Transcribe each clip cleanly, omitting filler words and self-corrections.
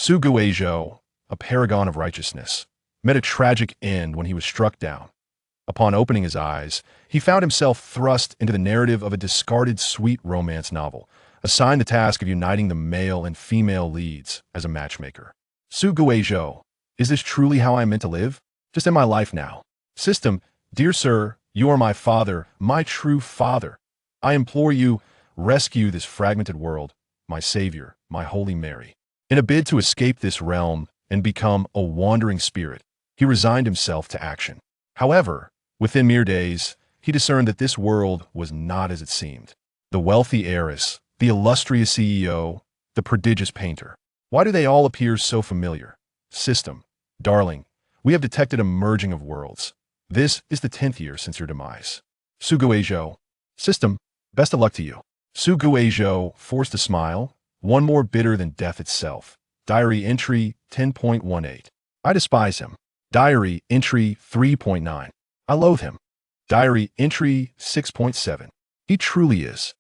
Su Guizhou, a paragon of righteousness, met a tragic end when he was struck down. Upon opening his eyes, he found himself thrust into the narrative of a discarded sweet romance novel, assigned the task of uniting the male and female leads as a matchmaker. Su Guizhou, is this truly how I am meant to live? Just end my life now. System, dear sir, you are my father, my true father. I implore you, rescue this fragmented world, my savior, my Holy Mary. In a bid to escape this realm and become a wandering spirit, he resigned himself to action. However, within mere days, he discerned that this world was not as it seemed. The wealthy heiress, the illustrious CEO, the prodigious painter. Why do they all appear so familiar? System, darling, we have detected a merging of worlds. This is the 10th year since your demise. Su Guizhou. System, best of luck to you. Su Guizhou forced a smile, one more bitter than death itself. Diary entry 10.18. I despise him. Diary entry 3.9. I loathe him. Diary entry 6.7. He truly is.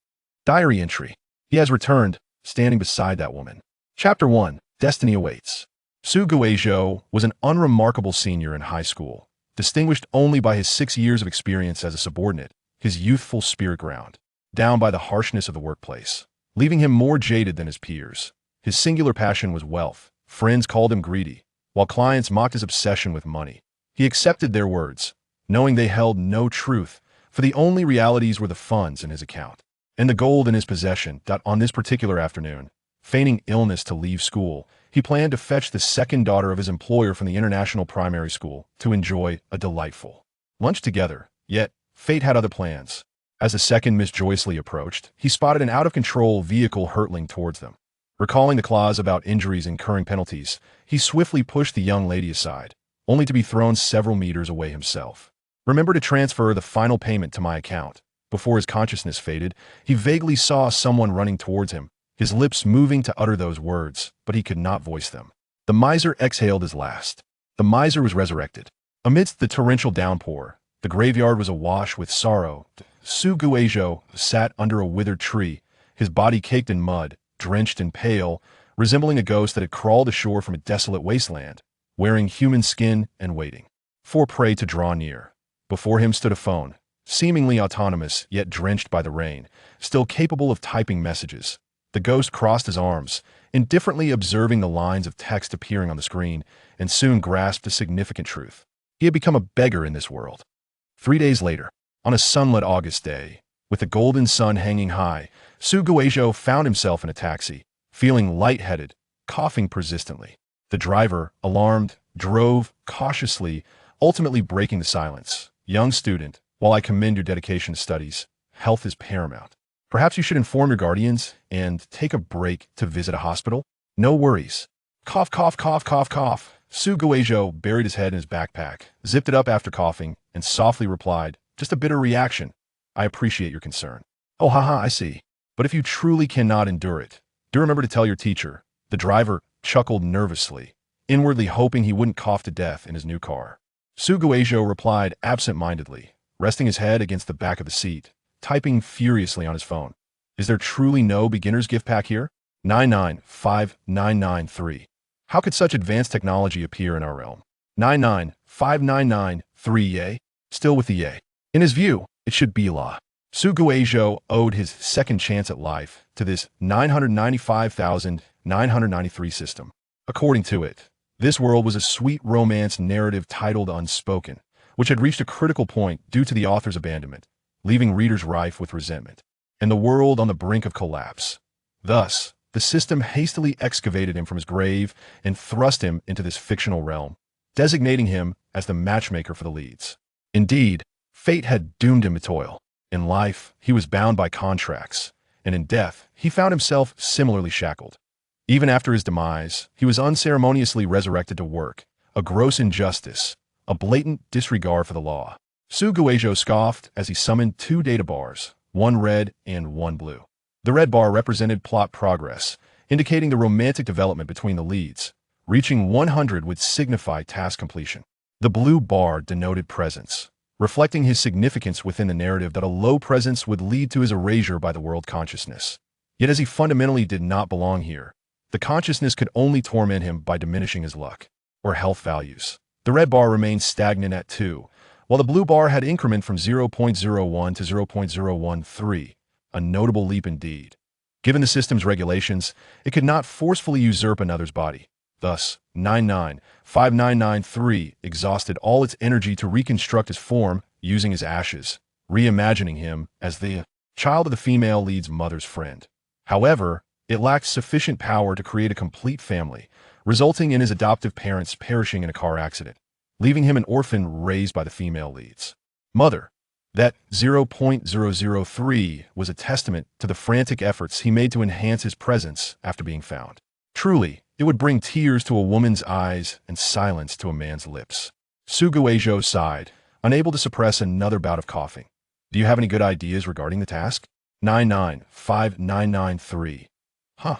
Diary entry. He has returned, standing beside that woman. Chapter 1. Destiny awaits. Su Guizhou was an unremarkable senior in high school, distinguished only by his 6 years of experience as a subordinate, his youthful spirit ground down by the harshness of the workplace, leaving him more jaded than his peers. His singular passion was wealth. Friends called him greedy, while clients mocked his obsession with money. He accepted their words, knowing they held no truth, for the only realities were the funds in his account and the gold in his possession. On this particular afternoon, feigning illness to leave school, he planned to fetch the second daughter of his employer from the international primary school to enjoy a delightful lunch together. Yet, fate had other plans. As the second Miss Joyceley approached, he spotted an out-of-control vehicle hurtling towards them. Recalling the clause about injuries incurring penalties, he swiftly pushed the young lady aside, only to be thrown several meters away himself. Remember to transfer the final payment to my account. Before his consciousness faded, he vaguely saw someone running towards him, his lips moving to utter those words, but he could not voice them. The miser exhaled his last. The miser was resurrected. Amidst the torrential downpour, the graveyard was awash with sorrow. Su Guizhou sat under a withered tree, his body caked in mud, drenched and pale, resembling a ghost that had crawled ashore from a desolate wasteland, wearing human skin and waiting for prey to draw near. Before him stood a phone, seemingly autonomous yet drenched by the rain, still capable of typing messages. The ghost crossed his arms, indifferently observing the lines of text appearing on the screen, and soon grasped a significant truth. He had become a beggar in this world. 3 days later, on a sunlit August day, with the golden sun hanging high, Su Guizhou found himself in a taxi, feeling lightheaded, coughing persistently. The driver, alarmed, drove cautiously, ultimately breaking the silence. Young student, while I commend your dedication to studies, health is paramount. Perhaps you should inform your guardians and take a break to visit a hospital? No worries. Cough, cough, cough, cough, cough. Su Guizhou buried his head in his backpack, zipped it up after coughing, and softly replied, just a bitter reaction. I appreciate your concern. Oh, haha, I see. But if you truly cannot endure it, do remember to tell your teacher. The driver chuckled nervously, inwardly hoping he wouldn't cough to death in his new car. Su Guizhou replied absent-mindedly, resting his head against the back of the seat, typing furiously on his phone. Is there truly no beginner's gift pack here? 9959993. How could such advanced technology appear in our realm? 9959993 yay? Still with the yay. In his view, it should be law. Su Guizhou owed his second chance at life to this 995,993 system. According to it, this world was a sweet romance narrative titled Unspoken, which had reached a critical point due to the author's abandonment, leaving readers rife with resentment, and the world on the brink of collapse. Thus, the system hastily excavated him from his grave and thrust him into this fictional realm, designating him as the matchmaker for the leads. Indeed, fate had doomed him to toil. In life, he was bound by contracts, and in death, he found himself similarly shackled. Even after his demise, he was unceremoniously resurrected to work, a gross injustice, a blatant disregard for the law. Su Guizhou scoffed as he summoned 2 data bars, one red and one blue. The red bar represented plot progress, indicating the romantic development between the leads. Reaching 100 would signify task completion. The blue bar denoted presence, reflecting his significance within the narrative that a low presence would lead to his erasure by the world consciousness. Yet as he fundamentally did not belong here, The consciousness could only torment him by diminishing his luck or health values. The red bar remained stagnant at 2, while the blue bar had increment from 0.01 to 0.013, a notable leap indeed. Given the system's regulations, it could not forcefully usurp another's body. Thus, 995993 exhausted all its energy to reconstruct his form using his ashes, reimagining him as the child of the female lead's mother's friend. However, it lacked sufficient power to create a complete family, resulting in his adoptive parents perishing in a car accident, leaving him an orphan raised by the female lead's mother. That 0.003 was a testament to the frantic efforts he made to enhance his presence after being found. Truly, it would bring tears to a woman's eyes and silence to a man's lips. Suguejo sighed, unable to suppress another bout of coughing. Do you have any good ideas regarding the task? 995993. Huh.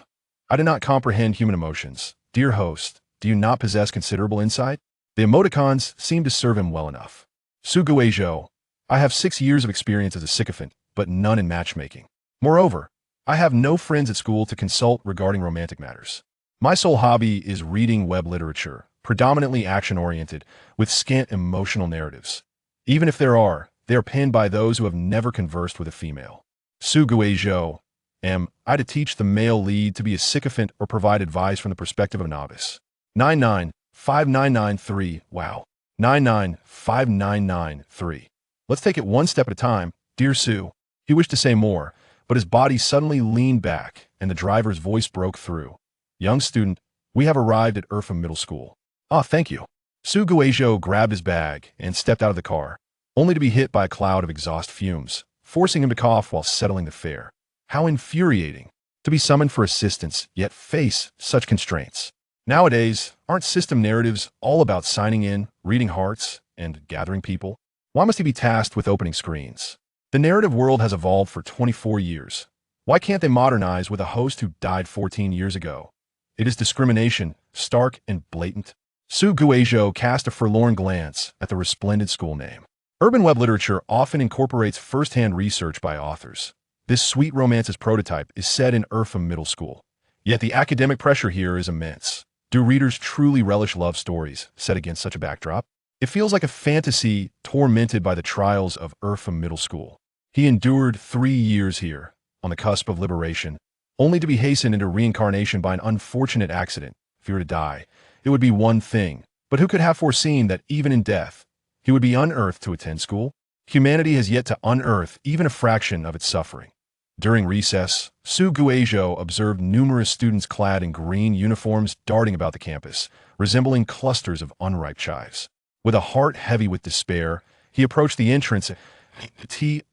I do not comprehend human emotions. Dear host, do you not possess considerable insight? The emoticons seem to serve him well enough. Suguejo, I have 6 years of experience as a sycophant, but none in matchmaking. Moreover, I have no friends at school to consult regarding romantic matters. My sole hobby is reading web literature, predominantly action-oriented, with scant emotional narratives. Even if there are, they are penned by those who have never conversed with a female. Suguejo, am I to teach the male lead to be a sycophant or provide advice from the perspective of a novice? 995993, wow. 995993. Let's take it one step at a time, dear Sue. He wished to say more, but his body suddenly leaned back, and the driver's voice broke through. Young student, we have arrived at Urfa Middle School. Ah, thank you. Suguejo grabbed his bag and stepped out of the car, only to be hit by a cloud of exhaust fumes, forcing him to cough while settling the fare. How infuriating to be summoned for assistance, yet face such constraints. Nowadays, aren't system narratives all about signing in, reading hearts, and gathering people? Why must he be tasked with opening screens? The narrative world has evolved for 24 years. Why can't they modernize with a host who died 14 years ago? It is discrimination, stark and blatant. Suguejo cast a forlorn glance at the resplendent school name. Urban web literature often incorporates first-hand research by authors. This sweet romance's prototype is set in Urfa Middle School. Yet the academic pressure here is immense. Do readers truly relish love stories set against such a backdrop? It feels like a fantasy tormented by the trials of Urfa Middle School. He endured 3 years here, on the cusp of liberation, only to be hastened into reincarnation by an unfortunate accident. If he were to die, it would be one thing, but who could have foreseen that even in death, he would be unearthed to attend school? Humanity has yet to unearth even a fraction of its suffering. During recess, Suguejo observed numerous students clad in green uniforms darting about the campus, resembling clusters of unripe chives. With a heart heavy with despair, he approached the entrance at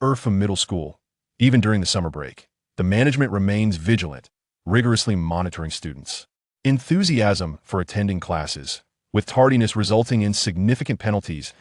Urfa Middle School. Even during the summer break, the management remains vigilant, rigorously monitoring students. Enthusiasm for attending classes, with tardiness resulting in significant penalties.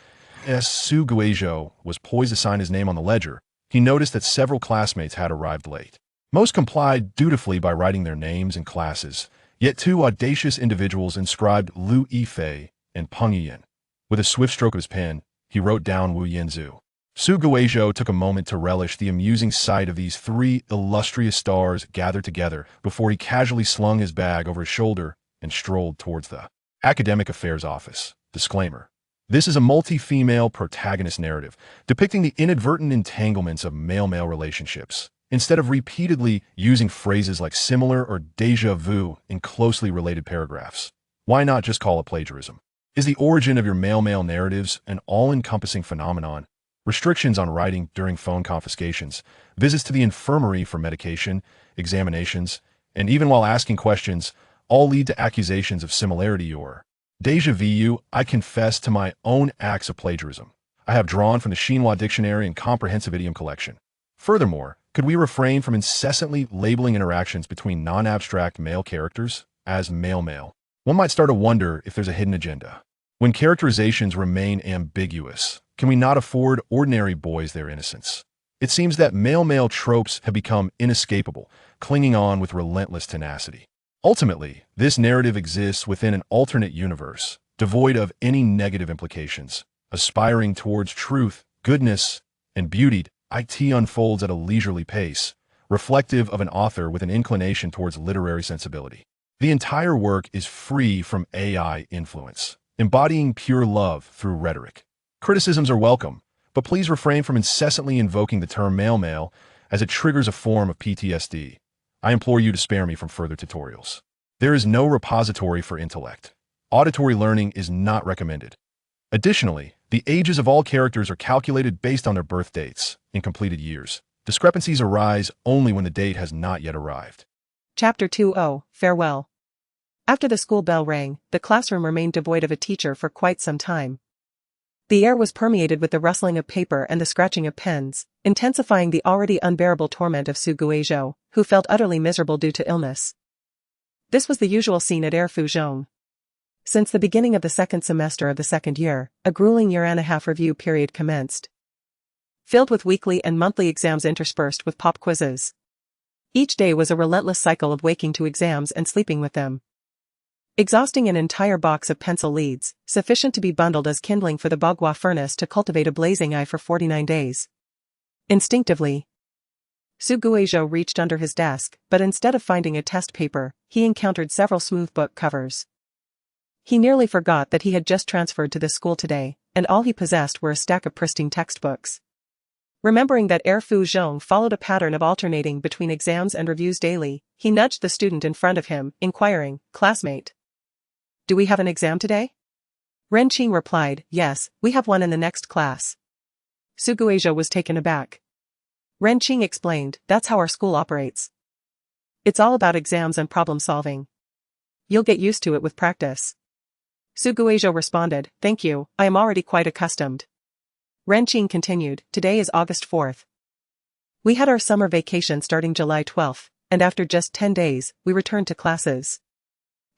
As Suguejo was poised to sign his name on the ledger, he noticed that several classmates had arrived late. Most complied dutifully by writing their names and classes, yet 2 audacious individuals inscribed Lu Yifei and Peng Yin. With a swift stroke of his pen, he wrote down Wu Yanzu. Suguejo took a moment to relish the amusing sight of these 3 illustrious stars gathered together before he casually slung his bag over his shoulder and strolled towards the Academic Affairs Office. Disclaimer. This is a multi-female protagonist narrative, depicting the inadvertent entanglements of male-male relationships, instead of repeatedly using phrases like similar or déjà vu in closely related paragraphs. Why not just call it plagiarism? Is the origin of your male-male narratives an all-encompassing phenomenon? Restrictions on writing during phone confiscations, visits to the infirmary for medication, examinations, and even while asking questions, all lead to accusations of similarity or déjà vu. I confess to my own acts of plagiarism. I have drawn from the Xinhua Dictionary and Comprehensive Idiom Collection. Furthermore, could we refrain from incessantly labeling interactions between non-abstract male characters as male-male? One might start to wonder if there's a hidden agenda. When characterizations remain ambiguous, can we not afford ordinary boys their innocence? It seems that male-male tropes have become inescapable, clinging on with relentless tenacity. Ultimately, this narrative exists within an alternate universe, devoid of any negative implications, aspiring towards truth, goodness, and beauty. It unfolds at a leisurely pace, reflective of an author with an inclination towards literary sensibility. The entire work is free from AI influence, embodying pure love through rhetoric. Criticisms are welcome, but please refrain from incessantly invoking the term male as it triggers a form of PTSD. I implore you to spare me from further tutorials. There is no repository for intellect. Auditory learning is not recommended. Additionally, the ages of all characters are calculated based on their birth dates in completed years. Discrepancies arise only when the date has not yet arrived. Chapter 2:0 Farewell. After the school bell rang, the classroom remained devoid of a teacher for quite some time. The air was permeated with the rustling of paper and the scratching of pens, intensifying the already unbearable torment of Su Guizhou, who felt utterly miserable due to illness. This was the usual scene at Air Fuzhong. Since the beginning of the second semester of the second year, a grueling year-and-a-half review period commenced, filled with weekly and monthly exams interspersed with pop quizzes. Each day was a relentless cycle of waking to exams and sleeping with them, exhausting an entire box of pencil leads, sufficient to be bundled as kindling for the Bagua furnace to cultivate a blazing eye for 49 days. Instinctively, Su Guizhou reached under his desk, but instead of finding a test paper, he encountered several smooth book covers. He nearly forgot that he had just transferred to this school today, and all he possessed were a stack of pristine textbooks. Remembering that Air Fuzhong followed a pattern of alternating between exams and reviews daily, he nudged the student in front of him, inquiring, "Classmate, do we have an exam today?" Ren Qing replied, "Yes, we have one in the next class." Su Guizhou was taken aback. Ren Qing explained, "That's how our school operates. It's all about exams and problem solving. You'll get used to it with practice." Su Guizhou responded, "Thank you, I am already quite accustomed." Ren Qing continued, "Today is August 4th. We had our summer vacation starting July 12th, and after just 10 days, we returned to classes.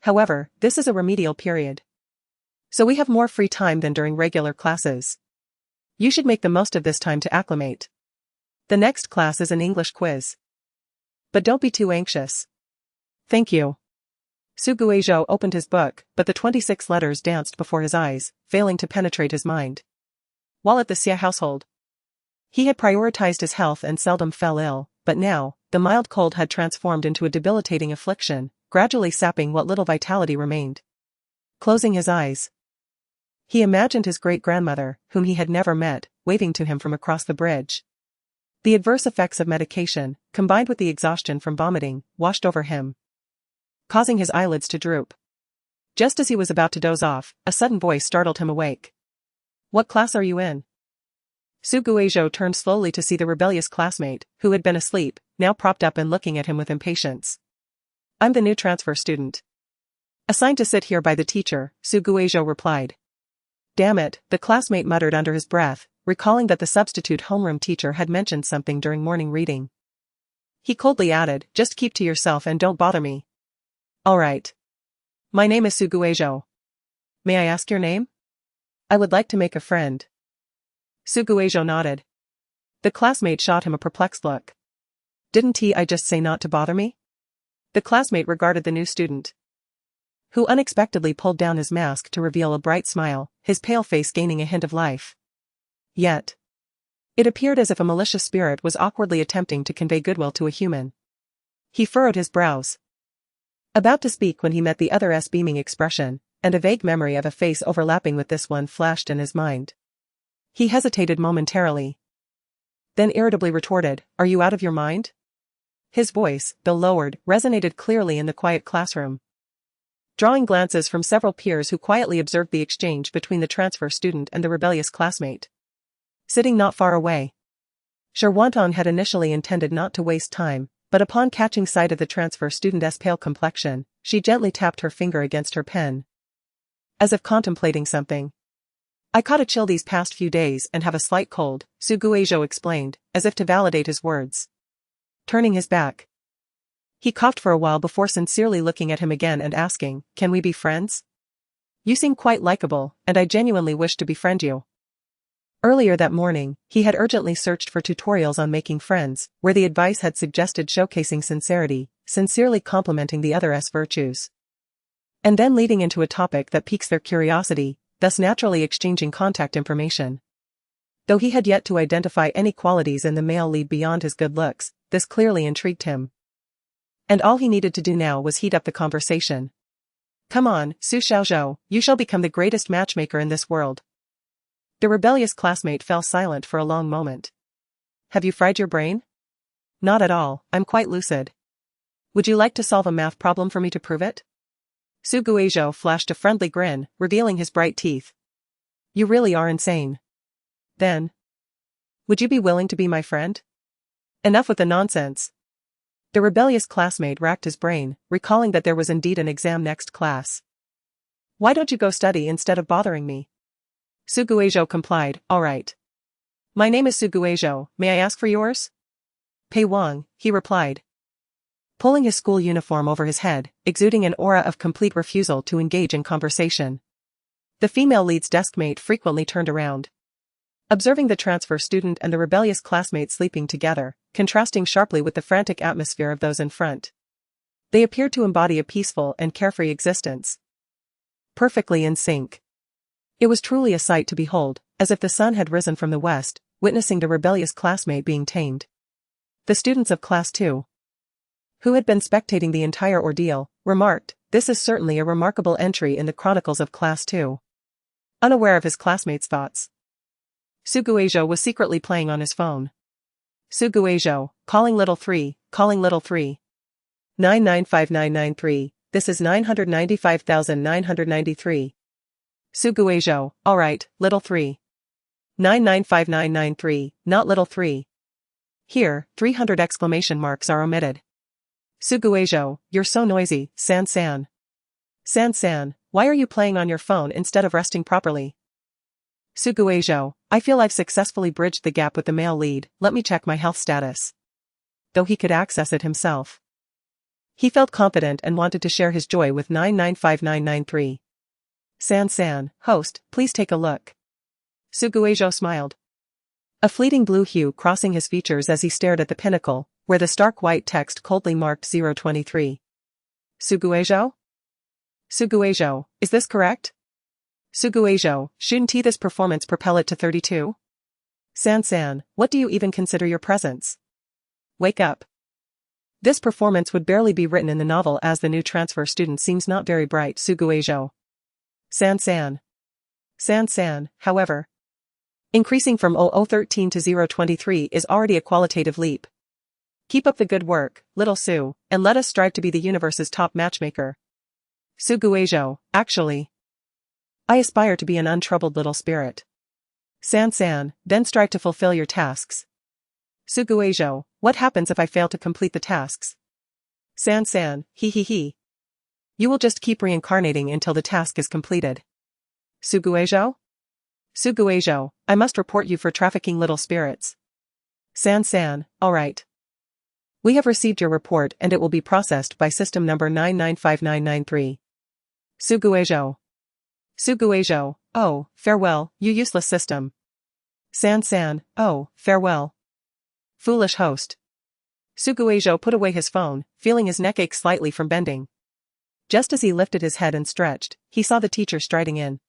However, this is a remedial period, so we have more free time than during regular classes. You should make the most of this time to acclimate. The next class is an English quiz. But don't be too anxious." "Thank you." Su Guizhou opened his book, but the 26 letters danced before his eyes, failing to penetrate his mind. While at the Xie household, he had prioritized his health and seldom fell ill, but now, the mild cold had transformed into a debilitating affliction, gradually sapping what little vitality remained. Closing his eyes, he imagined his great-grandmother, whom he had never met, waving to him from across the bridge. The adverse effects of medication, combined with the exhaustion from vomiting, washed over him, causing his eyelids to droop. Just as he was about to doze off, a sudden voice startled him awake. "What class are you in?" Su Guizhou turned slowly to see the rebellious classmate, who had been asleep, now propped up and looking at him with impatience. "I'm the new transfer student. Assigned to sit here by the teacher," Su Guizhou replied. "Damn it," the classmate muttered under his breath, recalling that the substitute homeroom teacher had mentioned something during morning reading. He coldly added, "Just keep to yourself and don't bother me." "All right. My name is Su Guizhou. May I ask your name? I would like to make a friend." Su Guizhou nodded. The classmate shot him a perplexed look. "Didn't I just say not to bother me?" The classmate regarded the new student, who unexpectedly pulled down his mask to reveal a bright smile, his pale face gaining a hint of life. Yet, it appeared as if a malicious spirit was awkwardly attempting to convey goodwill to a human. He furrowed his brows, about to speak when he met the other's beaming expression, and a vague memory of a face overlapping with this one flashed in his mind. He hesitated momentarily, then irritably retorted, "Are you out of your mind?" His voice, though lowered, resonated clearly in the quiet classroom, drawing glances from several peers who quietly observed the exchange between the transfer student and the rebellious classmate. Sitting not far away, Sherwanton had initially intended not to waste time, but upon catching sight of the transfer student's pale complexion, she gently tapped her finger against her pen, as if contemplating something. "I caught a chill these past few days and have a slight cold," Su Guizhou explained, as if to validate his words. Turning his back, he coughed for a while before sincerely looking at him again and asking, "Can we be friends? You seem quite likable, and I genuinely wish to befriend you." Earlier that morning, he had urgently searched for tutorials on making friends, where the advice had suggested showcasing sincerity, sincerely complimenting the other's virtues, and then leading into a topic that piques their curiosity, thus naturally exchanging contact information. Though he had yet to identify any qualities in the male lead beyond his good looks, this clearly intrigued him. And all he needed to do now was heat up the conversation. Come on, Su Xiaozhou, you shall become the greatest matchmaker in this world. The rebellious classmate fell silent for a long moment. Have you fried your brain? Not at all, I'm quite lucid. Would you like to solve a math problem for me to prove it? Su Guizhou flashed a friendly grin, revealing his bright teeth. You really are insane. Then, would you be willing to be my friend? Enough with the nonsense. The rebellious classmate racked his brain, recalling that there was indeed an exam next class. Why don't you go study instead of bothering me? Su Guizhou complied, all right. My name is Su Guizhou, may I ask for yours? Pei Wang, he replied. Pulling his school uniform over his head, exuding an aura of complete refusal to engage in conversation. The female lead's deskmate frequently turned around. Observing the transfer student and the rebellious classmate sleeping together, contrasting sharply with the frantic atmosphere of those in front. They appeared to embody a peaceful and carefree existence. Perfectly in sync. It was truly a sight to behold, as if the sun had risen from the west, witnessing the rebellious classmate being tamed. The students of Class 2, who had been spectating the entire ordeal, remarked, this is certainly a remarkable entry in the chronicles of Class 2. Unaware of his classmates' thoughts, Su Guizhou was secretly playing on his phone. Su Guizhou, calling little 3, calling little 3. 995993, this is 995,993. Su Guizhou, alright, little 3. 995993, not little 3. Here, 300 exclamation marks are omitted. Su Guizhou, you're so noisy, San San. San San, why are you playing on your phone instead of resting properly? Su Guizhou, I feel I've successfully bridged the gap with the male lead, let me check my health status. Though he could access it himself. He felt confident and wanted to share his joy with 995993. San San, host, please take a look. Su Guizhou smiled. A fleeting blue hue crossing his features as he stared at the pinnacle, where the stark white text coldly marked 023. Su Guizhou? Su Guizhou, is this correct? Su Guizhou, shouldn't this performance propel it to 32? San San, what do you even consider your presence? Wake up. This performance would barely be written in the novel as the new transfer student seems not very bright. Su Guizhou. San San. San San, however. Increasing from 0013 to 023 is already a qualitative leap. Keep up the good work, little Su, and let us strive to be the universe's top matchmaker. Su Guizhou, actually, I aspire to be an untroubled little spirit. San San, then strive to fulfill your tasks. Su Guizhou, what happens if I fail to complete the tasks? San San, he. You will just keep reincarnating until the task is completed. Su Guizhou? Su Guizhou, I must report you for trafficking little spirits. San San, alright. We have received your report and it will be processed by system number 995993. Su Guizhou. Su Guizhou, oh, farewell, you useless system. San San, oh, farewell. Foolish host. Su Guizhou put away his phone, feeling his neck ache slightly from bending. Just as he lifted his head and stretched, he saw the teacher striding in.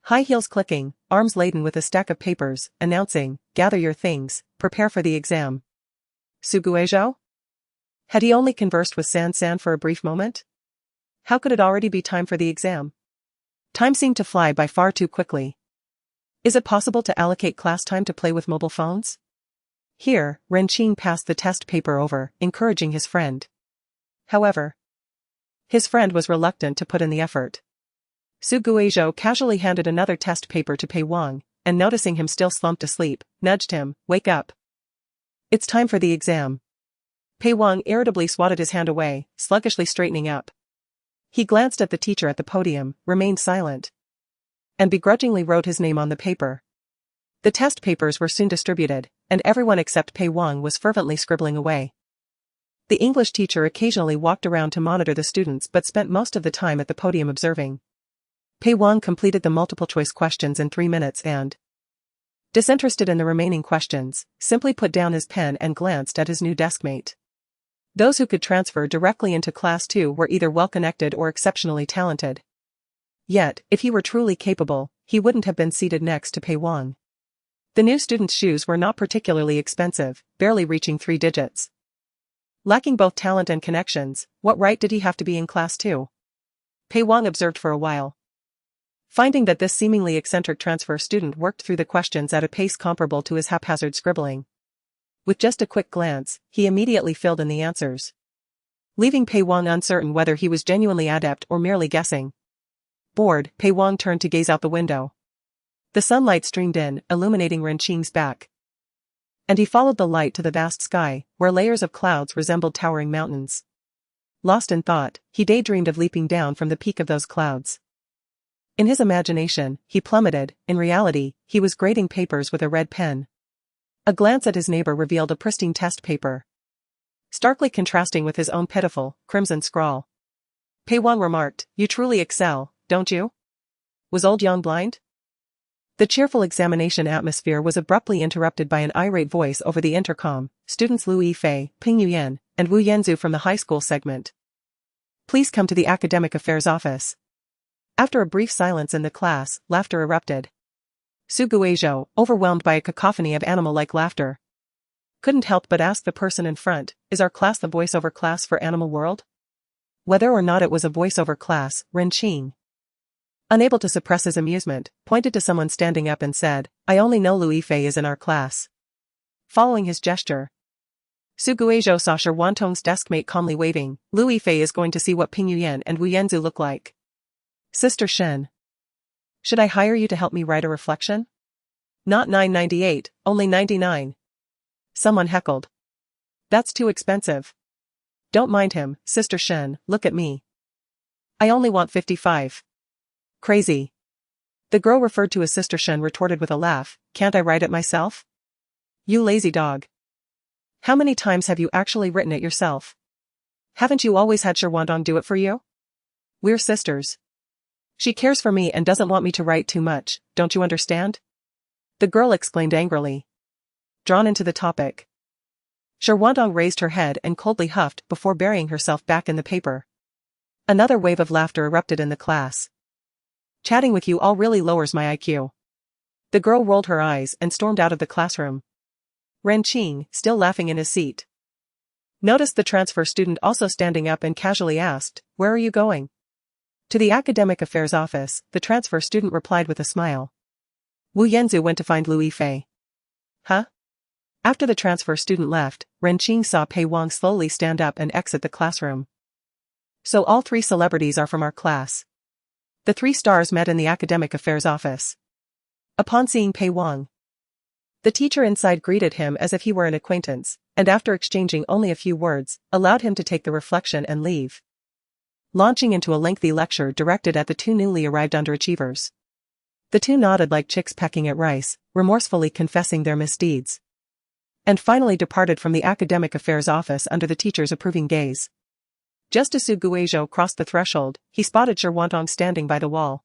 High heels clicking, arms laden with a stack of papers, announcing, gather your things, prepare for the exam. Su Guizhou? Had he only conversed with San San for a brief moment? How could it already be time for the exam? Time seemed to fly by far too quickly. Is it possible to allocate class time to play with mobile phones? Here, Ren Qing passed the test paper over, encouraging his friend. However, his friend was reluctant to put in the effort. Su Guizhou casually handed another test paper to Pei Wang, and noticing him still slumped asleep, nudged him, wake up. It's time for the exam. Pei Wang irritably swatted his hand away, sluggishly straightening up. He glanced at the teacher at the podium, remained silent, and begrudgingly wrote his name on the paper. The test papers were soon distributed, and everyone except Pei Wang was fervently scribbling away. The English teacher occasionally walked around to monitor the students but spent most of the time at the podium observing. Pei Wang completed the multiple-choice questions in 3 minutes and, disinterested in the remaining questions, simply put down his pen and glanced at his new deskmate. Those who could transfer directly into Class 2 were either well-connected or exceptionally talented. Yet, if he were truly capable, he wouldn't have been seated next to Pei Wang. The new student's shoes were not particularly expensive, barely reaching 3 digits. Lacking both talent and connections, what right did he have to be in class too? Pei Wang observed for a while. Finding that this seemingly eccentric transfer student worked through the questions at a pace comparable to his haphazard scribbling. With just a quick glance, he immediately filled in the answers, leaving Pei Wang uncertain whether he was genuinely adept or merely guessing. Bored, Pei Wang turned to gaze out the window. The sunlight streamed in, illuminating Renqing's back. And he followed the light to the vast sky, where layers of clouds resembled towering mountains. Lost in thought, he daydreamed of leaping down from the peak of those clouds. In his imagination, he plummeted. In reality, he was grading papers with a red pen. A glance at his neighbor revealed a pristine test paper, starkly contrasting with his own pitiful, crimson scrawl. Pei Wang remarked, "You truly excel, don't you? Was old Yang blind?" The cheerful examination atmosphere was abruptly interrupted by an irate voice over the intercom. Students Lu Yifei, Ping Yuyan, and Wu Yanzu from the high school segment. Please come to the academic affairs office. After a brief silence in the class, laughter erupted. Su Guizhou, overwhelmed by a cacophony of animal-like laughter, couldn't help but ask the person in front, "Is our class the voiceover class for Animal World?" Whether or not it was a voiceover class, Renqing, unable to suppress his amusement, pointed to someone standing up and said, "I only know Lu Yifei is in our class." Following his gesture, Su Guizhou saw Shi Wantong's deskmate calmly waving. Lu Yifei is going to see what Ping Yuyan and Wu Yanzu look like. Sister Shen, should I hire you to help me write a reflection? Not $9.98, only $99. Someone heckled. That's too expensive. Don't mind him, Sister Shen, look at me. I only want 55. Crazy. The girl referred to as Sister Shen retorted with a laugh, can't I write it myself? You lazy dog. How many times have you actually written it yourself? Haven't you always had Shi Wantong do it for you? We're sisters. She cares for me and doesn't want me to write too much, don't you understand? The girl exclaimed angrily, drawn into the topic. Shi Wantong raised her head and coldly huffed before burying herself back in the paper. Another wave of laughter erupted in the class. Chatting with you all really lowers my IQ. The girl rolled her eyes and stormed out of the classroom. Renqing, still laughing in his seat, noticed the transfer student also standing up and casually asked, "Where are you going?" To the academic affairs office, the transfer student replied with a smile. Wu Yanzu went to find Lu Yifei. Huh? After the transfer student left, Renqing saw Pei Wang slowly stand up and exit the classroom. So all three celebrities are from our class. The three stars met in the academic affairs office. Upon seeing Pei Wang, the teacher inside greeted him as if he were an acquaintance, and after exchanging only a few words, allowed him to take the reflection and leave, launching into a lengthy lecture directed at the two newly arrived underachievers. The two nodded like chicks pecking at rice, remorsefully confessing their misdeeds, and finally departed from the academic affairs office under the teacher's approving gaze. Just as Su Guizhou crossed the threshold, he spotted Shi Wantong standing by the wall.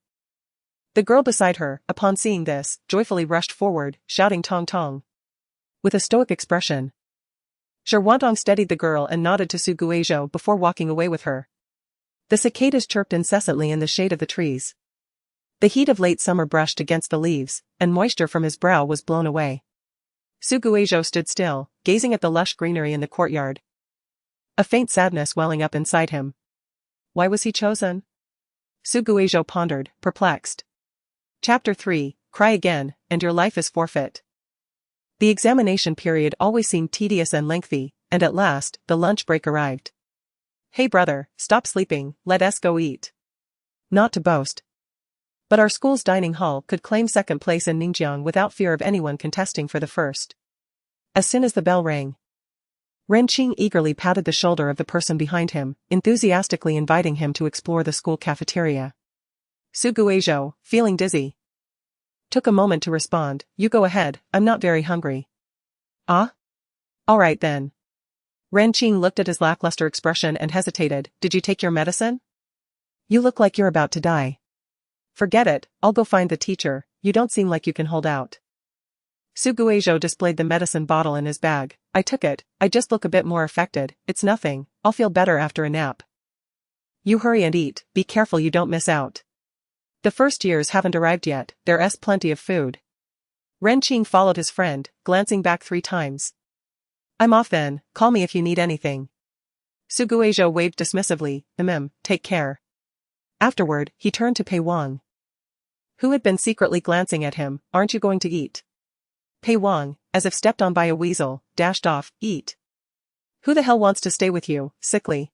The girl beside her, upon seeing this, joyfully rushed forward, shouting "Tong Tong!" With a stoic expression. Shi Wantong steadied the girl and nodded to Su Guizhou before walking away with her. The cicadas chirped incessantly in the shade of the trees. The heat of late summer brushed against the leaves, and moisture from his brow was blown away. Su Guizhou stood still, gazing at the lush greenery in the courtyard, a faint sadness welling up inside him. Why was he chosen? Su Guizhou pondered, perplexed. Chapter 3, Cry Again, and Your Life is Forfeit. The examination period always seemed tedious and lengthy, and at last, the lunch break arrived. Hey brother, stop sleeping, let us go eat. Not to boast, but our school's dining hall could claim second place in Ningjiang without fear of anyone contesting for the first. As soon as the bell rang, Renqing eagerly patted the shoulder of the person behind him, enthusiastically inviting him to explore the school cafeteria. Su Guizhou, feeling dizzy, took a moment to respond, "You go ahead, I'm not very hungry." Ah? Alright then. Renqing looked at his lackluster expression and hesitated, "Did you take your medicine? You look like you're about to die." "Forget it, I'll go find the teacher, you don't seem like you can hold out." Su Guizhou displayed the medicine bottle in his bag. "I took it, I just look a bit more affected, it's nothing, I'll feel better after a nap." "You hurry and eat, be careful you don't miss out. The first years haven't arrived yet, there's plenty of food." Renqing followed his friend, glancing back 3 times. "I'm off then, call me if you need anything." Suguizhou waved dismissively, take care. Afterward, he turned to Pei Wang, who had been secretly glancing at him. Aren't you going to eat? Pei Wang, as if stepped on by a weasel, dashed off. Eat? Who the hell wants to stay with you, sickly?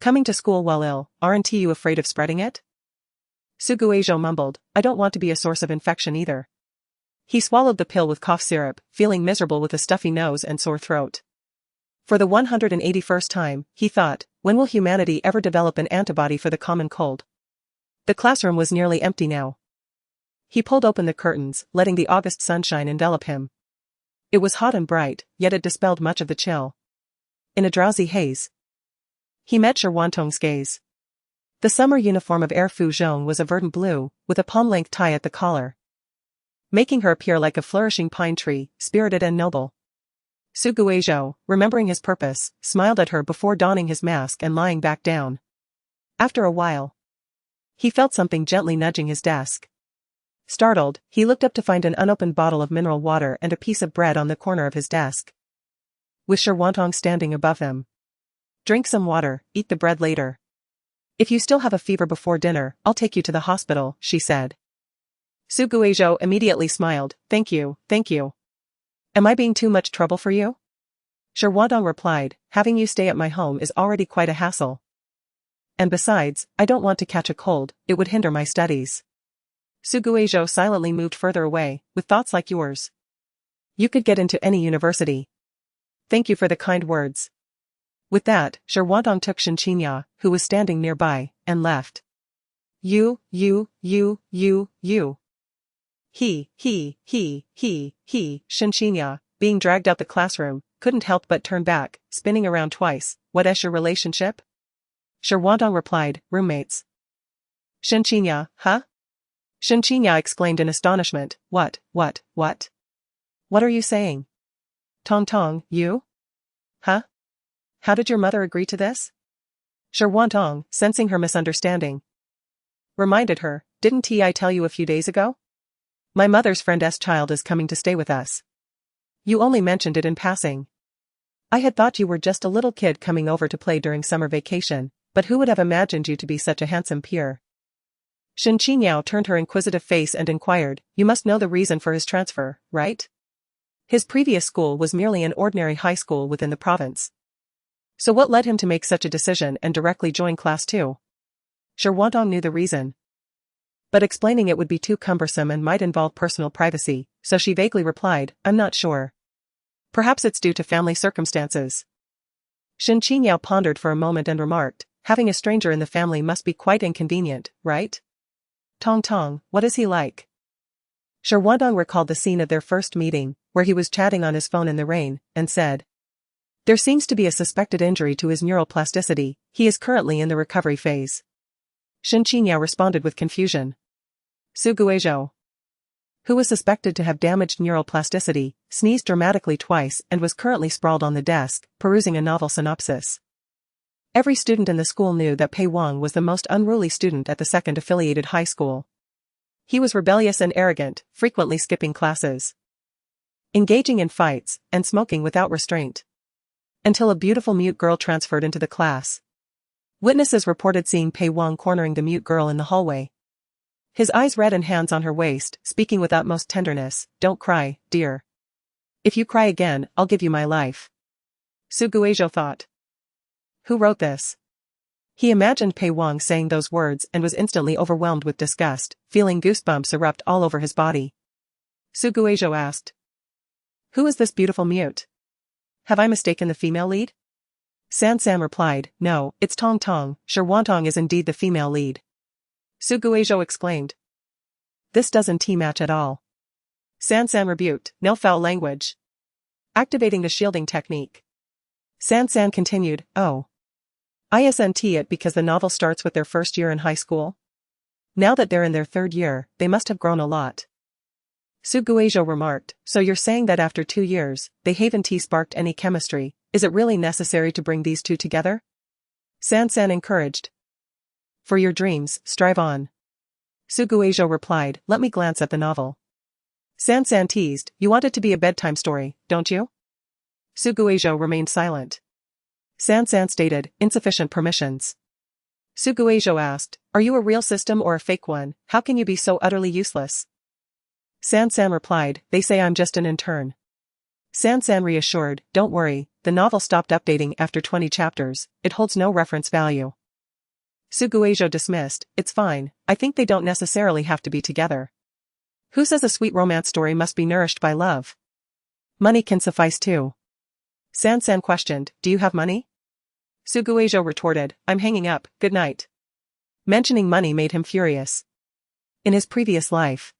Coming to school while ill, aren't you afraid of spreading it? Suguizhou mumbled, I don't want to be a source of infection either. He swallowed the pill with cough syrup, feeling miserable with a stuffy nose and sore throat. For the 181st time, he thought, when will humanity ever develop an antibody for the common cold? The classroom was nearly empty now. He pulled open the curtains, letting the August sunshine envelop him. It was hot and bright, yet it dispelled much of the chill. In a drowsy haze, he met Shirwantong's gaze. The summer uniform of Air Fu Zhong was a verdant blue, with a palm-length tie at the collar, making her appear like a flourishing pine tree, spirited and noble. Suguizhou, remembering his purpose, smiled at her before donning his mask and lying back down. After a while, he felt something gently nudging his desk. Startled, he looked up to find an unopened bottle of mineral water and a piece of bread on the corner of his desk, with Shirwantong standing above them. Drink some water, eat the bread later. If you still have a fever before dinner, I'll take you to the hospital, she said. Suguizhou immediately smiled, thank you. Am I being too much trouble for you? Shirwantong replied, having you stay at my home is already quite a hassle. And besides, I don't want to catch a cold, it would hinder my studies. Suguizhou silently moved further away, with thoughts like yours. You could get into any university. Thank you for the kind words. With that, Shirwantong took Shinchinya, who was standing nearby, and left. You. He, Shinchinya, being dragged out the classroom, couldn't help but turn back, spinning around twice. What is your relationship? Shirwantong replied, roommates. Shinchinya, huh? Shinchinya exclaimed in astonishment, What? What are you saying? Tong, you? Huh? How did your mother agree to this? Shirwantong, sensing her misunderstanding, reminded her, didn't I tell you a few days ago? My mother's friend's child is coming to stay with us. You only mentioned it in passing. I had thought you were just a little kid coming over to play during summer vacation, but who would have imagined you to be such a handsome peer? Shinchinyao turned her inquisitive face and inquired, you must know the reason for his transfer, right? His previous school was merely an ordinary high school within the province. So what led him to make such a decision and directly join Class 2? Shirwantong knew the reason, but explaining it would be too cumbersome and might involve personal privacy, so she vaguely replied, I'm not sure. Perhaps it's due to family circumstances. Shinchinyao pondered for a moment and remarked, having a stranger in the family must be quite inconvenient, right? Tong, what is he like? Shirwantong recalled the scene of their first meeting, where he was chatting on his phone in the rain, and said, there seems to be a suspected injury to his neuroplasticity, he is currently in the recovery phase. Shinchinyao responded with confusion. Suguizhou, who was suspected to have damaged neuroplasticity, sneezed dramatically twice and was currently sprawled on the desk, perusing a novel synopsis. Every student in the school knew that Pei Wang was the most unruly student at the second affiliated high school. He was rebellious and arrogant, frequently skipping classes, engaging in fights, and smoking without restraint. Until a beautiful mute girl transferred into the class. Witnesses reported seeing Pei Wang cornering the mute girl in the hallway, his eyes red and hands on her waist, speaking with utmost tenderness, don't cry, dear. If you cry again, I'll give you my life. Suguizhou thought. Who wrote this? He imagined Pei Wang saying those words and was instantly overwhelmed with disgust, feeling goosebumps erupt all over his body. Suguizhou asked, who is this beautiful mute? Have I mistaken the female lead? San replied, no, it's Tong. Shirwantong is indeed the female lead. Suguizhou exclaimed. This doesn't match at all. San rebuked, no foul language. Activating the shielding technique. San continued, oh. Isn't it because the novel starts with their first year in high school? Now that they're in their third year, they must have grown a lot. Suguizhou remarked, so you're saying that after 2 years, they haven't sparked any chemistry, is it really necessary to bring these two together? San encouraged. For your dreams, strive on. Suguizhou replied, let me glance at the novel. San teased, you want it to be a bedtime story, don't you? Suguizhou remained silent. San stated, insufficient permissions. Suguejo asked, are you a real system or a fake one? How can you be so utterly useless? San replied, they say I'm just an intern. San reassured, don't worry, the novel stopped updating after 20 chapters, it holds no reference value. Suguejo dismissed, it's fine, I think they don't necessarily have to be together. Who says a sweet romance story must be nourished by love? Money can suffice too. San questioned, do you have money? Suguejo retorted, I'm hanging up, good night. Mentioning money made him furious. In his previous life,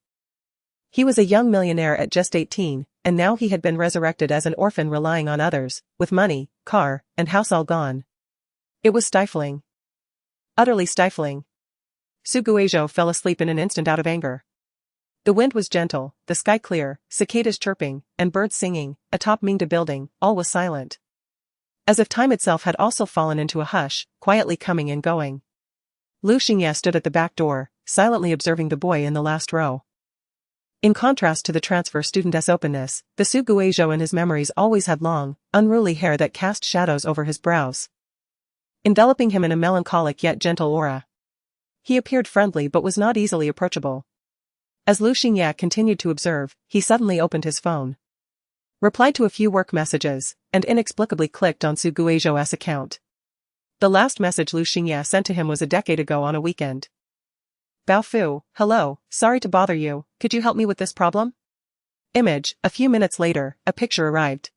he was a young millionaire at just 18, and now he had been resurrected as an orphan relying on others, with money, car, and house all gone. It was stifling. Utterly stifling. Suguejo fell asleep in an instant out of anger. The wind was gentle, the sky clear, cicadas chirping, and birds singing, atop Mingda building, all was silent. As if time itself had also fallen into a hush, quietly coming and going. Lu Xingye stood at the back door, silently observing the boy in the last row. In contrast to the transfer student's openness, the Suguejo in his memories always had long, unruly hair that cast shadows over his brows, enveloping him in a melancholic yet gentle aura. He appeared friendly but was not easily approachable. As Lu Xingye continued to observe, he suddenly opened his phone, replied to a few work messages, and inexplicably clicked on Suguejo's account. The last message Lu Xingye sent to him was a decade ago on a weekend. Baofu, hello, sorry to bother you, could you help me with this problem? Image, a few minutes later, a picture arrived,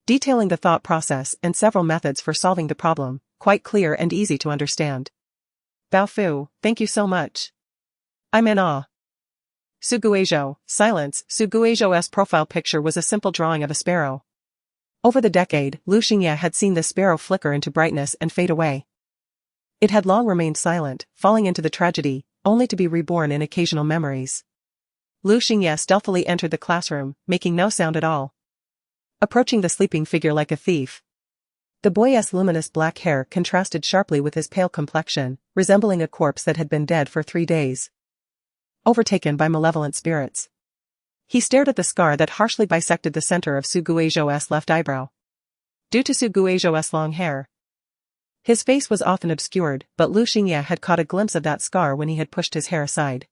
detailing the thought process and several methods for solving the problem, quite clear and easy to understand. Baofu, thank you so much. I'm in awe. Suguejo, silence. Suguejo's profile picture was a simple drawing of a sparrow. Over the decade, Lu Xingye had seen the sparrow flicker into brightness and fade away. It had long remained silent, falling into the tragedy, only to be reborn in occasional memories. Lu Xingye stealthily entered the classroom, making no sound at all, approaching the sleeping figure like a thief. The boy's luminous black hair contrasted sharply with his pale complexion, resembling a corpse that had been dead for 3 days, overtaken by malevolent spirits. He stared at the scar that harshly bisected the center of Suguejo's left eyebrow. Due to Suguejo's long hair, his face was often obscured, but Lu Xingye had caught a glimpse of that scar when he had pushed his hair aside.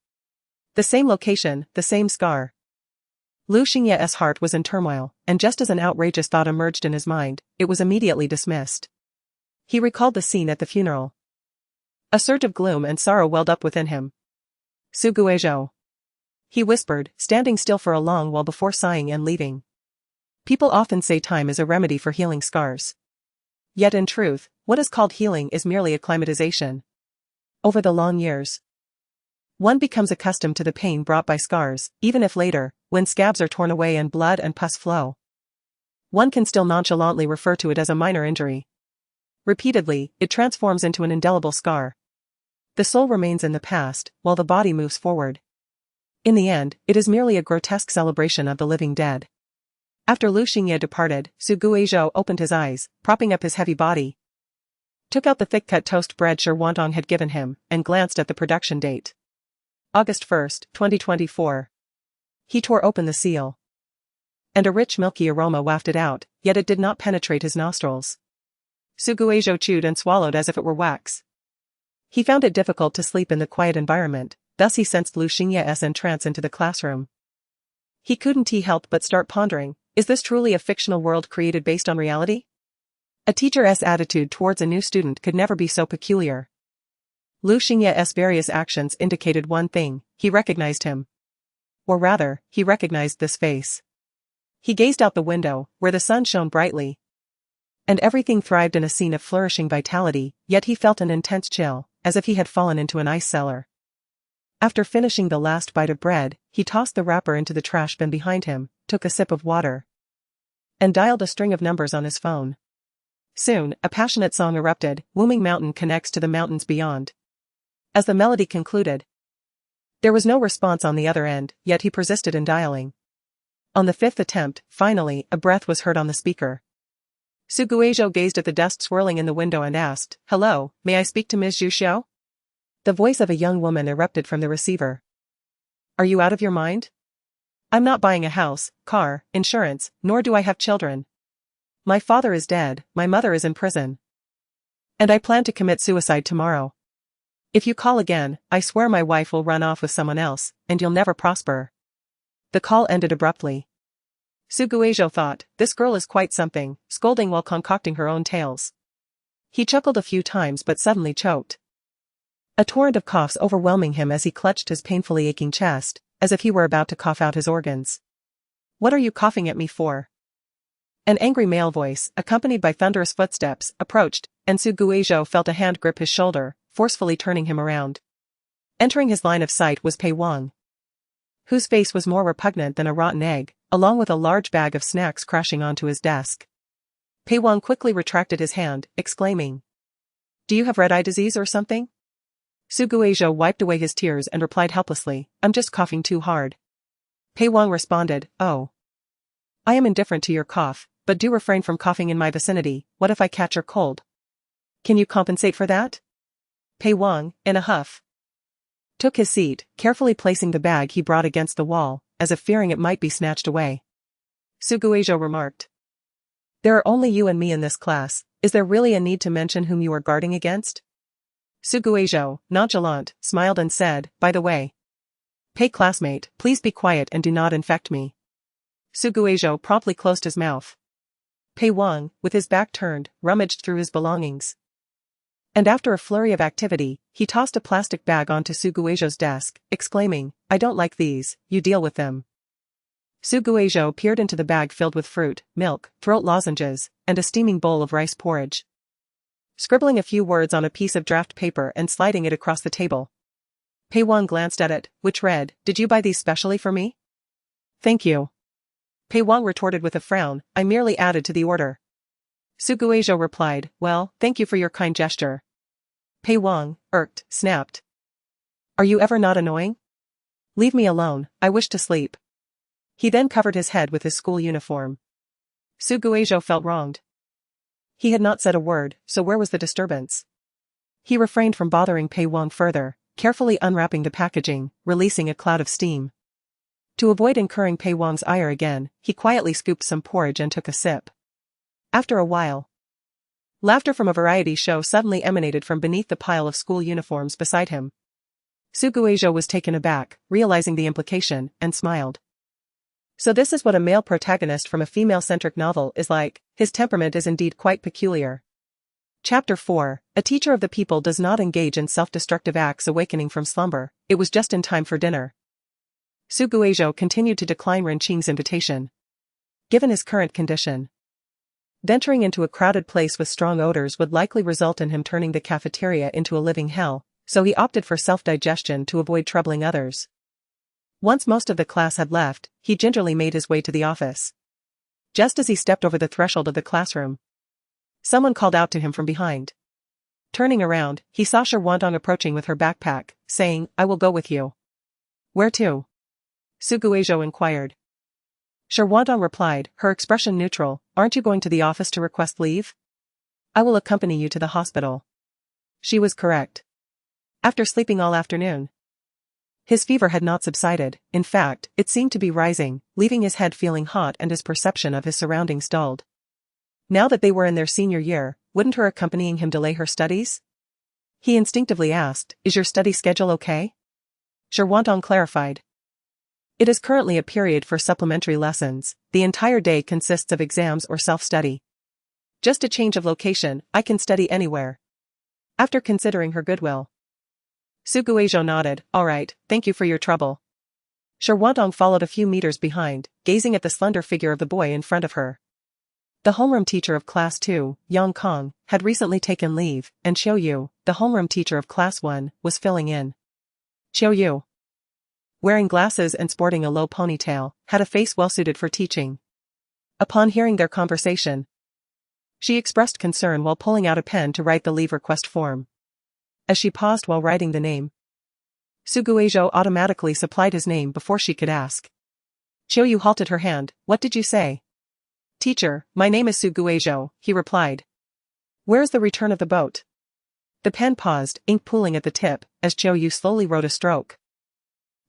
The same location, the same scar. Lu Xingye's heart was in turmoil, and just as an outrageous thought emerged in his mind, it was immediately dismissed. He recalled the scene at the funeral. A surge of gloom and sorrow welled up within him. Suguejo, he whispered, standing still for a long while before sighing and leaving. People often say time is a remedy for healing scars. Yet in truth, what is called healing is merely acclimatization. Over the long years, one becomes accustomed to the pain brought by scars, even if later, when scabs are torn away and blood and pus flow, one can still nonchalantly refer to it as a minor injury. Repeatedly, it transforms into an indelible scar. The soul remains in the past, while the body moves forward. In the end, it is merely a grotesque celebration of the living dead. After Lu Xingye departed, Suguejo opened his eyes, propping up his heavy body, took out the thick-cut toast bread Shi Wantong had given him, and glanced at the production date. August 1, 2024. He tore open the seal, and a rich milky aroma wafted out, yet it did not penetrate his nostrils. Suguejo chewed and swallowed as if it were wax. He found it difficult to sleep in the quiet environment, thus he sensed Lu Xingye's entrance into the classroom. He couldn't help but start pondering, is this truly a fictional world created based on reality? A teacher's attitude towards a new student could never be so peculiar. Lu Xingye's various actions indicated one thing, he recognized him. Or rather, he recognized this face. He gazed out the window, where the sun shone brightly, and everything thrived in a scene of flourishing vitality, yet he felt an intense chill, as if he had fallen into an ice cellar. After finishing the last bite of bread, he tossed the wrapper into the trash bin behind him, took a sip of water, and dialed a string of numbers on his phone. Soon, a passionate song erupted, Wooming Mountain connects to the mountains beyond. As the melody concluded, there was no response on the other end, yet he persisted in dialing. On the 5th attempt, finally, a breath was heard on the speaker. Suguejo gazed at the dust swirling in the window and asked, "Hello, may I speak to Ms. Zhu Xiao?" The voice of a young woman erupted from the receiver. "Are you out of your mind? I'm not buying a house, car, insurance, nor do I have children. My father is dead, my mother is in prison. And I plan to commit suicide tomorrow. If you call again, I swear my wife will run off with someone else, and you'll never prosper. The call ended abruptly. Suguejo thought, this girl is quite something, scolding while concocting her own tales. He chuckled a few times but suddenly choked. A torrent of coughs overwhelming him as he clutched his painfully aching chest, as if he were about to cough out his organs. What are you coughing at me for? An angry male voice, accompanied by thunderous footsteps, approached, and Suguejo felt a hand grip his shoulder, forcefully turning him around. Entering his line of sight was Pei Wang, whose face was more repugnant than a rotten egg, along with a large bag of snacks crashing onto his desk. Pei Wang quickly retracted his hand, exclaiming, "Do you have red-eye disease or something?" Suguejo wiped away his tears and replied helplessly, "I'm just coughing too hard." Pei Wang responded, "Oh. I am indifferent to your cough, but do refrain from coughing in my vicinity. What if I catch your cold? Can you compensate for that?" Pei Wang, in a huff, took his seat, carefully placing the bag he brought against the wall, as if fearing it might be snatched away. Suguejo remarked, "There are only you and me in this class, is there really a need to mention whom you are guarding against?" Suguejo, nonchalant, smiled and said, "By the way, Pei classmate, please be quiet and do not infect me." Suguejo promptly closed his mouth. Pei Wang, with his back turned, rummaged through his belongings. And after a flurry of activity, he tossed a plastic bag onto Suguejo's desk, exclaiming, "I don't like these, you deal with them." Suguejo peered into the bag filled with fruit, milk, throat lozenges, and a steaming bowl of rice porridge. Scribbling a few words on a piece of draft paper and sliding it across the table, Pei Wang glanced at it, which read, "Did you buy these specially for me?" "Thank you." Pei Wang retorted with a frown, "I merely added to the order." Suguejo replied, "Well, thank you for your kind gesture." Pei Wang, irked, snapped, "Are you ever not annoying? Leave me alone, I wish to sleep." He then covered his head with his school uniform. Suguejo felt wronged. He had not said a word, so where was the disturbance? He refrained from bothering Pei Wang further, carefully unwrapping the packaging, releasing a cloud of steam. To avoid incurring Pei Wang's ire again, he quietly scooped some porridge and took a sip. After a while, laughter from a variety show suddenly emanated from beneath the pile of school uniforms beside him. Suguejo was taken aback, realizing the implication, and smiled. So this is what a male protagonist from a female-centric novel is like. His temperament is indeed quite peculiar. Chapter 4, A teacher of the people does not engage in self-destructive acts. Awakening from slumber, it was just in time for dinner. Suguejo continued to decline Renqing's invitation. Given his current condition, venturing into a crowded place with strong odors would likely result in him turning the cafeteria into a living hell, so he opted for self-digestion to avoid troubling others. Once most of the class had left, he gingerly made his way to the office. Just as he stepped over the threshold of the classroom, someone called out to him from behind. Turning around, he saw Sherwantong approaching with her backpack, saying, "I will go with you." "Where to?" Suguejo inquired. Sherwantong replied, her expression neutral, "Aren't you going to the office to request leave?" "I will accompany you to the hospital." She was correct. After sleeping all afternoon, his fever had not subsided. In fact, it seemed to be rising, leaving his head feeling hot and his perception of his surroundings dulled. Now that they were in their senior year, wouldn't her accompanying him delay her studies? He instinctively asked, "Is your study schedule okay?" Sherwantong clarified, "It is currently a period for supplementary lessons. The entire day consists of exams or self-study. Just a change of location, I can study anywhere." After considering her goodwill, Suguejo nodded, "All right, thank you for your trouble." Sherwantong followed a few meters behind, gazing at the slender figure of the boy in front of her. The homeroom teacher of Class 2, Yang Kong, had recently taken leave, and Qiu Yu, the homeroom teacher of Class 1, was filling in. Qiu Yu, wearing glasses and sporting a low ponytail, had a face well-suited for teaching. Upon hearing their conversation, she expressed concern while pulling out a pen to write the leave request form. As she paused while writing the name, Suguejo automatically supplied his name before she could ask. Qiu Yu halted her hand. "What did you say?" "Teacher, my name is Suguejo," he replied. "Where is the return of the boat?" The pen paused, ink pooling at the tip, as Qiu Yu slowly wrote a stroke.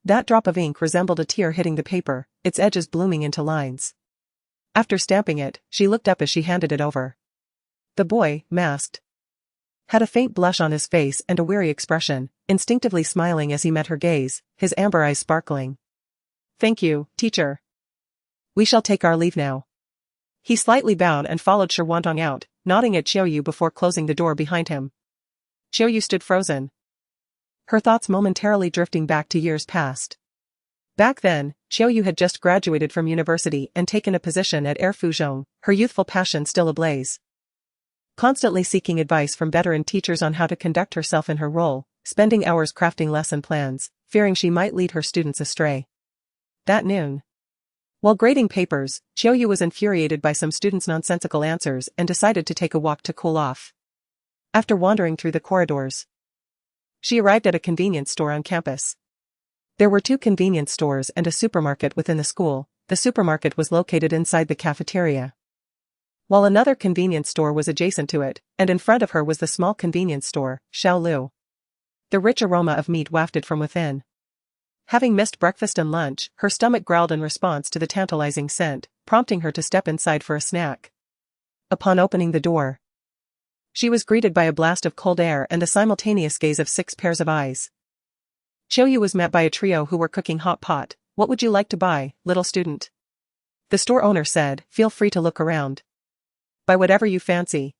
That drop of ink resembled a tear hitting the paper, its edges blooming into lines. After stamping it, she looked up as she handed it over. The boy, masked, had a faint blush on his face and a weary expression, instinctively smiling as he met her gaze, his amber eyes sparkling. "Thank you, teacher. We shall take our leave now." He slightly bowed and followed Shirwantong out, nodding at Xiaoyu before closing the door behind him. Xiaoyu stood frozen, her thoughts momentarily drifting back to years past. Back then, Xiaoyu had just graduated from university and taken a position at Air Fuzhong, her youthful passion still ablaze. Constantly seeking advice from veteran teachers on how to conduct herself in her role, spending hours crafting lesson plans, fearing she might lead her students astray. That noon, while grading papers, Xiaoyu was infuriated by some students' nonsensical answers and decided to take a walk to cool off. After wandering through the corridors, she arrived at a convenience store on campus. There were 2 convenience stores and a supermarket within the school. The supermarket was located inside the cafeteria, while another convenience store was adjacent to it, and in front of her was the small convenience store, Xiaolu. The rich aroma of meat wafted from within. Having missed breakfast and lunch, her stomach growled in response to the tantalizing scent, prompting her to step inside for a snack. Upon opening the door, she was greeted by a blast of cold air and the simultaneous gaze of 6 pairs of eyes. Xiaoyu was met by a trio who were cooking hot pot. "What would you like to buy, little student?" The store owner said, "Feel free to look around. Buy whatever you fancy."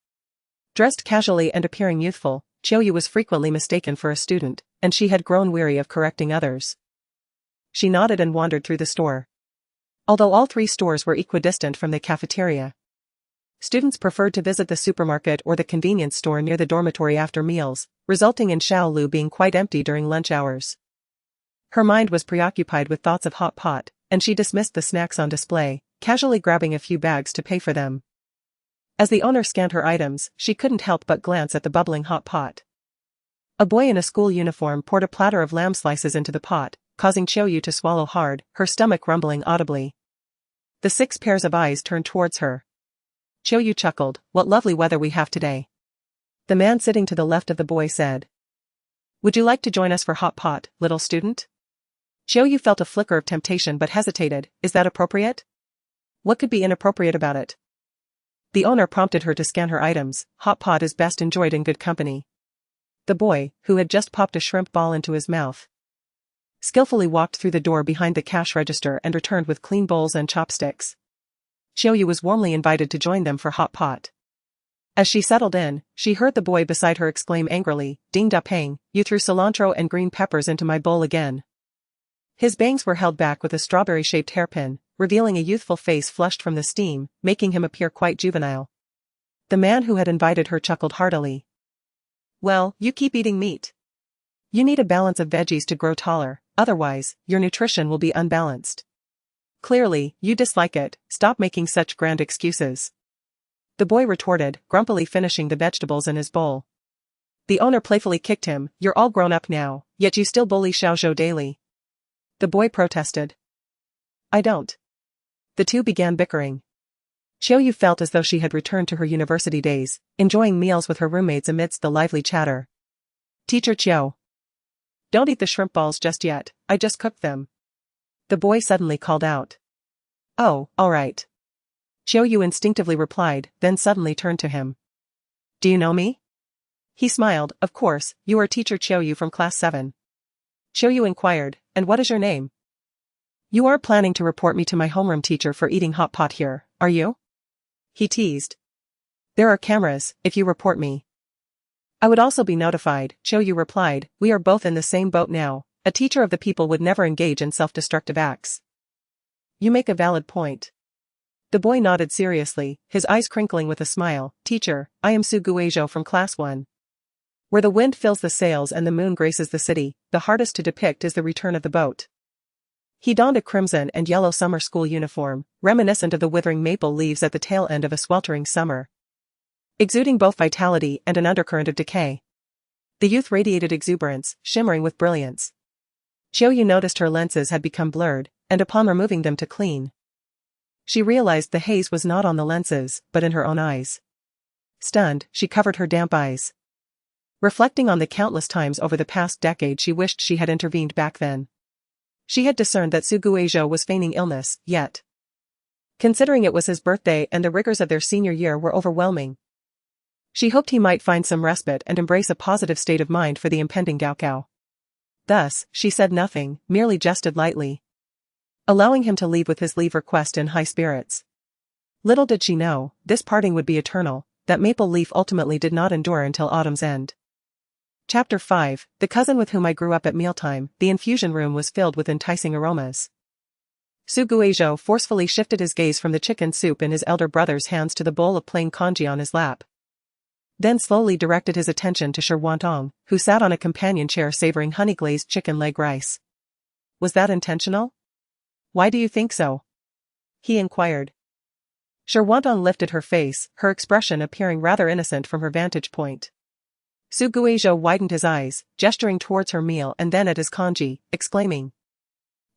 Dressed casually and appearing youthful, Xiaoyu was frequently mistaken for a student, and she had grown weary of correcting others. She nodded and wandered through the store. Although all 3 stores were equidistant from the cafeteria, students preferred to visit the supermarket or the convenience store near the dormitory after meals, resulting in Xiaolu being quite empty during lunch hours. Her mind was preoccupied with thoughts of hot pot, and she dismissed the snacks on display, casually grabbing a few bags to pay for them. As the owner scanned her items, she couldn't help but glance at the bubbling hot pot. A boy in a school uniform poured a platter of lamb slices into the pot, causing Xiaoyu to swallow hard, her stomach rumbling audibly. The 6 pairs of eyes turned towards her. Xiaoyu chuckled, "What lovely weather we have today." The man sitting to the left of the boy said, "Would you like to join us for hot pot, little student?" Xiaoyu felt a flicker of temptation but hesitated. "Is that appropriate?" "What could be inappropriate about it?" The owner prompted her to scan her items. "Hot pot is best enjoyed in good company." The boy, who had just popped a shrimp ball into his mouth, skillfully walked through the door behind the cash register and returned with clean bowls and chopsticks. Xiaoyu was warmly invited to join them for hot pot. As she settled in, she heard the boy beside her exclaim angrily, "Ding da pang, you threw cilantro and green peppers into my bowl again." His bangs were held back with a strawberry-shaped hairpin, revealing a youthful face flushed from the steam, making him appear quite juvenile. The man who had invited her chuckled heartily. "Well, you keep eating meat. You need a balance of veggies to grow taller, otherwise, your nutrition will be unbalanced. Clearly, you dislike it. Stop making such grand excuses." The boy retorted, grumpily finishing the vegetables in his bowl. The owner playfully kicked him. "You're all grown up now, yet you still bully Xiaozhou daily." The boy protested. "I don't." The two began bickering. Xiaoyu felt as though she had returned to her university days, enjoying meals with her roommates amidst the lively chatter. "Teacher Qiao, don't eat the shrimp balls just yet, I just cooked them." The boy suddenly called out. "Oh, all right." Xiaoyu instinctively replied, then suddenly turned to him. "Do you know me?" He smiled. "Of course, you are teacher Xiaoyu from class 7. Xiaoyu inquired, "And what is your name?" "You aren't planning to report me to my homeroom teacher for eating hot pot here, are you?" He teased. "There are cameras, if you report me." "I would also be notified," Xiaoyu replied. "We are both in the same boat now. A teacher of the people would never engage in self-destructive acts." "You make a valid point." The boy nodded seriously, his eyes crinkling with a smile. "Teacher, I am Su Guizhou from class 1. Where the wind fills the sails and the moon graces the city, the hardest to depict is the return of the boat." He donned a crimson and yellow summer school uniform, reminiscent of the withering maple leaves at the tail end of a sweltering summer, exuding both vitality and an undercurrent of decay. The youth radiated exuberance, shimmering with brilliance. Xiaoyu noticed her lenses had become blurred, and upon removing them to clean, she realized the haze was not on the lenses, but in her own eyes. Stunned, she covered her damp eyes, reflecting on the countless times over the past decade she wished she had intervened back then. She had discerned that Su Guizhou was feigning illness, yet Considering it was his birthday and the rigors of their senior year were overwhelming. She hoped he might find some respite and embrace a positive state of mind for the impending gaokao. Thus, she said nothing, merely jested lightly, allowing him to leave with his leave request in high spirits. Little did she know, this parting would be eternal, that maple leaf ultimately did not endure until autumn's end. Chapter 5, The cousin with whom I grew up at mealtime. The infusion room was filled with enticing aromas. Su Guizhou forcefully shifted his gaze from the chicken soup in his elder brother's hands to the bowl of plain congee on his lap. Then slowly directed his attention to Shi Wantong, who sat on a companion chair savoring honey-glazed chicken leg rice. Was that intentional? Why do you think so? He inquired. Shi Wantong lifted her face, her expression appearing rather innocent from her vantage point. Su Guizhou widened his eyes, gesturing towards her meal and then at his congee, exclaiming,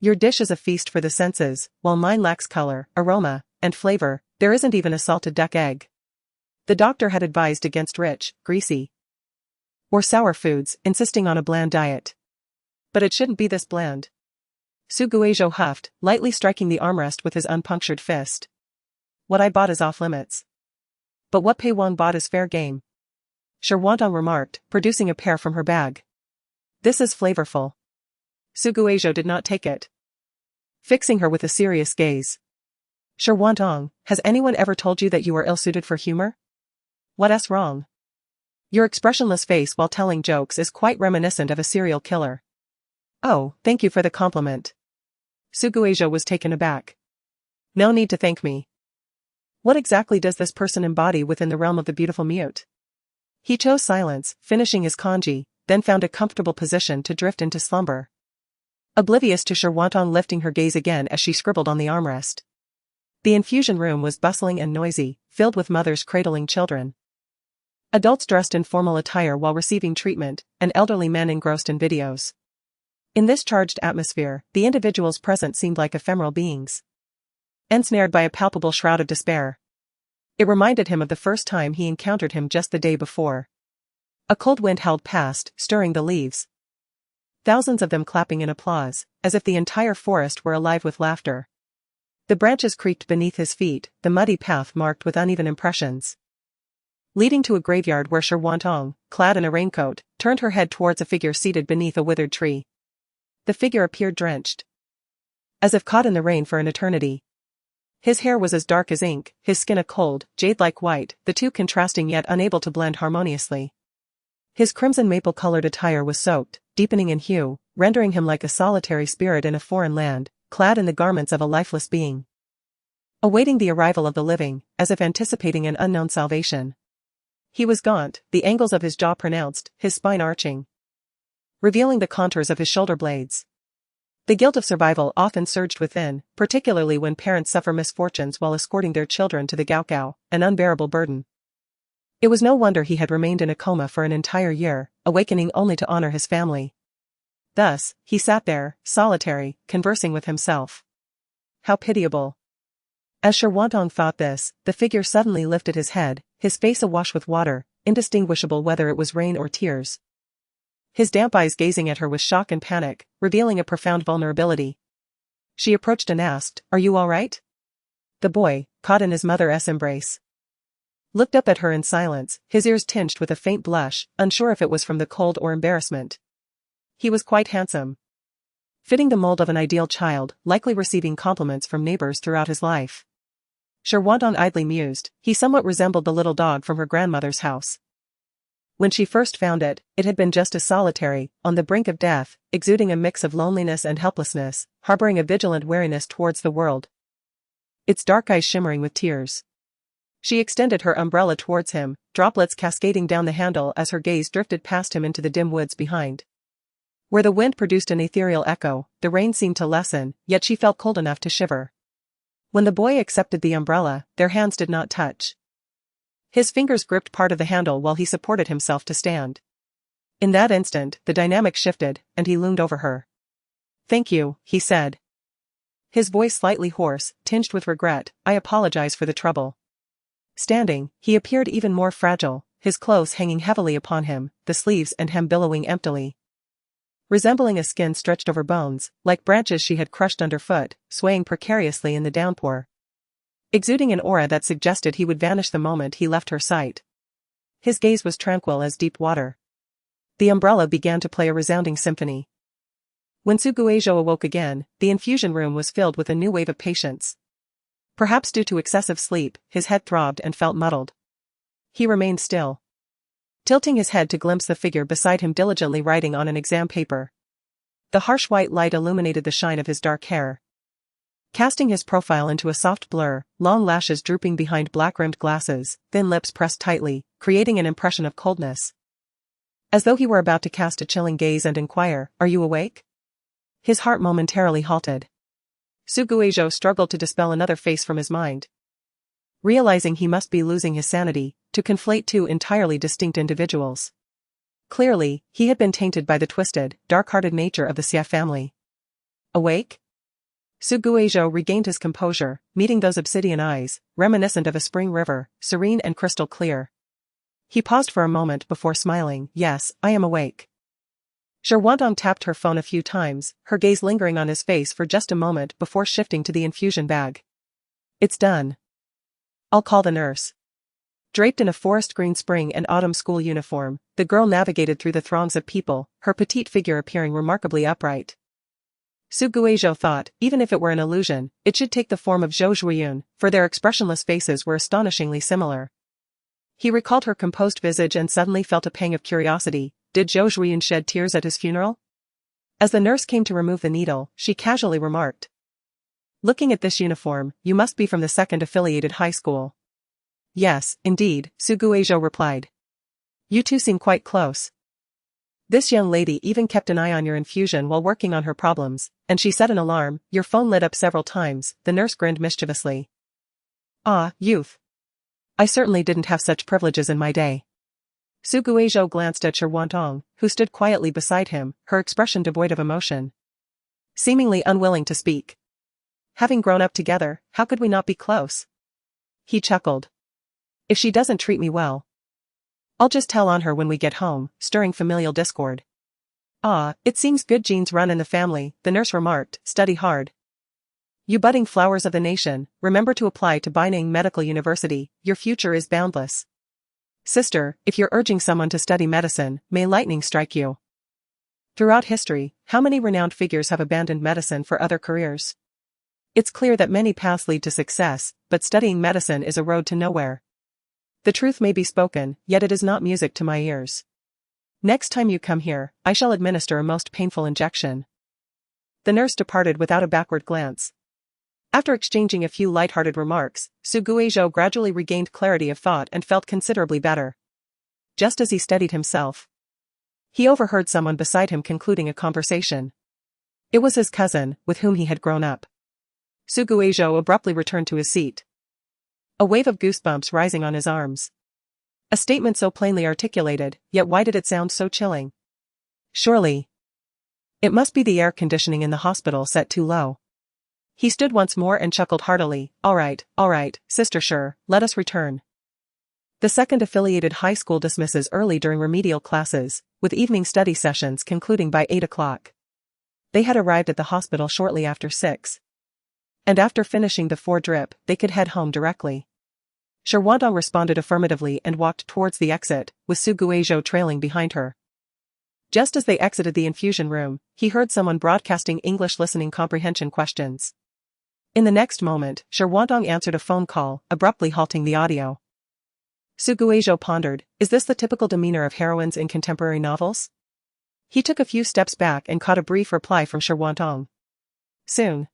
"Your dish is a feast for the senses, while mine lacks color, aroma, and flavor. There isn't even a salted duck egg." The doctor had advised against rich, greasy, or sour foods, insisting on a bland diet. But it shouldn't be this bland. Su Guizhou huffed, lightly striking the armrest with his unpunctured fist. "What I bought is off limits. But what Pei Wang bought is fair game," Shi Wantong remarked, producing a pear from her bag. "This is flavorful." Su Guizhou did not take it, fixing her with a serious gaze. "Shi Wantong, has anyone ever told you that you are ill-suited for humor? What's wrong? Your expressionless face while telling jokes is quite reminiscent of a serial killer." "Oh, thank you for the compliment." Su Guizhou was taken aback. "No need to thank me. What exactly does this person embody within the realm of the beautiful mute?" He chose silence, finishing his congee, then found a comfortable position to drift into slumber, oblivious to Shi Wantong lifting her gaze again as she scribbled on the armrest. The infusion room was bustling and noisy, filled with mothers cradling children, adults dressed in formal attire while receiving treatment, and elderly men engrossed in videos. In this charged atmosphere, the individuals present seemed like ephemeral beings, ensnared by a palpable shroud of despair. It reminded him of the first time he encountered him just the day before. A cold wind howled past, stirring the leaves, thousands of them clapping in applause, as if the entire forest were alive with laughter. The branches creaked beneath his feet, the muddy path marked with uneven impressions, leading to a graveyard where Shi Wantong, clad in a raincoat, turned her head towards a figure seated beneath a withered tree. The figure appeared drenched, as if caught in the rain for an eternity. His hair was as dark as ink, his skin a cold, jade-like white, the two contrasting yet unable to blend harmoniously. His crimson maple-colored attire was soaked, deepening in hue, rendering him like a solitary spirit in a foreign land, clad in the garments of a lifeless being, awaiting the arrival of the living, as if anticipating an unknown salvation. He was gaunt, the angles of his jaw pronounced, his spine arching, revealing the contours of his shoulder blades. The guilt of survival often surged within, particularly when parents suffer misfortunes while escorting their children to the gaokao, an unbearable burden. It was no wonder he had remained in a coma for an entire year, awakening only to honor his family. Thus, he sat there, solitary, conversing with himself. How pitiable. As Shi Wantong thought this, the figure suddenly lifted his head, his face awash with water, indistinguishable whether it was rain or tears. His damp eyes gazing at her with shock and panic, revealing a profound vulnerability. She approached and asked, "Are you all right?" The boy, caught in his mother's embrace, looked up at her in silence, his ears tinged with a faint blush, unsure if it was from the cold or embarrassment. He was quite handsome, fitting the mold of an ideal child, likely receiving compliments from neighbors throughout his life. Shi Wantong idly mused, he somewhat resembled the little dog from her grandmother's house. When she first found it, it had been just as solitary, on the brink of death, exuding a mix of loneliness and helplessness, harboring a vigilant wariness towards the world, its dark eyes shimmering with tears. She extended her umbrella towards him, droplets cascading down the handle as her gaze drifted past him into the dim woods behind. Where the wind produced an ethereal echo, the rain seemed to lessen, yet she felt cold enough to shiver. When the boy accepted the umbrella, their hands did not touch. His fingers gripped part of the handle while he supported himself to stand. In that instant, the dynamic shifted, and he loomed over her. "Thank you," he said, his voice slightly hoarse, tinged with regret. "I apologize for the trouble." Standing, he appeared even more fragile, his clothes hanging heavily upon him, the sleeves and hem billowing emptily, resembling a skin stretched over bones, like branches she had crushed underfoot, swaying precariously in the downpour. exuding an aura that suggested he would vanish the moment he left her sight. His gaze was tranquil as deep water. The umbrella began to play a resounding symphony. When Suguejo awoke again, the infusion room was filled with a new wave of patients. Perhaps due to excessive sleep, his head throbbed and felt muddled. He remained still, tilting his head to glimpse the figure beside him diligently writing on an exam paper. The harsh white light illuminated the shine of his dark hair, casting his profile into a soft blur, long lashes drooping behind black-rimmed glasses, thin lips pressed tightly, creating an impression of coldness. As though he were about to cast a chilling gaze and inquire, "Are you awake?" His heart momentarily halted. Suguejo struggled to dispel another face from his mind. Realizing he must be losing his sanity, to conflate two entirely distinct individuals. Clearly, he had been tainted by the twisted, dark-hearted nature of the Xia family. Awake? Suguejo regained his composure, meeting those obsidian eyes, reminiscent of a spring river, serene and crystal clear. He paused for a moment before smiling. "Yes, I am awake." Shirwantong tapped her phone a few times, her gaze lingering on his face for just a moment before shifting to the infusion bag. "It's done. I'll call the nurse." Draped in a forest green spring and autumn school uniform, the girl navigated through the throngs of people, her petite figure appearing remarkably upright. Suguejo thought, even if it were an illusion, it should take the form of Zhou Zhuiyun, for their expressionless faces were astonishingly similar. He recalled her composed visage and suddenly felt a pang of curiosity. Did Zhou Zhuiyun shed tears at his funeral? As the nurse came to remove the needle, she casually remarked, "Looking at this uniform, you must be from the second affiliated high school." "Yes, indeed," Suguejo replied. "You two seem quite close. This young lady even kept an eye on your infusion while working on her problems, and she set an alarm." Your phone lit up several times, the nurse grinned mischievously. "Ah, youth. I certainly didn't have such privileges in my day." Suguejo glanced at Shirwantong, who stood quietly beside him, her expression devoid of emotion, seemingly unwilling to speak. "Having grown up together, how could we not be close?" He chuckled. "If she doesn't treat me well, I'll just tell on her when we get home," stirring familial discord. "Ah, it seems good genes run in the family," the nurse remarked. "Study hard. You budding flowers of the nation, remember to apply to Beinang Medical University, your future is boundless. Sister, if you're urging someone to study medicine, may lightning strike you." Throughout history, how many renowned figures have abandoned medicine for other careers? It's clear that many paths lead to success, but studying medicine is a road to nowhere. The truth may be spoken, yet it is not music to my ears. Next time you come here, I shall administer a most painful injection. The nurse departed without a backward glance. After exchanging a few light-hearted remarks, Suguejo gradually regained clarity of thought and felt considerably better. Just as he steadied himself, he overheard someone beside him concluding a conversation. It was his cousin, with whom he had grown up. Suguejo abruptly returned to his seat, a wave of goosebumps rising on his arms. A statement so plainly articulated, yet why did it sound so chilling? Surely, it must be the air conditioning in the hospital set too low. He stood once more and chuckled heartily. All right, Sister Sure, let us return." The second affiliated high school dismisses early during remedial classes, with evening study sessions concluding by 8 o'clock. They had arrived at the hospital shortly after 6. And after finishing the 4 drip, they could head home directly. Shirwantong responded affirmatively and walked towards the exit, with Suguejo trailing behind her. Just as they exited the infusion room, he heard someone broadcasting English listening comprehension questions. In the next moment, Shirwantong answered a phone call, abruptly halting the audio. Suguejo pondered, is this the typical demeanor of heroines in contemporary novels? He took a few steps back and caught a brief reply from Shirwantong. "Soon."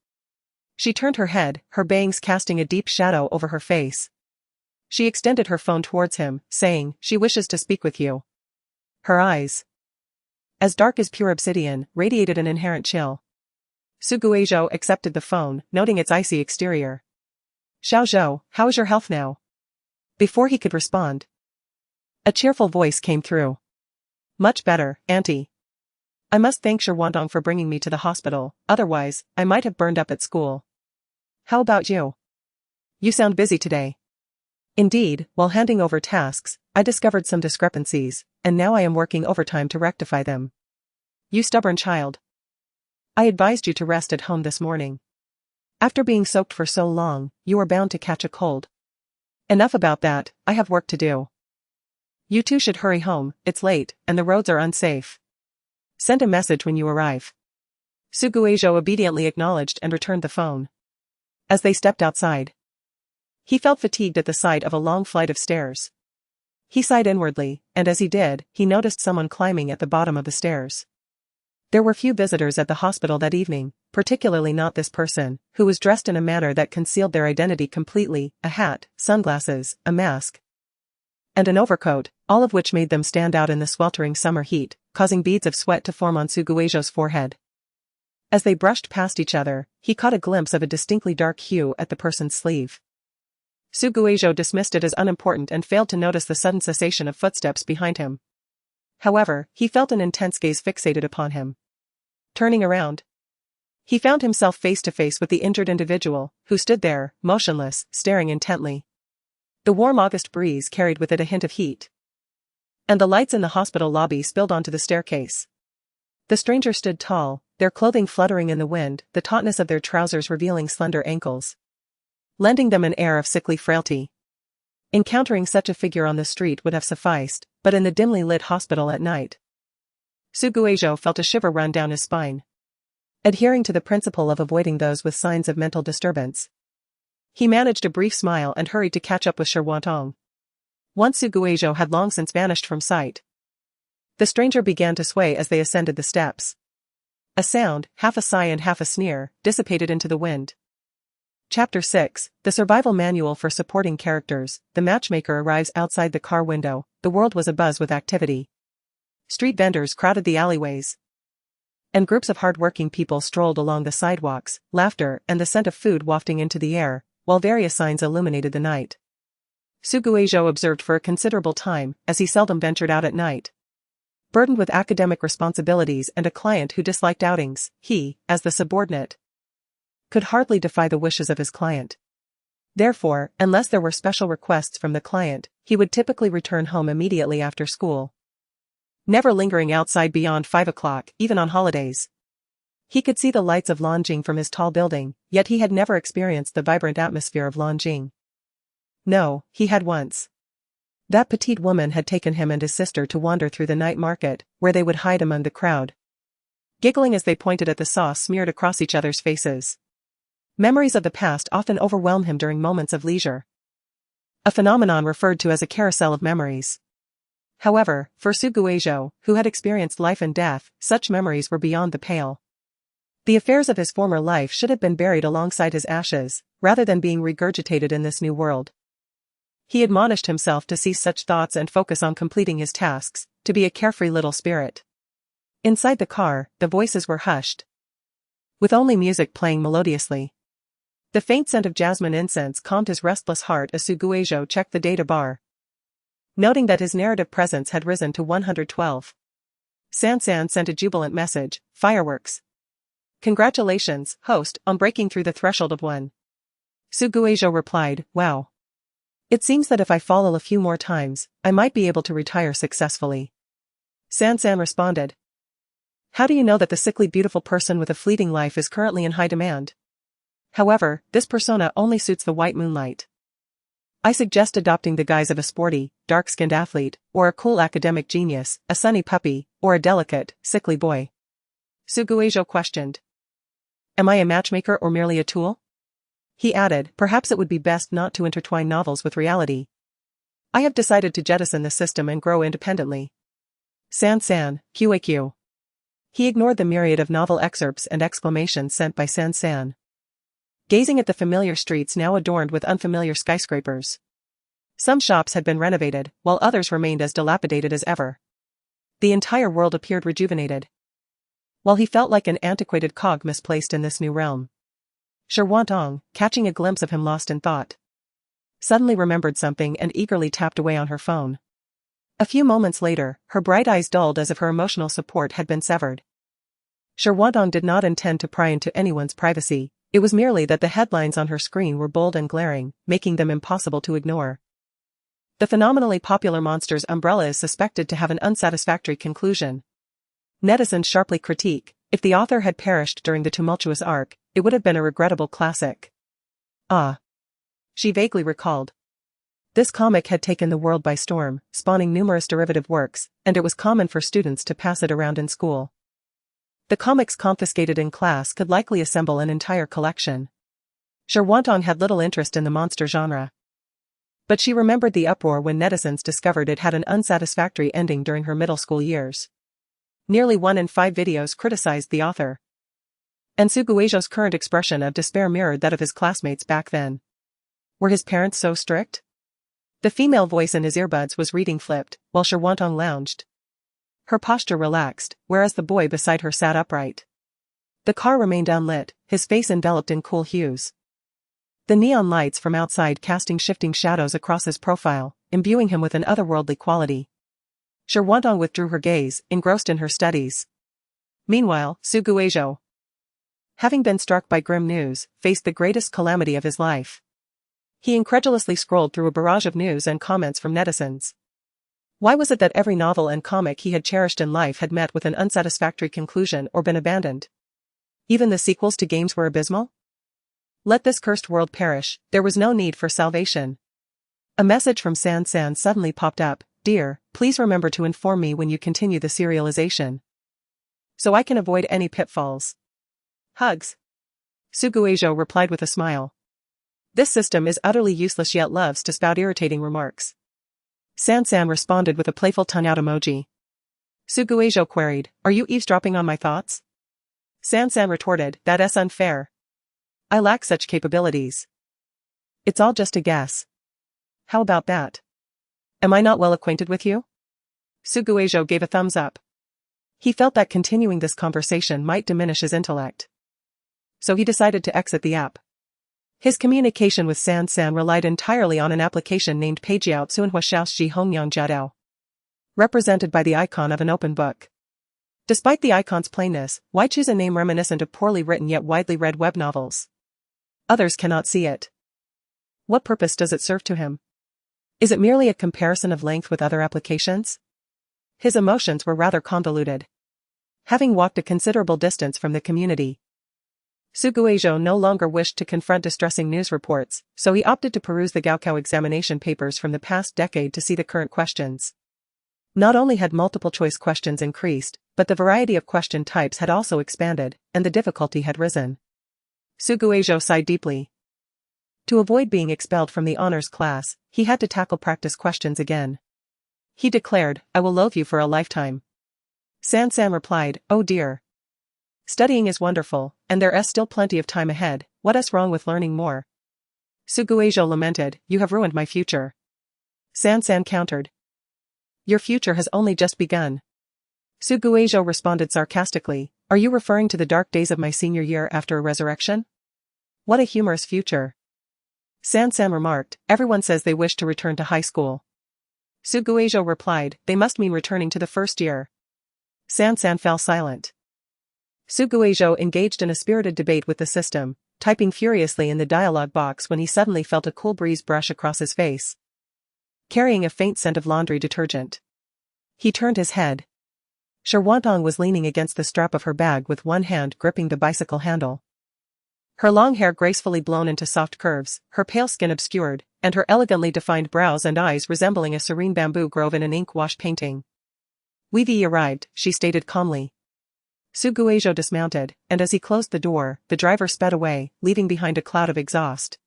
She turned her head, her bangs casting a deep shadow over her face. She extended her phone towards him, saying, "She wishes to speak with you." Her eyes, as dark as pure obsidian, radiated an inherent chill. Suguejo accepted the phone, noting its icy exterior. "Xiao Zhou, how is your health now?" Before he could respond, a cheerful voice came through. "Much better, Auntie. I must thank Shirwantong for bringing me to the hospital, otherwise, I might have burned up at school. How about you? You sound busy today." "Indeed, while handing over tasks, I discovered some discrepancies, and now I am working overtime to rectify them." "You stubborn child. I advised you to rest at home this morning." After being soaked for so long, you are bound to catch a cold. Enough about that, I have work to do. You two should hurry home, it's late, and the roads are unsafe. Send a message when you arrive. Suguejo obediently acknowledged and returned the phone. As they stepped outside, he felt fatigued at the sight of a long flight of stairs. He sighed inwardly, and as he did, he noticed someone climbing at the bottom of the stairs. There were few visitors at the hospital that evening, particularly not this person, who was dressed in a manner that concealed their identity completely: a hat, sunglasses, a mask, and an overcoat, all of which made them stand out in the sweltering summer heat, causing beads of sweat to form on Suguejo's forehead. As they brushed past each other, he caught a glimpse of a distinctly dark hue at the person's sleeve. Suguejo dismissed it as unimportant and failed to notice the sudden cessation of footsteps behind him. However, he felt an intense gaze fixated upon him. Turning around, he found himself face to face with the injured individual, who stood there, motionless, staring intently. The warm August breeze carried with it a hint of heat, and the lights in the hospital lobby spilled onto the staircase. The stranger stood tall, their clothing fluttering in the wind, the tautness of their trousers revealing slender ankles, lending them an air of sickly frailty. Encountering such a figure on the street would have sufficed, but in the dimly lit hospital at night, Suguejo felt a shiver run down his spine. Adhering to the principle of avoiding those with signs of mental disturbance, he managed a brief smile and hurried to catch up with Sherwantong. Once Suguejo had long since vanished from sight, the stranger began to sway as they ascended the steps. A sound, half a sigh and half a sneer, dissipated into the wind. Chapter 6, The Survival Manual for Supporting Characters. The matchmaker arrives outside the car window. The world was abuzz with activity. Street vendors crowded the alleyways, and groups of hard-working people strolled along the sidewalks, laughter and the scent of food wafting into the air, while various signs illuminated the night. Suguejo observed for a considerable time, as he seldom ventured out at night. Burdened with academic responsibilities and a client who disliked outings, he, as the subordinate, could hardly defy the wishes of his client. Therefore, unless there were special requests from the client, he would typically return home immediately after school, never lingering outside beyond 5 o'clock, even on holidays. He could see the lights of Longjing from his tall building, yet he had never experienced the vibrant atmosphere of Longjing. No, he had once. That petite woman had taken him and his sister to wander through the night market, where they would hide among the crowd, giggling as they pointed at the sauce smeared across each other's faces. Memories of the past often overwhelm him during moments of leisure, a phenomenon referred to as a carousel of memories. However, for Suguejo, who had experienced life and death, such memories were beyond the pale. The affairs of his former life should have been buried alongside his ashes, rather than being regurgitated in this new world. He admonished himself to cease such thoughts and focus on completing his tasks, to be a carefree little spirit. Inside the car, the voices were hushed, with only music playing melodiously. The faint scent of jasmine incense calmed his restless heart as Suguejo checked the data bar, noting that his narrative presence had risen to 112. Sansan sent a jubilant message: fireworks. Congratulations, host, on breaking through the threshold of 1. Suguejo replied, wow. It seems that if I fall a few more times, I might be able to retire successfully. Sansan responded. How do you know that the sickly beautiful person with a fleeting life is currently in high demand? However, this persona only suits the white moonlight. I suggest adopting the guise of a sporty, dark-skinned athlete, or a cool academic genius, a sunny puppy, or a delicate, sickly boy. Suguejo questioned. Am I a matchmaker or merely a tool? He added, perhaps it would be best not to intertwine novels with reality. I have decided to jettison the system and grow independently. Sansan, QAQ. He ignored the myriad of novel excerpts and exclamations sent by Sansan, gazing at the familiar streets now adorned with unfamiliar skyscrapers. Some shops had been renovated, while others remained as dilapidated as ever. The entire world appeared rejuvenated, while he felt like an antiquated cog misplaced in this new realm. Sherwantong, catching a glimpse of him lost in thought, suddenly remembered something and eagerly tapped away on her phone. A few moments later, her bright eyes dulled as if her emotional support had been severed. Sherwantong did not intend to pry into anyone's privacy. It was merely that the headlines on her screen were bold and glaring, making them impossible to ignore. The phenomenally popular monster's umbrella is suspected to have an unsatisfactory conclusion. Netizens sharply critique, If the author had perished during the tumultuous arc, it would have been a regrettable classic. Ah. She vaguely recalled. This comic had taken the world by storm, spawning numerous derivative works, and it was common for students to pass it around in school. The comics confiscated in class could likely assemble an entire collection. Sherwantong had little interest in the monster genre. But she remembered the uproar when netizens discovered it had an unsatisfactory ending during her middle school years. Nearly 1 in 5 videos criticized the author. And Suguejo's current expression of despair mirrored that of his classmates back then. Were his parents so strict? The female voice in his earbuds was reading flipped, while Sherwantong lounged. Her posture relaxed, whereas the boy beside her sat upright. The car remained unlit, his face enveloped in cool hues. The neon lights from outside casting shifting shadows across his profile, imbuing him with an otherworldly quality. Sherwantong withdrew her gaze, engrossed in her studies. Meanwhile, Suguejo, having been struck by grim news, faced the greatest calamity of his life. He incredulously scrolled through a barrage of news and comments from netizens. Why was it that every novel and comic he had cherished in life had met with an unsatisfactory conclusion or been abandoned? Even the sequels to games were abysmal? Let this cursed world perish, there was no need for salvation. A message from San San suddenly popped up. Dear, please remember to inform me when you continue the serialization, so I can avoid any pitfalls. Hugs. Suguejo replied with a smile. This system is utterly useless yet loves to spout irritating remarks. San San responded with a playful tongue-out emoji. Suguejo queried, are you eavesdropping on my thoughts? San San retorted, that's unfair. I lack such capabilities. It's all just a guess. How about that? Am I not well acquainted with you? Suguejo gave a thumbs up. He felt that continuing this conversation might diminish his intellect. So he decided to exit the app. His communication with San San relied entirely on an application named Peijiao Tsuanhua Xiaoshi Hongyang Jiadao, represented by the icon of an open book. Despite the icon's plainness, why choose a name reminiscent of poorly written yet widely read web novels? Others cannot see it. What purpose does it serve to him? Is it merely a comparison of length with other applications? His emotions were rather convoluted. Having walked a considerable distance from the community, Suguejo no longer wished to confront distressing news reports, so he opted to peruse the Gaokao examination papers from the past decade to see the current questions. Not only had multiple-choice questions increased, but the variety of question types had also expanded, and the difficulty had risen. Suguejo sighed deeply. To avoid being expelled from the honors class, he had to tackle practice questions again. He declared, I will loathe you for a lifetime. San San replied, oh dear. Studying is wonderful, and there is still plenty of time ahead, what is wrong with learning more? Suguejo lamented, you have ruined my future. San San countered. Your future has only just begun. Suguejo responded sarcastically, are you referring to the dark days of my senior year after a resurrection? What a humorous future. San San remarked, everyone says they wish to return to high school. Suguejo replied, they must mean returning to the first year. San San fell silent. Suguejo engaged in a spirited debate with the system, typing furiously in the dialog box when he suddenly felt a cool breeze brush across his face, carrying a faint scent of laundry detergent. He turned his head. Sherwantong was leaning against the strap of her bag with one hand gripping the bicycle handle. Her long hair gracefully blown into soft curves, her pale skin obscured, and her elegantly defined brows and eyes resembling a serene bamboo grove in an ink wash painting. We've arrived, she stated calmly. Suguejo dismounted, and as he closed the door, the driver sped away, leaving behind a cloud of exhaust.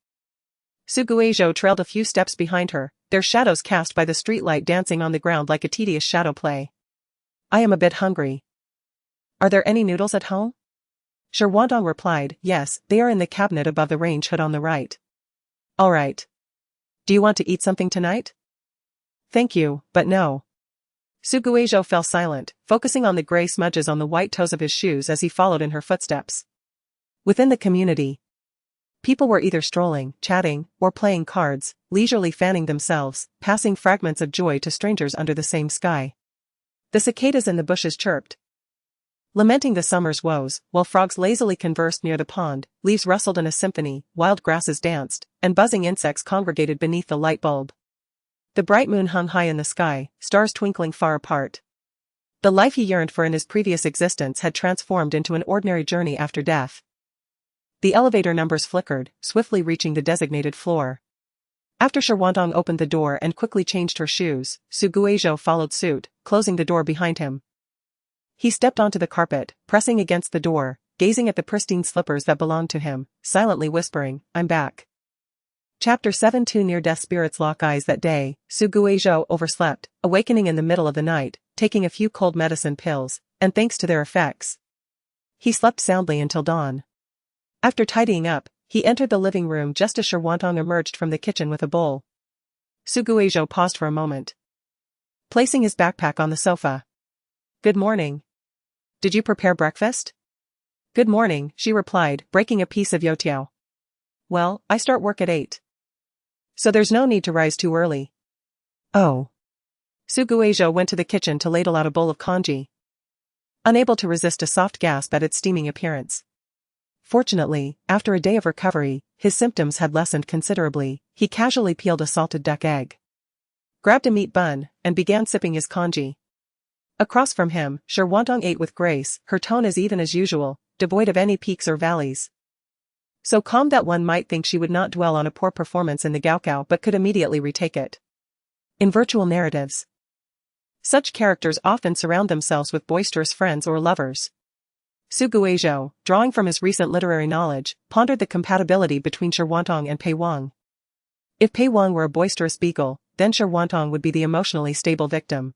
Suguejo trailed a few steps behind her, their shadows cast by the streetlight dancing on the ground like a tedious shadow play. I am a bit hungry. Are there any noodles at home? Sherwantong replied, yes, they are in the cabinet above the range hood on the right. All right. Do you want to eat something tonight? Thank you, but no. Suguejo fell silent, focusing on the gray smudges on the white toes of his shoes as he followed in her footsteps. Within the community, people were either strolling, chatting, or playing cards, leisurely fanning themselves, passing fragments of joy to strangers under the same sky. The cicadas in the bushes chirped, lamenting the summer's woes, while frogs lazily conversed near the pond, leaves rustled in a symphony, wild grasses danced, and buzzing insects congregated beneath the light bulb. The bright moon hung high in the sky, stars twinkling far apart. The life he yearned for in his previous existence had transformed into an ordinary journey after death. The elevator numbers flickered, swiftly reaching the designated floor. After Shirwantong opened the door and quickly changed her shoes, Su Guizhou followed suit, closing the door behind him. He stepped onto the carpet, pressing against the door, gazing at the pristine slippers that belonged to him, silently whispering, "I'm back." Chapter 7. Two near-death spirits lock eyes. That day, Su Guizhou overslept, awakening in the middle of the night, taking a few cold medicine pills, and thanks to their effects, he slept soundly until dawn. After tidying up, he entered the living room just as Shirwantong emerged from the kitchen with a bowl. Su Guizhou paused for a moment, placing his backpack on the sofa. "Good morning. Did you prepare breakfast?" "Good morning," she replied, breaking a piece of youtiao. "Well, I start work at 8. So there's no need to rise too early." "Oh." Su Guizhou went to the kitchen to ladle out a bowl of congee, unable to resist a soft gasp at its steaming appearance. Fortunately, after a day of recovery, his symptoms had lessened considerably. He casually peeled a salted duck egg, grabbed a meat bun, and began sipping his congee. Across from him, Shirwantong ate with grace, her tone as even as usual, devoid of any peaks or valleys. So calm that one might think she would not dwell on a poor performance in the Gaokao but could immediately retake it. In virtual narratives, such characters often surround themselves with boisterous friends or lovers. Su Guizhou, drawing from his recent literary knowledge, pondered the compatibility between Shirwantong and Pei Wang. If Pei Wang were a boisterous beagle, then Shirwantong would be the emotionally stable victim.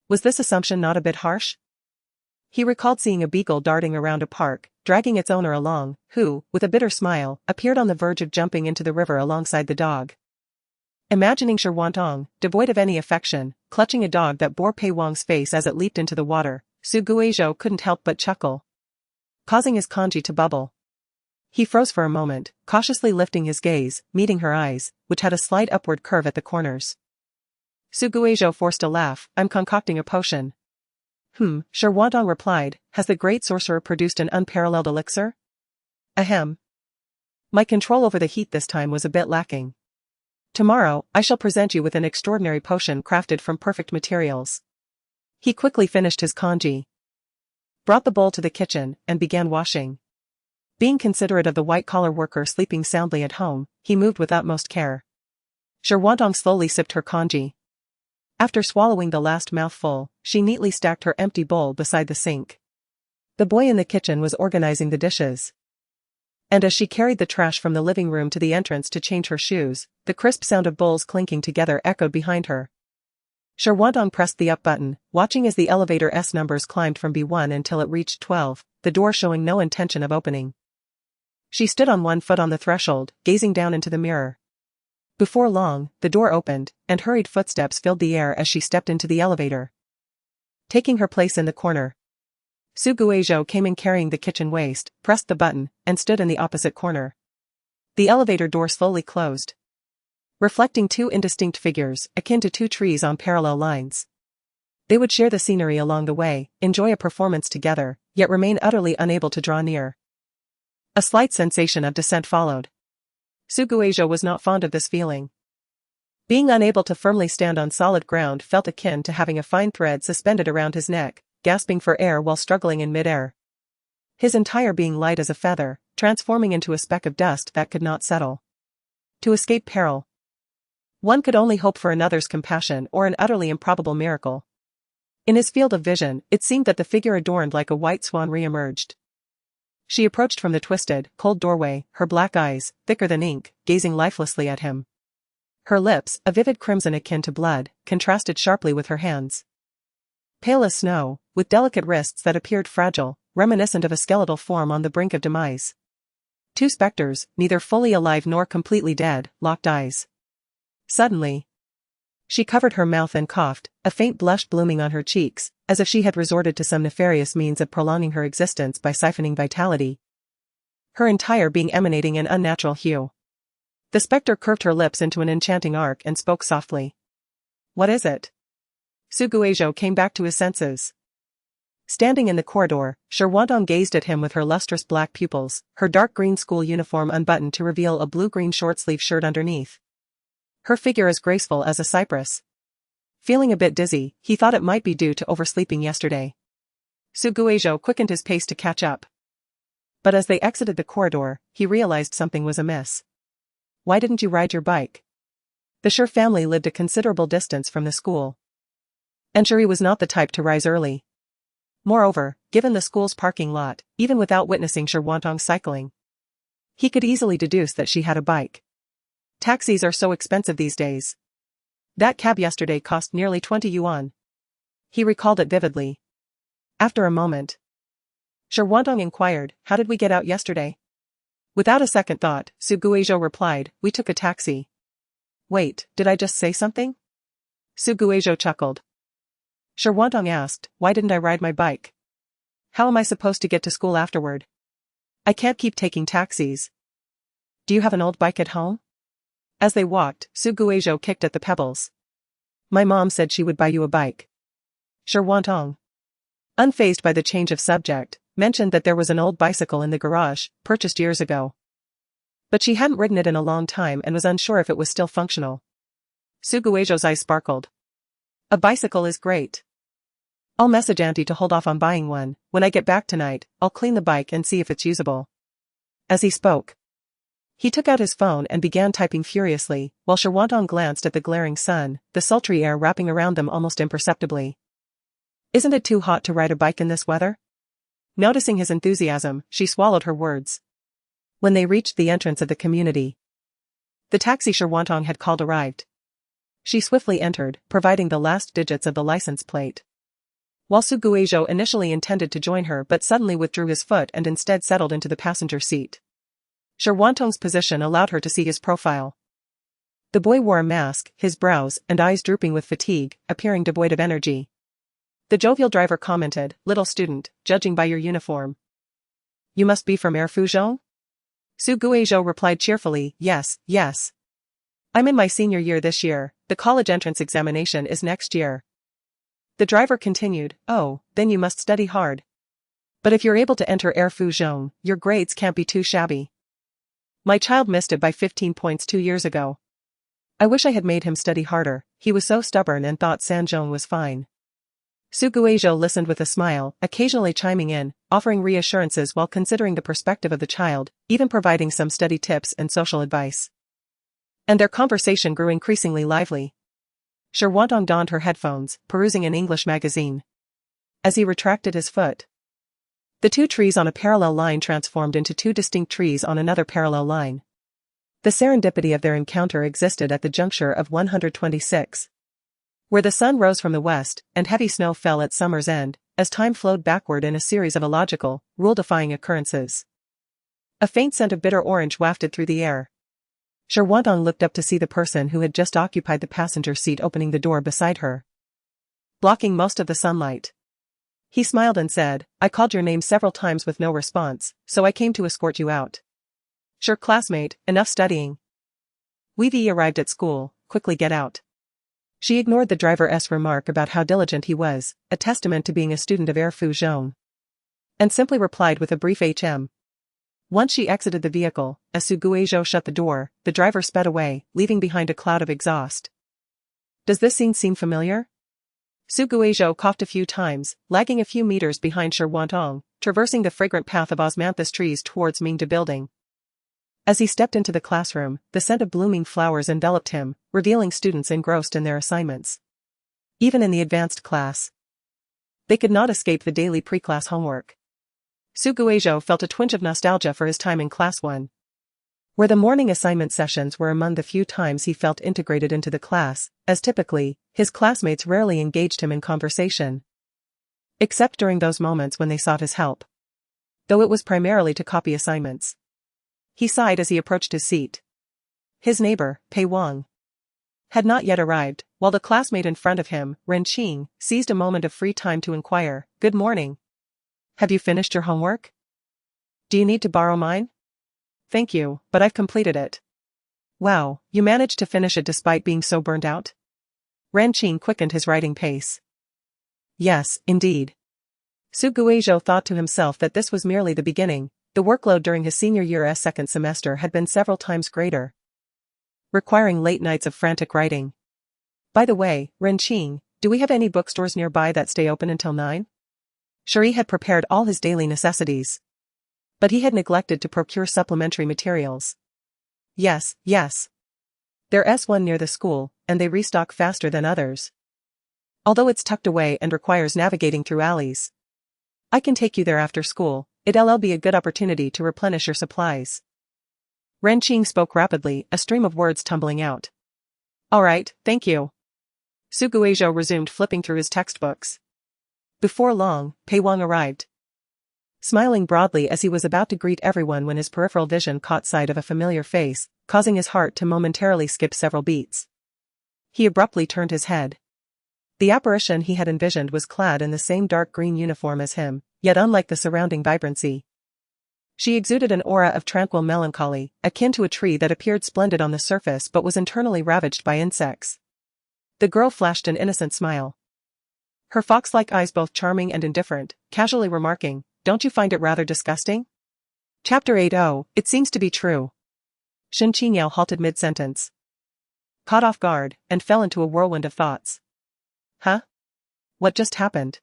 Was this assumption not a bit harsh? He recalled seeing a beagle darting around a park, dragging its owner along, who, with a bitter smile, appeared on the verge of jumping into the river alongside the dog. Imagining Shirwantong, devoid of any affection, clutching a dog that bore Pei Wang's face as it leaped into the water, Su Guizhou couldn't help but chuckle, causing his congee to bubble. He froze for a moment, cautiously lifting his gaze, meeting her eyes, which had a slight upward curve at the corners. Su Guizhou forced a laugh. "I'm concocting a potion." Shirwantong replied, "Has the great sorcerer produced an unparalleled elixir?" "Ahem. My control over the heat this time was a bit lacking. Tomorrow, I shall present you with an extraordinary potion crafted from perfect materials." He quickly finished his congee, brought the bowl to the kitchen, and began washing. Being considerate of the white-collar worker sleeping soundly at home, he moved with utmost care. Shirwantong slowly sipped her congee. After swallowing the last mouthful, she neatly stacked her empty bowl beside the sink. The boy in the kitchen was organizing the dishes. And as she carried the trash from the living room to the entrance to change her shoes, the crisp sound of bowls clinking together echoed behind her. Shirwantong pressed the up button, watching as the elevator's numbers climbed from B1 until it reached 12, the door showing no intention of opening. She stood on one foot on the threshold, gazing down into the mirror. Before long, the door opened, and hurried footsteps filled the air as she stepped into the elevator. Taking her place in the corner, Su Guizhou came in carrying the kitchen waste, pressed the button, and stood in the opposite corner. The elevator door slowly closed, reflecting two indistinct figures, akin to two trees on parallel lines. They would share the scenery along the way, enjoy a performance together, yet remain utterly unable to draw near. A slight sensation of dissent followed. Su Guizhou was not fond of this feeling. Being unable to firmly stand on solid ground felt akin to having a fine thread suspended around his neck, gasping for air while struggling in midair. His entire being light as a feather, transforming into a speck of dust that could not settle. To escape peril, one could only hope for another's compassion or an utterly improbable miracle. In his field of vision, it seemed that the figure adorned like a white swan re-emerged. She approached from the twisted, cold doorway, her black eyes, thicker than ink, gazing lifelessly at him. Her lips, a vivid crimson akin to blood, contrasted sharply with her hands, pale as snow, with delicate wrists that appeared fragile, reminiscent of a skeletal form on the brink of demise. Two specters, neither fully alive nor completely dead, locked eyes. Suddenly, she covered her mouth and coughed, a faint blush blooming on her cheeks, as if she had resorted to some nefarious means of prolonging her existence by siphoning vitality, her entire being emanating an unnatural hue. The spectre curved her lips into an enchanting arc and spoke softly. "What is it?" Su Guizhou came back to his senses. Standing in the corridor, Shirwantong gazed at him with her lustrous black pupils, her dark green school uniform unbuttoned to reveal a blue-green short-sleeve shirt underneath. Her figure as graceful as a cypress. Feeling a bit dizzy, he thought it might be due to oversleeping yesterday. Su Guizhou quickened his pace to catch up. But as they exited the corridor, he realized something was amiss. Why didn't you ride your bike? The Sher family lived a considerable distance from the school. And Shuri was not the type to rise early. Moreover, given the school's parking lot, even without witnessing Sher Wantong cycling, he could easily deduce that she had a bike. Taxis are so expensive these days. That cab yesterday cost nearly 20 yuan. He recalled it vividly. After a moment, Sher Wantong inquired, how did we get out yesterday? Without a second thought, Su Guizhou replied, we took a taxi. Wait, did I just say something? Su Guizhou chuckled. Sher Wantong asked, why didn't I ride my bike? How am I supposed to get to school afterward? I can't keep taking taxis. Do you have an old bike at home? As they walked, Su Guizhou kicked at the pebbles. My mom said she would buy you a bike. Sher Wantong, unfazed by the change of subject, mentioned that there was an old bicycle in the garage, purchased years ago. But she hadn't ridden it in a long time and was unsure if it was still functional. Su Guizhou's eyes sparkled. A bicycle is great. I'll message Auntie to hold off on buying one. When I get back tonight, I'll clean the bike and see if it's usable. As he spoke, he took out his phone and began typing furiously, while Sher Wantong glanced at the glaring sun, the sultry air wrapping around them almost imperceptibly. Isn't it too hot to ride a bike in this weather? Noticing his enthusiasm, she swallowed her words. When they reached the entrance of the community, the taxi Sher Wantong had called arrived. She swiftly entered, providing the last digits of the license plate. While Su Guizhou initially intended to join her but suddenly withdrew his foot and instead settled into the passenger seat. Sher Wantong's position allowed her to see his profile. The boy wore a mask, his brows and eyes drooping with fatigue, appearing devoid of energy. The jovial driver commented, little student, judging by your uniform. You must be from Air Fuzhou? Su Guizhou replied cheerfully, yes, yes. I'm in my senior year this year, the college entrance examination is next year. The driver continued, oh, then you must study hard. But if you're able to enter Air Fuzhou, your grades can't be too shabby. My child missed it by 15 points 2 years ago. I wish I had made him study harder, he was so stubborn and thought Sanzhong was fine. Su Guizhou listened with a smile, occasionally chiming in, offering reassurances while considering the perspective of the child, even providing some study tips and social advice. And their conversation grew increasingly lively. Sher Wantong donned her headphones, perusing an English magazine. As he retracted his foot, the two trees on a parallel line transformed into two distinct trees on another parallel line. The serendipity of their encounter existed at the juncture of 126. Where the sun rose from the west, and heavy snow fell at summer's end, as time flowed backward in a series of illogical, rule-defying occurrences. A faint scent of bitter orange wafted through the air. Sher Wantong looked up to see the person who had just occupied the passenger seat opening the door beside her, blocking most of the sunlight. He smiled and said, I called your name several times with no response, so I came to escort you out. Sure, classmate, enough studying. We've arrived at school, quickly get out. She ignored the driver's remark about how diligent he was, a testament to being a student of Air Fuzhou, and simply replied with a brief HM. Once she exited the vehicle, as Su Guizhou shut the door, the driver sped away, leaving behind a cloud of exhaust. Does this scene seem familiar? Su Guizhou coughed a few times, lagging a few meters behind Sher Wantong, traversing the fragrant path of osmanthus trees towards Mingda building. As he stepped into the classroom, the scent of blooming flowers enveloped him, revealing students engrossed in their assignments. Even in the advanced class, they could not escape the daily pre-class homework. Su Guizhou felt a twinge of nostalgia for his time in Class 1, where the morning assignment sessions were among the few times he felt integrated into the class, as typically, his classmates rarely engaged him in conversation, except during those moments when they sought his help, though it was primarily to copy assignments. He sighed as he approached his seat. His neighbor, Pei Wang, had not yet arrived, while the classmate in front of him, Ren Qing, seized a moment of free time to inquire, Good morning. Have you finished your homework? Do you need to borrow mine? Thank you, but I've completed it. Wow, you managed to finish it despite being so burned out? Ren Qing quickened his writing pace. Yes, indeed. Su Guizhou thought to himself that this was merely the beginning. The workload during his senior year's second semester had been several times greater, requiring late nights of frantic writing. By the way, Renqing, do we have any bookstores nearby that stay open until 9? Shuri had prepared all his daily necessities. But he had neglected to procure supplementary materials. Yes. There's one near the school, and they restock faster than others. Although it's tucked away and requires navigating through alleys. I can take you there after school, it'll be a good opportunity to replenish your supplies. Renqing spoke rapidly, a stream of words tumbling out. Alright, thank you. Suguizhou resumed flipping through his textbooks. Before long, Pei Wang arrived. Smiling broadly as he was about to greet everyone when his peripheral vision caught sight of a familiar face, causing his heart to momentarily skip several beats. He abruptly turned his head. The apparition he had envisioned was clad in the same dark green uniform as him, yet unlike the surrounding vibrancy. She exuded an aura of tranquil melancholy, akin to a tree that appeared splendid on the surface but was internally ravaged by insects. The girl flashed an innocent smile. Her fox-like eyes both charming and indifferent, casually remarking, "Don't you find it rather disgusting?" Chapter 8. It seems to be true. Shen Qingyao halted mid-sentence. Caught off guard, and fell into a whirlwind of thoughts. Huh? What just happened?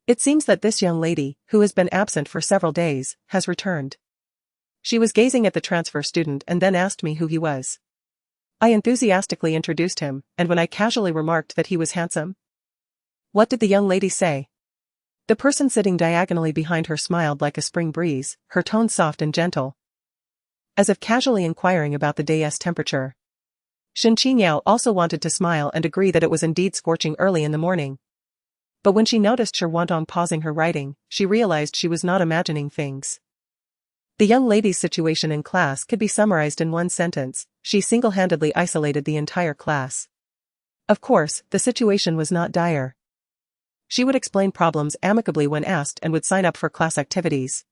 It seems that this young lady, who has been absent for several days, has returned. She was gazing at the transfer student and then asked me who he was. I enthusiastically introduced him, and when I casually remarked that he was handsome. What did the young lady say? The person sitting diagonally behind her smiled like a spring breeze, her tone soft and gentle. As if casually inquiring about the day's temperature. Shen Qingyao also wanted to smile and agree that it was indeed scorching early in the morning. But when she noticed Shirwantong pausing her writing, she realized she was not imagining things. The young lady's situation in class could be summarized in one sentence: she single-handedly isolated the entire class. Of course, the situation was not dire. She would explain problems amicably when asked and would sign up for class activities.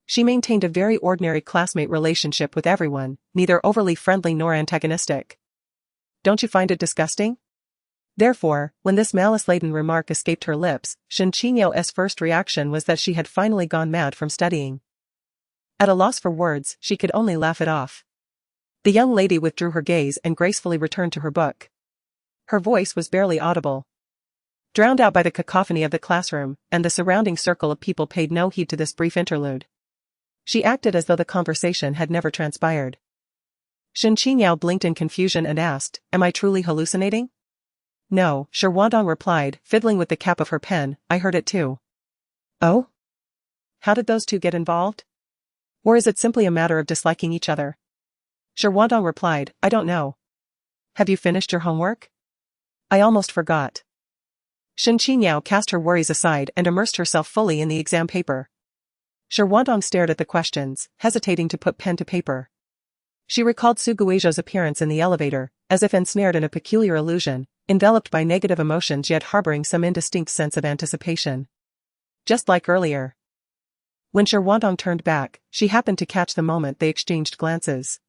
She maintained a very ordinary classmate relationship with everyone, neither overly friendly nor antagonistic. Don't you find it disgusting? Therefore, when this malice-laden remark escaped her lips, Shen Qinyao's first reaction was that she had finally gone mad from studying. At a loss for words, she could only laugh it off. The young lady withdrew her gaze and gracefully returned to her book. Her voice was barely audible. Drowned out by the cacophony of the classroom, and the surrounding circle of people paid no heed to this brief interlude. She acted as though the conversation had never transpired. Shen Qingyao blinked in confusion and asked, "Am I truly hallucinating?" "No," Shirwantong replied, fiddling with the cap of her pen, "I heard it too." "Oh? How did those two get involved? Or is it simply a matter of disliking each other?" Shirwantong replied, "I don't know. Have you finished your homework?" "I almost forgot." Shen Qingyao cast her worries aside and immersed herself fully in the exam paper. Shirwantong stared at the questions, hesitating to put pen to paper. She recalled Suguizhou's appearance in the elevator, as if ensnared in a peculiar illusion, enveloped by negative emotions yet harboring some indistinct sense of anticipation. Just like earlier. When Shirwantong turned back, she happened to catch the moment they exchanged glances.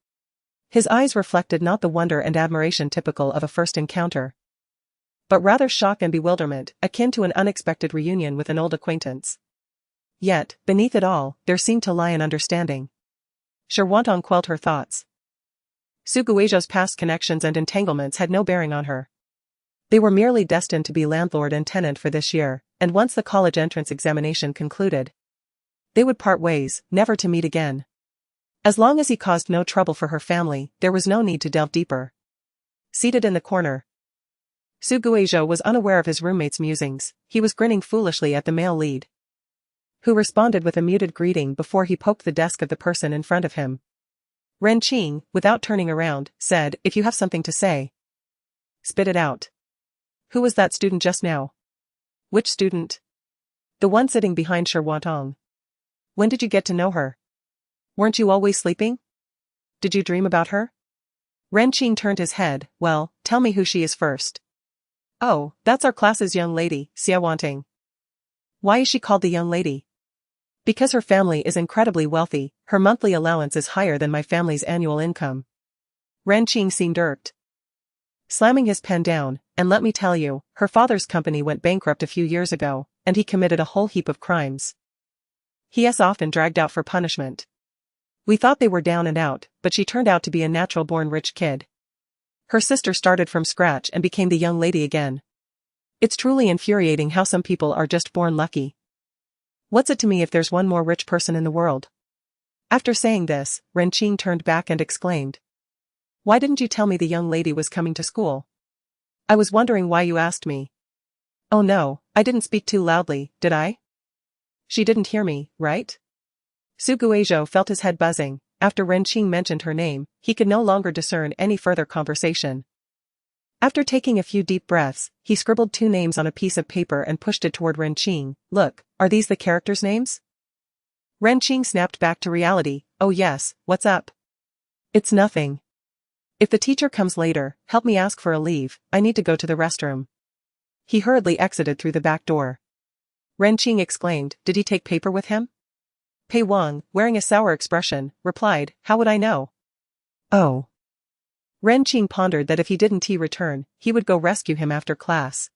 His eyes reflected not the wonder and admiration typical of a first encounter, but rather shock and bewilderment, akin to an unexpected reunion with an old acquaintance. Yet, beneath it all, there seemed to lie an understanding. Shirwantong quelled her thoughts. Suguizhou's past connections and entanglements had no bearing on her. They were merely destined to be landlord and tenant for this year, and once the college entrance examination concluded, they would part ways, never to meet again. As long as he caused no trouble for her family, there was no need to delve deeper. Seated in the corner, Suguizhou was unaware of his roommate's musings. He was grinning foolishly at the male lead, who responded with a muted greeting before he poked the desk of the person in front of him. Renqing, without turning around, said, "If you have something to say, spit it out." "Who was that student just now?" "Which student?" "The one sitting behind Shirwantong." "When did you get to know her? Weren't you always sleeping? Did you dream about her?" Renqing turned his head. "Well, tell me who she is first." "Oh, that's our class's young lady, Xiaowanting." "Why is she called the young lady?" "Because her family is incredibly wealthy. Her monthly allowance is higher than my family's annual income." Renqing seemed irked, slamming his pen down, "And let me tell you, her father's company went bankrupt a few years ago, and he committed a whole heap of crimes. He's often dragged out for punishment. We thought they were down and out, but she turned out to be a natural-born rich kid. Her sister started from scratch and became the young lady again. It's truly infuriating how some people are just born lucky. What's it to me if there's one more rich person in the world? After saying this, Renqing turned back and exclaimed. Why didn't you tell me the young lady was coming to school? I was wondering why you asked me. Oh no, I didn't speak too loudly, did I? She didn't hear me, right? Su Guizhou felt his head buzzing. After Renqing mentioned her name, he could no longer discern any further conversation. After taking a few deep breaths, he scribbled 2 names on a piece of paper and pushed it toward Renqing. Look, are these the characters' names? Renqing snapped back to reality. Oh yes, what's up? It's nothing. If the teacher comes later, help me ask for a leave, I need to go to the restroom. He hurriedly exited through the back door. Renqing exclaimed, did he take paper with him? Pei Wang, wearing a sour expression, replied, how would I know? Oh. Renqing pondered that if he didn't return, he would go rescue him after class.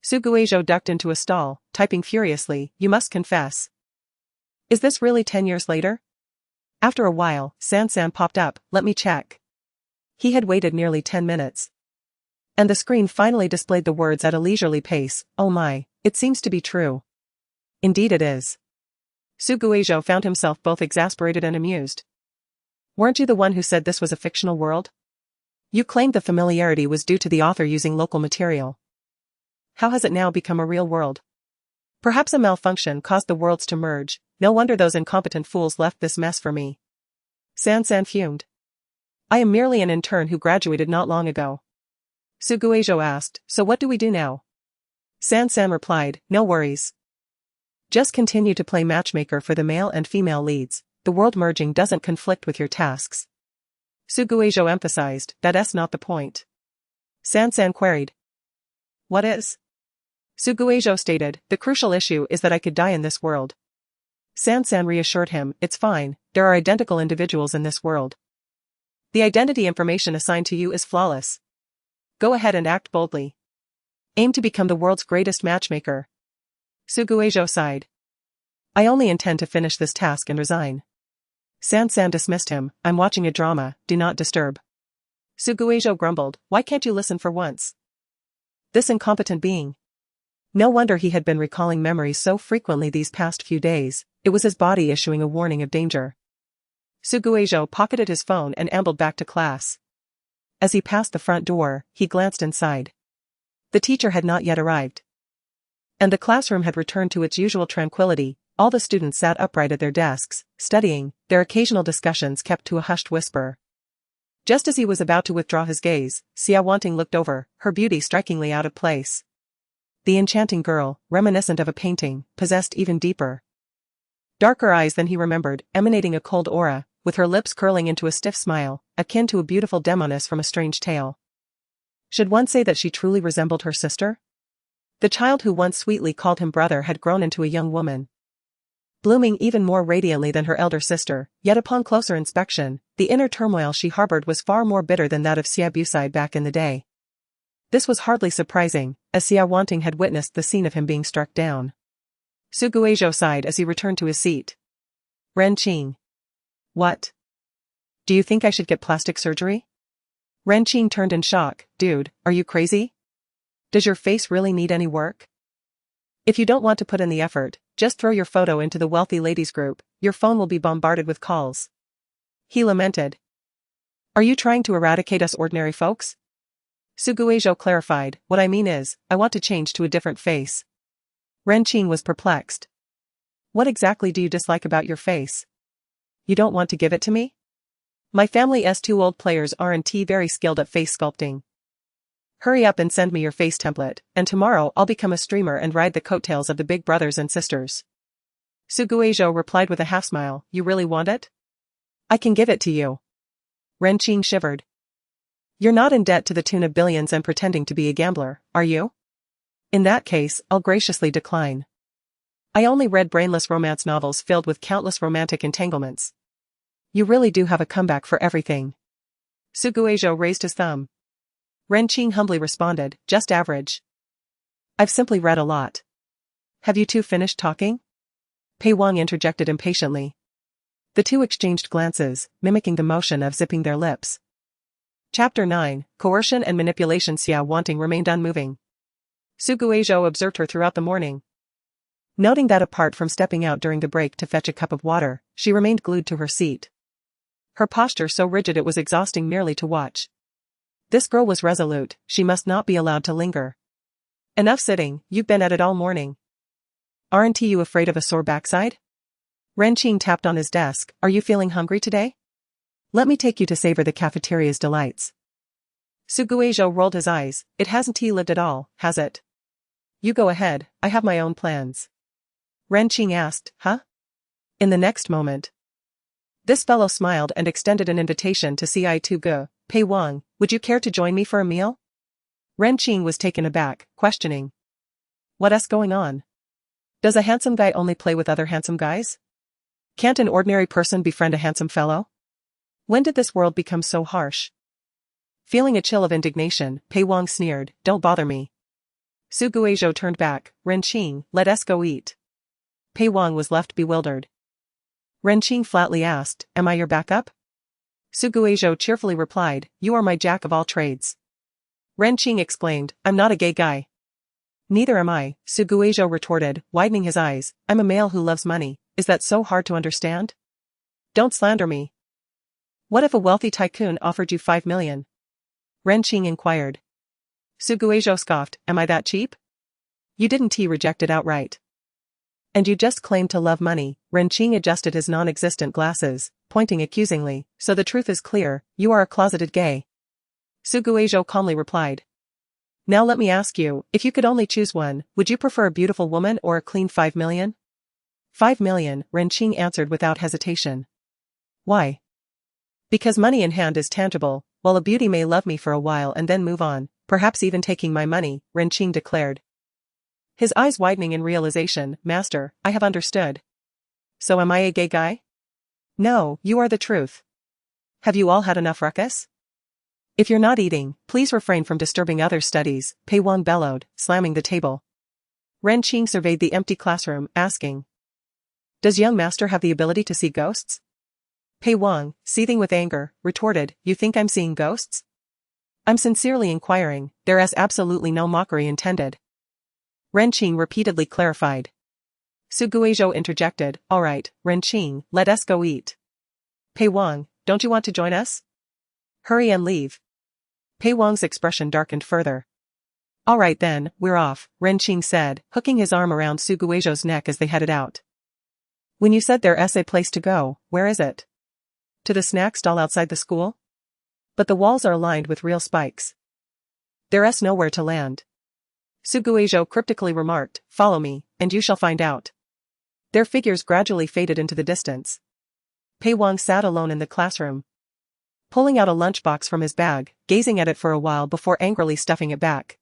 Su Guizhou ducked into a stall, typing furiously, you must confess. Is this really 10 years later? After a while, San popped up, let me check. He had waited nearly 10 minutes. And the screen finally displayed the words at a leisurely pace, oh my, it seems to be true. Indeed it is. Su Guizhou found himself both exasperated and amused. Weren't you the one who said this was a fictional world? You claimed the familiarity was due to the author using local material. How has it now become a real world? Perhaps a malfunction caused the worlds to merge, no wonder those incompetent fools left this mess for me. San fumed. I am merely an intern who graduated not long ago. Su Guizhou asked, so what do we do now? San replied, no worries. Just continue to play matchmaker for the male and female leads, the world merging doesn't conflict with your tasks. Su Guizhou emphasized, that's not the point. San queried. What is? Su Guizhou stated, the crucial issue is that I could die in this world. San reassured him, it's fine, there are identical individuals in this world. The identity information assigned to you is flawless. Go ahead and act boldly. Aim to become the world's greatest matchmaker. Su Guizhou sighed. I only intend to finish this task and resign. San dismissed him, I'm watching a drama, do not disturb. Su Guizhou grumbled, why can't you listen for once? This incompetent being. No wonder he had been recalling memories so frequently these past few days, it was his body issuing a warning of danger. Su Guizhou pocketed his phone and ambled back to class. As he passed the front door, he glanced inside. The teacher had not yet arrived. And the classroom had returned to its usual tranquility, all the students sat upright at their desks, studying, their occasional discussions kept to a hushed whisper. Just as he was about to withdraw his gaze, Xia Wanting looked over, her beauty strikingly out of place. The enchanting girl, reminiscent of a painting, possessed even deeper. Darker eyes than he remembered, emanating a cold aura, with her lips curling into a stiff smile, akin to a beautiful demoness from a strange tale. Should one say that she truly resembled her sister? The child who once sweetly called him brother had grown into a young woman, blooming even more radiantly than her elder sister, yet upon closer inspection, the inner turmoil she harbored was far more bitter than that of Xia Buside back in the day. This was hardly surprising, as Xia Wanting had witnessed the scene of him being struck down. Su Guizhou sighed as he returned to his seat. Renqing. What? Do you think I should get plastic surgery? Renqing turned in shock, dude, are you crazy? Does your face really need any work? If you don't want to put in the effort, just throw your photo into the wealthy ladies group, your phone will be bombarded with calls. He lamented. Are you trying to eradicate us ordinary folks? Su Guizhou clarified, what I mean is, I want to change to a different face. Renqing was perplexed. What exactly do you dislike about your face? You don't want to give it to me? My family's 2 old players aren't very skilled at face sculpting. Hurry up and send me your face template, and tomorrow I'll become a streamer and ride the coattails of the big brothers and sisters. Su Guizhou replied with a half-smile, you really want it? I can give it to you. Renqing shivered. You're not in debt to the tune of billions and pretending to be a gambler, are you? In that case, I'll graciously decline. I only read brainless romance novels filled with countless romantic entanglements. You really do have a comeback for everything. Su Guizhou raised his thumb. Renqing humbly responded, just average. I've simply read a lot. Have you two finished talking? Pei Wang interjected impatiently. The two exchanged glances, mimicking the motion of zipping their lips. Chapter 9, Coercion and Manipulation. Xia Wanting remained unmoving. Su Guizhou observed her throughout the morning. Noting that apart from stepping out during the break to fetch a cup of water, she remained glued to her seat. Her posture so rigid it was exhausting merely to watch. This girl was resolute, she must not be allowed to linger. Enough sitting, you've been at it all morning. Aren't you afraid of a sore backside? Ren Qing tapped on his desk. Are you feeling hungry today? Let me take you to savor the cafeteria's delights. Su Guizhou rolled his eyes. It hasn't lived at all, has it? You go ahead, I have my own plans. Ren Qing asked, huh? In the next moment. This fellow smiled and extended an invitation to Ci Gu. Pei Wang, would you care to join me for a meal? Ren Qing was taken aback, questioning. What's going on? Does a handsome guy only play with other handsome guys? Can't an ordinary person befriend a handsome fellow? When did this world become so harsh? Feeling a chill of indignation, Pei Wang sneered, don't bother me. Su Guizhou turned back. Ren Qing, let us go eat. Pei Wang was left bewildered. Ren Qing flatly asked, am I your backup? Su Guizhou cheerfully replied, you are my jack of all trades. Ren Qing exclaimed, I'm not a gay guy. Neither am I, Su Guizhou retorted, widening his eyes, I'm a male who loves money, is that so hard to understand? Don't slander me. What if a wealthy tycoon offered you 5 million? Ren Qing inquired. Su Guizhou scoffed, am I that cheap? You didn't reject it outright. And you just claimed to love money. Ren Qing adjusted his non-existent glasses, pointing accusingly, so the truth is clear, you are a closeted gay. Su Guizhou calmly replied. Now let me ask you, if you could only choose one, would you prefer a beautiful woman or a clean 5 million? 5 million, Ren Qing answered without hesitation. Why? Because money in hand is tangible, while a beauty may love me for a while and then move on, perhaps even taking my money, Ren Qing declared. His eyes widening in realization, Master, I have understood. So am I a gay guy? No, you are the truth. Have you all had enough ruckus? If you're not eating, please refrain from disturbing others' studies, Pei Wang bellowed, slamming the table. Ren Qing surveyed the empty classroom, asking. Does young master have the ability to see ghosts? Pei Wang, seething with anger, retorted, you think I'm seeing ghosts? I'm sincerely inquiring, there is absolutely no mockery intended. Ren Qing repeatedly clarified. Su Guizhou interjected, all right, Ren Qing, let us go eat. Pei Wang, don't you want to join us? Hurry and leave. Pei Wang's expression darkened further. All right then, we're off, Ren Qing said, hooking his arm around Su Guizhou's neck as they headed out. When you said there's a place to go, where is it? To the snack stall outside the school? But the walls are lined with real spikes. There's nowhere to land. Su Guizhou cryptically remarked, follow me, and you shall find out. Their figures gradually faded into the distance. Pei Wang sat alone in the classroom. Pulling out a lunchbox from his bag, gazing at it for a while before angrily stuffing it back.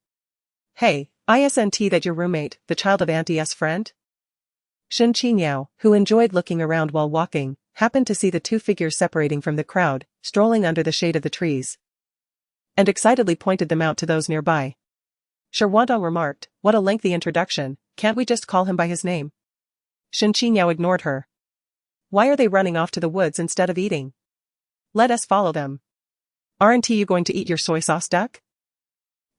Hey, isn't that your roommate, the child of Auntie's friend? Shen Qiniao, who enjoyed looking around while walking, happened to see the two figures separating from the crowd, strolling under the shade of the trees. And excitedly pointed them out to those nearby. Sherwantong remarked, what a lengthy introduction, can't we just call him by his name? Shen Qiniao ignored her. Why are they running off to the woods instead of eating? Let us follow them. Aren't you going to eat your soy sauce duck?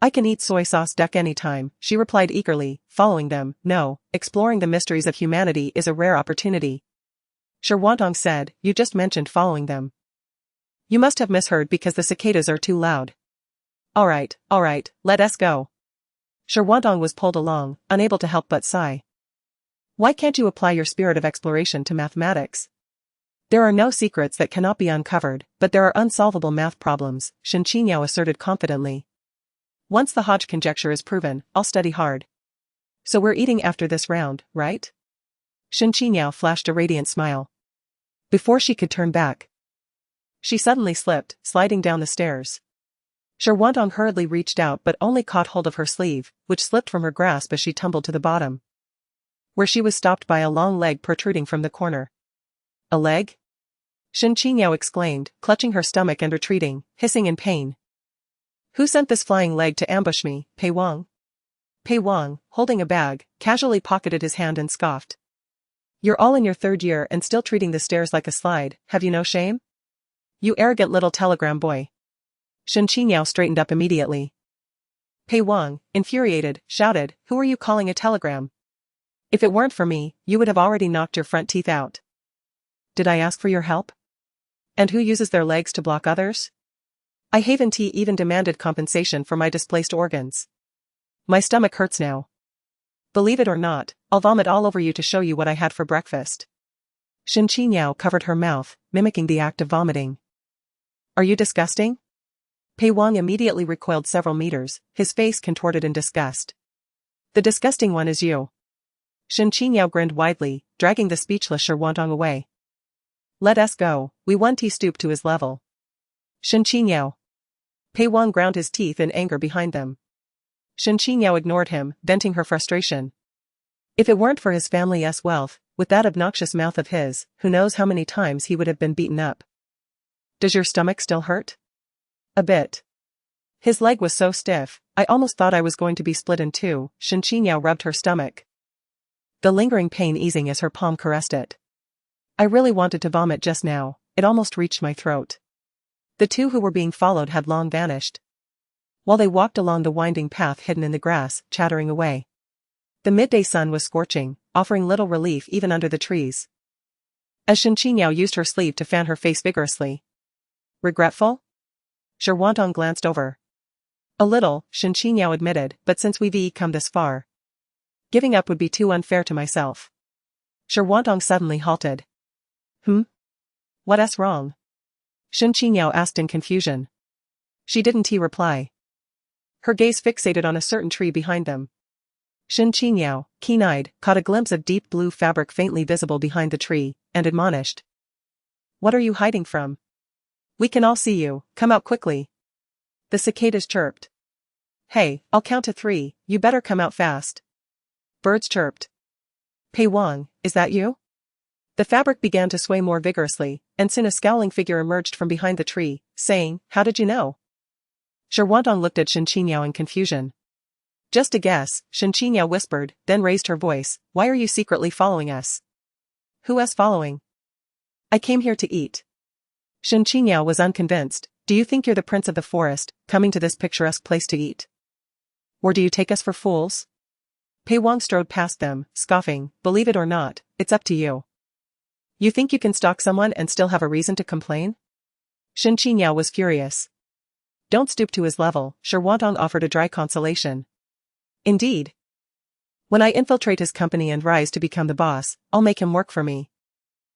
I can eat soy sauce duck anytime, she replied eagerly, following them. No, exploring the mysteries of humanity is a rare opportunity. Sherwantong said, you just mentioned following them. You must have misheard because the cicadas are too loud. All right, let us go. Sherwantong was pulled along, unable to help but sigh. Why can't you apply your spirit of exploration to mathematics? There are no secrets that cannot be uncovered, but there are unsolvable math problems, Shen Qiniao asserted confidently. Once the Hodge conjecture is proven, I'll study hard. So we're eating after this round, right? Shen Qiniao flashed a radiant smile. Before she could turn back, she suddenly slipped, sliding down the stairs. Sherwantong hurriedly reached out but only caught hold of her sleeve, which slipped from her grasp as she tumbled to the bottom, where she was stopped by a long leg protruding from the corner. A leg? Shen Qiniao exclaimed, clutching her stomach and retreating, hissing in pain. Who sent this flying leg to ambush me, Pei Wang? Pei Wang, holding a bag, casually pocketed his hand and scoffed. You're all in your third year and still treating the stairs like a slide, have you no shame? You arrogant little telegram boy. Shen Qingyao straightened up immediately. Pei Wang, infuriated, shouted, "Who are you calling a telegram? If it weren't for me, you would have already knocked your front teeth out. Did I ask for your help? And who uses their legs to block others? I haven't even demanded compensation for my displaced organs. My stomach hurts now. Believe it or not, I'll vomit all over you to show you what I had for breakfast." Shen Qingyao covered her mouth, mimicking the act of vomiting. "Are you disgusting?" Pei Wang immediately recoiled several meters, his face contorted in disgust. "The disgusting one is you." Shen Qingyao grinned widely, dragging the speechless Shi Huantong away. "Let us go," Wei Wenti stooped to his level. "Shen Qingyao." Pei Wang ground his teeth in anger behind them. Shen Qingyao ignored him, venting her frustration. If it weren't for his family's wealth, with that obnoxious mouth of his, who knows how many times he would have been beaten up. "Does your stomach still hurt?" "A bit." His leg was so stiff, I almost thought I was going to be split in two. Shen Qingyao rubbed her stomach, the lingering pain easing as her palm caressed it. "I really wanted to vomit just now, it almost reached my throat." The two who were being followed had long vanished. While they walked along the winding path hidden in the grass, chattering away. The midday sun was scorching, offering little relief even under the trees. As Shen Qingyao used her sleeve to fan her face vigorously. "Regretful?" Shi Huantong glanced over. "A little," Shen Qingyao admitted, "but since we've come this far, giving up would be too unfair to myself." Shi Huantong suddenly halted. What's wrong?" Shen Qingyao asked in confusion. She didn't reply. Her gaze fixated on a certain tree behind them. Shen Qingyao, keen-eyed, caught a glimpse of deep blue fabric faintly visible behind the tree, and admonished. "What are you hiding from? We can all see you, come out quickly." The cicadas chirped. "Hey, I'll count to 3, you better come out fast." Birds chirped. "Pei Wang, is that you?" The fabric began to sway more vigorously, and soon a scowling figure emerged from behind the tree, saying, "How did you know?" Shi Huantong looked at Shen Qingyao in confusion. "Just a guess," Shen Qingyao whispered, then raised her voice, "Why are you secretly following us?" "Who's following?" "I came here to eat." Shen Qingyao was unconvinced. "Do you think you're the prince of the forest, coming to this picturesque place to eat? Or do you take us for fools?" Pei Wang strode past them, scoffing, "Believe it or not, it's up to you. You think you can stalk someone and still have a reason to complain?" Shen Qingyao was furious. "Don't stoop to his level," Shi Huantong offered a dry consolation. "Indeed. When I infiltrate his company and rise to become the boss, I'll make him work for me."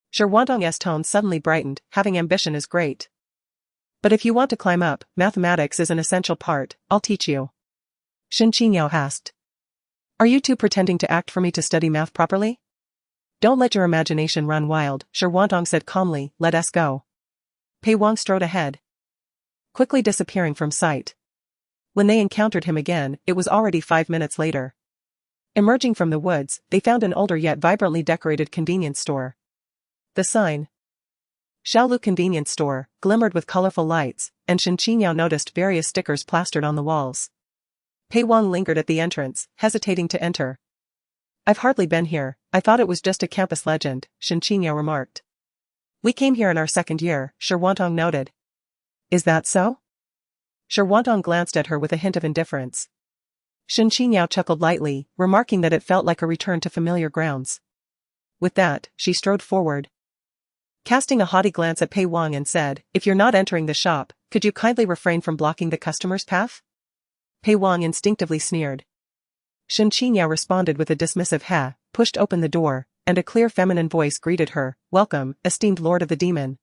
Shi Huantong's tone suddenly brightened, having ambition is great. "But if you want to climb up, mathematics is an essential part, I'll teach you." Shen Qingyao asked. "Are you two pretending to act for me to study math properly?" "Don't let your imagination run wild," Shi Huantong said calmly, "let us go." Pei Wang strode ahead, quickly disappearing from sight. When they encountered him again, it was already 5 minutes later. Emerging from the woods, they found an older yet vibrantly decorated convenience store. The sign, Xiaolu Convenience Store, glimmered with colorful lights, and Shen Qingyao noticed various stickers plastered on the walls. Pei Wang lingered at the entrance, hesitating to enter. "I've hardly been here, I thought it was just a campus legend," Shen Qingyao remarked. "We came here in our second year," Shi Huantong noted. "Is that so?" Shi Huantong glanced at her with a hint of indifference. Shen Qingyao chuckled lightly, remarking that it felt like a return to familiar grounds. With that, she strode forward, casting a haughty glance at Pei Wang and said, "If you're not entering the shop, could you kindly refrain from blocking the customer's path?" Pei Wang instinctively sneered. Shen Qingyao responded with a dismissive "ha," pushed open the door, and a clear feminine voice greeted her, "Welcome, esteemed lord of the demon."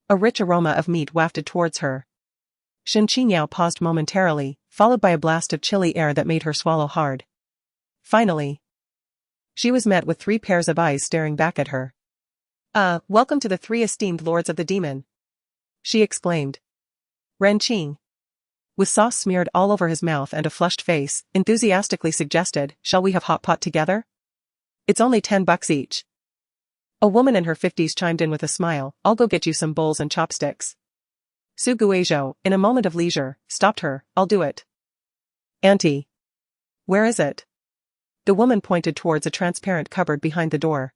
A rich aroma of meat wafted towards her. Shen Qingyao paused momentarily, followed by a blast of chilly air that made her swallow hard. Finally, she was met with 3 pairs of eyes staring back at her. Welcome to the 3 esteemed lords of the demon," she exclaimed. Ren Qing, with sauce smeared all over his mouth and a flushed face, enthusiastically suggested, "Shall we have hot pot together? It's only $10 each." A woman in her 50s chimed in with a smile, "I'll go get you some bowls and chopsticks." Su Guizhou, in a moment of leisure, stopped her, "I'll do it." "Auntie. Where is it?" The woman pointed towards a transparent cupboard behind the door.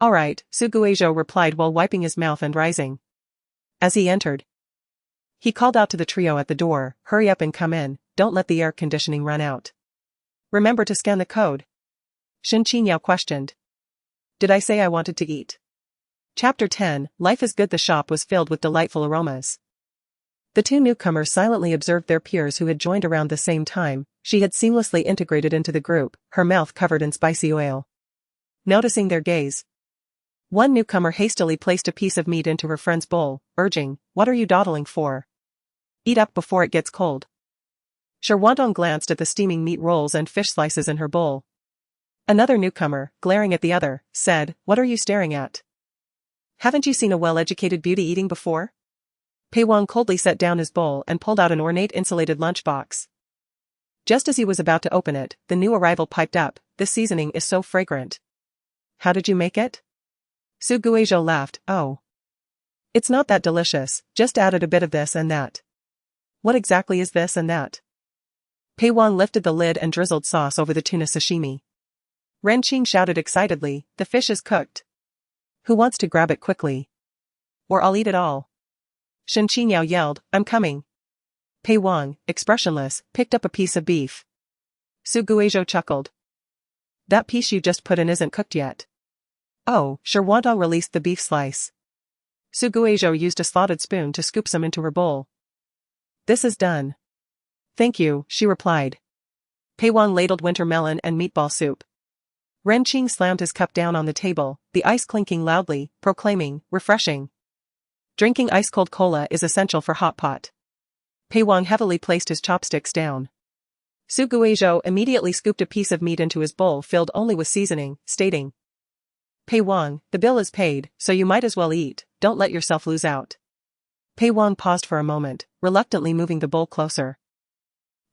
"All right," Su Guizhou replied while wiping his mouth and rising. As he entered, He called out to the trio at the door, hurry up and come in, don't let the air conditioning run out. Remember to scan the code. Shen Qingyao questioned. Did I say I wanted to eat? Chapter 10, Life is Good. The shop was filled with delightful aromas. The two newcomers silently observed their peers who had joined around the same time. She had seamlessly integrated into the group, her mouth covered in spicy oil. Noticing their gaze, one newcomer hastily placed a piece of meat into her friend's bowl, urging, "What are you dawdling for? Eat up before it gets cold." Sherwandong glanced at the steaming meat rolls and fish slices in her bowl. Another newcomer, glaring at the other, said, "What are you staring at? Haven't you seen a well-educated beauty eating before?" Pei Wang coldly set down his bowl and pulled out an ornate insulated lunchbox. Just as he was about to open it, the new arrival piped up, "This seasoning is so fragrant. How did you make it?" Su Guizhou laughed, "Oh. It's not that delicious, just added a bit of this and that." "What exactly is this and that?" Pei Wang lifted the lid and drizzled sauce over the tuna sashimi. Ren Qing shouted excitedly, "The fish is cooked. Who wants to grab it quickly? Or I'll eat it all." Shen Qingyao yelled, "I'm coming." Pei Wang, expressionless, picked up a piece of beef. Su Guizhou chuckled. "That piece you just put in isn't cooked yet." "Oh," Sherwandong released the beef slice. Su Guizhou used a slotted spoon to scoop some into her bowl. "This is done." "Thank you," she replied. Pei Wang ladled winter melon and meatball soup. Ren Qing slammed his cup down on the table, the ice clinking loudly, proclaiming, "Refreshing. Drinking ice-cold cola is essential for hot pot." Pei Wang heavily placed his chopsticks down. Su Guizhou immediately scooped a piece of meat into his bowl filled only with seasoning, stating, "Pei Wang, the bill is paid, so you might as well eat, don't let yourself lose out." Pei Wang paused for a moment, reluctantly moving the bowl closer.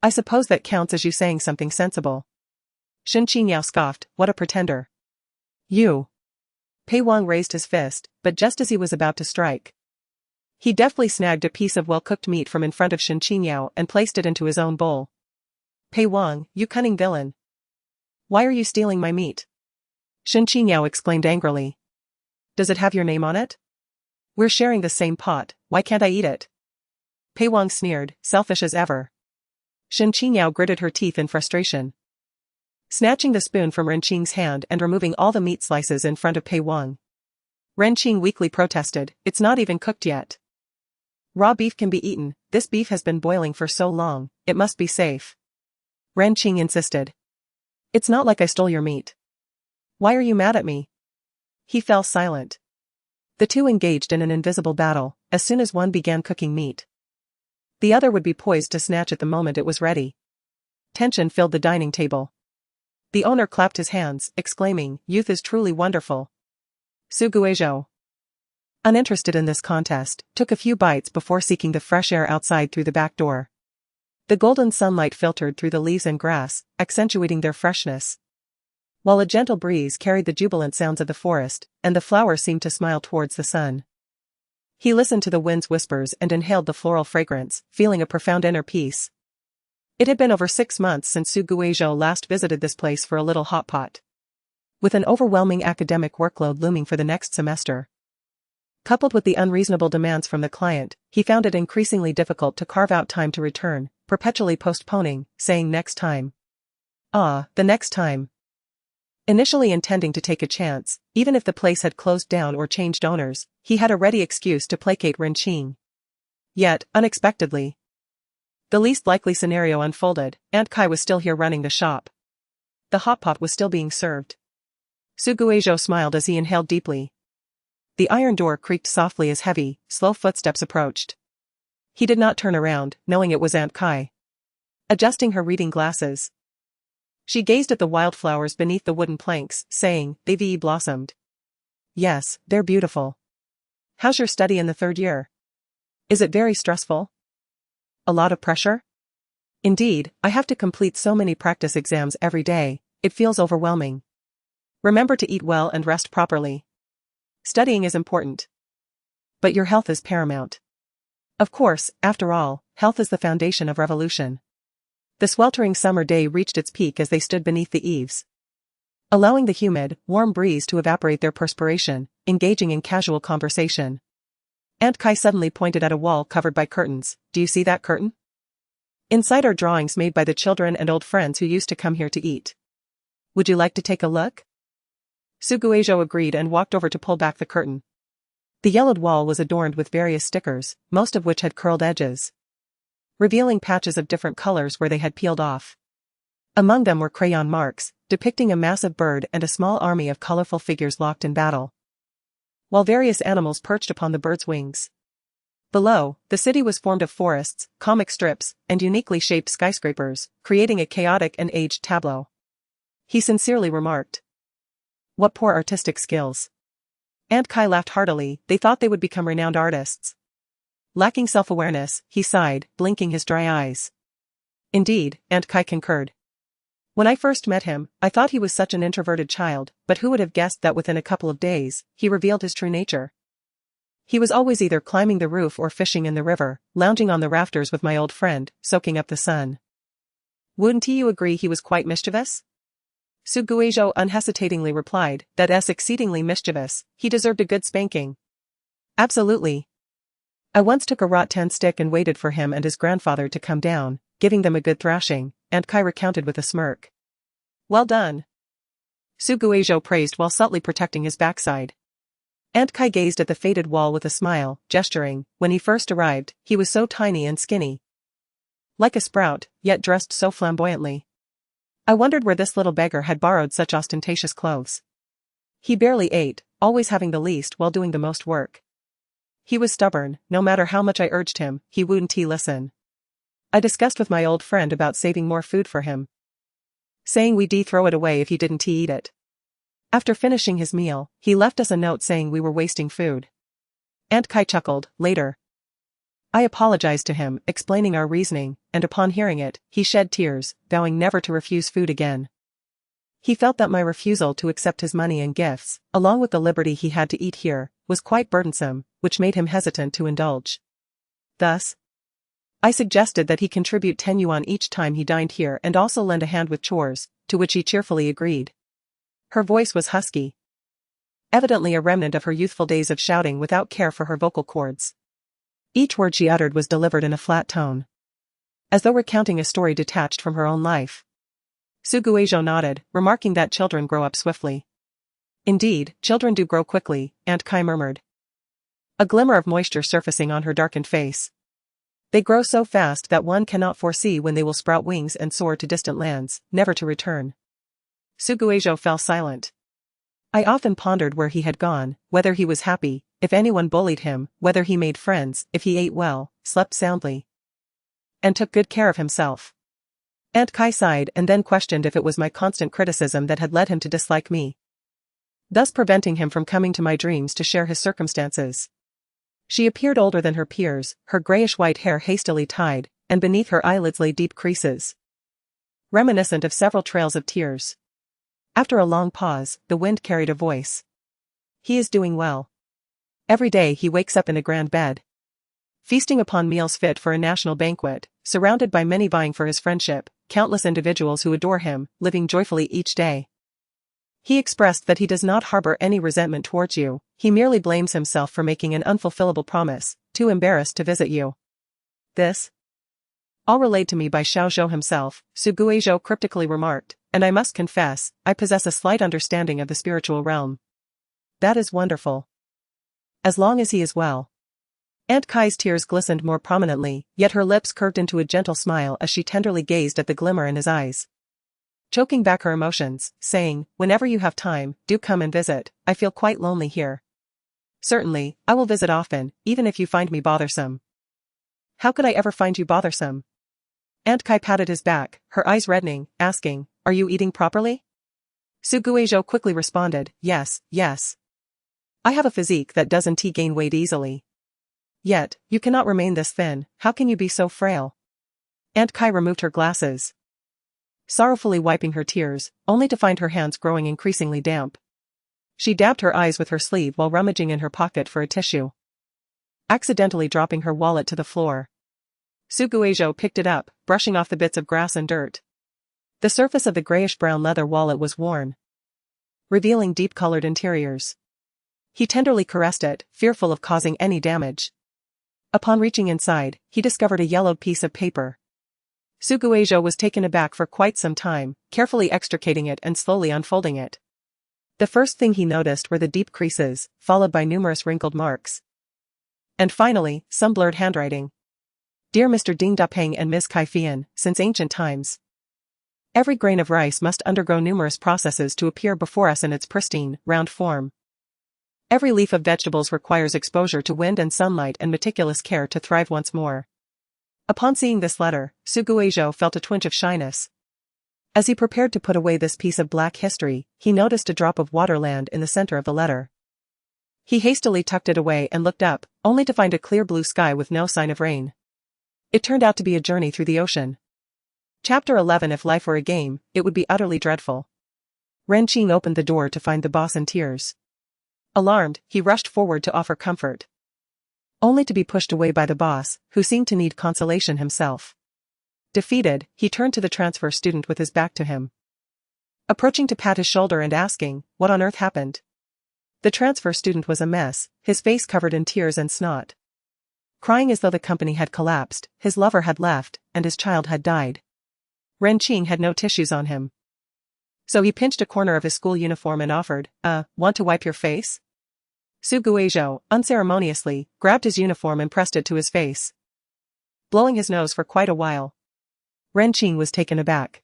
"I suppose that counts as you saying something sensible." Shen Qingyao scoffed, "What a pretender. You." Pei Wang raised his fist, but just as he was about to strike, he deftly snagged a piece of well-cooked meat from in front of Shen Qingyao and placed it into his own bowl. "Pei Wang, you cunning villain. Why are you stealing my meat?" Shen Qingyao exclaimed angrily. "Does it have your name on it? We're sharing the same pot, why can't I eat it?" Pei Wang sneered, selfish as ever. Shen Qingyao gritted her teeth in frustration. Snatching the spoon from Ren Qing's hand and removing all the meat slices in front of Pei Wang, Ren Qing weakly protested, "It's not even cooked yet. Raw beef can be eaten, this beef has been boiling for so long, it must be safe." Ren Qing insisted. "It's not like I stole your meat. Why are you mad at me?" He fell silent. The two engaged in an invisible battle. As soon as one began cooking meat, the other would be poised to snatch it the moment it was ready. Tension filled the dining table. The owner clapped his hands, exclaiming, "Youth is truly wonderful." Su Guizhou, uninterested in this contest, took a few bites before seeking the fresh air outside through the back door. The golden sunlight filtered through the leaves and grass, accentuating their freshness, while a gentle breeze carried the jubilant sounds of the forest, and the flowers seemed to smile towards the sun. He listened to the wind's whispers and inhaled the floral fragrance, feeling a profound inner peace. It had been over 6 months since Su Guizhou last visited this place for a little hot pot. With an overwhelming academic workload looming for the next semester, coupled with the unreasonable demands from the client, he found it increasingly difficult to carve out time to return, perpetually postponing, saying next time. The next time. Initially intending to take a chance, even if the place had closed down or changed owners, he had a ready excuse to placate Ren Qing. Yet, unexpectedly, the least likely scenario unfolded. Aunt Kai was still here running the shop. The hot pot was still being served. Su Guizhou smiled as he inhaled deeply. The iron door creaked softly as heavy, slow footsteps approached. He did not turn around, knowing it was Aunt Kai. Adjusting her reading glasses, she gazed at the wildflowers beneath the wooden planks, saying, "They've blossomed." "Yes, they're beautiful. How's your study in the 3rd year? Is it very stressful? A lot of pressure?" "Indeed, I have to complete so many practice exams every day, it feels overwhelming. Remember to eat well and rest properly. Studying is important, but your health is paramount." Of course, after all, health is the foundation of revolution. The sweltering summer day reached its peak as they stood beneath the eaves, allowing the humid, warm breeze to evaporate their perspiration, engaging in casual conversation. Aunt Kai suddenly pointed at a wall covered by curtains. Do you see that curtain? Inside are drawings made by the children and old friends who used to come here to eat. Would you like to take a look? Suguejo agreed and walked over to pull back the curtain. The yellowed wall was adorned with various stickers, most of which had curled edges, revealing patches of different colors where they had peeled off. Among them were crayon marks, depicting a massive bird and a small army of colorful figures locked in battle, while various animals perched upon the bird's wings. Below, the city was formed of forests, comic strips, and uniquely shaped skyscrapers, creating a chaotic and aged tableau. He sincerely remarked. What poor artistic skills. Aunt Kai laughed heartily. They thought they would become renowned artists. Lacking self-awareness, he sighed, blinking his dry eyes. Indeed, Aunt Kai concurred. When I first met him, I thought he was such an introverted child, but who would have guessed that within a couple of days, he revealed his true nature. He was always either climbing the roof or fishing in the river, lounging on the rafters with my old friend, soaking up the sun. Wouldn't you agree he was quite mischievous? Suguejo unhesitatingly replied, that's exceedingly mischievous, he deserved a good spanking. Absolutely. I once took a rattan stick and waited for him and his grandfather to come down, giving them a good thrashing, Aunt Kai recounted with a smirk. Well done. Suguejo praised while subtly protecting his backside. Aunt Kai gazed at the faded wall with a smile, gesturing. When he first arrived, he was so tiny and skinny. Like a sprout, yet dressed so flamboyantly. I wondered where this little beggar had borrowed such ostentatious clothes. He barely ate, always having the least while doing the most work. He was stubborn, no matter how much I urged him, he wouldn't listen. I discussed with my old friend about saving more food for him, saying we'd throw it away if he didn't eat it. After finishing his meal, he left us a note saying we were wasting food. Aunt Kai chuckled. Later, I apologized to him, explaining our reasoning, and upon hearing it, he shed tears, vowing never to refuse food again. He felt that my refusal to accept his money and gifts, along with the liberty he had to eat here, was quite burdensome, which made him hesitant to indulge. Thus, I suggested that he contribute 10 yuan each time he dined here and also lend a hand with chores, to which he cheerfully agreed. Her voice was husky, evidently a remnant of her youthful days of shouting without care for her vocal cords. Each word she uttered was delivered in a flat tone, as though recounting a story detached from her own life. Suguejo nodded, remarking that children grow up swiftly. Indeed, children do grow quickly, Aunt Kai murmured, a glimmer of moisture surfacing on her darkened face. They grow so fast that one cannot foresee when they will sprout wings and soar to distant lands, never to return. Suguejo fell silent. I often pondered where he had gone, whether he was happy, if anyone bullied him, whether he made friends, if he ate well, slept soundly, and took good care of himself. Aunt Kai sighed and then questioned if it was my constant criticism that had led him to dislike me, thus preventing him from coming to my dreams to share his circumstances. She appeared older than her peers, her grayish-white hair hastily tied, and beneath her eyelids lay deep creases, reminiscent of several trails of tears. After a long pause, the wind carried a voice. He is doing well. Every day he wakes up in a grand bed, feasting upon meals fit for a national banquet, surrounded by many vying for his friendship, countless individuals who adore him, living joyfully each day. He expressed that he does not harbor any resentment towards you, he merely blames himself for making an unfulfillable promise, too embarrassed to visit you. This all relayed to me by Xiao Zhou himself, Suguejo cryptically remarked, and I must confess, I possess a slight understanding of the spiritual realm. That is wonderful. As long as he is well. Aunt Kai's tears glistened more prominently, yet her lips curved into a gentle smile as she tenderly gazed at the glimmer in his eyes, choking back her emotions, saying, whenever you have time, do come and visit, I feel quite lonely here. Certainly, I will visit often, even if you find me bothersome. How could I ever find you bothersome? Aunt Kai patted his back, her eyes reddening, asking, are you eating properly? Suguejo quickly responded, yes, yes. I have a physique that doesn't gain weight easily. Yet, you cannot remain this thin, how can you be so frail? Aunt Kai removed her glasses, sorrowfully wiping her tears, only to find her hands growing increasingly damp. She dabbed her eyes with her sleeve while rummaging in her pocket for a tissue, accidentally dropping her wallet to the floor. Suguejo picked it up, brushing off the bits of grass and dirt. The surface of the grayish-brown leather wallet was worn, revealing deep-colored interiors. He tenderly caressed it, fearful of causing any damage. Upon reaching inside, he discovered a yellowed piece of paper. Suguejo was taken aback for quite some time, carefully extricating it and slowly unfolding it. The first thing he noticed were the deep creases, followed by numerous wrinkled marks. And finally, some blurred handwriting. Dear Mr. Ding Dapeng and Ms. Kai Fian, since ancient times, every grain of rice must undergo numerous processes to appear before us in its pristine, round form. Every leaf of vegetables requires exposure to wind and sunlight and meticulous care to thrive once more. Upon seeing this letter, Suguejo felt a twinge of shyness. As he prepared to put away this piece of black history, he noticed a drop of water land in the center of the letter. He hastily tucked it away and looked up, only to find a clear blue sky with no sign of rain. It turned out to be a journey through the ocean. Chapter 11. If life were a game, it would be utterly dreadful. Ren Qing opened the door to find the boss in tears. Alarmed, he rushed forward to offer comfort, only to be pushed away by the boss, who seemed to need consolation himself. Defeated, he turned to the transfer student with his back to him, approaching to pat his shoulder and asking, what on earth happened? The transfer student was a mess, his face covered in tears and snot. Crying as though the company had collapsed, his lover had left, and his child had died. Ren Qing had no tissues on him, so he pinched a corner of his school uniform and offered, want to wipe your face? Suguejo, unceremoniously, grabbed his uniform and pressed it to his face, blowing his nose for quite a while. Ren Qing was taken aback.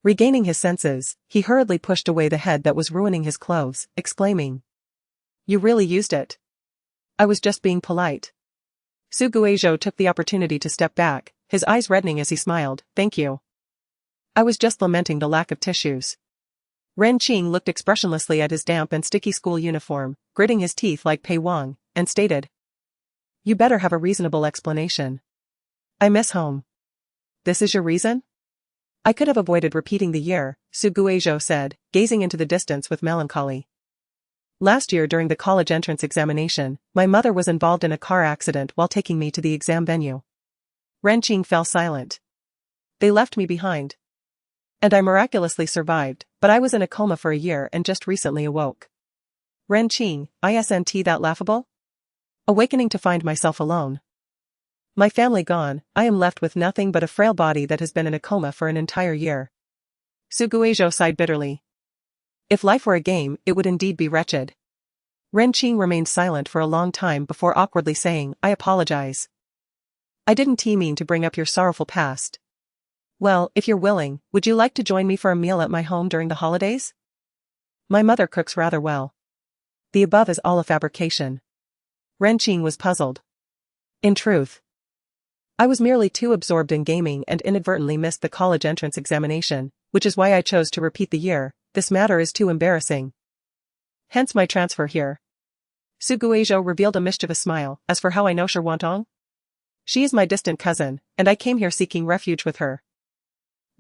Regaining his senses, he hurriedly pushed away the head that was ruining his clothes, exclaiming, You really used it. I was just being polite. Suguejo took the opportunity to step back, his eyes reddening as he smiled, Thank you. I was just lamenting the lack of tissues. Ren Qing looked expressionlessly at his damp and sticky school uniform, gritting his teeth like Pei Wang, and stated, You better have a reasonable explanation. I miss home. This is your reason? I could have avoided repeating the year, Suguejo said, gazing into the distance with melancholy. Last year during the college entrance examination, my mother was involved in a car accident while taking me to the exam venue. Ren Qing fell silent. They left me behind. And I miraculously survived, but I was in a coma for a year and just recently awoke. Ren Qing, isn't that laughable? Awakening to find myself alone. My family gone, I am left with nothing but a frail body that has been in a coma for an entire year. Suguejo sighed bitterly. If life were a game, it would indeed be wretched. Ren Qing remained silent for a long time before awkwardly saying, I apologize. I didn't mean to bring up your sorrowful past. Well, if you're willing, would you like to join me for a meal at my home during the holidays? My mother cooks rather well. The above is all a fabrication. Ren Qing was puzzled. In truth, I was merely too absorbed in gaming and inadvertently missed the college entrance examination, which is why I chose to repeat the year. This matter is too embarrassing. Hence my transfer here. Suguejo revealed a mischievous smile. As for how I know Shirwantong? She is my distant cousin, and I came here seeking refuge with her.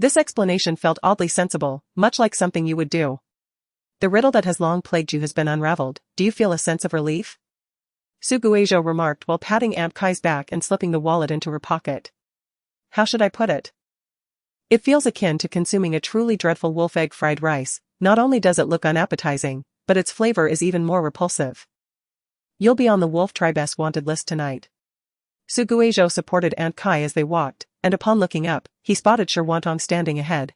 This explanation felt oddly sensible, much like something you would do. The riddle that has long plagued you has been unraveled. Do you feel a sense of relief? Suguejo remarked while patting Aunt Kai's back and slipping the wallet into her pocket. How should I put it? It feels akin to consuming a truly dreadful wolf egg fried rice. Not only does it look unappetizing, but its flavor is even more repulsive. You'll be on the wolf tribe's wanted list tonight. Suguejo supported Aunt Kai as they walked, and upon looking up, he spotted Shirwantong standing ahead,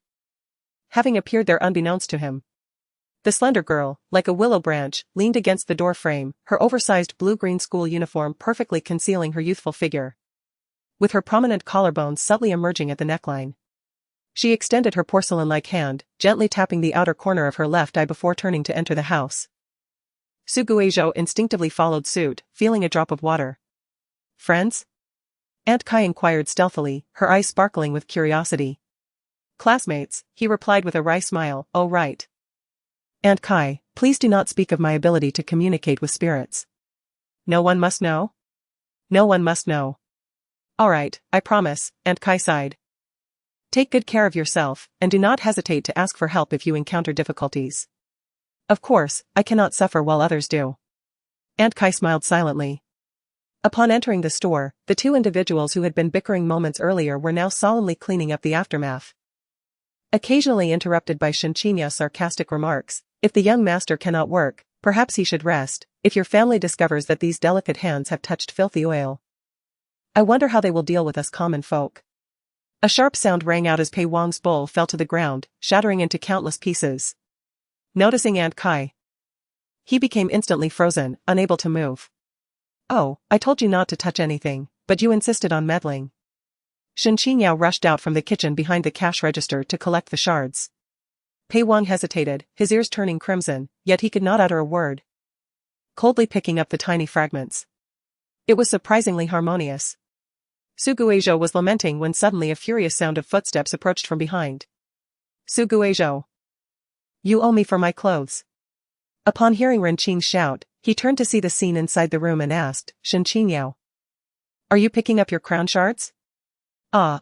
having appeared there unbeknownst to him. The slender girl, like a willow branch, leaned against the door frame, her oversized blue-green school uniform perfectly concealing her youthful figure, with her prominent collarbones subtly emerging at the neckline. She extended her porcelain-like hand, gently tapping the outer corner of her left eye before turning to enter the house. Suguejo instinctively followed suit, feeling a drop of water. Friends? Aunt Kai inquired stealthily, her eyes sparkling with curiosity. Classmates, he replied with a wry smile, Oh right. Aunt Kai, please do not speak of my ability to communicate with spirits. No one must know? No one must know. All right, I promise, Aunt Kai sighed. Take good care of yourself, and do not hesitate to ask for help if you encounter difficulties. Of course, I cannot suffer while others do. Aunt Kai smiled silently. Upon entering the store, the two individuals who had been bickering moments earlier were now solemnly cleaning up the aftermath. Occasionally interrupted by Shinchinia's sarcastic remarks, if the young master cannot work, Perhaps he should rest, if your family discovers that these delicate hands have touched filthy oil. I wonder how they will deal with us common folk. A sharp sound rang out as Pei Wang's bowl fell to the ground, shattering into countless pieces. Noticing Aunt Kai, he became instantly frozen, unable to move. Oh, I told you not to touch anything, but you insisted on meddling. Shen Qingyao rushed out from the kitchen behind the cash register to collect the shards. Pei Wang hesitated, his ears turning crimson, yet he could not utter a word. Coldly picking up the tiny fragments. It was surprisingly harmonious. Su Guizhou was lamenting when suddenly a furious sound of footsteps approached from behind. Su Guizhou. You owe me for my clothes. Upon hearing Ren Qing's shout, he turned to see the scene inside the room and asked, Shen Qingyao. Are you picking up your crown shards? Ren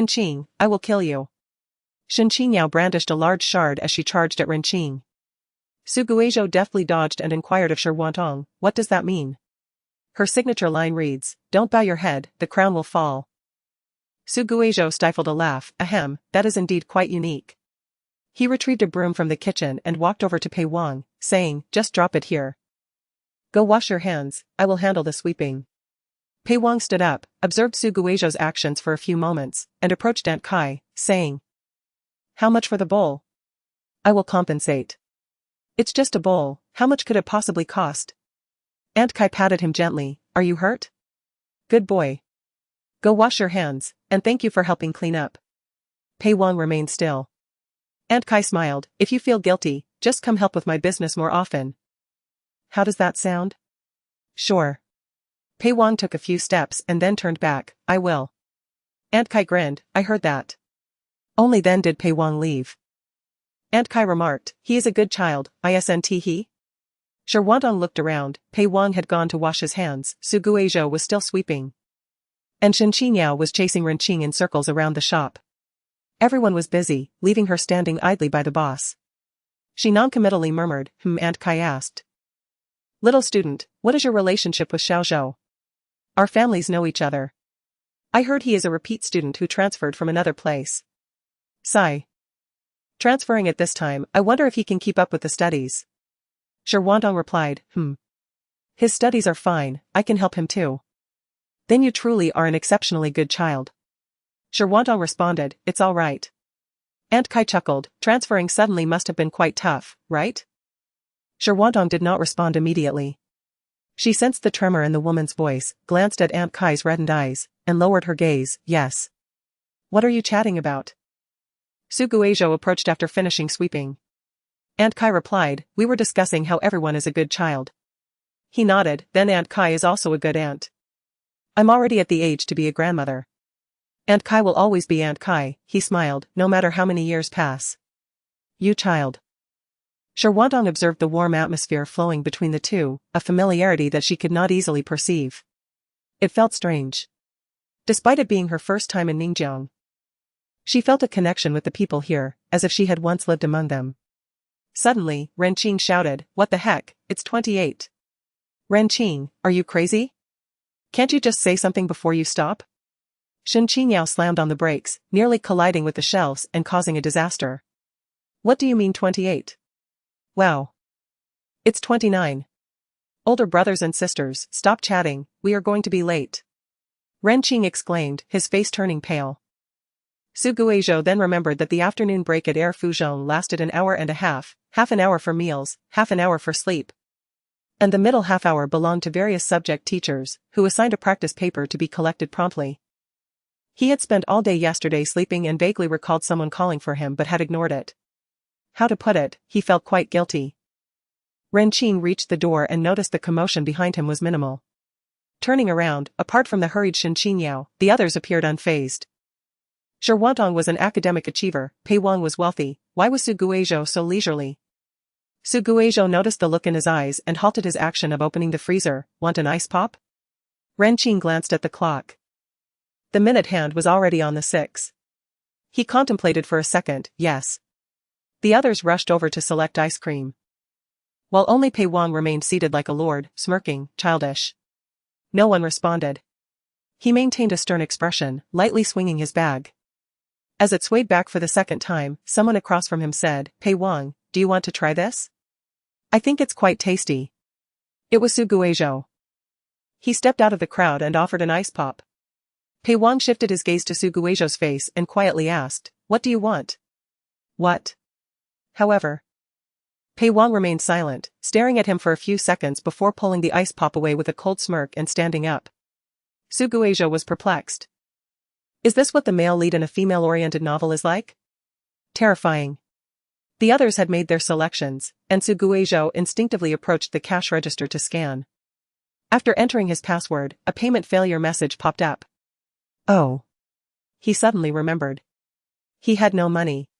Qing, I will kill you. Shen Qingyao brandished a large shard as she charged at Ren Qing. Su Guizhou deftly dodged and inquired of Shi Huantong, what does that mean? Her signature line reads, don't bow your head, the crown will fall. Su Guizhou stifled a laugh, ahem, that is indeed quite unique. He retrieved a broom from the kitchen and walked over to Pei Wang, saying, just drop it here. Go wash your hands, I will handle the sweeping. Pei Wang stood up, observed Su Guizhou's actions for a few moments, and approached Aunt Kai, saying, how much for the bowl? I will compensate. It's just a bowl, how much could it possibly cost? Aunt Kai patted him gently, are you hurt? Good boy. Go wash your hands, and thank you for helping clean up. Pei Wang remained still. Aunt Kai smiled, if you feel guilty, just come help with my business more often. How does that sound? Sure. Pei Wang took a few steps and then turned back, I will. Aunt Kai grinned, I heard that. Only then did Pei Wang leave. Aunt Kai remarked, he is a good child, isn't he? Shi Huantong looked around, Pei Wang had gone to wash his hands, Su Guizhou was still sweeping. And Shen Qingyao was chasing Ren Qing in circles around the shop. Everyone was busy, leaving her standing idly by the boss. She noncommittally murmured, Aunt Kai asked. Little student, what is your relationship with Xiao Zhou? Our families know each other. I heard he is a repeat student who transferred from another place. Sigh. Transferring at this time, I wonder if he can keep up with the studies. Shi Huantong replied, His studies are fine, I can help him too. Then you truly are an exceptionally good child. Shi Huantong responded, it's all right. Aunt Kai chuckled, transferring suddenly must have been quite tough, right? Shi Huantong did not respond immediately. She sensed the tremor in the woman's voice, glanced at Aunt Kai's reddened eyes, and lowered her gaze, yes. What are you chatting about? Su Guizhou approached after finishing sweeping. Aunt Kai replied, we were discussing how everyone is a good child. He nodded, then Aunt Kai is also a good aunt. I'm already at the age to be a grandmother. Aunt Kai will always be Aunt Kai, he smiled, no matter how many years pass. You child. Shi Huantong observed the warm atmosphere flowing between the two, a familiarity that she could not easily perceive. It felt strange. Despite it being her first time in Ningjiang, she felt a connection with the people here, as if she had once lived among them. Suddenly, Ren Qing shouted, what the heck, it's 28. Ren Qing, are you crazy? Can't you just say something before you stop? Shen Qingyao slammed on the brakes, nearly colliding with the shelves and causing a disaster. What do you mean 28? Wow. It's 29. Older brothers and sisters, stop chatting, we are going to be late. Ren Qing exclaimed, his face turning pale. Su Guizhou then remembered that the afternoon break at Air Fuzhong lasted an hour and a half an hour for meals, half an hour for sleep. And the middle half hour belonged to various subject teachers, who assigned a practice paper to be collected promptly. He had spent all day yesterday sleeping and vaguely recalled someone calling for him but had ignored it. How to put it, he felt quite guilty. Ren Qing reached the door and noticed the commotion behind him was minimal. Turning around, apart from the hurried Shen Qingyao, the others appeared unfazed. Shi Huantong was an academic achiever, Pei Wang was wealthy, why was Su Guizhou so leisurely? Su Guizhou noticed the look in his eyes and halted his action of opening the freezer, want an ice pop? Ren Qing glanced at the clock. The minute hand was already on the 6. He contemplated for a second, yes. The others rushed over to select ice cream. While only Pei Wang remained seated like a lord, smirking, childish. No one responded. He maintained a stern expression, lightly swinging his bag. As it swayed back for the second time, someone across from him said, Pei Wang, do you want to try this? I think it's quite tasty. It was Suguejo. He stepped out of the crowd and offered an ice pop. Pei Wang shifted his gaze to Suguejo's face and quietly asked, "What do you want?" "What?" However, Pei Wang remained silent, staring at him for a few seconds before pulling the ice pop away with a cold smirk and standing up. Suguejo was perplexed. Is this what the male lead in a female-oriented novel is like? Terrifying. The others had made their selections, and Suguejo instinctively approached the cash register to scan. After entering his password, a payment failure message popped up. Oh. He suddenly remembered. He had no money.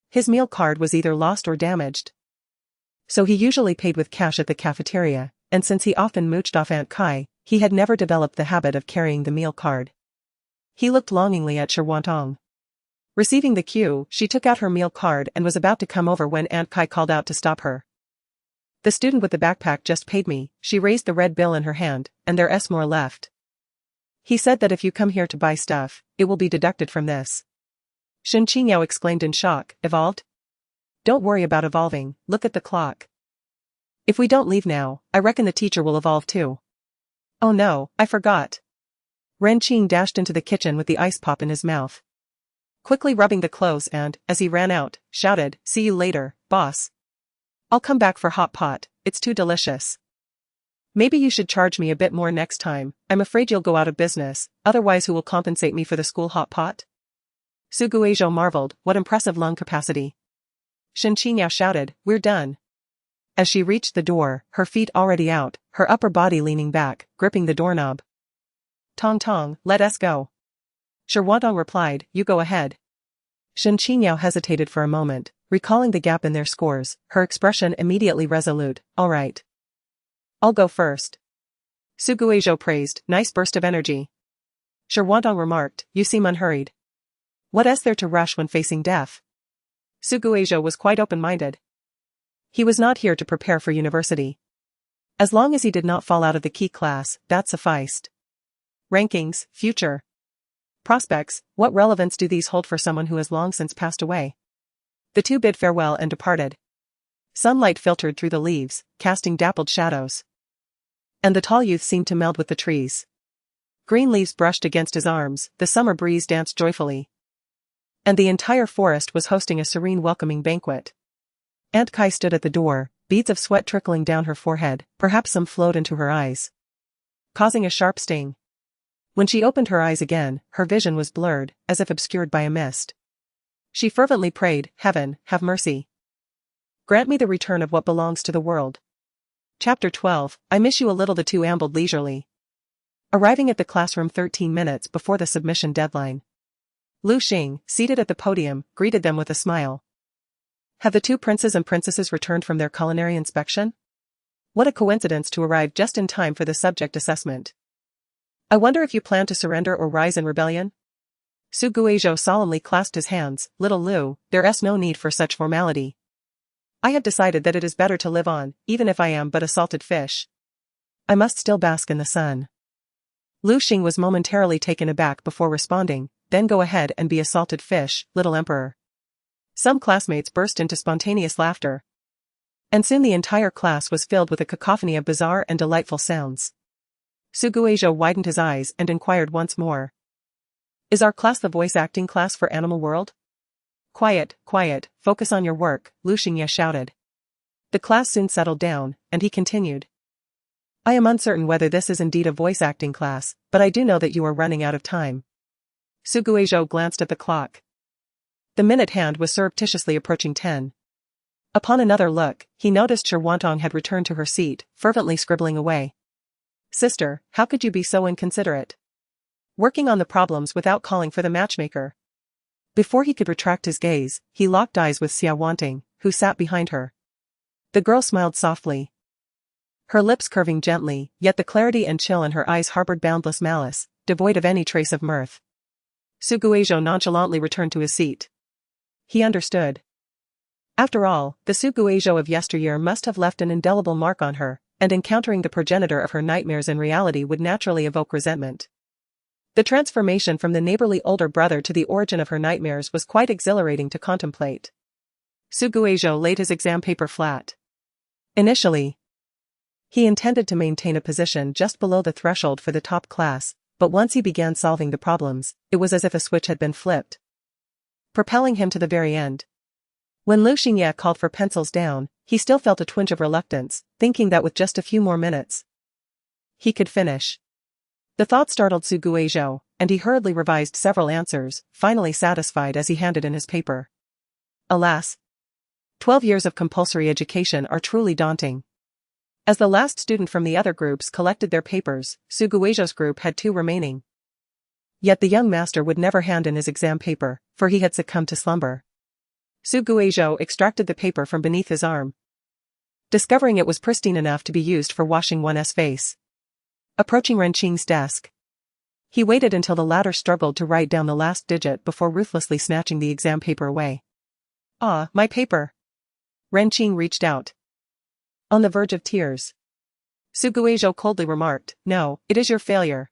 His meal card was either lost or damaged. So he usually paid with cash at the cafeteria, and since he often mooched off Aunt Kai, he had never developed the habit of carrying the meal card. He looked longingly at Shirwantong. Receiving the cue, she took out her meal card and was about to come over when Aunt Kai called out to stop her. The student with the backpack just paid me. She raised the red bill in her hand, and there's more left. He said that if you come here to buy stuff, it will be deducted from this. Shen Qingyao exclaimed in shock, "Evolved? Don't worry about evolving, look at the clock. If we don't leave now, I reckon the teacher will evolve too." "Oh no, I forgot." Ren Qing dashed into the kitchen with the ice pop in his mouth. Quickly rubbing the clothes and, as he ran out, shouted, "See you later, boss. I'll come back for hot pot, it's too delicious. Maybe you should charge me a bit more next time, I'm afraid you'll go out of business, otherwise who will compensate me for the school hot pot?" Suguejo marveled, what impressive lung capacity. Shen Qingyao shouted, "We're done." As she reached the door, her feet already out, her upper body leaning back, gripping the doorknob. "Tong Tong, let us go." Shirwantong replied, "You go ahead." Shen Qingyao hesitated for a moment, recalling the gap in their scores, her expression immediately resolute, "All right. I'll go first." Suguejo praised, "Nice burst of energy." Shirwantong remarked, "You seem unhurried. What is there to rush when facing death?" Suguejo was quite open-minded. He was not here to prepare for university. As long as he did not fall out of the key class, that sufficed. Rankings, future prospects, what relevance do these hold for someone who has long since passed away? The two bid farewell and departed. Sunlight filtered through the leaves, casting dappled shadows. And the tall youth seemed to meld with the trees. Green leaves brushed against his arms, the summer breeze danced joyfully. And the entire forest was hosting a serene welcoming banquet. Aunt Kai stood at the door, beads of sweat trickling down her forehead, perhaps some flowed into her eyes, causing a sharp sting. When she opened her eyes again, her vision was blurred, as if obscured by a mist. She fervently prayed, "Heaven, have mercy. Grant me the return of what belongs to the world." Chapter 12, I miss you a little. The two ambled leisurely, arriving at the classroom 13 minutes before the submission deadline. Lu Xing, seated at the podium, greeted them with a smile. Have the two princes and princesses returned from their culinary inspection? What a coincidence to arrive just in time for the subject assessment. I wonder if you plan to surrender or rise in rebellion? Suguejo solemnly clasped his hands, "Little Lu, there's no need for such formality. I have decided that it is better to live on, even if I am but a salted fish. I must still bask in the sun." Lu Xing was momentarily taken aback before responding, "Then go ahead and be a salted fish, little emperor." Some classmates burst into spontaneous laughter. And soon the entire class was filled with a cacophony of bizarre and delightful sounds. Suguejo widened his eyes and inquired once more. "Is our class the voice acting class for Animal World?" Quiet, focus on your work," Lu Xingye shouted. The class soon settled down, and he continued. "I am uncertain whether this is indeed a voice acting class, but I do know that you are running out of time." Suguejo glanced at the clock. The minute hand was surreptitiously approaching 10. Upon another look, he noticed Shirwantong had returned to her seat, fervently scribbling away. "Sister, how could you be so inconsiderate? Working on the problems without calling for the matchmaker." Before he could retract his gaze, he locked eyes with Xia Wanting, who sat behind her. The girl smiled softly, her lips curving gently, yet the clarity and chill in her eyes harbored boundless malice, devoid of any trace of mirth. Suguejo nonchalantly returned to his seat. He understood. After all, the Suguejo of yesteryear must have left an indelible mark on her, and encountering the progenitor of her nightmares in reality would naturally evoke resentment. The transformation from the neighborly older brother to the origin of her nightmares was quite exhilarating to contemplate. Suguejo laid his exam paper flat. Initially, he intended to maintain a position just below the threshold for the top class, but once he began solving the problems, it was as if a switch had been flipped, propelling him to the very end. When Lu Xingye called for pencils down, he still felt a twinge of reluctance, thinking that with just a few more minutes, he could finish. The thought startled Su Guizhou, and he hurriedly revised several answers, finally satisfied as he handed in his paper. Alas, 12 years of compulsory education are truly daunting. As the last student from the other groups collected their papers, Su Guizhou's group had 2 remaining. Yet the young master would never hand in his exam paper, for he had succumbed to slumber. Su Guizhou extracted the paper from beneath his arm, discovering it was pristine enough to be used for washing one's face. Approaching Ren Qing's desk, he waited until the latter struggled to write down the last digit before ruthlessly snatching the exam paper away. "Ah, my paper." Ren Qing reached out, on the verge of tears. Su Guizhou coldly remarked, "No, it is your failure."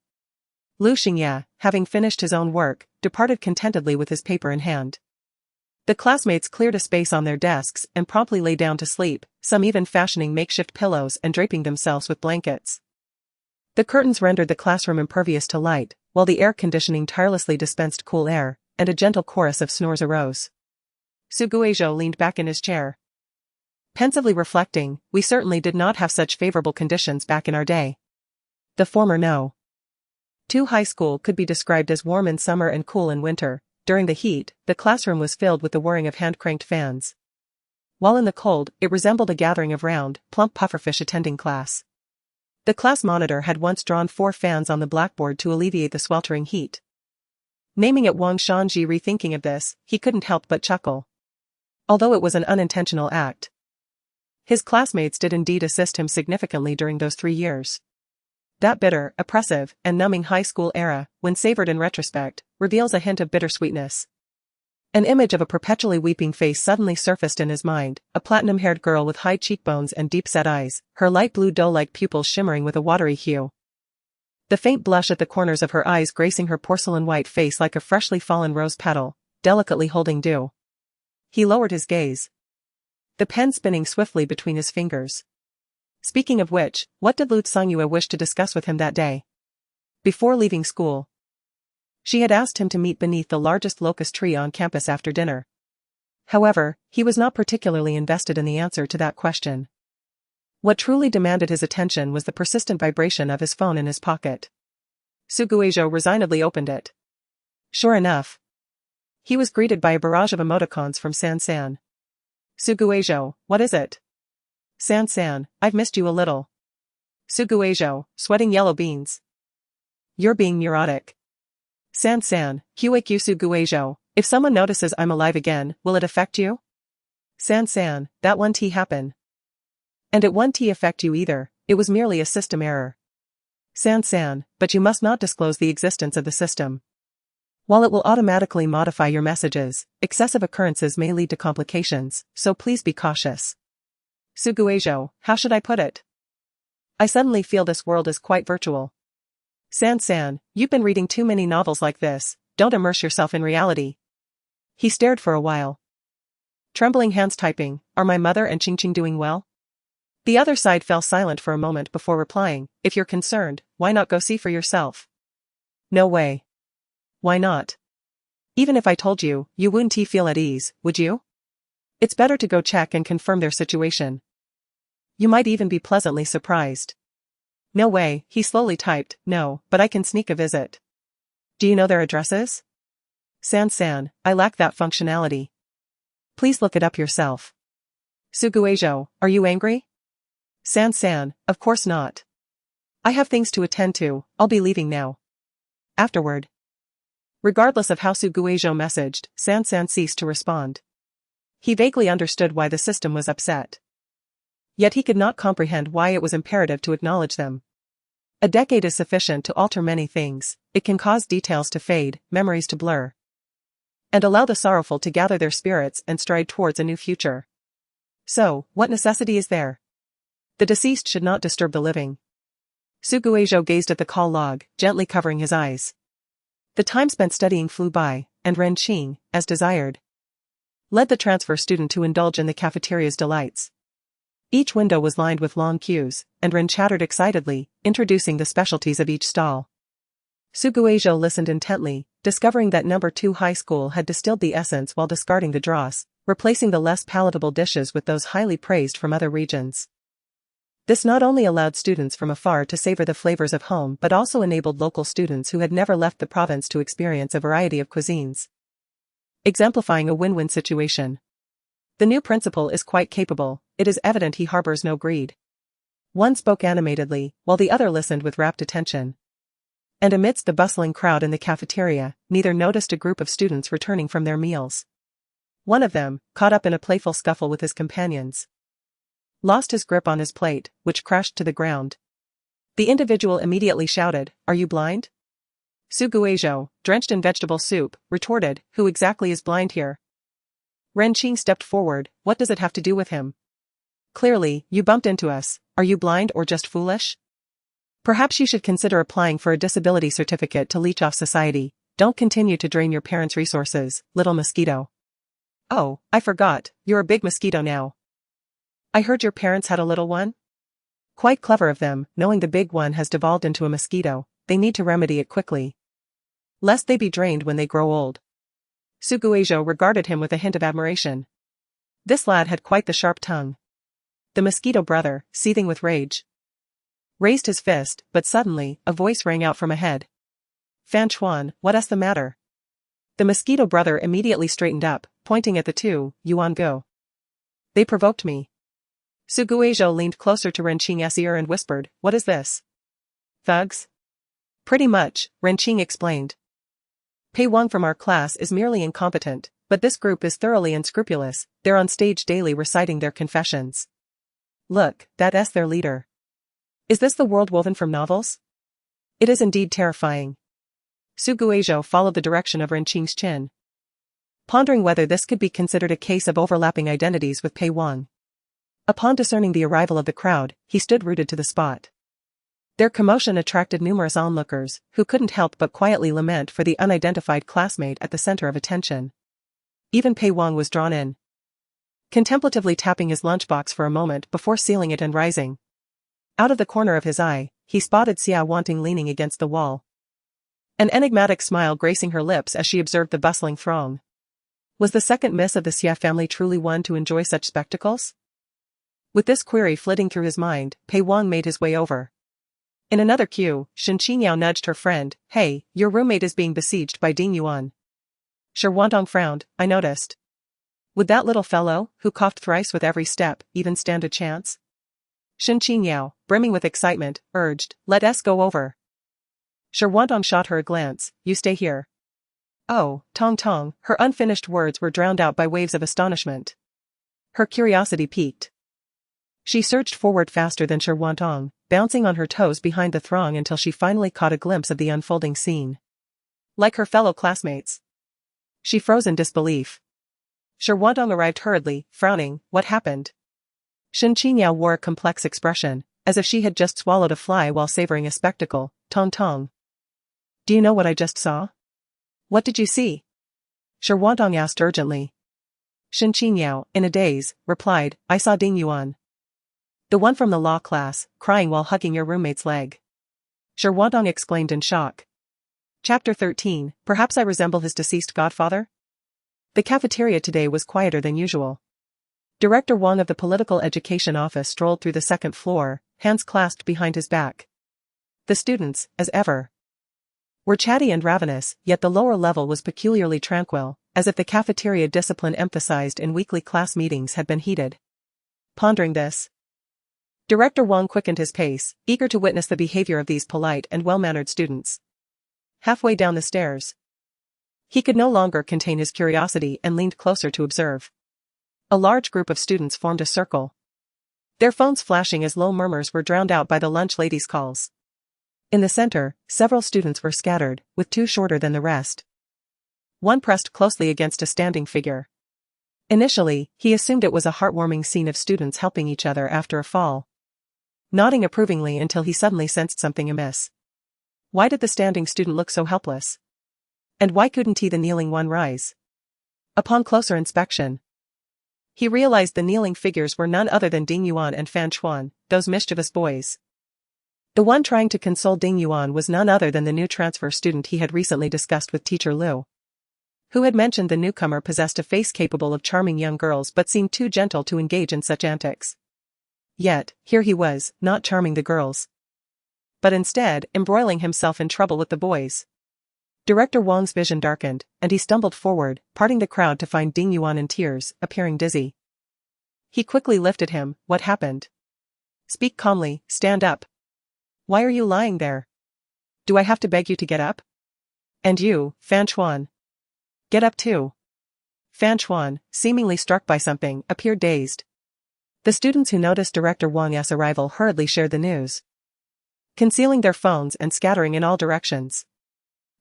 Lu Xingye, having finished his own work, departed contentedly with his paper in hand. The classmates cleared a space on their desks and promptly lay down to sleep, some even fashioning makeshift pillows and draping themselves with blankets. The curtains rendered the classroom impervious to light, while the air conditioning tirelessly dispensed cool air, and a gentle chorus of snores arose. Su Guizhou leaned back in his chair, pensively reflecting, "We certainly did not have such favorable conditions back in our day." The former no. High school could be described as warm in summer and cool in winter. During the heat, the classroom was filled with the whirring of hand-cranked fans, while in the cold, it resembled a gathering of round, plump pufferfish attending class. The class monitor had once drawn 4 fans on the blackboard to alleviate the sweltering heat. Naming it Wang Shanji, rethinking of this, he couldn't help but chuckle. Although it was an unintentional act, his classmates did indeed assist him significantly during those 3 years. That bitter, oppressive, and numbing high school era, when savored in retrospect, reveals a hint of bittersweetness. An image of a perpetually weeping face suddenly surfaced in his mind, a platinum-haired girl with high cheekbones and deep-set eyes, her light blue doe-like pupils shimmering with a watery hue. The faint blush at the corners of her eyes gracing her porcelain-white face like a freshly fallen rose petal, delicately holding dew. He lowered his gaze, the pen spinning swiftly between his fingers. Speaking of which, what did Lu Songyue wish to discuss with him that day? Before leaving school, she had asked him to meet beneath the largest locust tree on campus after dinner. However, he was not particularly invested in the answer to that question. What truly demanded his attention was the persistent vibration of his phone in his pocket. Su Guizhou resignedly opened it. Sure enough, he was greeted by a barrage of emoticons from San. "Su Guizhou, what is it?" "San, I've missed you a little." Su Guizhou, sweating yellow beans. "You're being neurotic." San, QAQ Su Guizhou, if someone notices I'm alive again, will it affect you? San, that won't happen. And it won't affect you either, it was merely a system error. San, but you must not disclose the existence of the system. While it will automatically modify your messages, excessive occurrences may lead to complications, so please be cautious. Su Guizhou, how should I put it? I suddenly feel this world is quite virtual. San, you've been reading too many novels like this, don't immerse yourself in reality. He stared for a while. Trembling hands typing, are my mother and Qingqing doing well? The other side fell silent for a moment before replying, if you're concerned, why not go see for yourself? No way. Why not? Even if I told you, you wouldn't feel at ease, would you? It's better to go check and confirm their situation. You might even be pleasantly surprised. No way, he slowly typed, no, but I can sneak a visit. Do you know their addresses? San, I lack that functionality. Please look it up yourself. Su Guizhou, are you angry? San, of course not. I have things to attend to, I'll be leaving now. Afterward. Regardless of how Su Guizhou messaged, San ceased to respond. He vaguely understood why the system was upset. Yet he could not comprehend why it was imperative to acknowledge them. A decade is sufficient to alter many things, it can cause details to fade, memories to blur, and allow the sorrowful to gather their spirits and stride towards a new future. So, what necessity is there? The deceased should not disturb the living. Su Guizhou gazed at the call log, gently covering his eyes. The time spent studying flew by, and Ren Qing, as desired, led the transfer student to indulge in the cafeteria's delights. Each window was lined with long queues, and Ren chattered excitedly, introducing the specialties of each stall. Suguejo listened intently, discovering that number 2 high school had distilled the essence while discarding the dross, replacing the less palatable dishes with those highly praised from other regions. This not only allowed students from afar to savor the flavors of home but also enabled local students who had never left the province to experience a variety of cuisines. Exemplifying a win-win situation. The new principal is quite capable, it is evident he harbors no greed. One spoke animatedly, while the other listened with rapt attention. And amidst the bustling crowd in the cafeteria, neither noticed a group of students returning from their meals. One of them, caught up in a playful scuffle with his companions, lost his grip on his plate, which crashed to the ground. The individual immediately shouted, "Are you blind?" Suguejo, drenched in vegetable soup, retorted, "Who exactly is blind here?" Renqing stepped forward, "What does it have to do with him? Clearly, you bumped into us. Are you blind or just foolish? Perhaps you should consider applying for a disability certificate to leech off society. Don't continue to drain your parents' resources, little mosquito." "Oh, I forgot, you're a big mosquito now. I heard your parents had a little one?" Quite clever of them, knowing the big one has devolved into a mosquito, they need to remedy it quickly, lest they be drained when they grow old. Suguejo regarded him with a hint of admiration. This lad had quite the sharp tongue. The mosquito brother, seething with rage, raised his fist, but suddenly, a voice rang out from ahead. "Fan Chuan, what's the matter?" The mosquito brother immediately straightened up, pointing at the two, "Yuan go. They provoked me." Suguejo leaned closer to Renqing's ear and whispered, "What is this? Thugs?" "Pretty much," Renqing explained. "Pei Wang from our class is merely incompetent, but this group is thoroughly unscrupulous, they're on stage daily reciting their confessions. Look, that's their leader. Is this the world woven from novels? It is indeed terrifying." Suguejo followed the direction of Renqing's chin, pondering whether this could be considered a case of overlapping identities with Pei Wang. Upon discerning the arrival of the crowd, he stood rooted to the spot. Their commotion attracted numerous onlookers, who couldn't help but quietly lament for the unidentified classmate at the center of attention. Even Pei Wang was drawn in, contemplatively tapping his lunchbox for a moment before sealing it and rising. Out of the corner of his eye, he spotted Xia Wanting leaning against the wall, an enigmatic smile gracing her lips as she observed the bustling throng. Was the second miss of the Xia family truly one to enjoy such spectacles? With this query flitting through his mind, Pei Wang made his way over. In another queue, Shen Qingyao nudged her friend, "Hey, your roommate is being besieged by Ding Yuan." Shi Wantong frowned, "I noticed. Would that little fellow, who coughed thrice with every step, even stand a chance?" Shen Qingyao, brimming with excitement, urged, "Let us go over." Shi Wantong shot her a glance, "You stay here." "Oh, Tong Tong," her unfinished words were drowned out by waves of astonishment. Her curiosity piqued. She surged forward faster than Shi Wantong, bouncing on her toes behind the throng until she finally caught a glimpse of the unfolding scene. Like her fellow classmates, she froze in disbelief. Shi Wantong arrived hurriedly, frowning, "What happened?" Shen Qingyao wore a complex expression, as if she had just swallowed a fly while savoring a spectacle. "Tong Tong. Do you know what I just saw?" "What did you see?" Shi Wantong asked urgently. Shen Qingyao, in a daze, replied, "I saw Ding Yuan. The one from the law class, crying while hugging your roommate's leg." Shi Wantong exclaimed in shock. Chapter 13, Perhaps I resemble his deceased godfather? The cafeteria today was quieter than usual. Director Wang of the Political Education Office strolled through the second floor, hands clasped behind his back. The students, as ever, were chatty and ravenous, yet the lower level was peculiarly tranquil, as if the cafeteria discipline emphasized in weekly class meetings had been heeded. Pondering this, Director Wang quickened his pace, eager to witness the behavior of these polite and well-mannered students. Halfway down the stairs, he could no longer contain his curiosity and leaned closer to observe. A large group of students formed a circle, their phones flashing as low murmurs were drowned out by the lunch ladies' calls. In the center, several students were scattered, with two shorter than the rest. One pressed closely against a standing figure. Initially, he assumed it was a heartwarming scene of students helping each other after a fall, nodding approvingly until he suddenly sensed something amiss. Why did the standing student look so helpless? And why couldn't he, the kneeling one, rise? Upon closer inspection, He realized the kneeling figures were none other than Ding Yuan and Fan Chuan, those mischievous boys. The one trying to console Ding Yuan was none other than the new transfer student he had recently discussed with teacher Liu, who had mentioned the newcomer possessed a face capable of charming young girls but seemed too gentle to engage in such antics. Yet, here he was, not charming the girls, but instead, embroiling himself in trouble with the boys. Director Wang's vision darkened, and he stumbled forward, parting the crowd to find Ding Yuan in tears, appearing dizzy. He quickly lifted him. What happened? Speak calmly, stand up. Why are you lying there? Do I have to beg you to get up? And you, Fan Chuan. Get up too. Fan Chuan, seemingly struck by something, appeared dazed. The students who noticed Director Wang's arrival hurriedly shared the news, concealing their phones and scattering in all directions.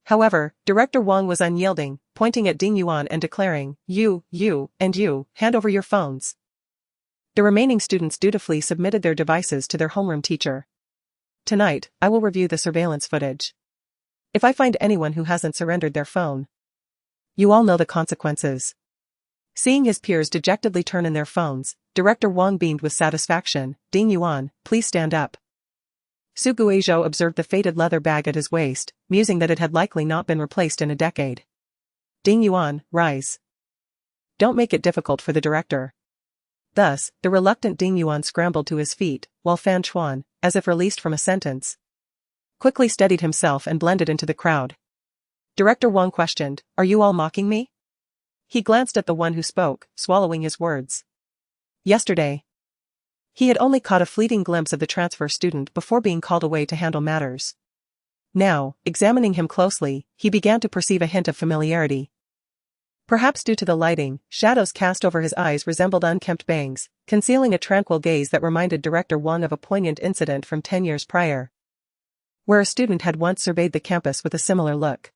However, Director Wang was unyielding, pointing at Ding Yuan and declaring, you, and you, hand over your phones. The remaining students dutifully submitted their devices to their homeroom teacher. Tonight, I will review the surveillance footage. If I find anyone who hasn't surrendered their phone, you all know the consequences. Seeing his peers dejectedly turn in their phones, Director Wang beamed with satisfaction. Ding Yuan, please stand up. Su Guizhou observed the faded leather bag at his waist, musing that it had likely not been replaced in a decade. Ding Yuan, rise. Don't make it difficult for the director. Thus, the reluctant Ding Yuan scrambled to his feet, while Fan Chuan, as if released from a sentence, quickly steadied himself and blended into the crowd. Director Wang questioned, are you all mocking me? He glanced at the one who spoke, swallowing his words. Yesterday, he had only caught a fleeting glimpse of the transfer student before being called away to handle matters. Now, examining him closely, he began to perceive a hint of familiarity. Perhaps due to the lighting, shadows cast over his eyes resembled unkempt bangs, concealing a tranquil gaze that reminded Director Wang of a poignant incident from 10 years prior, where a student had once surveyed the campus with a similar look.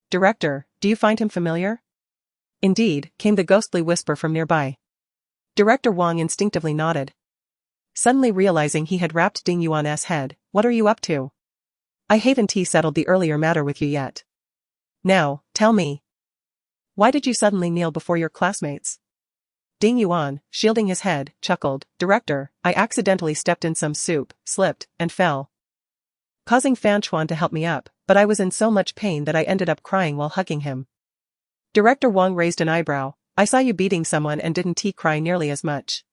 Director, do you find him familiar? Indeed, came the ghostly whisper from nearby. Director Wang instinctively nodded, suddenly realizing he had rapped Ding Yuan's head. What are you up to? I haven't settled the earlier matter with you yet. Now, tell me. Why did you suddenly kneel before your classmates? Ding Yuan, shielding his head, chuckled. Director, I accidentally stepped in some soup, slipped, and fell, causing Fan Chuan to help me up, but I was in so much pain that I ended up crying while hugging him. Director Wang raised an eyebrow. I saw you beating someone and didn't cry nearly as much.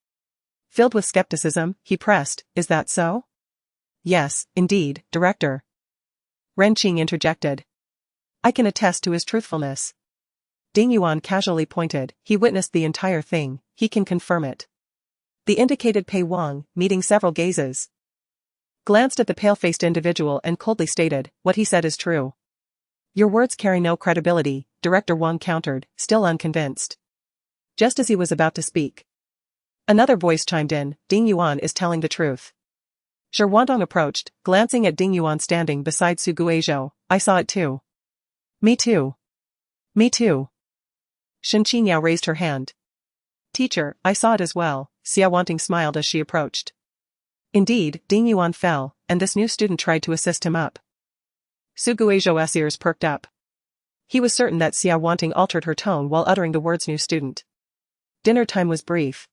Filled with skepticism, he pressed, is that so? Yes, indeed, Director. Ren Qing interjected. I can attest to his truthfulness. Ding Yuan casually pointed, he witnessed the entire thing, he can confirm it. The indicated Pei Wang, meeting several gazes, glanced at the pale-faced individual and coldly stated, what he said is true. Your words carry no credibility, Director Wang countered, still unconvinced. Just as he was about to speak, another voice chimed in, Ding Yuan is telling the truth. Shi Wantong approached, glancing at Ding Yuan standing beside Su Guizhou. I saw it too. Me too. Me too. Shen Qingyao raised her hand. Teacher, I saw it as well, Xia Wanting smiled as she approached. Indeed, Ding Yuan fell, and this new student tried to assist him up. Su Guizhou's ears perked up. He was certain that Xia Wanting altered her tone while uttering the words new student. Dinner time was brief,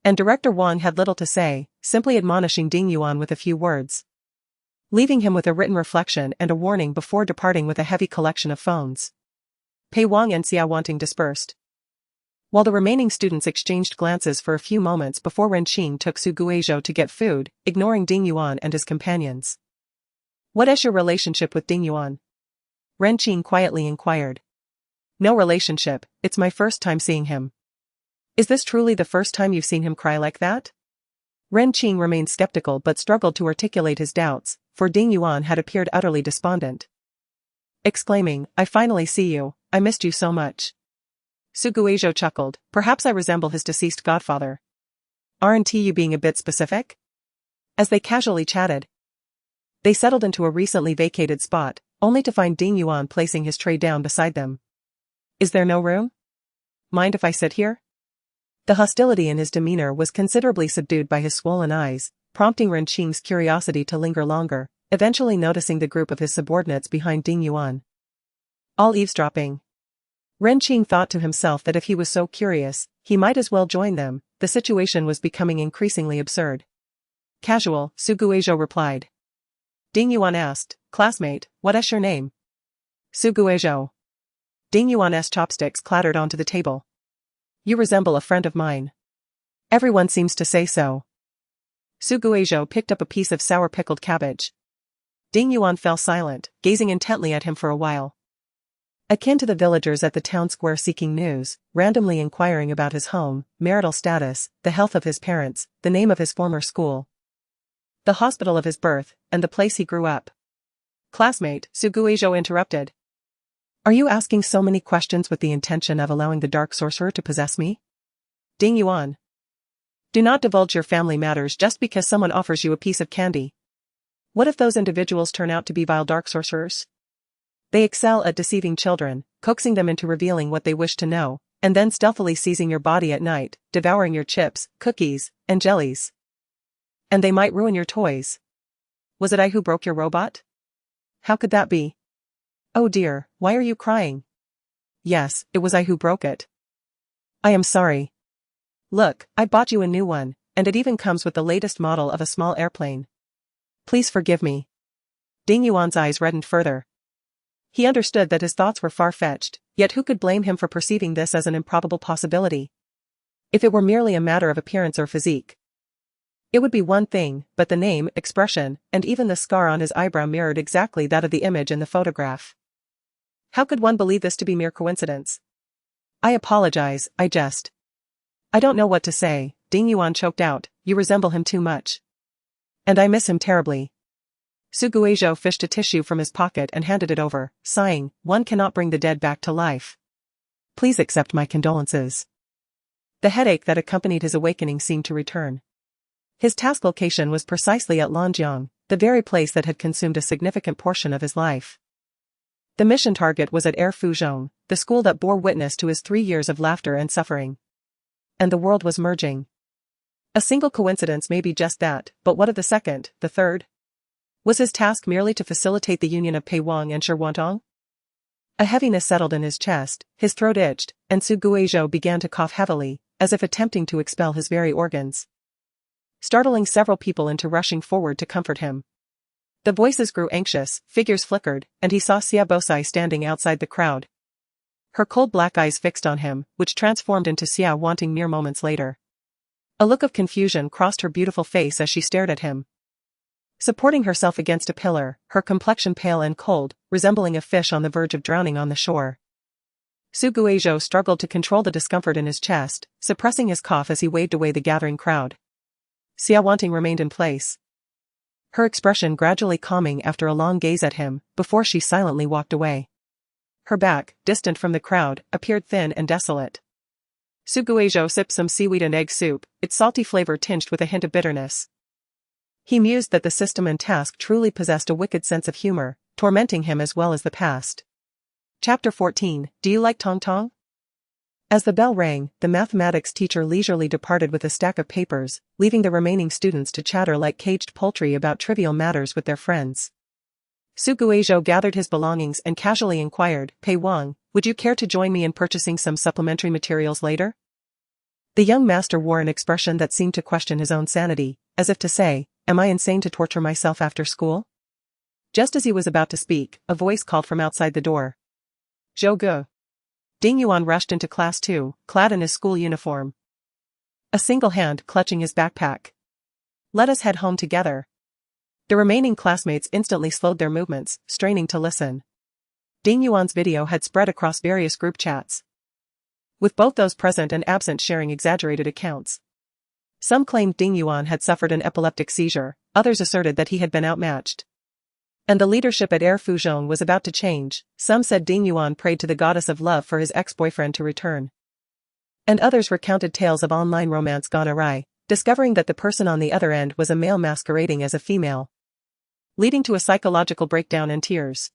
and Director Wang had little to say, simply admonishing Ding Yuan with a few words, leaving him with a written reflection and a warning before departing with a heavy collection of phones. Pei Wang and Xia Wanting dispersed, while the remaining students exchanged glances for a few moments before Ren Qing took Su Guizhou to get food, ignoring Ding Yuan and his companions. What is your relationship with Ding Yuan? Ren Qing quietly inquired. No relationship, it's my first time seeing him. Is this truly the first time you've seen him cry like that? Ren Qing remained skeptical but struggled to articulate his doubts, for Ding Yuan had appeared utterly despondent, exclaiming, I finally see you, I missed you so much. Su Guizhou chuckled, perhaps I resemble his deceased godfather. Aren't you being a bit specific? As they casually chatted, they settled into a recently vacated spot, only to find Ding Yuan placing his tray down beside them. Is there no room? Mind if I sit here? The hostility in his demeanor was considerably subdued by his swollen eyes, prompting Ren Qing's curiosity to linger longer, eventually noticing the group of his subordinates behind Ding Yuan, all eavesdropping. Ren Qing thought to himself that if he was so curious, he might as well join them. The situation was becoming increasingly absurd. Casual, Su Guizhou replied. Ding Yuan asked, classmate, what is your name? Su Guizhou. Ding Yuan's chopsticks clattered onto the table. You resemble a friend of mine. Everyone seems to say so. Su Guizhou picked up a piece of sour pickled cabbage. Ding Yuan fell silent, gazing intently at him for a while. Akin to the villagers at the town square seeking news, randomly inquiring about his home, marital status, the health of his parents, the name of his former school, the hospital of his birth, and the place he grew up. Classmate, Su Guizhou interrupted. Are you asking so many questions with the intention of allowing the dark sorcerer to possess me? Ding Yuan. Do not divulge your family matters just because someone offers you a piece of candy. What if those individuals turn out to be vile dark sorcerers? They excel at deceiving children, coaxing them into revealing what they wish to know, and then stealthily seizing your body at night, devouring your chips, cookies, and jellies. And they might ruin your toys. Was it I who broke your robot? How could that be? Oh dear, why are you crying? Yes, it was I who broke it. I am sorry. Look, I bought you a new one, and it even comes with the latest model of a small airplane. Please forgive me. Ding Yuan's eyes reddened further. He understood that his thoughts were far-fetched, yet who could blame him for perceiving this as an improbable possibility? If it were merely a matter of appearance or physique, it would be one thing, but the name, expression, and even the scar on his eyebrow mirrored exactly that of the image in the photograph. How could one believe this to be mere coincidence? I apologize, I jest. I don't know what to say, Ding Yuan choked out, you resemble him too much. And I miss him terribly. Su Guizhou fished a tissue from his pocket and handed it over, sighing, one cannot bring the dead back to life. Please accept my condolences. The headache that accompanied his awakening seemed to return. His task location was precisely at Lanjiang, the very place that had consumed a significant portion of his life. The mission target was at Air Fuzhong, the school that bore witness to his 3 years of laughter and suffering. And the world was merging. A single coincidence may be just that, but what of the second, the third? Was his task merely to facilitate the union of Pei Wang and Shi Wantong? A heaviness settled in his chest, his throat itched, and Su Guizhou began to cough heavily, as if attempting to expel his very organs, startling several people into rushing forward to comfort him. The voices grew anxious, figures flickered, and he saw Xia Bosai standing outside the crowd. Her cold black eyes fixed on him, which transformed into Xia Wanting mere moments later. A look of confusion crossed her beautiful face as she stared at him. Supporting herself against a pillar, her complexion pale and cold, resembling a fish on the verge of drowning on the shore. Su Guizhou struggled to control the discomfort in his chest, suppressing his cough as he waved away the gathering crowd. Xia Wanting remained in place, her expression gradually calming after a long gaze at him, before she silently walked away. Her back, distant from the crowd, appeared thin and desolate. Su Guizhou sipped some seaweed and egg soup, its salty flavor tinged with a hint of bitterness. He mused that the system and task truly possessed a wicked sense of humor, tormenting him as well as the past. Chapter 14, Do you like Tong Tong? As the bell rang, the mathematics teacher leisurely departed with a stack of papers, leaving the remaining students to chatter like caged poultry about trivial matters with their friends. Su Guizhou gathered his belongings and casually inquired, Pei Wang, would you care to join me in purchasing some supplementary materials later? The young master wore an expression that seemed to question his own sanity, as if to say, am I insane to torture myself after school? Just as he was about to speak, a voice called from outside the door. Zhou Gu. Ding Yuan rushed into class 2, clad in his school uniform, a single hand clutching his backpack. Let us head home together. The remaining classmates instantly slowed their movements, straining to listen. Ding Yuan's video had spread across various group chats, with both those present and absent sharing exaggerated accounts. Some claimed Ding Yuan had suffered an epileptic seizure, others asserted that he had been outmatched, and the leadership at Air Fuzhong was about to change. Some said Ding Yuan prayed to the goddess of love for his ex-boyfriend to return, and others recounted tales of online romance gone awry, discovering that the person on the other end was a male masquerading as a female, leading to a psychological breakdown and tears.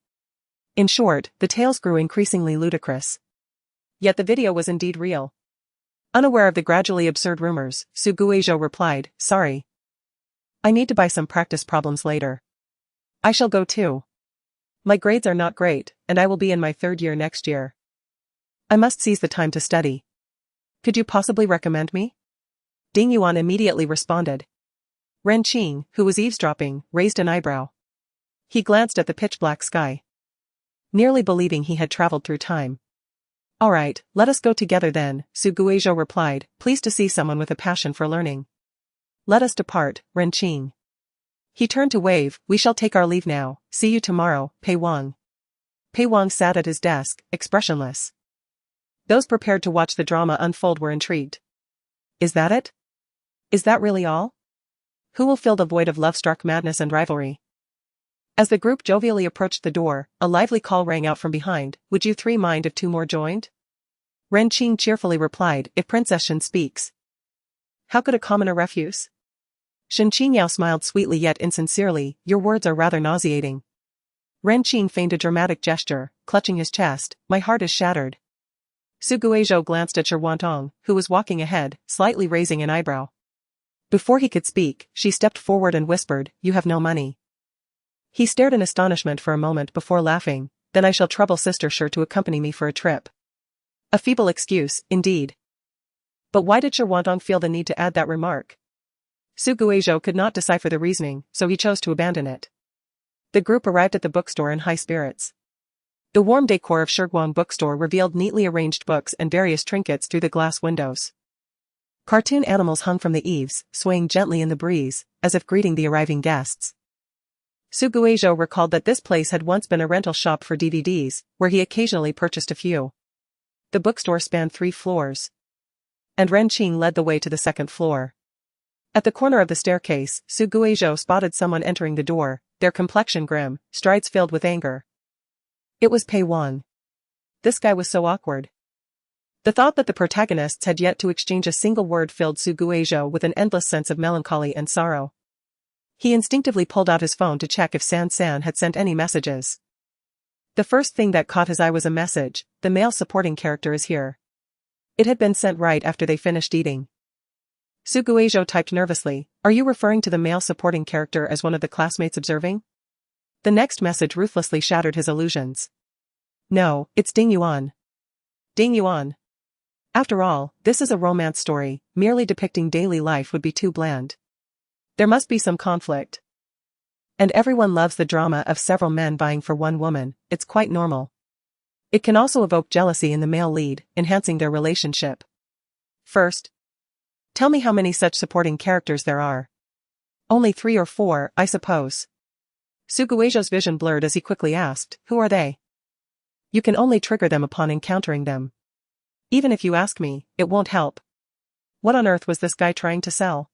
In short, the tales grew increasingly ludicrous. Yet the video was indeed real. Unaware of the gradually absurd rumors, Su Guizhou replied, sorry. I need to buy some practice problems later. I shall go too. My grades are not great, and I will be in my 3rd year next year. I must seize the time to study. Could you possibly recommend me? Ding Yuan immediately responded. Ren Qing, who was eavesdropping, raised an eyebrow. He glanced at the pitch-black sky, nearly believing he had traveled through time. All right, let us go together then, Su Guizhou replied, pleased to see someone with a passion for learning. Let us depart, Ren Qing. He turned to wave, we shall take our leave now, see you tomorrow, Pei Wang. Pei Wang sat at his desk, expressionless. Those prepared to watch the drama unfold were intrigued. Is that it? Is that really all? Who will fill the void of love-struck madness and rivalry? As the group jovially approached the door, a lively call rang out from behind, would you three mind if two more joined? Ren Qing cheerfully replied, if Princess Shen speaks. How could a commoner refuse? Shen Qingyao smiled sweetly yet insincerely, your words are rather nauseating. Ren Qing feigned a dramatic gesture, clutching his chest, my heart is shattered. Su Guizhou glanced at Shi Wantong, who was walking ahead, slightly raising an eyebrow. Before he could speak, she stepped forward and whispered, you have no money. He stared in astonishment for a moment before laughing, then I shall trouble Sister Shi to accompany me for a trip. A feeble excuse, indeed. But why did Shi Wantong feel the need to add that remark? Su Guizhou could not decipher the reasoning, so he chose to abandon it. The group arrived at the bookstore in high spirits. The warm decor of Shiguang bookstore revealed neatly arranged books and various trinkets through the glass windows. Cartoon animals hung from the eaves, swaying gently in the breeze, as if greeting the arriving guests. Su Guizhou recalled that this place had once been a rental shop for DVDs, where he occasionally purchased a few. The bookstore spanned 3 floors. And Ren Qing led the way to the 2nd floor. At the corner of the staircase, Su Guizhou spotted someone entering the door, their complexion grim, strides filled with anger. It was Pei Wang. This guy was so awkward. The thought that the protagonists had yet to exchange a single word filled Su Guizhou with an endless sense of melancholy and sorrow. He instinctively pulled out his phone to check if San had sent any messages. The first thing that caught his eye was a message, the male supporting character is here. It had been sent right after they finished eating. Su Guizhou typed nervously, are you referring to the male supporting character as one of the classmates observing? The next message ruthlessly shattered his illusions. No, it's Ding Yuan. Ding Yuan. After all, this is a romance story, merely depicting daily life would be too bland. There must be some conflict. And everyone loves the drama of several men vying for one woman, it's quite normal. It can also evoke jealousy in the male lead, enhancing their relationship. First, tell me how many such supporting characters there are. Only 3 or 4, I suppose. Su Guizhou's vision blurred as he quickly asked, who are they? You can only trigger them upon encountering them. Even if you ask me, it won't help. What on earth was this guy trying to sell?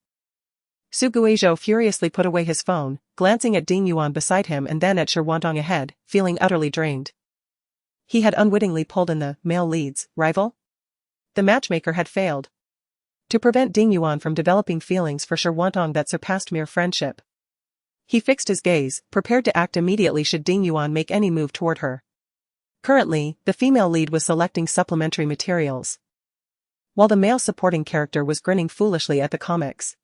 Su Guizhou furiously put away his phone, glancing at Ding Yuan beside him and then at Shi Wantong ahead, feeling utterly drained. He had unwittingly pulled in the male lead's rival? The matchmaker had failed. To prevent Ding Yuan from developing feelings for Shi Wantong that surpassed mere friendship. He fixed his gaze, prepared to act immediately should Ding Yuan make any move toward her. Currently, the female lead was selecting supplementary materials, while the male supporting character was grinning foolishly at the comics.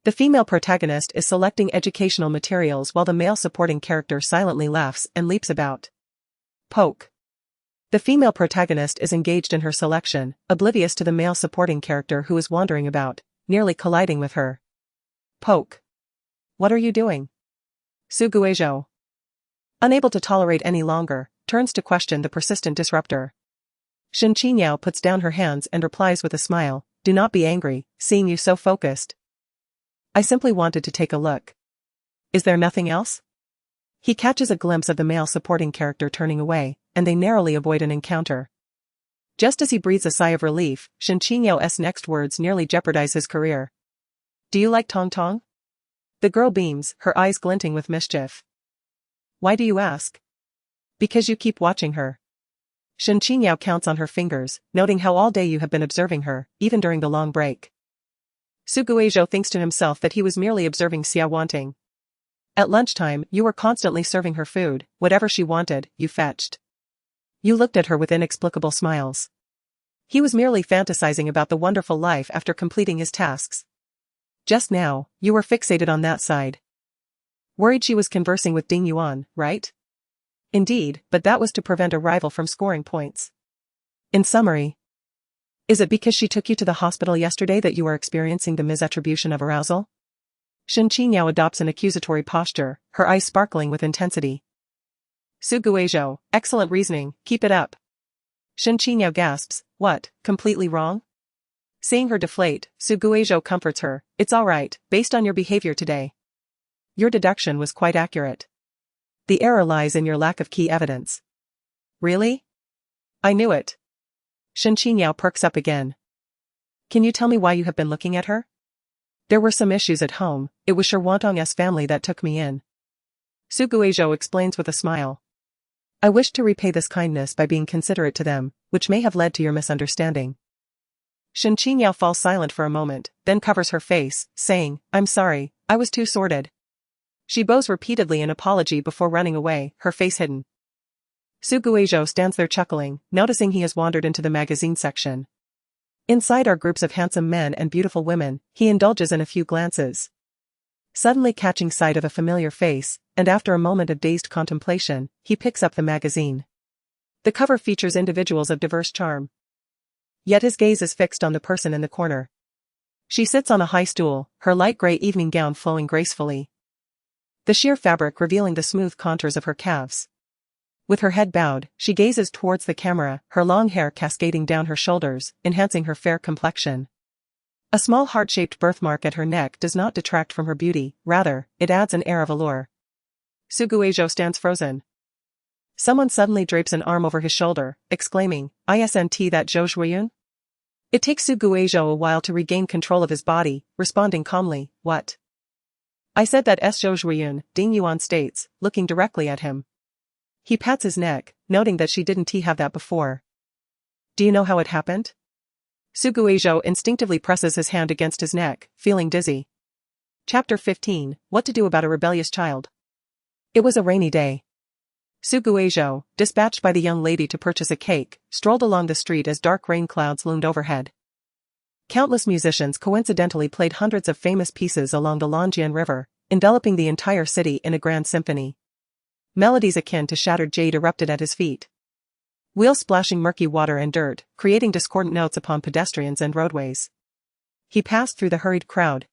The female protagonist is selecting educational materials while the male supporting character silently laughs and leaps about. Poke. The female protagonist is engaged in her selection, oblivious to the male supporting character who is wandering about, nearly colliding with her. Poke. What are you doing? Su Guizhou, unable to tolerate any longer, turns to question the persistent disruptor. Shen Qingyao puts down her hands and replies with a smile, do not be angry, seeing you so focused. I simply wanted to take a look. Is there nothing else? He catches a glimpse of the male supporting character turning away, and they narrowly avoid an encounter. Just as he breathes a sigh of relief, Shen Qingyao's next words nearly jeopardize his career. Do you like Tong Tong? The girl beams, her eyes glinting with mischief. Why do you ask? Because you keep watching her. Shen Qingyao counts on her fingers, noting how all day you have been observing her, even during the long break. Su Guizhou thinks to himself that he was merely observing Xia Wanting. At lunchtime, you were constantly serving her food, whatever she wanted, you fetched. You looked at her with inexplicable smiles. He was merely fantasizing about the wonderful life after completing his tasks. Just now, you were fixated on that side. Worried she was conversing with Ding Yuan, right? Indeed, but that was to prevent a rival from scoring points. In summary, Is it because she took you to the hospital yesterday that you are experiencing the misattribution of arousal? Shen Qingyao adopts an accusatory posture, her eyes sparkling with intensity. Su Guizhou, excellent reasoning, keep it up. Shen Qingyao gasps, what, completely wrong? Seeing her deflate, Su Guizhou comforts her, it's alright, based on your behavior today. Your deduction was quite accurate. The error lies in your lack of key evidence. Really? I knew it. Shen Qingyao perks up again. Can you tell me why you have been looking at her? There were some issues at home, it was Shi Wantong's family that took me in. Su Guizhou explains with a smile. I wished to repay this kindness by being considerate to them, which may have led to your misunderstanding. Shen Qingyao falls silent for a moment, then covers her face, saying, I'm sorry, I was too sordid. She bows repeatedly in apology before running away, her face hidden. Su Guizhou stands there chuckling, noticing he has wandered into the magazine section. Inside are groups of handsome men and beautiful women, he indulges in a few glances. Suddenly catching sight of a familiar face, and after a moment of dazed contemplation, he picks up the magazine. The cover features individuals of diverse charm. Yet his gaze is fixed on the person in the corner. She sits on a high stool, her light gray evening gown flowing gracefully. The sheer fabric revealing the smooth contours of her calves. With her head bowed, she gazes towards the camera, her long hair cascading down her shoulders, enhancing her fair complexion. A small heart-shaped birthmark at her neck does not detract from her beauty, rather, it adds an air of allure. Su Guizhou stands frozen. Someone suddenly drapes an arm over his shoulder, exclaiming, "Isn't that Zhou Zhuiyun?" It takes Su Guizhou a while to regain control of his body, responding calmly, what? I said that Zhou Zhuiyun, Ding Yuan states, looking directly at him. He pats his neck, noting that she didn't have that before. Do you know how it happened? Su Guizhou instinctively presses his hand against his neck, feeling dizzy. Chapter 15, What to do about a rebellious child. It was a rainy day. Su Guizhou, dispatched by the young lady to purchase a cake, strolled along the street as dark rain clouds loomed overhead. Countless musicians coincidentally played hundreds of famous pieces along the Longjian River, enveloping the entire city in a grand symphony. Melodies akin to shattered jade erupted at his feet. Wheels splashing murky water and dirt, creating discordant notes upon pedestrians and roadways. He passed through the hurried crowd,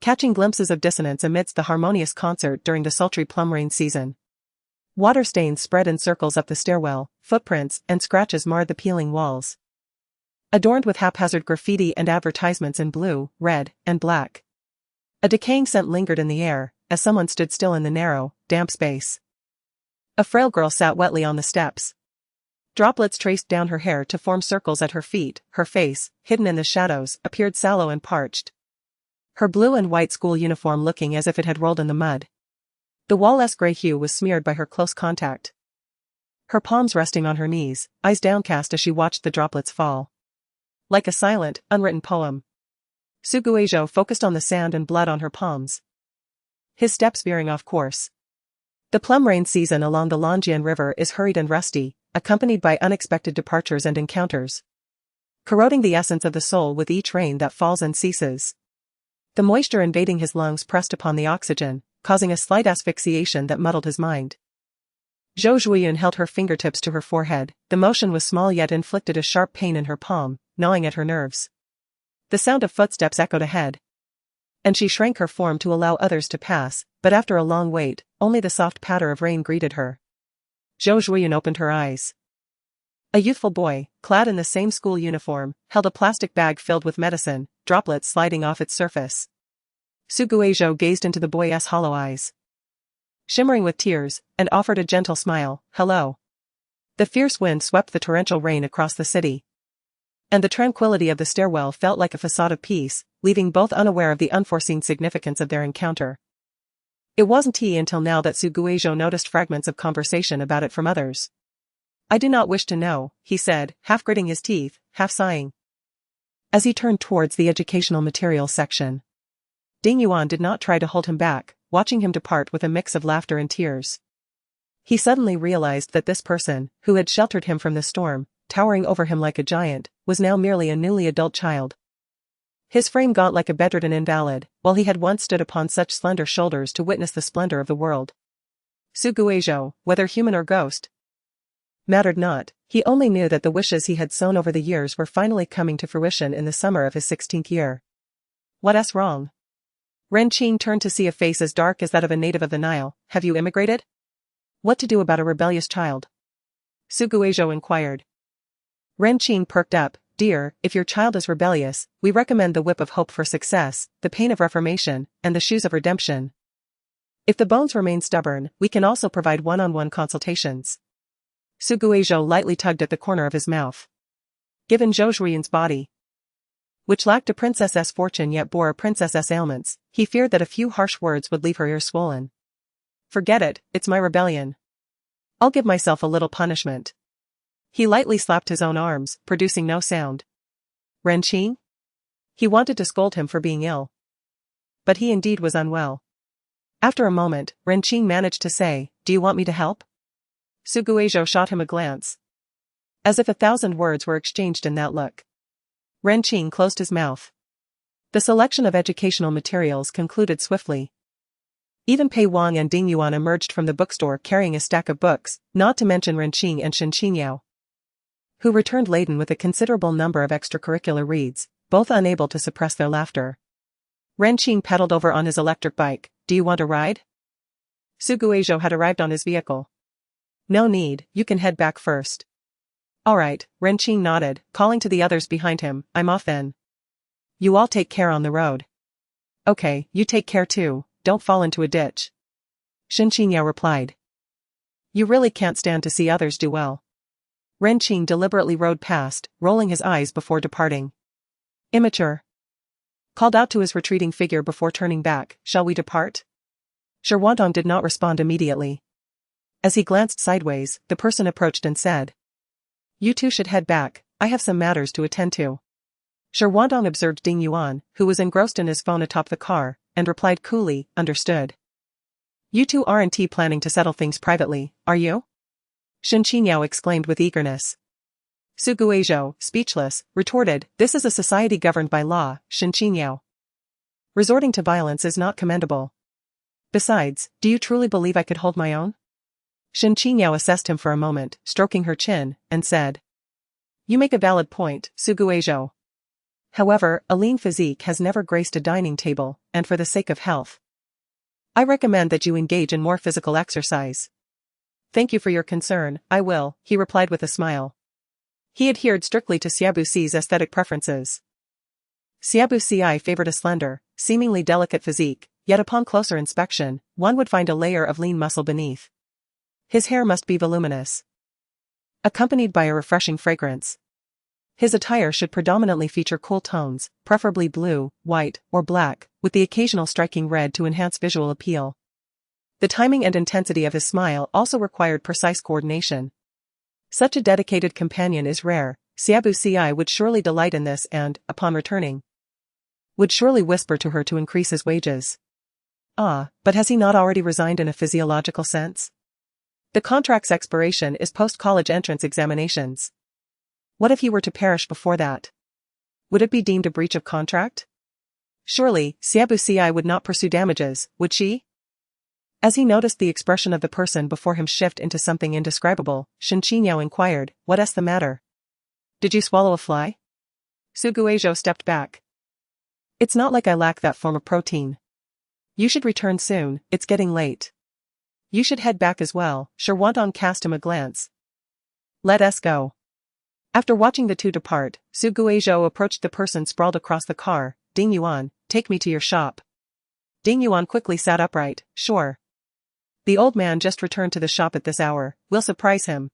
catching glimpses of dissonance amidst the harmonious concert during the sultry plum rain season. Water stains spread in circles up the stairwell, footprints and scratches marred the peeling walls. Adorned with haphazard graffiti and advertisements in blue, red, and black. A decaying scent lingered in the air, as someone stood still in the narrow, damp space. A frail girl sat wetly on the steps. Droplets traced down her hair to form circles at her feet, her face, hidden in the shadows, appeared sallow and parched. Her blue and white school uniform looking as if it had rolled in the mud. The wall-less gray hue was smeared by her close contact. Her palms resting on her knees, eyes downcast as she watched the droplets fall. Like a silent, unwritten poem. Su Guizhou focused on the sand and blood on her palms. His steps veering off course. The plum rain season along the Longjian River is hurried and rusty, accompanied by unexpected departures and encounters. Corroding the essence of the soul with each rain that falls and ceases. The moisture invading his lungs pressed upon the oxygen, causing a slight asphyxiation that muddled his mind. Zhou Zhuiyun held her fingertips to her forehead, the motion was small yet inflicted a sharp pain in her palm, gnawing at her nerves. The sound of footsteps echoed ahead. And she shrank her form to allow others to pass, but after a long wait, only the soft patter of rain greeted her. Zhou Zhuiyun opened her eyes. A youthful boy, clad in the same school uniform, held a plastic bag filled with medicine, droplets sliding off its surface. Su Guizhou gazed into the boy's hollow eyes, shimmering with tears, and offered a gentle smile, hello. The fierce wind swept the torrential rain across the city. And the tranquility of the stairwell felt like a facade of peace, leaving both unaware of the unforeseen significance of their encounter. It wasn't until now that Su Guizhou noticed fragments of conversation about it from others. I do not wish to know, he said, half gritting his teeth, half sighing. As he turned towards the educational materials section. Ding Yuan did not try to hold him back, watching him depart with a mix of laughter and tears. He suddenly realized that this person, who had sheltered him from the storm, towering over him like a giant, was now merely a newly adult child. His frame gaunt like a bedridden invalid, while he had once stood upon such slender shoulders to witness the splendor of the world. Su Guizhou, whether human or ghost, mattered not, He only knew that the wishes he had sown over the years were finally coming to fruition in the summer of his 16th year. What's wrong? Ren Qing turned to see a face as dark as that of a native of the Nile. Have you immigrated? What to do about a rebellious child? Su Guizhou inquired. Ren Qing perked up. Dear, if your child is rebellious, we recommend the whip of hope for success, the pain of reformation, and the shoes of redemption. If the bones remain stubborn, we can also provide one-on-one consultations. Su Guizhou lightly tugged at the corner of his mouth. Given Zhou Zhuyan's body, which lacked a princess's fortune yet bore a princess's ailments, he feared that a few harsh words would leave her ears swollen. Forget it, it's my rebellion. I'll give myself a little punishment. He lightly slapped his own arms, producing no sound. Ren Qing? He wanted to scold him for being ill. But he indeed was unwell. After a moment, Ren Qing managed to say, Do you want me to help? Su Guizhou shot him a glance. As if 1,000 words were exchanged in that look. Ren Qing closed his mouth. The selection of educational materials concluded swiftly. Even Pei Wang and Ding Yuan emerged from the bookstore carrying a stack of books, not to mention Ren Qing and Shen Qingyao, who returned laden with a considerable number of extracurricular reads, both unable to suppress their laughter. Ren Qing pedaled over on his electric bike. Do you want a ride? Su Guizhou had arrived on his vehicle. No need, you can head back first. Alright, Ren Qing nodded, calling to the others behind him, I'm off then. You all take care on the road. Okay, you take care too, don't fall into a ditch. Shen Qingyao replied. You really can't stand to see others do well. Ren Qing deliberately rode past, rolling his eyes before departing. Immature. Called out to his retreating figure before turning back, shall we depart? Shirwantong did not respond immediately. As he glanced sideways, the person approached and said. You two should head back, I have some matters to attend to. Shirwantong observed Ding Yuan, who was engrossed in his phone atop the car, and replied coolly, understood. You two aren't planning to settle things privately, are you? Shen Qingyao exclaimed with eagerness. Su Guizhou, speechless, retorted, This is a society governed by law, Shen Qingyao. Resorting to violence is not commendable. Besides, do you truly believe I could hold my own? Shen Qingyao assessed him for a moment, stroking her chin, and said. You make a valid point, Su Guizhou. However, a lean physique has never graced a dining table, and for the sake of health, I recommend that you engage in more physical exercise. Thank you for your concern, I will, he replied with a smile. He adhered strictly to Xiaobuxi's aesthetic preferences. Xiaobuxi favored a slender, seemingly delicate physique, yet upon closer inspection, one would find a layer of lean muscle beneath. His hair must be voluminous, accompanied by a refreshing fragrance. His attire should predominantly feature cool tones, preferably blue, white, or black, with the occasional striking red to enhance visual appeal. The timing and intensity of his smile also required precise coordination. Such a dedicated companion is rare. Xiaobuxi would surely delight in this and, upon returning, would surely whisper to her to increase his wages. Ah, but has he not already resigned in a physiological sense? The contract's expiration is post-college entrance examinations. What if he were to perish before that? Would it be deemed a breach of contract? Surely, Xiaobuxi would not pursue damages, would she? As he noticed the expression of the person before him shift into something indescribable, Shen Qingyao inquired, What's the matter? Did you swallow a fly? Su Guizhou stepped back. It's not like I lack that form of protein. You should return soon, it's getting late. You should head back as well, Shirwantong cast him a glance. Let us go. After watching the two depart, Su Guizhou approached the person sprawled across the car, Ding Yuan, take me to your shop. Ding Yuan quickly sat upright, sure. The old man just returned to the shop at this hour, we'll surprise him.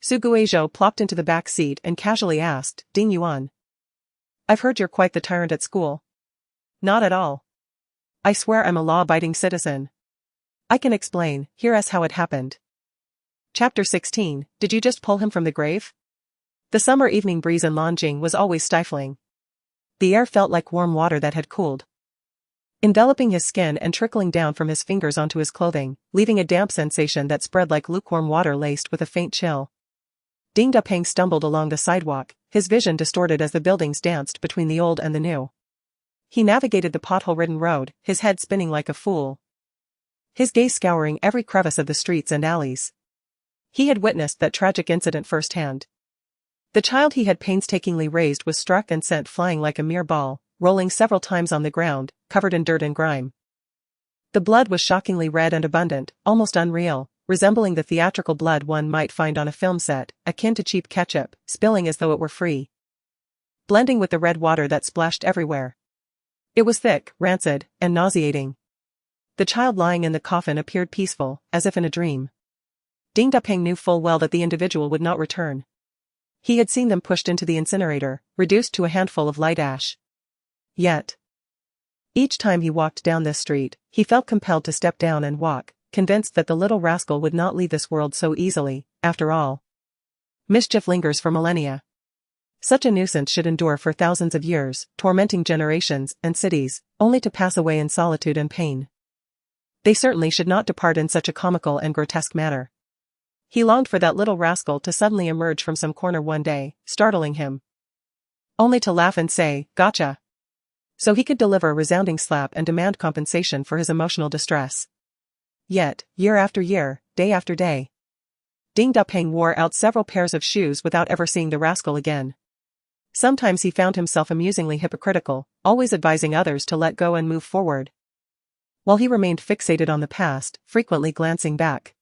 Su Guizhou plopped into the back seat and casually asked, Ding Yuan. I've heard you're quite the tyrant at school. Not at all. I swear I'm a law-abiding citizen. I can explain, here's how it happened. Chapter 16, Did you just pull him from the grave? The summer evening breeze in Nanjing was always stifling. The air felt like warm water that had cooled, enveloping his skin and trickling down from his fingers onto his clothing, leaving a damp sensation that spread like lukewarm water laced with a faint chill. Ding Dapeng stumbled along the sidewalk, his vision distorted as the buildings danced between the old and the new. He navigated the pothole-ridden road, his head spinning like a fool, his gaze scouring every crevice of the streets and alleys. He had witnessed that tragic incident firsthand. The child he had painstakingly raised was struck and sent flying like a mere ball, rolling several times on the ground, covered in dirt and grime. The blood was shockingly red and abundant, almost unreal, resembling the theatrical blood one might find on a film set, akin to cheap ketchup, spilling as though it were free, blending with the red water that splashed everywhere. It was thick, rancid, and nauseating. The child lying in the coffin appeared peaceful, as if in a dream. Ding Dapeng knew full well that the individual would not return. He had seen them pushed into the incinerator, reduced to a handful of light ash. Yet, each time he walked down this street, he felt compelled to step down and walk, convinced that the little rascal would not leave this world so easily. After all, mischief lingers for millennia. Such a nuisance should endure for thousands of years, tormenting generations and cities, only to pass away in solitude and pain. They certainly should not depart in such a comical and grotesque manner. He longed for that little rascal to suddenly emerge from some corner one day, startling him, only to laugh and say, "Gotcha," so he could deliver a resounding slap and demand compensation for his emotional distress. Yet, year after year, day after day, Ding Dapeng wore out several pairs of shoes without ever seeing the rascal again. Sometimes he found himself amusingly hypocritical, always advising others to let go and move forward, while he remained fixated on the past, frequently glancing back.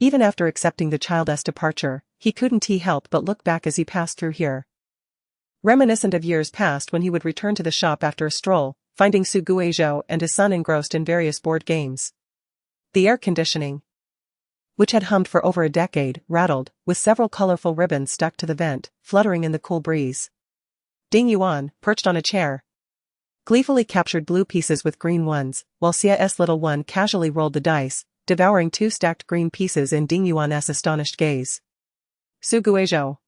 Even after accepting the child's departure, he couldn't help but look back as he passed through here, reminiscent of years past when he would return to the shop after a stroll, finding Su Guizhou and his son engrossed in various board games. The air conditioning, which had hummed for over a decade, rattled, with several colorful ribbons stuck to the vent, fluttering in the cool breeze. Ding Yuan, perched on a chair, gleefully captured blue pieces with green ones, while Xia's little one casually rolled the dice, devouring 2 stacked green pieces in Ding Yuan's astonished gaze. Su Guizhou,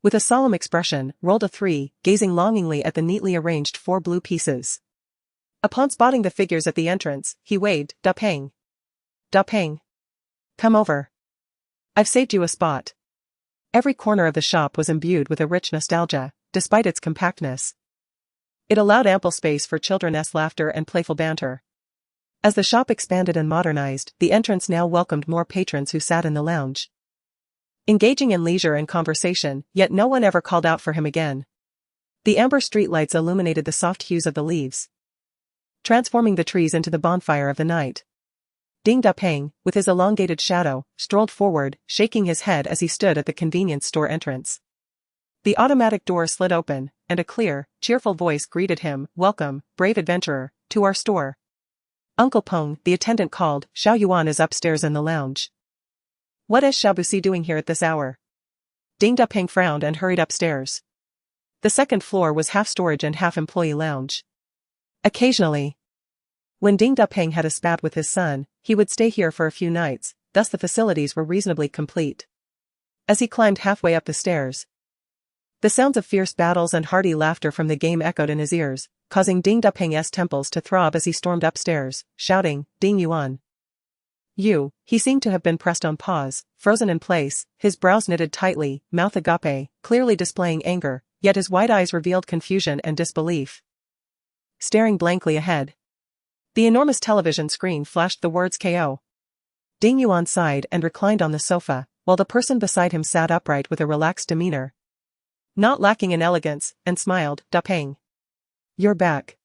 with a solemn expression, rolled a 3, gazing longingly at the neatly arranged 4 blue pieces. Upon spotting the figures at the entrance, he waved, "Dapeng. Dapeng. Come over. I've saved you a spot." Every corner of the shop was imbued with a rich nostalgia, despite its compactness. It allowed ample space for children's laughter and playful banter. As the shop expanded and modernized, the entrance now welcomed more patrons who sat in the lounge, engaging in leisure and conversation, yet no one ever called out for him again. The amber streetlights illuminated the soft hues of the leaves, transforming the trees into the bonfire of the night. Ding Dapeng, with his elongated shadow, strolled forward, shaking his head as he stood at the convenience store entrance. The automatic door slid open, and a clear, cheerful voice greeted him, "Welcome, brave adventurer, to our store." "Uncle Peng," the attendant called, "Xiao Yuan is upstairs in the lounge." "What is Xiaobuxi doing here at this hour?" Ding Dapeng frowned and hurried upstairs. The second floor was half storage and half employee lounge. Occasionally, when Ding Dapeng had a spat with his son, he would stay here for a few nights, thus the facilities were reasonably complete. As he climbed halfway up the stairs, the sounds of fierce battles and hearty laughter from the game echoed in his ears, causing Ding Dapeng's temples to throb as he stormed upstairs, shouting, "Ding Yuan. You." He seemed to have been pressed on pause, frozen in place, his brows knitted tightly, mouth agape, clearly displaying anger, yet his wide eyes revealed confusion and disbelief. Staring blankly ahead, the enormous television screen flashed the words KO. Ding Yuan sighed and reclined on the sofa, while the person beside him sat upright with a relaxed demeanor, not lacking in elegance, and smiled, "Dapeng. You're back."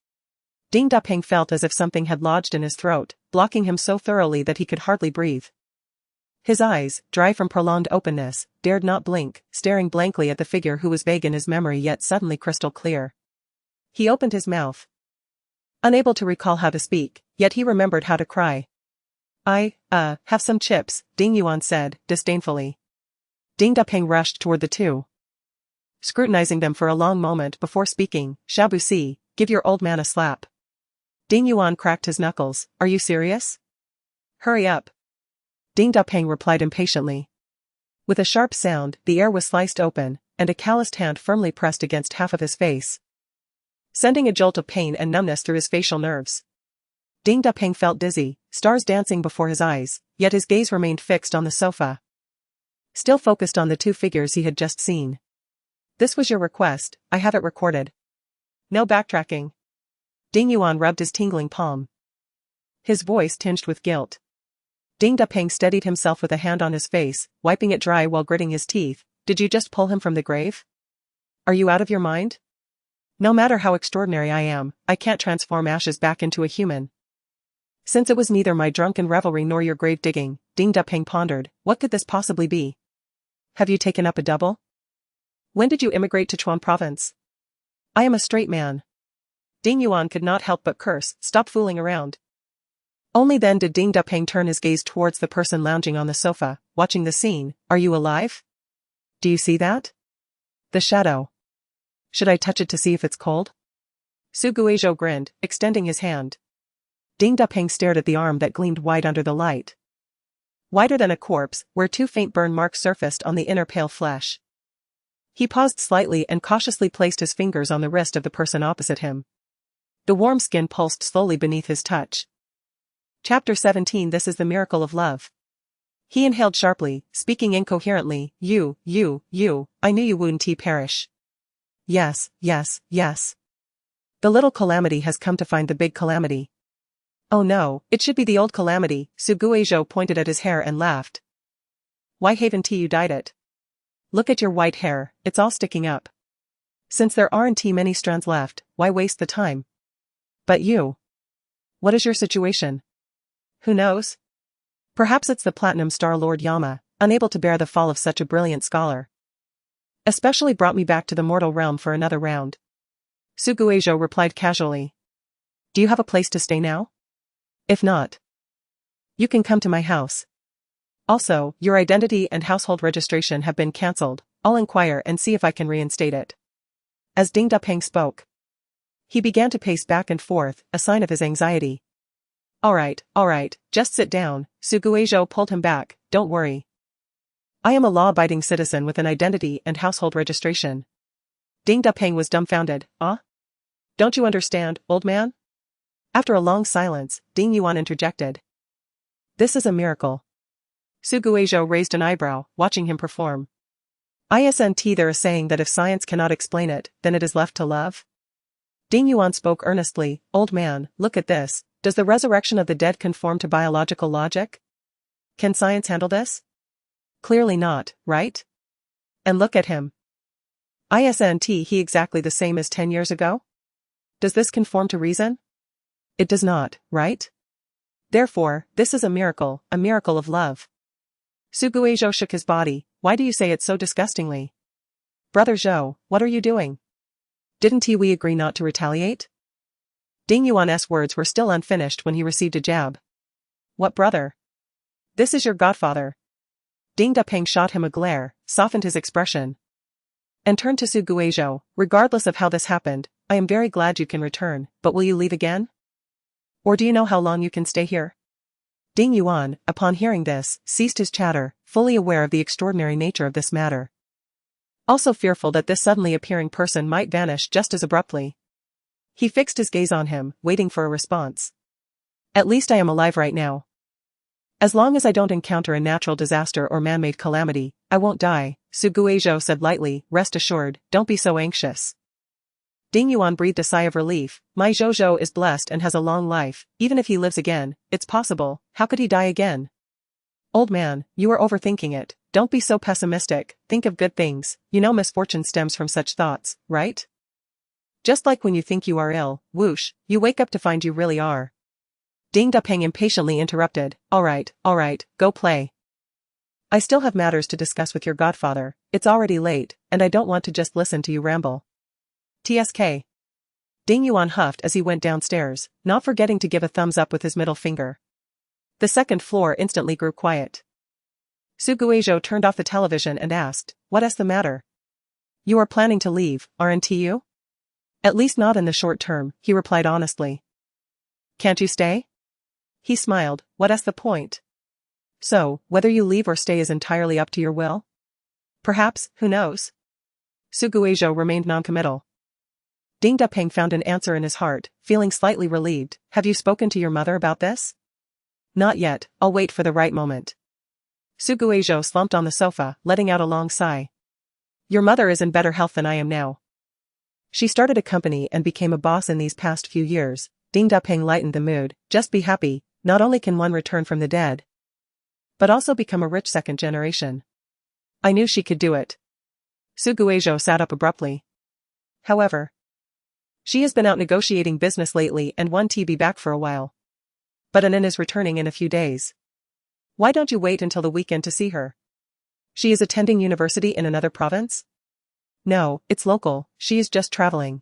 Ding Dapeng felt as if something had lodged in his throat, blocking him so thoroughly that he could hardly breathe. His eyes, dry from prolonged openness, dared not blink, staring blankly at the figure who was vague in his memory yet suddenly crystal clear. He opened his mouth, unable to recall how to speak, yet he remembered how to cry. Have some chips," Ding Yuan said, disdainfully. Ding Dapeng rushed toward the two, scrutinizing them for a long moment before speaking. "Xiaobuxi, give your old man a slap." Ding Yuan cracked his knuckles. "Are you serious?" "Hurry up," Ding Dapeng replied impatiently. With a sharp sound, the air was sliced open, and a calloused hand firmly pressed against half of his face, sending a jolt of pain and numbness through his facial nerves. Ding Dapeng felt dizzy, stars dancing before his eyes, yet his gaze remained fixed on the sofa, still focused on the 2 figures he had just seen. "This was your request, I have it recorded. No backtracking." Ding Yuan rubbed his tingling palm, his voice tinged with guilt. Ding Dapeng steadied himself with a hand on his face, wiping it dry while gritting his teeth. Did you just pull him from the grave? Are you out of your mind? No matter how extraordinary I am, I can't transform ashes back into a human. Since it was neither my drunken revelry nor your grave digging, Ding Dapeng pondered, what could this possibly be? Have you taken up a double? When did you immigrate to Chuan province? I am a straight man. Ding Yuan could not help but curse, stop fooling around. Only then did Ding Dapeng turn his gaze towards the person lounging on the sofa, watching the scene. Are you alive? Do you see that? The shadow. Should I touch it to see if it's cold? Su Guizhou grinned, extending his hand. Ding Dapeng stared at the arm that gleamed white under the light. Whiter than a corpse, where two faint burn marks surfaced on the inner pale flesh. He paused slightly and cautiously placed his fingers on the wrist of the person opposite him. The warm skin pulsed slowly beneath his touch. Chapter 17. This is the miracle of love. He inhaled sharply, speaking incoherently. You, I knew you wouldn't perish. Yes. The little calamity has come to find the big calamity. Oh no, it should be the old calamity. Su Guizhou pointed at his hair and laughed. Why haven't you dyed it? Look at your white hair, it's all sticking up. Since there aren't many strands left, why waste the time? But you. What is your situation? Who knows? Perhaps it's the Platinum Star Lord Yama, unable to bear the fall of such a brilliant scholar. Especially brought me back to the mortal realm for another round. Su Guizhou replied casually. Do you have a place to stay now? If not, you can come to my house. Also, your identity and household registration have been cancelled. I'll inquire and see if I can reinstate it. As Ding Dapeng spoke, he began to pace back and forth, a sign of his anxiety. All right, just sit down. Su Guizhou pulled him back. Don't worry. I am a law-abiding citizen with an identity and household registration. Ding Dapeng was dumbfounded. Don't you understand, old man? After a long silence, Ding Yuan interjected. This is a miracle. Su Guizhou raised an eyebrow, watching him perform. Isn't there a saying that if science cannot explain it, then it is left to love? Ding Yuan spoke earnestly. Old man, look at this. Does the resurrection of the dead conform to biological logic? Can science handle this? Clearly not, right? And look at him. Isn't he exactly the same as 10 years ago? Does this conform to reason? It does not, right? Therefore, this is a miracle of love. Su Guizhou shook his body. Why do you say it so disgustingly? Brother Zhou, what are you doing? Didn't we agree not to retaliate? Ding Yuan's words were still unfinished when he received a jab. What brother? This is your godfather. Ding Dapeng shot him a glare, softened his expression, and turned to Su Guizhou. Regardless of how this happened, I am very glad you can return, but will you leave again? Or do you know how long you can stay here? Ding Yuan, upon hearing this, ceased his chatter, fully aware of the extraordinary nature of this matter. Also fearful that this suddenly appearing person might vanish just as abruptly. He fixed his gaze on him, waiting for a response. At least I am alive right now. As long as I don't encounter a natural disaster or man-made calamity, I won't die, Su Guizhou said lightly. Rest assured, don't be so anxious. Ding Yuan breathed a sigh of relief. My Zhou is blessed and has a long life. Even if he lives again, it's possible. How could he die again? Old man, you are overthinking it. Don't be so pessimistic. Think of good things. You know misfortune stems from such thoughts, right? Just like when you think you are ill, whoosh, you wake up to find you really are. Ding Dapeng impatiently interrupted. All right, go play. I still have matters to discuss with your godfather. It's already late, and I don't want to just listen to you ramble. TSK. Ding Yuan huffed as he went downstairs, not forgetting to give a thumbs up with his middle finger. The second floor instantly grew quiet. Su Guizhou turned off the television and asked, What's the matter? You are planning to leave, aren't you? At least not in the short term, he replied honestly. Can't you stay? He smiled. What's the point? So, whether you leave or stay is entirely up to your will? Perhaps, who knows? Su Guizhou remained noncommittal. Ding Dapeng found an answer in his heart, feeling slightly relieved. Have you spoken to your mother about this? Not yet, I'll wait for the right moment. Su Guizhou slumped on the sofa, letting out a long sigh. Your mother is in better health than I am now. She started a company and became a boss in these past few years. Ding Dapeng lightened the mood. Just be happy, not only can one return from the dead, but also become a rich second generation. I knew she could do it. Suguejo sat up abruptly. However, she has been out negotiating business lately and won't be back for a while. But Anin is returning in a few days. Why don't you wait until the weekend to see her? She is attending university in another province? No, it's local, she is just traveling.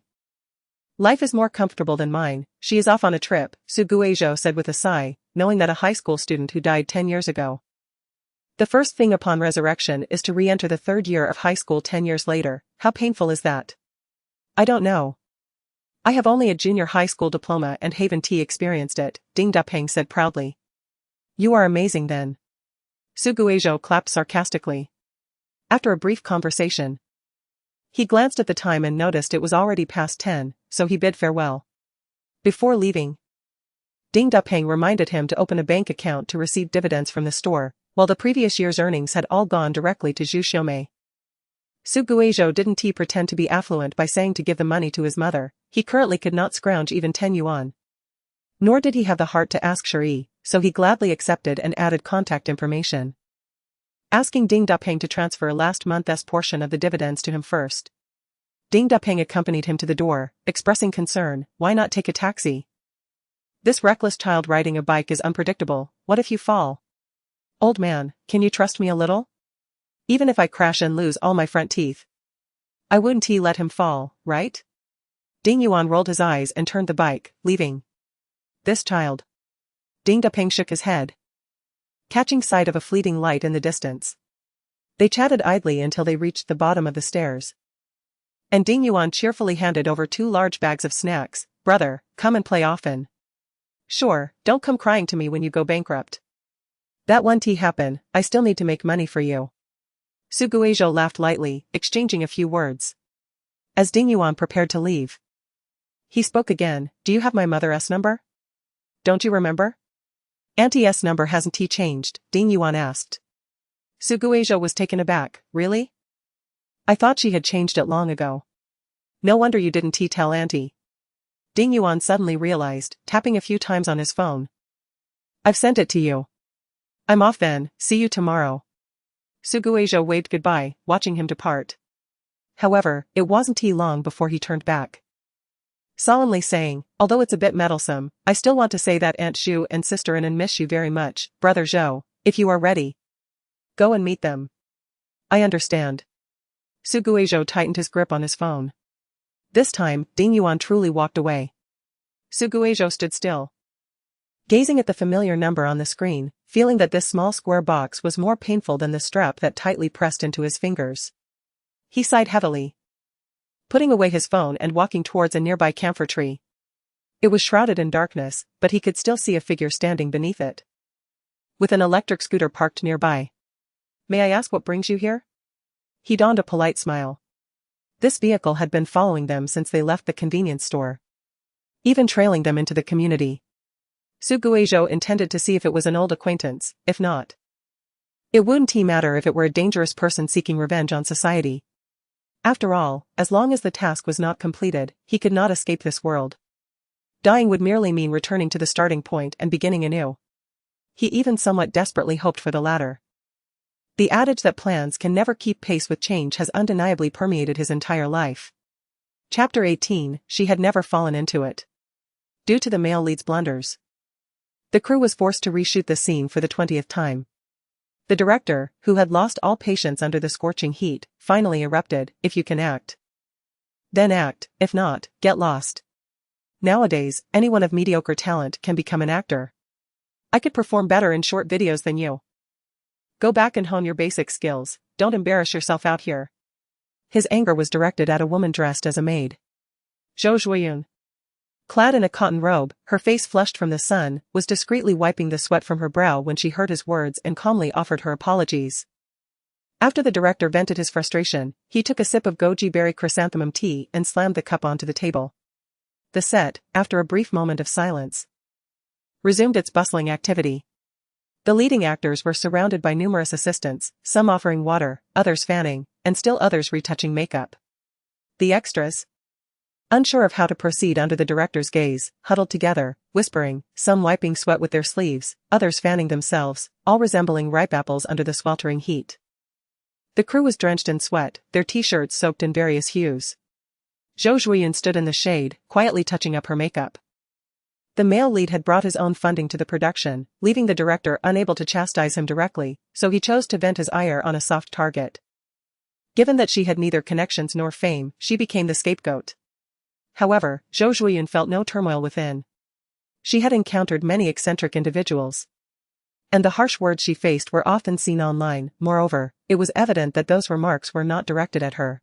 Life is more comfortable than mine, she is off on a trip, Suguejo said with a sigh, knowing that a high school student who died 10 years ago. The first thing upon resurrection is to re-enter the third year of high school 10 years later. How painful is that? I don't know. I have only a junior high school diploma and haven't experienced it, Ding Dapeng said proudly. You are amazing then. Suguejo clapped sarcastically. After a brief conversation, he glanced at the time and noticed it was already past 10, so he bid farewell. Before leaving, Ding Dapeng reminded him to open a bank account to receive dividends from the store, while the previous year's earnings had all gone directly to Zhu Xiaomei. Suguejo didn't pretend to be affluent by saying to give the money to his mother. He currently could not scrounge even 10 yuan. Nor did he have the heart to ask Cherie, so he gladly accepted and added contact information, asking Ding Dapeng to transfer last month's portion of the dividends to him first. Ding Dapeng accompanied him to the door, expressing concern. Why not take a taxi? This reckless child riding a bike is unpredictable. What if you fall? Old man, can you trust me a little? Even if I crash and lose all my front teeth, I wouldn't let him fall, right? Ding Yuan rolled his eyes and turned the bike, leaving. This child. Ding Dapeng shook his head, catching sight of a fleeting light in the distance. They chatted idly until they reached the bottom of the stairs. And Ding Yuan cheerfully handed over 2 large bags of snacks. Brother, come and play often. Sure, don't come crying to me when you go bankrupt. That won't happen, I still need to make money for you. Suguejo laughed lightly, exchanging a few words. As Ding Yuan prepared to leave, he spoke again. Do you have my mother's number? Don't you remember? Auntie's number hasn't changed, Ding Yuan asked. Suguejo was taken aback. Really? I thought she had changed it long ago. No wonder you didn't tell Auntie. Ding Yuan suddenly realized, tapping a few times on his phone. I've sent it to you. I'm off then, see you tomorrow. Suguejo waved goodbye, watching him depart. However, it wasn't long before he turned back, solemnly saying, although it's a bit meddlesome, I still want to say that Aunt Shu and Sister Anan miss you very much, Brother Zhou. If you are ready, go and meet them. I understand. Suguejo tightened his grip on his phone. This time, Ding Yuan truly walked away. Suguejo stood still, gazing at the familiar number on the screen, feeling that this small square box was more painful than the strap that tightly pressed into his fingers. He sighed heavily, putting away his phone and walking towards a nearby camphor tree. It was shrouded in darkness, but he could still see a figure standing beneath it, with an electric scooter parked nearby. May I ask what brings you here? He donned a polite smile. This vehicle had been following them since they left the convenience store, even trailing them into the community. Suguejo intended to see if it was an old acquaintance. If not, it wouldn't matter if it were a dangerous person seeking revenge on society. After all, as long as the task was not completed, he could not escape this world. Dying would merely mean returning to the starting point and beginning anew. He even somewhat desperately hoped for the latter. The adage that plans can never keep pace with change has undeniably permeated his entire life. Chapter 18, she had never fallen into it. Due to the male lead's blunders, the crew was forced to reshoot the scene for the 20th time. The director, who had lost all patience under the scorching heat, finally erupted. If you can act, then act. If not, get lost. Nowadays, anyone of mediocre talent can become an actor. I could perform better in short videos than you. Go back and hone your basic skills, don't embarrass yourself out here. His anger was directed at a woman dressed as a maid. Zhou Zhuiyun, clad in a cotton robe, her face flushed from the sun, was discreetly wiping the sweat from her brow when she heard his words and calmly offered her apologies. After the director vented his frustration, he took a sip of goji berry chrysanthemum tea and slammed the cup onto the table. The set, after a brief moment of silence, resumed its bustling activity. The leading actors were surrounded by numerous assistants, some offering water, others fanning, and still others retouching makeup. The extras, Unsure of how to proceed under the director's gaze, huddled together, whispering, some wiping sweat with their sleeves, others fanning themselves, all resembling ripe apples under the sweltering heat. The crew was drenched in sweat, their t-shirts soaked in various hues. Zhou Zhuoyun stood in the shade, quietly touching up her makeup. The male lead had brought his own funding to the production, leaving the director unable to chastise him directly, so he chose to vent his ire on a soft target. Given that she had neither connections nor fame, she became the scapegoat. However, Zhou Zhuoyun felt no turmoil within. She had encountered many eccentric individuals. And the harsh words she faced were often seen online. Moreover, it was evident that those remarks were not directed at her.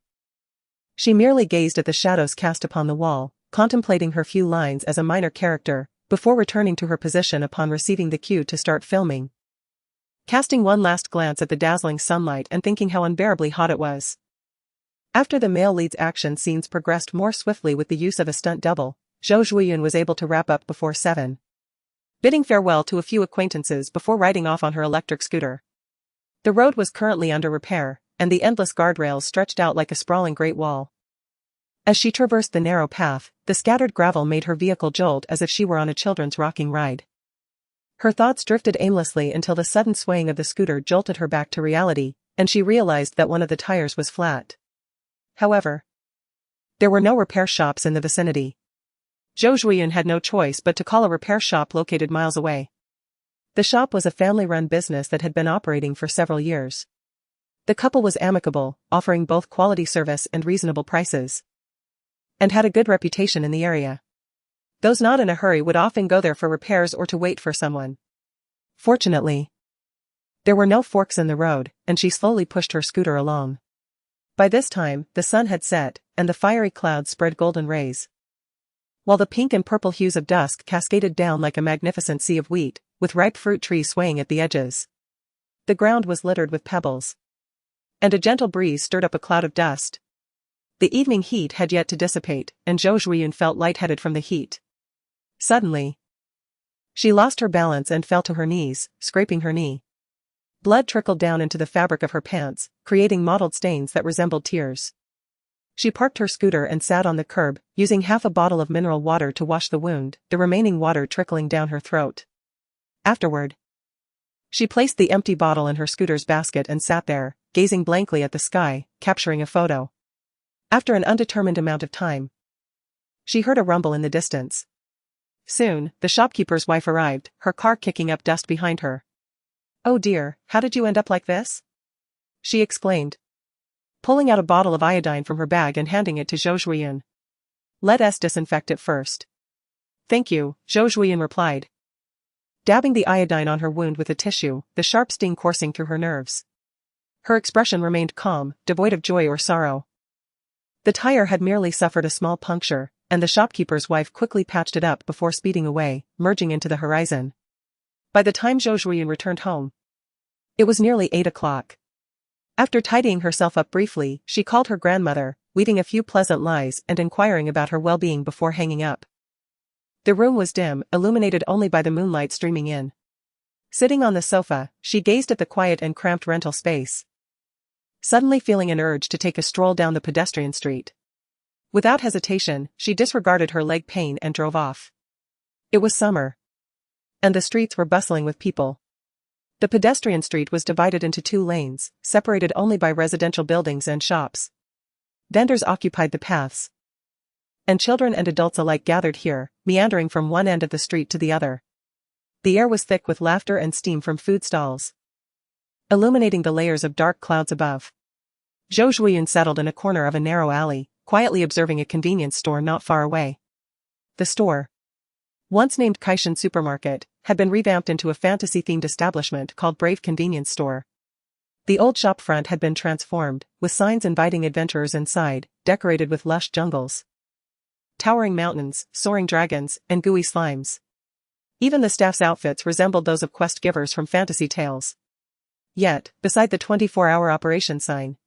She merely gazed at the shadows cast upon the wall, contemplating her few lines as a minor character, before returning to her position upon receiving the cue to start filming. Casting one last glance at the dazzling sunlight and thinking how unbearably hot it was. After the male lead's action scenes progressed more swiftly with the use of a stunt double, Zhou Zhuoyun was able to wrap up before 7. Bidding farewell to a few acquaintances before riding off on her electric scooter. The road was currently under repair, and the endless guardrails stretched out like a sprawling great wall. As she traversed the narrow path, the scattered gravel made her vehicle jolt as if she were on a children's rocking ride. Her thoughts drifted aimlessly until the sudden swaying of the scooter jolted her back to reality, and she realized that one of the tires was flat. However, there were no repair shops in the vicinity. Zhou Zhuoyun had no choice but to call a repair shop located miles away. The shop was a family-run business that had been operating for several years. The couple was amicable, offering both quality service and reasonable prices, and had a good reputation in the area. Those not in a hurry would often go there for repairs or to wait for someone. Fortunately, there were no forks in the road, and she slowly pushed her scooter along. By this time, the sun had set, and the fiery clouds spread golden rays, while the pink and purple hues of dusk cascaded down like a magnificent sea of wheat, with ripe fruit trees swaying at the edges. The ground was littered with pebbles, and a gentle breeze stirred up a cloud of dust. The evening heat had yet to dissipate, and Zhou Zhuoyun felt lightheaded from the heat. Suddenly, she lost her balance and fell to her knees, scraping her knee. Blood trickled down into the fabric of her pants, creating mottled stains that resembled tears. She parked her scooter and sat on the curb, using half a bottle of mineral water to wash the wound, the remaining water trickling down her throat. Afterward, she placed the empty bottle in her scooter's basket and sat there, gazing blankly at the sky, capturing a photo. After an undetermined amount of time, she heard a rumble in the distance. Soon, the shopkeeper's wife arrived, her car kicking up dust behind her. "Oh dear, how did you end up like this?" she exclaimed, pulling out a bottle of iodine from her bag and handing it to Zhou Zhuoyun. "Let us disinfect it first." "Thank you," Zhou Zhuoyun replied, dabbing the iodine on her wound with a tissue, the sharp sting coursing through her nerves. Her expression remained calm, devoid of joy or sorrow. The tire had merely suffered a small puncture, and the shopkeeper's wife quickly patched it up before speeding away, merging into the horizon. By the time Zhou Zhuoyun returned home, it was nearly 8 o'clock. After tidying herself up briefly, she called her grandmother, weaving a few pleasant lies and inquiring about her well-being before hanging up. The room was dim, illuminated only by the moonlight streaming in. Sitting on the sofa, she gazed at the quiet and cramped rental space, suddenly feeling an urge to take a stroll down the pedestrian street. Without hesitation, she disregarded her leg pain and drove off. It was summer, and the streets were bustling with people. The pedestrian street was divided into 2 lanes, separated only by residential buildings and shops. Vendors occupied the paths, and children and adults alike gathered here, meandering from one end of the street to the other. The air was thick with laughter and steam from food stalls, illuminating the layers of dark clouds above. Zhou Zhuoyun settled in a corner of a narrow alley, quietly observing a convenience store not far away. The store, once named Kaishan Supermarket, had been revamped into a fantasy-themed establishment called Brave Convenience Store. The old shop front had been transformed, with signs inviting adventurers inside, decorated with lush jungles, towering mountains, soaring dragons, and gooey slimes. Even the staff's outfits resembled those of quest givers from fantasy tales. Yet, beside the 24-hour operation sign,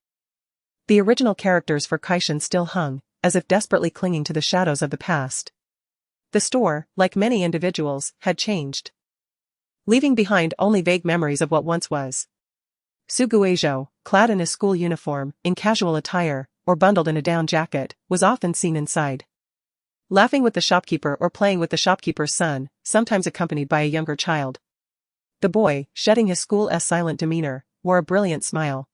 the original characters for Kaishan still hung, as if desperately clinging to the shadows of the past. The store, like many individuals, had changed, leaving behind only vague memories of what once was. Su Guizhou, clad in his school uniform, in casual attire, or bundled in a down jacket, was often seen inside. laughing with the shopkeeper or playing with the shopkeeper's son, sometimes accompanied by a younger child. The boy, shedding his school's silent demeanor, wore a brilliant smile.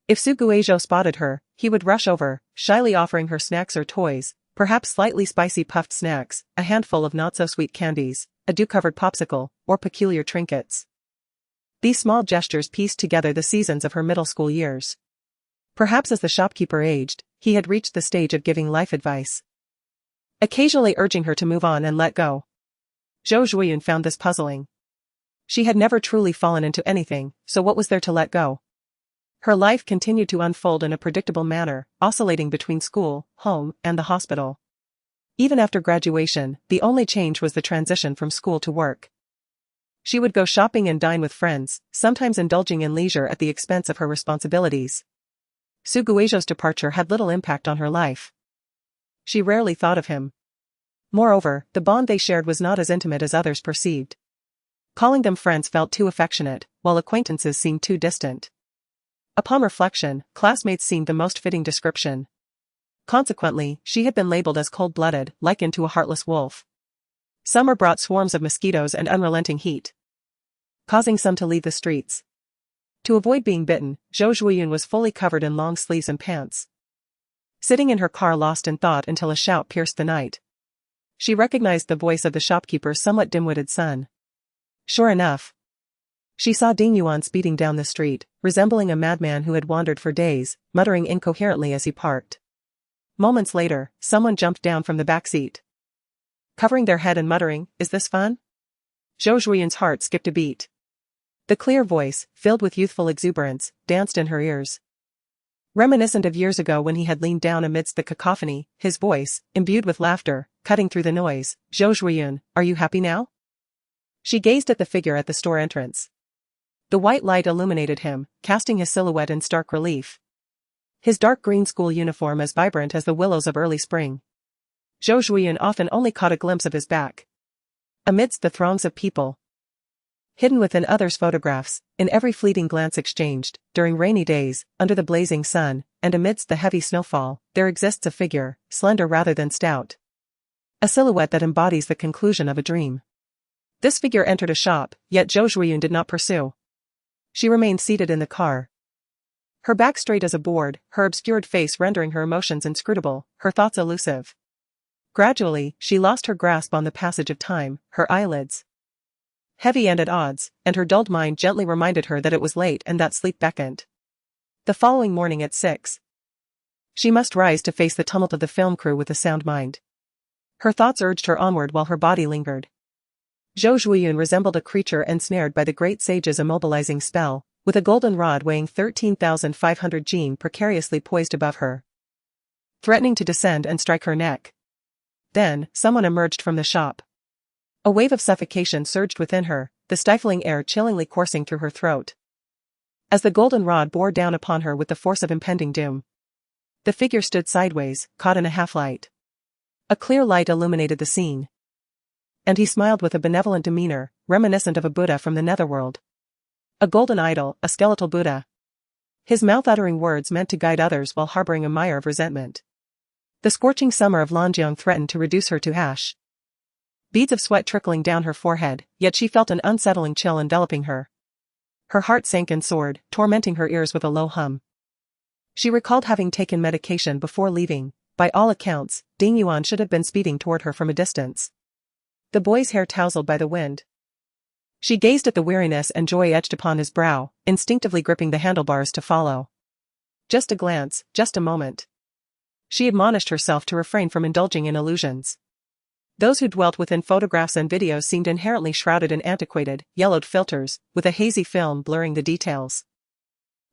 If Suguejo spotted her, he would rush over, shyly offering her snacks or toys, perhaps slightly spicy puffed snacks, a handful of not-so-sweet candies, a dew-covered popsicle, or peculiar trinkets. These small gestures pieced together the seasons of her middle school years. Perhaps as the shopkeeper aged, he had reached the stage of giving life advice, occasionally urging her to move on and let go. Zhou Zhuiyun found this puzzling. She had never truly fallen into anything, so what was there to let go? Her life continued to unfold in a predictable manner, oscillating between school, home, and the hospital. Even after graduation, the only change was the transition from school to work. She would go shopping and dine with friends, sometimes indulging in leisure at the expense of her responsibilities. Suguejo's departure had little impact on her life. She rarely thought of him. Moreover, the bond they shared was not as intimate as others perceived. Calling them friends felt too affectionate, while acquaintances seemed too distant. Upon reflection, classmates seemed the most fitting description. Consequently, she had been labeled as cold-blooded, likened to a heartless wolf. Summer brought swarms of mosquitoes and unrelenting heat, causing some to leave the streets. To avoid being bitten, Zhou Zhuiyun was fully covered in long sleeves and pants. Sitting in her car lost in thought until a shout pierced the night. She recognized the voice of the shopkeeper's somewhat dim-witted son. Sure enough, she saw Ding Yuan speeding down the street, resembling a madman who had wandered for days, muttering incoherently as he parked. Moments later, someone jumped down from the back seat, covering their head and muttering, "Is this fun?" Zhou Zhuiyun's heart skipped a beat. The clear voice, filled with youthful exuberance, danced in her ears. Reminiscent of years ago when he had leaned down amidst the cacophony, his voice, imbued with laughter, cutting through the noise. "Zhou Zhuiyun, are you happy now?" She gazed at the figure at the store entrance. The white light illuminated him, casting his silhouette in stark relief. His dark green school uniform as vibrant as the willows of early spring. Zhou Zhuiyun often only caught a glimpse of his back. Amidst the throngs of people, hidden within others' photographs, in every fleeting glance exchanged, during rainy days, under the blazing sun, and amidst the heavy snowfall, there exists a figure, slender rather than stout. A silhouette that embodies the conclusion of a dream. This figure entered a shop, yet Zhou Zhuiyun did not pursue. She remained seated in the car. Her back straight as a board, her obscured face rendering her emotions inscrutable, her thoughts elusive. Gradually, she lost her grasp on the passage of time, her eyelids heavy and at odds, and her dulled mind gently reminded her that it was late and that sleep beckoned. The following morning at 6. She must rise to face the tumult of the film crew with a sound mind. Her thoughts urged her onward while her body lingered. Zhou Zhuiyun resembled a creature ensnared by the great sage's immobilizing spell, with a golden rod weighing 13,500 jin precariously poised above her, threatening to descend and strike her neck. Then, someone emerged from the shop. A wave of suffocation surged within her, the stifling air chillingly coursing through her throat. As the golden rod bore down upon her with the force of impending doom, the figure stood sideways, caught in a half-light. A clear light illuminated the scene, and he smiled with a benevolent demeanor, reminiscent of a Buddha from the netherworld. A golden idol, a skeletal Buddha. His mouth uttering words meant to guide others while harboring a mire of resentment. The scorching summer of Lanjiang threatened to reduce her to ash. Beads of sweat trickling down her forehead, yet she felt an unsettling chill enveloping her. Her heart sank and soared, tormenting her ears with a low hum. She recalled having taken medication before leaving. By all accounts, Ding Yuan should have been speeding toward her from a distance. The boy's hair tousled by the wind. She gazed at the weariness and joy etched upon his brow, instinctively gripping the handlebars to follow. Just a glance, just a moment. She admonished herself to refrain from indulging in illusions. Those who dwelt within photographs and videos seemed inherently shrouded in antiquated, yellowed filters, with a hazy film blurring the details.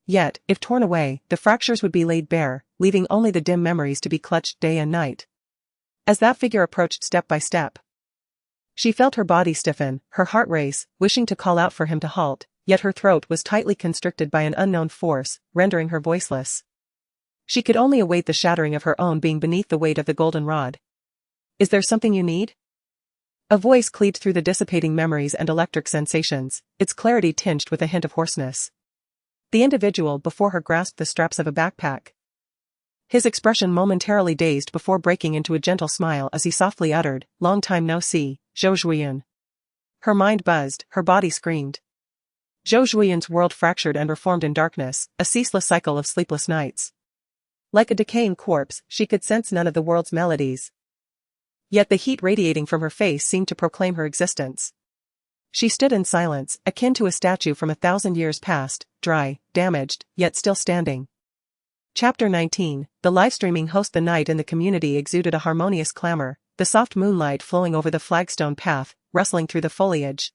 Yet, if torn away, the fractures would be laid bare, leaving only the dim memories to be clutched day and night. As that figure approached step by step, she felt her body stiffen, her heart race, wishing to call out for him to halt, yet her throat was tightly constricted by an unknown force, rendering her voiceless. She could only await the shattering of her own being beneath the weight of the golden rod. "Is there something you need?" A voice cleaved through the dissipating memories and electric sensations, its clarity tinged with a hint of hoarseness. The individual before her grasped the straps of a backpack. His expression momentarily dazed before breaking into a gentle smile as he softly uttered, "Long time no see, Zhou Zhuiyun." Her mind buzzed, her body screamed. Zhou Zhuiyun's world fractured and reformed in darkness, a ceaseless cycle of sleepless nights. Like a decaying corpse, she could sense none of the world's melodies. Yet the heat radiating from her face seemed to proclaim her existence. She stood in silence, akin to a statue from 1,000 years past, dry, damaged, yet still standing. Chapter 19, the live-streaming host. The night in the community exuded a harmonious clamor, the soft moonlight flowing over the flagstone path, rustling through the foliage,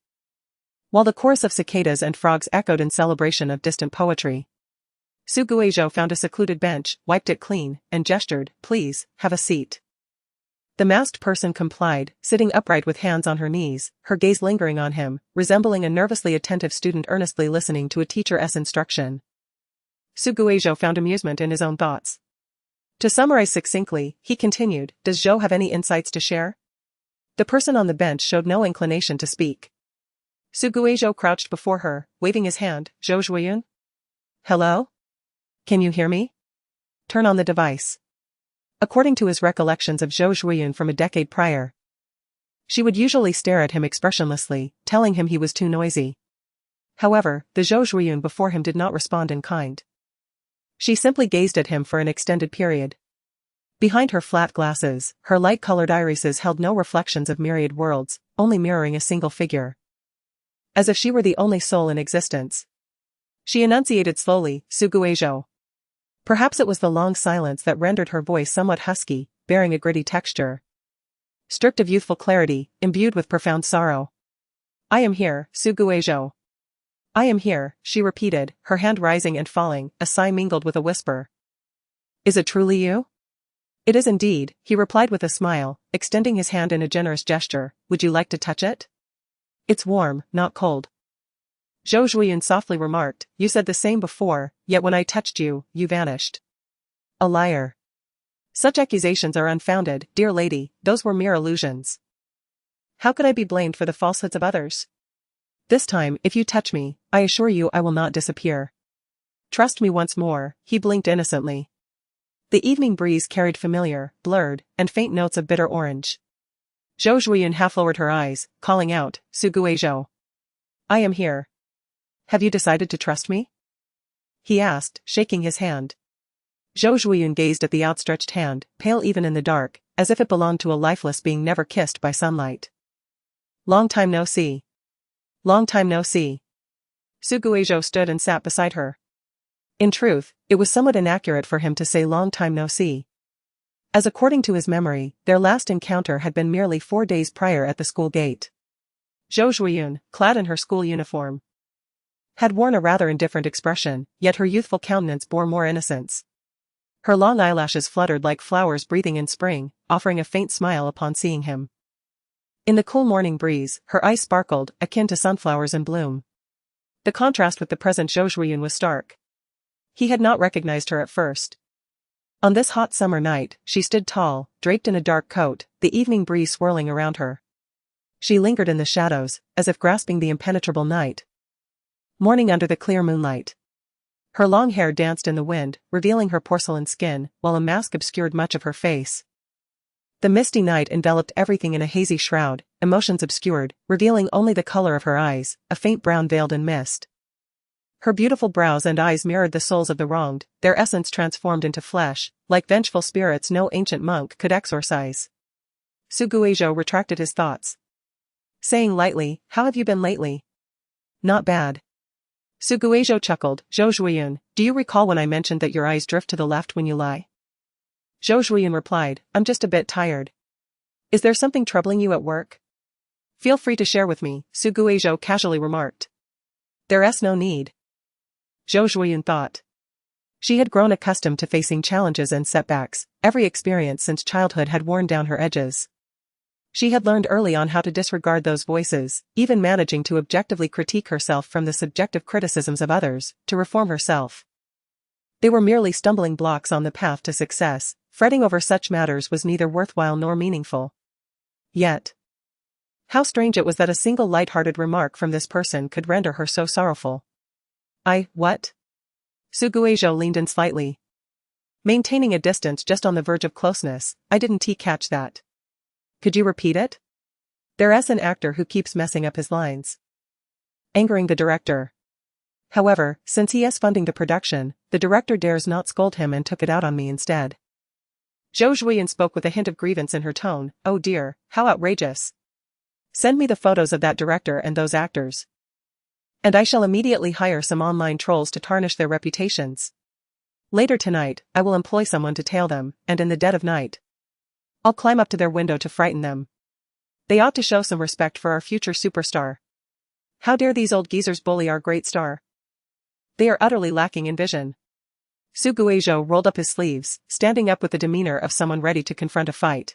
while the chorus of cicadas and frogs echoed in celebration of distant poetry. Su Guizhou found a secluded bench, wiped it clean, and gestured, "Please, have a seat." The masked person complied, sitting upright with hands on her knees, her gaze lingering on him, resembling a nervously attentive student earnestly listening to a teacher's instruction. Su Guizhou found amusement in his own thoughts. To summarize succinctly, he continued, "Does Zhou have any insights to share?" The person on the bench showed no inclination to speak. Su Guizhou crouched before her, waving his hand, "Zhou Zhuiyun? Hello? Can you hear me? Turn on the device." According to his recollections of Zhou Zhuiyun from a decade prior, she would usually stare at him expressionlessly, telling him he was too noisy. However, the Zhou Zhuiyun before him did not respond in kind. She simply gazed at him for an extended period. Behind her flat glasses, her light-colored irises held no reflections of myriad worlds, only mirroring a single figure. As if she were the only soul in existence. She enunciated slowly, "Su Guizhou." Perhaps it was the long silence that rendered her voice somewhat husky, bearing a gritty texture. Stripped of youthful clarity, imbued with profound sorrow. "I am here, Su Guizhou. I am here," she repeated, her hand rising and falling, a sigh mingled with a whisper. "Is it truly you?" "It is indeed," he replied with a smile, extending his hand in a generous gesture. "Would you like to touch it? It's warm, not cold." Zhou Zhuiyun softly remarked, "You said the same before, yet when I touched you, you vanished." "A liar. Such accusations are unfounded, dear lady, those were mere illusions. How could I be blamed for the falsehoods of others? This time, if you touch me, I assure you I will not disappear. Trust me once more." He blinked innocently. The evening breeze carried familiar, blurred, and faint notes of bitter orange. Zhou Zhuiyun half lowered her eyes, calling out, "Su Guizhou. I am here. Have you decided to trust me?" he asked, shaking his hand. Zhou Zhuiyun gazed at the outstretched hand, pale even in the dark, as if it belonged to a lifeless being never kissed by sunlight. "Long time no see. Long time no see." Su Guizhou stood and sat beside her. In truth, it was somewhat inaccurate for him to say long time no see, as according to his memory, their last encounter had been merely 4 days prior at the school gate. Zhou Zhuiyun, clad in her school uniform, had worn a rather indifferent expression, yet her youthful countenance bore more innocence. Her long eyelashes fluttered like flowers breathing in spring, offering a faint smile upon seeing him. In the cool morning breeze, her eyes sparkled, akin to sunflowers in bloom. The contrast with the present Zhou Zhuiyun was stark. He had not recognized her at first. On this hot summer night, she stood tall, draped in a dark coat, the evening breeze swirling around her. She lingered in the shadows, as if grasping the impenetrable night morning under the clear moonlight. Her long hair danced in the wind, revealing her porcelain skin, while a mask obscured much of her face. The misty night enveloped everything in a hazy shroud, emotions obscured, revealing only the color of her eyes, a faint brown veiled in mist. Her beautiful brows and eyes mirrored the souls of the wronged, their essence transformed into flesh, like vengeful spirits no ancient monk could exorcise. Su Guizhou retracted his thoughts, saying lightly, "How have you been lately?" "Not bad." Su Guizhou chuckled, "Zhou Zhuiyun, do you recall when I mentioned that your eyes drift to the left when you lie?" Zhou Zhuiyun replied, "I'm just a bit tired." "Is there something troubling you at work?" "Feel free to share with me," Su Guizhou casually remarked. "There's no need." Zhou Zhuiyun thought. She had grown accustomed to facing challenges and setbacks, every experience since childhood had worn down her edges. She had learned early on how to disregard those voices, even managing to objectively critique herself from the subjective criticisms of others, to reform herself. They were merely stumbling blocks on the path to success. Fretting over such matters was neither worthwhile nor meaningful. Yet, how strange it was that a single light-hearted remark from this person could render her so sorrowful. What? Su Guizhou leaned in slightly. Maintaining a distance just on the verge of closeness, I didn't catch that. Could you repeat it? There's an actor who keeps messing up his lines. Angering the director. However, since he is funding the production, the director dares not scold him and took it out on me instead. Zhou Zhuoyan spoke with a hint of grievance in her tone. Oh dear, how outrageous. Send me the photos of that director and those actors. And I shall immediately hire some online trolls to tarnish their reputations. Later tonight, I will employ someone to tail them, and in the dead of night, I'll climb up to their window to frighten them. They ought to show some respect for our future superstar. How dare these old geezers bully our great star? They are utterly lacking in vision. Su Guizhou rolled up his sleeves, standing up with the demeanor of someone ready to confront a fight.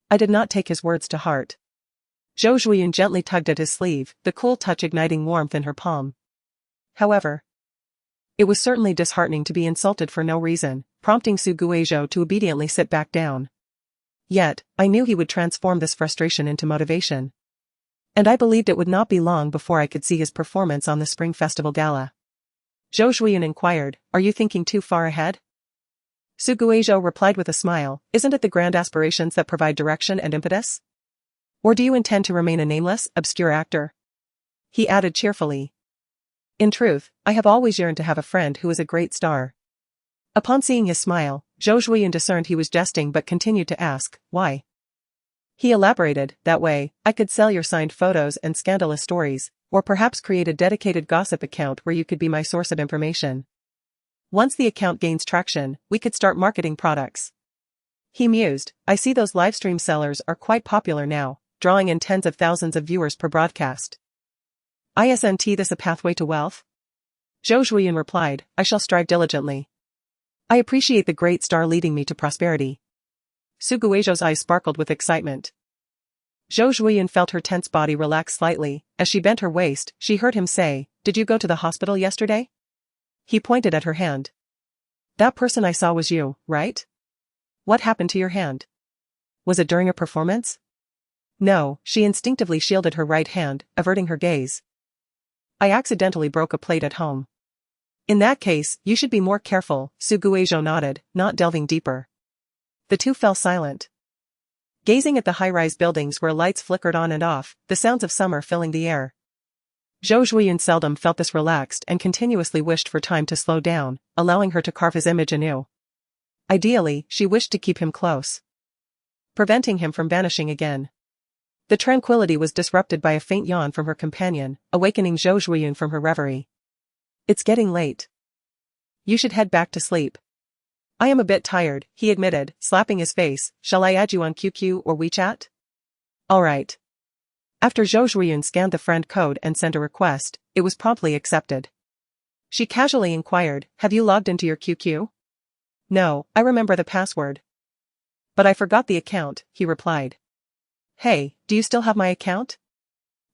I did not take his words to heart. Zhou Zhuoyan gently tugged at his sleeve, the cool touch igniting warmth in her palm. However, it was certainly disheartening to be insulted for no reason, prompting Su Guizhou to obediently sit back down. Yet, I knew he would transform this frustration into motivation. And I believed it would not be long before I could see his performance on the Spring Festival Gala. Zhou Zhuoyan inquired, are you thinking too far ahead? Su Guizhou replied with a smile, isn't it the grand aspirations that provide direction and impetus? Or do you intend to remain a nameless, obscure actor? He added cheerfully. In truth, I have always yearned to have a friend who is a great star. Upon seeing his smile, Zhou Zhuoyan discerned he was jesting but continued to ask, why? He elaborated, that way, I could sell your signed photos and scandalous stories, or perhaps create a dedicated gossip account where you could be my source of information. Once the account gains traction, we could start marketing products. He mused, I see those livestream sellers are quite popular now, drawing in tens of thousands of viewers per broadcast. Isn't this a pathway to wealth? Zhou Zhuoyan replied, I shall strive diligently. I appreciate the great star leading me to prosperity. Su Guizhou's eyes sparkled with excitement. Zhou Zhuoyan felt her tense body relax slightly. As she bent her waist, she heard him say, did you go to the hospital yesterday? He pointed at her hand. That person I saw was you, right? What happened to your hand? Was it during a performance? No, she instinctively shielded her right hand, averting her gaze. I accidentally broke a plate at home. In that case, you should be more careful, Su Guizhou nodded, not delving deeper. The two fell silent. Gazing at the high-rise buildings where lights flickered on and off, the sounds of summer filling the air. Zhou Zhuoyan seldom felt this relaxed and continuously wished for time to slow down, allowing her to carve his image anew. Ideally, she wished to keep him close, preventing him from vanishing again. The tranquility was disrupted by a faint yawn from her companion, awakening Zhou Zhuoyan from her reverie. It's getting late. You should head back to sleep. I am a bit tired, he admitted, slapping his face. Shall I add you on QQ or WeChat? All right. After Zhou Zhuoyan scanned the friend code and sent a request, it was promptly accepted. She casually inquired, have you logged into your QQ? No, I remember the password. But I forgot the account, he replied. Hey, do you still have my account?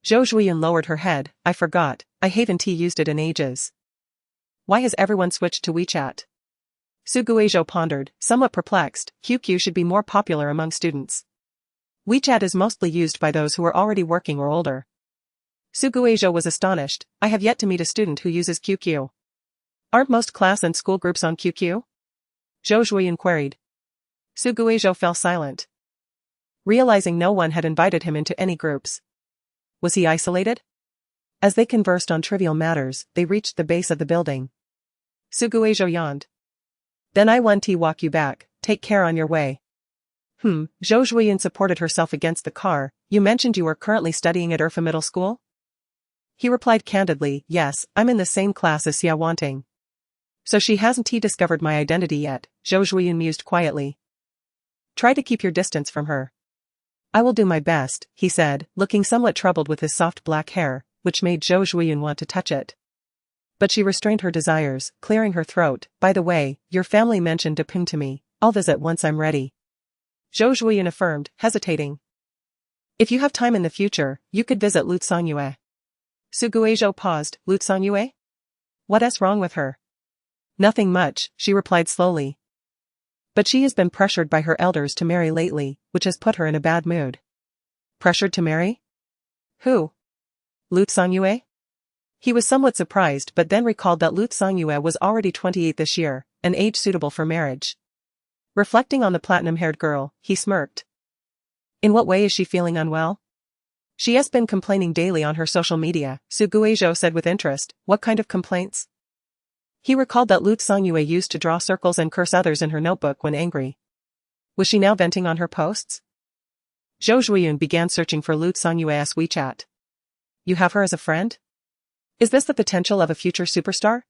Zhou Zhuoyan lowered her head, I forgot, I haven't used it in ages. Why has everyone switched to WeChat? Su Guizhou pondered, somewhat perplexed. QQ should be more popular among students. WeChat is mostly used by those who are already working or older. Su Guizhou was astonished, I have yet to meet a student who uses QQ. Aren't most class and school groups on QQ? Zhou Zhuoyan queried. Su Guizhou fell silent, realizing no one had invited him into any groups. Was he isolated? As they conversed on trivial matters, they reached the base of the building. Su Guizhou yawned. Then I want to walk you back, take care on your way. Zhou Zhuoyan supported herself against the car, you mentioned you were currently studying at Urfa Middle School? He replied candidly, yes, I'm in the same class as Xia Wanting. So she hasn't discovered my identity yet, Zhou Zhuoyan mused quietly. Try to keep your distance from her. I will do my best, he said, looking somewhat troubled with his soft black hair, which made Zhou Zhuoyan want to touch it. But she restrained her desires, clearing her throat. By the way, your family mentioned Deping to me. I'll visit once I'm ready. Zhou Zhuoyan affirmed, hesitating. If you have time in the future, you could visit Lu Songyue. Su Guizhou paused. Lu Songyue? What's wrong with her? Nothing much, she replied slowly. But she has been pressured by her elders to marry lately, which has put her in a bad mood. Pressured to marry? Who? Lu Songyue? He was somewhat surprised but then recalled that Lu Songyue was already 28 this year, an age suitable for marriage. Reflecting on the platinum-haired girl, he smirked. In what way is she feeling unwell? She has been complaining daily on her social media, Suguejo said with interest. What kind of complaints? He recalled that Lu Songyue used to draw circles and curse others in her notebook when angry. Was she now venting on her posts? Zhou Zhuiyun began searching for Lu Songyue's WeChat. You have her as a friend? Is this the potential of a future superstar?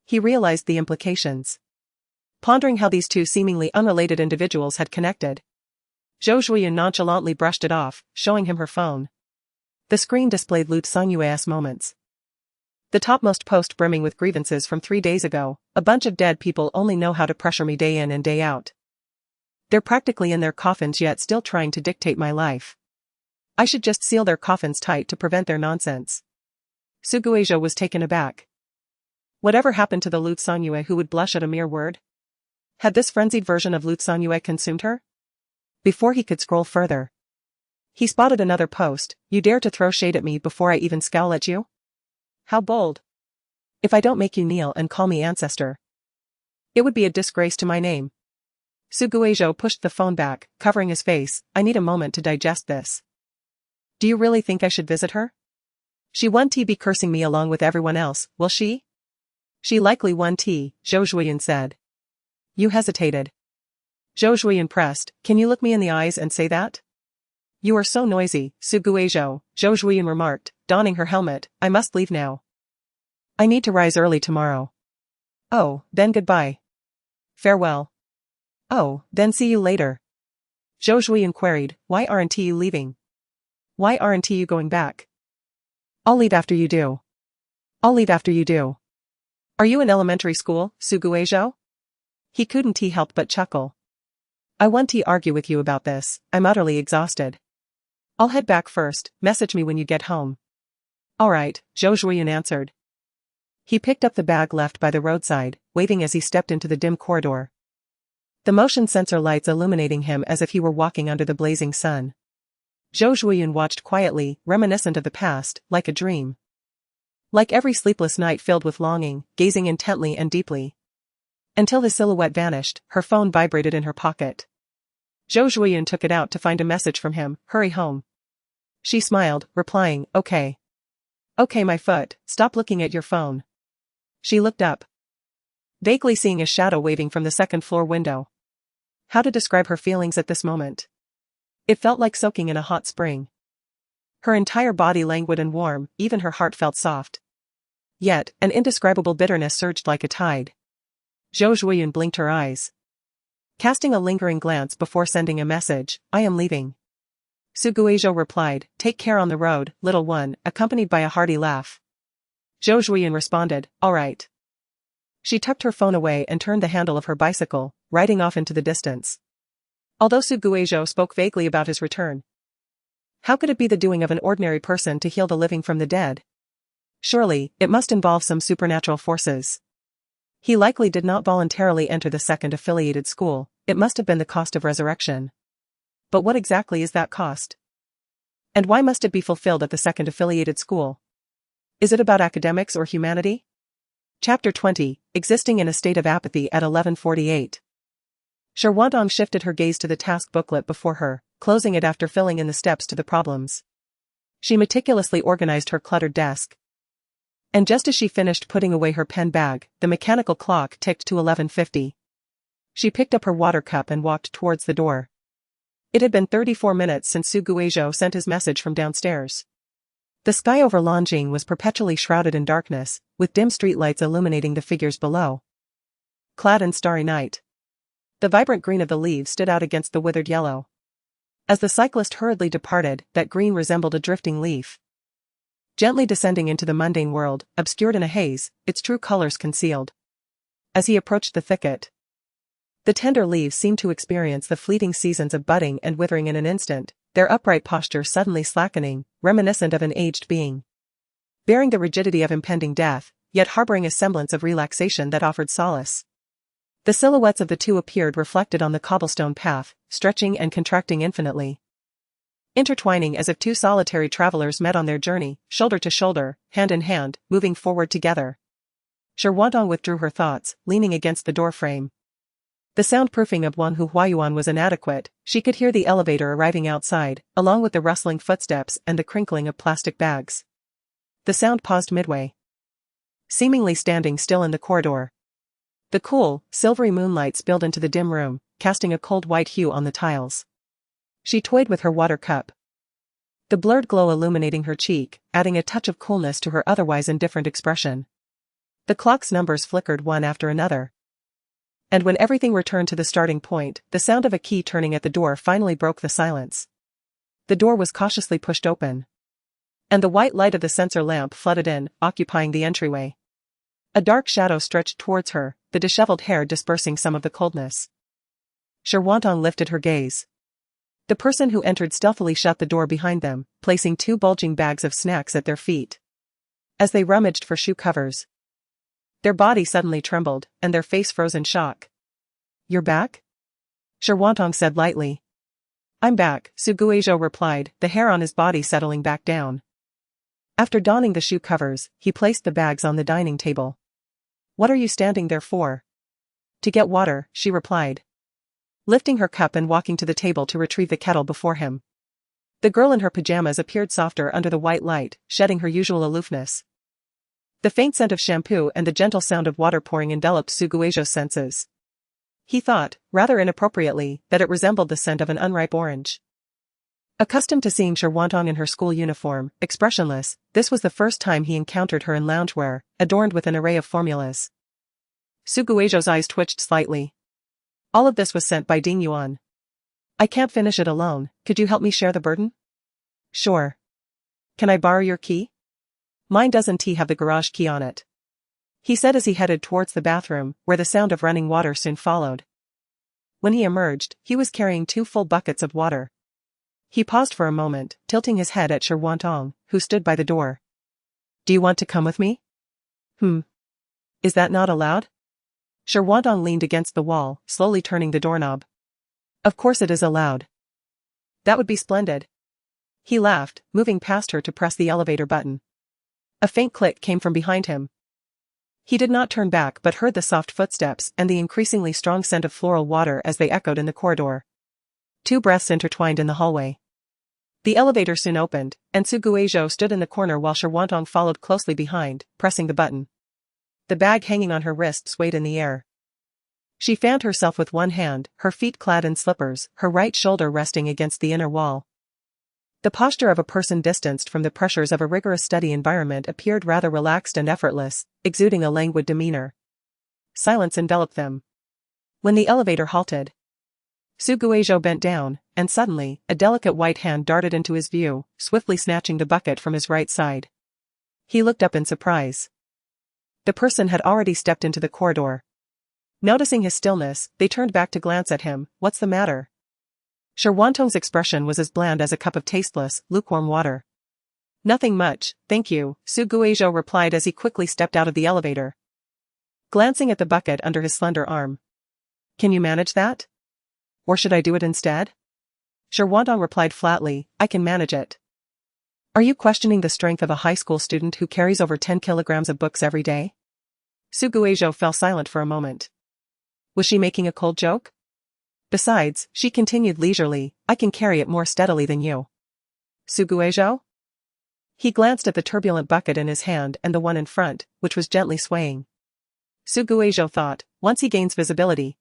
He realized the implications. Pondering how these two seemingly unrelated individuals had connected, Zhou Zhuiyun nonchalantly brushed it off, showing him her phone. The screen displayed Lu Songyue's moments. The topmost post brimming with grievances from 3 days ago. A bunch of dead people only know how to pressure me day in and day out. They're practically in their coffins yet still trying to dictate my life. I should just seal their coffins tight to prevent their nonsense. Suguejo was taken aback. Whatever happened to the Lu Songyue who would blush at a mere word? Had this frenzied version of Lu Songyue consumed her? Before he could scroll further, he spotted another post. You dare to throw shade at me before I even scowl at you? How bold. If I don't make you kneel and call me ancestor, it would be a disgrace to my name. Suguejo pushed the phone back, covering his face. I need a moment to digest this. Do you really think I should visit her? She won't be cursing me along with everyone else, will she? She likely won't, Zhou Zhuiyun said. You hesitated. Zhou Zhuiyun pressed. Can you look me in the eyes and say that? You are so noisy, Suguejo, Zhou Zhuiyun remarked, donning her helmet. I must leave now. I need to rise early tomorrow. Oh, then goodbye. Farewell. Oh, then see you later. Zhou Zhuiyun queried, why aren't you leaving? Why aren't you going back? I'll leave after you do. I'll leave after you do. Are you in elementary school, Suguejo? He couldn't help but chuckle. I won't argue with you about this. I'm utterly exhausted. I'll head back first. Message me when you get home. All right, Zhou Zhuiyun answered. He picked up the bag left by the roadside, waving as he stepped into the dim corridor. The motion sensor lights illuminating him as if he were walking under the blazing sun. Zhou Zhuiyun watched quietly, reminiscent of the past, like a dream. Like every sleepless night filled with longing, gazing intently and deeply. Until his silhouette vanished, her phone vibrated in her pocket. Zhou Zhuiyun took it out to find a message from him. Hurry home. She smiled, replying, okay. Okay, my foot, stop looking at your phone. She looked up, vaguely seeing a shadow waving from the second-floor window. How to describe her feelings at this moment? It felt like soaking in a hot spring. Her entire body languid and warm, even her heart felt soft. Yet, an indescribable bitterness surged like a tide. Zhou Zhuiyun blinked her eyes, casting a lingering glance before sending a message. I am leaving. Suguejo replied, take care on the road, little one, accompanied by a hearty laugh. Zhou Zhuiyun responded, all right. She tucked her phone away and turned the handle of her bicycle, riding off into the distance. Although Suguejo spoke vaguely about his return, how could it be the doing of an ordinary person to heal the living from the dead? Surely, it must involve some supernatural forces. He likely did not voluntarily enter the second affiliated school. It must have been the cost of resurrection. But what exactly is that cost? And why must it be fulfilled at the second affiliated school? Is it about academics or humanity? Chapter 20, Existing in a State of Apathy at 11:48. Sherwadong shifted her gaze to the task booklet before her, closing it after filling in the steps to the problems. She meticulously organized her cluttered desk. And just as she finished putting away her pen bag, the mechanical clock ticked to 11:50. She picked up her water cup and walked towards the door. It had been 34 minutes since Suguejo sent his message from downstairs. The sky over Longjing was perpetually shrouded in darkness, with dim streetlights illuminating the figures below. Clad in starry night, the vibrant green of the leaves stood out against the withered yellow. As the cyclist hurriedly departed, that green resembled a drifting leaf, gently descending into the mundane world, obscured in a haze, its true colors concealed. As he approached the thicket, the tender leaves seemed to experience the fleeting seasons of budding and withering in an instant, their upright posture suddenly slackening, reminiscent of an aged being. Bearing the rigidity of impending death, yet harboring a semblance of relaxation that offered solace. The silhouettes of the two appeared reflected on the cobblestone path, stretching and contracting infinitely. Intertwining as if two solitary travelers met on their journey, shoulder to shoulder, hand in hand, moving forward together. Shirwantong withdrew her thoughts, leaning against the door frame. The soundproofing of Wang Huayuan was inadequate. She could hear the elevator arriving outside, along with the rustling footsteps and the crinkling of plastic bags. The sound paused midway. Seemingly standing still in the corridor. The cool, silvery moonlight spilled into the dim room, casting a cold white hue on the tiles. She toyed with her water cup. The blurred glow illuminating her cheek, adding a touch of coolness to her otherwise indifferent expression. The clock's numbers flickered one after another. And when everything returned to the starting point, the sound of a key turning at the door finally broke the silence. The door was cautiously pushed open. And the white light of the sensor lamp flooded in, occupying the entryway. A dark shadow stretched towards her, the disheveled hair dispersing some of the coldness. Shirwantong lifted her gaze. The person who entered stealthily shut the door behind them, placing 2 bulging bags of snacks at their feet. As they rummaged for shoe covers, their body suddenly trembled, and their face froze in shock. "You're back?" Shirwantong said lightly. "I'm back," Suguizhou replied, the hair on his body settling back down. After donning the shoe covers, he placed the bags on the dining table. "What are you standing there for?" "To get water," she replied, lifting her cup and walking to the table to retrieve the kettle before him. The girl in her pajamas appeared softer under the white light, shedding her usual aloofness. The faint scent of shampoo and the gentle sound of water pouring enveloped Suguizhou's senses. He thought, rather inappropriately, that it resembled the scent of an unripe orange. Accustomed to seeing Shirwantong in her school uniform, expressionless, this was the first time he encountered her in loungewear, adorned with an array of formulas. Suguizhou's eyes twitched slightly. All of this was sent by Ding Yuan. "I can't finish it alone, could you help me share the burden?" "Sure. Can I borrow your key?" "Mine doesn't have the garage key on it," he said as he headed towards the bathroom, where the sound of running water soon followed. When he emerged, he was carrying 2 full buckets of water. He paused for a moment, tilting his head at Shirwantong, who stood by the door. "Do you want to come with me?" Is that not allowed?" Shirwantong leaned against the wall, slowly turning the doorknob. "Of course it is allowed." "That would be splendid." He laughed, moving past her to press the elevator button. A faint click came from behind him. He did not turn back but heard the soft footsteps and the increasingly strong scent of floral water as they echoed in the corridor. 2 breaths intertwined in the hallway. The elevator soon opened, and Suguizhou stood in the corner while Shirwantong followed closely behind, pressing the button. The bag hanging on her wrist swayed in the air. She fanned herself with one hand, her feet clad in slippers, her right shoulder resting against the inner wall. The posture of a person distanced from the pressures of a rigorous study environment appeared rather relaxed and effortless, exuding a languid demeanor. Silence enveloped them. When the elevator halted, Suguizhou bent down, and suddenly, a delicate white hand darted into his view, swiftly snatching the bucket from his right side. He looked up in surprise. The person had already stepped into the corridor. Noticing his stillness, they turned back to glance at him. "What's the matter?" Shirwantong's expression was as bland as a cup of tasteless, lukewarm water. "Nothing much, thank you," Suguizhou replied as he quickly stepped out of the elevator. Glancing at the bucket under his slender arm. "Can you manage that? Or should I do it instead?" Shirwantong replied flatly, "I can manage it." "Are you questioning the strength of a high school student who carries over 10 kilograms of books every day?" Suguizhou fell silent for a moment. Was she making a cold joke? "Besides," she continued leisurely, "I can carry it more steadily than you." "Suguizhou?" He glanced at the turbulent bucket in his hand and the one in front, which was gently swaying. Suguizhou thought, once he gains visibility,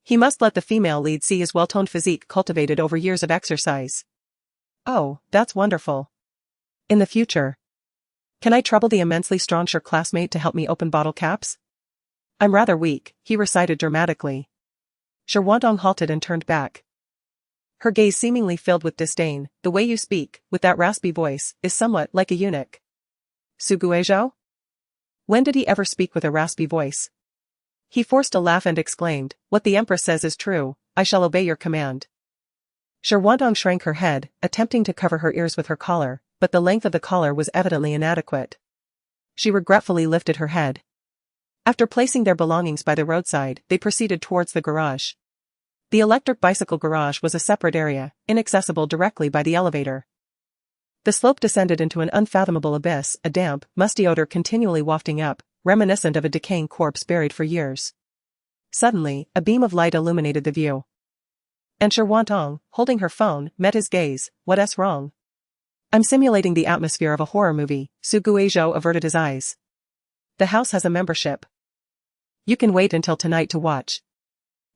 he must let the female lead see his well-toned physique cultivated over years of exercise. "Oh, that's wonderful. In the future, can I trouble the immensely strong classmate to help me open bottle caps? I'm rather weak," he recited dramatically. Shirwantong halted and turned back. Her gaze seemingly filled with disdain. "The way you speak, with that raspy voice, is somewhat like a eunuch." "Suguizhou? When did he ever speak with a raspy voice?" He forced a laugh and exclaimed, "What the Empress says is true, I shall obey your command." Shirwantong shrank her head, attempting to cover her ears with her collar, but the length of the collar was evidently inadequate. She regretfully lifted her head. After placing their belongings by the roadside, they proceeded towards the garage. The electric bicycle garage was a separate area, inaccessible directly by the elevator. The slope descended into an unfathomable abyss, a damp, musty odor continually wafting up, reminiscent of a decaying corpse buried for years. Suddenly, a beam of light illuminated the view. And Sherwantong, holding her phone, met his gaze. What's wrong? I'm simulating the atmosphere of a horror movie. Su Guizhou averted his eyes. The house has a membership. You can wait until tonight to watch.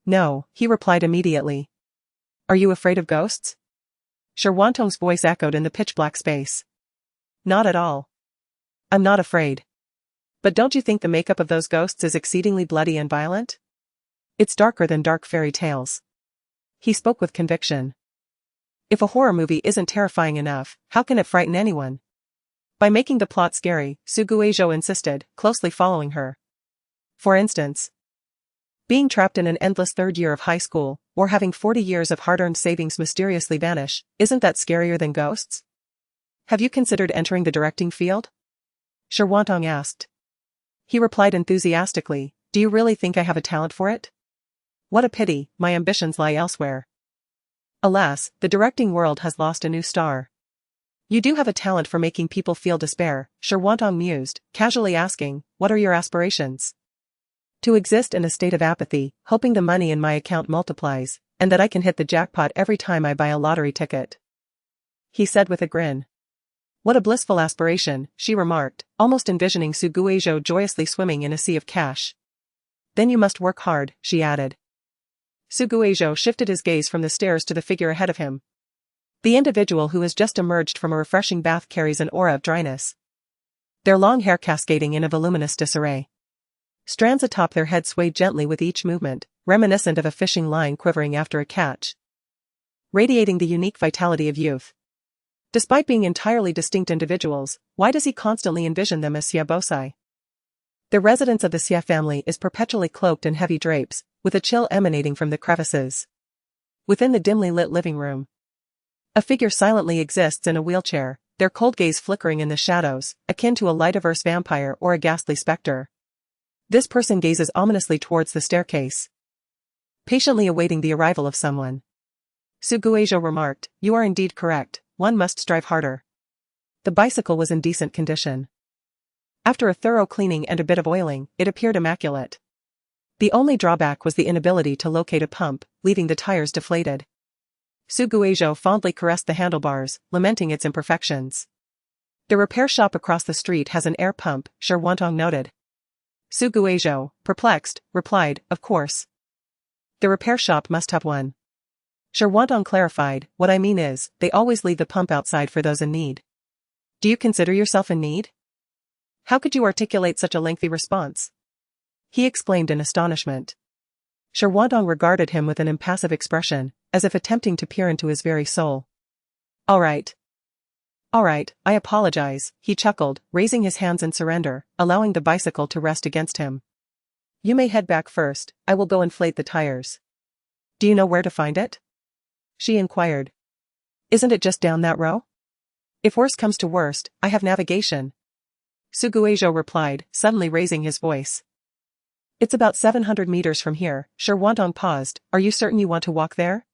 No, he replied immediately. Are you afraid of ghosts? Sherwantong's voice echoed in the pitch-black space. Not at all. I'm not afraid. But don't you think the makeup of those ghosts is exceedingly bloody and violent? It's darker than dark fairy tales. He spoke with conviction. If a horror movie isn't terrifying enough, how can it frighten anyone? By making the plot scary, Su Guizhou insisted, closely following her. For instance, being trapped in an endless third year of high school, or having 40 years of hard-earned savings mysteriously vanish, isn't that scarier than ghosts? Have you considered entering the directing field? Sherwantong asked. He replied enthusiastically, do you really think I have a talent for it? What a pity, my ambitions lie elsewhere. Alas, the directing world has lost a new star. You do have a talent for making people feel despair, Sherwantong mused, casually asking, what are your aspirations? To exist in a state of apathy, hoping the money in my account multiplies, and that I can hit the jackpot every time I buy a lottery ticket. He said with a grin. What a blissful aspiration, she remarked, almost envisioning Su Guizhou joyously swimming in a sea of cash. Then you must work hard, she added. Su Guizhou shifted his gaze from the stairs to the figure ahead of him. The individual who has just emerged from a refreshing bath carries an aura of dryness. Their long hair cascading in a voluminous disarray. Strands atop their head swayed gently with each movement, reminiscent of a fishing line quivering after a catch. Radiating the unique vitality of youth. Despite being entirely distinct individuals, why does he constantly envision them as Xia Bosai? The residence of the Xia family is perpetually cloaked in heavy drapes, with a chill emanating from the crevices. Within the dimly lit living room, a figure silently exists in a wheelchair, their cold gaze flickering in the shadows, akin to a light-averse vampire or a ghastly specter. This person gazes ominously towards the staircase, patiently awaiting the arrival of someone. Su Guizhou remarked, you are indeed correct, one must strive harder. The bicycle was in decent condition. After a thorough cleaning and a bit of oiling, it appeared immaculate. The only drawback was the inability to locate a pump, leaving the tires deflated. Su Guizhou fondly caressed the handlebars, lamenting its imperfections. The repair shop across the street has an air pump, Sherwantong noted. Su Guizhou, perplexed, replied, of course. The repair shop must have one. Sherwantong clarified, what I mean is, they always leave the pump outside for those in need. Do you consider yourself in need? How could you articulate such a lengthy response? He exclaimed in astonishment. Sherwantong regarded him with an impassive expression, as if attempting to peer into his very soul. All right, I apologize, he chuckled, raising his hands in surrender, allowing the bicycle to rest against him. You may head back first, I will go inflate the tires. Do you know where to find it? She inquired. Isn't it just down that row? If worst comes to worst, I have navigation. Su Guizhou replied, suddenly raising his voice. It's about 700 meters from here. Sherwantong paused, are you certain you want to walk there?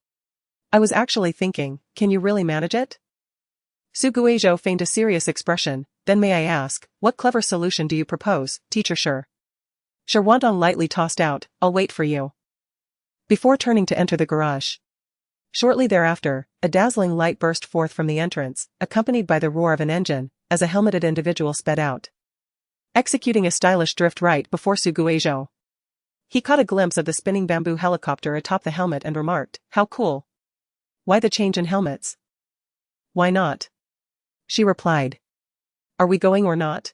I was actually thinking, can you really manage it? Su Guizhou feigned a serious expression, then may I ask, what clever solution do you propose, teacher Sher? Sherwantong lightly tossed out, I'll wait for you. Before turning to enter the garage. Shortly thereafter, a dazzling light burst forth from the entrance, accompanied by the roar of an engine, as a helmeted individual sped out. Executing a stylish drift right before Su Guizhou. He caught a glimpse of the spinning bamboo helicopter atop the helmet and remarked, how cool. Why the change in helmets? Why not? She replied. Are we going or not?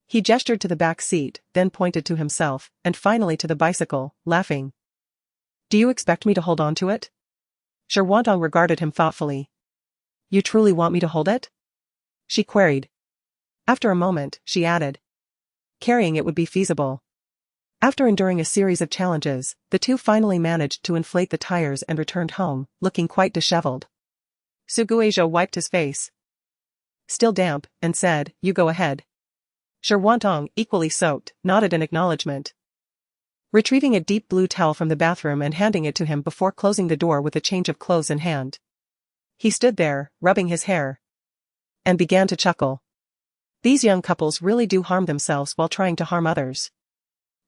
He gestured to the back seat, then pointed to himself, and finally to the bicycle, laughing. Do you expect me to hold on to it? Sherwantong regarded him thoughtfully. You truly want me to hold it? She queried. After a moment, she added. Carrying it would be feasible. After enduring a series of challenges, the two finally managed to inflate the tires and returned home, looking quite disheveled. Su Guizhou wiped his face, still damp, and said, you go ahead. Sherwantong, equally soaked, nodded in acknowledgement. Retrieving a deep blue towel from the bathroom and handing it to him before closing the door with a change of clothes in hand. He stood there, rubbing his hair, and began to chuckle. These young couples really do harm themselves while trying to harm others.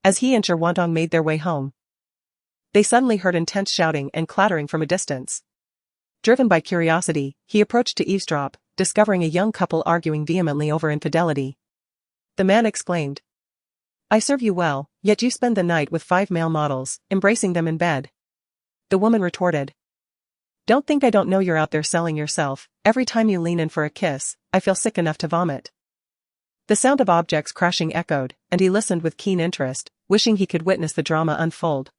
As he and Sherwantong made their way home, they suddenly heard intense shouting and clattering from a distance. Driven by curiosity, he approached to eavesdrop, discovering a young couple arguing vehemently over infidelity. The man exclaimed, "I serve you well, yet you spend the night with 5 male models, embracing them in bed." The woman retorted, "Don't think I don't know you're out there selling yourself. Every time you lean in for a kiss, I feel sick enough to vomit." The sound of objects crashing echoed, and he listened with keen interest, wishing he could witness the drama unfold.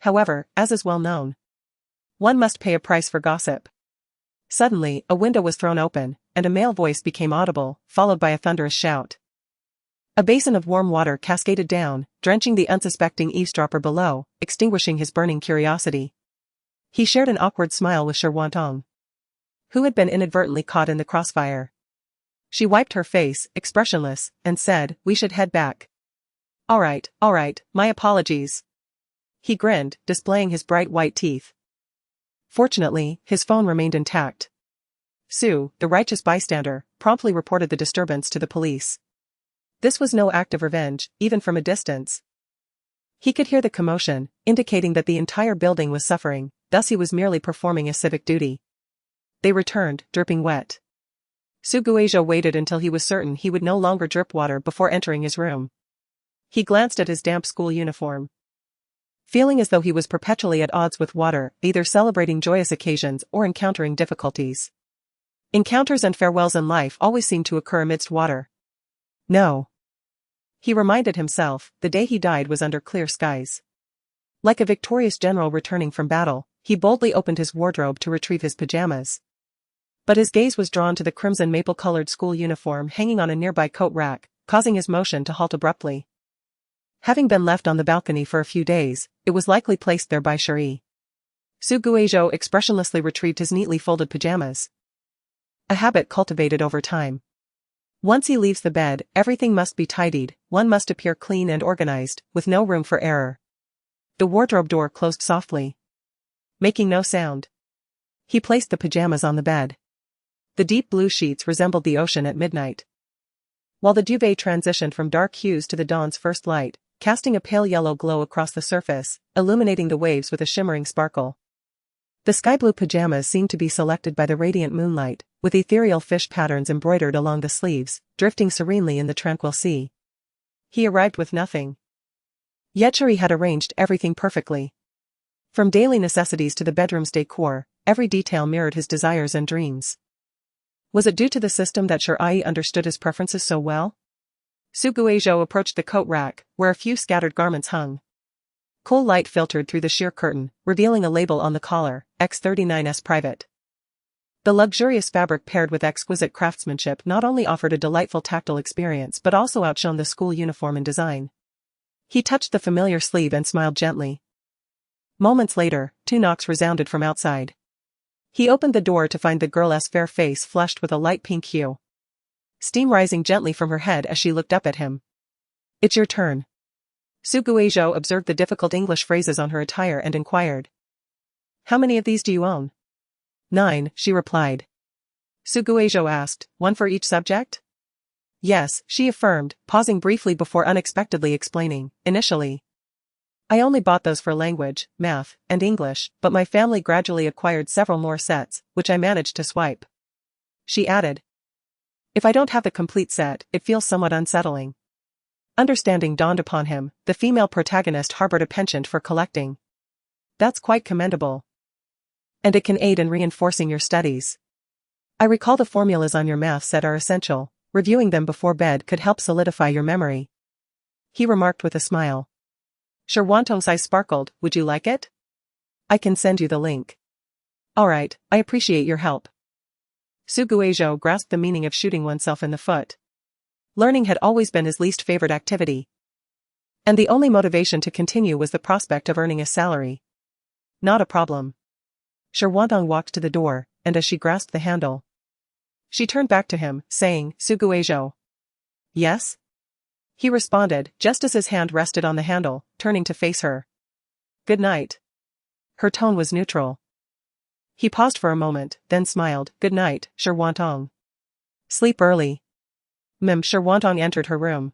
However, as is well known, one must pay a price for gossip. Suddenly, a window was thrown open, and a male voice became audible, followed by a thunderous shout. A basin of warm water cascaded down, drenching the unsuspecting eavesdropper below, extinguishing his burning curiosity. He shared an awkward smile with Sherwantong, who had been inadvertently caught in the crossfire. She wiped her face, expressionless, and said, "We should head back." All right, my apologies." He grinned, displaying his bright white teeth. Fortunately, his phone remained intact. Sue, the righteous bystander, promptly reported the disturbance to the police. This was no act of revenge, even from a distance. He could hear the commotion, indicating that the entire building was suffering, thus he was merely performing a civic duty. They returned, dripping wet. Suguejo waited until he was certain he would no longer drip water before entering his room. He glanced at his damp school uniform, feeling as though he was perpetually at odds with water, either celebrating joyous occasions or encountering difficulties. Encounters and farewells in life always seem to occur amidst water. No. He reminded himself, the day he died was under clear skies. Like a victorious general returning from battle, he boldly opened his wardrobe to retrieve his pajamas. But his gaze was drawn to the crimson maple-colored school uniform hanging on a nearby coat rack, causing his motion to halt abruptly. Having been left on the balcony for a few days, it was likely placed there by Cherie. Suguejo expressionlessly retrieved his neatly folded pajamas. A habit cultivated over time. Once he leaves the bed, everything must be tidied, one must appear clean and organized, with no room for error. The wardrobe door closed softly, making no sound. He placed the pajamas on the bed. The deep blue sheets resembled the ocean at midnight, while the duvet transitioned from dark hues to the dawn's first light, casting a pale yellow glow across the surface, illuminating the waves with a shimmering sparkle. The sky-blue pajamas seemed to be selected by the radiant moonlight, with ethereal fish patterns embroidered along the sleeves, drifting serenely in the tranquil sea. He arrived with nothing. Yet Cherie had arranged everything perfectly. From daily necessities to the bedroom's decor, every detail mirrored his desires and dreams. Was it due to the system that Cherie understood his preferences so well? Suguejo approached the coat rack, where a few scattered garments hung. Cool light filtered through the sheer curtain, revealing a label on the collar, X39S Private. The luxurious fabric paired with exquisite craftsmanship not only offered a delightful tactile experience but also outshone the school uniform in design. He touched the familiar sleeve and smiled gently. Moments later, 2 knocks resounded from outside. He opened the door to find the girl's fair face flushed with a light pink hue, steam rising gently from her head as she looked up at him. "It's your turn." Suguejo observed the difficult English phrases on her attire and inquired, "How many of these do you own?" 9, she replied. Suguejo asked, "One for each subject?" "Yes," she affirmed, pausing briefly before unexpectedly explaining, "Initially, I only bought those for language, math, and English, but my family gradually acquired several more sets, which I managed to swipe." She added, "If I don't have the complete set, it feels somewhat unsettling." Understanding dawned upon him, the female protagonist harbored a penchant for collecting. "That's quite commendable. And it can aid in reinforcing your studies. I recall the formulas on your math set are essential, reviewing them before bed could help solidify your memory," he remarked with a smile. Sherwantong's eyes sparkled. "Would you like it? I can send you the link." "Alright, I appreciate your help." Suguejo grasped the meaning of shooting oneself in the foot. Learning had always been his least favorite activity, and the only motivation to continue was the prospect of earning a salary. "Not a problem." Sherwantong walked to the door, and as she grasped the handle, she turned back to him, saying, "Suguejo." "Yes?" He responded, just as his hand rested on the handle, turning to face her. "Good night." Her tone was neutral. He paused for a moment, then smiled. "Good night, Sherwantong. Sleep early." Sure. Wantong entered her room,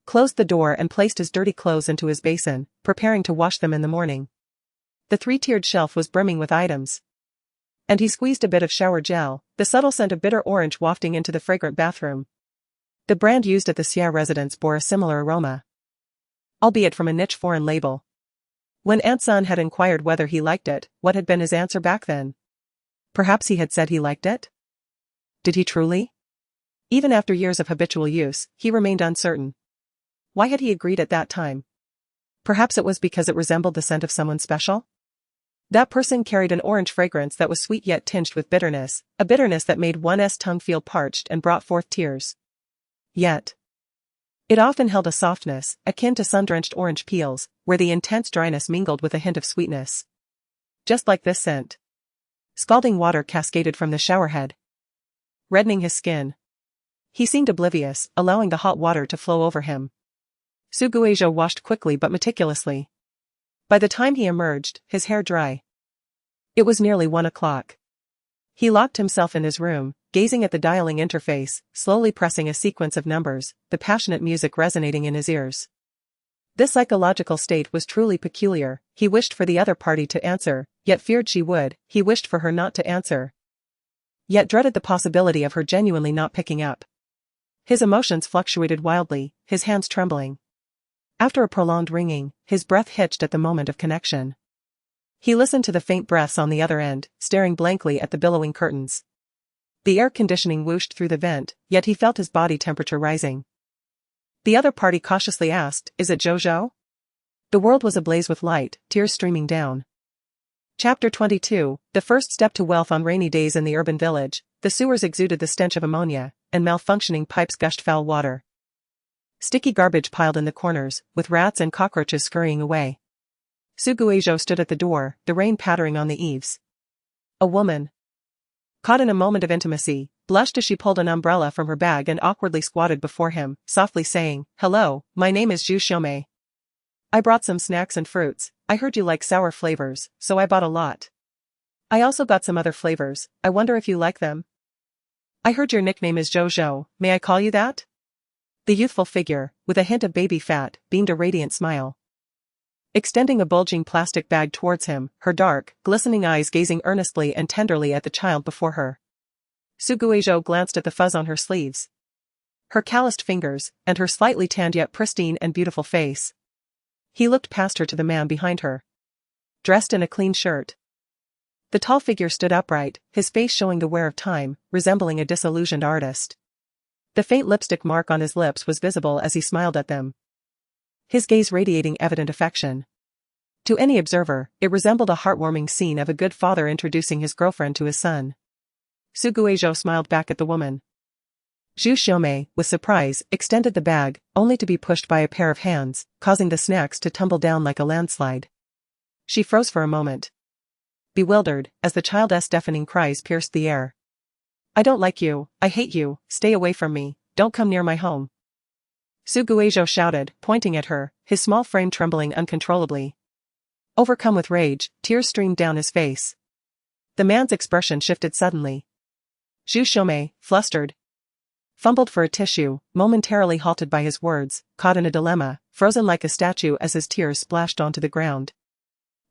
closed the door and placed his dirty clothes into his basin, preparing to wash them in the morning. The three-tiered shelf was brimming with items. And he squeezed a bit of shower gel, the subtle scent of bitter orange wafting into the fragrant bathroom. The brand used at the Xia residence bore a similar aroma, albeit from a niche foreign label. When Aunt Sun had inquired whether he liked it, what had been his answer back then? Perhaps he had said he liked it? Did he truly? Even after years of habitual use, he remained uncertain. Why had he agreed at that time? Perhaps it was because it resembled the scent of someone special? That person carried an orange fragrance that was sweet yet tinged with bitterness, a bitterness that made one's tongue feel parched and brought forth tears. Yet, it often held a softness, akin to sun-drenched orange peels, where the intense dryness mingled with a hint of sweetness. Just like this scent. Scalding water cascaded from the showerhead, reddening his skin. He seemed oblivious, allowing the hot water to flow over him. Su Guizhou washed quickly but meticulously. By the time he emerged, his hair dry. It was nearly 1 o'clock. He locked himself in his room, gazing at the dialing interface, slowly pressing a sequence of numbers, the passionate music resonating in his ears. This psychological state was truly peculiar. He wished for the other party to answer, yet feared she would. He wished for her not to answer, yet dreaded the possibility of her genuinely not picking up. His emotions fluctuated wildly, his hands trembling. After a prolonged ringing, his breath hitched at the moment of connection. He listened to the faint breaths on the other end, staring blankly at the billowing curtains. The air conditioning whooshed through the vent, yet he felt his body temperature rising. The other party cautiously asked, "Is it Zhou?" The world was ablaze with light, tears streaming down. Chapter 22, the first step to wealth. On rainy days in the urban village, the sewers exuded the stench of ammonia, and malfunctioning pipes gushed foul water. Sticky garbage piled in the corners, with rats and cockroaches scurrying away. Su Guizhou stood at the door, the rain pattering on the eaves. A woman, caught in a moment of intimacy, blushed as she pulled an umbrella from her bag and awkwardly squatted before him, softly saying, "Hello, my name is Zhu Xiaomei. I brought some snacks and fruits. I heard you like sour flavors, so I bought a lot. I also got some other flavors. I wonder if you like them. I heard your nickname is Zhou. May I call you that?" The youthful figure, with a hint of baby fat, beamed a radiant smile, extending a bulging plastic bag towards him, her dark, glistening eyes gazing earnestly and tenderly at the child before her. Su Guizhou glanced at the fuzz on her sleeves, her calloused fingers, and her slightly tanned yet pristine and beautiful face. He looked past her to the man behind her, dressed in a clean shirt. The tall figure stood upright, his face showing the wear of time, resembling a disillusioned artist. The faint lipstick mark on his lips was visible as he smiled at them, his gaze radiating evident affection. To any observer, it resembled a heartwarming scene of a good father introducing his girlfriend to his son. Su Guizhou smiled back at the woman. Zhu Xiaomei, with surprise, extended the bag, only to be pushed by a pair of hands, causing the snacks to tumble down like a landslide. She froze for a moment, bewildered, as the child's deafening cries pierced the air. "I don't like you, I hate you, stay away from me, don't come near my home," Su Guizhou shouted, pointing at her, his small frame trembling uncontrollably. Overcome with rage, tears streamed down his face. The man's expression shifted suddenly. Zhu Xiaomei, flustered, fumbled for a tissue, momentarily halted by his words, caught in a dilemma, frozen like a statue as his tears splashed onto the ground.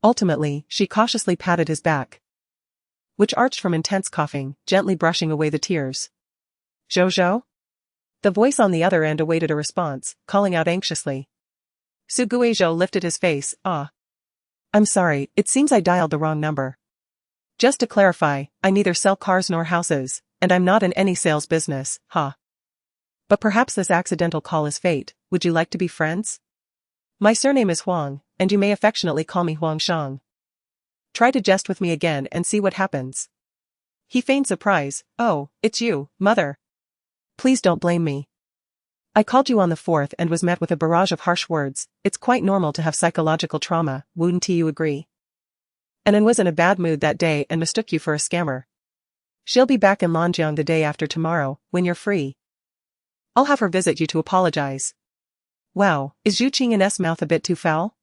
Ultimately, she cautiously patted his back, which arched from intense coughing, gently brushing away the tears. "Zhou?" The voice on the other end awaited a response, calling out anxiously. Su Guizhou lifted his face. "I'm sorry, it seems I dialed the wrong number. Just to clarify, I neither sell cars nor houses, and I'm not in any sales business, But perhaps this accidental call is fate. Would you like to be friends? My surname is Huang, and you may affectionately call me Huang Shang. Try to jest with me again and see what happens." He feigned surprise. "Oh, it's you, mother. Please don't blame me. I called you on the 4th and was met with a barrage of harsh words. It's quite normal to have psychological trauma, wouldn't you agree? And was in a bad mood that day and mistook you for a scammer. She'll be back in Lanjiang the day after tomorrow, when you're free. I'll have her visit you to apologize." "Wow, is Zhu Qingyan's mouth a bit too foul?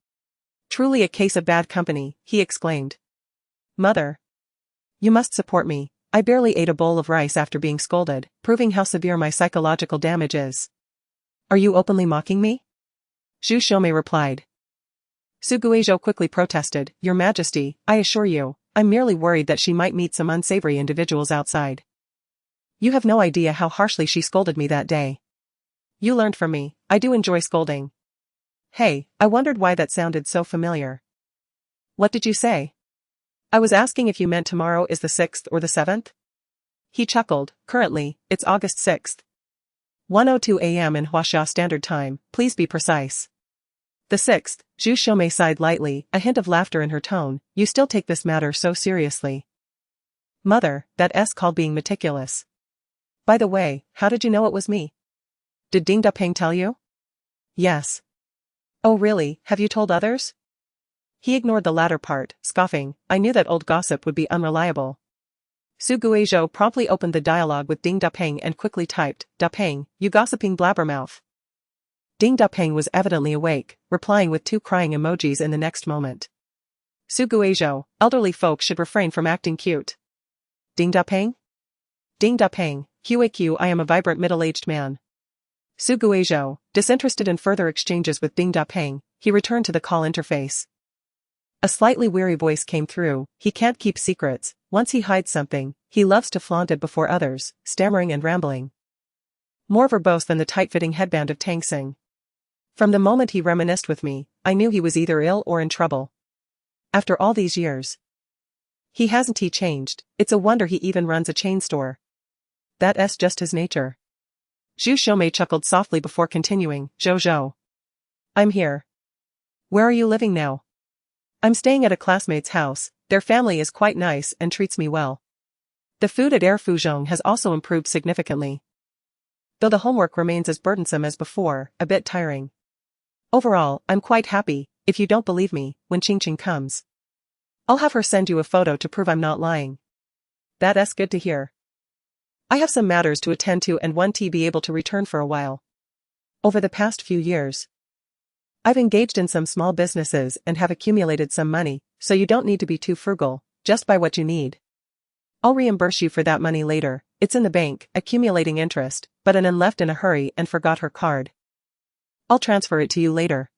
Truly a case of bad company," he exclaimed. "Mother, you must support me. I barely ate a bowl of rice after being scolded, proving how severe my psychological damage is. Are you openly mocking me? Zhu Xiaomei replied. Su Guizhou quickly protested, Your Majesty, I assure you, I'm merely worried that she might meet some unsavory individuals outside. You have no idea how harshly she scolded me that day. You learned from me, I do enjoy scolding. Hey, I wondered why that sounded so familiar. What did you say? I was asking if you meant tomorrow is the 6th or the 7th? He chuckled, currently, it's August 6th. 1:02 a.m. in Huaxia Standard Time, please be precise. The 6th, Zhu Xiaomei sighed lightly, a hint of laughter in her tone, you still take this matter so seriously. Mother, that S called being meticulous. By the way, how did you know it was me? Did Ding Dapeng tell you? Yes. Oh really, have you told others? He ignored the latter part, scoffing, I knew that old gossip would be unreliable. Su Guizhou promptly opened the dialogue with Ding Dapeng and quickly typed, Dapeng, you gossiping blabbermouth. Ding Dapeng was evidently awake, replying with 2 crying emojis in the next moment. Su Guizhou, elderly folk should refrain from acting cute. Ding Dapeng? Ding Dapeng, QAQ I am a vibrant middle-aged man. Su Guizhou, disinterested in further exchanges with Ding Dapeng, he returned to the call interface. A slightly weary voice came through, he can't keep secrets, once he hides something, he loves to flaunt it before others, stammering and rambling. More verbose than the tight-fitting headband of Tang Xing. From the moment he reminisced with me, I knew he was either ill or in trouble. After all these years. He hasn't changed, it's a wonder he even runs a chain store. That's just his nature. Zhu Xiaomei chuckled softly before continuing, Zhou. I'm here. Where are you living now? I'm staying at a classmate's house, their family is quite nice and treats me well. The food at Air Fuzhong has also improved significantly. Though the homework remains as burdensome as before, a bit tiring. Overall, I'm quite happy, if you don't believe me, when Qingqing comes. I'll have her send you a photo to prove I'm not lying. That's good to hear. I have some matters to attend to and won't be able to return for a while. Over the past few years, I've engaged in some small businesses and have accumulated some money, so you don't need to be too frugal, just buy what you need. I'll reimburse you for that money later, it's in the bank, accumulating interest, but Anan left in a hurry and forgot her card. I'll transfer it to you later.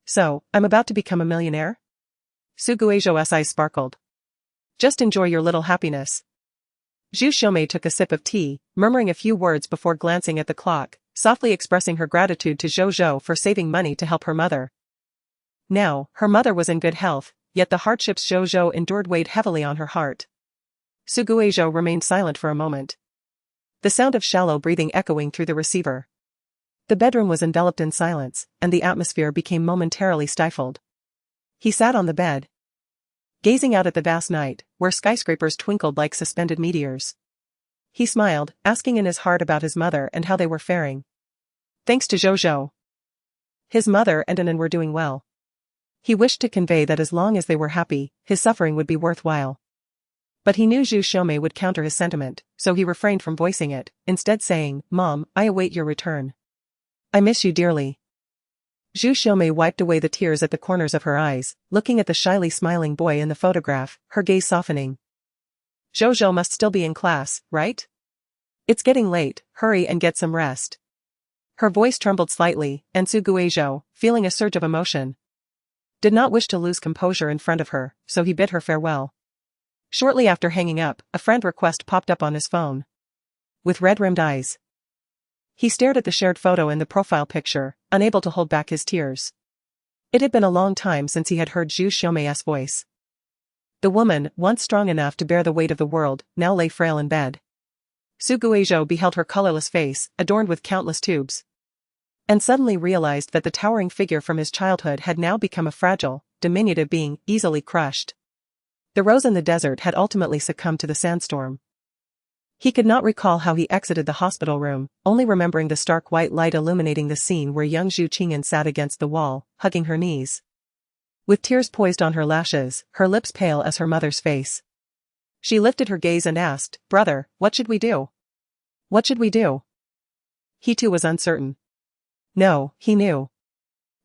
So, I'm about to become a millionaire? Su Guizhou's eyes sparkled. Just enjoy your little happiness. Zhu Xiaomei took a sip of tea, murmuring a few words before glancing at the clock, softly expressing her gratitude to Zhou for saving money to help her mother. Now, her mother was in good health, yet the hardships Zhou endured weighed heavily on her heart. Su Guizhou remained silent for a moment. The sound of shallow breathing echoing through the receiver. The bedroom was enveloped in silence, and the atmosphere became momentarily stifled. He sat on the bed, gazing out at the vast night, where skyscrapers twinkled like suspended meteors. He smiled, asking in his heart about his mother and how they were faring. Thanks to Zhou, his mother and Anan were doing well. He wished to convey that as long as they were happy, his suffering would be worthwhile. But he knew Zhu Xiaomei would counter his sentiment, so he refrained from voicing it, instead saying, Mom, I await your return. I miss you dearly. Zhu Xiaomei wiped away the tears at the corners of her eyes, looking at the shyly smiling boy in the photograph, her gaze softening. Zhou must still be in class, right? It's getting late, hurry and get some rest. Her voice trembled slightly, and Su Guizhou, feeling a surge of emotion, did not wish to lose composure in front of her, so he bid her farewell. Shortly after hanging up, a friend request popped up on his phone. With red-rimmed eyes, he stared at the shared photo in the profile picture, unable to hold back his tears. It had been a long time since he had heard Zhu Xiaomei's voice. The woman, once strong enough to bear the weight of the world, now lay frail in bed. Su Guizhou beheld her colorless face, adorned with countless tubes, and suddenly realized that the towering figure from his childhood had now become a fragile, diminutive being, easily crushed. The rose in the desert had ultimately succumbed to the sandstorm. He could not recall how he exited the hospital room, only remembering the stark white light illuminating the scene where young Zhu Qingyan sat against the wall, hugging her knees. With tears poised on her lashes, her lips pale as her mother's face. She lifted her gaze and asked, Brother, what should we do? What should we do? He too was uncertain. No, he knew.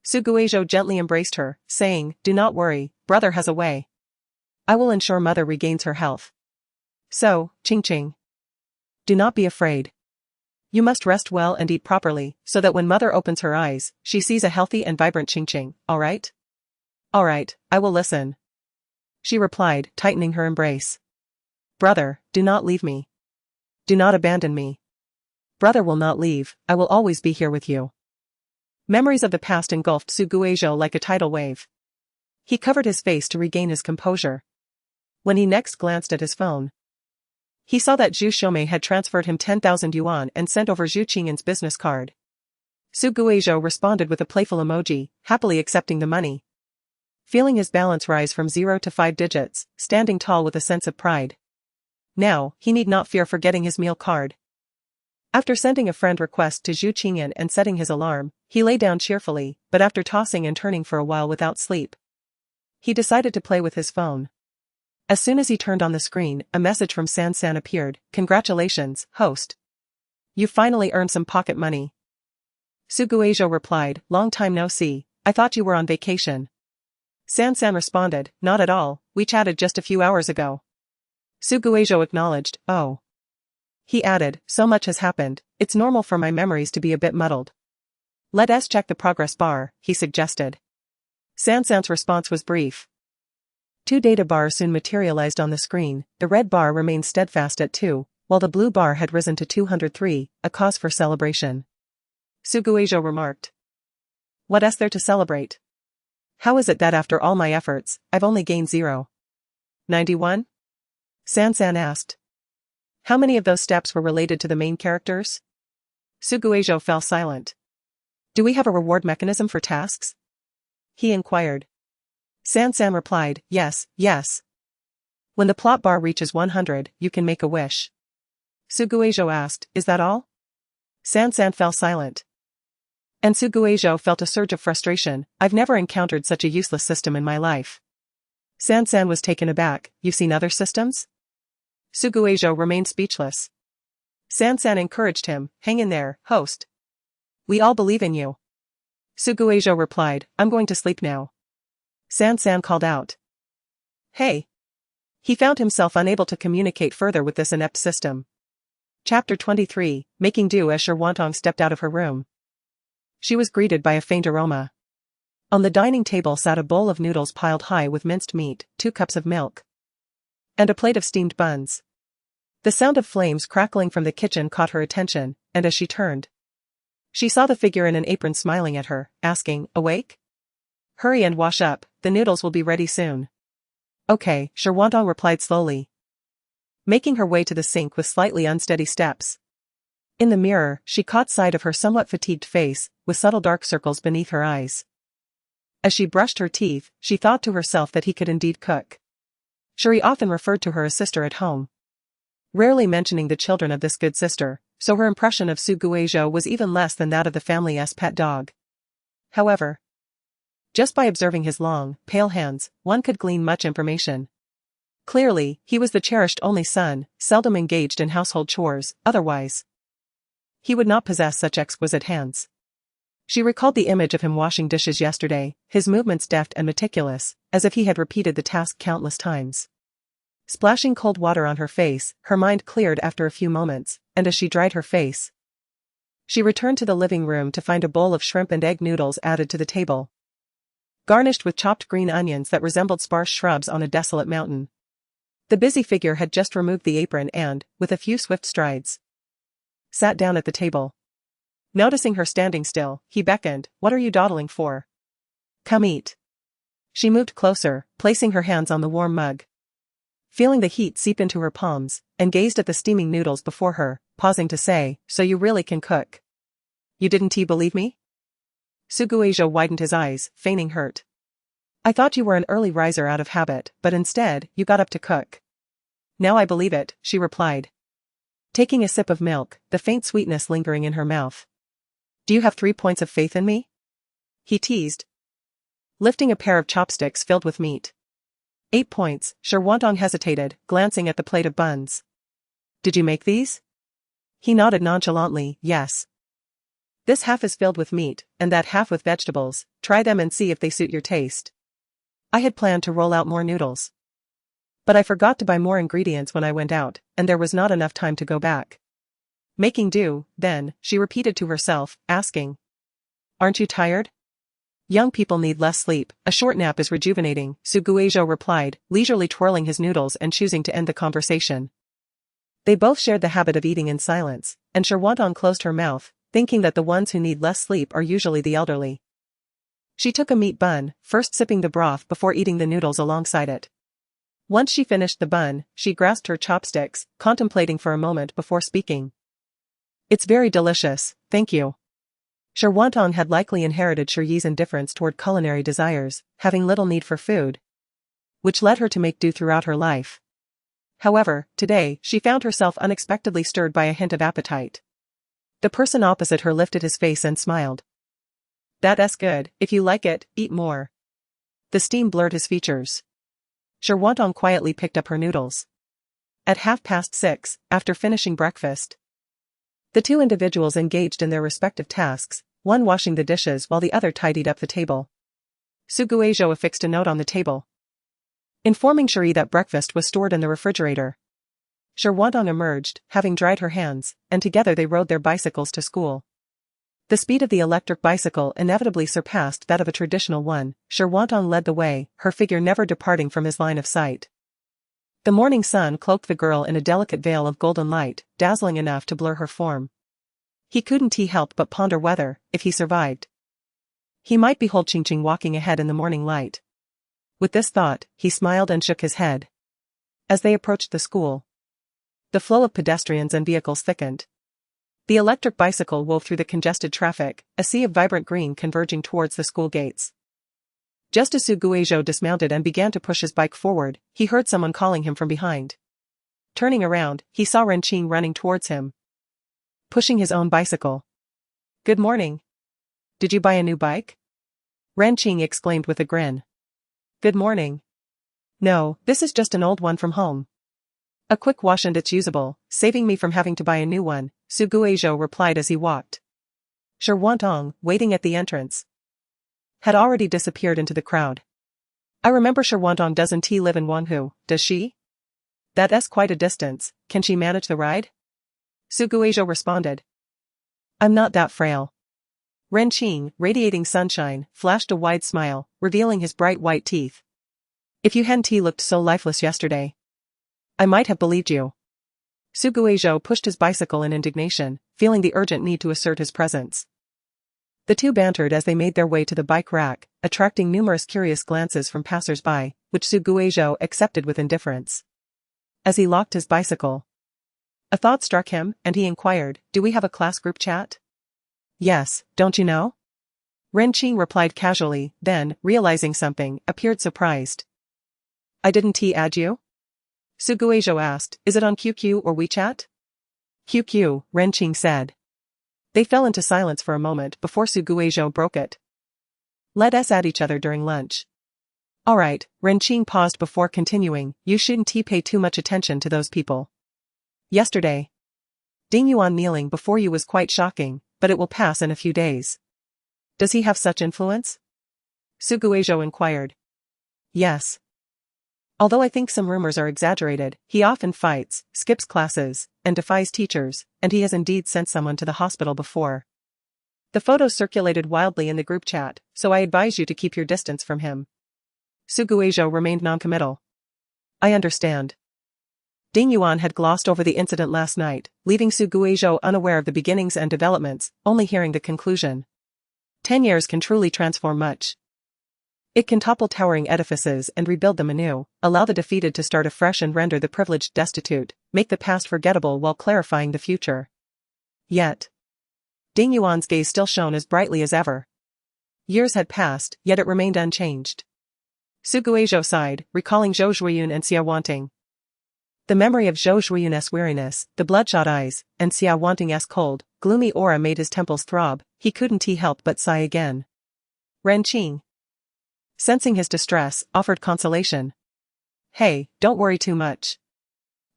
Su Guizhou gently embraced her, saying, Do not worry, brother has a way. I will ensure mother regains her health. So, Ching Ching. Do not be afraid. You must rest well and eat properly, so that when mother opens her eyes, she sees a healthy and vibrant Ching Ching, alright? Alright, I will listen. She replied, tightening her embrace. Brother, do not leave me. Do not abandon me. Brother will not leave, I will always be here with you. Memories of the past engulfed Su Guizhou like a tidal wave. He covered his face to regain his composure. When he next glanced at his phone, he saw that Zhu Xiaomei had transferred him 10,000 yuan and sent over Zhu Qingyan's business card. Su Guizhou responded with a playful emoji, happily accepting the money. Feeling his balance rise from 0 to 5 digits, standing tall with a sense of pride. Now, he need not fear forgetting his meal card. After sending a friend request to Zhu Qingyan and setting his alarm, he lay down cheerfully, but after tossing and turning for a while without sleep, he decided to play with his phone. As soon as he turned on the screen, a message from San San appeared. Congratulations, host. You finally earned some pocket money. Su Guizhou replied, long time no see, I thought you were on vacation. San San responded, not at all, we chatted just a few hours ago. Su Guizhou acknowledged, oh. He added, so much has happened, it's normal for my memories to be a bit muddled. Let us check the progress bar, he suggested. San San's response was brief. 2 data bars soon materialized on the screen, the red bar remained steadfast at 2, while the blue bar had risen to 203, a cause for celebration. Su Guizhou remarked. What is there to celebrate? How is it that after all my efforts, I've only gained 0? 91? San San asked. How many of those steps were related to the main characters? Su Guizhou fell silent. Do we have a reward mechanism for tasks? He inquired. San San replied, yes, yes. When the plot bar reaches 100, you can make a wish. Su Guizhou asked, is that all? San San fell silent. And Su Guizhou felt a surge of frustration, I've never encountered such a useless system in my life. San San was taken aback, you've seen other systems? Su Guizhou remained speechless. San San encouraged him, hang in there, host. We all believe in you. Su Guizhou replied, I'm going to sleep now. San San called out. Hey. He found himself unable to communicate further with this inept system. Chapter 23, Making Do as Shi Wantong stepped out of her room. She was greeted by a faint aroma. On the dining table sat a bowl of noodles piled high with minced meat, 2 cups of milk, and a plate of steamed buns. The sound of flames crackling from the kitchen caught her attention, and as she turned, she saw the figure in an apron smiling at her, asking, awake? Hurry and wash up, the noodles will be ready soon. Okay, Shi Wantong replied slowly, making her way to the sink with slightly unsteady steps. In the mirror, she caught sight of her somewhat fatigued face, with subtle dark circles beneath her eyes. As she brushed her teeth, she thought to herself that he could indeed cook. Shuri often referred to her as sister at home, rarely mentioning the children of this good sister, so her impression of Su Guizhou was even less than that of the family's pet dog. However, just by observing his long, pale hands, one could glean much information. Clearly, he was the cherished only son, seldom engaged in household chores, otherwise he would not possess such exquisite hands. She recalled the image of him washing dishes yesterday, his movements deft and meticulous, as if he had repeated the task countless times. Splashing cold water on her face, her mind cleared after a few moments, and as she dried her face, she returned to the living room to find a bowl of shrimp and egg noodles added to the table, garnished with chopped green onions that resembled sparse shrubs on a desolate mountain. The busy figure had just removed the apron and, with a few swift strides, sat down at the table. Noticing her standing still, he beckoned, what are you dawdling for? Come eat. She moved closer, placing her hands on the warm mug, feeling the heat seep into her palms, and gazed at the steaming noodles before her, pausing to say, so you really can cook. You didn't believe me? Su Guizhou widened his eyes, feigning hurt. I thought you were an early riser out of habit, but instead, you got up to cook. Now I believe it, she replied, taking a sip of milk, the faint sweetness lingering in her mouth. Do you have 3 points of faith in me? He teased, lifting a pair of chopsticks filled with meat. 8 points, Shi Wantong hesitated, glancing at the plate of buns. Did you make these? He nodded nonchalantly, yes. This half is filled with meat, and that half with vegetables, try them and see if they suit your taste. I had planned to roll out more noodles. But I forgot to buy more ingredients when I went out, and there was not enough time to go back. Making do, then, she repeated to herself, asking. Aren't you tired? Young people need less sleep, a short nap is rejuvenating, Suguejo replied, leisurely twirling his noodles and choosing to end the conversation. They both shared the habit of eating in silence, and Sherwanton closed her mouth, thinking that the ones who need less sleep are usually the elderly. She took a meat bun, first sipping the broth before eating the noodles alongside it. Once she finished the bun, she grasped her chopsticks, contemplating for a moment before speaking. It's very delicious, thank you. Sherwanton had likely inherited Shirye's indifference toward culinary desires, having little need for food, which led her to make do throughout her life. However, today, she found herself unexpectedly stirred by a hint of appetite. The person opposite her lifted his face and smiled. That's good, if you like it, eat more. The steam blurred his features. Sherwanton quietly picked up her noodles. At 6:30, after finishing breakfast, the two individuals engaged in their respective tasks, one washing the dishes while the other tidied up the table. Suguejo affixed a note on the table, informing Shirye that breakfast was stored in the refrigerator. Sherwanton emerged, having dried her hands, and together they rode their bicycles to school. The speed of the electric bicycle inevitably surpassed that of a traditional one. Sherwanton led the way, her figure never departing from his line of sight. The morning sun cloaked the girl in a delicate veil of golden light, dazzling enough to blur her form. He couldn't help but ponder whether, if he survived, he might behold Ching walking ahead in the morning light. With this thought, he smiled and shook his head. As they approached the school, the flow of pedestrians and vehicles thickened. The electric bicycle wove through the congested traffic, a sea of vibrant green converging towards the school gates. Just as Suguejo dismounted and began to push his bike forward, he heard someone calling him from behind. Turning around, he saw Renqing running towards him, pushing his own bicycle. Good morning. Did you buy a new bike? Renqing exclaimed with a grin. Good morning. No, this is just an old one from home. A quick wash and it's usable, saving me from having to buy a new one, Suguejo replied as he walked. Sherwanton, waiting at the entrance, had already disappeared into the crowd. I remember Sherwanton doesn't live in Wanhu, does she? That's quite a distance, can she manage the ride? Suguejo responded. I'm not that frail. Renqing, radiating sunshine, flashed a wide smile, revealing his bright white teeth. If you hadn't looked so lifeless yesterday, I might have believed you. Suguejo pushed his bicycle in indignation, feeling the urgent need to assert his presence. The two bantered as they made their way to the bike rack, attracting numerous curious glances from passers-by, which Suguejo accepted with indifference. As he locked his bicycle, a thought struck him, and he inquired, Do we have a class group chat? Yes, don't you know? Renqing replied casually, then, realizing something, appeared surprised. I didn't add you? Suguejo asked, Is it on QQ or WeChat? QQ, Renqing said. They fell into silence for a moment before Suguejo broke it. Let us add each other during lunch. Alright, Renqing paused before continuing, you shouldn't pay too much attention to those people. Yesterday, Ding Yuan kneeling before you was quite shocking, but it will pass in a few days. Does he have such influence? Suguejo inquired. Yes. Although I think some rumors are exaggerated, he often fights, skips classes, and defies teachers, and he has indeed sent someone to the hospital before. The photos circulated wildly in the group chat, so I advise you to keep your distance from him. Suguejo remained noncommittal. I understand. Ding Yuan had glossed over the incident last night, leaving Suguejo unaware of the beginnings and developments, only hearing the conclusion. 10 years can truly transform much. It can topple towering edifices and rebuild them anew, allow the defeated to start afresh and render the privileged destitute, make the past forgettable while clarifying the future. Yet, Ding Yuan's gaze still shone as brightly as ever. Years had passed, yet it remained unchanged. Suguejo sighed, recalling Zhou Zhuiyun and Xia Wanting. The memory of Zhou Zhuiyun's weariness, the bloodshot eyes, and Xia Wanting's cold, gloomy aura made his temples throb. He couldn't help but sigh again. Renqing, sensing his distress, offered consolation. Hey, don't worry too much.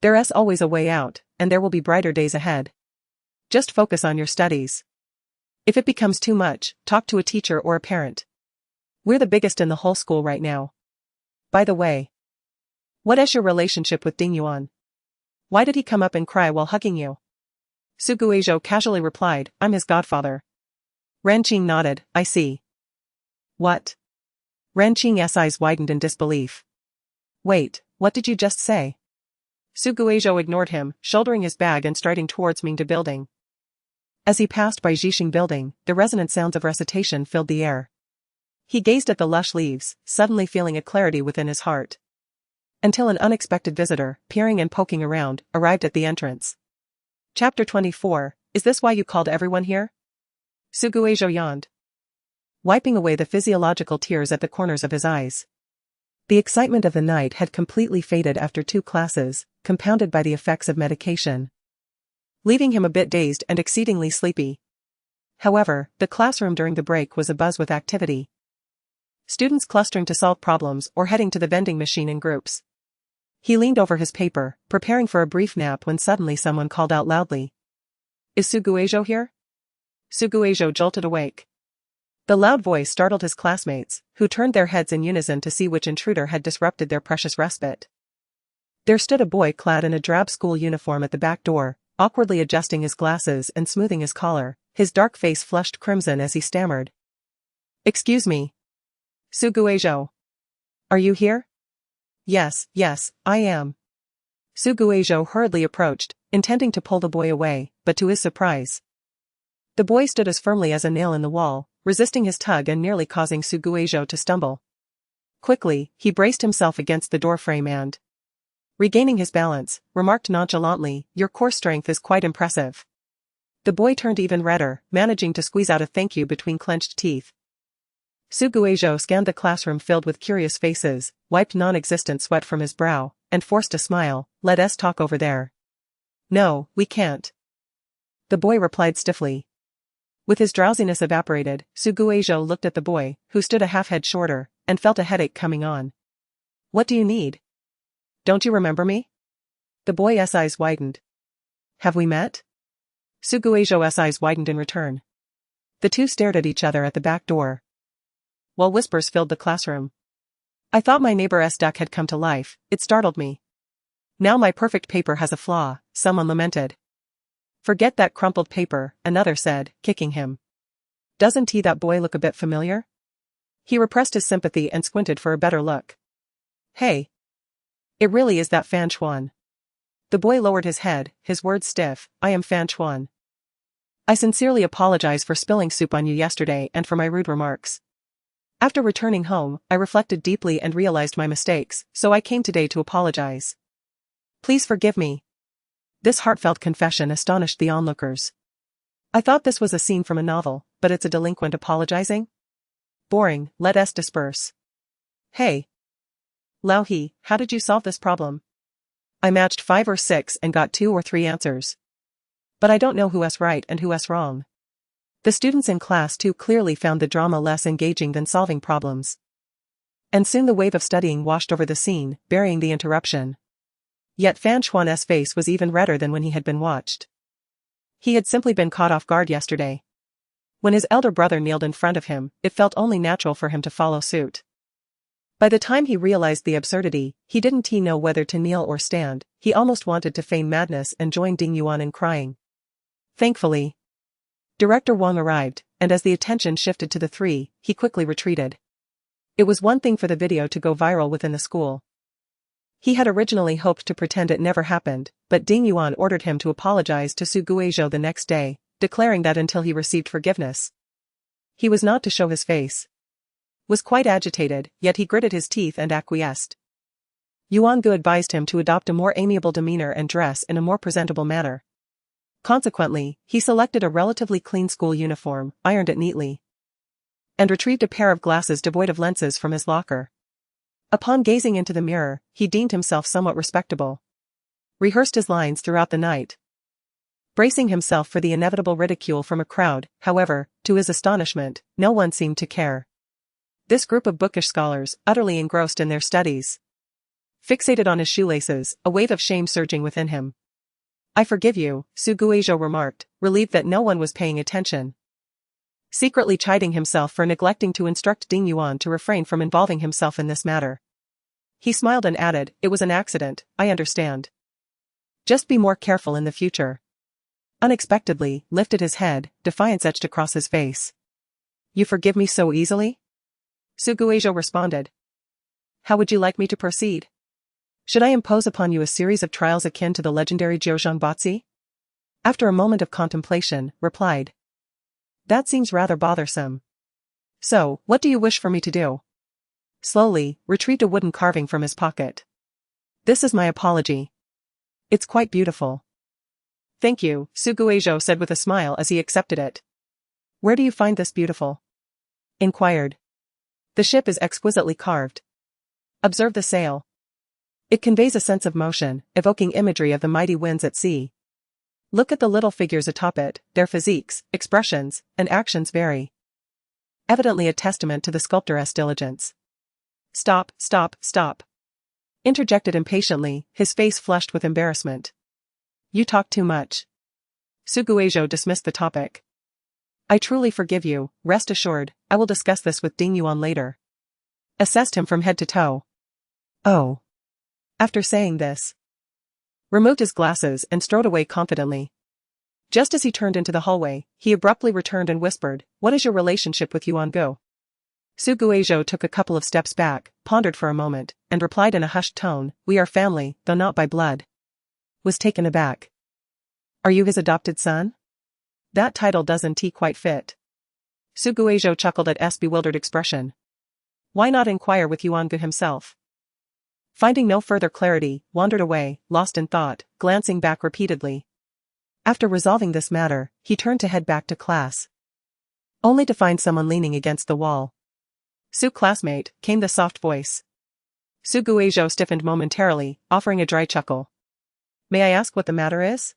There's always a way out, and there will be brighter days ahead. Just focus on your studies. If it becomes too much, talk to a teacher or a parent. We're the biggest in the whole school right now. By the way, What is your relationship with Ding Yuan? Why did he come up and cry while hugging you? Su Guizhou casually replied, I'm his godfather. Ren Qing nodded, I see. What? Ren Qing's eyes widened in disbelief. Wait, what did you just say? Su Guizhou ignored him, shouldering his bag and striding towards Mingde Building. As he passed by Jixing Building, the resonant sounds of recitation filled the air. He gazed at the lush leaves, suddenly feeling a clarity within his heart. Until an unexpected visitor, peering and poking around, arrived at the entrance. Chapter 24, Is this why you called everyone here? Su Guizhou yawned, wiping away the physiological tears at the corners of his eyes. The excitement of the night had completely faded after 2 classes, compounded by the effects of medication, leaving him a bit dazed and exceedingly sleepy. However, the classroom during the break was abuzz with activity. Students clustering to solve problems or heading to the vending machine in groups. He leaned over his paper, preparing for a brief nap when suddenly someone called out loudly. Is Su Guizhou here? Su Guizhou jolted awake. The loud voice startled his classmates, who turned their heads in unison to see which intruder had disrupted their precious respite. There stood a boy clad in a drab school uniform at the back door, awkwardly adjusting his glasses and smoothing his collar, his dark face flushed crimson as he stammered. Excuse me. Su Guizhou. Are you here? Yes, I am. Su Guizhou hurriedly approached, intending to pull the boy away, but to his surprise, the boy stood as firmly as a nail in the wall, resisting his tug and nearly causing Su Guizhou to stumble. Quickly, he braced himself against the doorframe and, regaining his balance, remarked nonchalantly, Your core strength is quite impressive. The boy turned even redder, managing to squeeze out a thank you between clenched teeth. Su Guizhou scanned the classroom filled with curious faces, wiped non-existent sweat from his brow, and forced a smile. Let us talk over there. No, we can't. The boy replied stiffly. With his drowsiness evaporated, Su Guizhou looked at the boy, who stood a half head shorter, and felt a headache coming on. What do you need? Don't you remember me? The boy's eyes widened. Have we met? Su Guizhou's eyes widened in return. The two stared at each other at the back door, while whispers filled the classroom. I thought my neighbor's duck had come to life, it startled me. Now my perfect paper has a flaw, someone lamented. Forget that crumpled paper, another said, kicking him. Doesn't that boy look a bit familiar? He repressed his sympathy and squinted for a better look. Hey. It really is that Fan Chuan. The boy lowered his head, his words stiff, I am Fan Chuan. I sincerely apologize for spilling soup on you yesterday and for my rude remarks. After returning home, I reflected deeply and realized my mistakes, so I came today to apologize. Please forgive me. This heartfelt confession astonished the onlookers. I thought this was a scene from a novel, but it's a delinquent apologizing? Boring, let us disperse. Hey. Lao He, how did you solve this problem? I matched 5 or 6 and got 2 or 3 answers. But I don't know who's right and who's wrong. The students in class 2 clearly found the drama less engaging than solving problems. And soon the wave of studying washed over the scene, burying the interruption. Yet Fan Chuan's face was even redder than when he had been watched. He had simply been caught off guard yesterday. When his elder brother kneeled in front of him, it felt only natural for him to follow suit. By the time he realized the absurdity, he didn't know whether to kneel or stand. He almost wanted to feign madness and join Ding Yuan in crying. Thankfully, Director Wang arrived, and as the attention shifted to the 3, he quickly retreated. It was one thing for the video to go viral within the school. He had originally hoped to pretend it never happened, but Ding Yuan ordered him to apologize to Su Guizhou the next day, declaring that until he received forgiveness, he was not to show his face. Was quite agitated, yet he gritted his teeth and acquiesced. Yuan Gu advised him to adopt a more amiable demeanor and dress in a more presentable manner. Consequently, he selected a relatively clean school uniform, ironed it neatly, and retrieved a pair of glasses devoid of lenses from his locker. Upon gazing into the mirror, he deemed himself somewhat respectable. Rehearsed his lines throughout the night, bracing himself for the inevitable ridicule from a crowd. However, to his astonishment, no one seemed to care. This group of bookish scholars, utterly engrossed in their studies, fixated on his shoelaces, a wave of shame surging within him. I forgive you, Su Guizhou remarked, relieved that no one was paying attention, secretly chiding himself for neglecting to instruct Ding Yuan to refrain from involving himself in this matter. He smiled and added, "It was an accident, I understand. Just be more careful in the future." Unexpectedly, lifted his head, defiance etched across his face. "You forgive me so easily?" Suguejo responded. "How would you like me to proceed? Should I impose upon you a series of trials akin to the legendary Jiuzhanbatsi?" After a moment of contemplation, replied. "That seems rather bothersome. So, what do you wish for me to do?" Slowly, retrieved a wooden carving from his pocket. "This is my apology. It's quite beautiful." "Thank you," Suguejo said with a smile as he accepted it. "Where do you find this beautiful?" inquired. "The ship is exquisitely carved. Observe the sail. It conveys a sense of motion, evoking imagery of the mighty winds at sea. Look at the little figures atop it, their physiques, expressions, and actions vary. Evidently a testament to the sculptor's diligence." "Stop, stop, stop," interjected impatiently, his face flushed with embarrassment. "You talk too much." Suguejo dismissed the topic. "I truly forgive you, rest assured, I will discuss this with Ding Yuan later." Assessed him from head to toe. "Oh." After saying this, removed his glasses and strode away confidently. Just as he turned into the hallway, he abruptly returned and whispered, "What is your relationship with Yuan Go?" Suguejo took a couple of steps back, pondered for a moment, and replied in a hushed tone, "We are family, though not by blood." Was taken aback. "Are you his adopted son?" "That title doesn't quite fit." Suguejo chuckled at S' bewildered expression. "Why not inquire with Yuan Go himself?" Finding no further clarity, wandered away, lost in thought, glancing back repeatedly. After resolving this matter, he turned to head back to class. Only to find someone leaning against the wall. "Su classmate," came the soft voice. Suguejo stiffened momentarily, offering a dry chuckle. "May I ask what the matter is?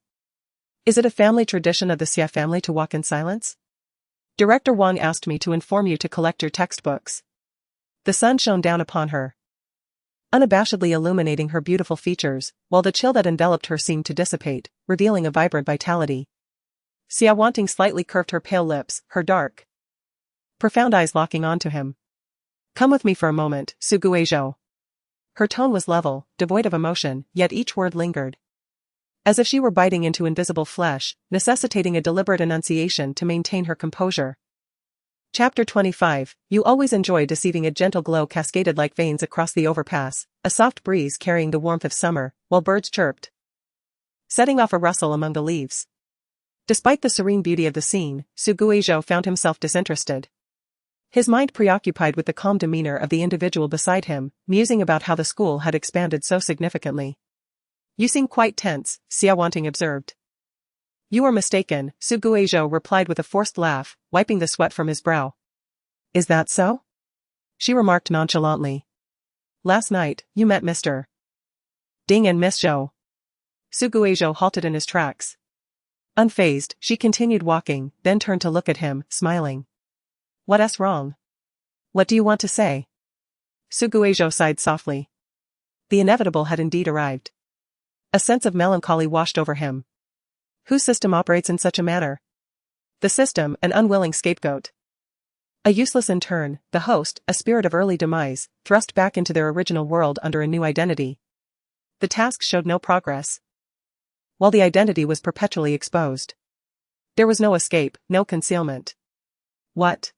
Is it a family tradition of the Xia family to walk in silence? Director Wang asked me to inform you to collect your textbooks." The sun shone down upon her, unabashedly illuminating her beautiful features, while the chill that enveloped her seemed to dissipate, revealing a vibrant vitality. Xia Wanting slightly curved her pale lips, her dark, profound eyes locking onto him. "Come with me for a moment, Suguejo." Her tone was level, devoid of emotion, yet each word lingered, as if she were biting into invisible flesh, necessitating a deliberate enunciation to maintain her composure. Chapter 25. You always enjoy deceiving. A gentle glow cascaded like veins across the overpass, a soft breeze carrying the warmth of summer, while birds chirped, setting off a rustle among the leaves. Despite the serene beauty of the scene, Suguejo found himself disinterested. His mind preoccupied with the calm demeanor of the individual beside him, musing about how the school had expanded so significantly. "You seem quite tense," Xia Wanting observed. "You are mistaken," Suguejo replied with a forced laugh, wiping the sweat from his brow. "Is that so?" she remarked nonchalantly. "Last night, you met Mr. Ding and Miss Zhou." Suguejo halted in his tracks. Unfazed, she continued walking, then turned to look at him, smiling. "What's wrong? What do you want to say?" Suguejo sighed softly. The inevitable had indeed arrived. A sense of melancholy washed over him. Whose system operates in such a manner? The system, an unwilling scapegoat. A useless intern, the host, a spirit of early demise, thrust back into their original world under a new identity. The task showed no progress, while the identity was perpetually exposed. There was no escape, no concealment. What?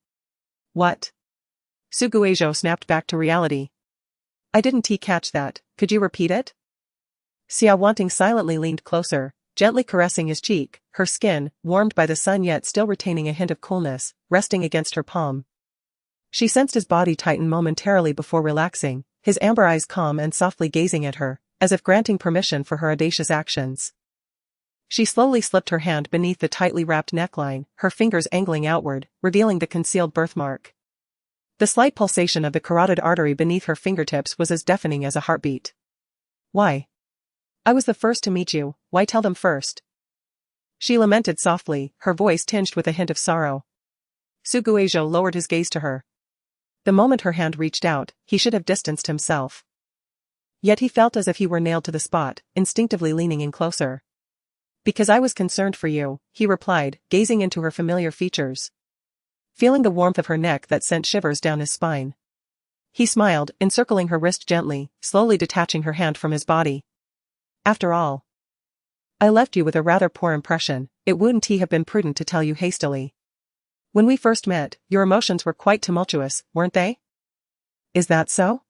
Suguejo snapped back to reality. "I didn't catch that, could you repeat it?" Xia Wanting silently leaned closer, gently caressing his cheek, her skin, warmed by the sun yet still retaining a hint of coolness, resting against her palm. She sensed his body tighten momentarily before relaxing, his amber eyes calm and softly gazing at her, as if granting permission for her audacious actions. She slowly slipped her hand beneath the tightly wrapped neckline, her fingers angling outward, revealing the concealed birthmark. The slight pulsation of the carotid artery beneath her fingertips was as deafening as a heartbeat. "Why? I was the first to meet you, why tell them first?" She lamented softly, her voice tinged with a hint of sorrow. Suguejo lowered his gaze to her. The moment her hand reached out, he should have distanced himself. Yet he felt as if he were nailed to the spot, instinctively leaning in closer. "Because I was concerned for you," he replied, gazing into her familiar features, feeling the warmth of her neck that sent shivers down his spine. He smiled, encircling her wrist gently, slowly detaching her hand from his body. After all, I left you with a rather poor impression. It wouldn't have been prudent to tell you hastily. When we first met, your emotions were quite tumultuous, weren't they? Is that so?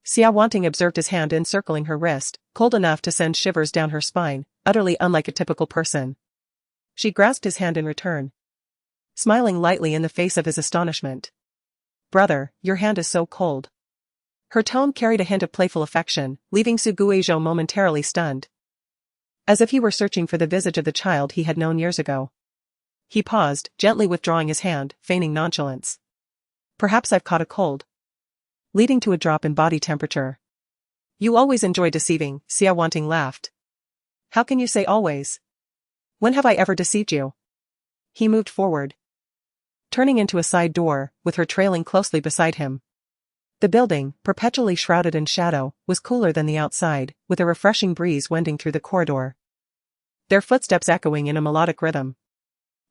Xia Wanting observed his hand encircling her wrist, cold enough to send shivers down her spine, utterly unlike a typical person. She grasped his hand in return, smiling lightly in the face of his astonishment. Brother, your hand is so cold. Her tone carried a hint of playful affection, leaving Su Guizhou momentarily stunned, as if he were searching for the visage of the child he had known years ago. He paused, gently withdrawing his hand, feigning nonchalance. Perhaps I've caught a cold, leading to a drop in body temperature. You always enjoy deceiving, Xia Wanting laughed. How can you say always? When have I ever deceived you? He moved forward, turning into a side door, with her trailing closely beside him. The building, perpetually shrouded in shadow, was cooler than the outside, with a refreshing breeze wending through the corridor, their footsteps echoing in a melodic rhythm.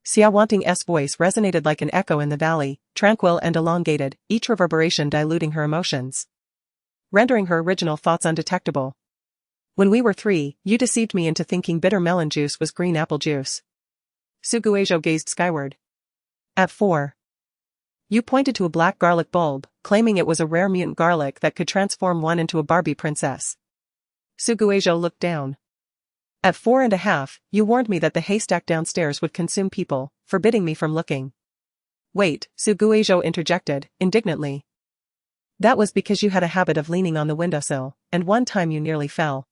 Xia Wanting's voice resonated like an echo in the valley, tranquil and elongated, each reverberation diluting her emotions, rendering her original thoughts undetectable. When we were 3, you deceived me into thinking bitter melon juice was green apple juice. Su Guizhou gazed skyward. At 4, you pointed to a black garlic bulb, claiming it was a rare mutant garlic that could transform one into a Barbie princess. Su Guizhou looked down. At 4.5, you warned me that the haystack downstairs would consume people, forbidding me from looking. Wait, Su Guizhou interjected, indignantly. That was because you had a habit of leaning on the windowsill, and one time you nearly fell.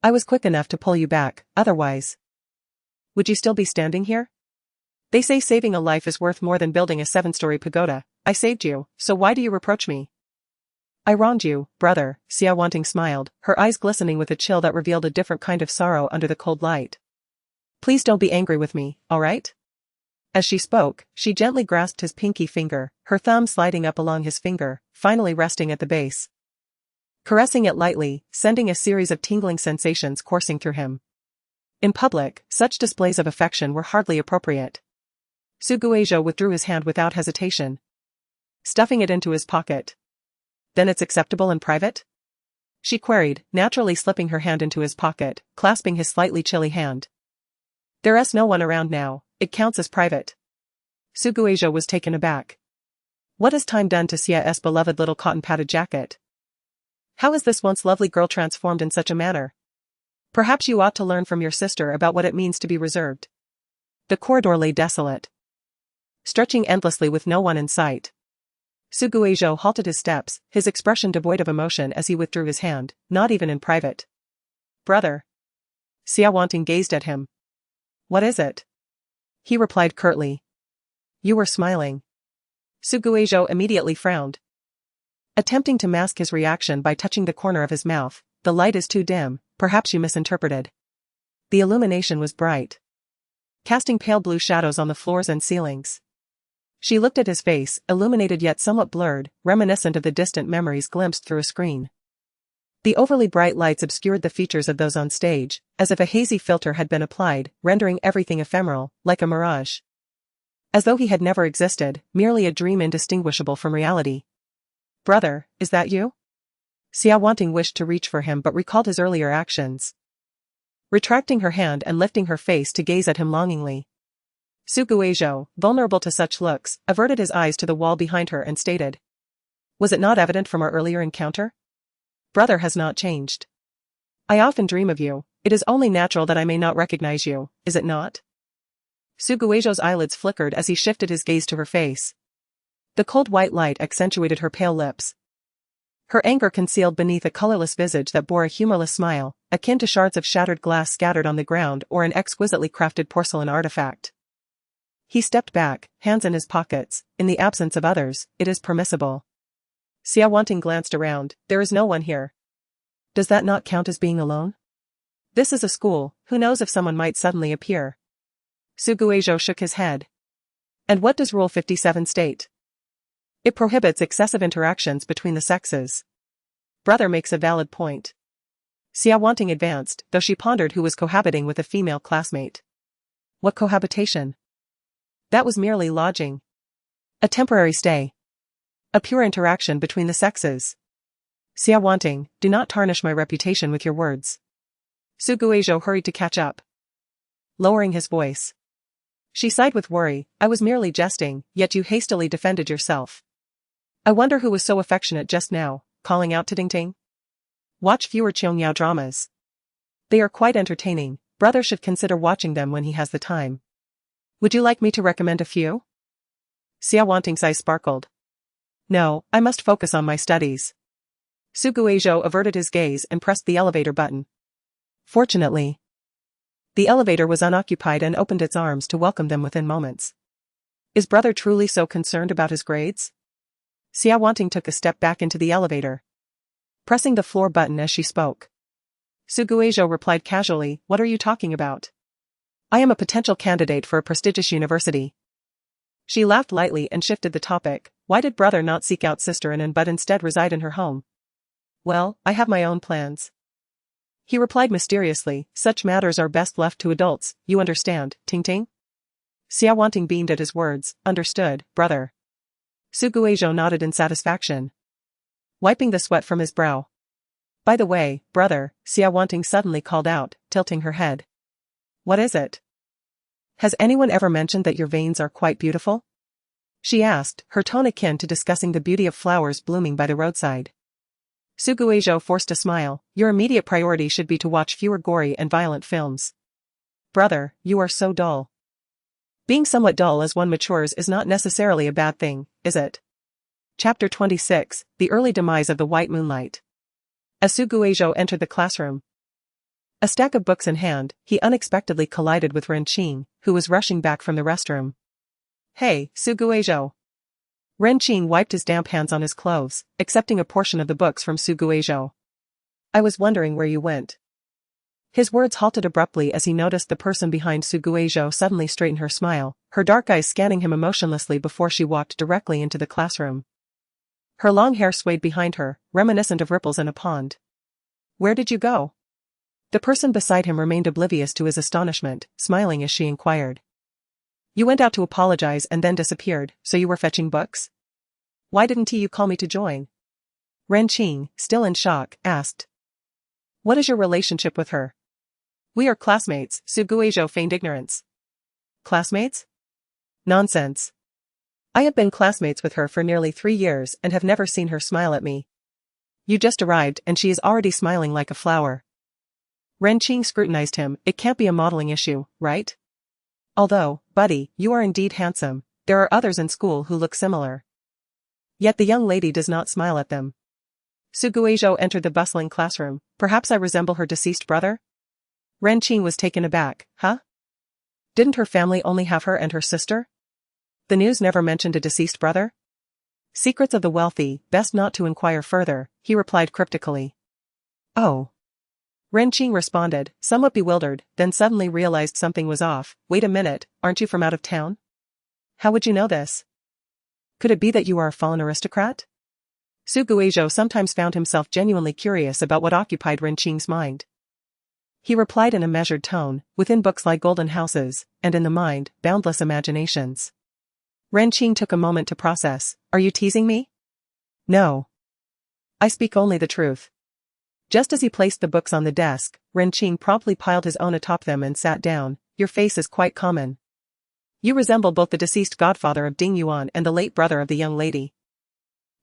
I was quick enough to pull you back, otherwise. Would you still be standing here? They say saving a life is worth more than building a 7-story pagoda. I saved you, so why do you reproach me? I wronged you, brother, Xia Wanting smiled, her eyes glistening with a chill that revealed a different kind of sorrow under the cold light. Please don't be angry with me, alright? As she spoke, she gently grasped his pinky finger, her thumb sliding up along his finger, finally resting at the base, caressing it lightly, sending a series of tingling sensations coursing through him. In public, such displays of affection were hardly appropriate. Su Guizhou withdrew his hand without hesitation, stuffing it into his pocket. Then it's acceptable in private? She queried, naturally slipping her hand into his pocket, clasping his slightly chilly hand. There's no one around now, it counts as private. Su Guizhou was taken aback. What has time done to Xia's beloved little cotton-padded jacket? How is this once lovely girl transformed in such a manner? Perhaps you ought to learn from your sister about what it means to be reserved. The corridor lay desolate, stretching endlessly with no one in sight. Su Guizhou halted his steps, his expression devoid of emotion as he withdrew his hand, not even in private. Brother. Xia Wanting gazed at him. What is it? He replied curtly. You were smiling. Su Guizhou immediately frowned, attempting to mask his reaction by touching the corner of his mouth. The light is too dim, perhaps you misinterpreted. The illumination was bright, casting pale blue shadows on the floors and ceilings. She looked at his face, illuminated yet somewhat blurred, reminiscent of the distant memories glimpsed through a screen. The overly bright lights obscured the features of those on stage, as if a hazy filter had been applied, rendering everything ephemeral, like a mirage. As though he had never existed, merely a dream indistinguishable from reality. Brother, is that you? Xia Wanting wished to reach for him but recalled his earlier actions, retracting her hand and lifting her face to gaze at him longingly. Su Guizhou, vulnerable to such looks, averted his eyes to the wall behind her and stated. Was it not evident from our earlier encounter? Brother has not changed. I often dream of you, it is only natural that I may not recognize you, is it not? Su Guizhou's eyelids flickered as he shifted his gaze to her face. The cold white light accentuated her pale lips, her anger concealed beneath a colorless visage that bore a humorless smile, akin to shards of shattered glass scattered on the ground or an exquisitely crafted porcelain artifact. He stepped back, hands in his pockets. In the absence of others, it is permissible. Xia Wanting glanced around. There is no one here. Does that not count as being alone? This is a school, who knows if someone might suddenly appear? Su Guizhou shook his head. And what does Rule 57 state? It prohibits excessive interactions between the sexes. Brother makes a valid point. Xia Wanting advanced, though she pondered who was cohabiting with a female classmate. What cohabitation? That was merely lodging. A temporary stay. A pure interaction between the sexes. Xia Wanting, do not tarnish my reputation with your words. Su Guizhou hurried to catch up, lowering his voice. She sighed with worry. I was merely jesting, yet you hastily defended yourself. I wonder who was so affectionate just now, calling out to Dingting. Watch fewer Qiangyao dramas. They are quite entertaining. Brother should consider watching them when he has the time. Would you like me to recommend a few? Xia Wanting's eyes sparkled. No, I must focus on my studies. Su Guizhou averted his gaze and pressed the elevator button. Fortunately, the elevator was unoccupied and opened its arms to welcome them within moments. Is brother truly so concerned about his grades? Xia Wanting took a step back into the elevator, pressing the floor button as she spoke. Su Guizhou replied casually, what are you talking about? I am a potential candidate for a prestigious university. She laughed lightly and shifted the topic. Why did brother not seek out sister and but instead reside in her home? Well, I have my own plans. He replied mysteriously, such matters are best left to adults, you understand, Ting Ting? Xia Wanting beamed at his words, understood, brother. Su Guizhou nodded in satisfaction, wiping the sweat from his brow. By the way, brother, Xia Wanting suddenly called out, tilting her head. What is it? Has anyone ever mentioned that your veins are quite beautiful? She asked, her tone akin to discussing the beauty of flowers blooming by the roadside. Su Guizhou forced a smile. Your immediate priority should be to watch fewer gory and violent films. Brother, you are so dull. Being somewhat dull as one matures is not necessarily a bad thing, is it? Chapter 26, The Early Demise of the White Moonlight. As Su Guizhou entered the classroom, a stack of books in hand, he unexpectedly collided with Ren Qing, who was rushing back from the restroom. Hey, Su Guizhou. Ren Qing wiped his damp hands on his clothes, accepting a portion of the books from Su Guizhou. I was wondering where you went. His words halted abruptly as he noticed the person behind Su Guizhou suddenly straighten her smile, her dark eyes scanning him emotionlessly before she walked directly into the classroom. Her long hair swayed behind her, reminiscent of ripples in a pond. Where did you go? The person beside him remained oblivious to his astonishment, smiling as she inquired. You went out to apologize and then disappeared, so you were fetching books? Why didn't you call me to join? Ren Qing, still in shock, asked. What is your relationship with her? We are classmates, Su Guizhou feigned ignorance. Classmates? Nonsense. I have been classmates with her for nearly 3 years and have never seen her smile at me. You just arrived and she is already smiling like a flower. Ren Qing scrutinized him. It can't be a modeling issue, right? Although, buddy, you are indeed handsome, there are others in school who look similar. Yet the young lady does not smile at them. Su Guizhou entered the bustling classroom. Perhaps I resemble her deceased brother? Ren Qing was taken aback. Huh? Didn't her family only have her and her sister? The news never mentioned a deceased brother? Secrets of the wealthy, best not to inquire further, he replied cryptically. Oh. Ren Qing responded, somewhat bewildered, then suddenly realized something was off. Wait a minute, aren't you from out of town? How would you know this? Could it be that you are a fallen aristocrat? Su Guizhou sometimes found himself genuinely curious about what occupied Ren Qing's mind. He replied in a measured tone, within books lie golden houses, and in the mind, boundless imaginations. Ren Qing took a moment to process. Are you teasing me? No. I speak only the truth. Just as he placed the books on the desk, Ren Qing promptly piled his own atop them and sat down. Your face is quite common. You resemble both the deceased godfather of Ding Yuan and the late brother of the young lady.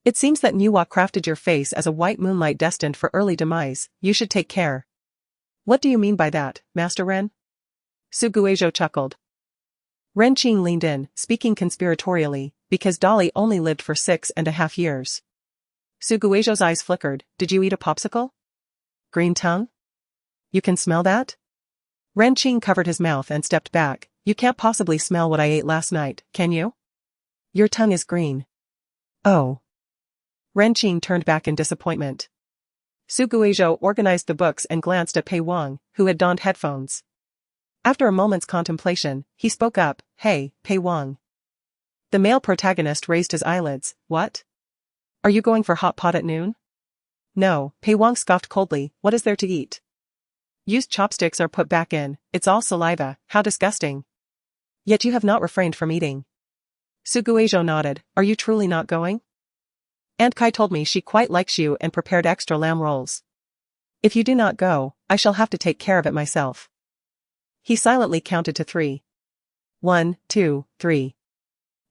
It seems that Nuwa crafted your face as a white moonlight destined for early demise. You should take care. What do you mean by that, Master Ren? Su Guizhou chuckled. Ren Qing leaned in, speaking conspiratorially, because Dolly only lived for 6.5 years. Su Guizhou's eyes flickered. Did you eat a popsicle? Green tongue? You can smell that? Ren Qing covered his mouth and stepped back. You can't possibly smell what I ate last night, can you? Your tongue is green. Oh. Ren Qing turned back in disappointment. Su Guizhou organized the books and glanced at Pei Wang, who had donned headphones. After a moment's contemplation, he spoke up. Hey, Pei Wang. The male protagonist raised his eyelids. What? Are you going for hot pot at noon? No, Pei Wang scoffed coldly. What is there to eat? Used chopsticks are put back in. It's all saliva. How disgusting. Yet you have not refrained from eating. Su Guizhou nodded. Are you truly not going? Aunt Kai told me she quite likes you and prepared extra lamb rolls. If you do not go, I shall have to take care of it myself. He silently counted to 3. 1, 2, 3.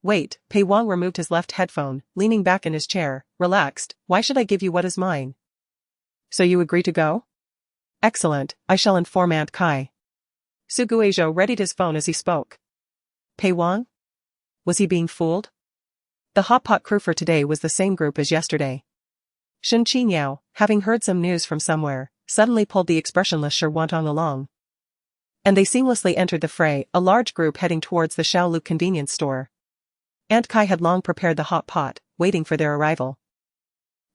Wait, Pei Wang removed his left headphone, leaning back in his chair, relaxed. Why should I give you what is mine? So you agree to go? Excellent, I shall inform Aunt Kai. Su Guizhou readied his phone as he spoke. Pei Wang? Was he being fooled? The hot pot crew for today was the same group as yesterday. Shen Qingyao, having heard some news from somewhere, suddenly pulled the expressionless Shi Wantong along. And they seamlessly entered the fray, a large group heading towards the Shaolu convenience store. Aunt Kai had long prepared the hot pot, waiting for their arrival.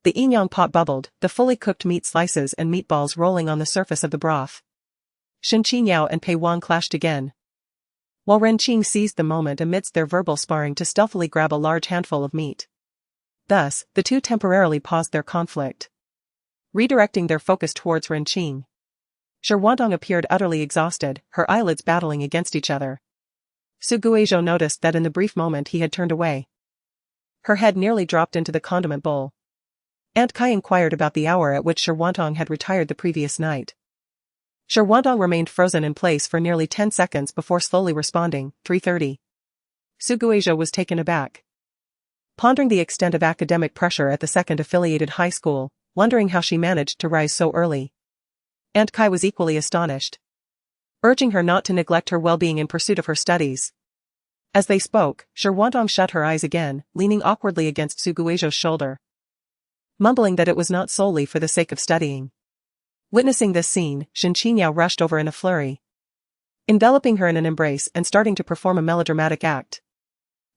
The Yinyang pot bubbled, the fully cooked meat slices and meatballs rolling on the surface of the broth. Shen Qingyao and Pei Wang clashed again. While Ren Qing seized the moment amidst their verbal sparring to stealthily grab a large handful of meat. Thus, the two temporarily paused their conflict, redirecting their focus towards Ren Qing. Shi Wantong appeared utterly exhausted, her eyelids battling against each other. Su Guizhou noticed that in the brief moment he had turned away. Her head nearly dropped into the condiment bowl. Aunt Kai inquired about the hour at which Shi Wantong had retired the previous night. Shi Wantong remained frozen in place for nearly 10 seconds before slowly responding, 3:30. Su Guizhou was taken aback. Pondering the extent of academic pressure at the second affiliated high school, wondering how she managed to rise so early. Aunt Kai was equally astonished, urging her not to neglect her well-being in pursuit of her studies. As they spoke, Shi Wantong shut her eyes again, leaning awkwardly against Su Guizhou's shoulder, mumbling that it was not solely for the sake of studying. Witnessing this scene, Shen Qingyao rushed over in a flurry, enveloping her in an embrace and starting to perform a melodramatic act.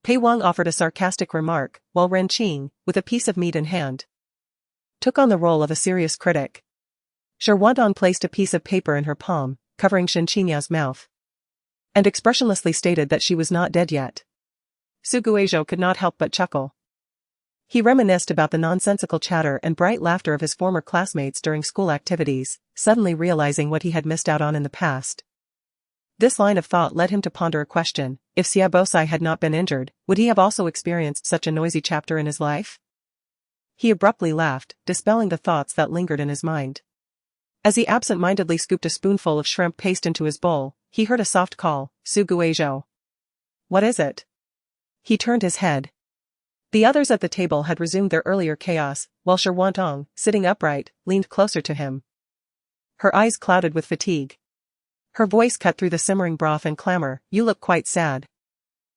Pei Wang offered a sarcastic remark, while Ren Qing, with a piece of meat in hand, took on the role of a serious critic. Shi Wantong placed a piece of paper in her palm, covering Shen Qingyao's mouth, and expressionlessly stated that she was not dead yet. Su Guizhou could not help but chuckle. He reminisced about the nonsensical chatter and bright laughter of his former classmates during school activities, suddenly realizing what he had missed out on in the past. This line of thought led him to ponder a question: if Xiaobosai had not been injured, would he have also experienced such a noisy chapter in his life? He abruptly laughed, dispelling the thoughts that lingered in his mind. As he absent-mindedly scooped a spoonful of shrimp paste into his bowl, he heard a soft call, Su Guizhou. What is it? He turned his head. The others at the table had resumed their earlier chaos, while Shi Wantong, sitting upright, leaned closer to him. Her eyes clouded with fatigue. Her voice cut through the simmering broth and clamor, You look quite sad.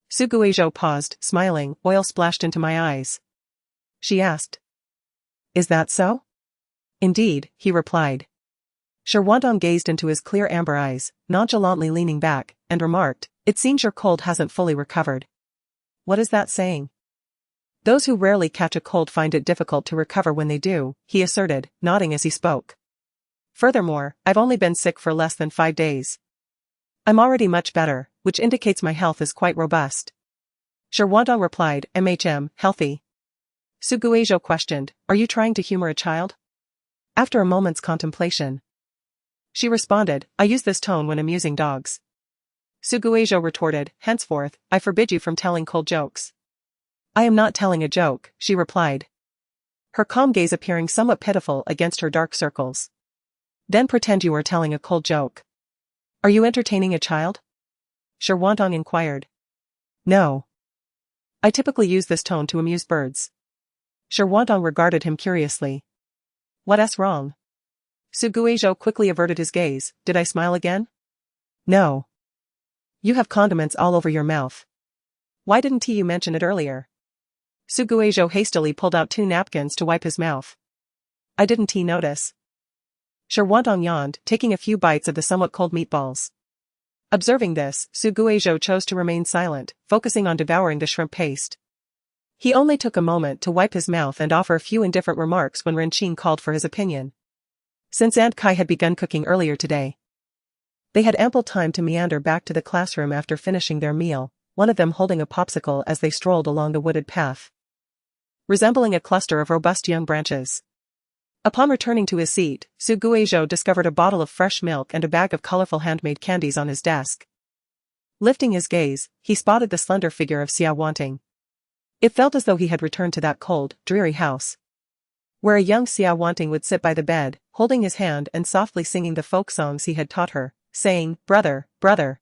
Su Guizhou paused, smiling, Oil splashed into my eyes. She asked. Is that so? Indeed, he replied. Shi Wantong gazed into his clear amber eyes, nonchalantly leaning back, and remarked, It seems your cold hasn't fully recovered. What is that saying? Those who rarely catch a cold find it difficult to recover when they do, he asserted, nodding as he spoke. Furthermore, I've only been sick for less than 5 days. I'm already much better, which indicates my health is quite robust. Shi Wantong replied, healthy. Su Guizhou questioned, Are you trying to humor a child? After a moment's contemplation, she responded, I use this tone when amusing dogs. Su Guizhou retorted, Henceforth, I forbid you from telling cold jokes. I am not telling a joke, she replied, her calm gaze appearing somewhat pitiful against her dark circles. Then pretend you are telling a cold joke. Are you entertaining a child? Shi Wantong inquired. No. I typically use this tone to amuse birds. Shi Wantong regarded him curiously. What's wrong? Su Guizhou quickly averted his gaze. Did I smile again? No. You have condiments all over your mouth. Why didn't you mention it earlier? Su Guizhou hastily pulled out 2 napkins to wipe his mouth. I didn't notice. Shi Wantong yawned, taking a few bites of the somewhat cold meatballs. Observing this, Su Guizhou chose to remain silent, focusing on devouring the shrimp paste. He only took a moment to wipe his mouth and offer a few indifferent remarks when Ren Qing called for his opinion. Since Aunt Kai had begun cooking earlier today, they had ample time to meander back to the classroom after finishing their meal, one of them holding a popsicle as they strolled along the wooded path, resembling a cluster of robust young branches. Upon returning to his seat, Su Guizhou discovered a bottle of fresh milk and a bag of colorful handmade candies on his desk. Lifting his gaze, he spotted the slender figure of Xia Wanting. It felt as though he had returned to that cold, dreary house, where a young Xia Wanting would sit by the bed, holding his hand and softly singing the folk songs he had taught her, saying, "Brother, brother,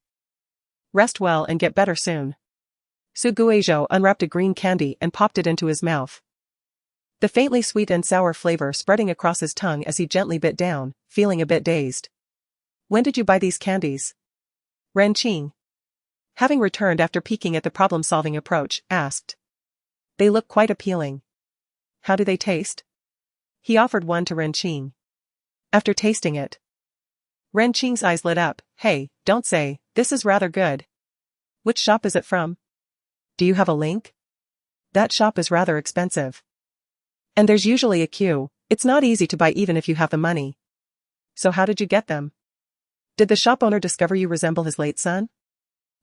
rest well and get better soon." Su Guizhou unwrapped a green candy and popped it into his mouth, the faintly sweet and sour flavor spreading across his tongue as he gently bit down, feeling a bit dazed. "When did you buy these candies?" Ren Qing, having returned after peeking at the problem-solving approach, asked. "They look quite appealing. How do they taste?" He offered one to Ren Qing. After tasting it, Ren Qing's eyes lit up. "Hey, don't say, this is rather good. Which shop is it from? Do you have a link? That shop is rather expensive. And there's usually a queue. It's not easy to buy even if you have the money. So how did you get them? Did the shop owner discover you resemble his late son?"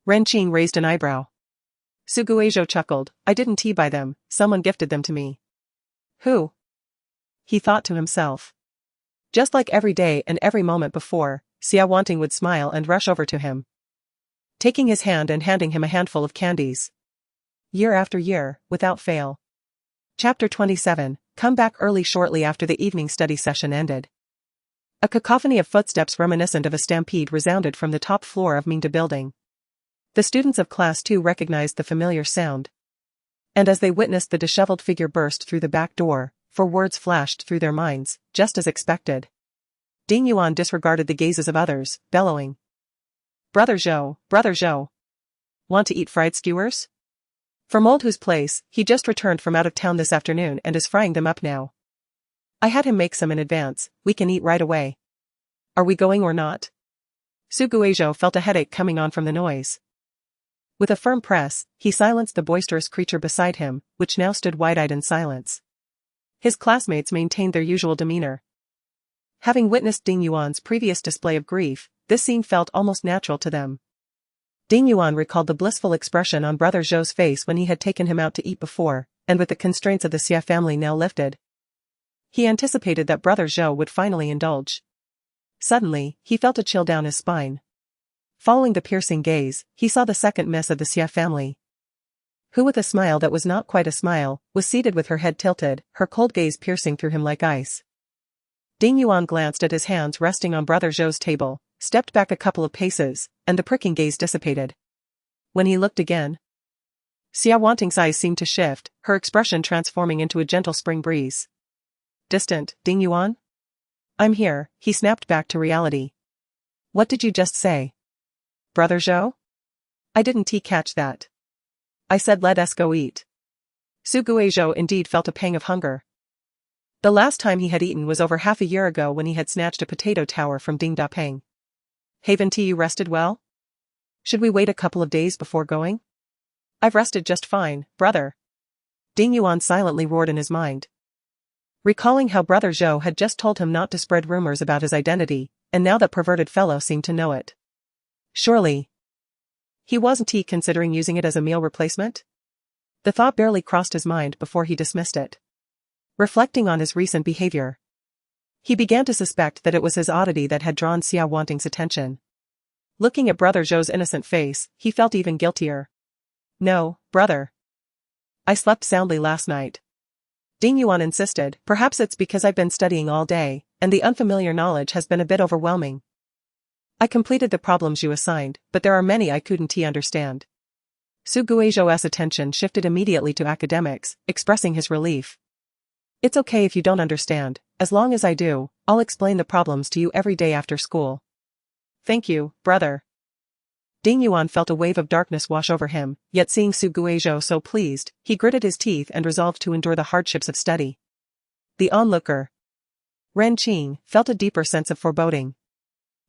Ren Qing raised an eyebrow. Su Guizhou chuckled. "I didn't buy them, someone gifted them to me." "Who?" he thought to himself. Just like every day and every moment before, Xia Wanting would smile and rush over to him, taking his hand and handing him a handful of candies. Year after year, without fail. Chapter 27, Come back early. Shortly after the evening study session ended, a cacophony of footsteps reminiscent of a stampede resounded from the top floor of Mingda building. The students of Class 2 recognized the familiar sound, and as they witnessed the disheveled figure burst through the back door, 4 words flashed through their minds, just as expected. Ding Yuan disregarded the gazes of others, bellowing, Brother Zhou, want to eat fried skewers? From old whose place, he just returned from out of town this afternoon and is frying them up now. I had him make some in advance, we can eat right away. Are we going or not?" Su Guizhou felt a headache coming on from the noise. With a firm press, he silenced the boisterous creature beside him, which now stood wide-eyed in silence. His classmates maintained their usual demeanor. Having witnessed Ding Yuan's previous display of grief, this scene felt almost natural to them. Ding Yuan recalled the blissful expression on Brother Zhou's face when he had taken him out to eat before, and with the constraints of the Xia family now lifted, he anticipated that Brother Zhou would finally indulge. Suddenly, he felt a chill down his spine. Following the piercing gaze, he saw the second miss of the Xia family, who with a smile that was not quite a smile, was seated with her head tilted, her cold gaze piercing through him like ice. Ding Yuan glanced at his hands resting on Brother Zhou's table, stepped back a couple of paces, and the pricking gaze dissipated. When he looked again, Xia Wanting's eyes seemed to shift, her expression transforming into a gentle spring breeze. "Distant, Ding Yuan? I'm here," he snapped back to reality. "What did you just say? Brother Zhou? I didn't catch that. I said let us go eat." Su Guizhou indeed felt a pang of hunger. The last time he had eaten was over half a year ago when he had snatched a potato tower from Ding Dapeng. "Haven't you rested well? Should we wait a couple of days before going?" "I've rested just fine, brother." Ding Yuan silently roared in his mind, recalling how Brother Zhou had just told him not to spread rumors about his identity, and now that perverted fellow seemed to know it. Surely he wasn't considering using it as a meal replacement? The thought barely crossed his mind before he dismissed it. Reflecting on his recent behavior, he began to suspect that it was his oddity that had drawn Xia Wanting's attention. Looking at Brother Zhou's innocent face, he felt even guiltier. "No, brother. I slept soundly last night." Ding Yuan insisted. "Perhaps it's because I've been studying all day, and the unfamiliar knowledge has been a bit overwhelming. I completed the problems you assigned, but there are many I couldn't understand." Su Guizhou's attention shifted immediately to academics, expressing his relief. "It's okay if you don't understand, as long as I do, I'll explain the problems to you every day after school." "Thank you, brother." Ding Yuan felt a wave of darkness wash over him, yet seeing Su Guizhou so pleased, he gritted his teeth and resolved to endure the hardships of study. The onlooker, Ren Qing, felt a deeper sense of foreboding.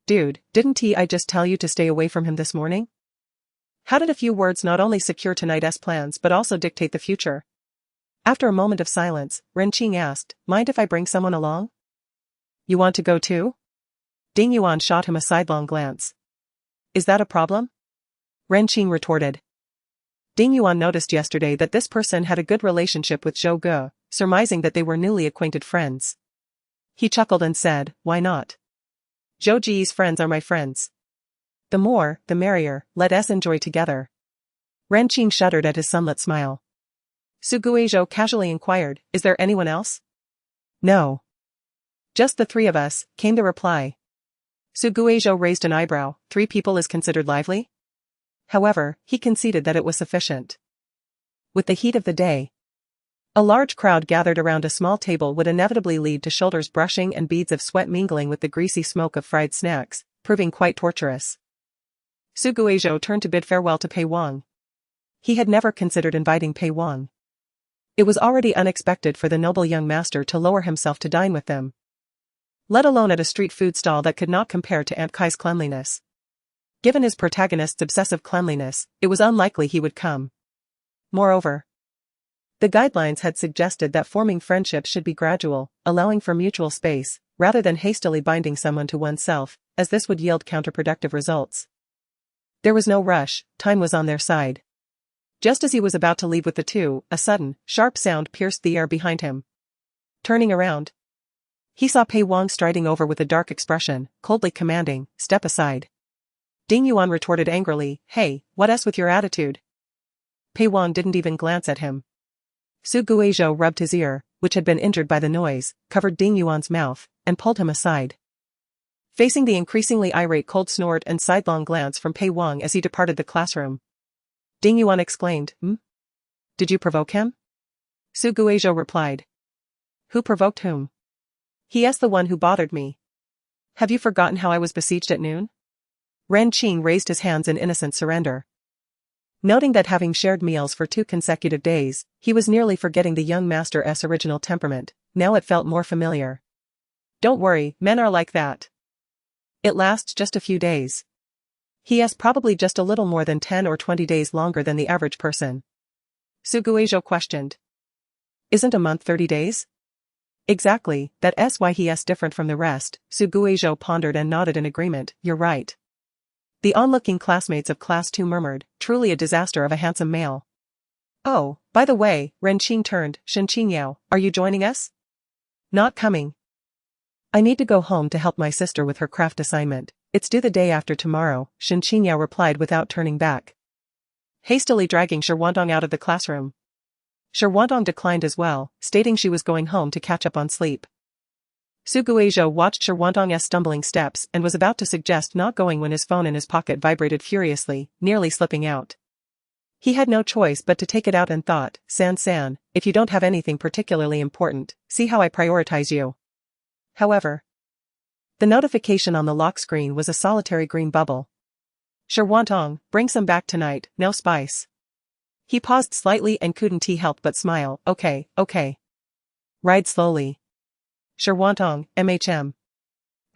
"Dude, didn't I just tell you to stay away from him this morning? How did a few words not only secure tonight's plans but also dictate the future?" After a moment of silence, Ren Qing asked, "Mind if I bring someone along?" "You want to go too?" Ding Yuan shot him a sidelong glance. "Is that a problem?" Ren Qing retorted. Ding Yuan noticed yesterday that this person had a good relationship with Zhou Ge, surmising that they were newly acquainted friends. He chuckled and said, "Why not? Zhou Ji's friends are my friends. The more, the merrier, let us enjoy together." Ren Qing shuddered at his sunlit smile. Su Guizhou casually inquired, is there anyone else? No. Just the three of us, came the reply. Su Guizhou raised an eyebrow, 3 people is considered lively? However, he conceded that it was sufficient. With the heat of the day, a large crowd gathered around a small table would inevitably lead to shoulders brushing and beads of sweat mingling with the greasy smoke of fried snacks, proving quite torturous. Su Guizhou turned to bid farewell to Pei Wang. He had never considered inviting Pei Wang. It was already unexpected for the noble young master to lower himself to dine with them, let alone at a street food stall that could not compare to Aunt Kai's cleanliness. Given his protagonist's obsessive cleanliness, it was unlikely he would come. Moreover, the guidelines had suggested that forming friendships should be gradual, allowing for mutual space, rather than hastily binding someone to oneself, as this would yield counterproductive results. There was no rush, time was on their side. Just as he was about to leave with the two, a sudden, sharp sound pierced the air behind him. Turning around, he saw Pei Wang striding over with a dark expression, coldly commanding, step aside. Ding Yuan retorted angrily, hey, what's with your attitude? Pei Wang didn't even glance at him. Su Guizhou rubbed his ear, which had been injured by the noise, covered Ding Yuan's mouth, and pulled him aside. Facing the increasingly irate cold snort and sidelong glance from Pei Wang as he departed the classroom, Ding Yuan exclaimed, Did you provoke him? Su Guizhou replied. Who provoked whom? He is the one who bothered me. Have you forgotten how I was besieged at noon? Ren Qing raised his hands in innocent surrender. Noting that having shared meals for 2 consecutive days, he was nearly forgetting the young master's original temperament. Now it felt more familiar. Don't worry, men are like that. It lasts just a few days. He has probably just a little more than 10 or 20 days longer than the average person. Su Guizhou questioned. Isn't a month 30 days? Exactly, that's why he is different from the rest. Su Guizhou pondered and nodded in agreement, you're right. The onlooking classmates of Class 2 murmured, truly a disaster of a handsome male. Oh, by the way, Ren Qing turned, Shen Qingyao, are you joining us? Not coming. I need to go home to help my sister with her craft assignment. It's due the day after tomorrow, Shen Qingyao replied without turning back. Hastily dragging Shi Wantong out of the classroom, Shi Wantong declined as well, stating she was going home to catch up on sleep. Su Guizhou watched Shi Wantong's stumbling steps and was about to suggest not going when his phone in his pocket vibrated furiously, nearly slipping out. He had no choice but to take it out and thought, San, if you don't have anything particularly important, see how I prioritize you. However, the notification on the lock screen was a solitary green bubble. Shi Wantong, bring some back tonight, no spice. He paused slightly and couldn't help but smile, okay. Ride slowly. Shi Wantong,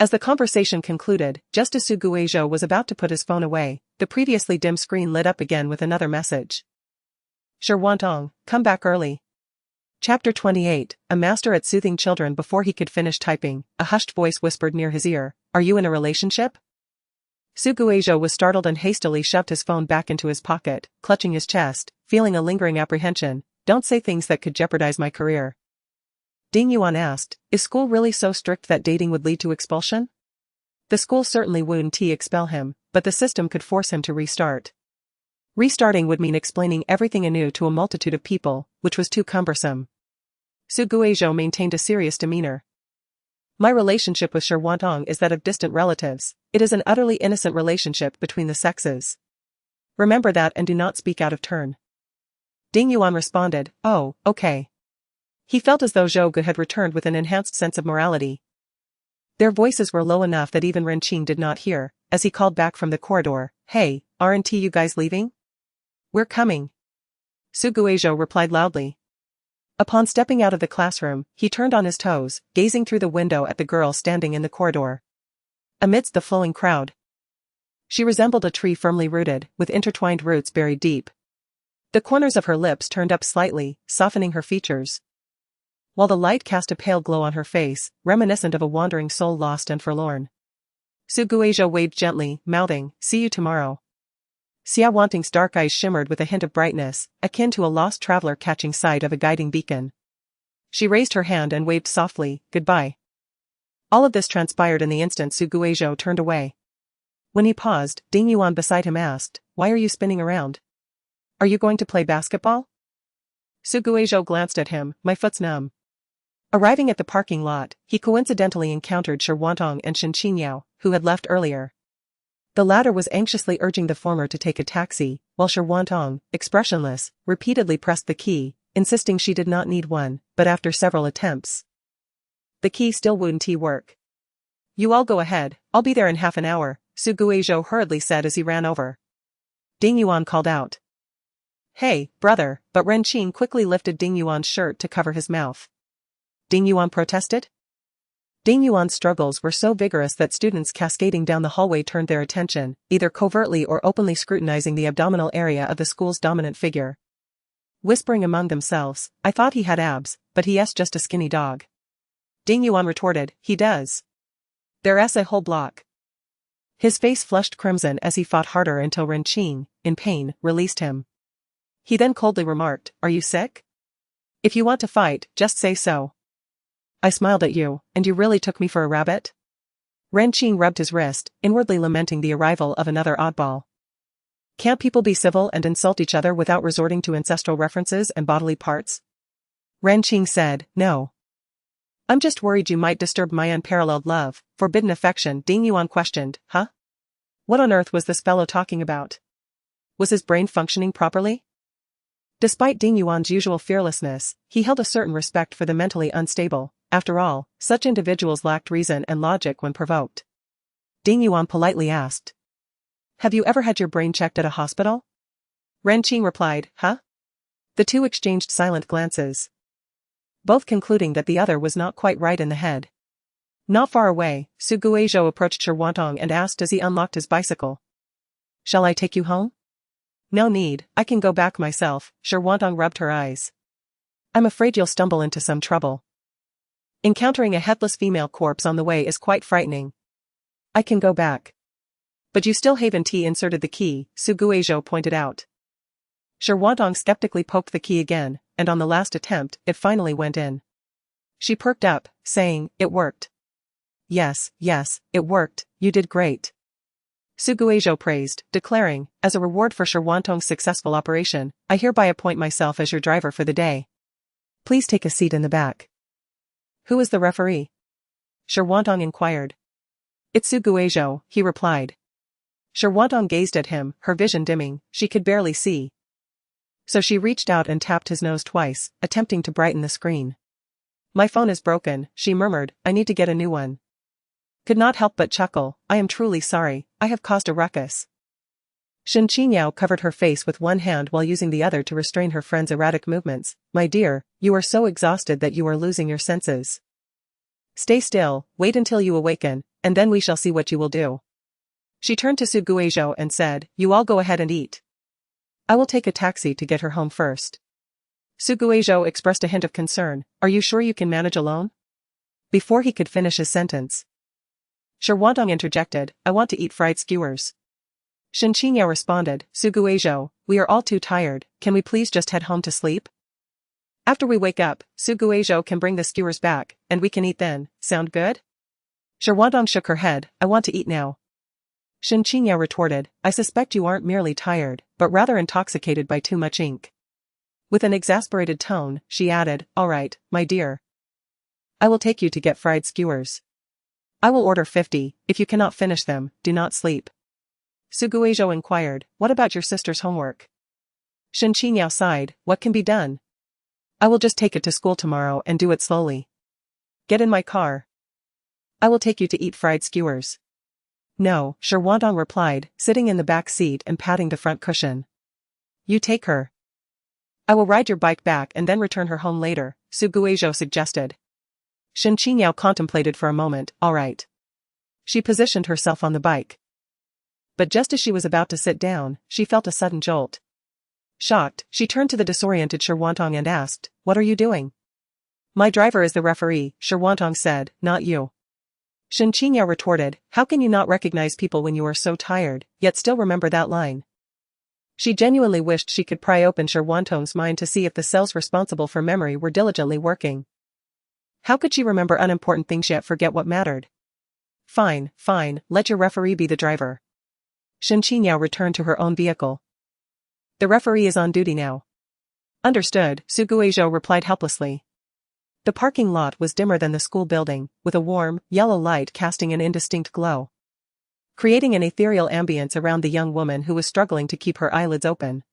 As the conversation concluded, just as Su Guizhou was about to put his phone away, the previously dim screen lit up again with another message. Shi Wantong, come back early. Chapter 28, a master at soothing children. Before he could finish typing, a hushed voice whispered near his ear, are you in a relationship? Su Guizhou was startled and hastily shoved his phone back into his pocket, clutching his chest, feeling a lingering apprehension. Don't say things that could jeopardize my career. Ding Yuan asked, is school really so strict that dating would lead to expulsion? The school certainly wouldn't expel him, but the system could force him to restart. Restarting would mean explaining everything anew to a multitude of people, which was too cumbersome. Su Guizhou maintained a serious demeanor. My relationship with Shi Wantong is that of distant relatives. It is an utterly innocent relationship between the sexes. Remember that and do not speak out of turn. Ding Yuan responded, oh, okay. He felt as though Zhou Gu had returned with an enhanced sense of morality. Their voices were low enough that even Ren Qing did not hear, as he called back from the corridor, hey, aren't you guys leaving? We're coming. Su Guizhou replied loudly. Upon stepping out of the classroom, he turned on his toes, gazing through the window at the girl standing in the corridor. Amidst the flowing crowd, she resembled a tree firmly rooted, with intertwined roots buried deep. The corners of her lips turned up slightly, softening her features, while the light cast a pale glow on her face, reminiscent of a wandering soul lost and forlorn. Su Guizhou waved gently, mouthing, see you tomorrow. Xia Wanting's dark eyes shimmered with a hint of brightness, akin to a lost traveler catching sight of a guiding beacon. She raised her hand and waved softly, goodbye. All of this transpired in the instant Su Guizhou turned away. When he paused, Ding Yuan beside him asked, why are you spinning around? Are you going to play basketball? Su Guizhou glanced at him, my foot's numb. Arriving at the parking lot, he coincidentally encountered Shi Wantong and Shen Qingyao, who had left earlier. The latter was anxiously urging the former to take a taxi, while Shi Wantong, expressionless, repeatedly pressed the key, insisting she did not need one, but after several attempts, the key still wouldn't work. You all go ahead, I'll be there in half an hour, Su Guizhou hurriedly said as he ran over. Ding Yuan called out. Hey, brother, but Ren Qing quickly lifted Ding Yuan's shirt to cover his mouth. Ding Yuan protested? Ding Yuan's struggles were so vigorous that students cascading down the hallway turned their attention, either covertly or openly scrutinizing the abdominal area of the school's dominant figure. Whispering among themselves, I thought he had abs, but he's just a skinny dog. Ding Yuan retorted, he does. There's a whole block. His face flushed crimson as he fought harder until Ren Qing, in pain, released him. He then coldly remarked, are you sick? If you want to fight, just say so. I smiled at you, and you really took me for a rabbit? Ren Qing rubbed his wrist, inwardly lamenting the arrival of another oddball. Can't people be civil and insult each other without resorting to ancestral references and bodily parts? Ren Qing said, no. I'm just worried you might disturb my unparalleled love, forbidden affection, Ding Yuan questioned, huh? What on earth was this fellow talking about? Was his brain functioning properly? Despite Ding Yuan's usual fearlessness, he held a certain respect for the mentally unstable. After all, such individuals lacked reason and logic when provoked. Ding Yuan politely asked. Have you ever had your brain checked at a hospital? Ren Qing replied, huh? The two exchanged silent glances, both concluding that the other was not quite right in the head. Not far away, Su Guizhou approached Shi Wantong and asked as he unlocked his bicycle. Shall I take you home? No need, I can go back myself, Shi Wantong rubbed her eyes. I'm afraid you'll stumble into some trouble. Encountering a headless female corpse on the way is quite frightening. I can go back. But you still haven't inserted the key, Su Guizhou pointed out. Shi Wantong skeptically poked the key again, and on the last attempt, it finally went in. She perked up, saying, it worked. Yes, it worked, you did great. Su Guizhou praised, declaring, as a reward for Shi Wantong's successful operation, I hereby appoint myself as your driver for the day. Please take a seat in the back. Who is the referee? Shi Wantong inquired. It's Su Guizhou, he replied. Shi Wantong gazed at him, her vision dimming, she could barely see. So she reached out and tapped his nose twice, attempting to brighten the screen. My phone is broken, she murmured, I need to get a new one. Could not help but chuckle, I am truly sorry, I have caused a ruckus. Shen Qingyao covered her face with one hand while using the other to restrain her friend's erratic movements. My dear, you are so exhausted that you are losing your senses. Stay still, wait until you awaken, and then we shall see what you will do. She turned to Su Guizhou and said, you all go ahead and eat. I will take a taxi to get her home first. Su Guizhou expressed a hint of concern, are you sure you can manage alone? Before he could finish his sentence, Shi Wantong interjected, I want to eat fried skewers. Shen Qingyao responded, Su Guizhou, we are all too tired, can we please just head home to sleep? After we wake up, Su Guizhou can bring the skewers back, and we can eat then, sound good? Shi Wantong shook her head, I want to eat now. Shen Qingyao retorted, I suspect you aren't merely tired, but rather intoxicated by too much ink. With an exasperated tone, she added, all right, my dear. I will take you to get fried skewers. I will order 50, if you cannot finish them, do not sleep. Su Guizhou inquired, what about your sister's homework? Shen Qingyao sighed, what can be done? I will just take it to school tomorrow and do it slowly. Get in my car. I will take you to eat fried skewers. No, Shi Wantong replied, sitting in the back seat and patting the front cushion. You take her. I will ride your bike back and then return her home later, Su Guizhou suggested. Shen Qingyao contemplated for a moment, all right. She positioned herself on the bike. But just as she was about to sit down, she felt a sudden jolt. Shocked, she turned to the disoriented Shi Wantong and asked, what are you doing? My driver is the referee, Shi Wantong said, not you. Shen Qingyao retorted, how can you not recognize people when you are so tired, yet still remember that line? She genuinely wished she could pry open Shi Wantong's mind to see if the cells responsible for memory were diligently working. How could she remember unimportant things yet forget what mattered? Fine, let your referee be the driver. Shen Qingyao returned to her own vehicle. The referee is on duty now. Understood, Suguejo replied helplessly. The parking lot was dimmer than the school building, with a warm, yellow light casting an indistinct glow, creating an ethereal ambience around the young woman who was struggling to keep her eyelids open.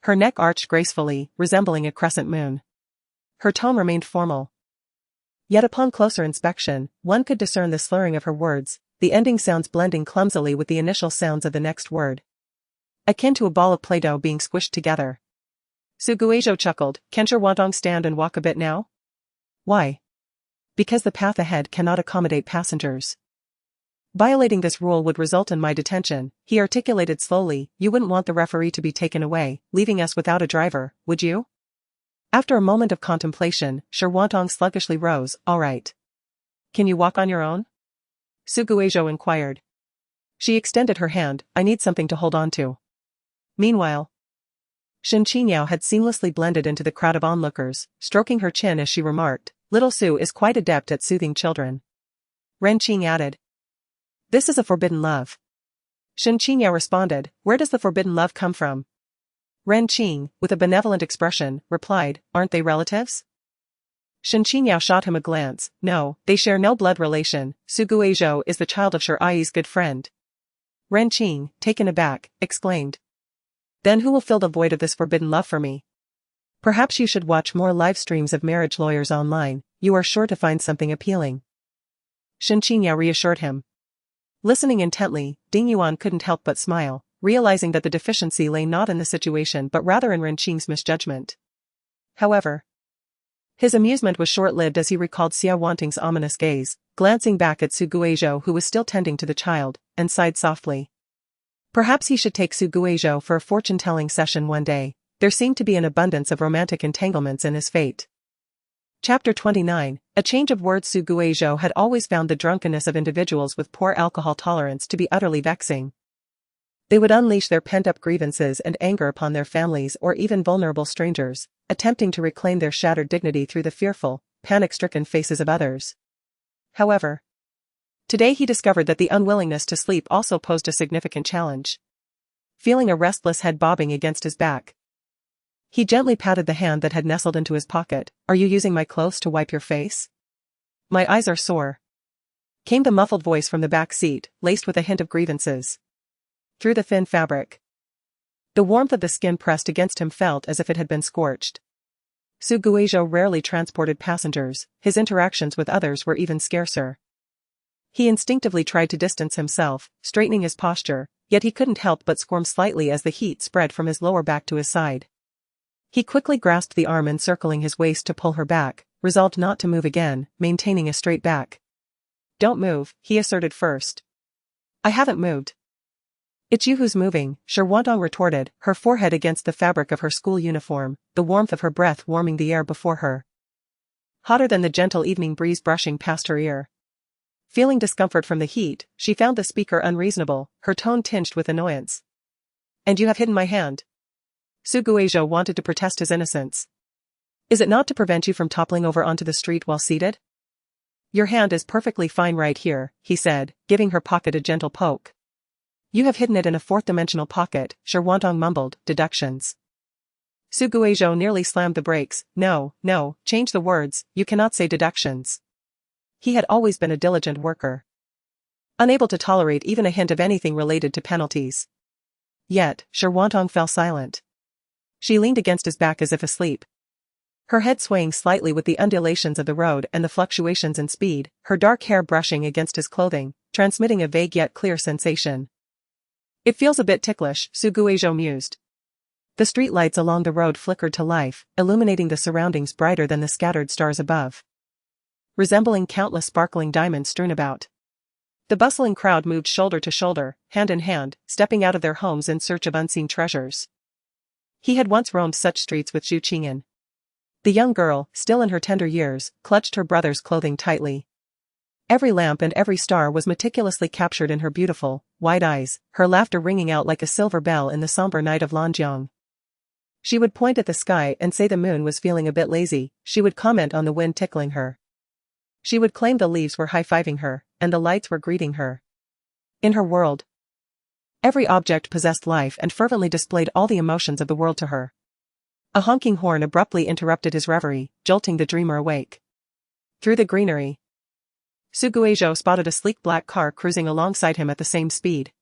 Her neck arched gracefully, resembling a crescent moon. Her tone remained formal. Yet upon closer inspection, one could discern the slurring of her words, the ending sounds blending clumsily with the initial sounds of the next word, akin to a ball of Play-Doh being squished together. Suguejo chuckled. "Can Sherwantong stand and walk a bit now?" "Why?" "Because the path ahead cannot accommodate passengers. Violating this rule would result in my detention," he articulated slowly. "You wouldn't want the referee to be taken away, leaving us without a driver, would you?" After a moment of contemplation, Sherwantong sluggishly rose. "All right. Can you walk on your own?" Suguejo inquired. She extended her hand. "I need something to hold on to." Meanwhile, Shen Qingyao had seamlessly blended into the crowd of onlookers, stroking her chin as she remarked, "Little Su is quite adept at soothing children." Ren Qing added, "This is a forbidden love." Shen Qingyao responded, "Where does the forbidden love come from?" Ren Qing, with a benevolent expression, replied, "Aren't they relatives?" Shen Qingyao shot him a glance. "No, they share no blood relation. Suguejo is the child of Ai's good friend." Ren Qing, taken aback, exclaimed, "Then who will fill the void of this forbidden love for me?" "Perhaps you should watch more live streams of marriage lawyers online, you are sure to find something appealing." Shen Qingyao reassured him. Listening intently, Ding Yuan couldn't help but smile, realizing that the deficiency lay not in the situation but rather in Ren Qing's misjudgment. However, his amusement was short-lived as he recalled Xia Wanting's ominous gaze, glancing back at Suguejo who was still tending to the child, and sighed softly. Perhaps he should take Suguejo for a fortune-telling session one day. There seemed to be an abundance of romantic entanglements in his fate. Chapter 29. A change of words. Suguejo had always found the drunkenness of individuals with poor alcohol tolerance to be utterly vexing. They would unleash their pent-up grievances and anger upon their families or even vulnerable strangers, attempting to reclaim their shattered dignity through the fearful, panic-stricken faces of others. However, today he discovered that the unwillingness to sleep also posed a significant challenge. Feeling a restless head bobbing against his back, he gently patted the hand that had nestled into his pocket. "Are you using my clothes to wipe your face?" "My eyes are sore," came the muffled voice from the back seat, laced with a hint of grievances. Through the thin fabric, the warmth of the skin pressed against him felt as if it had been scorched. Suguejo rarely transported passengers, his interactions with others were even scarcer. He instinctively tried to distance himself, straightening his posture, yet he couldn't help but squirm slightly as the heat spread from his lower back to his side. He quickly grasped the arm encircling his waist to pull her back, resolved not to move again, maintaining a straight back. "Don't move," he asserted first. "I haven't moved." "It's you who's moving," Sherwantong retorted, her forehead against the fabric of her school uniform, the warmth of her breath warming the air before her, hotter than the gentle evening breeze brushing past her ear. Feeling discomfort from the heat, she found the speaker unreasonable, her tone tinged with annoyance. "And you have hidden my hand." Suguejo wanted to protest his innocence. "Is it not to prevent you from toppling over onto the street while seated?" "Your hand is perfectly fine right here," he said, giving her pocket a gentle poke. "You have hidden it in a fourth-dimensional pocket," Sherwantong mumbled, "deductions." Suguejo nearly slammed the brakes. No, change the words, you cannot say deductions." He had always been a diligent worker, unable to tolerate even a hint of anything related to penalties. Yet, Sherwantong fell silent. She leaned against his back as if asleep, her head swaying slightly with the undulations of the road and the fluctuations in speed, her dark hair brushing against his clothing, transmitting a vague yet clear sensation. "It feels a bit ticklish," Suguejo mused. The street lights along the road flickered to life, illuminating the surroundings brighter than the scattered stars above, resembling countless sparkling diamonds strewn about. The bustling crowd moved shoulder to shoulder, hand in hand, stepping out of their homes in search of unseen treasures. He had once roamed such streets with Zhu Qingyan. The young girl, still in her tender years, clutched her brother's clothing tightly. Every lamp and every star was meticulously captured in her beautiful, wide eyes, her laughter ringing out like a silver bell in the somber night of Lanjiang. She would point at the sky and say the moon was feeling a bit lazy, she would comment on the wind tickling her. She would claim the leaves were high-fiving her, and the lights were greeting her. In her world, every object possessed life and fervently displayed all the emotions of the world to her. A honking horn abruptly interrupted his reverie, jolting the dreamer awake. Through the greenery, Suguejo spotted a sleek black car cruising alongside him at the same speed.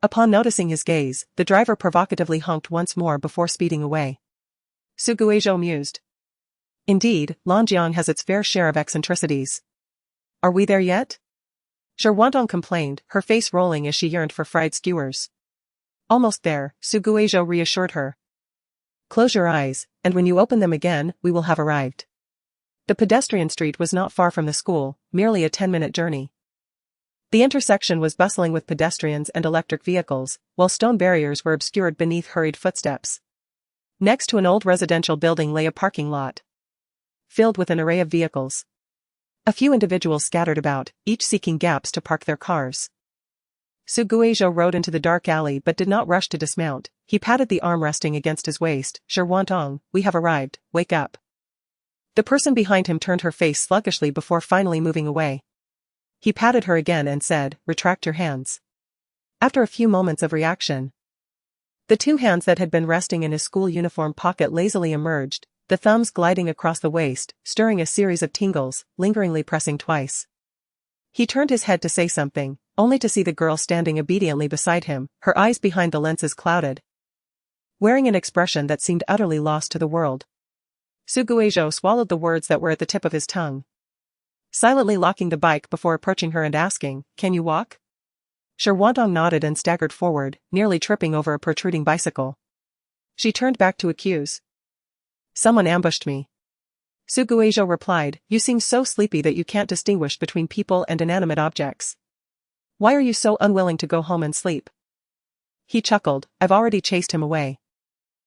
Upon noticing his gaze, the driver provocatively honked once more before speeding away. Suguejo mused. Indeed, Longyang has its fair share of eccentricities. Are we there yet? Sherwantong complained, her face rolling as she yearned for fried skewers. Almost there, Suguejo reassured her. Close your eyes, and when you open them again, we will have arrived. The pedestrian street was not far from the school, merely a 10-minute journey. The intersection was bustling with pedestrians and electric vehicles, while stone barriers were obscured beneath hurried footsteps. Next to an old residential building lay a parking lot, filled with an array of vehicles. A few individuals scattered about, each seeking gaps to park their cars. Suguejo rode into the dark alley but did not rush to dismount. He patted the arm resting against his waist. Sherwantong, we have arrived, wake up. The person behind him turned her face sluggishly before finally moving away. He patted her again and said, retract your hands. After a few moments of reaction, the two hands that had been resting in his school uniform pocket lazily emerged, the thumbs gliding across the waist, stirring a series of tingles, lingeringly pressing twice. He turned his head to say something, only to see the girl standing obediently beside him, her eyes behind the lenses clouded, wearing an expression that seemed utterly lost to the world. Suguejo swallowed the words that were at the tip of his tongue, silently locking the bike before approaching her and asking, can you walk? Sherwantong nodded and staggered forward, nearly tripping over a protruding bicycle. She turned back to accuse. Someone ambushed me. Suguejo replied, you seem so sleepy that you can't distinguish between people and inanimate objects. Why are you so unwilling to go home and sleep? He chuckled, I've already chased him away.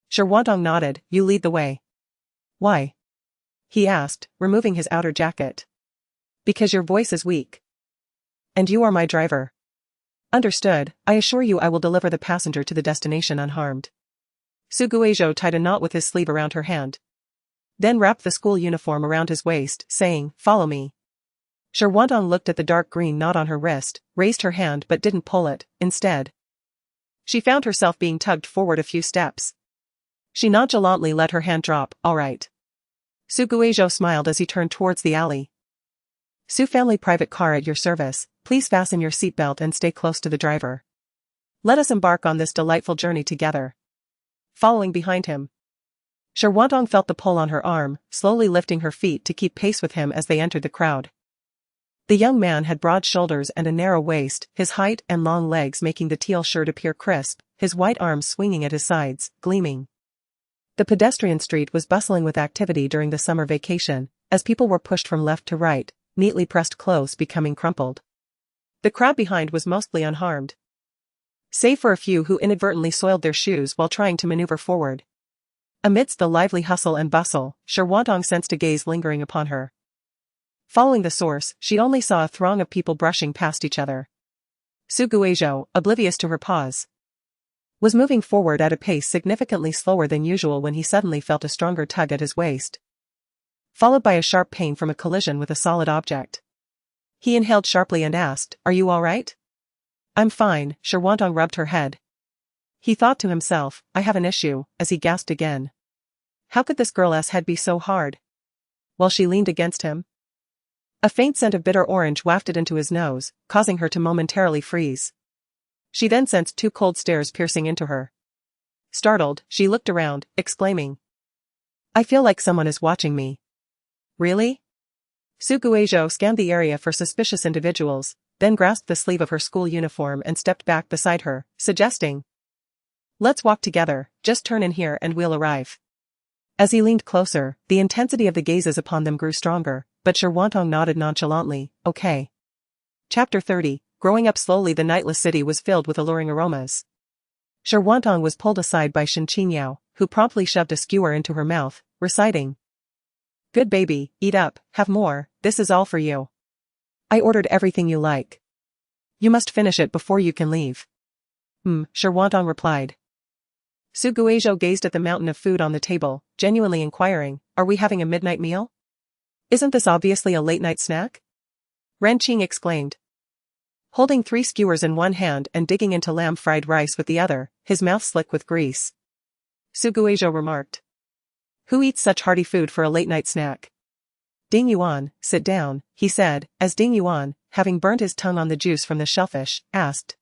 Sherwantong nodded, you lead the way. Why? He asked, removing his outer jacket. Because your voice is weak. And you are my driver. Understood, I assure you I will deliver the passenger to the destination unharmed. Suguejo tied a knot with his sleeve around her hand, then wrapped the school uniform around his waist, saying, follow me. Sherwantong looked at the dark green knot on her wrist, raised her hand but didn't pull it. Instead, she found herself being tugged forward a few steps. She nonchalantly let her hand drop. All right. Suguejo smiled as he turned towards the alley. Su family private car at your service, please fasten your seatbelt and stay close to the driver. Let us embark on this delightful journey together. Following behind him, Sherwantong felt the pull on her arm, slowly lifting her feet to keep pace with him as they entered the crowd. The young man had broad shoulders and a narrow waist, his height and long legs making the teal shirt appear crisp, his white arms swinging at his sides, gleaming. The pedestrian street was bustling with activity during the summer vacation, as people were pushed from left to right, neatly pressed clothes becoming crumpled. The crowd behind was mostly unharmed, save for a few who inadvertently soiled their shoes while trying to maneuver forward. Amidst the lively hustle and bustle, Sherwantong sensed a gaze lingering upon her. Following the source, she only saw a throng of people brushing past each other. Suguejo, oblivious to her pause, was moving forward at a pace significantly slower than usual when he suddenly felt a stronger tug at his waist, followed by a sharp pain from a collision with a solid object. He inhaled sharply and asked, are you all right? I'm fine, Sherwantong rubbed her head. He thought to himself, I have an issue, as he gasped again. How could this girl's head be so hard? While she leaned against him, a faint scent of bitter orange wafted into his nose, causing her to momentarily freeze. She then sensed two cold stares piercing into her. Startled, she looked around, exclaiming, I feel like someone is watching me. Really? Suguejo scanned the area for suspicious individuals, then grasped the sleeve of her school uniform and stepped back beside her, suggesting, let's walk together, just turn in here and we'll arrive. As he leaned closer, the intensity of the gazes upon them grew stronger, but Sherwantong nodded nonchalantly, okay. Chapter 30, Growing up slowly, the nightless city was filled with alluring aromas. Sherwantong was pulled aside by Shen Qingyao, who promptly shoved a skewer into her mouth, reciting, good baby, eat up, have more, this is all for you. I ordered everything you like. You must finish it before you can leave. Sherwantong replied. Suguejo gazed at the mountain of food on the table, genuinely inquiring, are we having a midnight meal? Isn't this obviously a late-night snack? Ren Qing exclaimed, holding 3 skewers in one hand and digging into lamb fried rice with the other, his mouth slick with grease. Suguejo remarked, Who eats such hearty food for a late-night snack? Ding Yuan, sit down, he said, as Ding Yuan, having burnt his tongue on the juice from the shellfish, asked.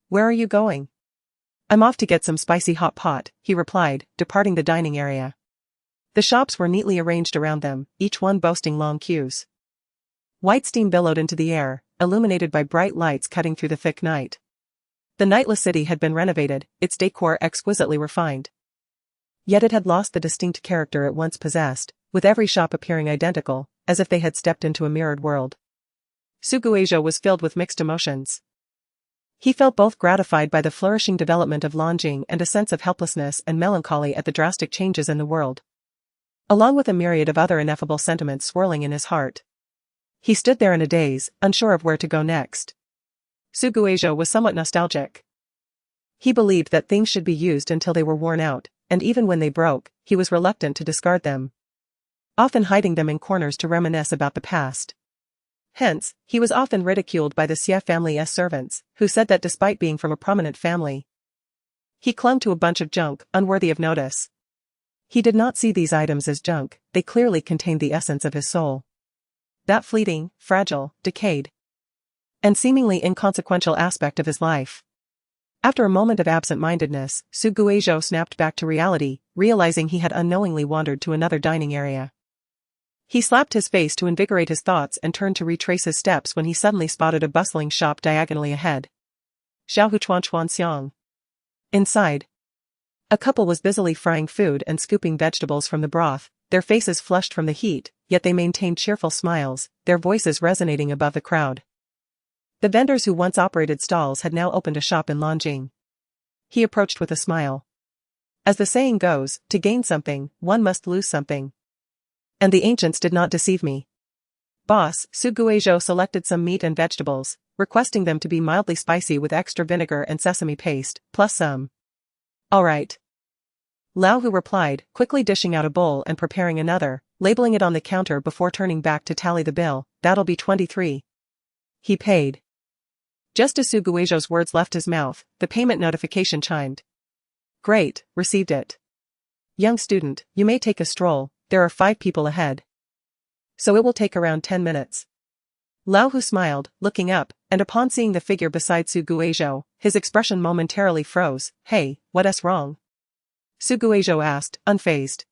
Where are you going? I'm off to get some spicy hot pot, he replied, departing the dining area. The shops were neatly arranged around them, each one boasting long queues. White steam billowed into the air, illuminated by bright lights cutting through the thick night. The nightless city had been renovated, its decor exquisitely refined. Yet it had lost the distinct character it once possessed, with every shop appearing identical, as if they had stepped into a mirrored world. Suguejo was filled with mixed emotions. He felt both gratified by the flourishing development of Longjing and a sense of helplessness and melancholy at the drastic changes in the world. Along with a myriad of other ineffable sentiments swirling in his heart. He stood there in a daze, unsure of where to go next. Suguejo was somewhat nostalgic. He believed that things should be used until they were worn out, and even when they broke, he was reluctant to discard them, often hiding them in corners to reminisce about the past. Hence, he was often ridiculed by the Xie family's servants, who said that despite being from a prominent family, he clung to a bunch of junk, unworthy of notice. He did not see these items as junk, they clearly contained the essence of his soul. That fleeting, fragile, decayed, and seemingly inconsequential aspect of his life. After a moment of absent-mindedness, Suguejo snapped back to reality, realizing he had unknowingly wandered to another dining area. He slapped his face to invigorate his thoughts and turned to retrace his steps when he suddenly spotted a bustling shop diagonally ahead. Xiaohuchuan. Inside, a couple was busily frying food and scooping vegetables from the broth, their faces flushed from the heat, yet they maintained cheerful smiles, their voices resonating above the crowd. The vendors who once operated stalls had now opened a shop in Longjing. He approached with a smile. As the saying goes, to gain something, one must lose something. And the ancients did not deceive me. Boss, Suguejo selected some meat and vegetables, requesting them to be mildly spicy with extra vinegar and sesame paste, plus some. All right. Lao Hu replied, quickly dishing out a bowl and preparing another, labeling it on the counter before turning back to tally the bill. That'll be 23. He paid. Just as Suguejo's words left his mouth, the payment notification chimed. Great, received it. Young student, you may take a stroll, there are 5 people ahead. So it will take around 10 minutes. Lao Hu smiled, looking up, and upon seeing the figure beside Suguejo, his expression momentarily froze. Hey, what's wrong? Suguejo asked, unfazed.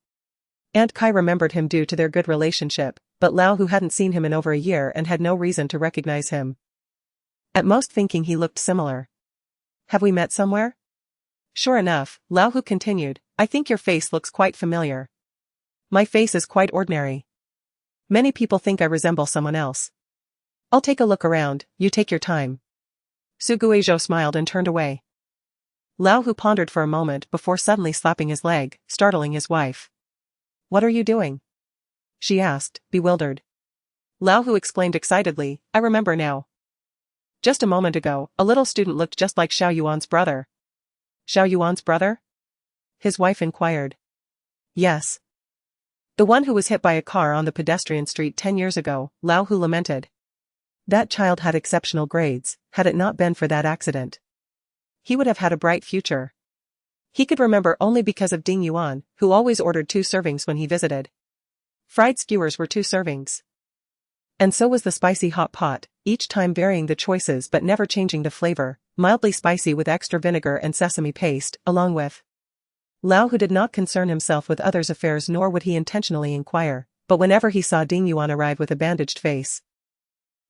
Aunt Kai remembered him due to their good relationship, but Lao Hu hadn't seen him in over a year and had no reason to recognize him. At most thinking he looked similar. Have we met somewhere? Sure enough, Lao Hu continued, I think your face looks quite familiar. My face is quite ordinary. Many people think I resemble someone else. I'll take a look around, you take your time. Suguejo smiled and turned away. Lao Hu pondered for a moment before suddenly slapping his leg, startling his wife. What are you doing? She asked, bewildered. Lao Hu explained excitedly, I remember now. Just a moment ago, a little student looked just like Xiao Yuan's brother. Xiao Yuan's brother? His wife inquired. Yes. The one who was hit by a car on the pedestrian street 10 years ago, Lao Hu lamented. That child had exceptional grades, had it not been for that accident. He would have had a bright future. He could remember only because of Ding Yuan, who always ordered 2 servings when he visited. Fried skewers were 2 servings. And so was the spicy hot pot, each time varying the choices but never changing the flavor, mildly spicy with extra vinegar and sesame paste, along with. Lao Hu did not concern himself with others' affairs nor would he intentionally inquire, but whenever he saw Ding Yuan arrive with a bandaged face,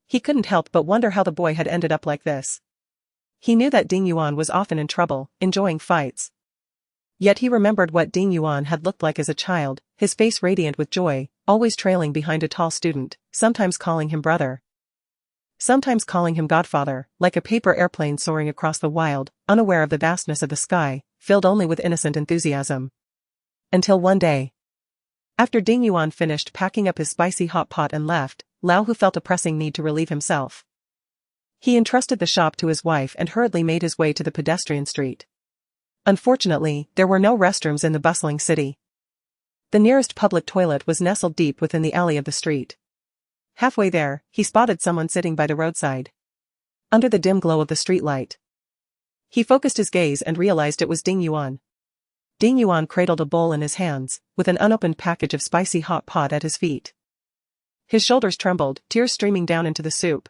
he couldn't help but wonder how the boy had ended up like this. He knew that Ding Yuan was often in trouble, enjoying fights. Yet he remembered what Ding Yuan had looked like as a child, his face radiant with joy, always trailing behind a tall student, sometimes calling him brother. Sometimes calling him godfather, like a paper airplane soaring across the wild, unaware of the vastness of the sky, filled only with innocent enthusiasm. Until one day. After Ding Yuan finished packing up his spicy hot pot and left, Lao Hu felt a pressing need to relieve himself. He entrusted the shop to his wife and hurriedly made his way to the pedestrian street. Unfortunately, there were no restrooms in the bustling city. The nearest public toilet was nestled deep within the alley of the street. Halfway there, he spotted someone sitting by the roadside. Under the dim glow of the streetlight. He focused his gaze and realized it was Ding Yuan. Ding Yuan cradled a bowl in his hands, with an unopened package of spicy hot pot at his feet. His shoulders trembled, tears streaming down into the soup.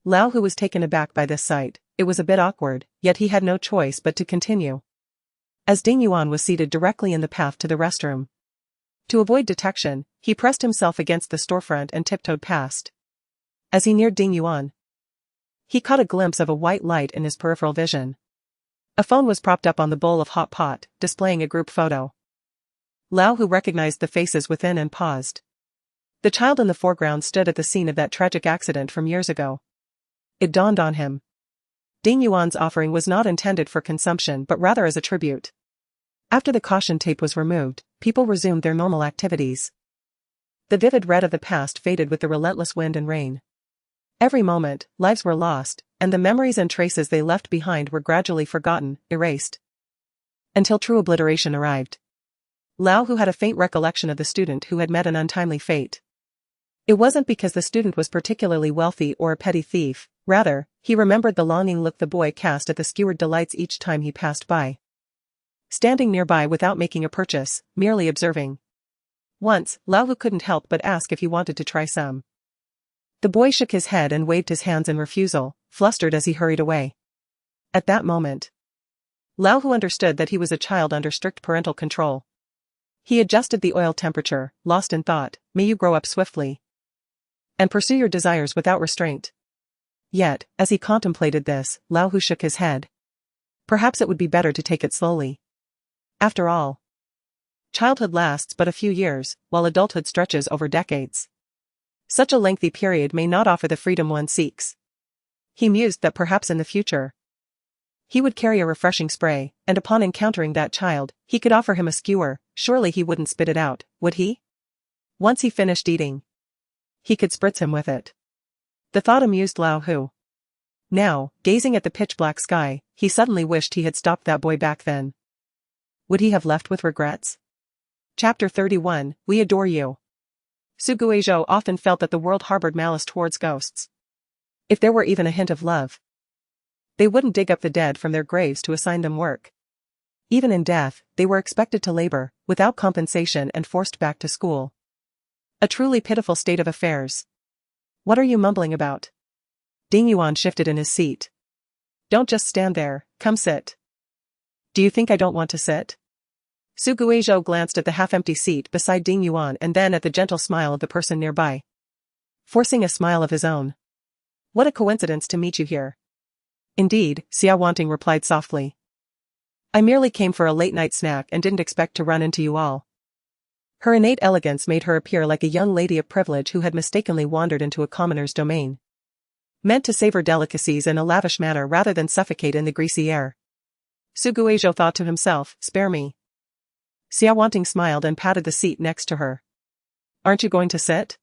Lao Hu was taken aback by this sight. It was a bit awkward, yet he had no choice but to continue. As Ding Yuan was seated directly in the path to the restroom. To avoid detection, he pressed himself against the storefront and tiptoed past. As he neared Ding Yuan, he caught a glimpse of a white light in his peripheral vision. A phone was propped up on the bowl of hot pot, displaying a group photo. Lao Hu recognized the faces within and paused. The child in the foreground stood at the scene of that tragic accident from years ago. It dawned on him. Ding Yuan's offering was not intended for consumption but rather as a tribute. After the caution tape was removed, people resumed their normal activities. The vivid red of the past faded with the relentless wind and rain. Every moment, lives were lost, and the memories and traces they left behind were gradually forgotten, erased. Until true obliteration arrived. Lao Hu had a faint recollection of the student who had met an untimely fate. It wasn't because the student was particularly wealthy or a petty thief, rather, he remembered the longing look the boy cast at the skewered delights each time he passed by. Standing nearby without making a purchase, merely observing. Once, Lao Hu couldn't help but ask if he wanted to try some. The boy shook his head and waved his hands in refusal, flustered as he hurried away. At that moment, Lao Hu understood that he was a child under strict parental control. He adjusted the oil temperature, lost in thought, may you grow up swiftly and pursue your desires without restraint. Yet, as he contemplated this, Lao Hu shook his head. Perhaps it would be better to take it slowly. After all, childhood lasts but a few years, while adulthood stretches over decades. Such a lengthy period may not offer the freedom one seeks. He mused that perhaps in the future, he would carry a refreshing spray, and upon encountering that child, he could offer him a skewer. Surely he wouldn't spit it out, would he? Once he finished eating, he could spritz him with it. The thought amused Lao Hu. Now, gazing at the pitch-black sky, he suddenly wished he had stopped that boy back then. Would he have left with regrets? Chapter 31, We Adore You. Su Guizhou often felt that the world harbored malice towards ghosts. If there were even a hint of love, they wouldn't dig up the dead from their graves to assign them work. Even in death, they were expected to labor, without compensation and forced back to school. A truly pitiful state of affairs. What are you mumbling about? Ding Yuan shifted in his seat. Don't just stand there, come sit. Do you think I don't want to sit? Su Guizhou glanced at the half-empty seat beside Ding Yuan and then at the gentle smile of the person nearby. Forcing a smile of his own. What a coincidence to meet you here. Indeed, Xia Wanting replied softly. I merely came for a late-night snack and didn't expect to run into you all. Her innate elegance made her appear like a young lady of privilege who had mistakenly wandered into a commoner's domain. Meant to savor delicacies in a lavish manner rather than suffocate in the greasy air. Su Guizhou thought to himself, spare me. Xia Wanting smiled and patted the seat next to her. Aren't you going to sit?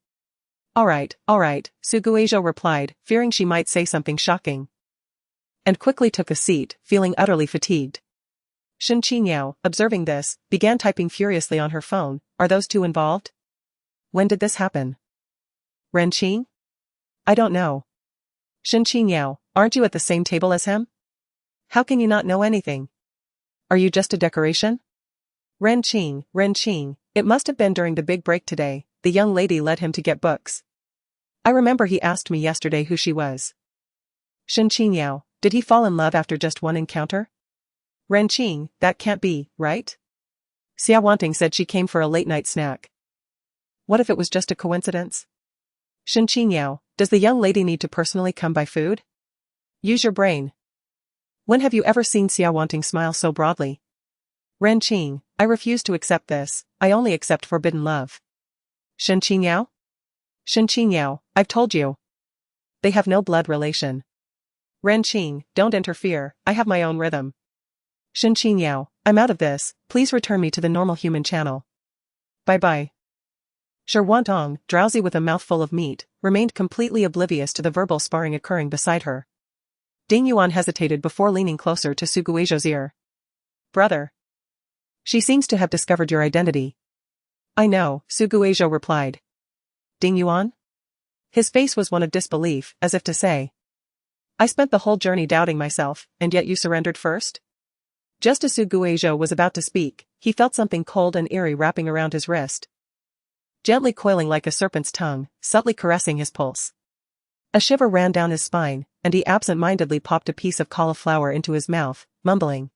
All right, Su Guizhou replied, fearing she might say something shocking. And quickly took a seat, feeling utterly fatigued. Shen Qingyao, observing this, began typing furiously on her phone. Are those two involved? When did this happen? Ren Qing? I don't know. Shen Qingyao, aren't you at the same table as him? How can you not know anything? Are you just a decoration? Ren Qing, it must have been during the big break today. The young lady led him to get books. I remember he asked me yesterday who she was. Shen Qingyao, did he fall in love after just one encounter? Ren Qing, that can't be, right? Xia Wanting said she came for a late-night snack. What if it was just a coincidence? Shen Qingyao, does the young lady need to personally come by food? Use your brain. When have you ever seen Xia Wanting smile so broadly? Ren Qing, I refuse to accept this. I only accept forbidden love. Shen Qingyao? Shen Qingyao, I've told you. They have no blood relation. Ren Qing, don't interfere, I have my own rhythm. Shen Qingyao, I'm out of this, please return me to the normal human channel. Bye-bye. Shi Wantong, drowsy with a mouthful of meat, remained completely oblivious to the verbal sparring occurring beside her. Ding Yuan hesitated before leaning closer to Su Guizhou's ear. Brother. She seems to have discovered your identity. I know, Su Guizhou replied. Ding Yuan? His face was one of disbelief, as if to say. I spent the whole journey doubting myself, and yet you surrendered first? Just as Su Guizhou was about to speak, he felt something cold and eerie wrapping around his wrist, gently coiling like a serpent's tongue, subtly caressing his pulse. A shiver ran down his spine, and he absent-mindedly popped a piece of cauliflower into his mouth, mumbling.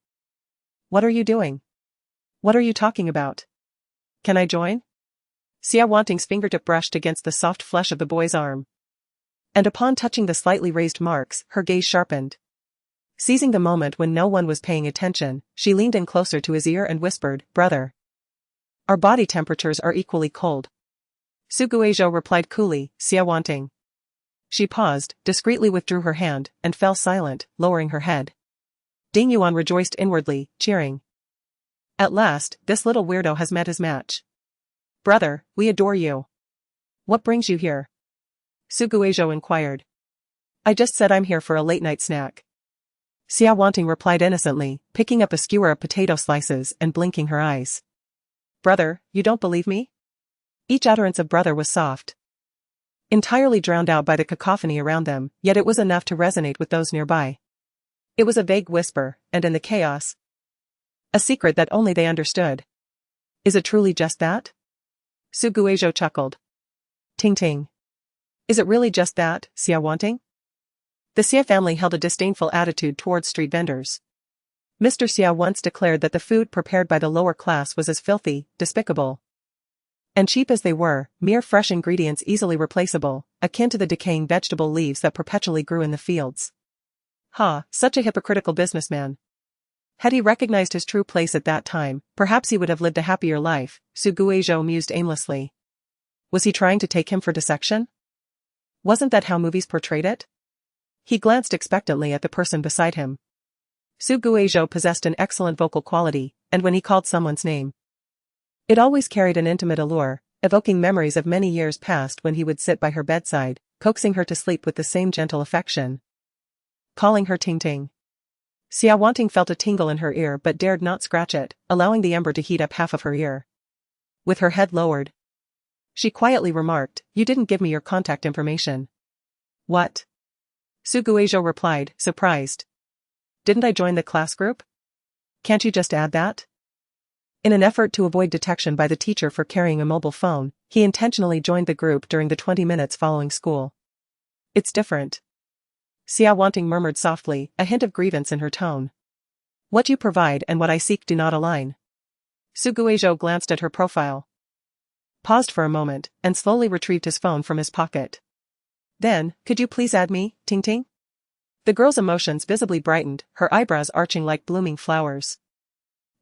"What are you doing? What are you talking about? Can I join?" Xia Wanting's fingertip brushed against the soft flesh of the boy's arm. And upon touching the slightly raised marks, her gaze sharpened. Seizing the moment when no one was paying attention, she leaned in closer to his ear and whispered, "Brother. Our body temperatures are equally cold." Su Guizhou replied coolly, "Xia Wanting." She paused, discreetly withdrew her hand, and fell silent, lowering her head. Ding Yuan rejoiced inwardly, cheering. "At last, this little weirdo has met his match. Brother, we adore you. What brings you here?" Su Guizhou inquired. "I just said I'm here for a late-night snack." Xia Wanting replied innocently, picking up a skewer of potato slices and blinking her eyes. "Brother, you don't believe me?" Each utterance of brother was soft, entirely drowned out by the cacophony around them, yet it was enough to resonate with those nearby. It was a vague whisper, and in the chaos, a secret that only they understood. "Is it truly just that?" Su Guizhou chuckled. "Ting ting. Is it really just that, Xia Wanting?" The Xia family held a disdainful attitude towards street vendors. Mr. Xia once declared that the food prepared by the lower class was as filthy, despicable, and cheap as they were, mere fresh ingredients easily replaceable, akin to the decaying vegetable leaves that perpetually grew in the fields. Such a hypocritical businessman. Had he recognized his true place at that time, perhaps he would have lived a happier life, Su Guizhou mused aimlessly. Was he trying to take him for dissection? Wasn't that how movies portrayed it? He glanced expectantly at the person beside him. Su Guizhou possessed an excellent vocal quality, and when he called someone's name, it always carried an intimate allure, evoking memories of many years past when he would sit by her bedside, coaxing her to sleep with the same gentle affection, calling her Ting Ting. Xia Wanting felt a tingle in her ear but dared not scratch it, allowing the ember to heat up half of her ear. With her head lowered, she quietly remarked, "You didn't give me your contact information." "What?" Su Guizhou replied, surprised. "Didn't I join the class group? Can't you just add that?" In an effort to avoid detection by the teacher for carrying a mobile phone, he intentionally joined the group during the 20 minutes following school. "It's different," Xia Wanting murmured softly, a hint of grievance in her tone. "What you provide and what I seek do not align." Su Guizhou glanced at her profile, paused for a moment, and slowly retrieved his phone from his pocket. "Then, could you please add me, Ting Ting?" The girl's emotions visibly brightened, her eyebrows arching like blooming flowers.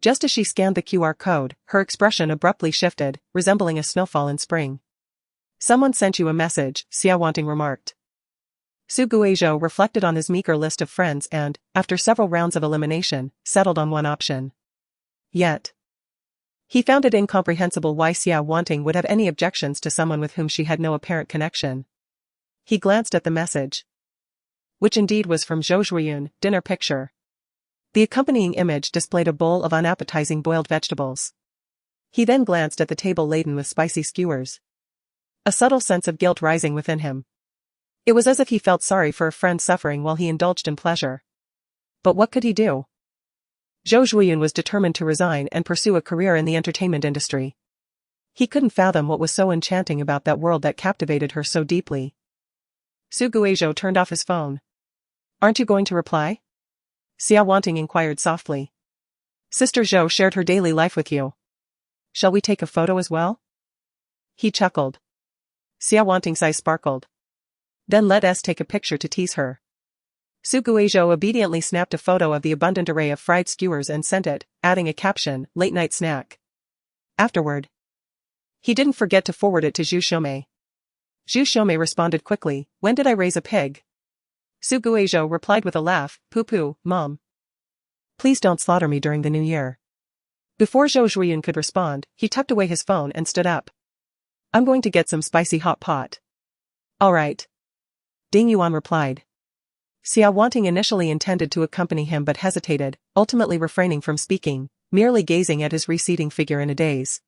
Just as she scanned the QR code, her expression abruptly shifted, resembling a snowfall in spring. "Someone sent you a message," Xia Wanting remarked. Su Guizhou reflected on his meager list of friends and, after several rounds of elimination, settled on one option. Yet, he found it incomprehensible why Xia Wanting would have any objections to someone with whom she had no apparent connection. He glanced at the message, which indeed was from Zhou Zhuiyun, dinner picture. The accompanying image displayed a bowl of unappetizing boiled vegetables. He then glanced at the table laden with spicy skewers, a subtle sense of guilt rising within him. It was as if he felt sorry for a friend suffering while he indulged in pleasure. But what could he do? Zhou Zhuiyun was determined to resign and pursue a career in the entertainment industry. He couldn't fathom what was so enchanting about that world that captivated her so deeply. Su Guizhou turned off his phone. "Aren't you going to reply?" Xia Wanting inquired softly. "Sister Zhou shared her daily life with you. Shall we take a photo as well?" He chuckled. Xia Wanting's eyes sparkled. "Then let us take a picture to tease her." Su Guizhou obediently snapped a photo of the abundant array of fried skewers and sent it, adding a caption, "Late-night snack." Afterward, he didn't forget to forward it to Zhu Xiaomei. Zhu Xiaomei responded quickly, "When did I raise a pig?" Su Guizhou replied with a laugh, "Poo-poo, Mom. Please don't slaughter me during the new year." Before Zhou Zhuiyun could respond, he tucked away his phone and stood up. "I'm going to get some spicy hot pot." "All right." Ding Yuan replied. Xia Wanting initially intended to accompany him but hesitated, ultimately refraining from speaking, merely gazing at his receding figure in a daze.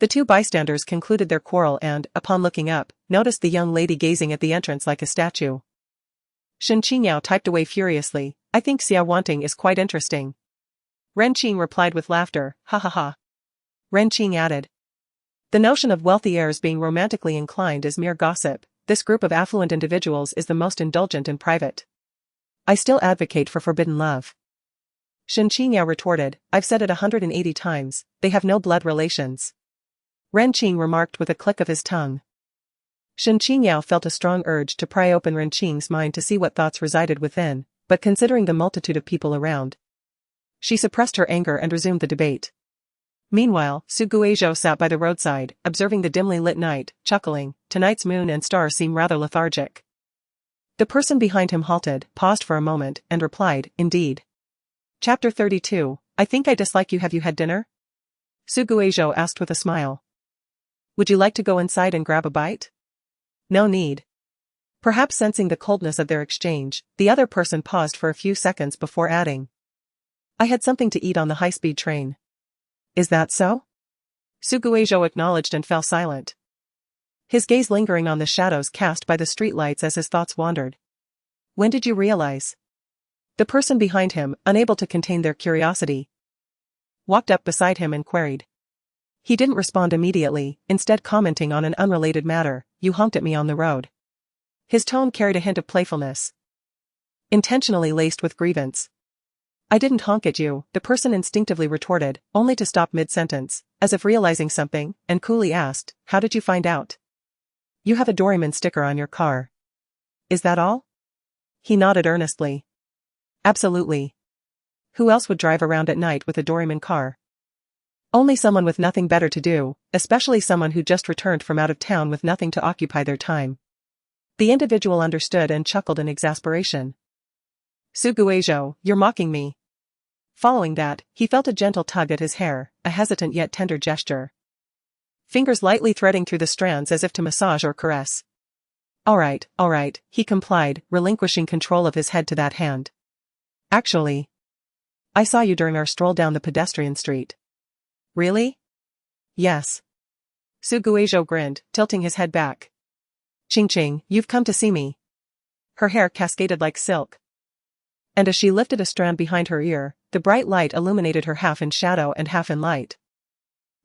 The two bystanders concluded their quarrel and, upon looking up, noticed the young lady gazing at the entrance like a statue. Shen Qingyao typed away furiously, "I think Xia Wanting is quite interesting." Ren Qing replied with laughter, ha ha ha. Ren Qing added. The notion of wealthy heirs being romantically inclined is mere gossip. This group of affluent individuals is the most indulgent and private. I still advocate for forbidden love. Shen Qingyao retorted, I've said it 180 times, they have no blood relations. Ren Qing remarked with a click of his tongue. Shen Qingyao felt a strong urge to pry open Ren Qing's mind to see what thoughts resided within, but considering the multitude of people around, she suppressed her anger and resumed the debate. Meanwhile, Su Guizhou sat by the roadside, observing the dimly lit night, chuckling, tonight's moon and stars seem rather lethargic. The person behind him halted, paused for a moment, and replied, indeed. Chapter 32, I think I dislike you. Have you had dinner? Su Guizhou asked with a smile. Would you like to go inside and grab a bite? No need. Perhaps sensing the coldness of their exchange, the other person paused for a few seconds before adding. I had something to eat on the high-speed train. Is that so? Su Guizhou acknowledged and fell silent. His gaze lingering on the shadows cast by the streetlights as his thoughts wandered. When did you realize? The person behind him, unable to contain their curiosity, walked up beside him and queried. He didn't respond immediately, instead commenting on an unrelated matter, you honked at me on the road. His tone carried a hint of playfulness, intentionally laced with grievance. I didn't honk at you, the person instinctively retorted, only to stop mid-sentence, as if realizing something, and coolly asked, how did you find out? You have a Doraemon sticker on your car. Is that all? He nodded earnestly. Absolutely. Who else would drive around at night with a Doraemon car? Only someone with nothing better to do, especially someone who just returned from out of town with nothing to occupy their time. The individual understood and chuckled in exasperation. Su Guizhou, you're mocking me. Following that, he felt a gentle tug at his hair, a hesitant yet tender gesture. Fingers lightly threading through the strands as if to massage or caress. All right, he complied, relinquishing control of his head to that hand. Actually, I saw you during our stroll down the pedestrian street. Really? Yes. Su Guizhou grinned, tilting his head back. Ching, you've come to see me. Her hair cascaded like silk. And as she lifted a strand behind her ear, the bright light illuminated her half in shadow and half in light.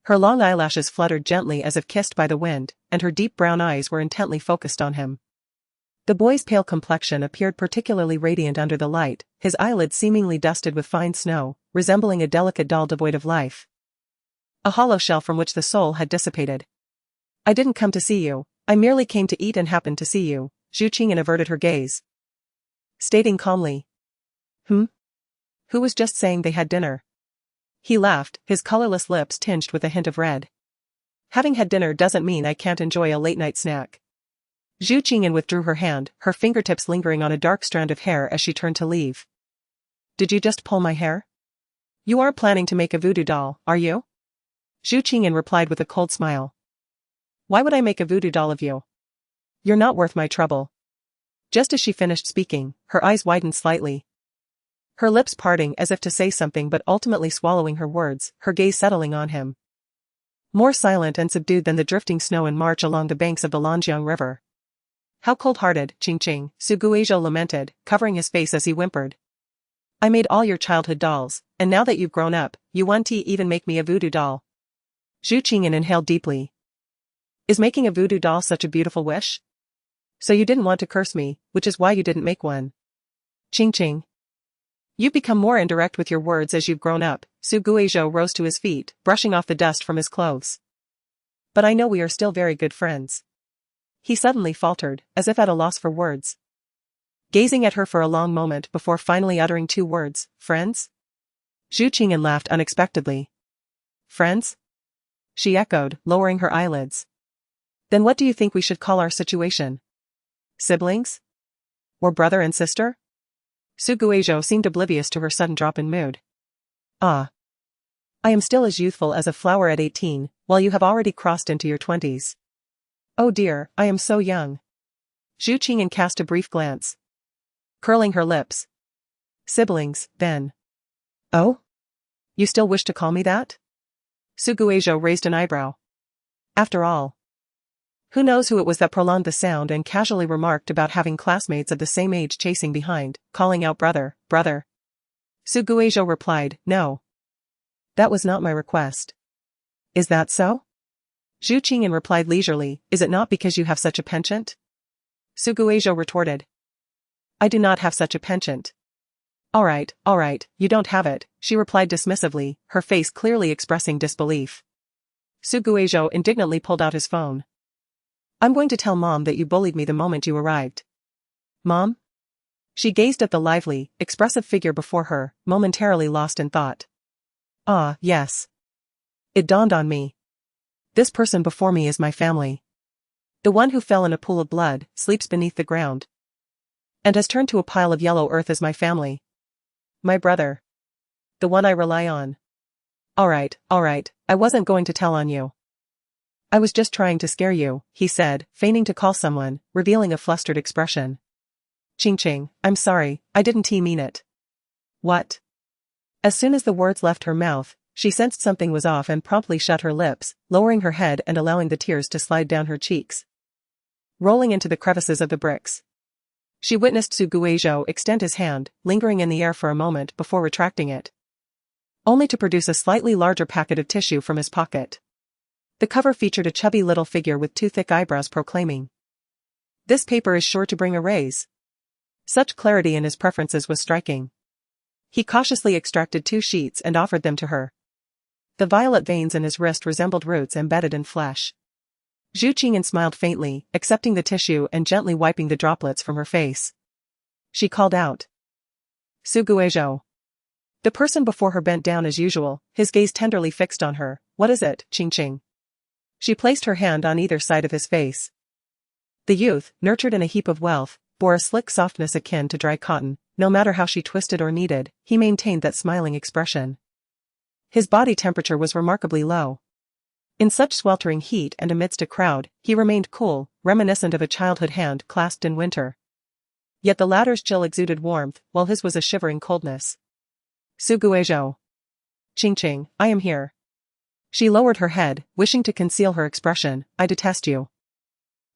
Her long eyelashes fluttered gently as if kissed by the wind, and her deep brown eyes were intently focused on him. The boy's pale complexion appeared particularly radiant under the light, his eyelids seemingly dusted with fine snow, resembling a delicate doll devoid of life. A hollow shell from which the soul had dissipated. I didn't come to see you, I merely came to eat and happened to see you, Zhu Qingyan averted her gaze, stating calmly. Who was just saying they had dinner? He laughed, his colorless lips tinged with a hint of red. Having had dinner doesn't mean I can't enjoy a late-night snack. Zhu Qingyan withdrew her hand, her fingertips lingering on a dark strand of hair as she turned to leave. Did you just pull my hair? You aren't planning to make a voodoo doll, are you? Zhu Qingyan replied with a cold smile. Why would I make a voodoo doll of you? You're not worth my trouble. Just as she finished speaking, her eyes widened slightly. Her lips parting as if to say something but ultimately swallowing her words, her gaze settling on him. More silent and subdued than the drifting snow in March along the banks of the Lanjiang River. How cold-hearted, Ching, Su Guizhou lamented, covering his face as he whimpered. I made all your childhood dolls, and now that you've grown up, you want to even make me a voodoo doll. Zhu Qingyan inhaled deeply. Is making a voodoo doll such a beautiful wish? So you didn't want to curse me, which is why you didn't make one. Ching. You've become more indirect with your words as you've grown up. Su Guizhou rose to his feet, brushing off the dust from his clothes. But I know we are still very good friends. He suddenly faltered, as if at a loss for words. Gazing at her for a long moment before finally uttering two words, friends? Zhu Qingyan laughed unexpectedly. Friends? She echoed, lowering her eyelids. Then what do you think we should call our situation? Siblings? Or brother and sister? Su Guizhou seemed oblivious to her sudden drop in mood. Ah. I am still as youthful as a flower at 18, while you have already crossed into your 20s. Oh dear, I am so young. Zhu Qingyan cast a brief glance, curling her lips. Siblings, then. Oh? You still wish to call me that? Su Guizhou raised an eyebrow. After all, who knows who it was that prolonged the sound and casually remarked about having classmates of the same age chasing behind, calling out brother. Su Guizhou replied, no. That was not my request. Is that so? Zhu Qingyan replied leisurely, is it not because you have such a penchant? Su Guizhou retorted. I do not have such a penchant. All right, you don't have it, she replied dismissively, her face clearly expressing disbelief. Su Guizhou indignantly pulled out his phone. I'm going to tell Mom that you bullied me the moment you arrived. Mom? She gazed at the lively, expressive figure before her, momentarily lost in thought. Ah, yes. It dawned on me. This person before me is my family. The one who fell in a pool of blood, sleeps beneath the ground, and has turned to a pile of yellow earth is my family. My brother. The one I rely on. All right, I wasn't going to tell on you. I was just trying to scare you, he said, feigning to call someone, revealing a flustered expression. Qing, I'm sorry, I didn't mean it. What? As soon as the words left her mouth, she sensed something was off and promptly shut her lips, lowering her head and allowing the tears to slide down her cheeks, rolling into the crevices of the bricks. She witnessed Su Guizhou extend his hand, lingering in the air for a moment before retracting it, only to produce a slightly larger packet of tissue from his pocket. The cover featured a chubby little figure with two thick eyebrows proclaiming, "This paper is sure to bring a raise." Such clarity in his preferences was striking. He cautiously extracted 2 sheets and offered them to her. The violet veins in his wrist resembled roots embedded in flesh. Zhu Qingyan smiled faintly, accepting the tissue and gently wiping the droplets from her face. She called out, Su Guizhou. The person before her bent down as usual, his gaze tenderly fixed on her. What is it, Qing? She placed her hand on either side of his face. The youth, nurtured in a heap of wealth, bore a slick softness akin to dry cotton. No matter how she twisted or kneaded, he maintained that smiling expression. His body temperature was remarkably low. In such sweltering heat and amidst a crowd, he remained cool, reminiscent of a childhood hand clasped in winter. Yet the latter's chill exuded warmth, while his was a shivering coldness. Su Guizhou. Qing, I am here. She lowered her head, wishing to conceal her expression. I detest you.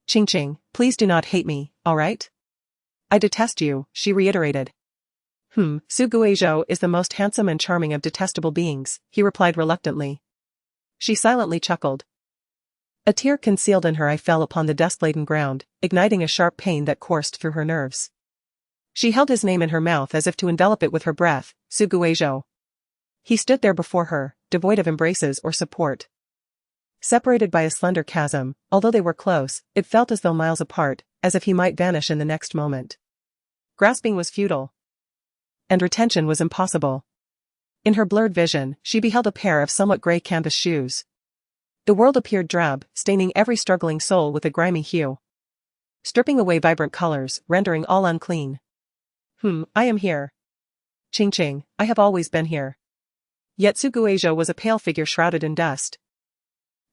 Qing, please do not hate me, all right? I detest you, she reiterated. Su Guizhou is the most handsome and charming of detestable beings, he replied reluctantly. She silently chuckled. A tear concealed in her eye fell upon the dust-laden ground, igniting a sharp pain that coursed through her nerves. She held his name in her mouth as if to envelop it with her breath, Su Guizhou. He stood there before her, devoid of embraces or support. Separated by a slender chasm, although they were close, it felt as though miles apart, as if he might vanish in the next moment. Grasping was futile, and retention was impossible. In her blurred vision, she beheld a pair of somewhat gray canvas shoes. The world appeared drab, staining every struggling soul with a grimy hue, stripping away vibrant colors, rendering all unclean. I am here. Qing, I have always been here. Yet Su Guizhou was a pale figure shrouded in dust.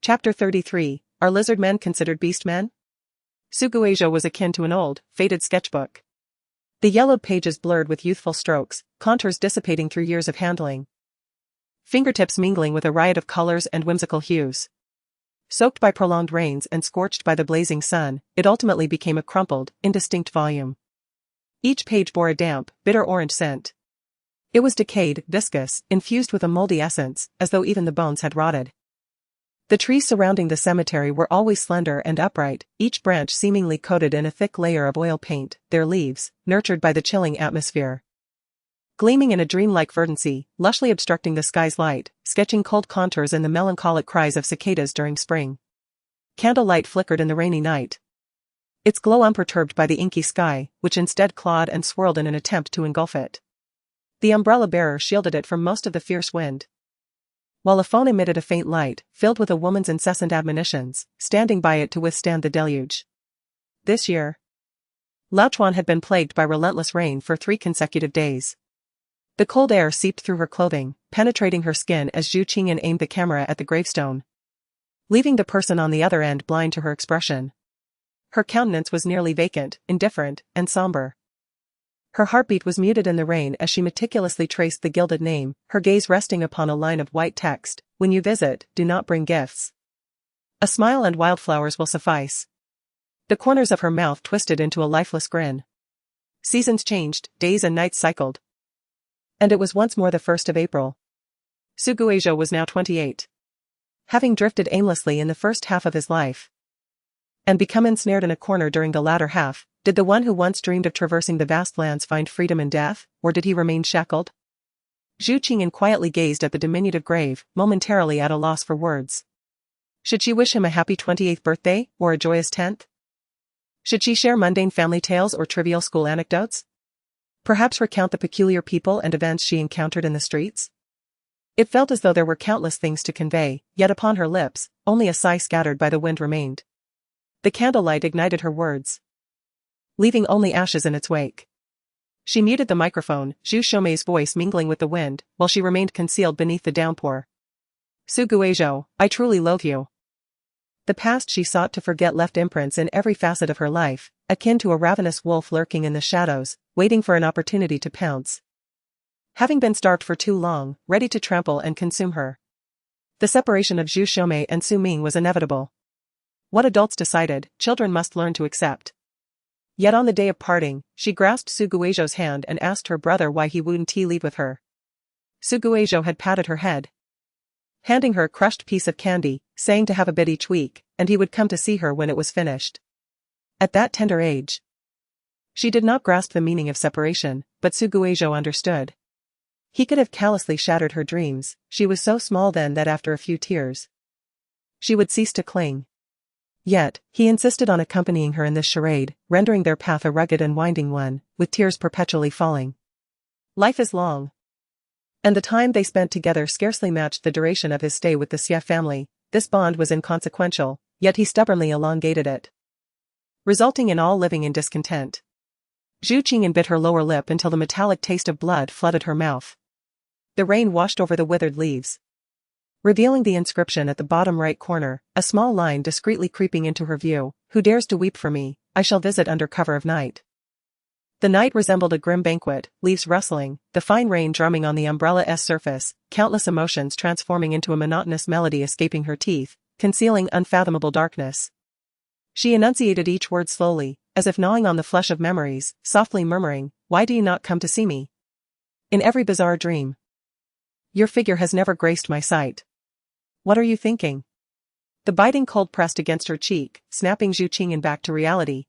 Chapter 33, Are Lizard Men Considered Beast Men? Su Guizhou was akin to an old, faded sketchbook. The yellowed pages blurred with youthful strokes, contours dissipating through years of handling, fingertips mingling with a riot of colors and whimsical hues. Soaked by prolonged rains and scorched by the blazing sun, it ultimately became a crumpled, indistinct volume. Each page bore a damp, bitter orange scent. It was decayed, viscous, infused with a moldy essence, as though even the bones had rotted. The trees surrounding the cemetery were always slender and upright, each branch seemingly coated in a thick layer of oil paint, their leaves, nurtured by the chilling atmosphere, gleaming in a dreamlike verdancy, lushly obstructing the sky's light, sketching cold contours in the melancholic cries of cicadas during spring. Candlelight flickered in the rainy night, its glow unperturbed by the inky sky, which instead clawed and swirled in an attempt to engulf it. The umbrella-bearer shielded it from most of the fierce wind, while a phone emitted a faint light, filled with a woman's incessant admonitions, standing by it to withstand the deluge. This year, Laochuan had been plagued by relentless rain for 3 consecutive days. The cold air seeped through her clothing, penetrating her skin as Zhu Qingyan aimed the camera at the gravestone, leaving the person on the other end blind to her expression. Her countenance was nearly vacant, indifferent, and somber. Her heartbeat was muted in the rain as she meticulously traced the gilded name, her gaze resting upon a line of white text, "When you visit, do not bring gifts. A smile and wildflowers will suffice." The corners of her mouth twisted into a lifeless grin. Seasons changed, days and nights cycled. And it was once more the 1st of April. Su Guizhou was now 28. Having drifted aimlessly in the first half of his life and become ensnared in a corner during the latter half, did the one who once dreamed of traversing the vast lands find freedom in death, or did he remain shackled? Zhu Qingyan quietly gazed at the diminutive grave, momentarily at a loss for words. Should she wish him a happy 28th birthday, or a joyous 10th? Should she share mundane family tales or trivial school anecdotes? Perhaps recount the peculiar people and events she encountered in the streets? It felt as though there were countless things to convey, yet upon her lips, only a sigh scattered by the wind remained. The candlelight ignited her words, leaving only ashes in its wake. She muted the microphone, Zhu Shoumei's voice mingling with the wind, while she remained concealed beneath the downpour. Su Guizhou, I truly loathe you. The past she sought to forget left imprints in every facet of her life, akin to a ravenous wolf lurking in the shadows, waiting for an opportunity to pounce. Having been starved for too long, ready to trample and consume her. The separation of Zhu Shoumei and Su Ming was inevitable. What adults decided, children must learn to accept. Yet on the day of parting, she grasped Su Guizhou's hand and asked her brother why he wouldn't leave with her. Su Guizhou had patted her head, handing her a crushed piece of candy, saying to have a bit each week, and he would come to see her when it was finished. At that tender age, she did not grasp the meaning of separation, but Su Guizhou understood. He could have callously shattered her dreams, she was so small then that after a few tears, she would cease to cling. Yet, he insisted on accompanying her in this charade, rendering their path a rugged and winding one, with tears perpetually falling. Life is long, and the time they spent together scarcely matched the duration of his stay with the Xie family. This bond was inconsequential, yet he stubbornly elongated it, resulting in all living in discontent. Zhu Qingyan bit her lower lip until the metallic taste of blood flooded her mouth. The rain washed over the withered leaves, revealing the inscription at the bottom right corner, a small line discreetly creeping into her view, "Who dares to weep for me, I shall visit under cover of night." The night resembled a grim banquet, leaves rustling, the fine rain drumming on the umbrella's surface, countless emotions transforming into a monotonous melody escaping her teeth, concealing unfathomable darkness. She enunciated each word slowly, as if gnawing on the flesh of memories, softly murmuring, "Why do you not come to see me? In every bizarre dream, your figure has never graced my sight. What are you thinking?" The biting cold pressed against her cheek, snapping Zhu Qingyan back to reality.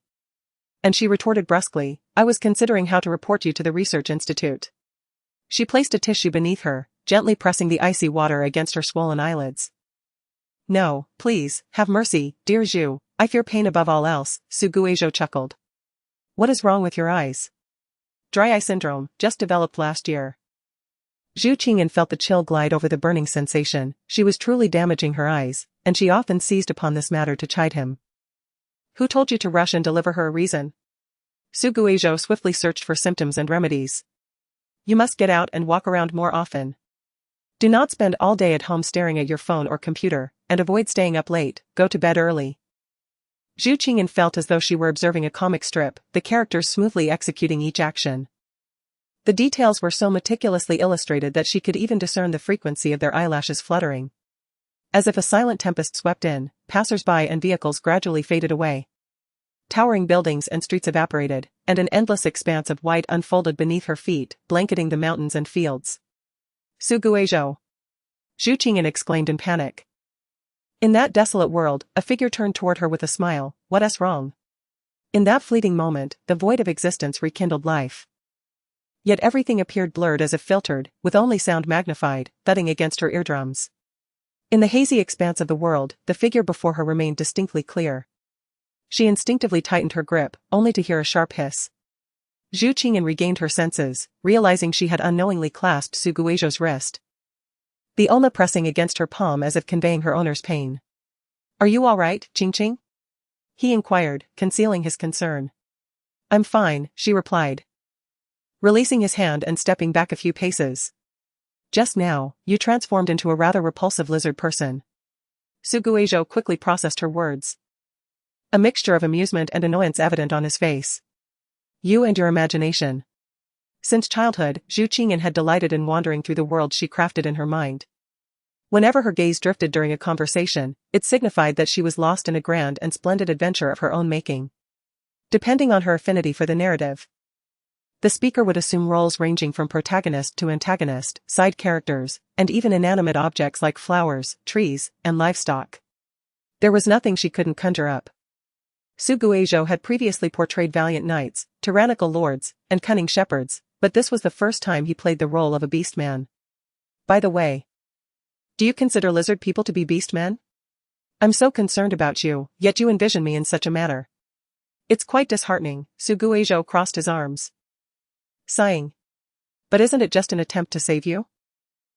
And she retorted brusquely, "I was considering how to report you to the research institute." She placed a tissue beneath her, gently pressing the icy water against her swollen eyelids. "No, please, have mercy, dear Zhu, I fear pain above all else," Su Guizhou chuckled. "What is wrong with your eyes?" "Dry eye syndrome, just developed last year." Zhu Qingyan felt the chill glide over the burning sensation. She was truly damaging her eyes, and she often seized upon this matter to chide him. "Who told you to rush and deliver her a reason?" Su Guizhou swiftly searched for symptoms and remedies. "You must get out and walk around more often. Do not spend all day at home staring at your phone or computer, and avoid staying up late, go to bed early." Zhu Qingyan felt as though she were observing a comic strip, the characters smoothly executing each action. The details were so meticulously illustrated that she could even discern the frequency of their eyelashes fluttering. As if a silent tempest swept in, passers-by and vehicles gradually faded away. Towering buildings and streets evaporated, and an endless expanse of white unfolded beneath her feet, blanketing the mountains and fields. "Su Guizhou!" Zhu Qingyan exclaimed in panic. In that desolate world, a figure turned toward her with a smile. "What's wrong?" In that fleeting moment, the void of existence rekindled life. Yet everything appeared blurred as if filtered, with only sound magnified, thudding against her eardrums. In the hazy expanse of the world, the figure before her remained distinctly clear. She instinctively tightened her grip, only to hear a sharp hiss. Zhu Qingyan regained her senses, realizing she had unknowingly clasped Su Guizhou's wrist, the ulna pressing against her palm as if conveying her owner's pain. "Are you all right, Qingqing?" he inquired, concealing his concern. "I'm fine," she replied, releasing his hand and stepping back a few paces. "Just now, you transformed into a rather repulsive lizard person." Su Guizhou quickly processed her words, a mixture of amusement and annoyance evident on his face. "You and your imagination." Since childhood, Zhu Qingyan had delighted in wandering through the world she crafted in her mind. Whenever her gaze drifted during a conversation, it signified that she was lost in a grand and splendid adventure of her own making. Depending on her affinity for the narrative, The speaker would assume roles ranging from protagonist to antagonist, side characters, and even inanimate objects like flowers, trees, and livestock. There was nothing she couldn't conjure up. Suguejo had previously portrayed valiant knights, tyrannical lords, and cunning shepherds, but this was the first time he played the role of a beastman. By the way, do you consider lizard people to be beastmen? I'm so concerned about you, yet you envision me in such a manner. It's quite disheartening. Suguejo crossed his arms, sighing. But isn't it just an attempt to save you?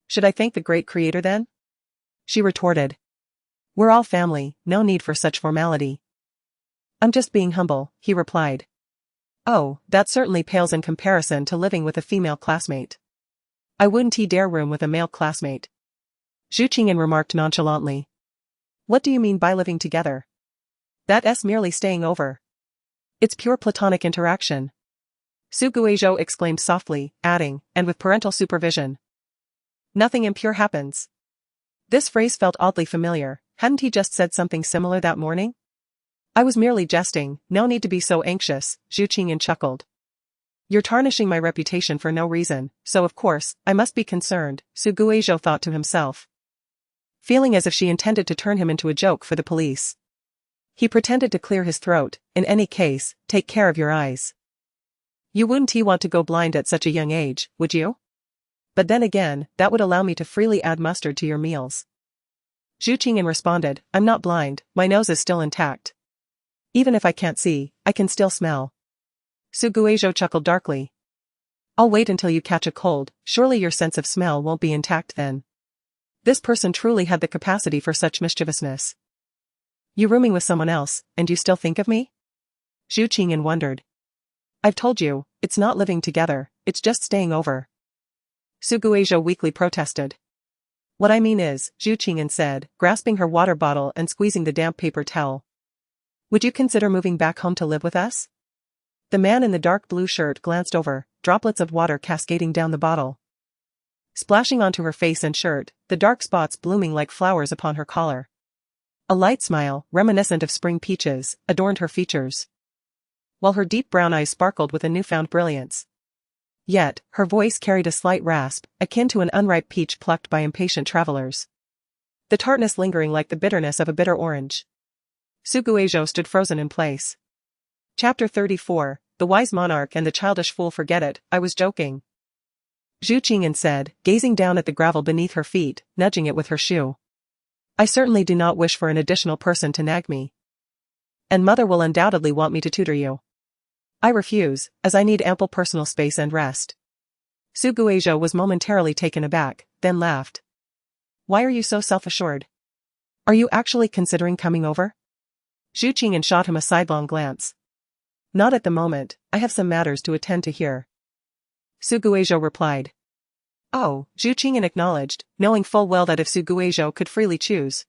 Should I thank the great creator then? She retorted. We're all family, no need for such formality. I'm just being humble, he replied. Oh, that certainly pales in comparison to living with a female classmate. I wouldn't dare room with a male classmate. Zhu Qingyan remarked nonchalantly. What do you mean by living together? That's merely staying over. It's pure platonic interaction. Suguejo exclaimed softly, adding, and with parental supervision. Nothing impure happens. This phrase felt oddly familiar. Hadn't he just said something similar that morning? I was merely jesting, no need to be so anxious, Zhu Qingyan chuckled. You're tarnishing my reputation for no reason, so of course, I must be concerned, Suguejo thought to himself, feeling as if she intended to turn him into a joke for the police. He pretended to clear his throat. In any case, take care of your eyes. You wouldn't want to go blind at such a young age, would you? But then again, that would allow me to freely add mustard to your meals. Zhu Qingyan responded, I'm not blind, my nose is still intact. Even if I can't see, I can still smell. Suguejo chuckled darkly. I'll wait until you catch a cold, surely your sense of smell won't be intact then. This person truly had the capacity for such mischievousness. You rooming with someone else, and you still think of me? Zhu Qingyan wondered. I've told you, it's not living together, it's just staying over. Suguejo weakly protested. What I mean is, Zhu Qingyan said, grasping her water bottle and squeezing the damp paper towel. Would you consider moving back home to live with us? The man in the dark blue shirt glanced over, droplets of water cascading down the bottle, splashing onto her face and shirt, the dark spots blooming like flowers upon her collar. A light smile, reminiscent of spring peaches, adorned her features, while her deep brown eyes sparkled with a newfound brilliance. Yet, her voice carried a slight rasp, akin to an unripe peach plucked by impatient travelers, the tartness lingering like the bitterness of a bitter orange. Suguejo stood frozen in place. Chapter 34, The Wise Monarch and the Childish Fool. Forget it, I was joking. Zhu Qingyan said, gazing down at the gravel beneath her feet, nudging it with her shoe. I certainly do not wish for an additional person to nag me. And mother will undoubtedly want me to tutor you. I refuse, as I need ample personal space and rest. Suguejo was momentarily taken aback, then laughed. Why are you so self-assured? Are you actually considering coming over? Zhu Qingyan shot him a sidelong glance. Not at the moment, I have some matters to attend to here. Suguejo replied. Oh, Zhu Qingyan acknowledged, knowing full well that if Suguejo could freely choose,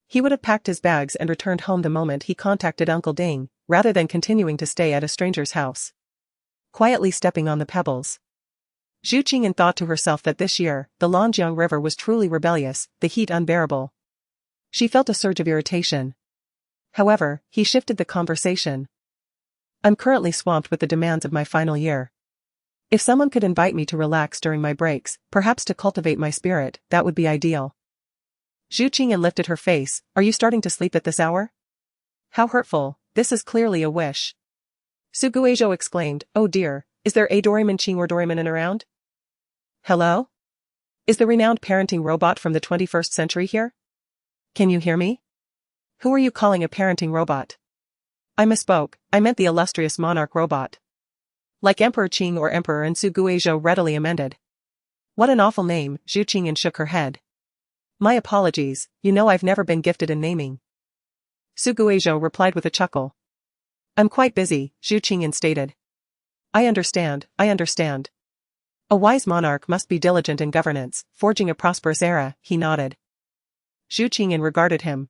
he would have packed his bags and returned home the moment he contacted Uncle Ding, rather than continuing to stay at a stranger's house, quietly stepping on the pebbles. Zhu Qingyan thought to herself that this year, the Longjiang River was truly rebellious, the heat unbearable. She felt a surge of irritation. However, he shifted the conversation. I'm currently swamped with the demands of my final year. If someone could invite me to relax during my breaks, perhaps to cultivate my spirit, that would be ideal. Zhu Qingyan lifted her face. Are you starting to sleep at this hour? How hurtful, this is clearly a wish. Suguejo exclaimed, oh dear, is there a Doraemon Ching or Doraemon in around? Hello? Is the renowned parenting robot from the 21st century here? Can you hear me? Who are you calling a parenting robot? I misspoke, I meant the illustrious monarch robot. Like Emperor Qing or Emperor, and Suguejo readily amended. What an awful name, Zhu Qingyan shook her head. My apologies, you know I've never been gifted in naming. Suguejo replied with a chuckle. I'm quite busy, Zhu Qingyan stated. I understand, I understand. A wise monarch must be diligent in governance, forging a prosperous era, he nodded. Zhu Qingyan regarded him.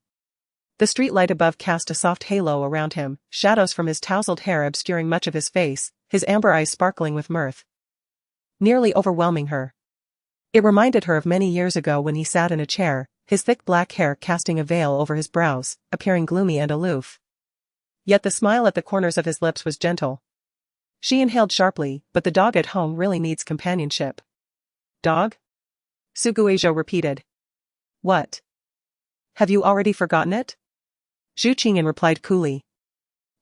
The street light above cast a soft halo around him, shadows from his tousled hair obscuring much of his face, his amber eyes sparkling with mirth, nearly overwhelming her. It reminded her of many years ago when he sat in a chair, his thick black hair casting a veil over his brows, appearing gloomy and aloof. Yet the smile at the corners of his lips was gentle. She inhaled sharply, but the dog at home really needs companionship. Dog? Suguejo repeated. What? Have you already forgotten it? Zhu Qingyan replied coolly.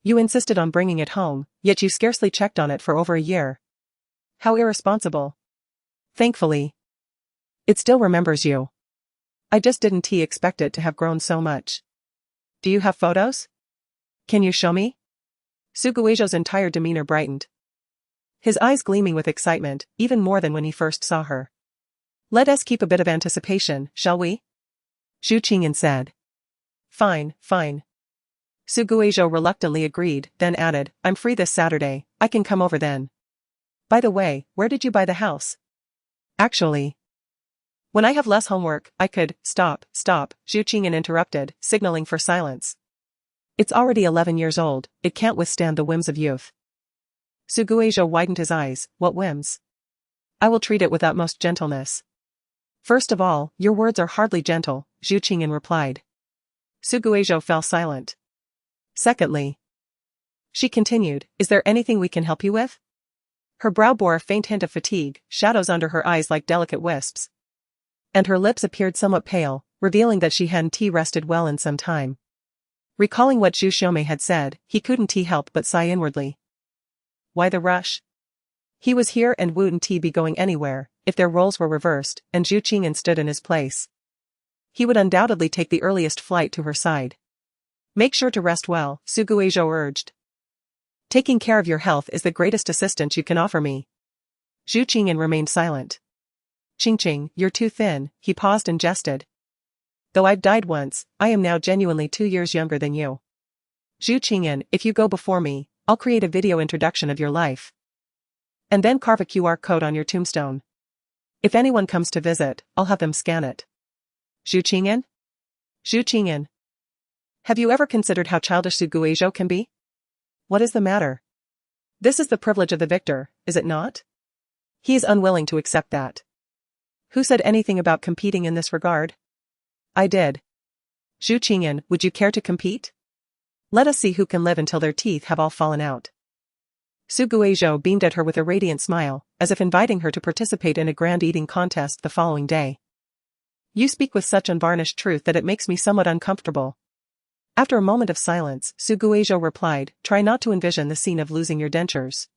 You insisted on bringing it home, yet you scarcely checked on it for over a year. How irresponsible. Thankfully, it still remembers you. I just didn't expect it to have grown so much. Do you have photos? Can you show me? Suguejo's entire demeanor brightened. His eyes gleaming with excitement, even more than when he first saw her. Let us keep a bit of anticipation, shall we? Zhu Qingyan said. Fine, fine. Suguejo reluctantly agreed, then added, I'm free this Saturday, I can come over then. By the way, where did you buy the house? Actually, when I have less homework, I could— Stop, Zhu Qingyan interrupted, signaling for silence. It's already 11 years old, it can't withstand the whims of youth. Suguejo widened his eyes, what whims? I will treat it with utmost gentleness. First of all, your words are hardly gentle, Zhu Qingyan replied. Suguejo fell silent. Secondly, she continued, is there anything we can help you with? Her brow bore a faint hint of fatigue, shadows under her eyes like delicate wisps. And her lips appeared somewhat pale, revealing that she hadn't rested well in some time. Recalling what Zhu Xiaomei had said, he couldn't help but sigh inwardly. Why the rush? He was here and wouldn't be going anywhere, if their roles were reversed, and Zhu Qingyan stood in his place. He would undoubtedly take the earliest flight to her side. Make sure to rest well, Suguejo urged. Taking care of your health is the greatest assistance you can offer me. Zhu Qingyan remained silent. Qingqing, you're too thin, he paused and jested. Though I've died once, I am now genuinely 2 years younger than you. Zhu Qingyan, if you go before me, I'll create a video introduction of your life. And then carve a QR code on your tombstone. If anyone comes to visit, I'll have them scan it. Zhu Qingyan? Zhu Qingyan. Have you ever considered how childish Suguejo can be? What is the matter? This is the privilege of the victor, is it not? He is unwilling to accept that. Who said anything about competing in this regard? I did. Zhu Qingyan, would you care to compete? Let us see who can live until their teeth have all fallen out. Suguejo beamed at her with a radiant smile, as if inviting her to participate in a grand eating contest the following day. You speak with such unvarnished truth that it makes me somewhat uncomfortable. After a moment of silence, Suguejo replied, try not to envision the scene of losing your dentures.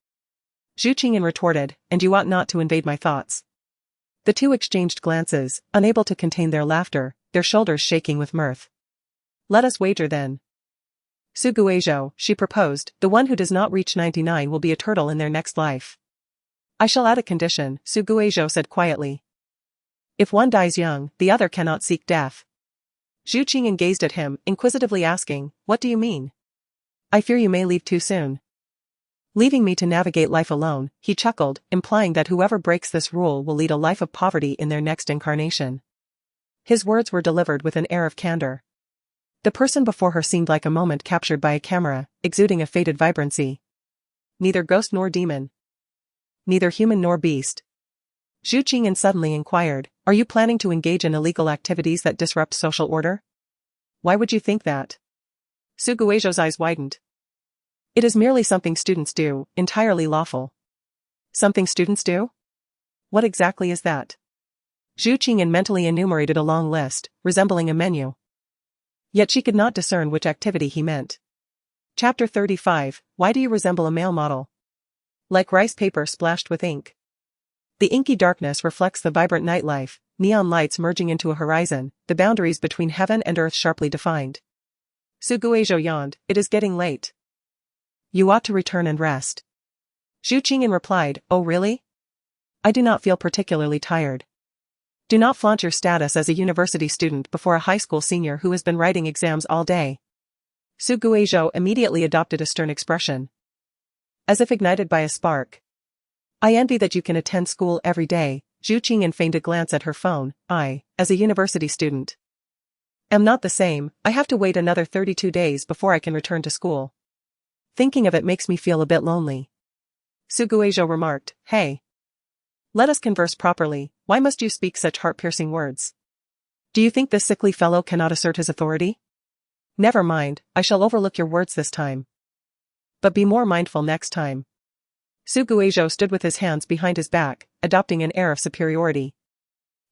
Zhu Qingyan retorted, and you ought not to invade my thoughts. The two exchanged glances, unable to contain their laughter, their shoulders shaking with mirth. Let us wager then. Suguejo, she proposed, the one who does not reach 99 will be a turtle in their next life. I shall add a condition, Suguejo said quietly. If one dies young, the other cannot seek death. Zhu Qingyan gazed at him, inquisitively asking, what do you mean? I fear you may leave too soon. Leaving me to navigate life alone, he chuckled, implying that whoever breaks this rule will lead a life of poverty in their next incarnation. His words were delivered with an air of candor. The person before her seemed like a moment captured by a camera, exuding a fated vibrancy. Neither ghost nor demon. Neither human nor beast. Zhu Qingyan suddenly inquired, are you planning to engage in illegal activities that disrupt social order? Why would you think that? Suguejo's eyes widened. It is merely something students do, entirely lawful. Something students do? What exactly is that? Zhu Qingyan mentally enumerated a long list, resembling a menu. Yet she could not discern which activity he meant. Chapter 35, Why do you resemble a male model? Like rice paper splashed with ink. The inky darkness reflects the vibrant nightlife, neon lights merging into a horizon, the boundaries between heaven and earth sharply defined. Suguejo yawned, it is getting late. You ought to return and rest. Zhu Qingyan replied, oh really? I do not feel particularly tired. Do not flaunt your status as a university student before a high school senior who has been writing exams all day. Suguejo immediately adopted a stern expression. As if ignited by a spark. I envy that you can attend school every day. Zhu Qingyan feigned a glance at her phone. I, as a university student, am not the same. I have to wait another 32 days before I can return to school. Thinking of it makes me feel a bit lonely. Suguejo remarked, hey. Let us converse properly, why must you speak such heart-piercing words? Do you think this sickly fellow cannot assert his authority? Never mind, I shall overlook your words this time. But be more mindful next time. Su Guizhou stood with his hands behind his back, adopting an air of superiority.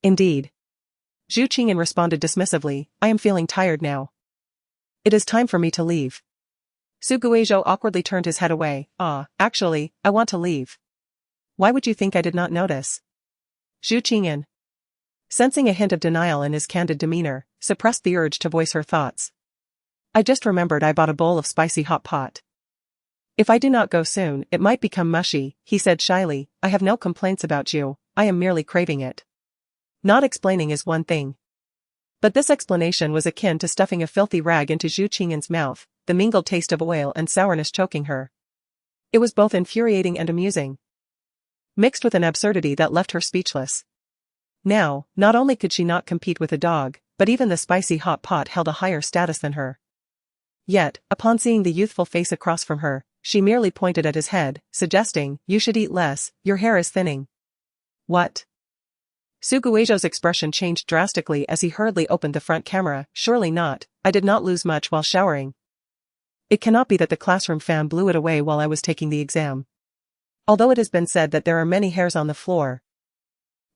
Indeed. Zhu Qingyan responded dismissively, I am feeling tired now. It is time for me to leave. Su Guizhou awkwardly turned his head away. Actually, I want to leave. Why would you think I did not notice? Zhu Qingyan, sensing a hint of denial in his candid demeanor, suppressed the urge to voice her thoughts. I just remembered I bought a bowl of spicy hot pot. If I do not go soon, it might become mushy, he said shyly. I have no complaints about you, I am merely craving it. Not explaining is one thing. But this explanation was akin to stuffing a filthy rag into Zhu Qingyan's mouth, the mingled taste of oil and sourness choking her. It was both infuriating and amusing, mixed with an absurdity that left her speechless. Now, not only could she not compete with a dog, but even the spicy hot pot held a higher status than her. Yet, upon seeing the youthful face across from her, she merely pointed at his head, suggesting, you should eat less, your hair is thinning. What? Su Guizhou's expression changed drastically as he hurriedly opened the front camera. Surely not, I did not lose much while showering. It cannot be that the classroom fan blew it away while I was taking the exam. Although it has been said that there are many hairs on the floor,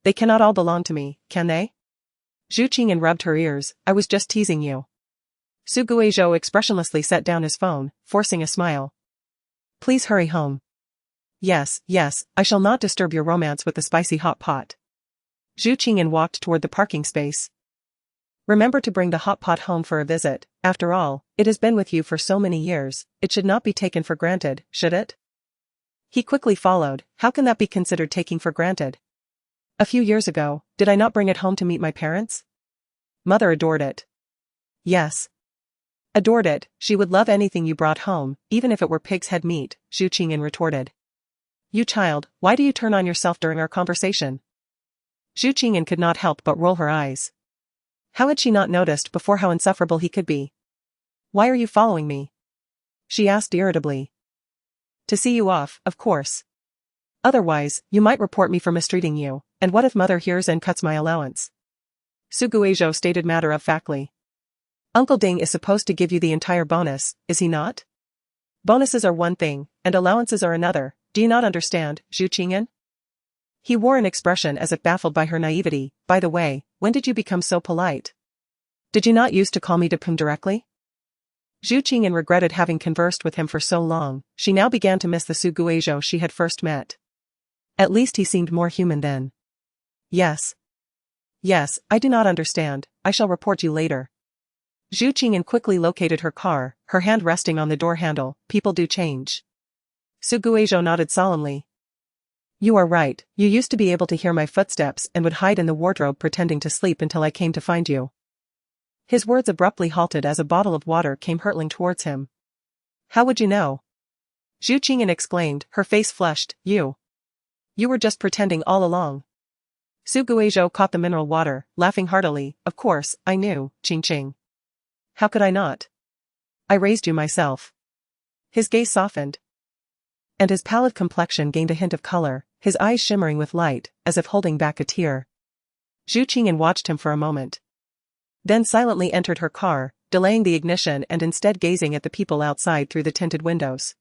they cannot all belong to me, can they? Zhu Qingyan rubbed her ears, I was just teasing you. Su Guizhou expressionlessly set down his phone, forcing a smile. Please hurry home. Yes, I shall not disturb your romance with the spicy hot pot. Zhu Qingyan walked toward the parking space. Remember to bring the hot pot home for a visit. After all, it has been with you for so many years, it should not be taken for granted, should it? He quickly followed, how can that be considered taking for granted? A few years ago, did I not bring it home to meet my parents? Mother adored it. Yes. Adored it, she would love anything you brought home, even if it were pig's head meat, Zhu Qingyan retorted. You child, why do you turn on yourself during our conversation? Zhu Qingyan could not help but roll her eyes. How had she not noticed before how insufferable he could be? Why are you following me? She asked irritably. To see you off, of course. Otherwise, you might report me for mistreating you, and what if mother hears and cuts my allowance? Su Guizhou stated matter-of-factly. Uncle Ding is supposed to give you the entire bonus, is he not? Bonuses are one thing, and allowances are another, do you not understand, Zhu Qingyan? He wore an expression as if baffled by her naivety. By the way, when did you become so polite? Did you not used to call me Depum directly? Zhu Qingyan regretted having conversed with him for so long, she now began to miss the Su Guizhou she had first met. At least he seemed more human then. Yes, I do not understand, I shall report you later. Zhu Qingyan quickly located her car, her hand resting on the door handle. People do change. Su Guizhou nodded solemnly. You are right, you used to be able to hear my footsteps and would hide in the wardrobe pretending to sleep until I came to find you. His words abruptly halted as a bottle of water came hurtling towards him. How would you know? Zhu Qingyan exclaimed, her face flushed. You were just pretending all along. Su Guizhou caught the mineral water, laughing heartily. Of course, I knew, Qing. How could I not? I raised you myself. His gaze softened, and his pallid complexion gained a hint of color, his eyes shimmering with light, as if holding back a tear. Zhu Qingyan watched him for a moment, then silently entered her car, delaying the ignition and instead gazing at the people outside through the tinted windows.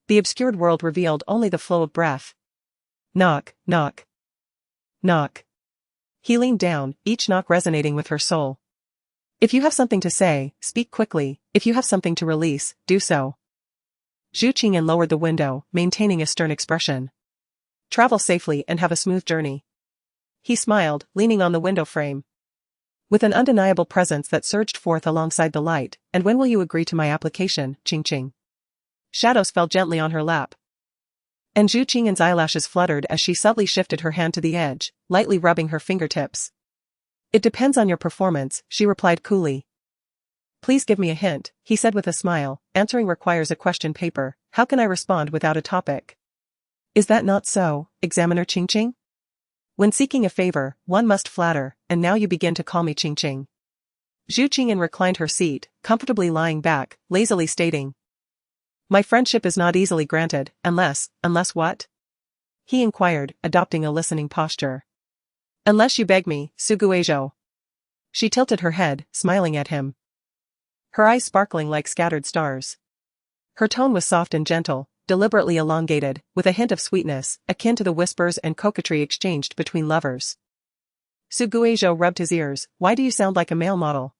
The obscured world revealed only the flow of breath. Knock, knock. Knock. He leaned down, each knock resonating with her soul. If you have something to say, speak quickly, if you have something to release, do so. Zhu Qingyan lowered the window, maintaining a stern expression. Travel safely and have a smooth journey. He smiled, leaning on the window frame, with an undeniable presence that surged forth alongside the light. And when will you agree to my application, Qing? Shadows fell gently on her lap, and Zhu Qingyan's eyelashes fluttered as she subtly shifted her hand to the edge, lightly rubbing her fingertips. It depends on your performance, she replied coolly. Please give me a hint, he said with a smile. Answering requires a question paper. How can I respond without a topic? Is that not so, Examiner Qing? When seeking a favor, one must flatter, and now you begin to call me Qing. Zhu Qingyan reclined her seat, comfortably lying back, lazily stating. My friendship is not easily granted, unless what? He inquired, adopting a listening posture. Unless you beg me, Su Guizhou. She tilted her head, smiling at him, her eyes sparkling like scattered stars. Her tone was soft and gentle, deliberately elongated, with a hint of sweetness, akin to the whispers and coquetry exchanged between lovers. Su Guizhou rubbed his ears. Why do you sound like a male model?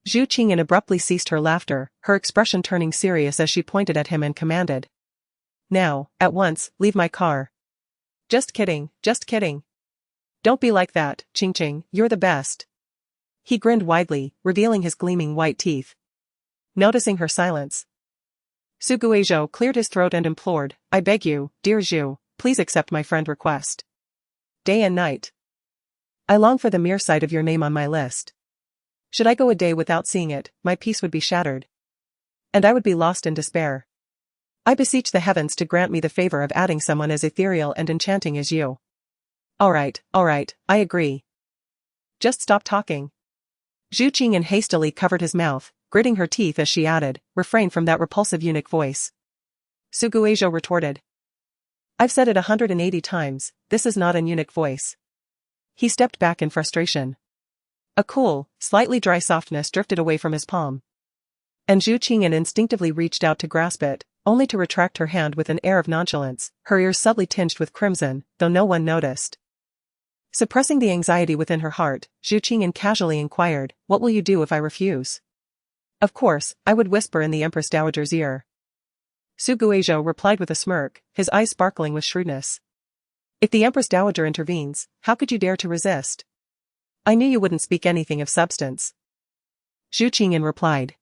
Zhu Qingyan abruptly ceased her laughter, her expression turning serious as she pointed at him and commanded. Now, at once, leave my car. Just kidding, just kidding. Don't be like that, Qingqing, you're the best. He grinned widely, revealing his gleaming white teeth. Noticing her silence, Su Guizhou cleared his throat and implored, I beg you, dear Zhu, please accept my friend request. Day and night. I long for the mere sight of your name on my list. Should I go a day without seeing it, my peace would be shattered. And I would be lost in despair. I beseech the heavens to grant me the favor of adding someone as ethereal and enchanting as you. All right, I agree. Just stop talking. Zhu Qingyan hastily covered his mouth, gritting her teeth as she added, refrain from that repulsive eunuch voice. Su Guizhou retorted. I've said it 180 times, this is not an eunuch voice. He stepped back in frustration. A cool, slightly dry softness drifted away from his palm. And Zhu Qingyan instinctively reached out to grasp it, only to retract her hand with an air of nonchalance, her ears subtly tinged with crimson, though no one noticed. Suppressing the anxiety within her heart, Zhu Qingyan casually inquired, what will you do if I refuse? Of course, I would whisper in the Empress Dowager's ear. Su Guizhou replied with a smirk, his eyes sparkling with shrewdness. If the Empress Dowager intervenes, how could you dare to resist? I knew you wouldn't speak anything of substance. Zhu Qingyan replied.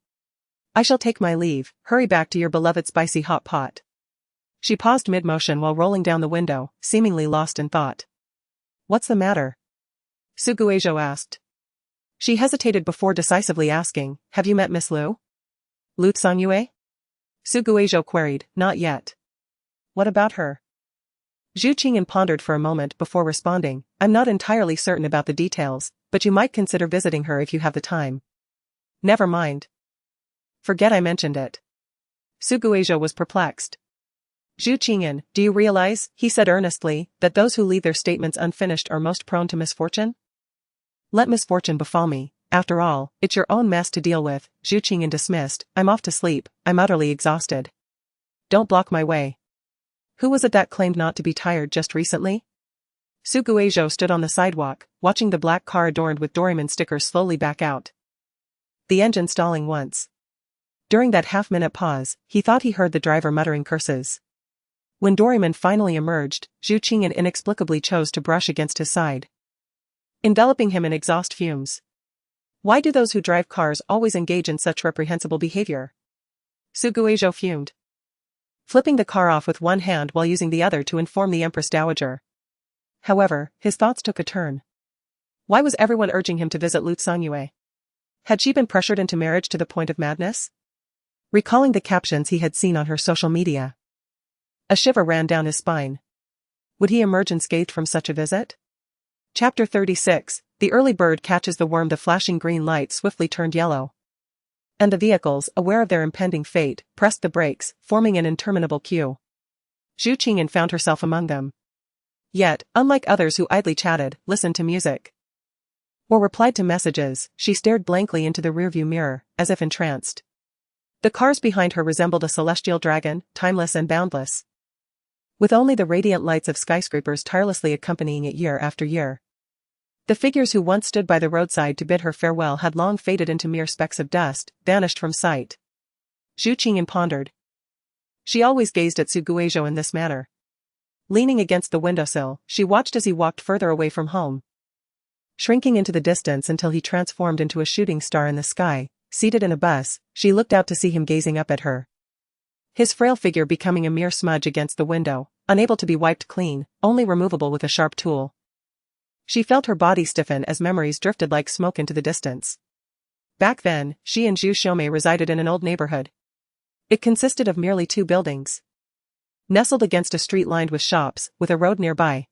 I shall take my leave, hurry back to your beloved spicy hot pot. She paused mid-motion while rolling down the window, seemingly lost in thought. What's the matter? Su Guizhou asked. She hesitated before decisively asking, have you met Miss Lu? Lu Tsangyue? Su Guizhou queried, not yet. What about her? Zhu Qingyan pondered for a moment before responding, I'm not entirely certain about the details, but you might consider visiting her if you have the time. Never mind. Forget I mentioned it. Su Guizhou was perplexed. Zhu Qingyan, do you realize, he said earnestly, that those who leave their statements unfinished are most prone to misfortune? Let misfortune befall me, after all, it's your own mess to deal with, Zhu Qingyan dismissed, I'm off to sleep, I'm utterly exhausted. Don't block my way. Who was it that claimed not to be tired just recently? Su Guizhou stood on the sidewalk, watching the black car adorned with Doraemon stickers slowly back out. The engine stalling once. During that half-minute pause, he thought he heard the driver muttering curses. When Doraemon finally emerged, Zhu Qingyan inexplicably chose to brush against his side, enveloping him in exhaust fumes. Why do those who drive cars always engage in such reprehensible behavior? Su Guizhou fumed, flipping the car off with one hand while using the other to inform the Empress Dowager. However, his thoughts took a turn. Why was everyone urging him to visit Lu Tsangyue? Had she been pressured into marriage to the point of madness? Recalling the captions he had seen on her social media, a shiver ran down his spine. Would he emerge unscathed from such a visit? Chapter 36, The early bird catches the worm. The flashing green light swiftly turned yellow. And the vehicles, aware of their impending fate, pressed the brakes, forming an interminable queue. Zhu Qingyan found herself among them. Yet, unlike others who idly chatted, listened to music, or replied to messages, she stared blankly into the rearview mirror, as if entranced. The cars behind her resembled a celestial dragon, timeless and boundless, with only the radiant lights of skyscrapers tirelessly accompanying it year after year. The figures who once stood by the roadside to bid her farewell had long faded into mere specks of dust, vanished from sight. Zhu Qingyan pondered. She always gazed at Su Guizhou in this manner. Leaning against the windowsill, she watched as he walked further away from home, shrinking into the distance until he transformed into a shooting star in the sky. Seated in a bus, she looked out to see him gazing up at her, his frail figure becoming a mere smudge against the window, unable to be wiped clean, only removable with a sharp tool. She felt her body stiffen as memories drifted like smoke into the distance. Back then, she and Zhu Xiaomei resided in an old neighborhood. It consisted of merely 2 buildings, nestled against a street lined with shops, with a road nearby.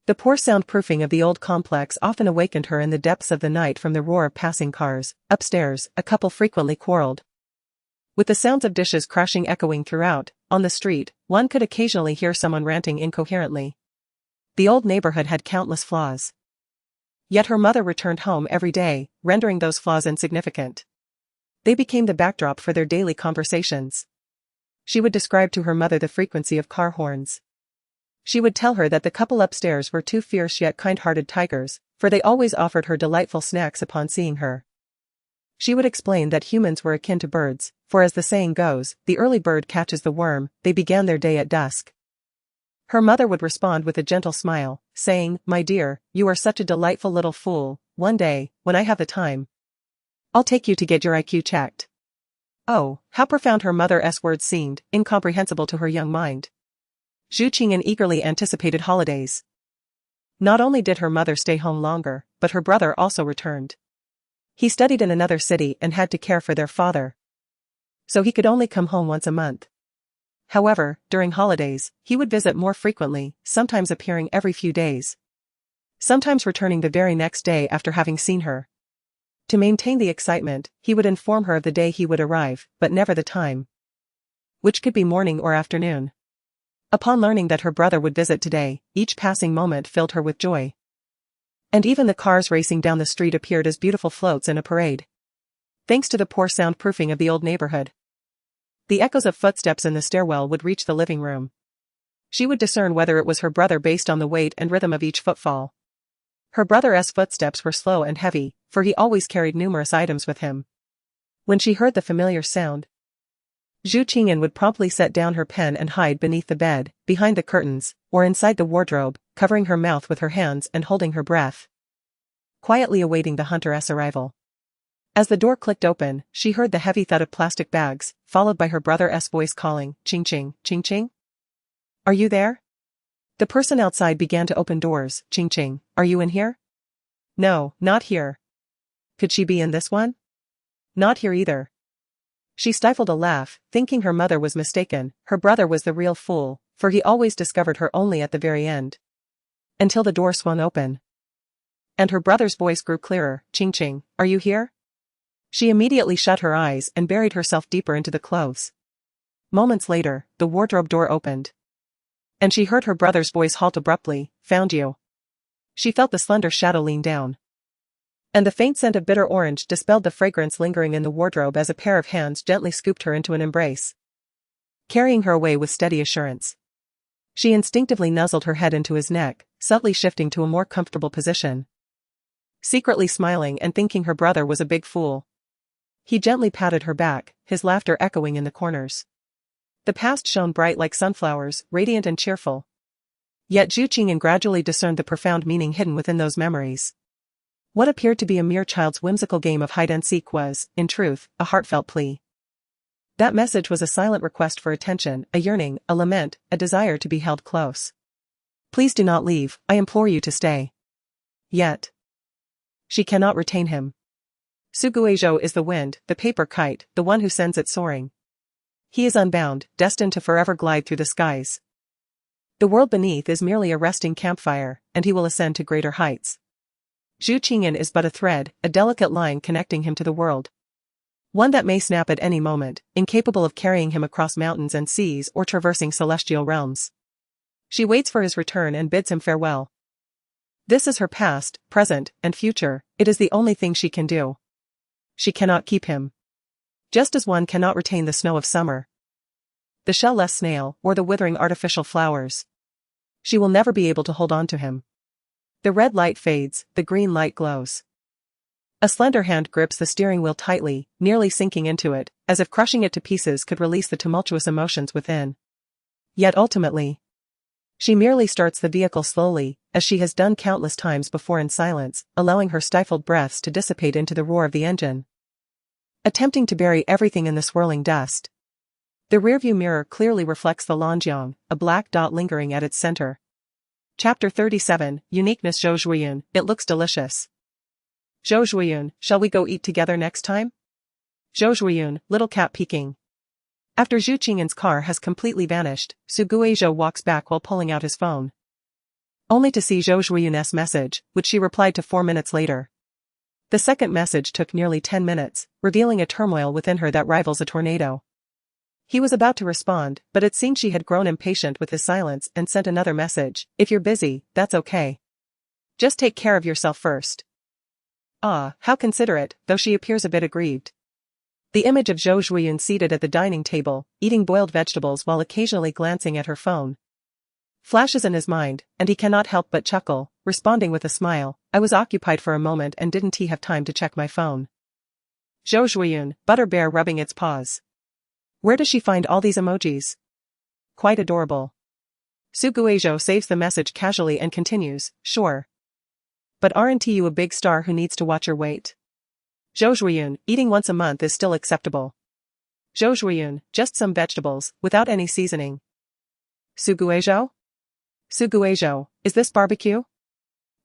The poor soundproofing of the old complex often awakened her in the depths of the night from the roar of passing cars. Upstairs, a couple frequently quarreled, with the sounds of dishes crashing echoing throughout. On the street, one could occasionally hear someone ranting incoherently. The old neighborhood had countless flaws. Yet her mother returned home every day, rendering those flaws insignificant. They became the backdrop for their daily conversations. She would describe to her mother the frequency of car horns. She would tell her that the couple upstairs were two fierce yet kind-hearted tigers, for they always offered her delightful snacks upon seeing her. She would explain that humans were akin to birds, for as the saying goes, the early bird catches the worm, they began their day at dusk. Her mother would respond with a gentle smile, saying, "My dear, you are such a delightful little fool, one day, when I have the time, I'll take you to get your IQ checked." Oh, how profound her mother's words seemed, incomprehensible to her young mind. Zhu Qingyan eagerly anticipated holidays. Not only did her mother stay home longer, but her brother also returned. He studied in another city and had to care for their father, so he could only come home once a month. However, during holidays, he would visit more frequently, sometimes appearing every few days, sometimes returning the very next day after having seen her. To maintain the excitement, he would inform her of the day he would arrive, but never the time, which could be morning or afternoon. Upon learning that her brother would visit today, each passing moment filled her with joy. And even the cars racing down the street appeared as beautiful floats in a parade. Thanks to the poor soundproofing of the old neighborhood, the echoes of footsteps in the stairwell would reach the living room. She would discern whether it was her brother based on the weight and rhythm of each footfall. Her brother's footsteps were slow and heavy, for he always carried numerous items with him. When she heard the familiar sound, Zhu Qingyan would promptly set down her pen and hide beneath the bed, behind the curtains, or inside the wardrobe, covering her mouth with her hands and holding her breath, quietly awaiting the hunter's arrival. As the door clicked open, she heard the heavy thud of plastic bags, followed by her brother's voice calling, "Ching Ching, Ching Ching? Are you there?" The person outside began to open doors. "Ching Ching, are you in here?" "No, not here." "Could she be in this one?" "Not here either." She stifled a laugh, thinking her mother was mistaken. Her brother was the real fool, for he always discovered her only at the very end. Until the door swung open, and her brother's voice grew clearer. "Ching Ching, are you here?" She immediately shut her eyes and buried herself deeper into the clothes. Moments later, the wardrobe door opened, and she heard her brother's voice halt abruptly. "Found you." She felt the slender shadow lean down, and the faint scent of bitter orange dispelled the fragrance lingering in the wardrobe as a pair of hands gently scooped her into an embrace, carrying her away with steady assurance. She instinctively nuzzled her head into his neck, subtly shifting to a more comfortable position, secretly smiling and thinking her brother was a big fool. He gently patted her back, his laughter echoing in the corners. The past shone bright like sunflowers, radiant and cheerful. Yet Zhu Qingyan gradually discerned the profound meaning hidden within those memories. What appeared to be a mere child's whimsical game of hide-and-seek was, in truth, a heartfelt plea. That message was a silent request for attention, a yearning, a lament, a desire to be held close. "Please do not leave, I implore you to stay." Yet she cannot retain him. Suguizhou is the wind, the paper kite, the one who sends it soaring. He is unbound, destined to forever glide through the skies. The world beneath is merely a resting campfire, and he will ascend to greater heights. Zhu Qingyan is but a thread, a delicate line connecting him to the world. One that may snap at any moment, incapable of carrying him across mountains and seas or traversing celestial realms. She waits for his return and bids him farewell. This is her past, present, and future. It is the only thing she can do. She cannot keep him, just as one cannot retain the snow of summer, the shell-less snail, or the withering artificial flowers. She will never be able to hold on to him. The red light fades, the green light glows. A slender hand grips the steering wheel tightly, nearly sinking into it, as if crushing it to pieces could release the tumultuous emotions within. Yet ultimately, she merely starts the vehicle slowly, as she has done countless times before in silence, allowing her stifled breaths to dissipate into the roar of the engine, attempting to bury everything in the swirling dust. The rearview mirror clearly reflects the Lanjiang, a black dot lingering at its center. Chapter 37, Uniqueness. Zhou Zhuiyun, it looks delicious. Zhou Zhuiyun, shall we go eat together next time? Zhou Zhuiyun, little cat peeking. After Zhu Qingyan's car has completely vanished, Su Guizhou walks back while pulling out his phone, only to see Zhou Zhuiyun's message, which she replied to 4 minutes later. The second message took nearly 10 minutes, revealing a turmoil within her that rivals a tornado. He was about to respond, but it seemed she had grown impatient with his silence and sent another message. "If you're busy, that's okay. Just take care of yourself first." Ah, how considerate, though she appears a bit aggrieved. The image of Zhou Zhuiyun seated at the dining table, eating boiled vegetables while occasionally glancing at her phone, flashes in his mind, and he cannot help but chuckle, responding with a smile. I was occupied for a moment and didn't have time to check my phone. Zhou Zhuiyun, butter bear rubbing its paws. Where does she find all these emojis? Quite adorable. Su Guizhou saves the message casually and continues, sure. But aren't you a big star who needs to watch your weight? Zhou Zhuiyun, eating once a month is still acceptable. Zhou Zhuiyun, just some vegetables, without any seasoning. Su Guizhou? Su Guizhou, is this barbecue?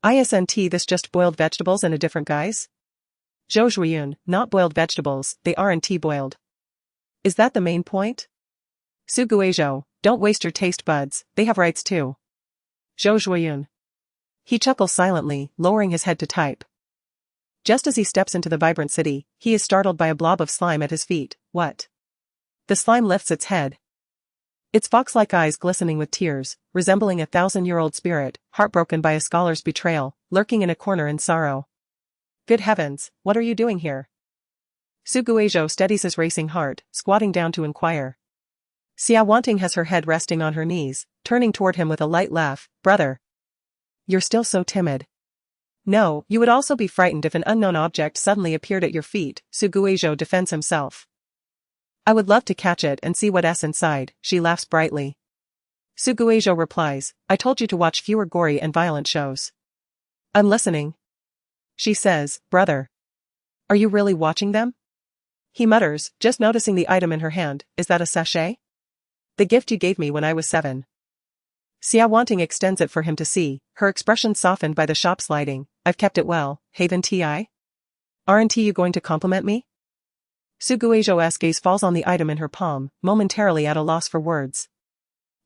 Isn't this just boiled vegetables in a different guise? Zhou Zhuiyun, not boiled vegetables, they aren't boiled. Is that the main point? Su Guizhou, don't waste your taste buds, they have rights too. Zhou Zhuiyun. He chuckles silently, lowering his head to type. Just as he steps into the vibrant city, he is startled by a blob of slime at his feet. What? The slime lifts its head. Its fox-like eyes glistening with tears, resembling a 1,000-year-old spirit, heartbroken by a scholar's betrayal, lurking in a corner in sorrow. Good heavens, what are you doing here? Su Guizhou steadies his racing heart, squatting down to inquire. Xia Wanting has her head resting on her knees, turning toward him with a light laugh. Brother. You're still so timid. No, you would also be frightened if an unknown object suddenly appeared at your feet, Su Guizhou defends himself. I would love to catch it and see what's inside, she laughs brightly. Su Guizhou replies, I told you to watch fewer gory and violent shows. I'm listening. She says, brother. Are you really watching them? He mutters, just noticing the item in her hand, is that a sachet? The gift you gave me when I was 7. Xia Wanting extends it for him to see, her expression softened by the shop's lighting. I've kept it well, haven't I? Aren't you going to compliment me? Su Guizhou's gaze falls on the item in her palm, momentarily at a loss for words.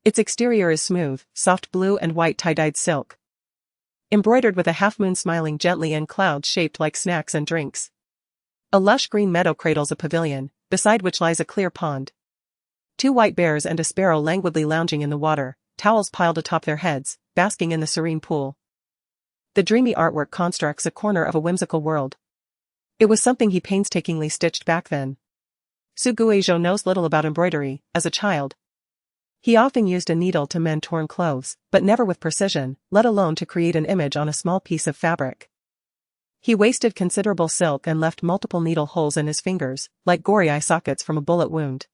Its exterior is smooth, soft blue and white tie-dyed silk, embroidered with a half-moon smiling gently and clouds shaped like snacks and drinks. A lush green meadow cradles a pavilion, beside which lies a clear pond. 2 white bears and a sparrow languidly lounging in the water, towels piled atop their heads, basking in the serene pool. The dreamy artwork constructs a corner of a whimsical world. It was something he painstakingly stitched back then. Su Guizhou knows little about embroidery. As a child, he often used a needle to mend torn clothes, but never with precision, let alone to create an image on a small piece of fabric. He wasted considerable silk and left multiple needle holes in his fingers, like gory eye sockets from a bullet wound.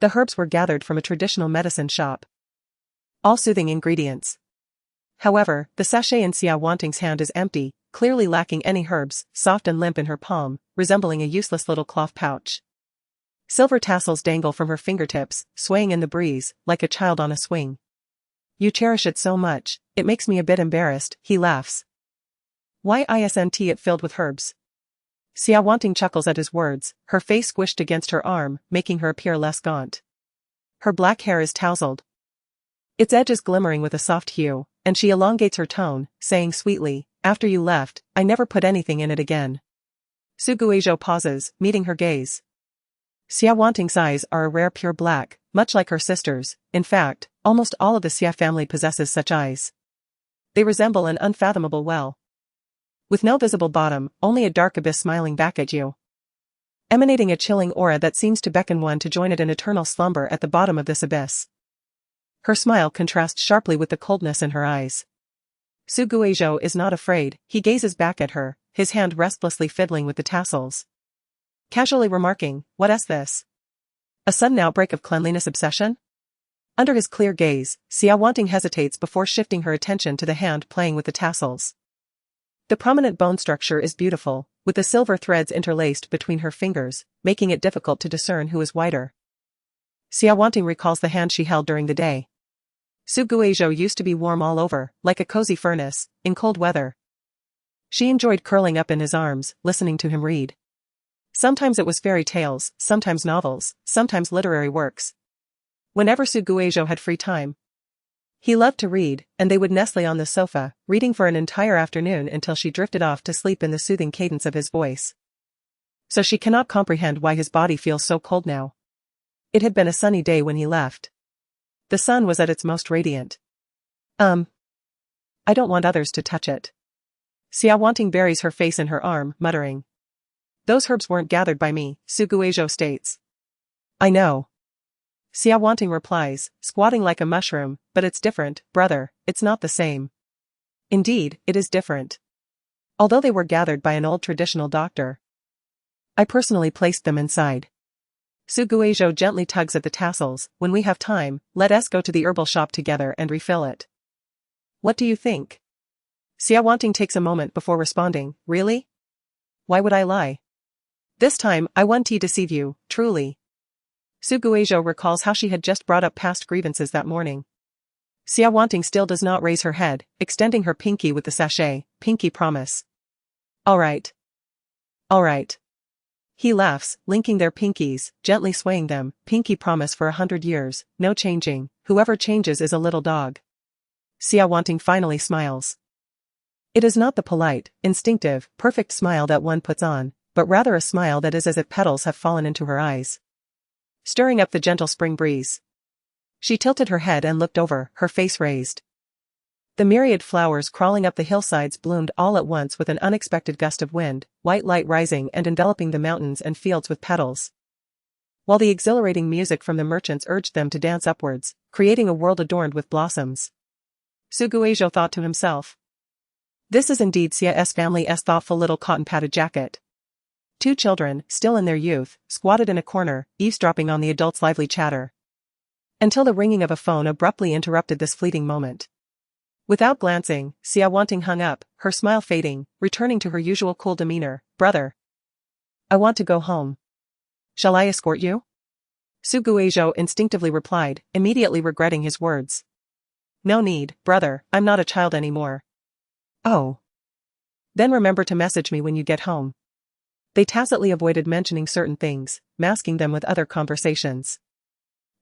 The herbs were gathered from a traditional medicine shop. All soothing ingredients. However, the sachet in Xia Wanting's hand is empty, clearly lacking any herbs, soft and limp in her palm, resembling a useless little cloth pouch. Silver tassels dangle from her fingertips, swaying in the breeze, like a child on a swing. You cherish it so much, it makes me a bit embarrassed, he laughs. Why isn't it filled with herbs? Xia Wanting chuckles at his words, her face squished against her arm, making her appear less gaunt. Her black hair is tousled, its edges glimmering with a soft hue, and she elongates her tone, saying sweetly, after you left, I never put anything in it again. Su Guizhou pauses, meeting her gaze. Xia Wanting's eyes are a rare pure black, much like her sister's. In fact, almost all of the Xia family possesses such eyes. They resemble an unfathomable well, with no visible bottom, only a dark abyss smiling back at you, emanating a chilling aura that seems to beckon one to join it in eternal slumber at the bottom of this abyss. Her smile contrasts sharply with the coldness in her eyes. Su Guizhou is not afraid, he gazes back at her, his hand restlessly fiddling with the tassels, casually remarking, what's this? A sudden outbreak of cleanliness obsession? Under his clear gaze, Xia Wanting hesitates before shifting her attention to the hand playing with the tassels. The prominent bone structure is beautiful, with the silver threads interlaced between her fingers, making it difficult to discern who is whiter. Xia Wanting recalls the hand she held during the day. Su Guizhou used to be warm all over, like a cozy furnace, in cold weather. She enjoyed curling up in his arms, listening to him read. Sometimes it was fairy tales, sometimes novels, sometimes literary works. Whenever Su Guizhou had free time, he loved to read, and they would nestle on the sofa, reading for an entire afternoon until she drifted off to sleep in the soothing cadence of his voice. So she cannot comprehend why his body feels so cold now. It had been a sunny day when he left. The sun was at its most radiant. I don't want others to touch it. Xia Wanting buries her face in her arm, muttering. Those herbs weren't gathered by me, Suguejo states. I know. Xia Wanting replies, squatting like a mushroom, but it's different, brother, it's not the same. Indeed, it is different. Although they were gathered by an old traditional doctor, I personally placed them inside. Suguejo gently tugs at the tassels. When we have time, let us go to the herbal shop together and refill it. What do you think? Xia Wanting takes a moment before responding, really? Why would I lie? This time, I won't deceive you, truly. Suguejo recalls how she had just brought up past grievances that morning. Xia Wanting still does not raise her head, extending her pinky with the sachet. Pinky promise. All right. All right. He laughs, linking their pinkies, gently swaying them. Pinky promise for 100 years, no changing. Whoever changes is a little dog. Xia Wanting finally smiles. It is not the polite, instinctive, perfect smile that one puts on, but rather a smile that is as if petals have fallen into her eyes, stirring up the gentle spring breeze. She tilted her head and looked over, her face raised. The myriad flowers crawling up the hillsides bloomed all at once with an unexpected gust of wind, white light rising and enveloping the mountains and fields with petals, while the exhilarating music from the merchants urged them to dance upwards, creating a world adorned with blossoms. Suguejo thought to himself. This is indeed Xia's family's thoughtful little cotton-padded jacket. Two children, still in their youth, squatted in a corner, eavesdropping on the adults' lively chatter, until the ringing of a phone abruptly interrupted this fleeting moment. Without glancing, Xia Wanting hung up, her smile fading, returning to her usual cool demeanor. Brother. I want to go home. Shall I escort you? Suguejo instinctively replied, immediately regretting his words. No need, brother, I'm not a child anymore. Oh. Then remember to message me when you get home. They tacitly avoided mentioning certain things, masking them with other conversations.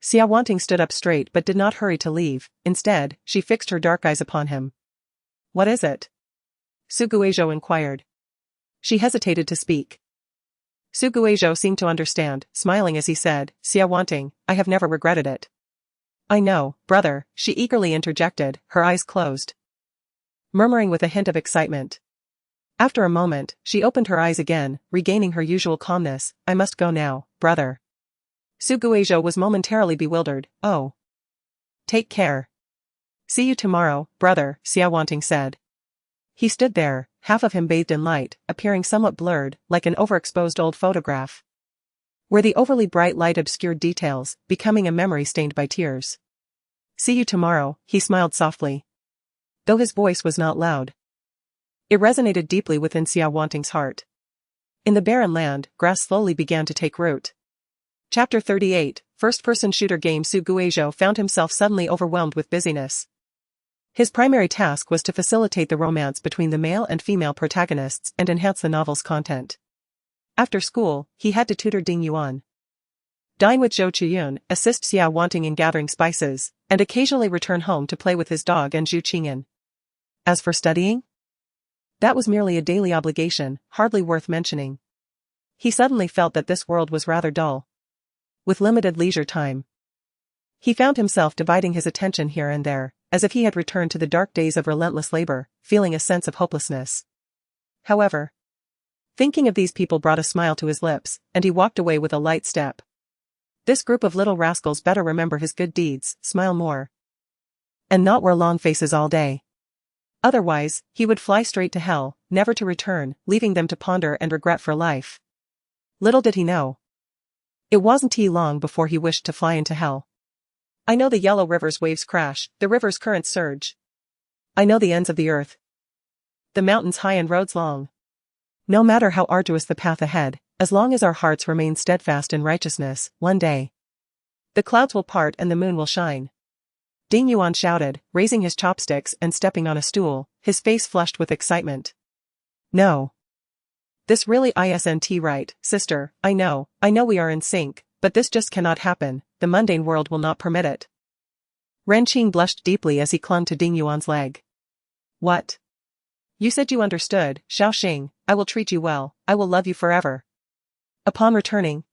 Xia Wanting stood up straight but did not hurry to leave. Instead, she fixed her dark eyes upon him. What is it? Suguejo inquired. She hesitated to speak. Suguejo seemed to understand, smiling as he said, Xia Wanting, I have never regretted it. I know, brother, she eagerly interjected, her eyes closed, murmuring with a hint of excitement. After a moment, she opened her eyes again, regaining her usual calmness. I must go now, brother. Suguejo was momentarily bewildered. Oh. Take care. See you tomorrow, brother, Xia Wanting said. He stood there, half of him bathed in light, appearing somewhat blurred, like an overexposed old photograph, where the overly bright light obscured details, becoming a memory stained by tears. See you tomorrow, he smiled softly, though his voice was not loud. It resonated deeply within Xia Wanting's heart. In the barren land, grass slowly began to take root. Chapter 38, First-Person Shooter Game. Suguejo found himself suddenly overwhelmed with busyness. His primary task was to facilitate the romance between the male and female protagonists and enhance the novel's content. After school, he had to tutor Ding Yuan, dine with Zhou Chiyun, assist Xia Wanting in gathering spices, and occasionally return home to play with his dog and Zhu Qingyan. As for studying, that was merely a daily obligation, hardly worth mentioning. He suddenly felt that this world was rather dull, with limited leisure time. He found himself dividing his attention here and there, as if he had returned to the dark days of relentless labor, feeling a sense of hopelessness. However, thinking of these people brought a smile to his lips, and he walked away with a light step. This group of little rascals better remember his good deeds, smile more, and not wear long faces all day. Otherwise, he would fly straight to hell, never to return, leaving them to ponder and regret for life. Little did he know. It wasn't long before he wished to fly into hell. I know the yellow river's waves crash, the river's currents surge. I know the ends of the earth, the mountains high and roads long. No matter how arduous the path ahead, as long as our hearts remain steadfast in righteousness, one day the clouds will part and the moon will shine. Ding Yuan shouted, raising his chopsticks and stepping on a stool, his face flushed with excitement. No. This really isn't right, sister, I know we are in sync, but this just cannot happen, the mundane world will not permit it. Ren Qing blushed deeply as he clung to Ding Yuan's leg. What? You said you understood, Xiao Xing, I will treat you well, I will love you forever. Upon returning,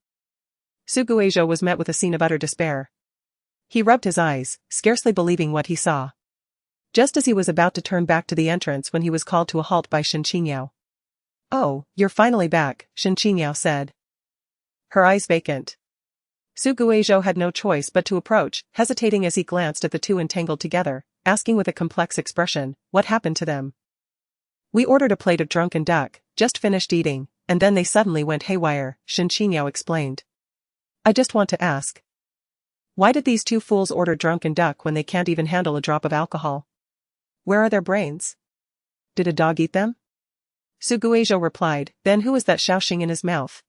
Suguejo was met with a scene of utter despair. He rubbed his eyes, scarcely believing what he saw. Just as he was about to turn back to the entrance when he was called to a halt by Shen Qingyao. Oh, you're finally back, Shen Qingyao said. Her eyes vacant. Su Guizhou had no choice but to approach, hesitating as he glanced at the two entangled together, asking with a complex expression, what happened to them? We ordered a plate of drunken duck, just finished eating, and then they suddenly went haywire, Shen Qingyao explained. I just want to ask. Why did these two fools order drunken duck when they can't even handle a drop of alcohol? Where are their brains? Did a dog eat them? Su Guizhou replied, then who is that Xiaoxing in his mouth?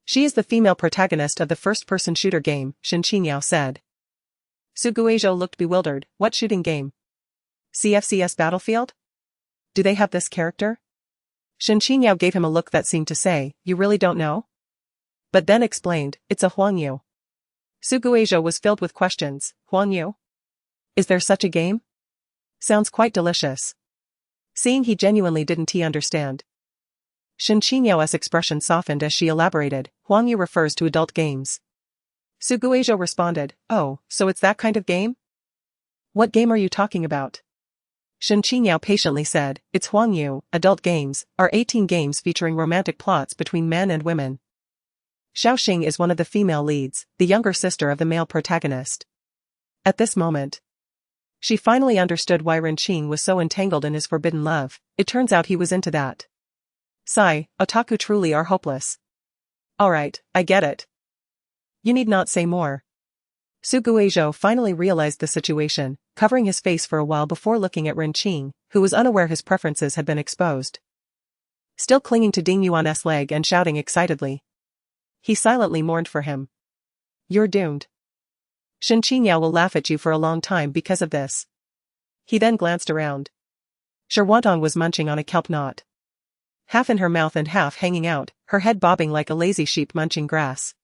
She is the female protagonist of the first-person shooter game, Shen Qingyao said. Su Guizhou looked bewildered, what shooting game? CFCS Battlefield? Do they have this character? Shen Qingyao gave him a look that seemed to say, you really don't know? But then explained, it's a Huangyu. Su Guizhou was filled with questions, Huangyu? Is there such a game? Sounds quite delicious. Seeing he genuinely didn't understand. Shen Qingyao's expression softened as she elaborated, Huangyu refers to adult games. Su Guizhou responded, oh, so it's that kind of game? What game are you talking about? Shen Qingyao patiently said, it's Huangyu, adult games, are 18 games featuring romantic plots between men and women. Xiaoxing is one of the female leads, the younger sister of the male protagonist. At this moment, she finally understood why Renqing was so entangled in his forbidden love. It turns out he was into that. Sigh, otaku truly are hopeless. Alright, I get it. You need not say more. Su Guizhou finally realized the situation, covering his face for a while before looking at Renqing, who was unaware his preferences had been exposed. Still clinging to Ding Yuan's leg and shouting excitedly. He silently mourned for him. You're doomed. Shen Qingyao will laugh at you for a long time because of this. He then glanced around. Sherwantong was munching on a kelp knot. Half in her mouth and half hanging out, her head bobbing like a lazy sheep munching grass.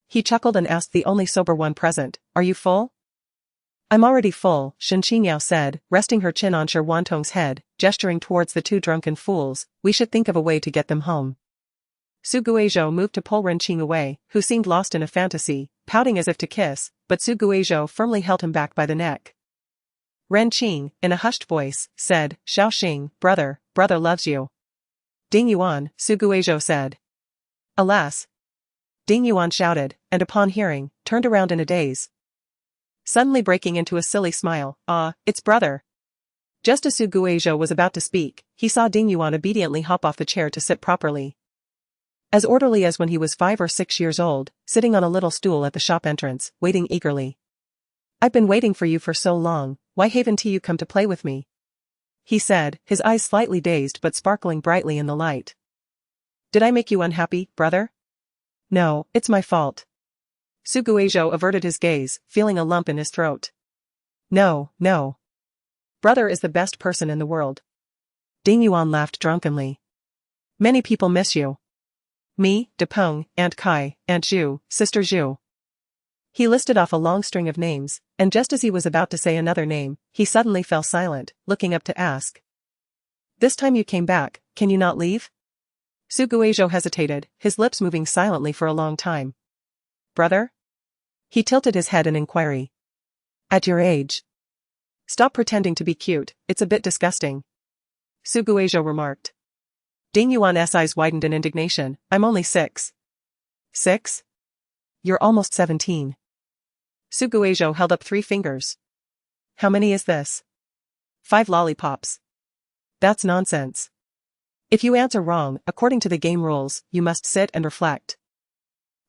He chuckled and asked the only sober one present, are you full? I'm already full, Shen Qingyao said, resting her chin on Sherwantong's head, gesturing towards the two drunken fools, we should think of a way to get them home. Su Guizhou moved to pull Renqing away, who seemed lost in a fantasy, pouting as if to kiss, but Su Guizhou firmly held him back by the neck. Renqing, in a hushed voice, said, Xiaoxing, brother loves you. Ding Yuan, Su Guizhou said. Alas! Ding Yuan shouted, and upon hearing, turned around in a daze. Suddenly breaking into a silly smile, it's brother. Just as Su Guizhou was about to speak, he saw Ding Yuan obediently hop off the chair to sit properly. As orderly as when he was 5 or 6 years old, sitting on a little stool at the shop entrance, waiting eagerly. I've been waiting for you for so long, why haven't you come to play with me? He said, his eyes slightly dazed but sparkling brightly in the light. Did I make you unhappy, brother? No, it's my fault. Su Guizhou averted his gaze, feeling a lump in his throat. No. Brother is the best person in the world. Ding Yuan laughed drunkenly. Many people miss you. Me, Depeng, Aunt Kai, Aunt Zhu, Sister Zhu. He listed off a long string of names, and just as he was about to say another name, he suddenly fell silent, looking up to ask. This time you came back, can you not leave? Su Guizhou hesitated, his lips moving silently for a long time. Brother? He tilted his head in inquiry. At your age. Stop pretending to be cute, it's a bit disgusting. Su Guizhou remarked. Ding Yuan's eyes widened in indignation, I'm only 6. 6? You're almost 17. Su Guizhou held up 3 fingers. How many is this? 5 lollipops. That's nonsense. If you answer wrong, according to the game rules, you must sit and reflect.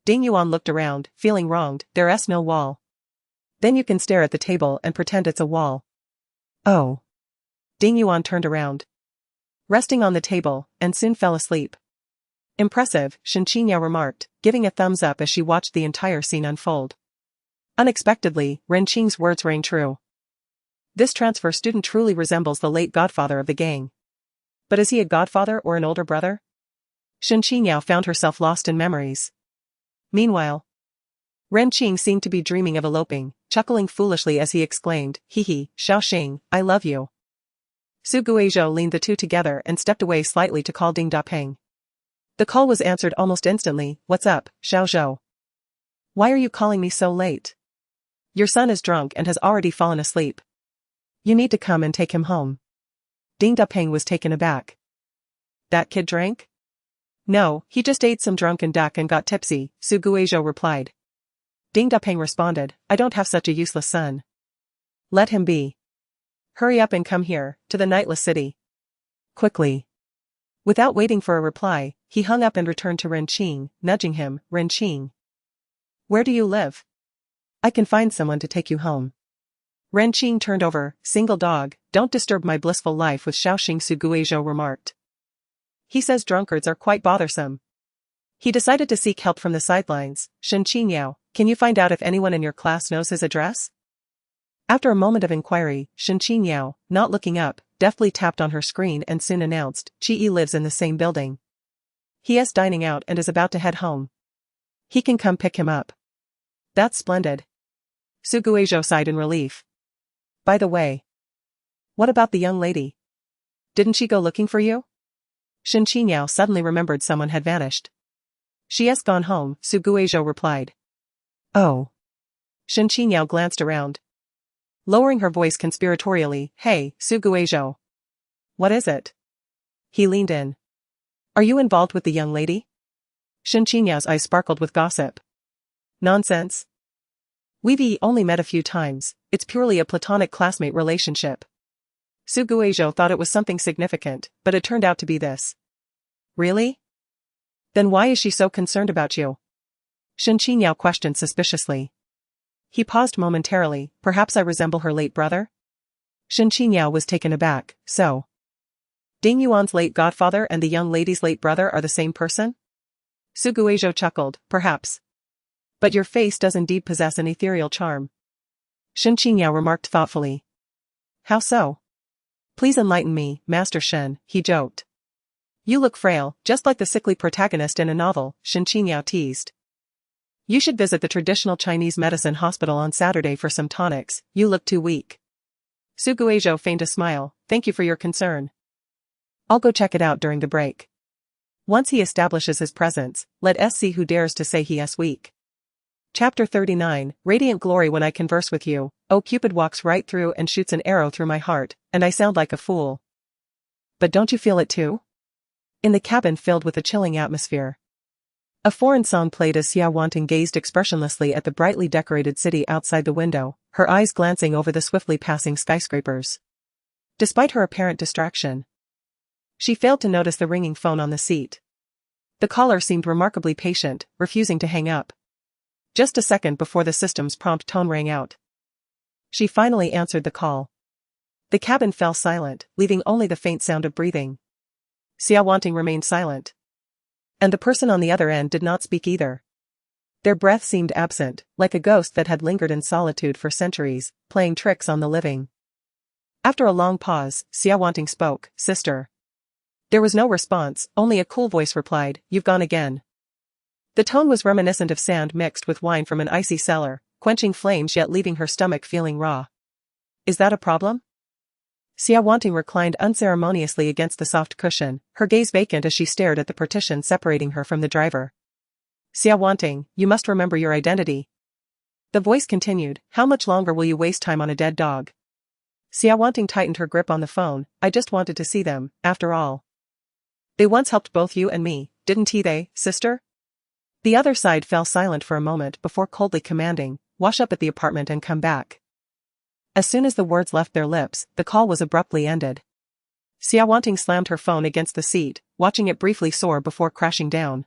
Ding Yuan looked around, feeling wronged, there's no wall. Then you can stare at the table and pretend it's a wall. Oh. Ding Yuan turned around. Resting on the table, and soon fell asleep. Impressive, Shen Qingyao remarked, giving a thumbs up as she watched the entire scene unfold. Unexpectedly, Renqing's words rang true. This transfer student truly resembles the late godfather of the gang. But is he a godfather or an older brother? Shen Qingyao found herself lost in memories. Meanwhile, Renqing seemed to be dreaming of eloping, chuckling foolishly as he exclaimed, hee, Xiaoxing, I love you. Su Guizhou leaned the two together and stepped away slightly to call Ding Dapeng. The call was answered almost instantly, what's up, Xiaozhou? Why are you calling me so late? Your son is drunk and has already fallen asleep. You need to come and take him home. Ding Dapeng was taken aback. That kid drank? No, he just ate some drunken duck and got tipsy, Su Guizhou replied. Ding Dapeng responded, I don't have such a useless son. Let him be. Hurry up and come here, to the nightless city. Quickly. Without waiting for a reply, he hung up and returned to Ren Qing, nudging him, Ren Qing. Where do you live? I can find someone to take you home. Ren Qing turned over, single dog, don't disturb my blissful life with Shaoxing, Su Guizhou remarked. He says drunkards are quite bothersome. He decided to seek help from the sidelines. Shen Qingyao, can you find out if anyone in your class knows his address? After a moment of inquiry, Shen Qingyao, not looking up, deftly tapped on her screen and soon announced, Qi lives in the same building. He is dining out and is about to head home. He can come pick him up. That's splendid. Su Guizhou sighed in relief. By the way. What about the young lady? Didn't she go looking for you? Shen Qingyao suddenly remembered someone had vanished. She has gone home, Su Guizhou replied. Oh. Shen Qingyao glanced around. Lowering her voice conspiratorially, hey, Su Guizhou. What is it? He leaned in. Are you involved with the young lady? Shen Qinyao's eyes sparkled with gossip. Nonsense. We've only met a few times, it's purely a platonic classmate relationship. Su Guizhou thought it was something significant, but it turned out to be this. Really? Then why is she so concerned about you? Shen Qingyao questioned suspiciously. He paused momentarily, perhaps I resemble her late brother? Shen Qingyao was taken aback, so. Ding Yuan's late godfather and the young lady's late brother are the same person? Su Guizhou chuckled, perhaps. But your face does indeed possess an ethereal charm. Shen Qingyao remarked thoughtfully. How so? Please enlighten me, Master Shen, he joked. You look frail, just like the sickly protagonist in a novel, Shen Qingyao teased. You should visit the traditional Chinese medicine hospital on Saturday for some tonics, you look too weak. Su Guizhou feigned a smile, thank you for your concern. I'll go check it out during the break. Once he establishes his presence, let us see who dares to say he is weak. Chapter 39, Radiant Glory. When I converse with you, oh Cupid walks right through and shoots an arrow through my heart, and I sound like a fool. But don't you feel it too? In the cabin filled with a chilling atmosphere. A foreign song played as Xia Wanting gazed expressionlessly at the brightly decorated city outside the window, her eyes glancing over the swiftly passing skyscrapers. Despite her apparent distraction, she failed to notice the ringing phone on the seat. The caller seemed remarkably patient, refusing to hang up. Just a second before the system's prompt tone rang out. She finally answered the call. The cabin fell silent, leaving only the faint sound of breathing. Xia Wanting remained silent. And the person on the other end did not speak either. Their breath seemed absent, like a ghost that had lingered in solitude for centuries, playing tricks on the living. After a long pause, Xia Wanting spoke, Sister. There was no response, only a cool voice replied, You've gone again. The tone was reminiscent of sand mixed with wine from an icy cellar, quenching flames yet leaving her stomach feeling raw. Is that a problem? Xia Wanting reclined unceremoniously against the soft cushion, her gaze vacant as she stared at the partition separating her from the driver. Xia Wanting, you must remember your identity. The voice continued, How much longer will you waste time on a dead dog? Xia Wanting tightened her grip on the phone, I just wanted to see them, after all. They once helped both you and me, didn't they, sister? The other side fell silent for a moment before coldly commanding, Wash up at the apartment and come back. As soon as the words left their lips, the call was abruptly ended. Xia Wanting slammed her phone against the seat, watching it briefly soar before crashing down.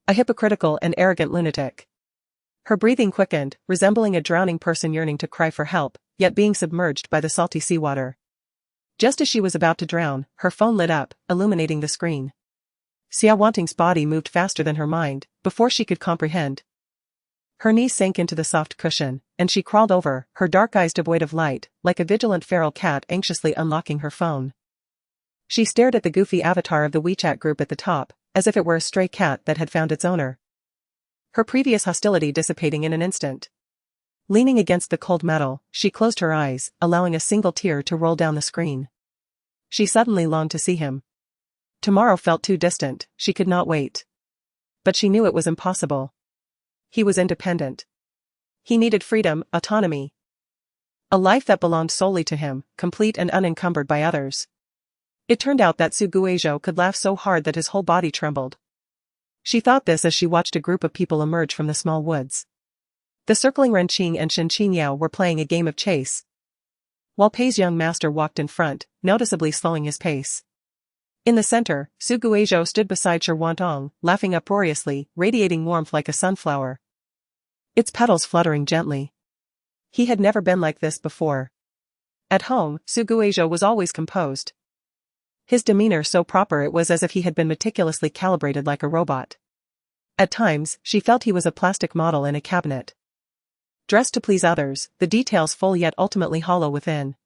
A hypocritical and arrogant lunatic. Her breathing quickened, resembling a drowning person yearning to cry for help, yet being submerged by the salty seawater. Just as she was about to drown, her phone lit up, illuminating the screen. Xia Wanting's body moved faster than her mind, before she could comprehend. Her knees sank into the soft cushion, and she crawled over, her dark eyes devoid of light, like a vigilant feral cat anxiously unlocking her phone. She stared at the goofy avatar of the WeChat group at the top, as if it were a stray cat that had found its owner. Her previous hostility dissipating in an instant. Leaning against the cold metal, she closed her eyes, allowing a single tear to roll down the screen. She suddenly longed to see him. Tomorrow felt too distant, she could not wait. But she knew it was impossible. He was independent. He needed freedom, autonomy. A life that belonged solely to him, complete and unencumbered by others. It turned out that Su Guizhou could laugh so hard that his whole body trembled. She thought this as she watched a group of people emerge from the small woods. The circling Renqing and Shen Qingyao were playing a game of chase, while Pei's young master walked in front, noticeably slowing his pace. In the center, Su Guizhou stood beside Shi Wantong, laughing uproariously, radiating warmth like a sunflower, its petals fluttering gently. He had never been like this before. At home, Su Guizhou was always composed. His demeanor so proper it was as if he had been meticulously calibrated like a robot. At times, she felt he was a plastic model in a cabinet, dressed to please others, the details full yet ultimately hollow within.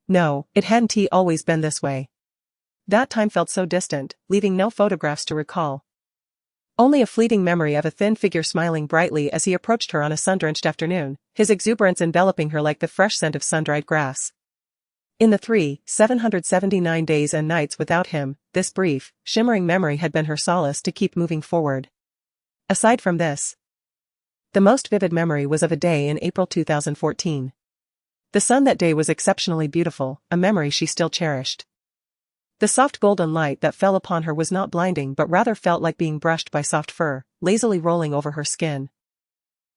No, it hadn't always been this way. That time felt so distant, leaving no photographs to recall. Only a fleeting memory of a thin figure smiling brightly as he approached her on a sun-drenched afternoon, his exuberance enveloping her like the fresh scent of sun-dried grass. In the 779 days and nights without him, this brief, shimmering memory had been her solace to keep moving forward. Aside from this, the most vivid memory was of a day in April 2014. The sun that day was exceptionally beautiful, a memory she still cherished. The soft golden light that fell upon her was not blinding but rather felt like being brushed by soft fur, lazily rolling over her skin.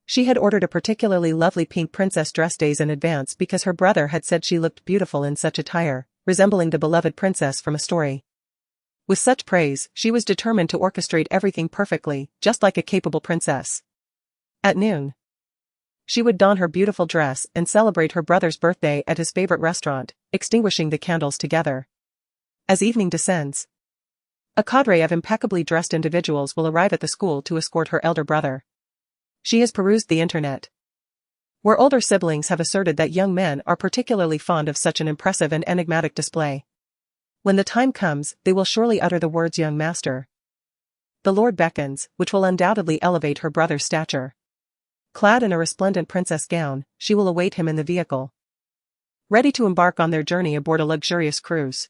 She had ordered a particularly lovely pink princess dress days in advance because her brother had said she looked beautiful in such attire, resembling the beloved princess from a story. With such praise, she was determined to orchestrate everything perfectly, just like a capable princess. At noon, she would don her beautiful dress and celebrate her brother's birthday at his favorite restaurant, extinguishing the candles together. As evening descends, a cadre of impeccably dressed individuals will arrive at the school to escort her elder brother. She has perused the internet, where older siblings have asserted that young men are particularly fond of such an impressive and enigmatic display. When the time comes, they will surely utter the words "young master." The Lord beckons, which will undoubtedly elevate her brother's stature. Clad in a resplendent princess gown, she will await him in the vehicle, ready to embark on their journey aboard a luxurious cruise.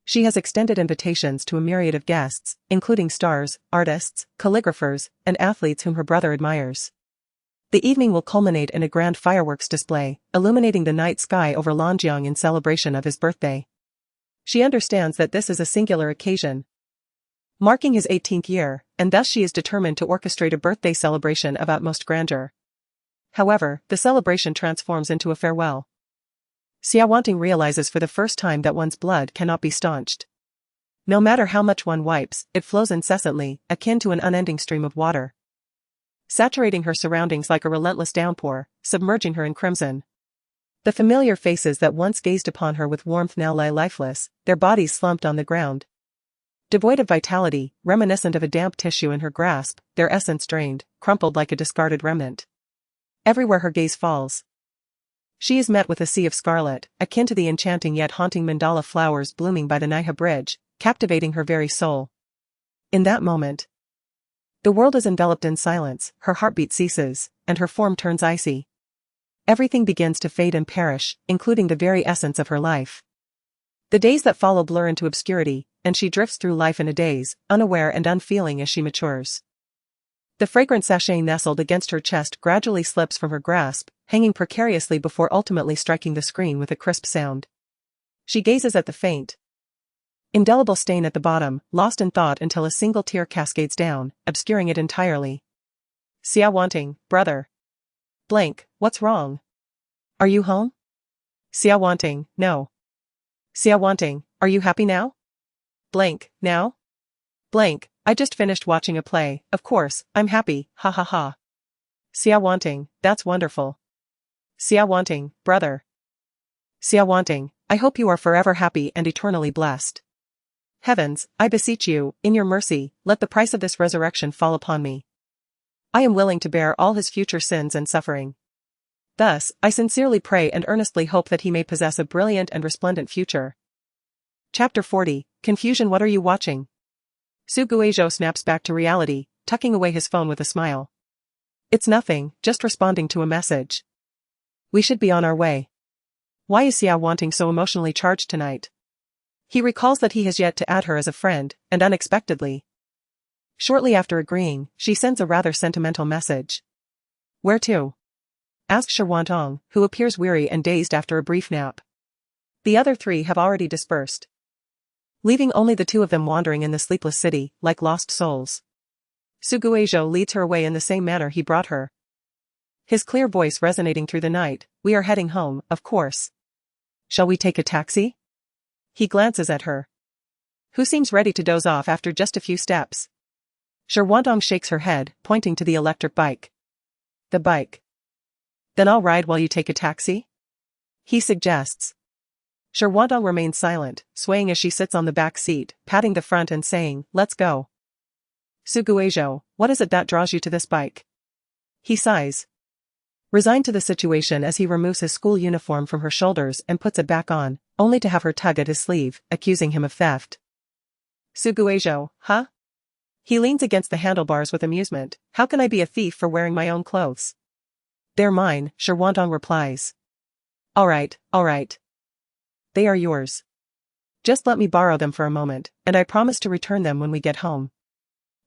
She has extended invitations to a myriad of guests, including stars, artists, calligraphers, and athletes whom her brother admires. The evening will culminate in a grand fireworks display, illuminating the night sky over Lanjiang in celebration of his birthday. She understands that this is a singular occasion, marking his 18th year, and thus she is determined to orchestrate a birthday celebration of utmost grandeur. However, the celebration transforms into a farewell. Xia Wanting realizes for the first time that one's blood cannot be staunched. No matter how much one wipes, it flows incessantly, akin to an unending stream of water, saturating her surroundings like a relentless downpour, submerging her in crimson. The familiar faces that once gazed upon her with warmth now lie lifeless, their bodies slumped on the ground, devoid of vitality, reminiscent of a damp tissue in her grasp, their essence drained, crumpled like a discarded remnant. Everywhere her gaze falls, she is met with a sea of scarlet, akin to the enchanting yet haunting mandala flowers blooming by the Naiha Bridge, captivating her very soul. In that moment, the world is enveloped in silence, her heartbeat ceases, and her form turns icy. Everything begins to fade and perish, including the very essence of her life. The days that follow blur into obscurity, and she drifts through life in a daze, unaware and unfeeling as she matures. The fragrant sachet nestled against her chest gradually slips from her grasp, hanging precariously before ultimately striking the screen with a crisp sound. She gazes at the faint, indelible stain at the bottom, lost in thought until a single tear cascades down, obscuring it entirely. Xia Wanting, brother. Blank, what's wrong? Are you home? Xia Wanting, no. Xia Wanting, are you happy now? Blank, now? Blank, I just finished watching a play, of course, I'm happy, ha ha ha. Xia Wanting, that's wonderful. Xia Wanting, brother. Xia Wanting, I hope you are forever happy and eternally blessed. Heavens, I beseech you, in your mercy, let the price of this resurrection fall upon me. I am willing to bear all his future sins and suffering. Thus, I sincerely pray and earnestly hope that he may possess a brilliant and resplendent future. Chapter 40, Confusion. What are you watching? Su Guizhou snaps back to reality, tucking away his phone with a smile. It's nothing, just responding to a message. We should be on our way. Why is Xia Wanting so emotionally charged tonight? He recalls that he has yet to add her as a friend, and unexpectedly, shortly after agreeing, she sends a rather sentimental message. Where to? Asks Shi Wantong, who appears weary and dazed after a brief nap. The other three have already dispersed. leaving only the two of them wandering in the sleepless city, like lost souls. Suguejo leads her away in the same manner he brought her. His clear voice resonating through the night, "We are heading home, of course. Shall we take a taxi?" He glances at her, who seems ready to doze off after just a few steps. Shirwantong shakes her head, pointing to the electric bike. "The bike. Then I'll ride while you take a taxi?" he suggests. Shirwantong remains silent, swaying as she sits on the back seat, patting the front and saying, "Let's go." "Suguejo, what is it that draws you to this bike?" he sighs, resigned to the situation as he removes his school uniform from her shoulders and puts it back on, only to have her tug at his sleeve, accusing him of theft. "Suguejo, huh?" He leans against the handlebars with amusement. "How can I be a thief for wearing my own clothes?" "They're mine," Shirwantong replies. All right. They are yours. Just let me borrow them for a moment, and I promise to return them when we get home."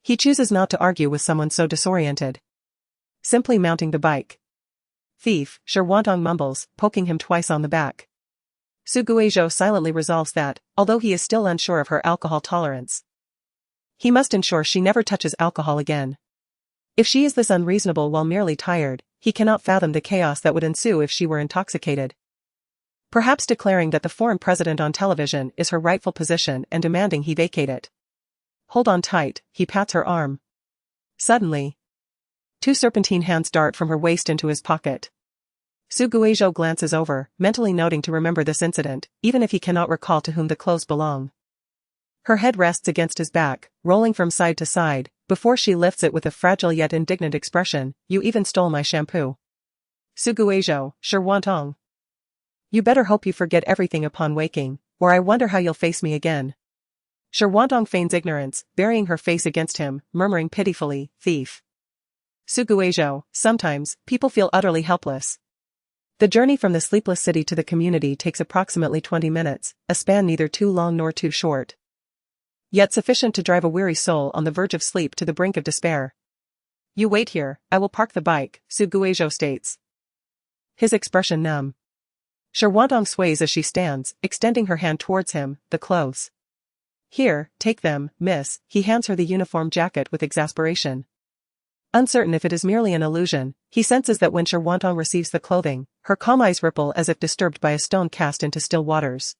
He chooses not to argue with someone so disoriented, simply mounting the bike. "Thief," Shirwantong mumbles, poking him twice on the back. Suguejo silently resolves that, although he is still unsure of her alcohol tolerance, he must ensure she never touches alcohol again. If she is this unreasonable while merely tired, he cannot fathom the chaos that would ensue if she were intoxicated. Perhaps declaring that the foreign president on television is her rightful position and demanding he vacate it. "Hold on tight," he pats her arm. Suddenly, two serpentine hands dart from her waist into his pocket. Suguejo glances over, mentally noting to remember this incident, even if he cannot recall to whom the clothes belong. Her head rests against his back, rolling from side to side, before she lifts it with a fragile yet indignant expression. "You even stole my shampoo." "Suguejo, Shirwantong. You better hope you forget everything upon waking, or I wonder how you'll face me again." Shirwantong feigns ignorance, burying her face against him, murmuring pitifully, "Thief." "Suguejo, sometimes, people feel utterly helpless." The journey from the sleepless city to the community takes approximately 20 minutes, a span neither too long nor too short, yet sufficient to drive a weary soul on the verge of sleep to the brink of despair. "You wait here, I will park the bike," Suguejo states, his expression numb. Shirwantong sways as she stands, extending her hand towards him. "The clothes. Here, take them, miss." He hands her the uniform jacket with exasperation. Uncertain if it is merely an illusion, he senses that when Shirwantong receives the clothing, her calm eyes ripple as if disturbed by a stone cast into still waters.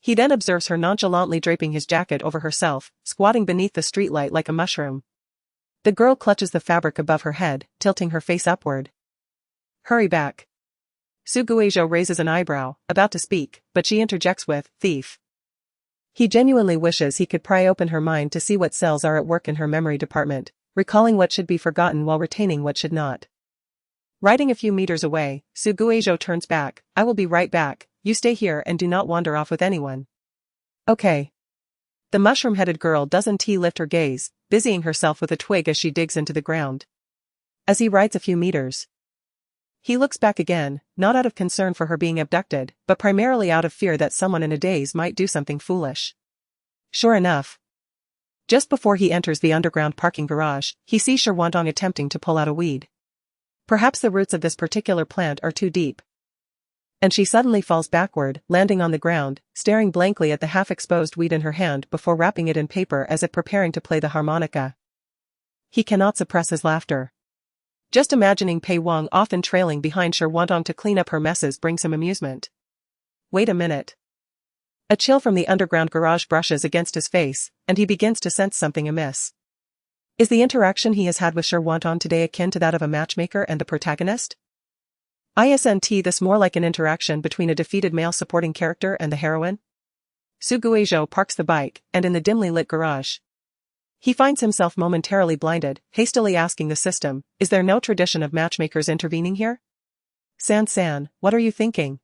He then observes her nonchalantly draping his jacket over herself, squatting beneath the streetlight like a mushroom. The girl clutches the fabric above her head, tilting her face upward. "Hurry back." Suguejo raises an eyebrow, about to speak, but she interjects with, "Thief." He genuinely wishes he could pry open her mind to see what cells are at work in her memory department, recalling what should be forgotten while retaining what should not. Riding a few meters away, Suguejo turns back. "I will be right back, you stay here and do not wander off with anyone." "Okay." The mushroom-headed girl doesn't lift her gaze, busying herself with a twig as she digs into the ground. As he rides a few meters, he looks back again, not out of concern for her being abducted, but primarily out of fear that someone in a daze might do something foolish. Sure enough, just before he enters the underground parking garage, he sees Shirwantong attempting to pull out a weed. Perhaps the roots of this particular plant are too deep, and she suddenly falls backward, landing on the ground, staring blankly at the half-exposed weed in her hand before wrapping it in paper as if preparing to play the harmonica. He cannot suppress his laughter. Just imagining Pei Wang often trailing behind Shirwantong to clean up her messes brings him amusement. Wait a minute. A chill from the underground garage brushes against his face, and he begins to sense something amiss. Is the interaction he has had with Shirwantong today akin to that of a matchmaker and the protagonist? Isn't this more like an interaction between a defeated male supporting character and the heroine? Suguejo parks the bike, and in the dimly lit garage, he finds himself momentarily blinded, hastily asking the system, "Is there no tradition of matchmakers intervening here?" San, what are you thinking?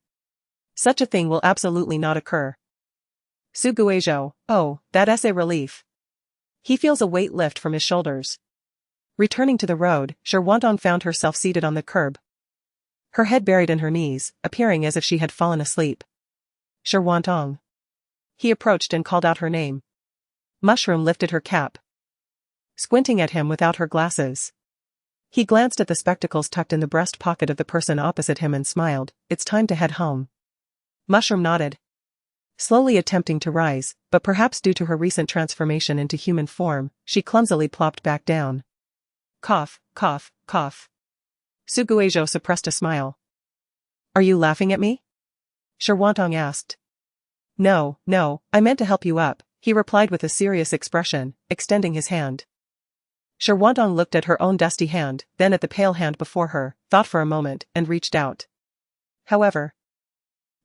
Such a thing will absolutely not occur." Suguejo, "Oh, that's a relief." He feels a weight lift from his shoulders. Returning to the road, Shirwantong found herself seated on the curb, her head buried in her knees, appearing as if she had fallen asleep. "Shirwantong." He approached and called out her name. Mushroom lifted her cap, squinting at him without her glasses. He glanced at the spectacles tucked in the breast pocket of the person opposite him and smiled. "It's time to head home." Mushroom nodded, Slowly attempting to rise, but perhaps due to her recent transformation into human form, she clumsily plopped back down. Cough, cough, cough. Suguejo suppressed a smile. Are you laughing at me? Shirwantong asked. No, I meant to help you up, he replied with a serious expression, extending his hand. Shirwantong looked at her own dusty hand, then at the pale hand before her, thought for a moment, and reached out. However,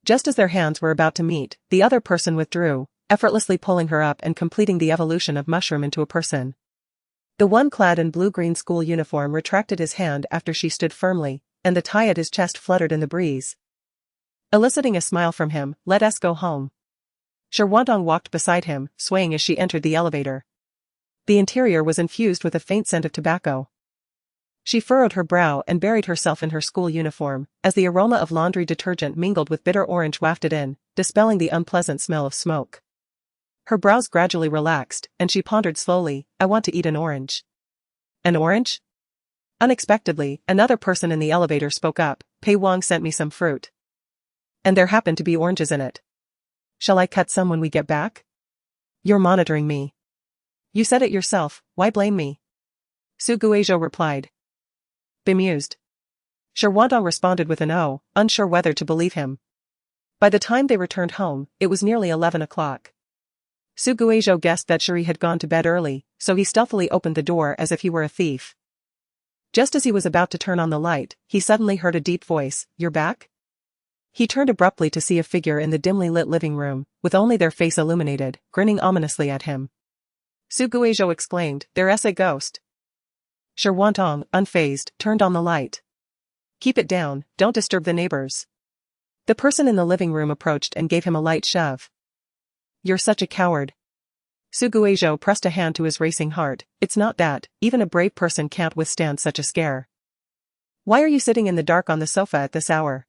just as their hands were about to meet, the other person withdrew, effortlessly pulling her up and completing the evolution of mushroom into a person. The one clad in blue-green school uniform retracted his hand after she stood firmly, and the tie at his chest fluttered in the breeze. Eliciting a smile from him, "Let us go home." Shirwantong walked beside him, swaying as she entered the elevator. The interior was infused with a faint scent of tobacco. She furrowed her brow and buried herself in her school uniform, as the aroma of laundry detergent mingled with bitter orange wafted in, dispelling the unpleasant smell of smoke. Her brows gradually relaxed, and she pondered slowly, "I want to eat an orange." An orange? Unexpectedly, another person in the elevator spoke up, "Pei Wang sent me some fruit. And there happen to be oranges in it. Shall I cut some when we get back?" "You're monitoring me. You said it yourself, why blame me?" Suguejo replied. Bemused. Shirwantong responded with an "oh," unsure whether to believe him. By the time they returned home, it was nearly 11 o'clock. Suguejo guessed that Shuri had gone to bed early, so he stealthily opened the door as if he were a thief. Just as he was about to turn on the light, he suddenly heard a deep voice, "You're back?" He turned abruptly to see a figure in the dimly lit living room, with only their face illuminated, grinning ominously at him. Suguejo exclaimed, "There's a ghost." Shirwantong, unfazed, turned on the light. "Keep it down, don't disturb the neighbors." The person in the living room approached and gave him a light shove. "You're such a coward." Suguejo pressed a hand to his racing heart. "It's not that, even a brave person can't withstand such a scare." "Why are you sitting in the dark on the sofa at this hour?"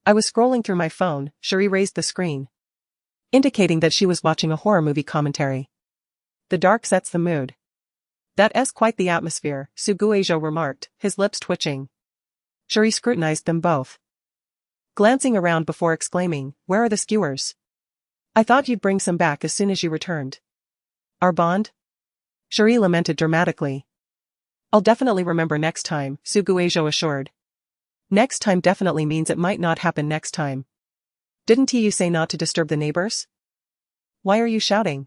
"I was scrolling through my phone." Shuri raised the screen, indicating that she was watching a horror movie commentary. "The dark sets the mood." "That's quite the atmosphere," Suguejo remarked, his lips twitching. Shuri scrutinized them both, glancing around before exclaiming, "Where are the skewers? I thought you'd bring some back as soon as you returned." "Our bond?" Shuri lamented dramatically. "I'll definitely remember next time," Suguejo assured. "Next time definitely means it might not happen next time. Didn't you say not to disturb the neighbors? Why are you shouting?"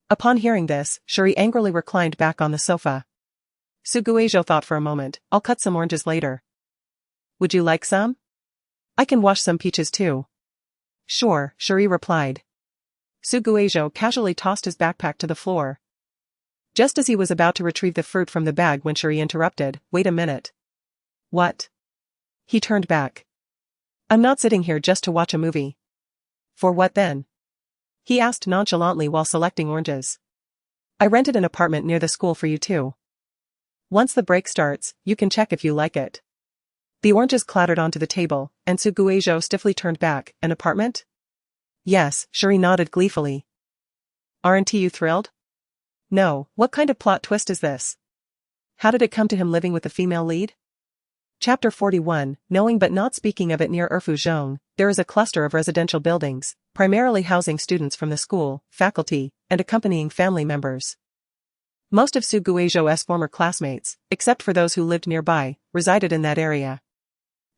Upon hearing this, Shuri angrily reclined back on the sofa. Suguejo thought for a moment, "I'll cut some oranges later." "Would you like some? I can wash some peaches too." "Sure," Shuri replied. Suguejo casually tossed his backpack to the floor. Just as he was about to retrieve the fruit from the bag when Shuri interrupted, "Wait a minute." "What?" He turned back. "I'm not sitting here just to watch a movie." "For what then?" he asked nonchalantly while selecting oranges. "I rented an apartment near the school for you too. Once the break starts, you can check if you like it." The oranges clattered onto the table, and Suguejo stiffly turned back. "An apartment?" "Yes," Shuri nodded gleefully. "Aren't you thrilled?" "No, what kind of plot twist is this? How did it come to him living with the female lead?" Chapter 41, Knowing but not speaking of it. Near Erfuzhong, there is a cluster of residential buildings, primarily housing students from the school, faculty, and accompanying family members. Most of Suguejo's former classmates, except for those who lived nearby, resided in that area.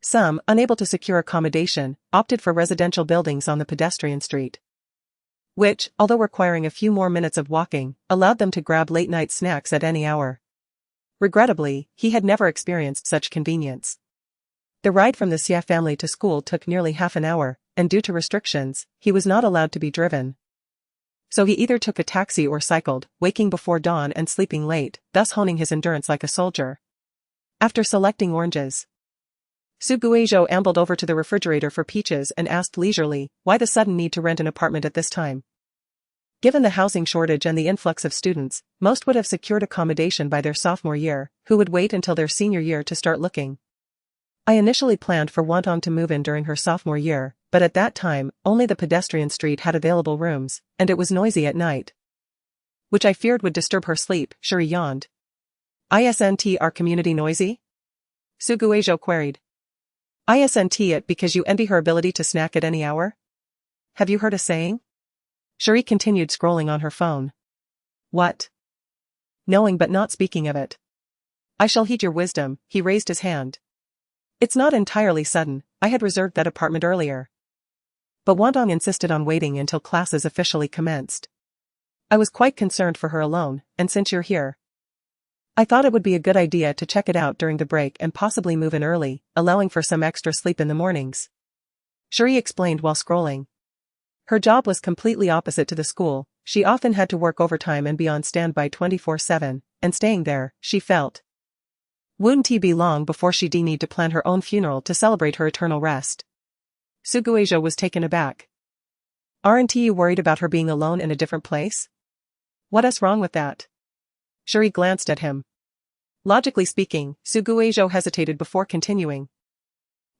Some, unable to secure accommodation, opted for residential buildings on the pedestrian street, which, although requiring a few more minutes of walking, allowed them to grab late-night snacks at any hour. Regrettably, he had never experienced such convenience. The ride from the Xia family to school took nearly half an hour, and due to restrictions, he was not allowed to be driven. So he either took a taxi or cycled, waking before dawn and sleeping late, thus honing his endurance like a soldier. After selecting oranges, Suguejo ambled over to the refrigerator for peaches and asked leisurely, why the sudden need to rent an apartment at this time? Given the housing shortage and the influx of students, most would have secured accommodation by their sophomore year, who would wait until their senior year to start looking. I initially planned for Wantong to move in during her sophomore year, but at that time, only the pedestrian street had available rooms, and it was noisy at night, which I feared would disturb her sleep. Shuri yawned. "Isn't our community noisy?" Suguejo queried. "Isn't it because you envy her ability to snack at any hour?" have you heard a saying? Cherie continued scrolling on her phone. What? Knowing but not speaking of it. I shall heed your wisdom, he raised his hand. It's not entirely sudden, I had reserved that apartment earlier. But Wantong insisted on waiting until classes officially commenced. I was quite concerned for her alone, and since you're here, I thought it would be a good idea to check it out during the break and possibly move in early, allowing for some extra sleep in the mornings. Cherie explained while scrolling. Her job was completely opposite to the school, she often had to work overtime and be on standby 24/7, and staying there, she felt, wouldn't be long before she'd need to plan her own funeral to celebrate her eternal rest. Suguejo was taken aback. Aren't you worried about her being alone in a different place? What's wrong with that? Cherie glanced at him. Logically speaking, Suguejo hesitated before continuing.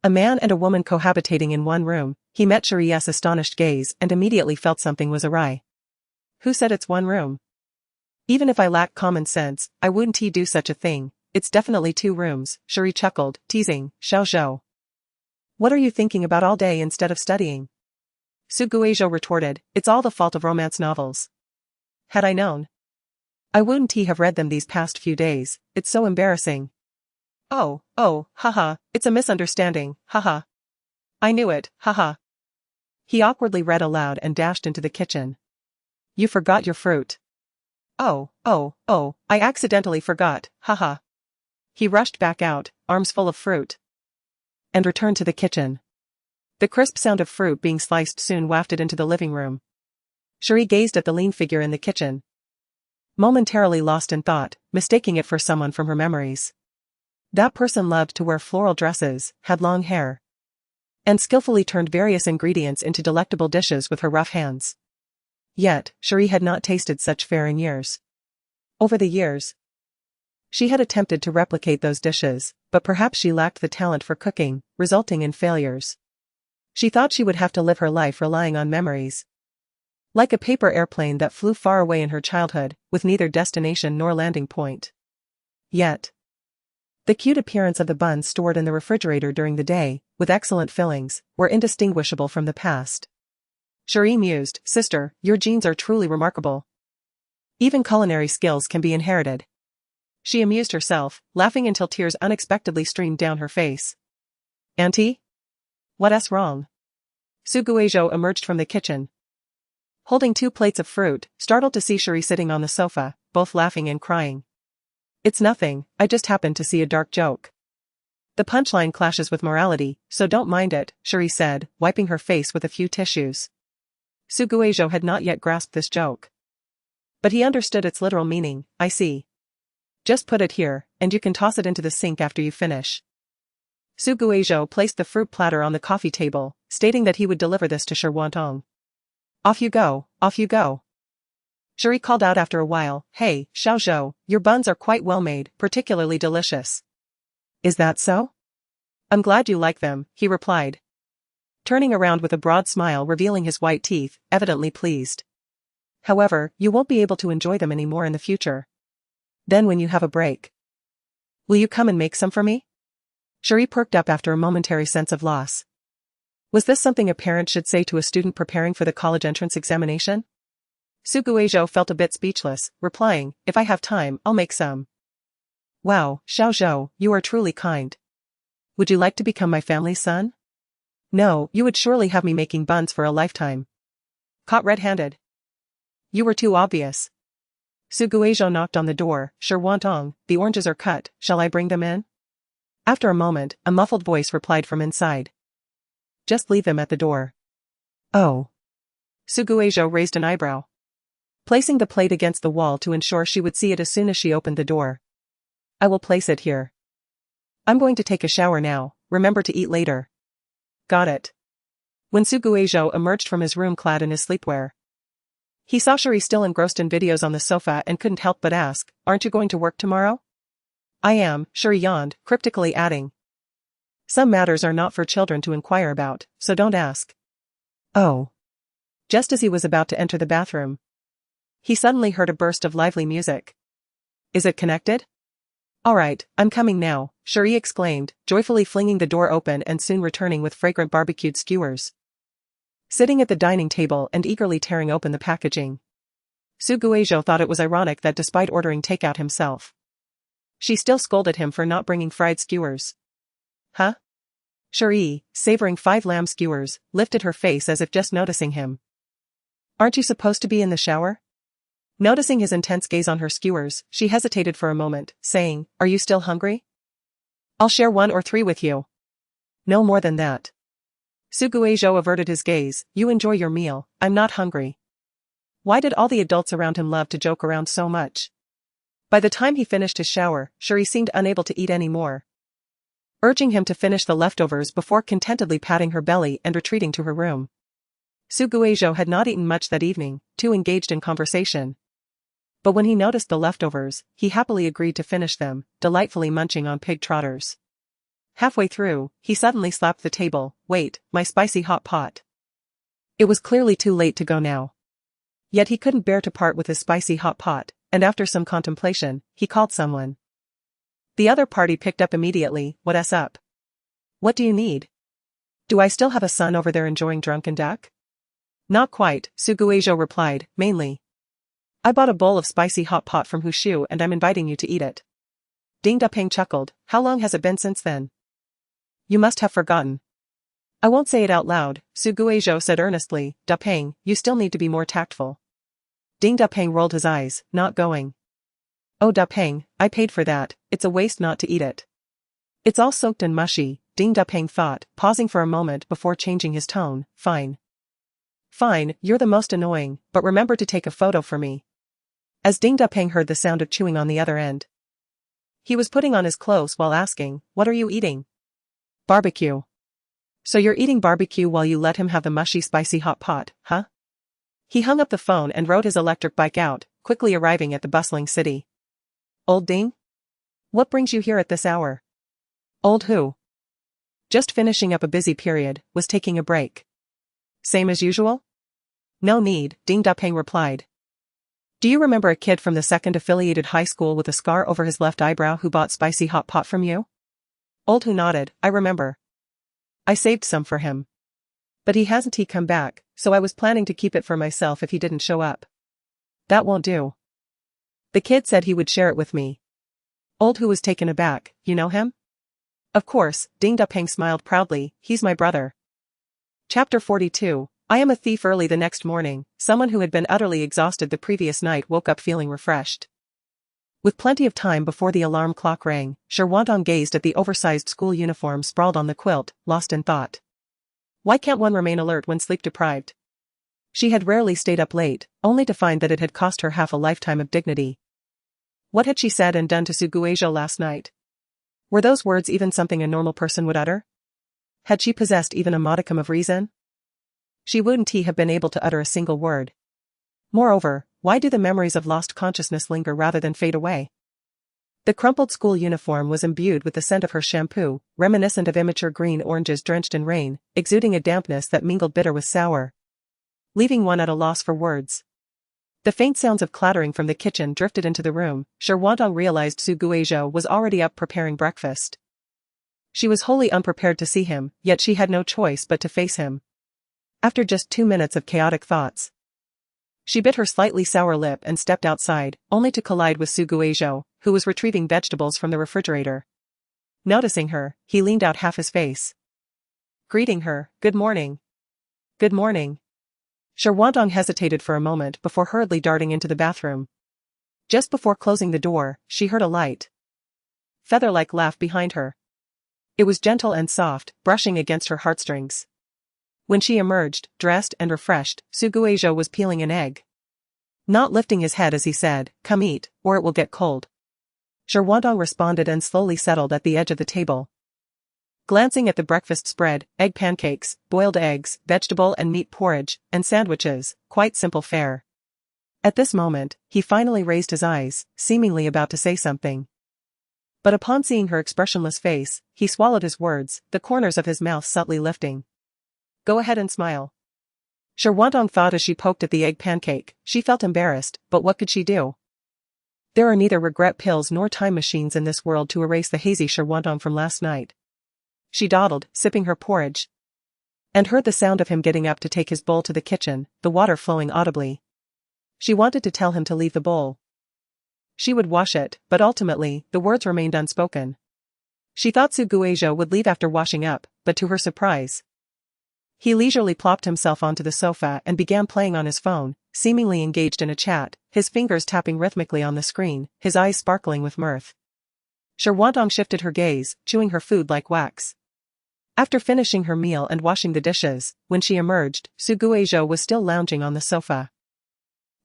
A man and a woman cohabitating in one room, he met Cherie's astonished gaze and immediately felt something was awry. Who said it's one room? Even if I lack common sense, I wouldn't do such a thing. It's definitely 2 rooms, Cherie chuckled, teasing, Xiao Zhou. What are you thinking about all day instead of studying? Suguejo retorted, it's all the fault of romance novels. Had I known, I wouldn't have read them these past few days, it's so embarrassing. Oh, haha, it's a misunderstanding, haha. I knew it, haha. He awkwardly read aloud and dashed into the kitchen. You forgot your fruit. Oh, I accidentally forgot, haha. He rushed back out, arms full of fruit, and returned to the kitchen. The crisp sound of fruit being sliced soon wafted into the living room. Cherie gazed at the lean figure in the kitchen, momentarily lost in thought, mistaking it for someone from her memories. That person loved to wear floral dresses, had long hair, and skillfully turned various ingredients into delectable dishes with her rough hands. Yet, Cherie had not tasted such fare in years. Over the years, she had attempted to replicate those dishes, but perhaps she lacked the talent for cooking, resulting in failures. She thought she would have to live her life relying on memories, like a paper airplane that flew far away in her childhood, with neither destination nor landing point. Yet, the cute appearance of the buns stored in the refrigerator during the day, with excellent fillings, were indistinguishable from the past. Cherie mused, Sister, your genes are truly remarkable. Even culinary skills can be inherited. She amused herself, laughing until tears unexpectedly streamed down her face. Auntie? What's wrong? Suguejo emerged from the kitchen, holding 2 plates of fruit, startled to see Cherie sitting on the sofa, both laughing and crying. It's nothing, I just happened to see a dark joke. The punchline clashes with morality, so don't mind it, Cherie said, wiping her face with a few tissues. Suguejo had not yet grasped this joke, but he understood its literal meaning. I see. Just put it here, and you can toss it into the sink after you finish. Suguejo placed the fruit platter on the coffee table, stating that he would deliver this to Shi Wantong. Off you go, off you go. Cherie called out after a while, Hey, Xiao Zhou, your buns are quite well made, particularly delicious. Is that so? I'm glad you like them, he replied, turning around with a broad smile revealing his white teeth, evidently pleased. However, you won't be able to enjoy them anymore in the future. Then when you have a break, will you come and make some for me? Cherie perked up after a momentary sense of loss. Was this something a parent should say to a student preparing for the college entrance examination? Suguejo felt a bit speechless, replying, If I have time, I'll make some. Wow, Xiao Zhou, you are truly kind. Would you like to become my family's son? No, you would surely have me making buns for a lifetime. Caught red-handed. You were too obvious. Suguejo knocked on the door, Shi Wantong, the oranges are cut, shall I bring them in? After a moment, a muffled voice replied from inside. Just leave them at the door. Oh. Suguejo raised an eyebrow, placing the plate against the wall to ensure she would see it as soon as she opened the door. I will place it here. I'm going to take a shower now, remember to eat later. Got it. When Suguejo emerged from his room clad in his sleepwear, he saw Cherie still engrossed in videos on the sofa and couldn't help but ask, Aren't you going to work tomorrow? I am, Cherie yawned, cryptically adding. Some matters are not for children to inquire about, so don't ask. Oh. Just as he was about to enter the bathroom, he suddenly heard a burst of lively music. Is it connected? Alright, I'm coming now, Cherie exclaimed, joyfully flinging the door open and soon returning with fragrant barbecued skewers. sitting at the dining table and eagerly tearing open the packaging. Su Guizhou thought it was ironic that despite ordering takeout himself, she still scolded him for not bringing fried skewers. Huh? Cherie, savoring 5 lamb skewers, lifted her face as if just noticing him. Aren't you supposed to be in the shower? Noticing his intense gaze on her skewers, she hesitated for a moment, saying, Are you still hungry? I'll share 1 or 3 with you. No more than that. Su Guizhou averted his gaze. You enjoy your meal, I'm not hungry. Why did all the adults around him love to joke around so much? By the time he finished his shower, Cherie seemed unable to eat any more, urging him to finish the leftovers before contentedly patting her belly and retreating to her room. Su Guizhou had not eaten much that evening, too engaged in conversation. But when he noticed the leftovers, he happily agreed to finish them, delightfully munching on pig trotters. Halfway through, he suddenly slapped the table. Wait, my spicy hot pot. It was clearly too late to go now. Yet he couldn't bear to part with his spicy hot pot, and after some contemplation, he called someone. The other party picked up immediately. What's up? What do you need? Do I still have a son over there enjoying drunken duck? Not quite, Su Guizhou replied, mainly. I bought a bowl of spicy hot pot from Hushu and I'm inviting you to eat it. Ding Dapeng chuckled. How long has it been since then? You must have forgotten. I won't say it out loud, Su Guizhou said earnestly. Dapeng, you still need to be more tactful. Ding Dapeng rolled his eyes, not going. Oh Dapeng, I paid for that, it's a waste not to eat it. It's all soaked and mushy, Ding Dapeng thought, pausing for a moment before changing his tone. Fine. Fine, you're the most annoying, but remember to take a photo for me. As Ding Dapeng heard the sound of chewing on the other end, he was putting on his clothes while asking, What are you eating? Barbecue. So you're eating barbecue while you let him have the mushy spicy hot pot, huh? He hung up the phone and rode his electric bike out, quickly arriving at the bustling city. Old Ding? What brings you here at this hour? Old who? Just finishing up a busy period, was taking a break. Same as usual? No need, Ding Dapeng replied. Do you remember a kid from the second affiliated high school with a scar over his left eyebrow who bought spicy hot pot from you? Old who nodded, I remember. I saved some for him. But he hasn't come back, so I was planning to keep it for myself if he didn't show up. That won't do. The kid said he would share it with me. Old who was taken aback, you know him? Of course, Ding Dapeng smiled proudly, he's my brother. Chapter 42, I am a thief. Early the next morning, someone who had been utterly exhausted the previous night woke up feeling refreshed. With plenty of time before the alarm clock rang, Sherwantong gazed at the oversized school uniform sprawled on the quilt, lost in thought. Why can't one remain alert when sleep-deprived? She had rarely stayed up late, only to find that it had cost her half a lifetime of dignity. What had she said and done to Su Guizhou last night? Were those words even something a normal person would utter? Had she possessed even a modicum of reason? She wouldn't have been able to utter a single word. Moreover, why do the memories of lost consciousness linger rather than fade away? The crumpled school uniform was imbued with the scent of her shampoo, reminiscent of immature green oranges drenched in rain, exuding a dampness that mingled bitter with sour, leaving one at a loss for words. The faint sounds of clattering from the kitchen drifted into the room. Sherwantong realized Su Guizhou was already up preparing breakfast. She was wholly unprepared to see him, yet she had no choice but to face him. After just 2 minutes of chaotic thoughts, she bit her slightly sour lip and stepped outside, only to collide with Su Guizhou, who was retrieving vegetables from the refrigerator. Noticing her, he leaned out half his face, greeting her, Good morning. Good morning. Sherwantong hesitated for a moment before hurriedly darting into the bathroom. Just before closing the door, she heard a light, feather-like laugh behind her. It was gentle and soft, brushing against her heartstrings. When she emerged, dressed and refreshed, Su Guizhou was peeling an egg, not lifting his head as he said, Come eat, or it will get cold. Sherwantong responded and slowly settled at the edge of the table. Glancing at the breakfast spread, egg pancakes, boiled eggs, vegetable and meat porridge, and sandwiches, quite simple fare. At this moment, he finally raised his eyes, seemingly about to say something. But upon seeing her expressionless face, he swallowed his words, the corners of his mouth subtly lifting. Go ahead and smile. Sherwantong thought as she poked at the egg pancake. She felt embarrassed, but what could she do? There are neither regret pills nor time machines in this world to erase the hazy Sherwantong from last night. She dawdled, sipping her porridge. and heard the sound of him getting up to take his bowl to the kitchen, the water flowing audibly. She wanted to tell him to leave the bowl. She would wash it, but ultimately, the words remained unspoken. She thought Suguejo would leave after washing up, but to her surprise, he leisurely plopped himself onto the sofa and began playing on his phone, seemingly engaged in a chat, his fingers tapping rhythmically on the screen, his eyes sparkling with mirth. Shirwantong shifted her gaze, chewing her food like wax. After finishing her meal and washing the dishes, when she emerged, Suguejo was still lounging on the sofa.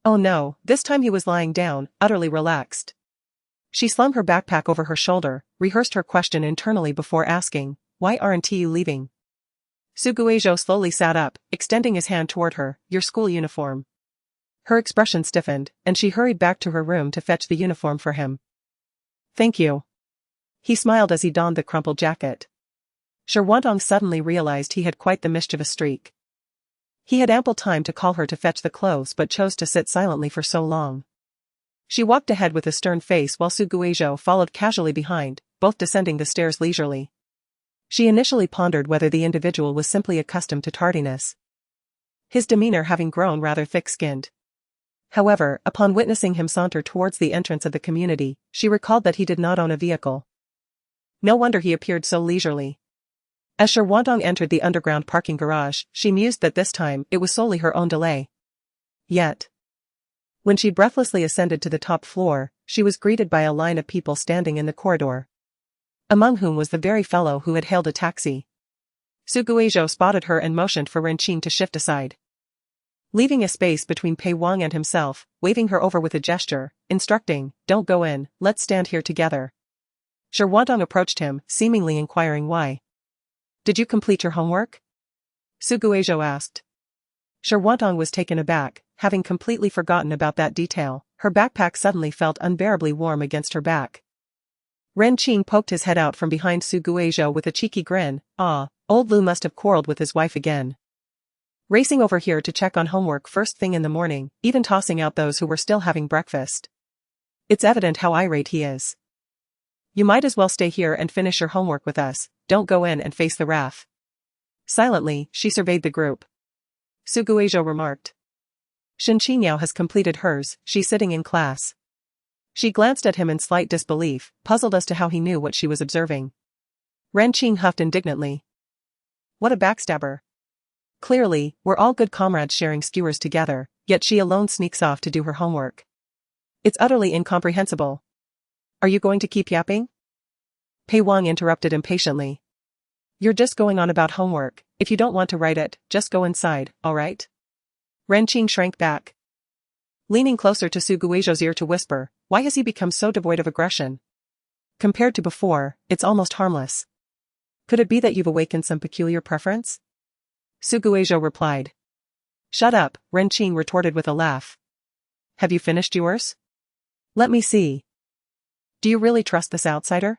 Oh no, this time he was lying down, utterly relaxed. She slung her backpack over her shoulder, rehearsed her question internally before asking, "Why aren't you leaving?" Suguejo slowly sat up, extending his hand toward her, "Your school uniform." Her expression stiffened, and she hurried back to her room to fetch the uniform for him. "Thank you." He smiled as he donned the crumpled jacket. Shirwantong suddenly realized he had quite the mischievous streak. He had ample time to call her to fetch the clothes but chose to sit silently for so long. She walked ahead with a stern face while Suguejo followed casually behind, both descending the stairs leisurely. She initially pondered whether the individual was simply accustomed to tardiness, his demeanor having grown rather thick-skinned. However, upon witnessing him saunter towards the entrance of the community, she recalled that he did not own a vehicle. No wonder he appeared so leisurely. As Shirwantong entered the underground parking garage, she mused that this time it was solely her own delay. Yet, when she breathlessly ascended to the top floor, she was greeted by a line of people standing in the corridor, among whom was the very fellow who had hailed a taxi. Suguejo spotted her and motioned for Renqing to shift aside, leaving a space between Pei Wang and himself, waving her over with a gesture, instructing, "Don't go in, let's stand here together." Shirwantong approached him, seemingly inquiring why. "Did you complete your homework?" Suguejo asked. Shirwantong was taken aback, having completely forgotten about that detail. Her backpack suddenly felt unbearably warm against her back. Renqing poked his head out from behind Suguejo with a cheeky grin. "Ah, old Lu must have quarreled with his wife again. Racing over here to check on homework first thing in the morning, even tossing out those who were still having breakfast. It's evident how irate he is. You might as well stay here and finish your homework with us, don't go in and face the wrath." Silently, she surveyed the group. Suguejo remarked, "Shinqinyao has completed hers, she's sitting in class." She glanced at him in slight disbelief, puzzled as to how he knew what she was observing. Renqing huffed indignantly. What a backstabber. Clearly, we're all good comrades sharing skewers together, yet she alone sneaks off to do her homework. It's utterly incomprehensible. Are you going to keep yapping? Pei Wang interrupted impatiently. You're just going on about homework. If you don't want to write it, just go inside, all right? Renqing shrank back, leaning closer to Suguejo's ear to whisper, "Why has he become so devoid of aggression? Compared to before, it's almost harmless. Could it be that you've awakened some peculiar preference?" Suguejo replied. "Shut up," Renqing retorted with a laugh. "Have you finished yours? Let me see. Do you really trust this outsider?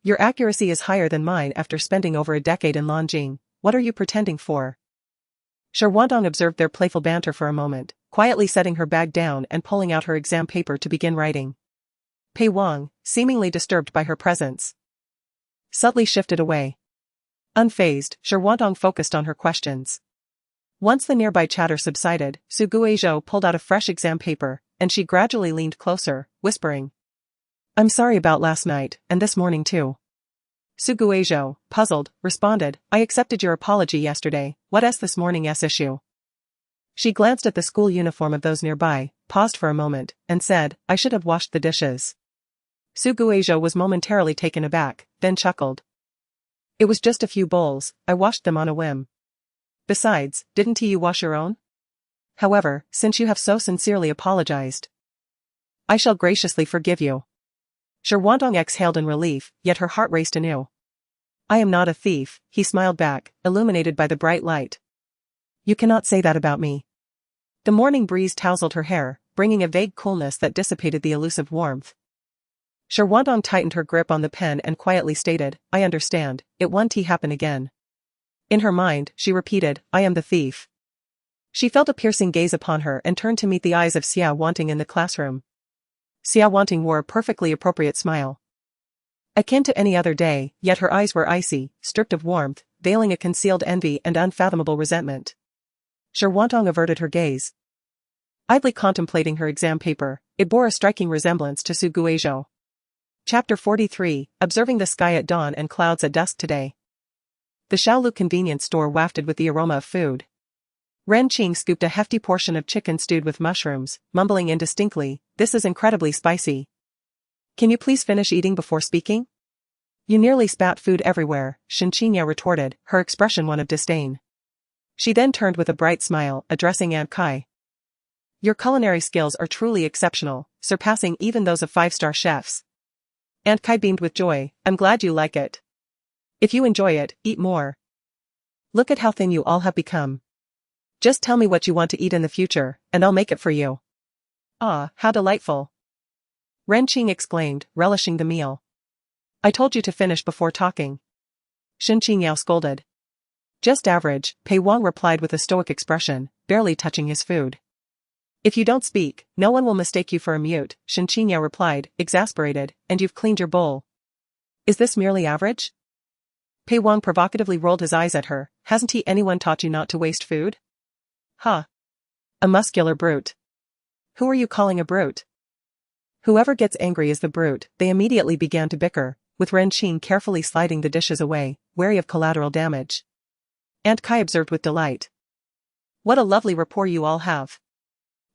Your accuracy is higher than mine after spending over a decade in Longjing. What are you pretending for?" Shirwantong observed their playful banter for a moment, quietly setting her bag down and pulling out her exam paper to begin writing. Pei Wang, seemingly disturbed by her presence, subtly shifted away. Unfazed, Shirwantong focused on her questions. Once the nearby chatter subsided, Suguejo pulled out a fresh exam paper, and she gradually leaned closer, whispering, "I'm sorry about last night, and this morning too." Suguejo, puzzled, responded, "I accepted your apology yesterday, what's this morning's issue?" She glanced at the school uniform of those nearby, paused for a moment, and said, "I should have washed the dishes." Suguejo was momentarily taken aback, then chuckled. "It was just a few bowls, I washed them on a whim. Besides, didn't you wash your own? However, since you have so sincerely apologized, I shall graciously forgive you." Shirwantong exhaled in relief, yet her heart raced anew. "I am not a thief," he smiled back, illuminated by the bright light. "You cannot say that about me." The morning breeze tousled her hair, bringing a vague coolness that dissipated the elusive warmth. Shirwantong tightened her grip on the pen and quietly stated, "I understand, it won't happen again." In her mind, she repeated, "I am the thief." She felt a piercing gaze upon her and turned to meet the eyes of Xia Wanting in the classroom. Xia Wanting wore a perfectly appropriate smile, akin to any other day, yet her eyes were icy, stripped of warmth, veiling a concealed envy and unfathomable resentment. Shi Wantong averted her gaze. Idly contemplating her exam paper, it bore a striking resemblance to Su Guizhou. Chapter 43, Observing the Sky at Dawn and Clouds at Dusk Today. The Shaolu convenience store wafted with the aroma of food. Ren Qing scooped a hefty portion of chicken stewed with mushrooms, mumbling indistinctly, "This is incredibly spicy. Can you please finish eating before speaking?" "You nearly spat food everywhere," Shen Qingya retorted, her expression one of disdain. She then turned with a bright smile, addressing Aunt Kai. "Your culinary skills are truly exceptional, surpassing even those of five-star chefs." Aunt Kai beamed with joy. "I'm glad you like it. If you enjoy it, eat more. Look at how thin you all have become. Just tell me what you want to eat in the future, and I'll make it for you." "Ah, how delightful!" Ren Qing exclaimed, relishing the meal. "I told you to finish before talking." Shen Qingyao scolded. "Just average," Pei Wang replied with a stoic expression, barely touching his food. "If you don't speak, no one will mistake you for a mute," Shen Qingyao replied, exasperated, "and you've cleaned your bowl. Is this merely average?" Pei Wang provocatively rolled his eyes at her. "Hasn't anyone taught you not to waste food?" "Huh. A muscular brute. Who are you calling a brute?" "Whoever gets angry is the brute." They immediately began to bicker, with Ren Qing carefully sliding the dishes away, wary of collateral damage. Aunt Kai observed with delight. "What a lovely rapport you all have."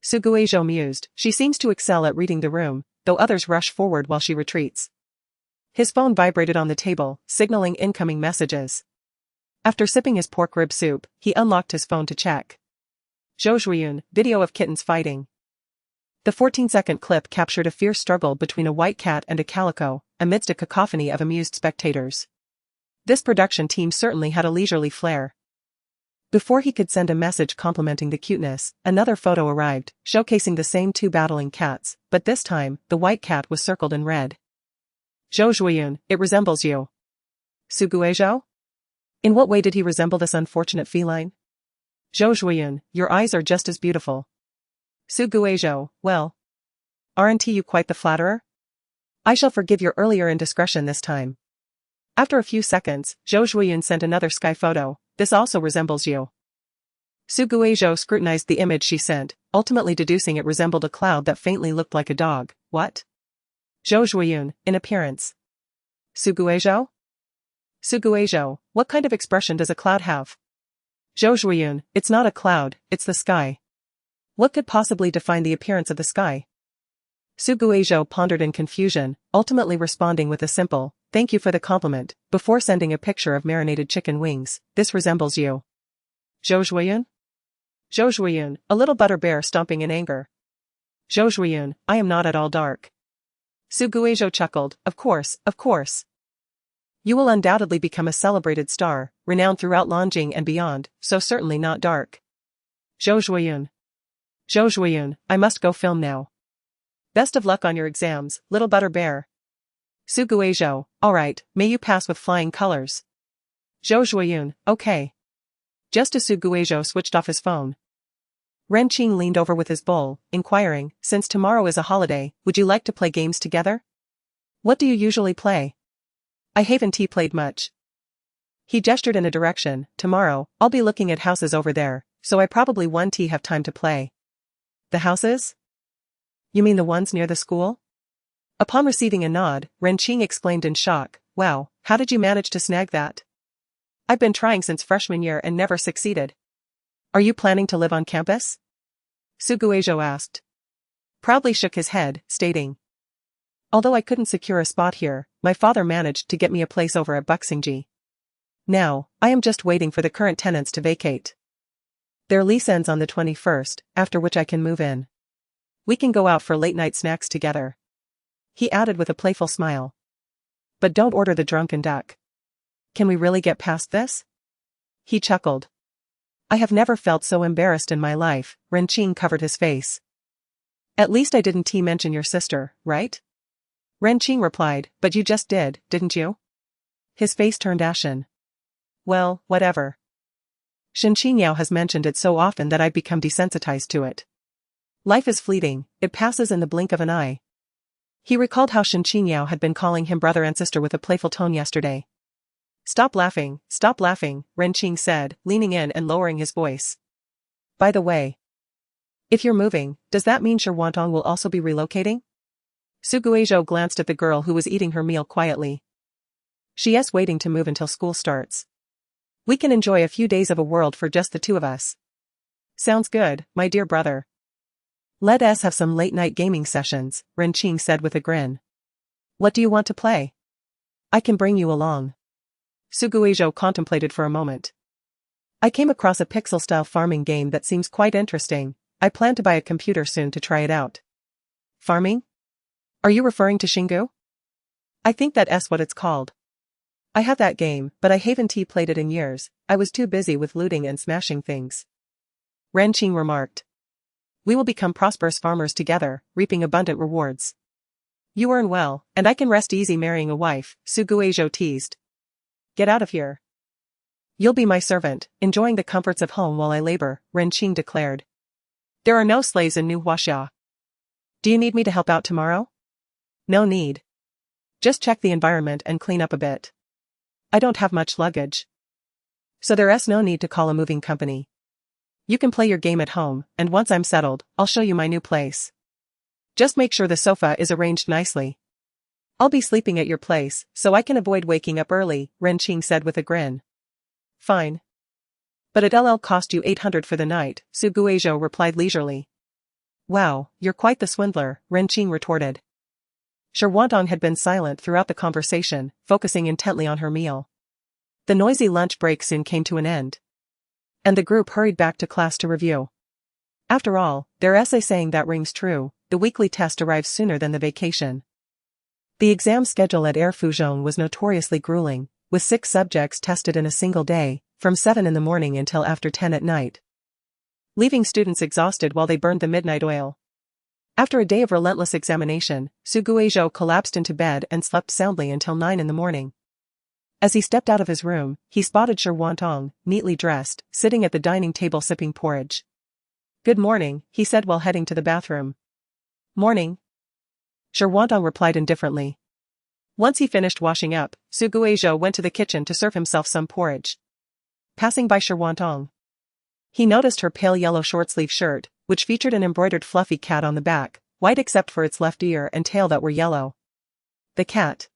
Su Guizhou mused. "She seems to excel at reading the room, though others rush forward while she retreats." His phone vibrated on the table, signaling incoming messages. After sipping his pork rib soup, he unlocked his phone to check. Zhou Zhuiyun, video of kittens fighting. The 14-second clip captured a fierce struggle between a white cat and a calico, amidst a cacophony of amused spectators. This production team certainly had a leisurely flair. Before he could send a message complimenting the cuteness, another photo arrived, showcasing the same two battling cats, but this time, the white cat was circled in red. "Zhou Zhuiyun, it resembles you." "Su Guizhou? In what way did he resemble this unfortunate feline?" "Zhou Zhuiyun, your eyes are just as beautiful." "Su Guizhou, well. Aren't you quite the flatterer? I shall forgive your earlier indiscretion this time." After a few seconds, Zhou Zhuiyun sent another sky photo. "This also resembles you." Su Guizhou scrutinized the image she sent, ultimately deducing it resembled a cloud that faintly looked like a dog. "What?" "Zhou Zhuiyun, in appearance." "Su Guizhou? Su Guizhou, what kind of expression does a cloud have?" "Zhou Zhuiyun, it's not a cloud, it's the sky. What could possibly define the appearance of the sky?" Su Guizhou pondered in confusion, ultimately responding with a simple, "Thank you for the compliment," before sending a picture of marinated chicken wings. "This resembles you." "Zhou Zhuiyun?" "Zhou Zhuiyun, a little butter bear stomping in anger." "Zhou Zhuiyun, I am not at all dark." Su Guizhou chuckled. Of course, of course. You will undoubtedly become a celebrated star, renowned throughout Nanjing and beyond, so certainly not dark." "Zhou Zhuiyun. Zhou Zhuiyun, I must go film now. Best of luck on your exams, little butter bear." Su Guizhou, "Alright, may you pass with flying colors." "Zhou Zhuiyun, okay." Just as Su Guizhou switched off his phone, Ren Qing leaned over with his bowl, inquiring, "Since tomorrow is a holiday, would you like to play games together?" "What do you usually play?" "I haven't played much." He gestured in a direction. "Tomorrow, I'll be looking at houses over there, so I probably won't have time to play." "The houses? You mean the ones near the school?" Upon receiving a nod, Ren Qing exclaimed in shock, "Wow, how did you manage to snag that? I've been trying since freshman year and never succeeded." "Are you planning to live on campus?" Su Guizhou asked. Proudly shook his head, stating, "Although I couldn't secure a spot here, my father managed to get me a place over at Buxingji. Now, I am just waiting for the current tenants to vacate. Their lease ends on the 21st, after which I can move in. We can go out for late-night snacks together." He added with a playful smile. "But don't order the drunken duck. Can we really get past this?" He chuckled. "I have never felt so embarrassed in my life." Ren Qing covered his face. "At least I didn't mention your sister, right?" Ren Qing replied, "But you just did, didn't you?" His face turned ashen. "Well, whatever. Shen Qingyao has mentioned it so often that I've become desensitized to it. Life is fleeting, it passes in the blink of an eye." He recalled how Shen Qingyao had been calling him brother and sister with a playful tone yesterday. Stop laughing, Ren Qing said, leaning in and lowering his voice. By the way, if you're moving, does that mean Shirwantong will also be relocating? Su Guizhou glanced at the girl who was eating her meal quietly. She's waiting to move until school starts. We can enjoy a few days of a world for just the two of us. Sounds good, my dear brother. Let us have some late-night gaming sessions, Ren Qing said with a grin. What do you want to play? I can bring you along. Su Guizhou contemplated for a moment. I came across a pixel-style farming game that seems quite interesting. I plan to buy a computer soon to try it out. Farming? Are you referring to Xingu? I think that's what it's called. I have that game, but I haven't played it in years. I was too busy with looting and smashing things. Ren Qing remarked. We will become prosperous farmers together, reaping abundant rewards. You earn well, and I can rest easy marrying a wife, Su Guizhou teased. Get out of here. You'll be my servant, enjoying the comforts of home while I labor, Ren Qing declared. There are no slaves in New Huaxia. Do you need me to help out tomorrow? No need. Just check the environment and clean up a bit. I don't have much luggage. So there's no need to call a moving company. You can play your game at home, and once I'm settled, I'll show you my new place. Just make sure the sofa is arranged nicely. I'll be sleeping at your place, so I can avoid waking up early, Ren Qing said with a grin. Fine. But it'll cost you 800 for the night, Su Guizhou replied leisurely. Wow, you're quite the swindler, Ren Qing retorted. Shirwantong had been silent throughout the conversation, focusing intently on her meal. The noisy lunch break soon came to an end. And the group hurried back to class to review. After all, their essay saying that rings true, the weekly test arrives sooner than the vacation. The exam schedule at Air Fuzhong was notoriously grueling, with 6 subjects tested in a single day, from 7 in the morning until after 10 at night. Leaving students exhausted while they burned the midnight oil. After a day of relentless examination, Su Guizhou collapsed into bed and slept soundly until 9 in the morning. As he stepped out of his room, he spotted Shirwantong, neatly dressed, sitting at the dining table sipping porridge. Good morning, he said while heading to the bathroom. Morning. Shirwantong replied indifferently. Once he finished washing up, Su Guizhou went to the kitchen to serve himself some porridge. Passing by Shirwantong, he noticed her pale yellow short-sleeve shirt, which featured an embroidered fluffy cat on the back, white except for its left ear and tail that were yellow. The cat,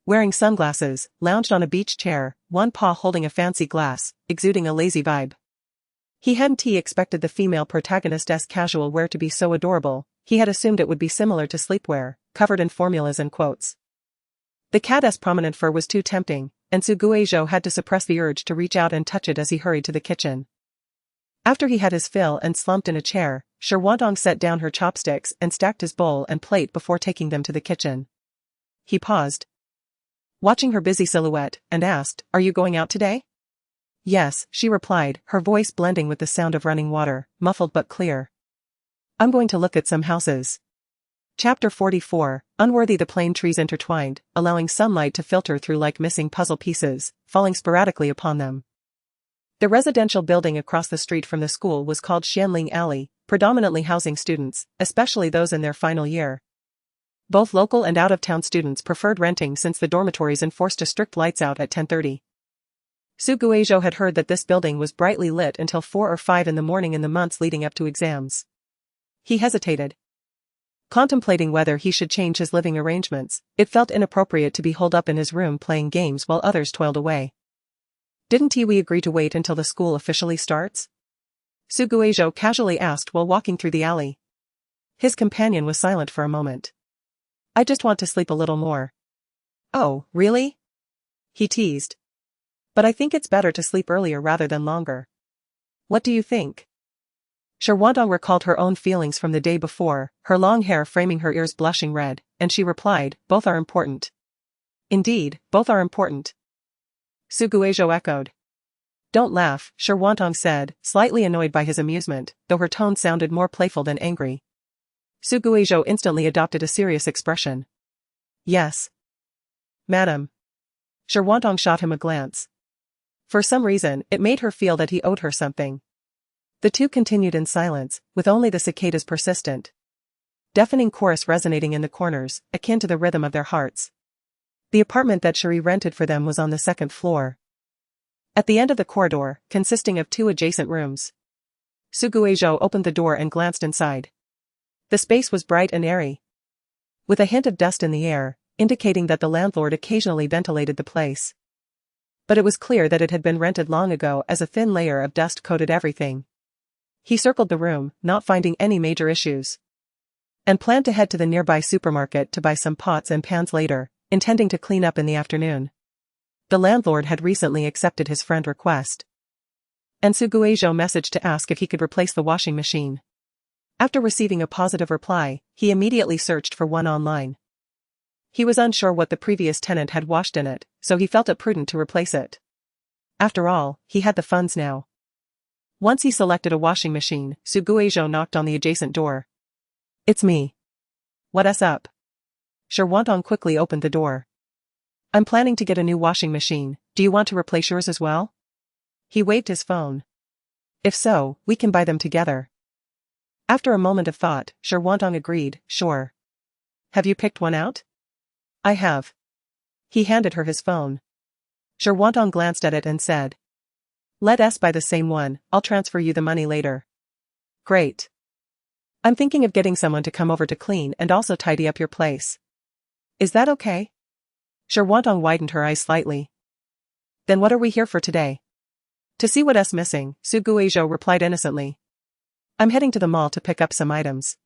wearing sunglasses, lounged on a beach chair, one paw holding a fancy glass, exuding a lazy vibe. He hadn't expected the female protagonist's casual wear to be so adorable. He had assumed it would be similar to sleepwear, covered in formulas and quotes. The cat's prominent fur was too tempting, and Su Guizhou had to suppress the urge to reach out and touch it as he hurried to the kitchen. After he had his fill and slumped in a chair, Shirwantong set down her chopsticks and stacked his bowl and plate before taking them to the kitchen. He paused, watching her busy silhouette, and asked, Are you going out today? Yes, she replied, her voice blending with the sound of running water, muffled but clear. I'm going to look at some houses. Chapter 44, Unworthy. The plane trees intertwined, allowing sunlight to filter through like missing puzzle pieces, falling sporadically upon them. The residential building across the street from the school was called Xianling Alley, predominantly housing students, especially those in their final year. Both local and out-of-town students preferred renting since the dormitories enforced a strict lights out at 10:30. Su Guizhou had heard that this building was brightly lit until 4 or 5 in the morning in the months leading up to exams. He hesitated, contemplating whether he should change his living arrangements. It felt inappropriate to be holed up in his room playing games while others toiled away. Didn't we agree to wait until the school officially starts? Su Guizhou casually asked while walking through the alley. His companion was silent for a moment. I just want to sleep a little more. Oh, really? He teased. But I think it's better to sleep earlier rather than longer. What do you think? Shirwantong recalled her own feelings from the day before, her long hair framing her ears blushing red, and she replied, Both are important. Indeed, both are important. Su Guizhou echoed. Don't laugh, Shirwantong said, slightly annoyed by his amusement, though her tone sounded more playful than angry. Su Guizhou instantly adopted a serious expression. Yes. Madam. Shirwantong shot him a glance. For some reason, it made her feel that he owed her something. The two continued in silence, with only the cicadas persistent. Deafening chorus resonating in the corners, akin to the rhythm of their hearts. The apartment that Cherie rented for them was on the second floor. At the end of the corridor, consisting of two adjacent rooms. Suguizhou opened the door and glanced inside. The space was bright and airy, with a hint of dust in the air, indicating that the landlord occasionally ventilated the place. But it was clear that it had been rented long ago, as a thin layer of dust coated everything. He circled the room, not finding any major issues, and planned to head to the nearby supermarket to buy some pots and pans later, intending to clean up in the afternoon. The landlord had recently accepted his friend's request, and Suguizhou messaged to ask if he could replace the washing machine. After receiving a positive reply, he immediately searched for one online. He was unsure what the previous tenant had washed in it, so he felt it prudent to replace it. After all, he had the funds now. Once he selected a washing machine, Suguizhou knocked on the adjacent door. "It's me. What's up?" Sherwantong quickly opened the door. "I'm planning to get a new washing machine. Do you want to replace yours as well?" He waved his phone. "If so, we can buy them together." After a moment of thought, Sherwantong agreed, "Sure. Have you picked one out?" "I have." He handed her his phone. Sherwantong glanced at it and said, "Let us buy the same one. I'll transfer you the money later." "Great. I'm thinking of getting someone to come over to clean and also tidy up your place. Is that okay?" Sherwantong widened her eyes slightly. "Then what are we here for today?" "To see what's missing," Suguizhou replied innocently. "I'm heading to the mall to pick up some items.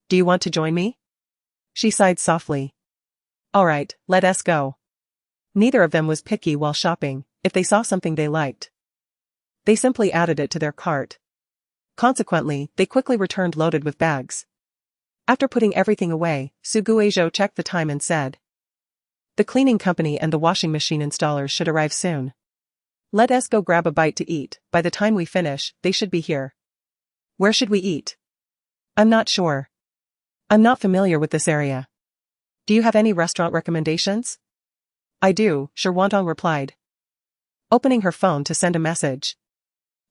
Do you want to join me?" She sighed softly. "All right, let us go." Neither of them was picky while shopping. If they saw something they liked, they simply added it to their cart. Consequently, they quickly returned loaded with bags. After putting everything away, Suguizhou checked the time and said, "The cleaning company and the washing machine installers should arrive soon. Let us go grab a bite to eat. By the time we finish, they should be here." "Where should we eat?" "I'm not sure. I'm not familiar with this area. Do you have any restaurant recommendations?" "I do," Sherwantong replied, opening her phone to send a message.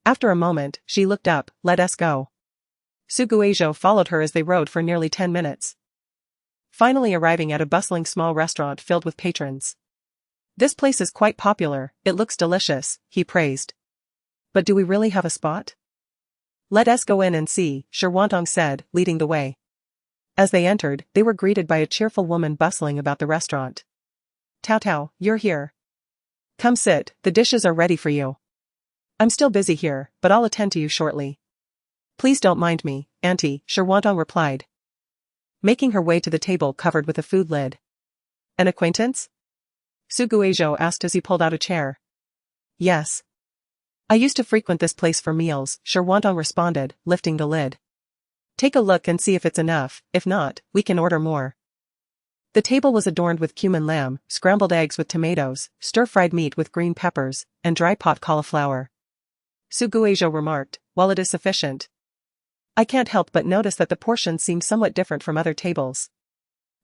After a moment, she looked up. "Let us go." Suguizhou followed her as they rode for nearly 10 minutes. Finally arriving at a bustling small restaurant filled with patrons. "This place is quite popular, it looks delicious," he praised. "But do we really have a spot?" "Let us go in and see," Sherwantong said, leading the way. As they entered, they were greeted by a cheerful woman bustling about the restaurant. "Tao Tao, you're here. Come sit, the dishes are ready for you." "I'm still busy here, but I'll attend to you shortly." "Please don't mind me, Auntie," Sherwantong replied, making her way to the table covered with a food lid. "An acquaintance?" Suguizhou asked as he pulled out a chair. "Yes. I used to frequent this place for meals," Sherwantong responded, lifting the lid. "Take a look and see if it's enough. If not, we can order more." The table was adorned with cumin lamb, scrambled eggs with tomatoes, stir-fried meat with green peppers, and dry pot cauliflower. Suguizhou remarked, "While it is sufficient, I can't help but notice that the portions seem somewhat different from other tables.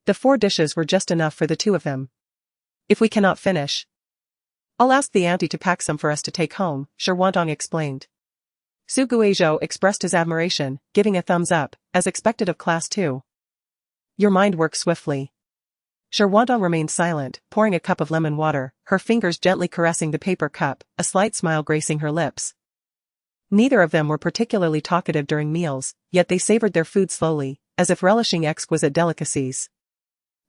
The 4 dishes were just enough for the 2 of them. If we cannot finish, I'll ask the auntie to pack some for us to take home," Sherwantong explained. Suguizhou expressed his admiration, giving a thumbs up, as expected of class 2. "Your mind works swiftly." Sherwantong remained silent, pouring a cup of lemon water, her fingers gently caressing the paper cup, a slight smile gracing her lips. Neither of them were particularly talkative during meals, yet they savored their food slowly, as if relishing exquisite delicacies.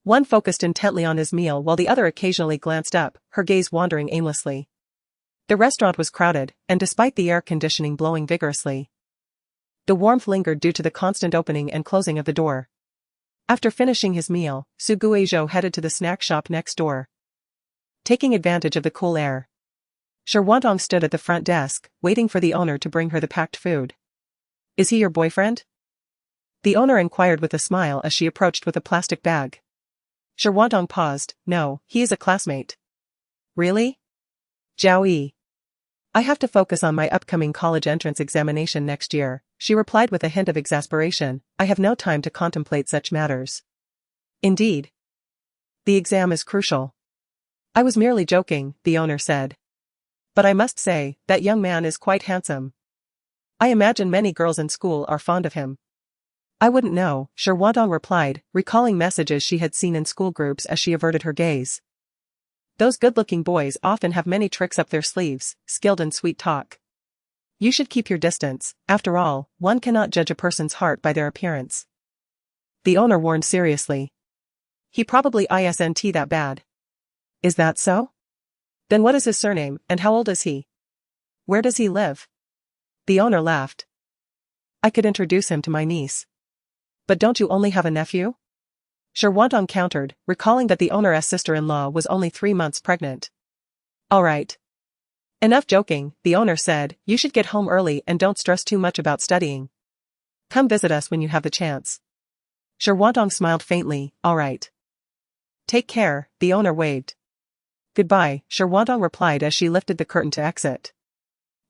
One focused intently on his meal while the other occasionally glanced up, her gaze wandering aimlessly. The restaurant was crowded, and despite the air conditioning blowing vigorously, the warmth lingered due to the constant opening and closing of the door. After finishing his meal, Suguizhou headed to the snack shop next door. Taking advantage of the cool air, Sherwantong stood at the front desk, waiting for the owner to bring her the packed food. "Is he your boyfriend?" the owner inquired with a smile as she approached with a plastic bag. Sherwantong paused. "No, he is a classmate." "Really?" "Jiao Yi. I have to focus on my upcoming college entrance examination next year," she replied with a hint of exasperation. "I have no time to contemplate such matters." "Indeed. The exam is crucial." "I was merely joking," the owner said. "But I must say, that young man is quite handsome. I imagine many girls in school are fond of him." "I wouldn't know," Sherwantong replied, recalling messages she had seen in school groups as she averted her gaze. Those good-looking boys often have many tricks up their sleeves, skilled in sweet talk. You should keep your distance. After all, one cannot judge a person's heart by their appearance. The owner warned seriously. He probably isn't that bad. Is that so? Then what is his surname, and how old is he? Where does he live? The owner laughed. I could introduce him to my niece. But don't you only have a nephew? Sherwantong countered, recalling that the owner's sister-in-law was only 3 months pregnant. All right. Enough joking, the owner said, you should get home early and don't stress too much about studying. Come visit us when you have the chance. Sherwantong smiled faintly, all right. Take care, the owner waved. Goodbye, Sherwantong replied as she lifted the curtain to exit.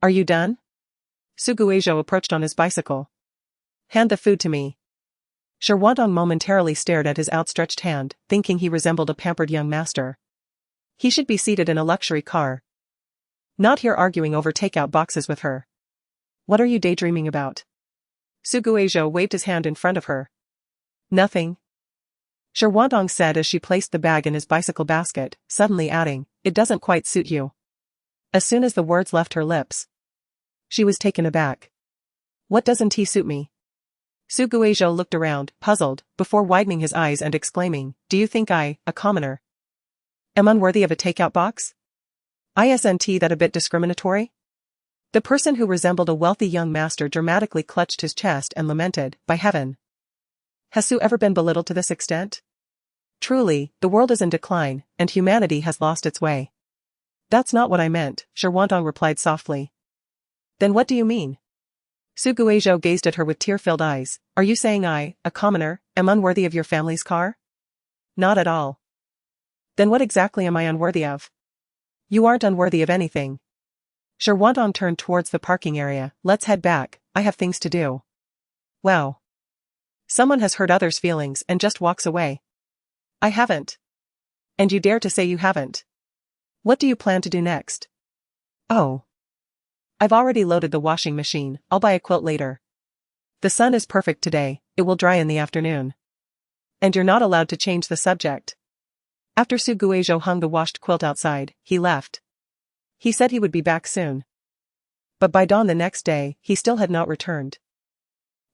Are you done? Suguejo approached on his bicycle. Hand the food to me. Sherwantong momentarily stared at his outstretched hand, thinking he resembled a pampered young master. He should be seated in a luxury car. Not here arguing over takeout boxes with her. What are you daydreaming about? Suguejo waved his hand in front of her. Nothing. Sherwantong said as she placed the bag in his bicycle basket, suddenly adding, it doesn't quite suit you. As soon as the words left her lips, she was taken aback. What doesn't he suit me? Suguejo looked around, puzzled, before widening his eyes and exclaiming, do you think I, a commoner, am unworthy of a takeout box? Isn't that a bit discriminatory? The person who resembled a wealthy young master dramatically clutched his chest and lamented, by heaven. Has Sue ever been belittled to this extent? Truly, the world is in decline, and humanity has lost its way. That's not what I meant, Sherwantong replied softly. Then what do you mean? Suguejo gazed at her with tear-filled eyes. Are you saying I, a commoner, am unworthy of your family's car? Not at all. Then what exactly am I unworthy of? You aren't unworthy of anything. Sherwantong turned towards the parking area. Let's head back, I have things to do. Wow. Someone has hurt others' feelings and just walks away. I haven't. And you dare to say you haven't? What do you plan to do next? Oh. I've already loaded the washing machine, I'll buy a quilt later. The sun is perfect today, it will dry in the afternoon. And you're not allowed to change the subject. After Suguejo hung the washed quilt outside, he left. He said he would be back soon. But by dawn the next day, he still had not returned.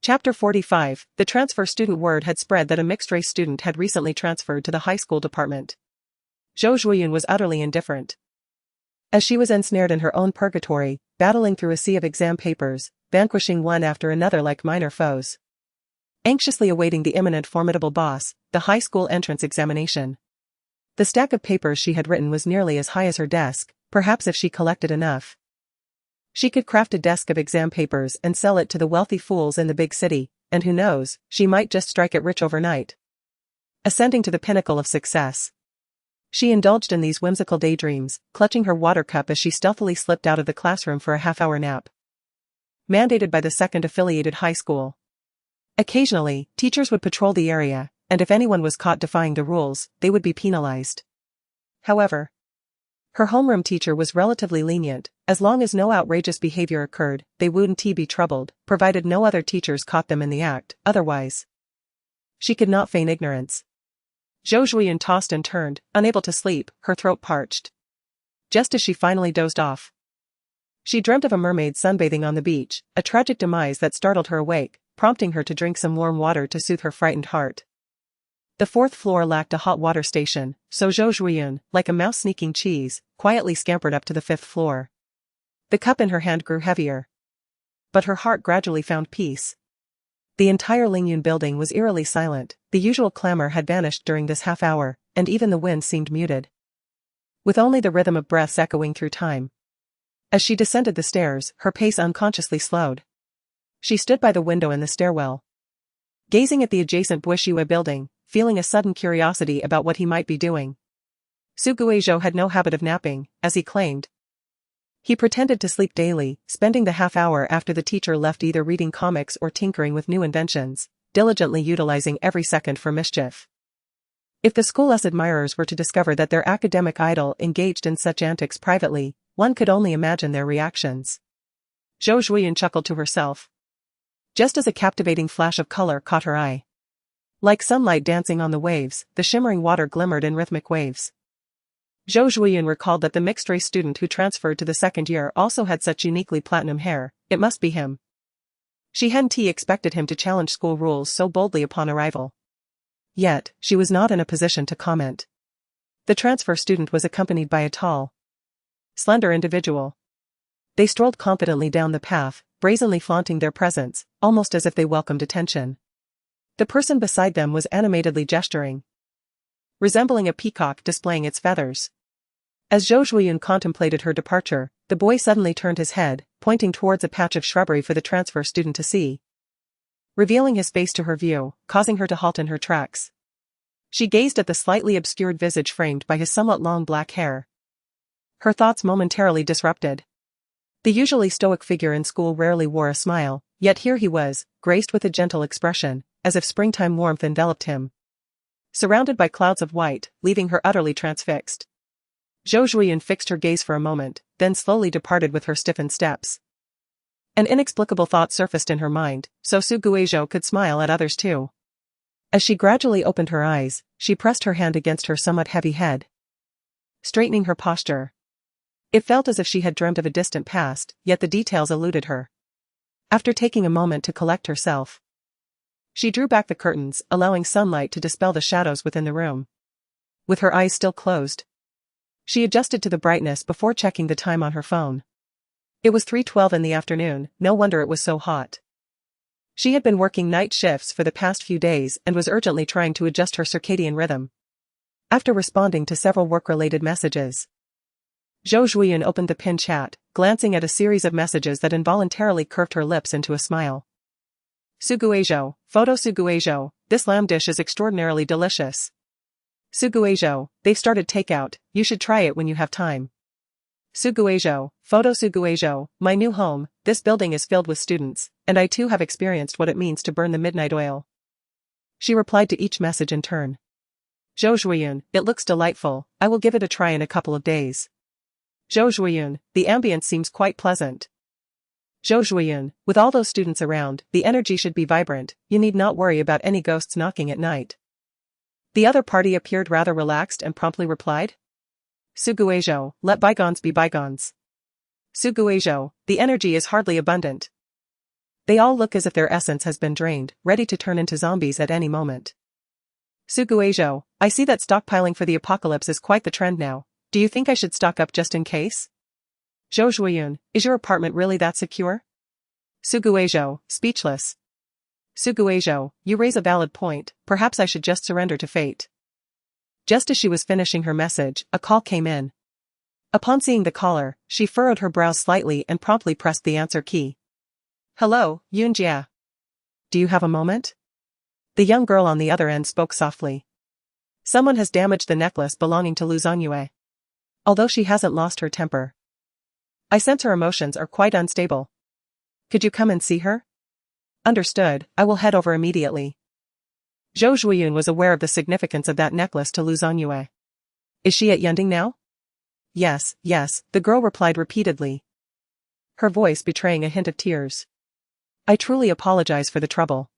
Chapter 45, the transfer student. Word had spread that a mixed-race student had recently transferred to the high school department. Zhou Zhuiyun was utterly indifferent. As she was ensnared in her own purgatory, battling through a sea of exam papers, vanquishing one after another like minor foes. Anxiously awaiting the imminent formidable boss, the high school entrance examination. The stack of papers she had written was nearly as high as her desk, perhaps if she collected enough. She could craft a desk of exam papers and sell it to the wealthy fools in the big city, and who knows, she might just strike it rich overnight. Ascending to the pinnacle of success. She indulged in these whimsical daydreams, clutching her water cup as she stealthily slipped out of the classroom for a half-hour nap. Mandated by the second affiliated high school. Occasionally, teachers would patrol the area, and if anyone was caught defying the rules, they would be penalized. However, her homeroom teacher was relatively lenient. As long as no outrageous behavior occurred, they wouldn't be troubled, provided no other teachers caught them in the act. Otherwise, she could not feign ignorance. Zhou Zhuiyun tossed and turned, unable to sleep, her throat parched. Just as she finally dozed off, she dreamt of a mermaid sunbathing on the beach, a tragic demise that startled her awake, prompting her to drink some warm water to soothe her frightened heart. The fourth floor lacked a hot water station, so Zhou Zhuiyun, like a mouse sneaking cheese, quietly scampered up to the fifth floor. The cup in her hand grew heavier. But her heart gradually found peace. The entire Lingyun building was eerily silent, the usual clamor had vanished during this half hour, and even the wind seemed muted. With only the rhythm of breaths echoing through time. As she descended the stairs, her pace unconsciously slowed. She stood by the window in the stairwell, gazing at the adjacent Buishue building, feeling a sudden curiosity about what he might be doing. Suguejo had no habit of napping, as he claimed. He pretended to sleep daily, spending the half hour after the teacher left either reading comics or tinkering with new inventions, diligently utilizing every second for mischief. If the school's admirers were to discover that their academic idol engaged in such antics privately, one could only imagine their reactions. Zhou Zhuiyun chuckled to herself. Just as a captivating flash of color caught her eye. Like sunlight dancing on the waves, the shimmering water glimmered in rhythmic waves. Zhou Zhuiyun recalled that the mixed-race student who transferred to the second year also had such uniquely platinum hair. It must be him. She hadn't expected him to challenge school rules so boldly upon arrival. Yet, she was not in a position to comment. The transfer student was accompanied by a tall, slender individual. They strolled confidently down the path, brazenly flaunting their presence, almost as if they welcomed attention. The person beside them was animatedly gesturing, resembling a peacock displaying its feathers. As Zhou Zhuiyun contemplated her departure, the boy suddenly turned his head, pointing towards a patch of shrubbery for the transfer student to see, revealing his face to her view, causing her to halt in her tracks. She gazed at the slightly obscured visage framed by his somewhat long black hair. Her thoughts momentarily disrupted. The usually stoic figure in school rarely wore a smile, yet here he was, graced with a gentle expression, as if springtime warmth enveloped him. Surrounded by clouds of white, leaving her utterly transfixed. Zhou Zhuiyun fixed her gaze for a moment, then slowly departed with her stiffened steps. An inexplicable thought surfaced in her mind, so Su Guizhou could smile at others too. As she gradually opened her eyes, she pressed her hand against her somewhat heavy head, straightening her posture. It felt as if she had dreamt of a distant past, yet the details eluded her. After taking a moment to collect herself, she drew back the curtains, allowing sunlight to dispel the shadows within the room. With her eyes still closed, she adjusted to the brightness before checking the time on her phone. It was 3:12 in the afternoon, no wonder it was so hot. She had been working night shifts for the past few days and was urgently trying to adjust her circadian rhythm. After responding to several work-related messages, Zhou Zhuiyun opened the pinned chat, glancing at a series of messages that involuntarily curved her lips into a smile. Su Guizhou, photo Su Guizhou, this lamb dish is extraordinarily delicious. Su Guizhou, they've started takeout, you should try it when you have time. Su Guizhou, photo Su Guizhou, my new home, this building is filled with students, and I too have experienced what it means to burn the midnight oil. She replied to each message in turn. Zhou Zhuiyun, it looks delightful, I will give it a try in a couple of days. Zhou Zhuiyun, the ambience seems quite pleasant. Zhou Zhuiyun, with all those students around, the energy should be vibrant, you need not worry about any ghosts knocking at night. The other party appeared rather relaxed and promptly replied. Su Guizhou, let bygones be bygones. Su Guizhou, the energy is hardly abundant. They all look as if their essence has been drained, ready to turn into zombies at any moment. Su Guizhou, I see that stockpiling for the apocalypse is quite the trend now. Do you think I should stock up just in case? Zhou Zhuiyun, is your apartment really that secure? Su Guizhou, speechless. Su Guizhou, you raise a valid point, perhaps I should just surrender to fate. Just as she was finishing her message, a call came in. Upon seeing the caller, she furrowed her brows slightly and promptly pressed the answer key. Hello, Yunjia. Do you have a moment? The young girl on the other end spoke softly. Someone has damaged the necklace belonging to Lu Zhongyue. Although she hasn't lost her temper, I sense her emotions are quite unstable. Could you come and see her? Understood, I will head over immediately. Zhou Zhuiyun was aware of the significance of that necklace to Lu Zhongyue. Is she at Yunding now? Yes, the girl replied repeatedly, her voice betraying a hint of tears. I truly apologize for the trouble.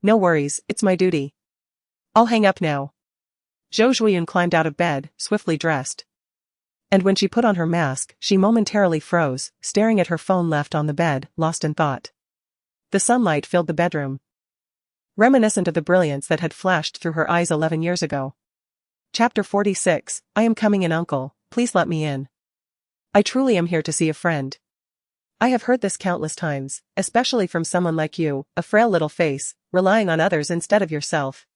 No worries, it's my duty. I'll hang up now. Zhou Zhuiyun climbed out of bed, swiftly dressed. And when she put on her mask, she momentarily froze, staring at her phone left on the bed, lost in thought. The sunlight filled the bedroom, reminiscent of the brilliance that had flashed through her eyes 11 years ago. Chapter 46, I am coming in, uncle, please let me in. I truly am here to see a friend. I have heard this countless times, especially from someone like you, a frail little face, relying on others instead of yourself.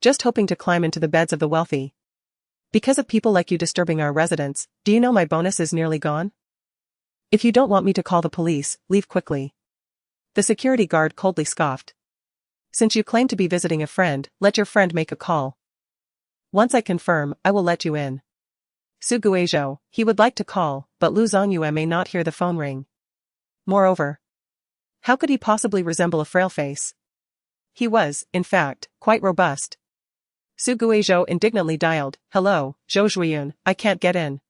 Just hoping to climb into the beds of the wealthy. Because of people like you disturbing our residence, do you know my bonus is nearly gone? If you don't want me to call the police, leave quickly. The security guard coldly scoffed. Since you claim to be visiting a friend, let your friend make a call. Once I confirm, I will let you in. Su Guizhou, he would like to call, but Lu Zhongyue may not hear the phone ring. Moreover, how could he possibly resemble a frail face? He was, in fact, quite robust. Su Guizhou indignantly dialed, hello, Zhou Zhuiyun, I can't get in.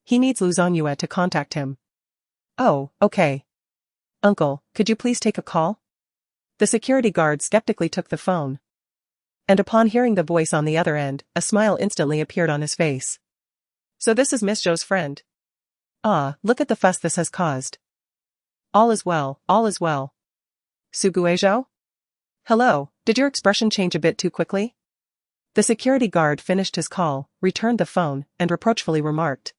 He needs Lu Zhongyue to contact him. Oh, okay. Uncle, could you please take a call? The security guard skeptically took the phone. And upon hearing the voice on the other end, a smile instantly appeared on his face. So this is Miss Zhou's friend. Ah, look at the fuss this has caused. All is well, all is well. Zhou? Hello, did your expression change a bit too quickly? The security guard finished his call, returned the phone, and reproachfully remarked.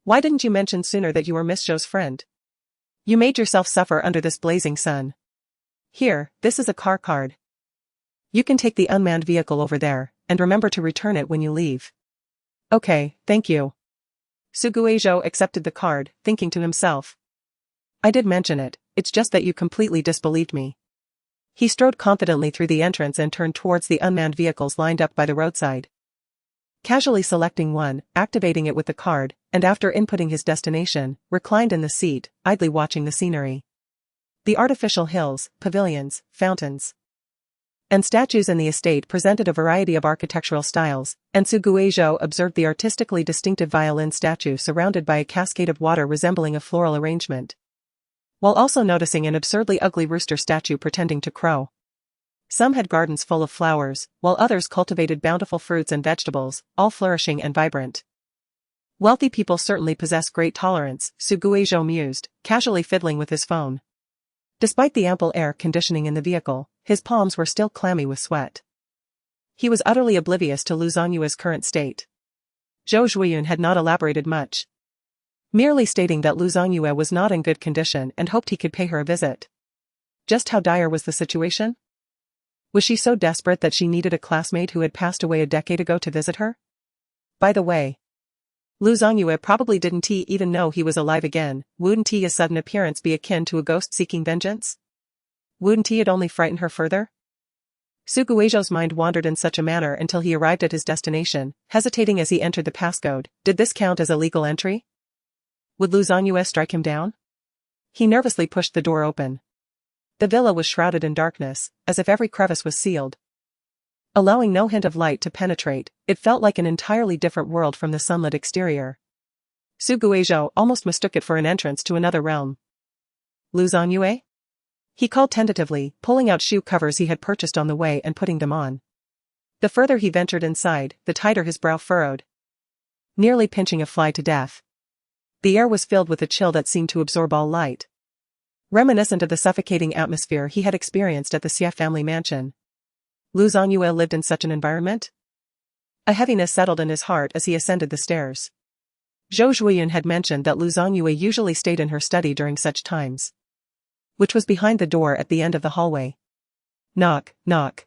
Why didn't you mention sooner that you were Miss Zhou's friend? You made yourself suffer under this blazing sun. Here, this is a car card. You can take the unmanned vehicle over there, and remember to return it when you leave. Okay, thank you. Zhou accepted the card, thinking to himself. I did mention it, it's just that you completely disbelieved me. He strode confidently through the entrance and turned towards the unmanned vehicles lined up by the roadside. Casually selecting one, activating it with the card, and after inputting his destination, reclined in the seat, idly watching the scenery. The artificial hills, pavilions, fountains, and statues in the estate presented a variety of architectural styles, and Zhou observed the artistically distinctive violin statue surrounded by a cascade of water resembling a floral arrangement, while also noticing an absurdly ugly rooster statue pretending to crow. Some had gardens full of flowers, while others cultivated bountiful fruits and vegetables, all flourishing and vibrant. Wealthy people certainly possess great tolerance, Zhou mused, casually fiddling with his phone. Despite the ample air conditioning in the vehicle, his palms were still clammy with sweat. He was utterly oblivious to Lu Zongyue's current state. Zhou Zhuiyun had not elaborated much, merely stating that Lu Zongyue was not in good condition and hoped he could pay her a visit. Just how dire was the situation? Was she so desperate that she needed a classmate who had passed away a decade ago to visit her? By the way, Lu Zongyue probably didn't even know he was alive again. Wouldn't his sudden appearance be akin to a ghost seeking vengeance? Wouldn't it only frighten her further? Zhou's mind wandered in such a manner until he arrived at his destination, hesitating as he entered the passcode. Did this count as a legal entry? Would Lu Zongyue strike him down? He nervously pushed the door open. The villa was shrouded in darkness, as if every crevice was sealed, allowing no hint of light to penetrate. It felt like an entirely different world from the sunlit exterior. Zhou almost mistook it for an entrance to another realm. Lu Zongyue? He called tentatively, pulling out shoe covers he had purchased on the way and putting them on. The further he ventured inside, the tighter his brow furrowed, nearly pinching a fly to death. The air was filled with a chill that seemed to absorb all light, reminiscent of the suffocating atmosphere he had experienced at the Xie family mansion. Lu Zongyue lived in such an environment? A heaviness settled in his heart as he ascended the stairs. Zhou Zhuiyun had mentioned that Lu Zongyue usually stayed in her study during such times, which was behind the door at the end of the hallway. Knock, knock.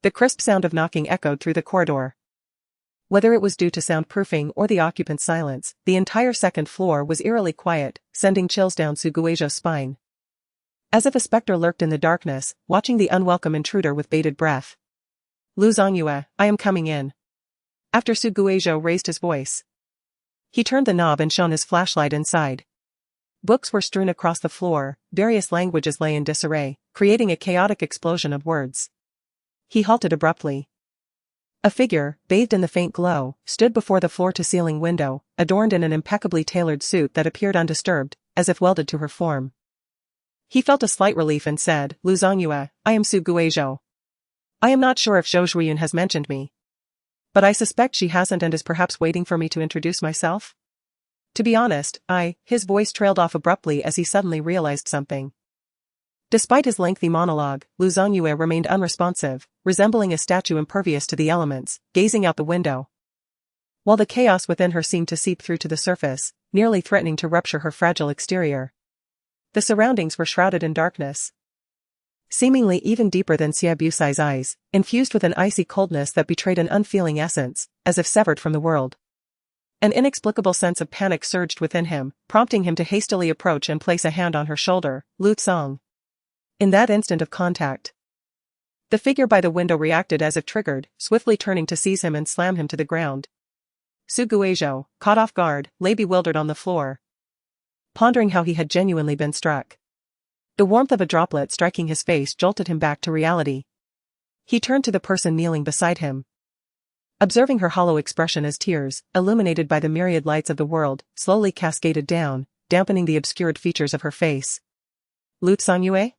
The crisp sound of knocking echoed through the corridor. Whether it was due to soundproofing or the occupant's silence, the entire second floor was eerily quiet, sending chills down Zhou's spine. As if a specter lurked in the darkness, watching the unwelcome intruder with bated breath. Lu Zongyue, I am coming in. After Zhou raised his voice, he turned the knob and shone his flashlight inside. Books were strewn across the floor, various languages lay in disarray, creating a chaotic explosion of words. He halted abruptly. A figure, bathed in the faint glow, stood before the floor-to-ceiling window, adorned in an impeccably tailored suit that appeared undisturbed, as if welded to her form. He felt a slight relief and said, Lu Zongyue, I am Zhou. I am not sure if Zhou Zhuiyun has mentioned me, but I suspect she hasn't and is perhaps waiting for me to introduce myself. To be honest, his voice trailed off abruptly as he suddenly realized something. Despite his lengthy monologue, Lu Zongyue remained unresponsive, resembling a statue impervious to the elements, gazing out the window, while the chaos within her seemed to seep through to the surface, nearly threatening to rupture her fragile exterior. The surroundings were shrouded in darkness, seemingly even deeper than Xie Busai's eyes, infused with an icy coldness that betrayed an unfeeling essence, as if severed from the world. An inexplicable sense of panic surged within him, prompting him to hastily approach and place a hand on her shoulder. Lu Tsong. In that instant of contact, the figure by the window reacted as if triggered, swiftly turning to seize him and slam him to the ground. Zhou, caught off guard, lay bewildered on the floor, pondering how he had genuinely been struck. The warmth of a droplet striking his face jolted him back to reality. He turned to the person kneeling beside him, observing her hollow expression as tears, illuminated by the myriad lights of the world, slowly cascaded down, dampening the obscured features of her face. Lu Zongyue?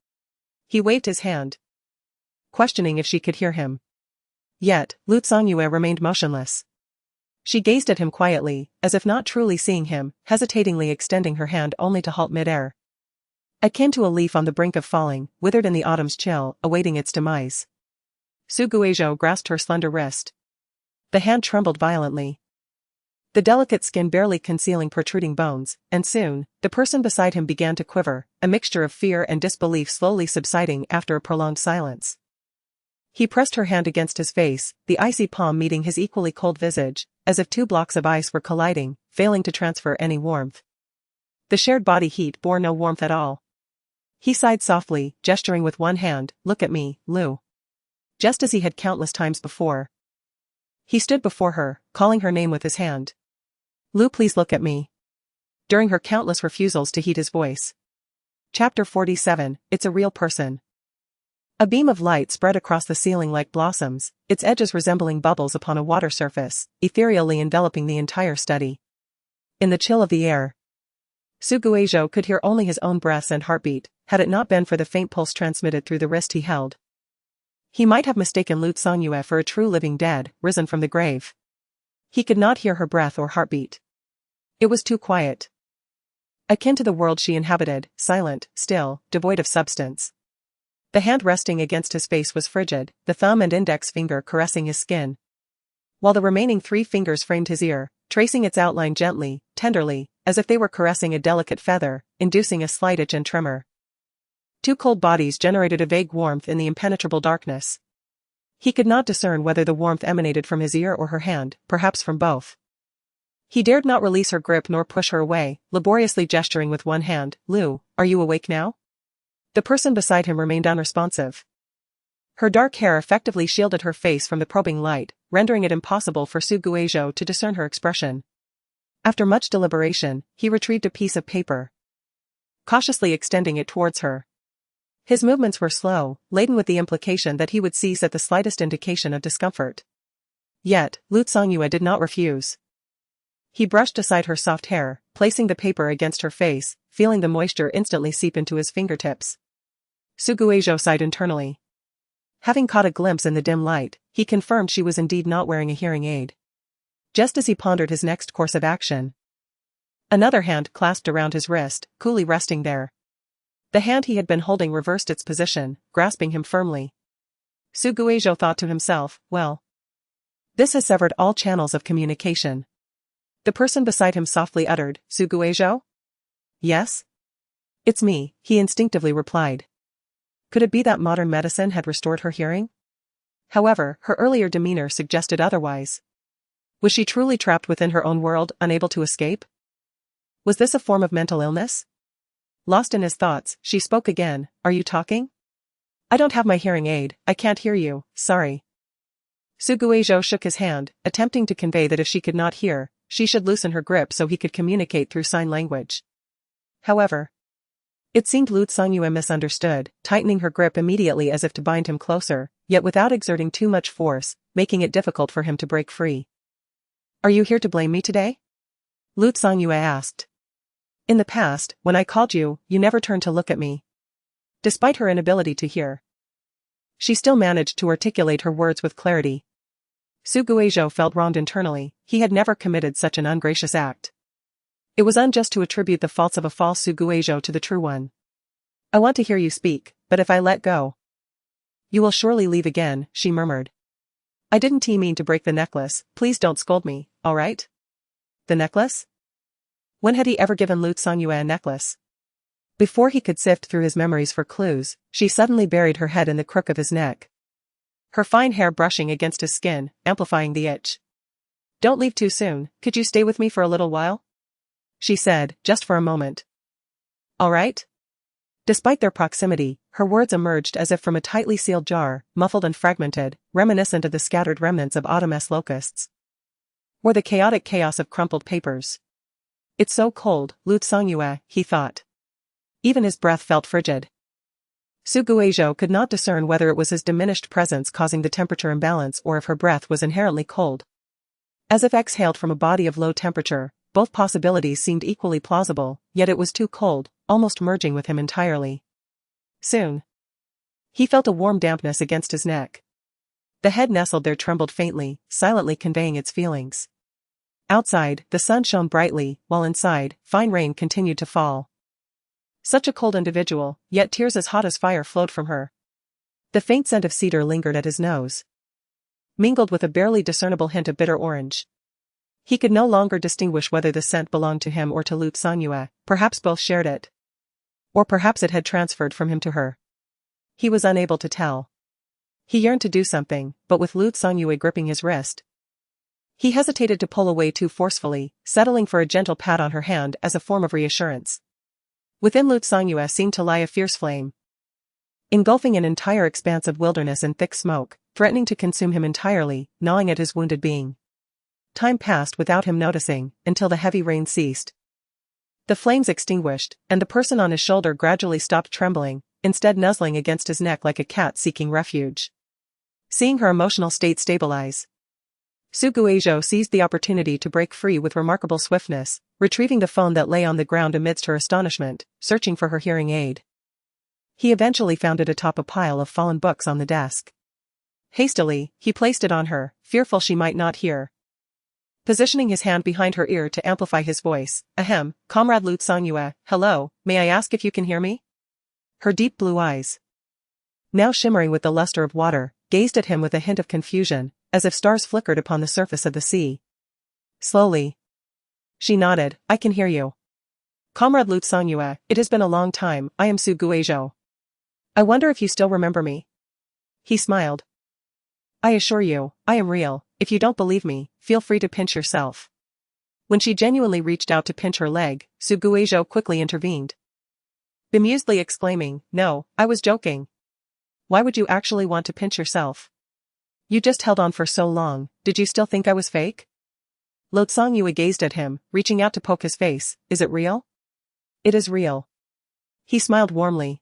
He waved his hand, questioning if she could hear him. Yet, Lu Zongyue remained motionless. She gazed at him quietly, as if not truly seeing him, hesitatingly extending her hand only to halt mid-air. Akin to a leaf on the brink of falling, withered in the autumn's chill, awaiting its demise. Su Guizhou grasped her slender wrist. The hand trembled violently, the delicate skin barely concealing protruding bones, and soon, the person beside him began to quiver, a mixture of fear and disbelief slowly subsiding after a prolonged silence. He pressed her hand against his face, the icy palm meeting his equally cold visage, as if two blocks of ice were colliding, failing to transfer any warmth. The shared body heat bore no warmth at all. He sighed softly, gesturing with one hand, "Look at me, Lu." Just as he had countless times before. He stood before her, calling her name with his hand. "Lu, please look at me." During her countless refusals to heed his voice. Chapter 47, It's a Real Person. A beam of light spread across the ceiling like blossoms, its edges resembling bubbles upon a water surface, ethereally enveloping the entire study. In the chill of the air, Su Guizhou could hear only his own breaths and heartbeat, had it not been for the faint pulse transmitted through the wrist he held. He might have mistaken Lu Songyue for a true living dead, risen from the grave. He could not hear her breath or heartbeat. It was too quiet. Akin to the world she inhabited, silent, still, devoid of substance. The hand resting against his face was frigid, the thumb and index finger caressing his skin, while the remaining 3 fingers framed his ear, tracing its outline gently, tenderly, as if they were caressing a delicate feather, inducing a slight itch and tremor. 2 cold bodies generated a vague warmth in the impenetrable darkness. He could not discern whether the warmth emanated from his ear or her hand, perhaps from both. He dared not release her grip nor push her away, laboriously gesturing with one hand. "Lu, are you awake now?" The person beside him remained unresponsive. Her dark hair effectively shielded her face from the probing light, rendering it impossible for Su Guizhou to discern her expression. After much deliberation, he retrieved a piece of paper, cautiously extending it towards her. His movements were slow, laden with the implication that he would cease at the slightest indication of discomfort. Yet, Lu Songyue did not refuse. He brushed aside her soft hair, placing the paper against her face, feeling the moisture instantly seep into his fingertips. Su Guizhou sighed internally. Having caught a glimpse in the dim light, he confirmed she was indeed not wearing a hearing aid. Just as he pondered his next course of action, another hand clasped around his wrist, coolly resting there. The hand he had been holding reversed its position, grasping him firmly. Su Guizhou thought to himself, well, this has severed all channels of communication. The person beside him softly uttered, "Su Guizhou?" "Yes?" "It's me," he instinctively replied. Could it be that modern medicine had restored her hearing? However, her earlier demeanor suggested otherwise. Was she truly trapped within her own world, unable to escape? Was this a form of mental illness? Lost in his thoughts, she spoke again, "Are you talking?" "I don't have my hearing aid, I can't hear you, sorry." Su Guizhou shook his hand, attempting to convey that if she could not hear, she should loosen her grip so he could communicate through sign language. However, it seemed Lu Songyue misunderstood, tightening her grip immediately as if to bind him closer, yet without exerting too much force, making it difficult for him to break free. "Are you here to blame me today?" Lu Songyue asked. "In the past, when I called you, you never turned to look at me." Despite her inability to hear, she still managed to articulate her words with clarity. Su Guizhou felt wronged internally, he had never committed such an ungracious act. It was unjust to attribute the faults of a false Su Guizhou to the true one. "I want to hear you speak, but if I let go, you will surely leave again," she murmured. "I didn't mean to break the necklace, please don't scold me, alright?" The necklace? When had he ever given Lu Songyue a necklace? Before he could sift through his memories for clues, she suddenly buried her head in the crook of his neck, her fine hair brushing against his skin, amplifying the itch. "Don't leave too soon, could you stay with me for a little while?" she said, "just for a moment." "All right?" Despite their proximity, her words emerged as if from a tightly sealed jar, muffled and fragmented, reminiscent of the scattered remnants of autumn's locusts, or the chaotic chaos of crumpled papers. "It's so cold, Lu Songyue," he thought. Even his breath felt frigid. Su Guizhou could not discern whether it was his diminished presence causing the temperature imbalance or if her breath was inherently cold. As if exhaled from a body of low temperature, both possibilities seemed equally plausible, yet it was too cold, almost merging with him entirely. Soon, he felt a warm dampness against his neck. The head nestled there trembled faintly, silently conveying its feelings. Outside, the sun shone brightly, while inside, fine rain continued to fall. Such a cold individual, yet tears as hot as fire flowed from her. The faint scent of cedar lingered at his nose, mingled with a barely discernible hint of bitter orange. He could no longer distinguish whether the scent belonged to him or to Lu Sanyue, perhaps both shared it. Or perhaps it had transferred from him to her. He was unable to tell. He yearned to do something, but with Lu Sanyue gripping his wrist, he hesitated to pull away too forcefully, settling for a gentle pat on her hand as a form of reassurance. Within Lu Sanyue seemed to lie a fierce flame, engulfing an entire expanse of wilderness and thick smoke, threatening to consume him entirely, gnawing at his wounded being. Time passed without him noticing, until the heavy rain ceased. The flames extinguished, and the person on his shoulder gradually stopped trembling, instead nuzzling against his neck like a cat seeking refuge. Seeing her emotional state stabilize, Su Guizhou seized the opportunity to break free with remarkable swiftness, retrieving the phone that lay on the ground amidst her astonishment, searching for her hearing aid. He eventually found it atop a pile of fallen books on the desk. Hastily, he placed it on her, fearful she might not hear. Positioning his hand behind her ear to amplify his voice, "Ahem, Comrade Lu Sanyue, hello, may I ask if you can hear me?" Her deep blue eyes, now shimmering with the luster of water, gazed at him with a hint of confusion, as if stars flickered upon the surface of the sea. Slowly, she nodded. "I can hear you. Comrade Lu Sanyue, it has been a long time. I am Su Guizhou. I wonder if you still remember me?" He smiled. "I assure you, I am real. If you don't believe me, feel free to pinch yourself." When she genuinely reached out to pinch her leg, Su Guizhou quickly intervened, bemusedly exclaiming, "No, I was joking. Why would you actually want to pinch yourself? You just held on for so long, did you still think I was fake?" Lu Sanyue gazed at him, reaching out to poke his face. "Is it real?" "It is real." He smiled warmly,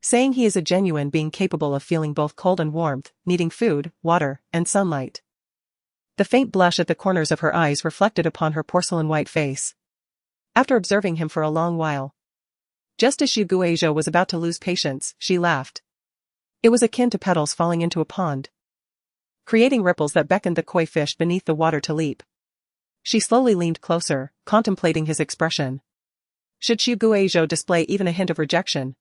saying he is a genuine being capable of feeling both cold and warmth, needing food, water, and sunlight. The faint blush at the corners of her eyes reflected upon her porcelain-white face. After observing him for a long while, just as Xu Guizhou was about to lose patience, she laughed. It was akin to petals falling into a pond, creating ripples that beckoned the koi fish beneath the water to leap. She slowly leaned closer, contemplating his expression. Should Xu Guizhou display even a hint of rejection,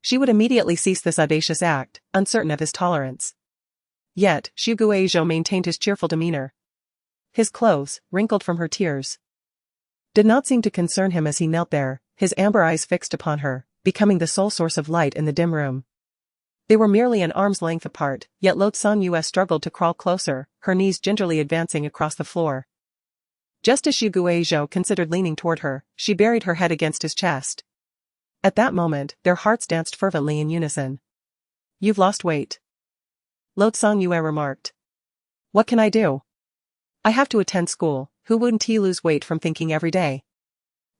she would immediately cease this audacious act, uncertain of his tolerance. Yet, Xu Guizhou maintained his cheerful demeanor. His clothes, wrinkled from her tears, did not seem to concern him as he knelt there, his amber eyes fixed upon her, becoming the sole source of light in the dim room. They were merely an arm's length apart, yet Lu Sanyue struggled to crawl closer, her knees gingerly advancing across the floor. Just as Xu Guizhou considered leaning toward her, she buried her head against his chest. At that moment, their hearts danced fervently in unison. "You've lost weight," Lu Sanyue remarked. "What can I do? I have to attend school. Who wouldn't he lose weight from thinking every day?"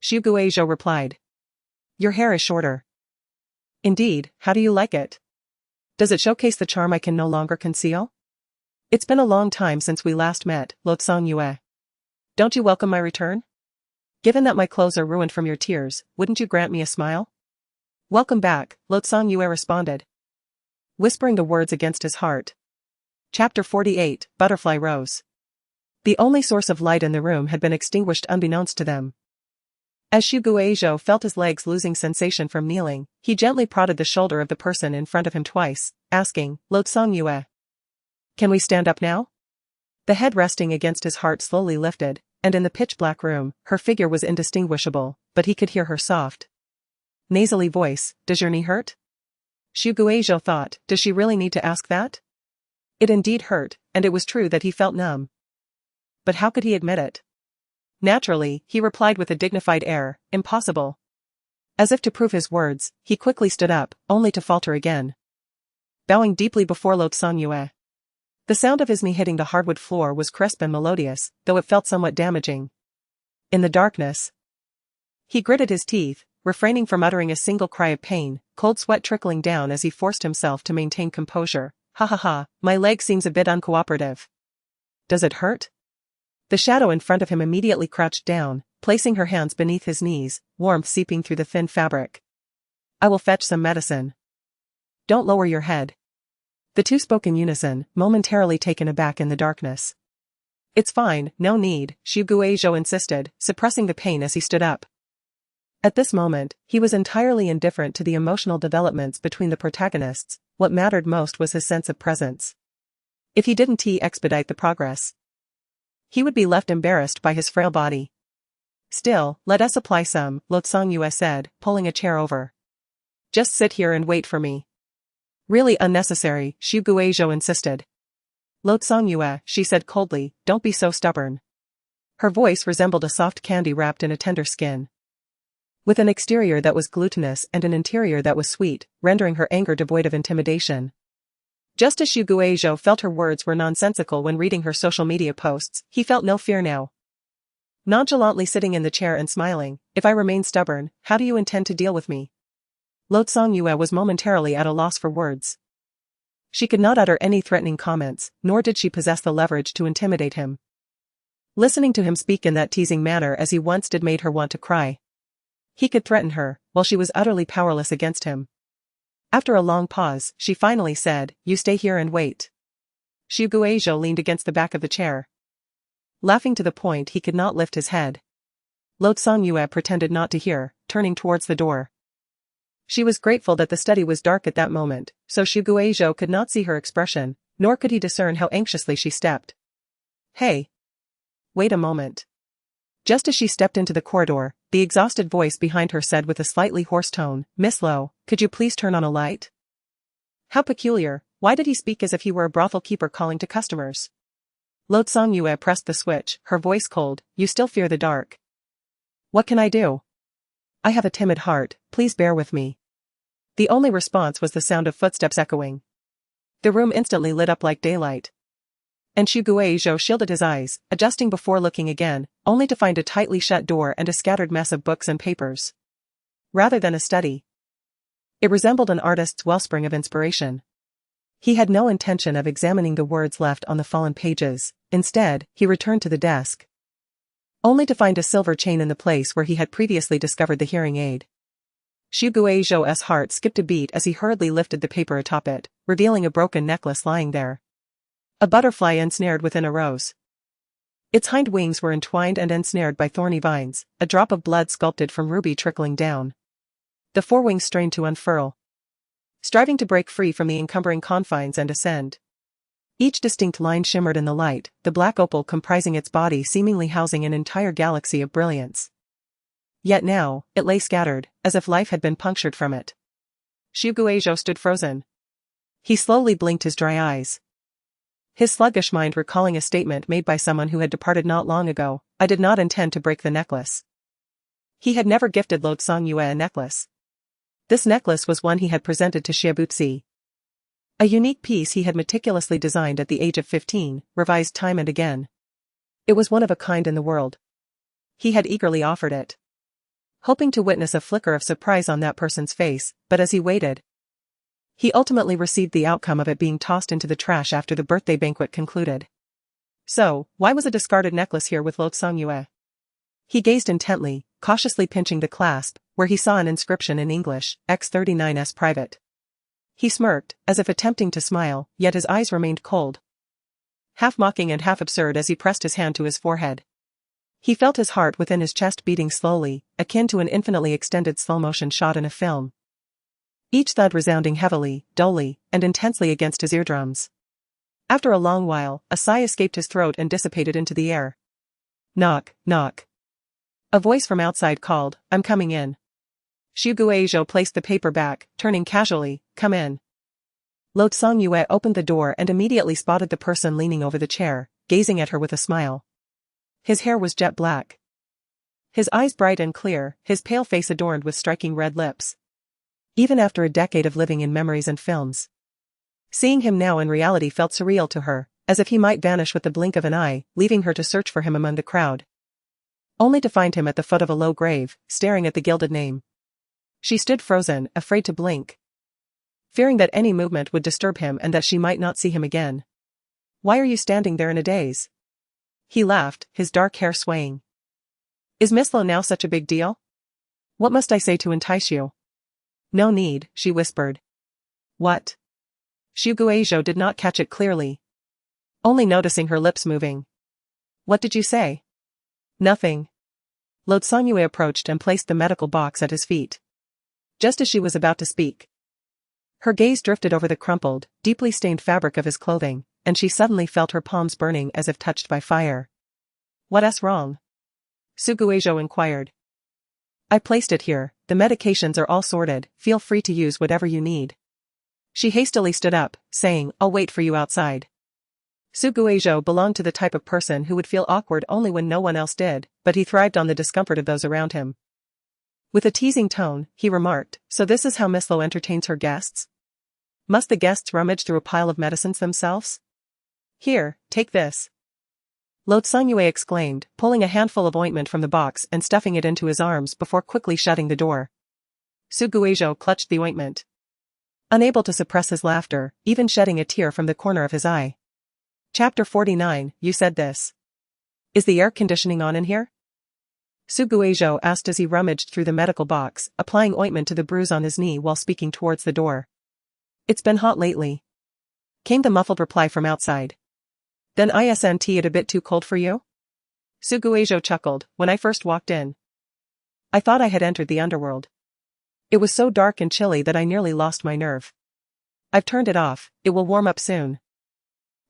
Xu Guizhou replied. "Your hair is shorter." "Indeed, how do you like it? Does it showcase the charm I can no longer conceal?" "It's been a long time since we last met, Lu Sanyue. Don't you welcome my return? Given that my clothes are ruined from your tears, wouldn't you grant me a smile?" "Welcome back," Lu Sanyue responded, whispering the words against his heart. Chapter 48, Butterfly Rose. The only source of light in the room had been extinguished unbeknownst to them. As Xu Guizhou felt his legs losing sensation from kneeling, he gently prodded the shoulder of the person in front of him twice, asking, "Lu Sanyue, can we stand up now?" The head resting against his heart slowly lifted, and in the pitch-black room, her figure was indistinguishable, but he could hear her soft, nasally voice, "Does your knee hurt?" Xu Guizhou thought, does she really need to ask that? It indeed hurt, and it was true that he felt numb. But how could he admit it? Naturally, he replied with a dignified air, "Impossible." As if to prove his words, he quickly stood up, only to falter again, bowing deeply before Lu Sanyue. The sound of his knee hitting the hardwood floor was crisp and melodious, though it felt somewhat damaging. In the darkness, he gritted his teeth, refraining from uttering a single cry of pain, cold sweat trickling down as he forced himself to maintain composure. "Ha ha ha, my leg seems a bit uncooperative. Does it hurt?" The shadow in front of him immediately crouched down, placing her hands beneath his knees, warmth seeping through the thin fabric. "I will fetch some medicine. Don't lower your head." The two spoke in unison, momentarily taken aback in the darkness. It's fine, no need, Xu Guizhou insisted, suppressing the pain as he stood up. At this moment, he was entirely indifferent to the emotional developments between the protagonists. What mattered most was his sense of presence. If he didn't expedite the progress, he would be left embarrassed by his frail body. Still, let us apply some, Lo Tsongyue said, pulling a chair over. Just sit here and wait for me. Really unnecessary, Xu Guizhou insisted. Lo Tsongyue, she said coldly, don't be so stubborn. Her voice resembled a soft candy wrapped in a tender skin, with an exterior that was glutinous and an interior that was sweet, rendering her anger devoid of intimidation. Just as Xu Guizhou felt her words were nonsensical when reading her social media posts, he felt no fear now. Nonchalantly sitting in the chair and smiling, if I remain stubborn, how do you intend to deal with me? Lo Tsongyue was momentarily at a loss for words. She could not utter any threatening comments, nor did she possess the leverage to intimidate him. Listening to him speak in that teasing manner as he once did made her want to cry. He could threaten her, while she was utterly powerless against him. After a long pause, she finally said, you stay here and wait. Xu Guizhou leaned against the back of the chair, laughing to the point he could not lift his head. Lo Tsongyue pretended not to hear, turning towards the door. She was grateful that the study was dark at that moment, so Xu Guizhou could not see her expression, nor could he discern how anxiously she stepped. Hey! Wait a moment. Just as she stepped into the corridor, the exhausted voice behind her said with a slightly hoarse tone, Miss Lo, could you please turn on a light? How peculiar, why did he speak as if he were a brothel keeper calling to customers? Lo Tsongyue pressed the switch, her voice cold, you still fear the dark. What can I do? I have a timid heart, please bear with me. The only response was the sound of footsteps echoing. The room instantly lit up like daylight. And Xu Guizhou shielded his eyes, adjusting before looking again, only to find a tightly shut door and a scattered mess of books and papers. Rather than a study, it resembled an artist's wellspring of inspiration. He had no intention of examining the words left on the fallen pages. Instead, he returned to the desk, only to find a silver chain in the place where he had previously discovered the hearing aid. Xu Guizhou's heart skipped a beat as he hurriedly lifted the paper atop it, revealing a broken necklace lying there. A butterfly ensnared within a rose. Its hind wings were entwined and ensnared by thorny vines, a drop of blood sculpted from ruby trickling down. The forewings strained to unfurl, striving to break free from the encumbering confines and ascend. Each distinct line shimmered in the light, the black opal comprising its body seemingly housing an entire galaxy of brilliance. Yet now, it lay scattered, as if life had been punctured from it. Xu Guizhou stood frozen. He slowly blinked his dry eyes, his sluggish mind recalling a statement made by someone who had departed not long ago, I did not intend to break the necklace. He had never gifted Lo Tsongyue a necklace. This necklace was one he had presented to Xiaobuzi. A unique piece he had meticulously designed at the age of 15, revised time and again. It was one of a kind in the world. He had eagerly offered it, hoping to witness a flicker of surprise on that person's face, but as he waited, he ultimately received the outcome of it being tossed into the trash after the birthday banquet concluded. So, why was a discarded necklace here with Lo Tsongyue? He gazed intently, cautiously pinching the clasp, where he saw an inscription in English, X39S private. He smirked, as if attempting to smile, yet his eyes remained cold, half mocking and half absurd as he pressed his hand to his forehead. He felt his heart within his chest beating slowly, akin to an infinitely extended slow-motion shot in a film. Each thud resounding heavily, dully, and intensely against his eardrums. After a long while, a sigh escaped his throat and dissipated into the air. Knock, knock. A voice from outside called, I'm coming in. Xu Guizhou placed the paper back, turning casually, come in. Lo Tsongyue opened the door and immediately spotted the person leaning over the chair, gazing at her with a smile. His hair was jet black, his eyes bright and clear, his pale face adorned with striking red lips. Even after a decade of living in memories and films, seeing him now in reality felt surreal to her, as if he might vanish with the blink of an eye, leaving her to search for him among the crowd, only to find him at the foot of a low grave, staring at the gilded name. She stood frozen, afraid to blink, fearing that any movement would disturb him and that she might not see him again. Why are you standing there in a daze? He laughed, his dark hair swaying. Is Miss Lo now such a big deal? What must I say to entice you? No need, she whispered. What? Xu Guizhou did not catch it clearly, only noticing her lips moving. What did you say? Nothing. Lode Sanyue approached and placed the medical box at his feet. Just as she was about to speak, her gaze drifted over the crumpled, deeply stained fabric of his clothing, and she suddenly felt her palms burning as if touched by fire. What's wrong? Suguejo inquired. I placed it here, the medications are all sorted, feel free to use whatever you need. She hastily stood up, saying, I'll wait for you outside. Suguejo belonged to the type of person who would feel awkward only when no one else did, but he thrived on the discomfort of those around him. With a teasing tone, he remarked, so this is how Miss Lo entertains her guests? Must the guests rummage through a pile of medicines themselves? Here, take this. Lode Sanyue exclaimed, pulling a handful of ointment from the box and stuffing it into his arms before quickly shutting the door. Suguejo clutched the ointment, unable to suppress his laughter, even shedding a tear from the corner of his eye. Chapter 49, You said this. Is the air conditioning on in here? Suguejo asked as he rummaged through the medical box, applying ointment to the bruise on his knee while speaking towards the door. It's been hot lately, came the muffled reply from outside. Then isn't it a bit too cold for you? Suguejo chuckled. When I first walked in, I thought I had entered the underworld. It was so dark and chilly that I nearly lost my nerve. I've turned it off, it will warm up soon.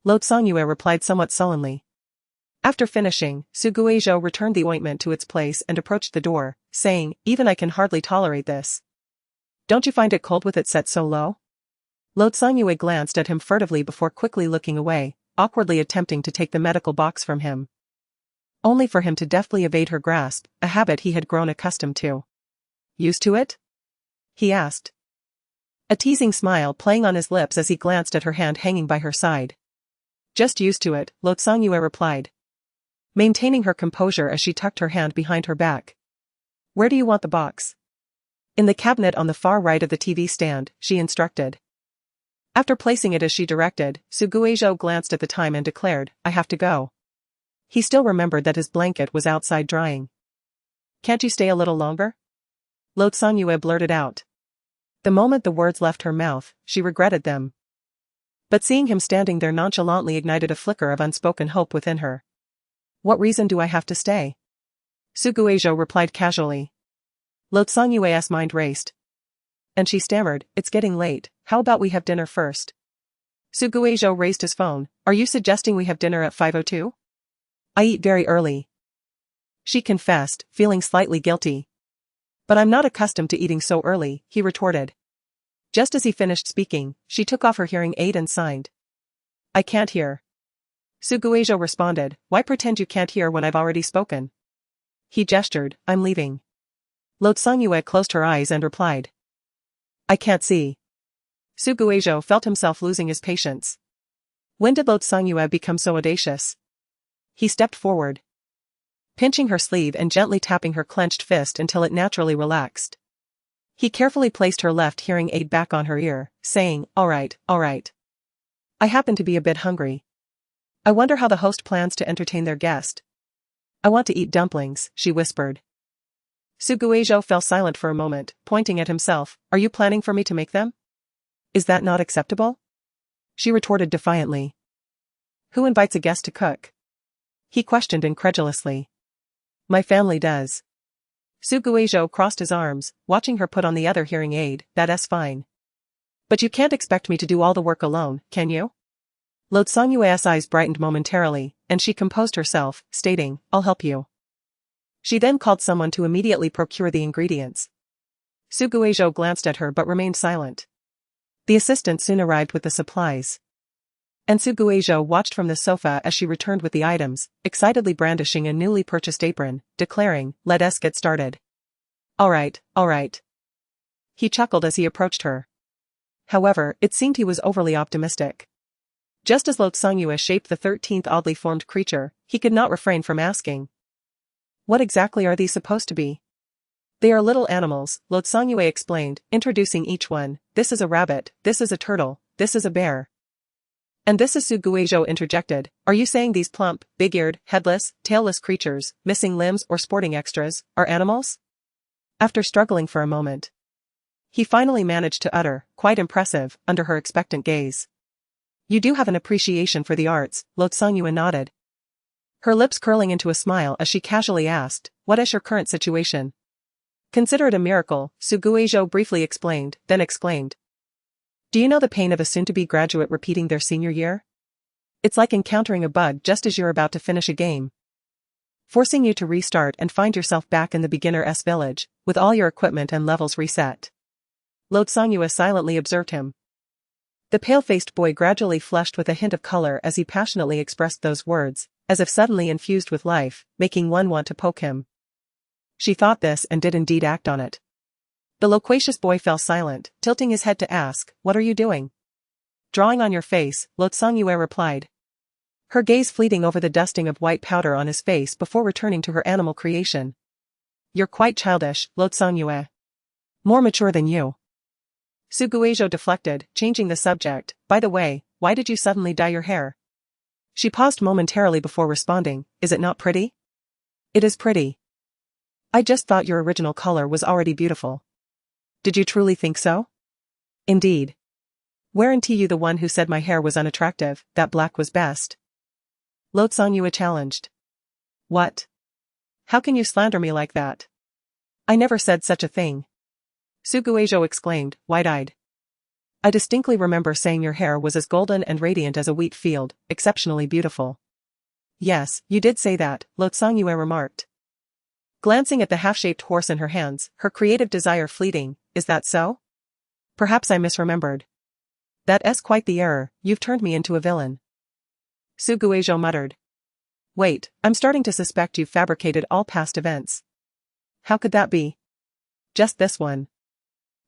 Lode Sanyue replied somewhat sullenly. After finishing, Suguejo returned the ointment to its place and approached the door, saying, even I can hardly tolerate this. Don't you find it cold with it set so low? Lode Sanyue glanced at him furtively before quickly looking away, awkwardly attempting to take the medical box from him, only for him to deftly evade her grasp, a habit he had grown accustomed to. Used to it? He asked, a teasing smile playing on his lips as he glanced at her hand hanging by her side. Just used to it, Lode Sanyue replied, maintaining her composure as she tucked her hand behind her back. Where do you want the box? In the cabinet on the far right of the TV stand, she instructed. After placing it as she directed, Suguejo glanced at the time and declared, I have to go. He still remembered that his blanket was outside drying. Can't you stay a little longer? Lode Sanyue blurted out. The moment the words left her mouth, she regretted them. But seeing him standing there nonchalantly ignited a flicker of unspoken hope within her. What reason do I have to stay? Suguejo replied casually. Lode Sanyue's mind raced, and she stammered, it's getting late, how about we have dinner first? Suguejo raised his phone, are you suggesting we have dinner at 5:02? I eat very early, she confessed, feeling slightly guilty. But I'm not accustomed to eating so early, he retorted. Just as he finished speaking, she took off her hearing aid and signed. I can't hear. Suguejo responded, why pretend you can't hear when I've already spoken? He gestured, I'm leaving. Lode Sanyue closed her eyes and replied, I can't see. Suguejo felt himself losing his patience. When did Lode Sanyue become so audacious? He stepped forward, pinching her sleeve and gently tapping her clenched fist until it naturally relaxed. He carefully placed her left hearing aid back on her ear, saying, all right. I happen to be a bit hungry. I wonder how the host plans to entertain their guest. I want to eat dumplings, she whispered. Suguejo fell silent for a moment, pointing at himself, are you planning for me to make them? Is that not acceptable? She retorted defiantly. Who invites a guest to cook? He questioned incredulously. My family does. Suguejo crossed his arms, watching her put on the other hearing aid, that's fine. But you can't expect me to do all the work alone, can you? Lode Sanyue's eyes brightened momentarily, and she composed herself, stating, I'll help you. She then called someone to immediately procure the ingredients. Suguejo glanced at her but remained silent. The assistant soon arrived with the supplies, and Suguejo watched from the sofa as she returned with the items, excitedly brandishing a newly purchased apron, declaring, let us get started. All right. He chuckled as he approached her. However, it seemed he was overly optimistic. Just as Lode Sanyue shaped the 13th oddly formed creature, he could not refrain from asking, what exactly are these supposed to be? They are little animals, Lode Sanyue explained, introducing each one. This is a rabbit, this is a turtle, this is a bear. And this is Suguejo interjected. Are you saying these plump, big-eared, headless, tailless creatures, missing limbs or sporting extras, are animals? After struggling for a moment, he finally managed to utter, quite impressive, under her expectant gaze. You do have an appreciation for the arts, Lode Sanyue nodded. Her lips curling into a smile as she casually asked, "What is your current situation?" "Consider it a miracle," Suguejo briefly explained, then exclaimed. "Do you know the pain of a soon-to-be graduate repeating their senior year? It's like encountering a bug just as you're about to finish a game, forcing you to restart and find yourself back in the beginner's village, with all your equipment and levels reset." Lord Songyue silently observed him. The pale-faced boy gradually flushed with a hint of color as he passionately expressed those words, as if suddenly infused with life, making one want to poke him. She thought this and did indeed act on it. The loquacious boy fell silent, tilting his head to ask, "What are you doing?" "Drawing on your face," Lord Songyue replied, her gaze fleeting over the dusting of white powder on his face before returning to her animal creation. "You're quite childish, Lord Songyue. More mature than you." Suguejo deflected, changing the subject. "By the way, why did you suddenly dye your hair?" She paused momentarily before responding, "Is it not pretty?" "It is pretty. I just thought your original color was already beautiful." "Did you truly think so?" "Indeed. Weren't you the one who said my hair was unattractive, that black was best?" Lord Songyue challenged. "What? How can you slander me like that? I never said such a thing." Suguejo exclaimed, wide-eyed. "I distinctly remember saying your hair was as golden and radiant as a wheat field, exceptionally beautiful." "Yes, you did say that," Lord Songyue remarked, glancing at the half-shaped horse in her hands, her creative desire fleeting. "Is that so? Perhaps I misremembered." "That's quite the error, you've turned me into a villain." Suguejo muttered. "Wait, I'm starting to suspect you've fabricated all past events." "How could that be?" "Just this one.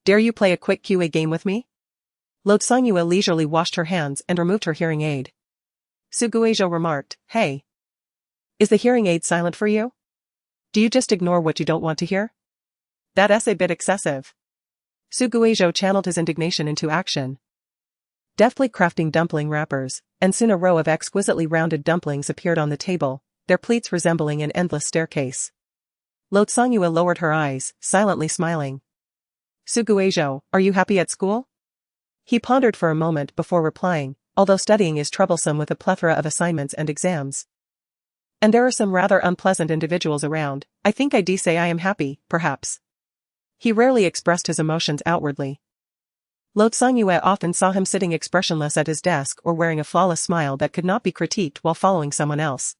Dare you play a quick QA game with me?" Lord Songyue leisurely washed her hands and removed her hearing aid. Suguejo remarked, "Hey. Is the hearing aid silent for you? Do you just ignore what you don't want to hear?" "That's a bit excessive." Suguejo channeled his indignation into action. Deftly crafting dumpling wrappers, and soon a row of exquisitely rounded dumplings appeared on the table, their pleats resembling an endless staircase. Lord Songyue lowered her eyes, silently smiling. "Suguejo, are you happy at school?" He pondered for a moment before replying, "Although studying is troublesome with a plethora of assignments and exams, and there are some rather unpleasant individuals around, I think I'd say I am happy, perhaps." He rarely expressed his emotions outwardly. Lord Songyue often saw him sitting expressionless at his desk or wearing a flawless smile that could not be critiqued while following someone else.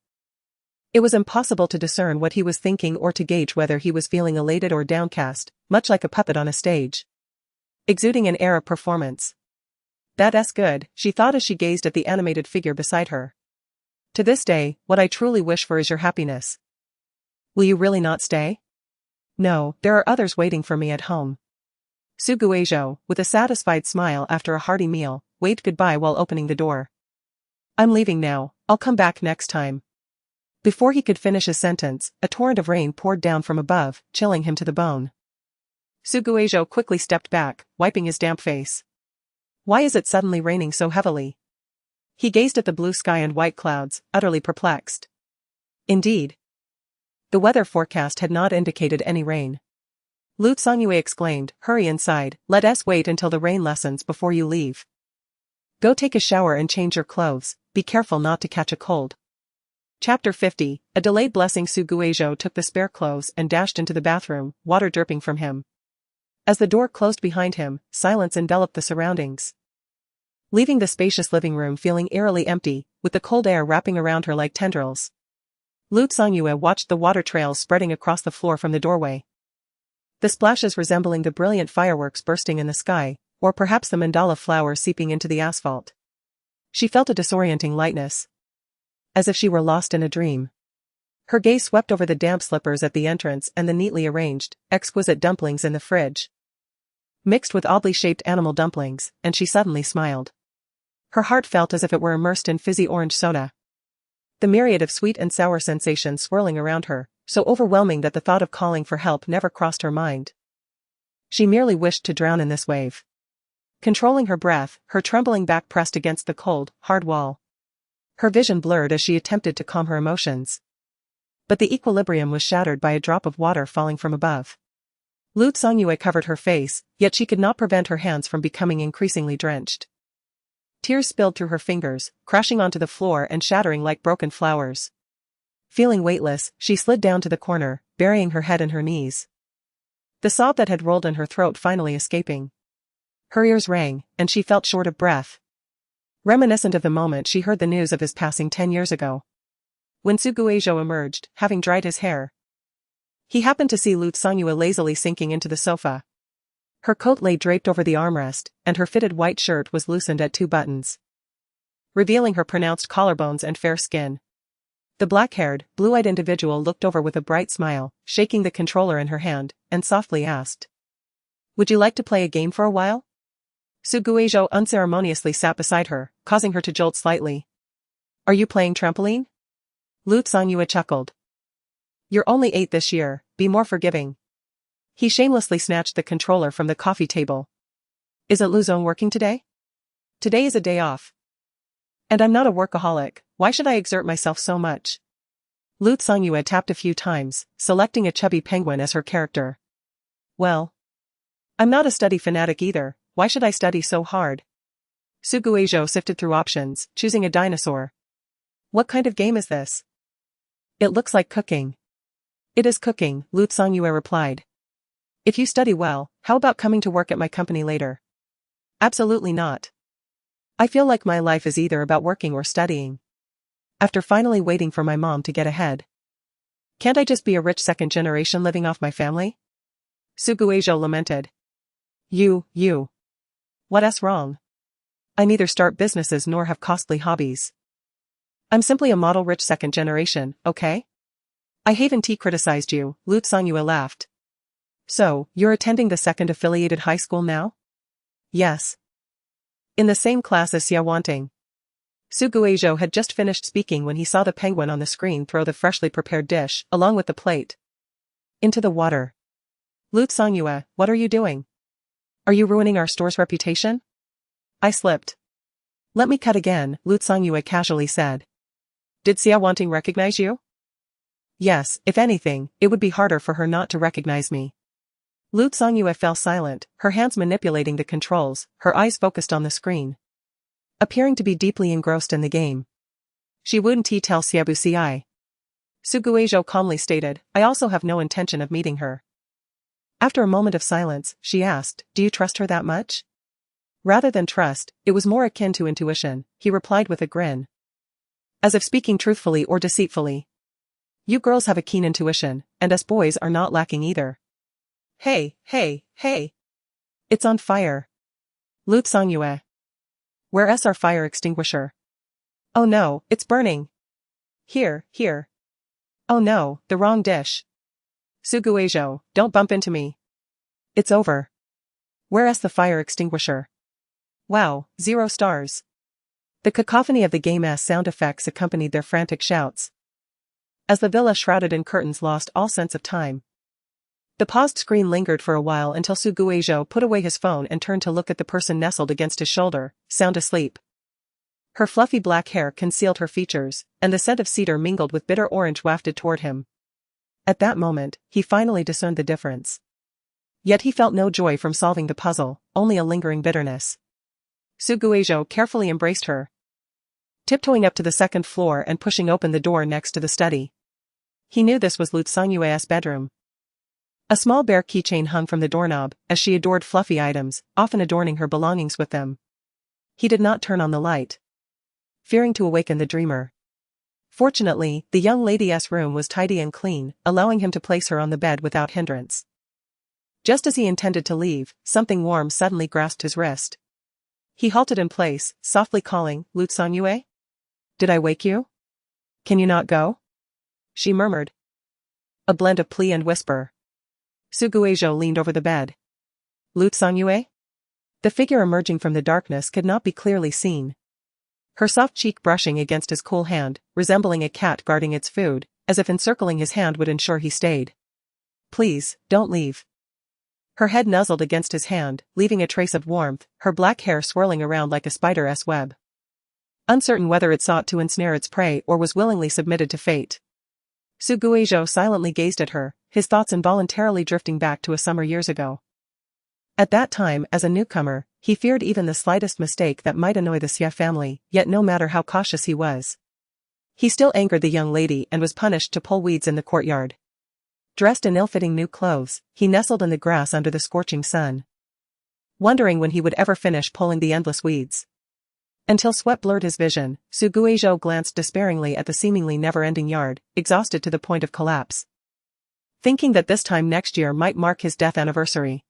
It was impossible to discern what he was thinking or to gauge whether he was feeling elated or downcast, much like a puppet on a stage, exuding an air of performance. "That's good," she thought as she gazed at the animated figure beside her. "To this day, what I truly wish for is your happiness. Will you really not stay?" "No, there are others waiting for me at home." Suguejo, with a satisfied smile after a hearty meal, waved goodbye while opening the door. "I'm leaving now, I'll come back next time." Before he could finish his sentence, a torrent of rain poured down from above, chilling him to the bone. Suguejo quickly stepped back, wiping his damp face. Why is it suddenly raining so heavily? He gazed at the blue sky and white clouds, utterly perplexed. Indeed, the weather forecast had not indicated any rain. Lord Songyue exclaimed, "Hurry inside, let us wait until the rain lessens before you leave. Go take a shower and change your clothes, be careful not to catch a cold." Chapter 50, a delayed blessing. Suguejo took the spare clothes and dashed into the bathroom, water dripping from him. As the door closed behind him, silence enveloped the surroundings, leaving the spacious living room feeling eerily empty, with the cold air wrapping around her like tendrils. Lord Songyue watched the water trails spreading across the floor from the doorway, the splashes resembling the brilliant fireworks bursting in the sky, or perhaps the mandala flowers seeping into the asphalt. She felt a disorienting lightness, as if she were lost in a dream. Her gaze swept over the damp slippers at the entrance and the neatly arranged, exquisite dumplings in the fridge, mixed with oddly shaped animal dumplings, and she suddenly smiled. Her heart felt as if it were immersed in fizzy orange soda. The myriad of sweet and sour sensations swirling around her, so overwhelming that the thought of calling for help never crossed her mind. She merely wished to drown in this wave. Controlling her breath, her trembling back pressed against the cold, hard wall. Her vision blurred as she attempted to calm her emotions. But the equilibrium was shattered by a drop of water falling from above. Lord Songyue covered her face, yet she could not prevent her hands from becoming increasingly drenched. Tears spilled through her fingers, crashing onto the floor and shattering like broken flowers. Feeling weightless, she slid down to the corner, burying her head in her knees. The sob that had rolled in her throat finally escaping. Her ears rang, and she felt short of breath. Reminiscent of the moment she heard the news of his passing 10 years ago. When Suguejo emerged, having dried his hair, he happened to see Lu Songyue lazily sinking into the sofa. Her coat lay draped over the armrest, and her fitted white shirt was loosened at 2 buttons, revealing her pronounced collarbones and fair skin. The black-haired, blue-eyed individual looked over with a bright smile, shaking the controller in her hand, and softly asked, "Would you like to play a game for a while?" Suguejo unceremoniously sat beside her, causing her to jolt slightly. "Are you playing trampoline?" Lu Songyue chuckled. "You're only 8 this year, be more forgiving." He shamelessly snatched the controller from the coffee table. "Isn't Luzon working today?" "Today is a day off. And I'm not a workaholic, why should I exert myself so much?" Lu Songyue tapped a few times, selecting a chubby penguin as her character. "Well, I'm not a study fanatic either, why should I study so hard?" Suguejo sifted through options, choosing a dinosaur. "What kind of game is this?" "It looks like cooking." "It is cooking," Lu Songyue replied. "If you study well, how about coming to work at my company later?" "Absolutely not. I feel like my life is either about working or studying. After finally waiting for my mom to get ahead. Can't I just be a rich second generation living off my family?" Suguejo lamented. You. What's wrong? I neither start businesses nor have costly hobbies. I'm simply a model rich second generation, okay? I haven't criticized you, Lu Songyue laughed. "So, you're attending the second affiliated high school now?" "Yes. In the same class as Xia Wanting." Suguejo had just finished speaking when he saw the penguin on the screen throw the freshly prepared dish, along with the plate, into the water. "Lu Songyue, what are you doing? Are you ruining our store's reputation?" "I slipped. Let me cut again," Lu Songyue casually said. "Did Xia Wanting recognize you?" "Yes, if anything, it would be harder for her not to recognize me." Lu Songyue fell silent, her hands manipulating the controls, her eyes focused on the screen, appearing to be deeply engrossed in the game. "She wouldn't tell Xiabu Ci." Suguejo calmly stated, "I also have no intention of meeting her." After a moment of silence, she asked, "Do you trust her that much?" Rather than trust, it was more akin to intuition, he replied with a grin, as if speaking truthfully or deceitfully. "You girls have a keen intuition, and us boys are not lacking either." Hey. It's on fire." Lu Songyue. "Where's our fire extinguisher?" "Oh no, it's burning." Here. "Oh no, the wrong dish." Suguejo, "Don't bump into me." "It's over." "Where's the fire extinguisher?" Wow, 0 stars. The cacophony of the game's sound effects accompanied their frantic shouts, as the villa shrouded in curtains lost all sense of time. The paused screen lingered for a while until Suguejo put away his phone and turned to look at the person nestled against his shoulder, sound asleep. Her fluffy black hair concealed her features, and the scent of cedar mingled with bitter orange wafted toward him. At that moment, he finally discerned the difference. Yet he felt no joy from solving the puzzle, only a lingering bitterness. Suguejo carefully embraced her, tiptoeing up to the second floor and pushing open the door next to the study. He knew this was Lu Songyue's bedroom. A small bear keychain hung from the doorknob, as she adored fluffy items, often adorning her belongings with them. He did not turn on the light, fearing to awaken the dreamer. Fortunately, the young lady's room was tidy and clean, allowing him to place her on the bed without hindrance. Just as he intended to leave, something warm suddenly grasped his wrist. He halted in place, softly calling, "Lu Songyue? Did I wake you? Can you not go?" She murmured, a blend of plea and whisper. Suguejo leaned over the bed. "Lu Songyue?" The figure emerging from the darkness could not be clearly seen, her soft cheek brushing against his cool hand, resembling a cat guarding its food, as if encircling his hand would ensure he stayed. "Please, don't leave." Her head nuzzled against his hand, leaving a trace of warmth, her black hair swirling around like a spider's web. Uncertain whether it sought to ensnare its prey or was willingly submitted to fate, Suguejo silently gazed at her, his thoughts involuntarily drifting back to a summer years ago. At that time, as a newcomer, he feared even the slightest mistake that might annoy the Xie family, yet no matter how cautious he was, He still angered the young lady and was punished to pull weeds in the courtyard. Dressed in ill-fitting new clothes, he nestled in the grass under the scorching sun, wondering when he would ever finish pulling the endless weeds. Until sweat blurred his vision, Suguizhou glanced despairingly at the seemingly never-ending yard, exhausted to the point of collapse. Thinking that this time next year might mark his death anniversary.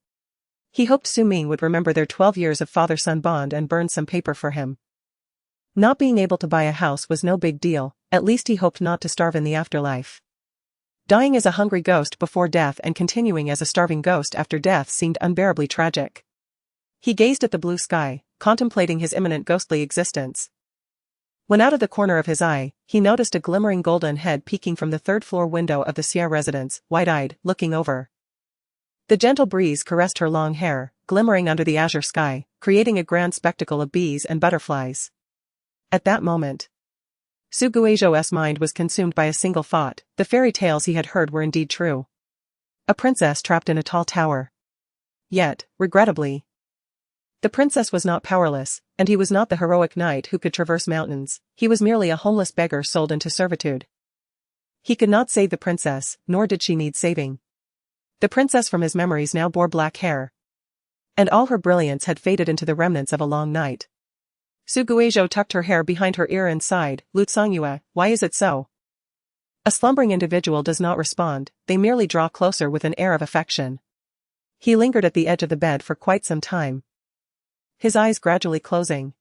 He hoped Su Ming would remember their 12 years of father-son bond and burn some paper for him. Not being able to buy a house was no big deal, at least he hoped not to starve in the afterlife. Dying as a hungry ghost before death and continuing as a starving ghost after death seemed unbearably tragic. He gazed at the blue sky, contemplating his imminent ghostly existence. When out of the corner of his eye, he noticed a glimmering golden head peeking from the third-floor window of the Xia residence, wide-eyed, looking over. The gentle breeze caressed her long hair, glimmering under the azure sky, creating a grand spectacle of bees and butterflies. At that moment, Suguizhou's mind was consumed by a single thought: the fairy tales he had heard were indeed true. A princess trapped in a tall tower. Yet, regrettably, the princess was not powerless, and he was not the heroic knight who could traverse mountains. He was merely a homeless beggar sold into servitude. He could not save the princess, nor did she need saving. The princess from his memories now bore black hair, and all her brilliance had faded into the remnants of a long night. Suguizhou tucked her hair behind her ear and sighed. "Lutsongyue, why is it so?" A slumbering individual does not respond, they merely draw closer with an air of affection. He lingered at the edge of the bed for quite some time, his eyes gradually closing.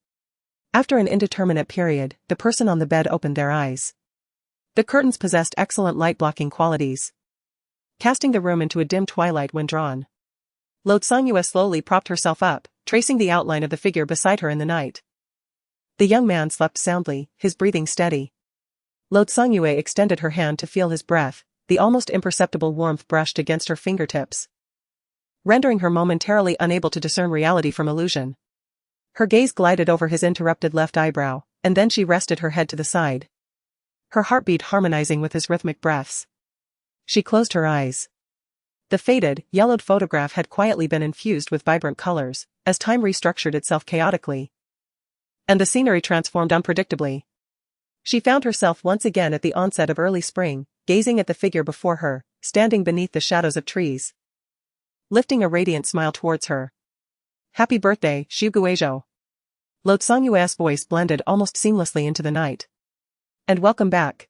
After an indeterminate period, the person on the bed opened their eyes. The curtains possessed excellent light-blocking qualities, casting the room into a dim twilight when drawn. Lutsongyue slowly propped herself up, tracing the outline of the figure beside her in the night. The young man slept soundly, his breathing steady. Lutsongyue extended her hand to feel his breath, the almost imperceptible warmth brushed against her fingertips, rendering her momentarily unable to discern reality from illusion. Her gaze glided over his interrupted left eyebrow, and then she rested her head to the side, her heartbeat harmonizing with his rhythmic breaths. She closed her eyes. The faded, yellowed photograph had quietly been infused with vibrant colors, as time restructured itself chaotically, and the scenery transformed unpredictably. She found herself once again at the onset of early spring, gazing at the figure before her, standing beneath the shadows of trees, lifting a radiant smile towards her. "Happy birthday, Suguizhou." Lutsongyue's voice blended almost seamlessly into the night. "And welcome back."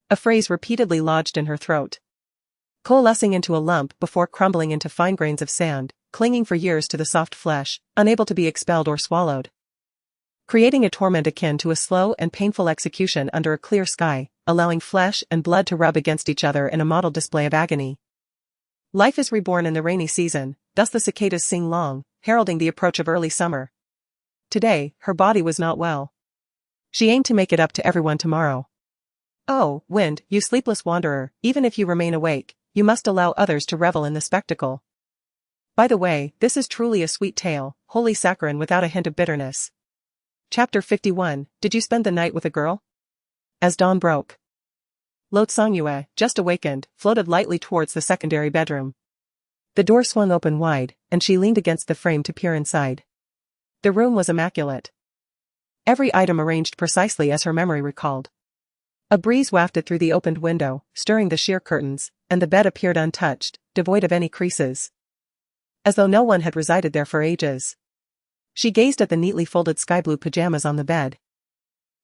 A phrase repeatedly lodged in her throat, coalescing into a lump before crumbling into fine grains of sand, clinging for years to the soft flesh, unable to be expelled or swallowed, creating a torment akin to a slow and painful execution under a clear sky, allowing flesh and blood to rub against each other in a mottled display of agony. Life is reborn in the rainy season, thus the cicadas sing long, heralding the approach of early summer. Today, her body was not well. She aimed to make it up to everyone tomorrow. "Oh, wind, you sleepless wanderer, even if you remain awake, you must allow others to revel in the spectacle. By the way, this is truly a sweet tale, wholly saccharine without a hint of bitterness." Chapter 51, Did you spend the night with a girl? As dawn broke, Lutsongyue, just awakened, floated lightly towards the secondary bedroom. The door swung open wide, and she leaned against the frame to peer inside. The room was immaculate, every item arranged precisely as her memory recalled. A breeze wafted through the opened window, stirring the sheer curtains, and the bed appeared untouched, devoid of any creases, as though no one had resided there for ages. She gazed at the neatly folded sky-blue pajamas on the bed,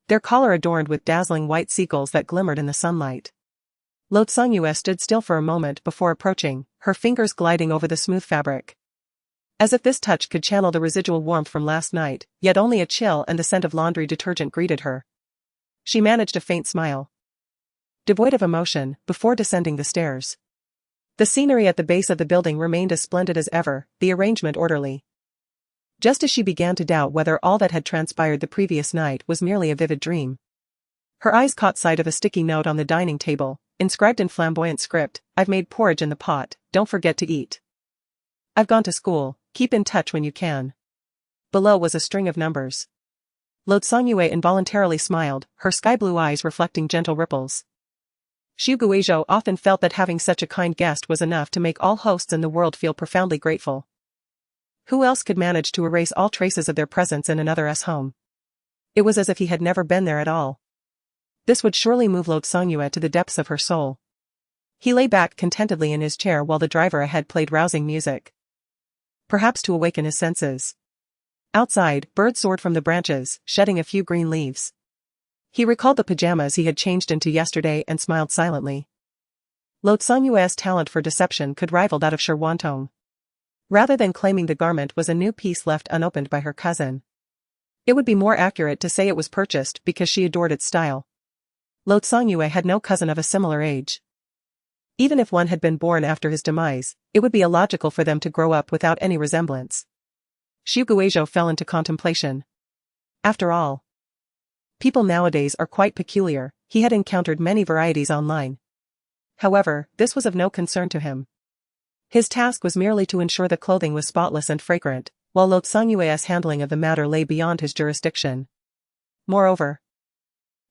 their collar adorned with dazzling white seagulls that glimmered in the sunlight. Lutsongyue stood still for a moment before approaching, her fingers gliding over the smooth fabric, as if this touch could channel the residual warmth from last night, yet only a chill and the scent of laundry detergent greeted her. She managed a faint smile, devoid of emotion, before descending the stairs. The scenery at the base of the building remained as splendid as ever, the arrangement orderly. Just as she began to doubt whether all that had transpired the previous night was merely a vivid dream, her eyes caught sight of a sticky note on the dining table, inscribed in flamboyant script: "I've made porridge in the pot, don't forget to eat. I've gone to school, keep in touch when you can." Below was a string of numbers. Lutsongyue involuntarily smiled, her sky-blue eyes reflecting gentle ripples. Suguizhou often felt that having such a kind guest was enough to make all hosts in the world feel profoundly grateful. Who else could manage to erase all traces of their presence in another's home? It was as if he had never been there at all. This would surely move Lo Songyue to the depths of her soul. He lay back contentedly in his chair while the driver ahead played rousing music. Perhaps to awaken his senses. Outside, birds soared from the branches, shedding a few green leaves. He recalled the pajamas he had changed into yesterday and smiled silently. Lo Songyue's talent for deception could rival that of Shi Wantong. Rather than claiming the garment was a new piece left unopened by her cousin. It would be more accurate to say it was purchased because she adored its style. Lo Songyue had no cousin of a similar age. Even if one had been born after his demise, it would be illogical for them to grow up without any resemblance. Xu Guizhou fell into contemplation. After all, people nowadays are quite peculiar. He had encountered many varieties online. However, this was of no concern to him. His task was merely to ensure the clothing was spotless and fragrant, while Lo Songyue's handling of the matter lay beyond his jurisdiction. Moreover,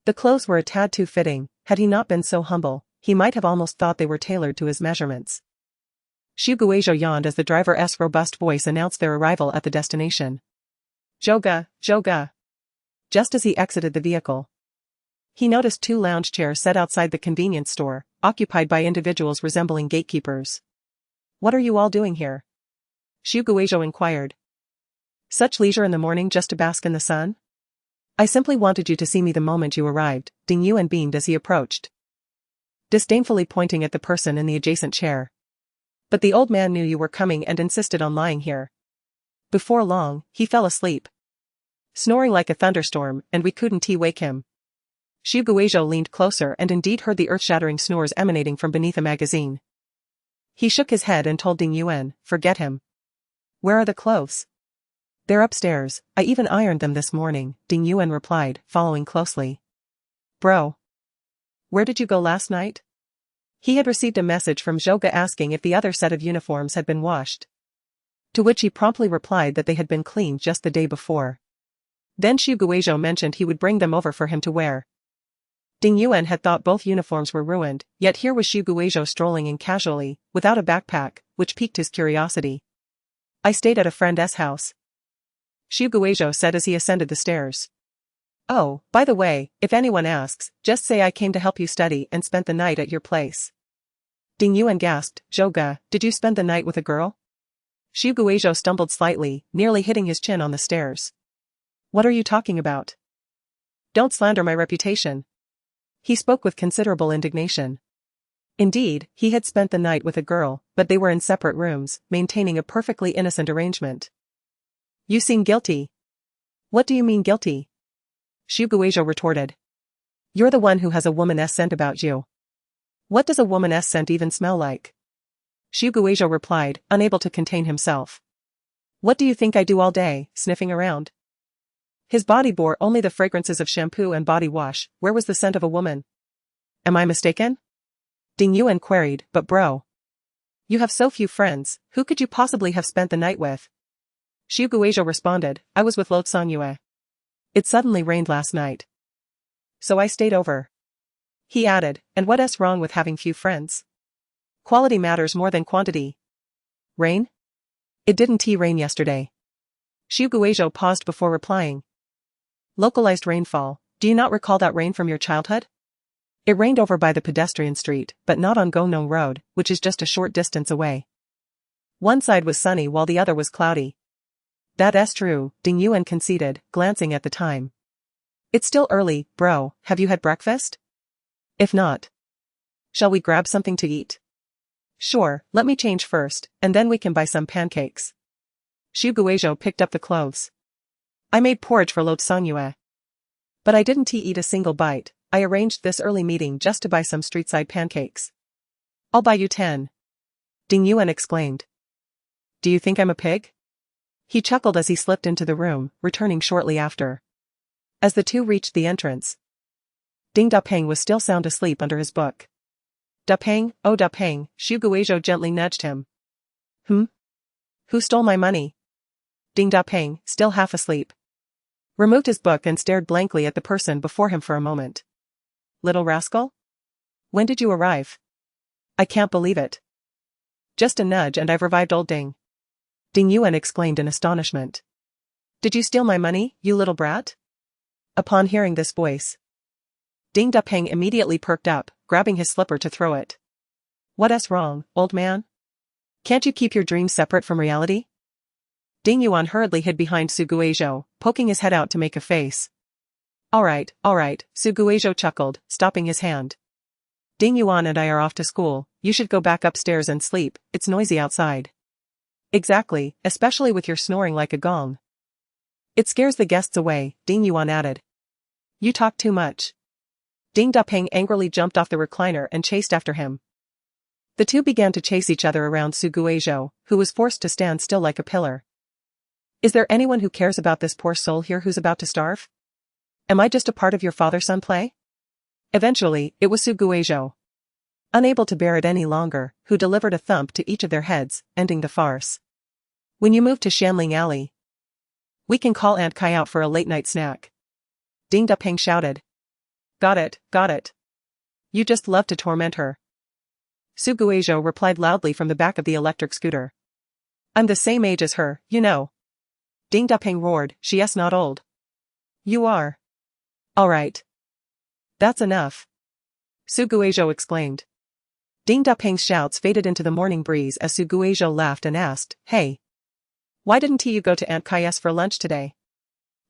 the clothes were a tad too fitting. Had he not been so humble, he might have almost thought they were tailored to his measurements. Xu Guizhou yawned as the driver's robust voice announced their arrival at the destination. Zhouge, Zhouge. Just as he exited the vehicle, he noticed 2 lounge chairs set outside the convenience store, occupied by individuals resembling gatekeepers. What are you all doing here? Xu Guizhou inquired. Such leisure in the morning just to bask in the sun? I simply wanted you to see me the moment you arrived, Ding Yuan beamed as he approached, disdainfully pointing at the person in the adjacent chair. But the old man knew you were coming and insisted on lying here. Before long, he fell asleep, snoring like a thunderstorm, and we couldn't wake him. Xu Guizhou leaned closer and indeed heard the earth-shattering snores emanating from beneath a magazine. He shook his head and told Ding Yuan, forget him. Where are the clothes? They're upstairs, I even ironed them this morning, Ding Yuan replied, following closely. Bro. Where did you go last night? He had received a message from Zhouge asking if the other set of uniforms had been washed. To which he promptly replied that they had been cleaned just the day before. Then Xu Guizhou mentioned he would bring them over for him to wear. Ding Yuan had thought both uniforms were ruined, yet here was Xu Guizhou strolling in casually, without a backpack, which piqued his curiosity. I stayed at a friend's house, Xu Guizhou said as he ascended the stairs. Oh, by the way, if anyone asks, just say I came to help you study and spent the night at your place. Ding Yuan gasped, Zhouge, did you spend the night with a girl? Xu Guizhou stumbled slightly, nearly hitting his chin on the stairs. What are you talking about? Don't slander my reputation. He spoke with considerable indignation. Indeed, he had spent the night with a girl, but they were in separate rooms, maintaining a perfectly innocent arrangement. You seem guilty. What do you mean guilty? Xu Guizhou retorted. You're the one who has a woman's scent about you. What does a woman's scent even smell like? Xu Guizhou replied, unable to contain himself. What do you think I do all day, sniffing around? His body bore only the fragrances of shampoo and body wash. Where was the scent of a woman? Am I mistaken? Ding Yuan queried, but bro. You have so few friends, who could you possibly have spent the night with? Xu Guizhou responded, I was with Lo Songyue. It suddenly rained last night. So I stayed over. He added, and what's wrong with having few friends? Quality matters more than quantity. Rain? It didn't rain yesterday. Xu Guizhou paused before replying. Localized rainfall, do you not recall that rain from your childhood? It rained over by the pedestrian street, but not on Gongnong Road, which is just a short distance away. One side was sunny while the other was cloudy. That's true, Ding Yuan conceded, glancing at the time. It's still early, bro, have you had breakfast? If not, shall we grab something to eat? Sure, let me change first, and then we can buy some pancakes. Xu Guizhou picked up the clothes. I made porridge for Lo Songyue. But I didn't eat a single bite. I arranged this early meeting just to buy some street-side pancakes. I'll buy you 10. Ding Yuan exclaimed. Do you think I'm a pig? He chuckled as he slipped into the room, returning shortly after. As the two reached the entrance, Ding Dapeng was still sound asleep under his book. Dapeng, oh Dapeng, Xu Guizhou gently nudged him. Who stole my money? Ding Dapeng, still half asleep, removed his book and stared blankly at the person before him for a moment. Little rascal? When did you arrive? I can't believe it. Just a nudge and I've revived old Ding. Ding Yuan exclaimed in astonishment. Did you steal my money, you little brat? Upon hearing this voice, Ding Dupeng immediately perked up, grabbing his slipper to throw it. What's wrong, old man? Can't you keep your dreams separate from reality? Ding Yuan hurriedly hid behind Su Guizhou, poking his head out to make a face. All right, Su Guizhou chuckled, stopping his hand. Ding Yuan and I are off to school, you should go back upstairs and sleep, it's noisy outside. Exactly, especially with your snoring like a gong. It scares the guests away, Ding Yuan added. You talk too much. Ding Dupeng angrily jumped off the recliner and chased after him. The two began to chase each other around Su Guizhou, who was forced to stand still like a pillar. Is there anyone who cares about this poor soul here who's about to starve? Am I just a part of your father-son play? Eventually, it was Su Guizhou, unable to bear it any longer, who delivered a thump to each of their heads, ending the farce. When you move to Shanling Alley, we can call Aunt Kai out for a late-night snack. Ding Dupeng shouted. Got it. You just love to torment her. Su Guizhou replied loudly from the back of the electric scooter. I'm the same age as her, you know. Ding Dupeng roared, she's not old. You are. All right. That's enough. Su Guizhou exclaimed. Ding Dupeng's shouts faded into the morning breeze as Su Guizhou laughed and asked, Hey. Why didn't you go to Aunt Kai's for lunch today?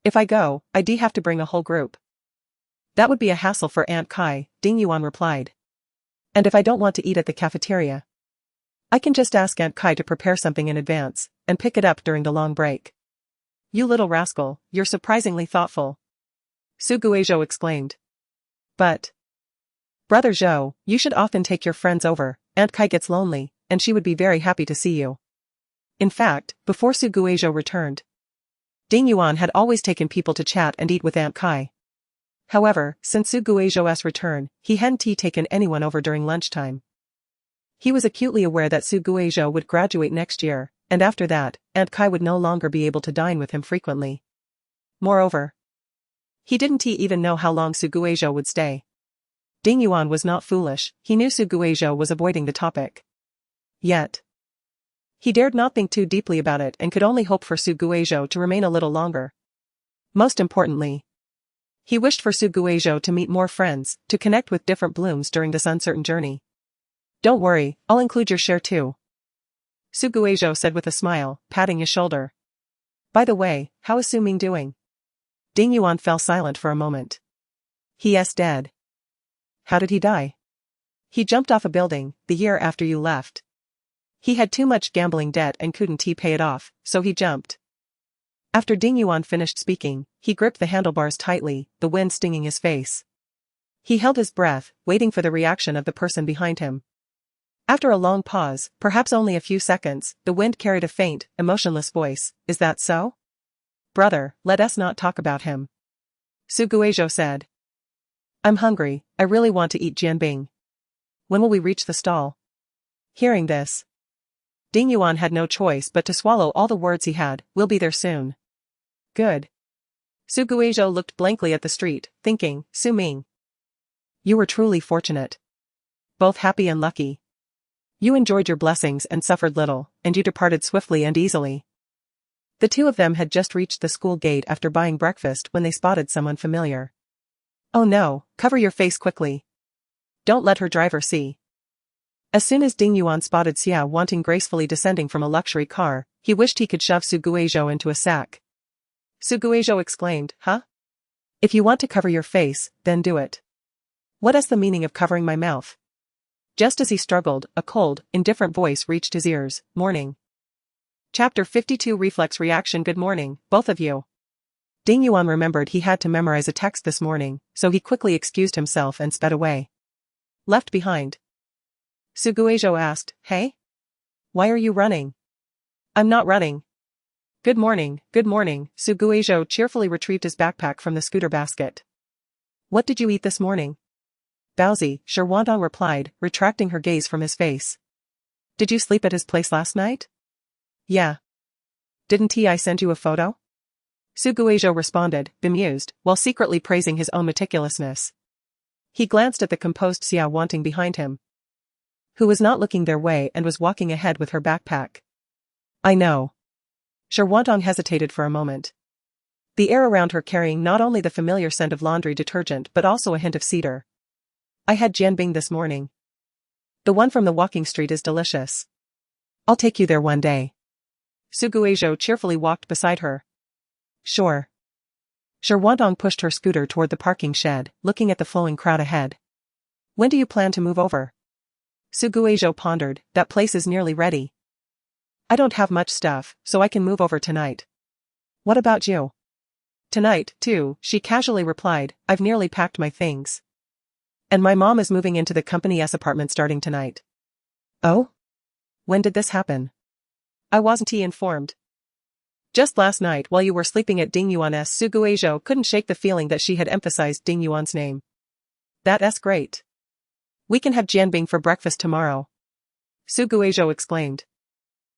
If I go, I'd have to bring a whole group. That would be a hassle for Aunt Kai, Ding Yuan replied. And if I don't want to eat at the cafeteria, I can just ask Aunt Kai to prepare something in advance, and pick it up during the long break. You little rascal, you're surprisingly thoughtful. Su Guizhou exclaimed. But, Brother Zhou, you should often take your friends over, Aunt Kai gets lonely, and she would be very happy to see you. In fact, before Su Guizhou returned, Ding Yuan had always taken people to chat and eat with Aunt Kai. However, since Su Guizhou's return, he hadn't taken anyone over during lunchtime. He was acutely aware that Su Guizhou would graduate next year, and after that, Aunt Kai would no longer be able to dine with him frequently. Moreover, he didn't even know how long Su Guizhou would stay. Ding Yuan was not foolish, he knew Su Guizhou was avoiding the topic. Yet, he dared not think too deeply about it and could only hope for Su Guizhou to remain a little longer. Most importantly, he wished for Su Guizhou to meet more friends, to connect with different blooms during this uncertain journey. Don't worry, I'll include your share too. Su Guizhou said with a smile, patting his shoulder. By the way, how is Su Ming doing? Ding Yuan fell silent for a moment. He's dead. How did he die? He jumped off a building, the year after you left. He had too much gambling debt and couldn't pay it off, so he jumped. After Ding Yuan finished speaking, he gripped the handlebars tightly, the wind stinging his face. He held his breath, waiting for the reaction of the person behind him. After a long pause, perhaps only a few seconds, the wind carried a faint, emotionless voice. Is that so? Brother, let us not talk about him. Su Guizhou said. I'm hungry, I really want to eat jianbing. When will we reach the stall? Hearing this, Ding Yuan had no choice but to swallow all the words he had. We'll be there soon. Good. Su Guizhou looked blankly at the street, thinking, Su Ming. You were truly fortunate. Both happy and lucky. You enjoyed your blessings and suffered little, and you departed swiftly and easily. The two of them had just reached the school gate after buying breakfast when they spotted someone familiar. Oh no, cover your face quickly. Don't let her driver see. As soon as Ding Yuan spotted Xia Wanting gracefully descending from a luxury car, he wished he could shove Su Guizhou into a sack. Su Guizhou exclaimed, Huh? If you want to cover your face, then do it. What is the meaning of covering my mouth? Just as he struggled, a cold, indifferent voice reached his ears. Morning. Chapter 52 Reflex Reaction. Good morning, both of you. Ding Yuan remembered he had to memorize a text this morning, so he quickly excused himself and sped away. Left behind. Su Guizhou asked, Hey? Why are you running? I'm not running. Good morning, Su Guizhou cheerfully retrieved his backpack from the scooter basket. What did you eat this morning? Baozi, Shirwantong replied, retracting her gaze from his face. Did you sleep at his place last night? Yeah. Didn't I send you a photo? Su Guizhou responded, bemused, while secretly praising his own meticulousness. He glanced at the composed Xia Wanting behind him, who was not looking their way and was walking ahead with her backpack. I know. Shirwantong hesitated for a moment. the air around her carrying not only the familiar scent of laundry detergent but also a hint of cedar. I had jianbing this morning. The one from the walking street is delicious. I'll take you there one day. Su Guizhou cheerfully walked beside her. Sure. Shi Huangdong pushed her scooter toward the parking shed, looking at the flowing crowd ahead. When do you plan to move over? Su Guizhou pondered, that place is nearly ready. I don't have much stuff, so I can move over tonight. What about you? Tonight, too, she casually replied, I've nearly packed my things. And my mom is moving into the Company S apartment starting tonight. Oh? When did this happen? I wasn't informed. Just last night while you were sleeping at Ding Yuan's. Su Guizhou couldn't shake the feeling that she had emphasized Ding Yuan's name. That's great. We can have jianbing for breakfast tomorrow. Su Guizhou exclaimed.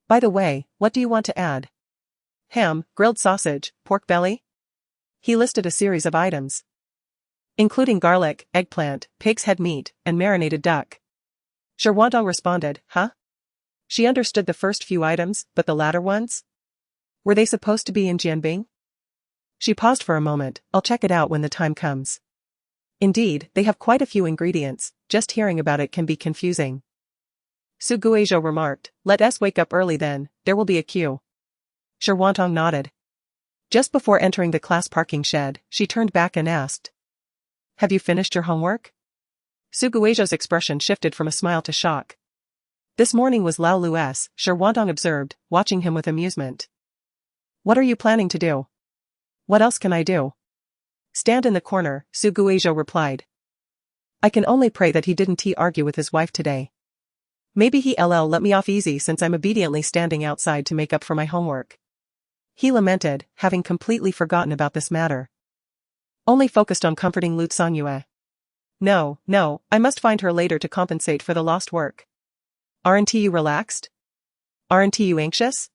By the way, what do you want to add? Ham, grilled sausage, pork belly? He listed a series of items, including garlic, eggplant, pig's head meat, and marinated duck. Shi Huangdong responded, huh? She understood the first few items, but the latter ones? Were they supposed to be in jianbing? She paused for a moment. I'll check it out when the time comes. Indeed, they have quite a few ingredients, just hearing about it can be confusing. Su Guizhou remarked, let us wake up early then, there will be a queue. Shi Huangdong nodded. Just before entering the class parking shed, she turned back and asked, have you finished your homework? Su Guizhou's expression shifted from a smile to shock. This morning was Lao Lu's, Shi Huangdong observed, watching him with amusement. What are you planning to do? What else can I do? Stand in the corner, Su Guizhou replied. I can only pray that he didn't argue with his wife today. Maybe he'll let me off easy since I'm obediently standing outside to make up for my homework. He lamented, having completely forgotten about this matter. Only focused on comforting Lu Songyue. No, I must find her later to compensate for the lost work. Aren't you relaxed? Aren't you anxious?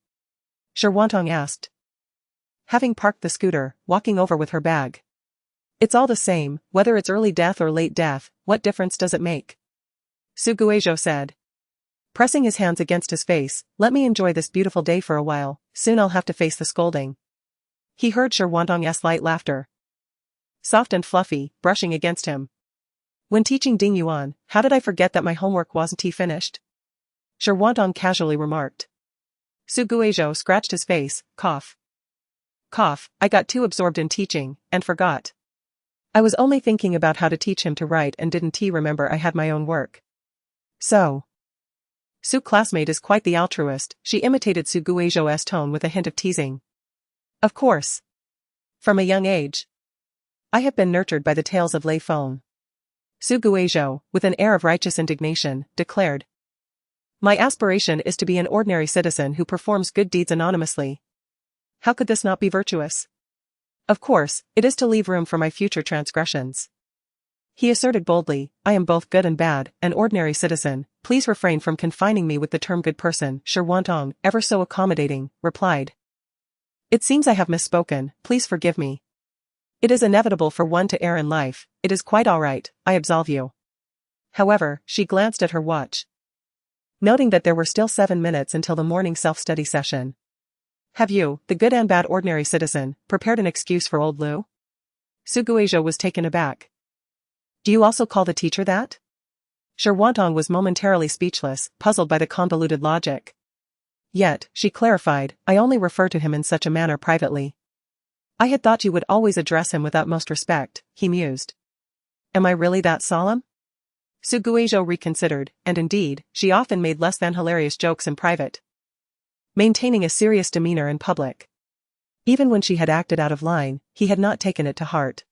Shi Huangdong asked. Having parked the scooter, walking over with her bag. It's all the same, whether it's early death or late death, what difference does it make? Su Guizhou said. Pressing his hands against his face, let me enjoy this beautiful day for a while, soon I'll have to face the scolding. He heard Shi Huangdong's light laughter. Soft and fluffy, brushing against him. When teaching Ding Yuan, how did I forget that my homework wasn't finished? Shi Huangdong casually remarked. Su Guizhou scratched his face, cough. I got too absorbed in teaching, and forgot. I was only thinking about how to teach him to write and didn't remember I had my own work. So. Su classmate is quite the altruist, she imitated Su Guizhou's tone with a hint of teasing. Of course. From a young age. I have been nurtured by the tales of Lei Feng. Su Guizhou, with an air of righteous indignation, declared. My aspiration is to be an ordinary citizen who performs good deeds anonymously. How could this not be virtuous? Of course, it is to leave room for my future transgressions. He asserted boldly, I am both good and bad, an ordinary citizen, please refrain from confining me with the term good person. Shi Huangdong, ever so accommodating, replied. It seems I have misspoken, please forgive me. It is inevitable for one to err in life, it is quite all right, I absolve you. However, she glanced at her watch, noting that there were still 7 minutes until the morning self-study session. Have you, the good and bad ordinary citizen, prepared an excuse for old Lu? Su Guizhou was taken aback. Do you also call the teacher that? Shi Huangdong was momentarily speechless, puzzled by the convoluted logic. Yet, she clarified, I only refer to him in such a manner privately. I had thought you would always address him with utmost respect, he mused. Am I really that solemn? Su Guizhou reconsidered, and indeed, she often made less than hilarious jokes in private, maintaining a serious demeanor in public. Even when she had acted out of line, he had not taken it to heart.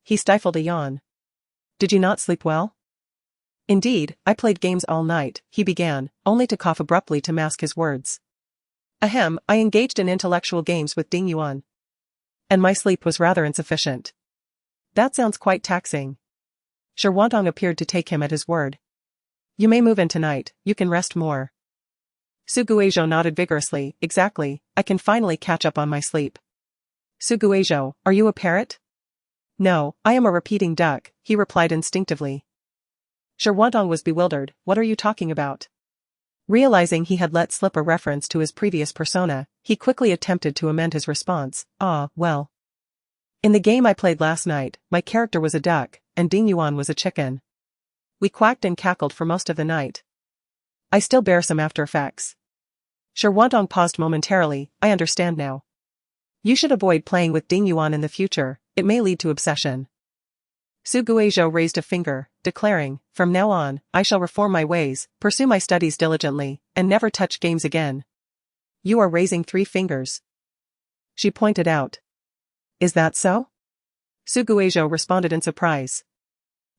He stifled a yawn. Did you not sleep well? Indeed, I played games all night, he began, only to cough abruptly to mask his words. Ahem, I engaged in intellectual games with Ding Yuan. And my sleep was rather insufficient. That sounds quite taxing. Shi Huangdong appeared to take him at his word. You may move in tonight, you can rest more. Su Guizhou nodded vigorously, exactly, I can finally catch up on my sleep. Su Guizhou, are you a parrot? No, I am a repeating duck, he replied instinctively. Shi Huangdong was bewildered, what are you talking about? Realizing he had let slip a reference to his previous persona, he quickly attempted to amend his response, well. In the game I played last night, my character was a duck, and Ding Yuan was a chicken. We quacked and cackled for most of the night. I still bear some after effects. Shirwantong paused momentarily. I understand now. You should avoid playing with Ding Yuan in the future, it may lead to obsession. Su Guizhou raised a finger, declaring, from now on, I shall reform my ways, pursue my studies diligently, and never touch games again. You are raising 3 fingers. She pointed out. Is that so? Su Guizhou responded in surprise.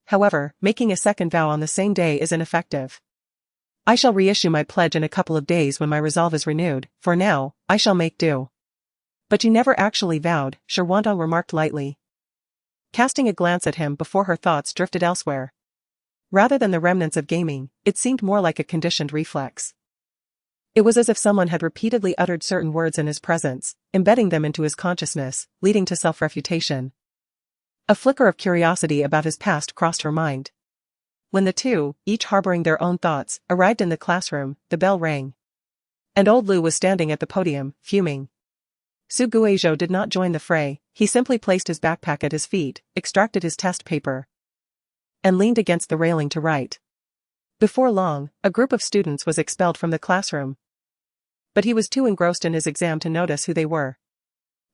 However, making a second vow on the same day is ineffective. I shall reissue my pledge in a couple of days when my resolve is renewed. For now, I shall make do. But you never actually vowed, Shirwantong remarked lightly, casting a glance at him before her thoughts drifted elsewhere. Rather than the remnants of gaming, it seemed more like a conditioned reflex. It was as if someone had repeatedly uttered certain words in his presence, embedding them into his consciousness, leading to self-refutation. A flicker of curiosity about his past crossed her mind. When the two, each harboring their own thoughts, arrived in the classroom, the bell rang. And old Lu was standing at the podium, fuming. Su Guizhou did not join the fray, he simply placed his backpack at his feet, extracted his test paper, and leaned against the railing to write. Before long, a group of students was expelled from the classroom. But he was too engrossed in his exam to notice who they were.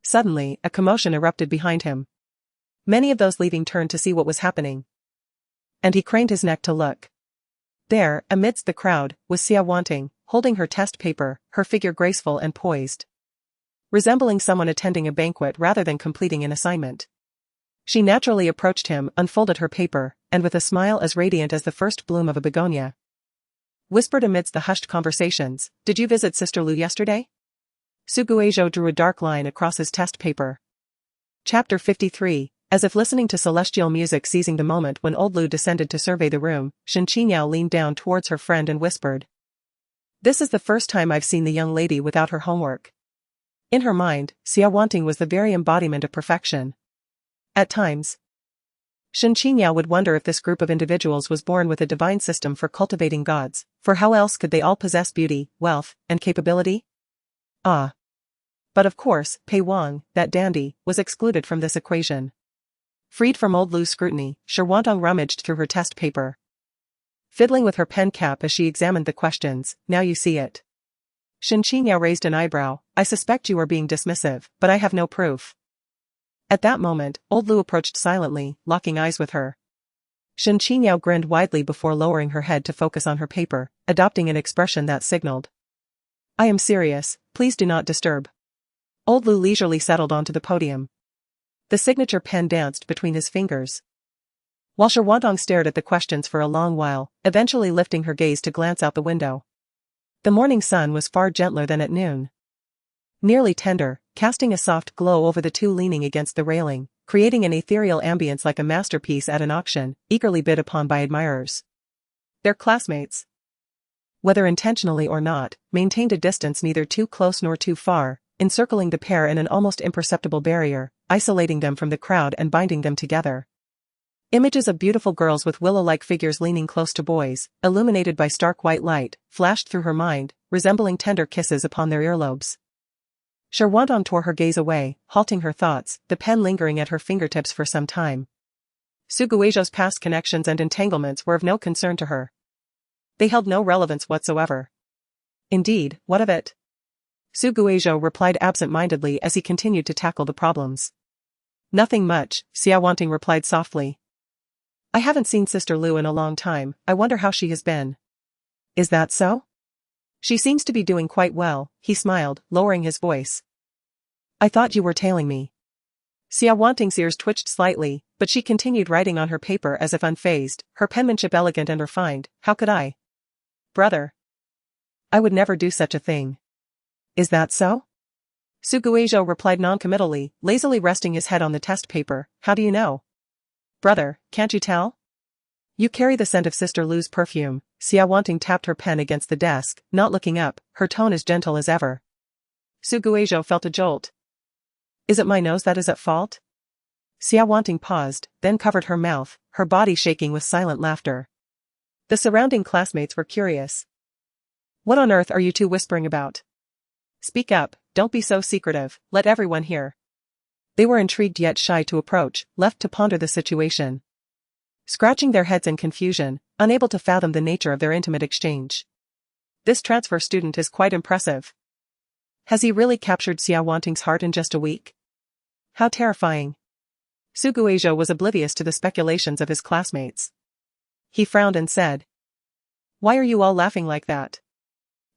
Suddenly, a commotion erupted behind him. Many of those leaving turned to see what was happening. And he craned his neck to look. There, amidst the crowd, was Xia Wanting, holding her test paper, her figure graceful and poised, resembling someone attending a banquet rather than completing an assignment. She naturally approached him, unfolded her paper, and with a smile as radiant as the first bloom of a begonia, whispered amidst the hushed conversations, "Did you visit Sister Lu yesterday?" Su Guizhou drew a dark line across his test paper. Chapter 53. As if listening to celestial music, seizing the moment when old Lu descended to survey the room, Shen Qiniao leaned down towards her friend and whispered, "This is the first time I've seen the young lady without her homework." In her mind, Xia Wanting was the very embodiment of perfection. At times, Shen Qiniao would wonder if this group of individuals was born with a divine system for cultivating gods, for how else could they all possess beauty, wealth, and capability? Ah. But of course, Pei Wang, that dandy, was excluded from this equation. Freed from old Lu's scrutiny, Shirwantong rummaged through her test paper, fiddling with her pen cap as she examined the questions. "Now you see it." Shen Qiniao raised an eyebrow. "I suspect you are being dismissive, but I have no proof." At that moment, old Lu approached silently, locking eyes with her. Shen Qiniao grinned widely before lowering her head to focus on her paper, adopting an expression that signaled, "I am serious, please do not disturb." Old Lu leisurely settled onto the podium. The signature pen danced between his fingers, while Shirwantong stared at the questions for a long while, eventually lifting her gaze to glance out the window. The morning sun was far gentler than at noon. Nearly tender, casting a soft glow over the two leaning against the railing, creating an ethereal ambience like a masterpiece at an auction, eagerly bid upon by admirers. Their classmates, whether intentionally or not, maintained a distance neither too close nor too far, encircling the pair in an almost imperceptible barrier, isolating them from the crowd and binding them together. Images of beautiful girls with willow-like figures leaning close to boys, illuminated by stark white light, flashed through her mind, resembling tender kisses upon their earlobes. Shirwantong tore her gaze away, halting her thoughts, the pen lingering at her fingertips for some time. Su Guizhou's past connections and entanglements were of no concern to her. They held no relevance whatsoever. Indeed, what of it? Su Guizhou replied absent-mindedly as he continued to tackle the problems. "Nothing much," Xia Wanting replied softly. "I haven't seen Sister Lu in a long time, I wonder how she has been." "Is that so?" "She seems to be doing quite well," he smiled, lowering his voice. "I thought you were tailing me." Xia Wanting's ears twitched slightly, but she continued writing on her paper as if unfazed, her penmanship elegant and refined. "How could I? Brother. I would never do such a thing." "Is that so?" Su Guizhou replied noncommittally, lazily resting his head on the test paper. "How do you know?" "Brother, can't you tell? You carry the scent of Sister Lu's perfume." Xia Wanting tapped her pen against the desk, not looking up, her tone as gentle as ever. Su Guizhou felt a jolt. "Is it my nose that is at fault?" Xia Wanting paused, then covered her mouth, her body shaking with silent laughter. The surrounding classmates were curious. "What on earth are you two whispering about? Speak up, don't be so secretive, let everyone hear." They were intrigued yet shy to approach, left to ponder the situation. Scratching their heads in confusion, unable to fathom the nature of their intimate exchange. This transfer student is quite impressive. Has he really captured Xia Wanting's heart in just a week? How terrifying. Su Guizhou was oblivious to the speculations of his classmates. He frowned and said, "Why are you all laughing like that?"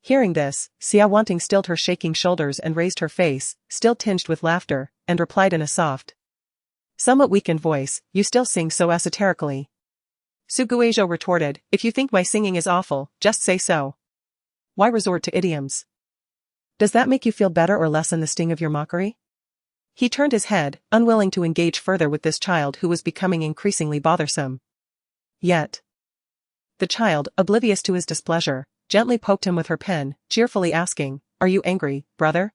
Hearing this, Xia Wanting stilled her shaking shoulders and raised her face, still tinged with laughter, and replied in a soft, somewhat weakened voice, "You still sing so esoterically." Su Guizhou retorted, "If you think my singing is awful, just say so. Why resort to idioms? Does that make you feel better or lessen the sting of your mockery?" He turned his head, unwilling to engage further with this child who was becoming increasingly bothersome. Yet, the child, oblivious to his displeasure, gently poked him with her pen, cheerfully asking, "Are you angry, brother?"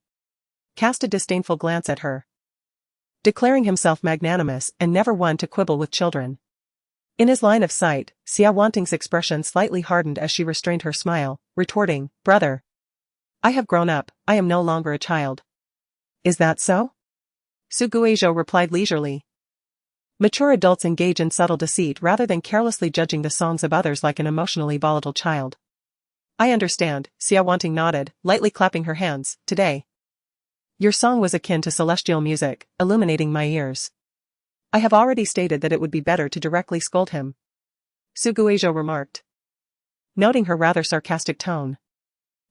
Cast a disdainful glance at her. Declaring himself magnanimous and never one to quibble with children. In his line of sight, Xia Wanting's expression slightly hardened as she restrained her smile, retorting, "Brother, I have grown up, I am no longer a child." "Is that so?" Su Guizhou replied leisurely. Mature adults engage in subtle deceit rather than carelessly judging the songs of others like an emotionally volatile child. "I understand," Xia Wanting nodded, lightly clapping her hands, "today. Your song was akin to celestial music, illuminating my ears. I have already stated that it would be better to directly scold him," Su Guizhou remarked, noting her rather sarcastic tone.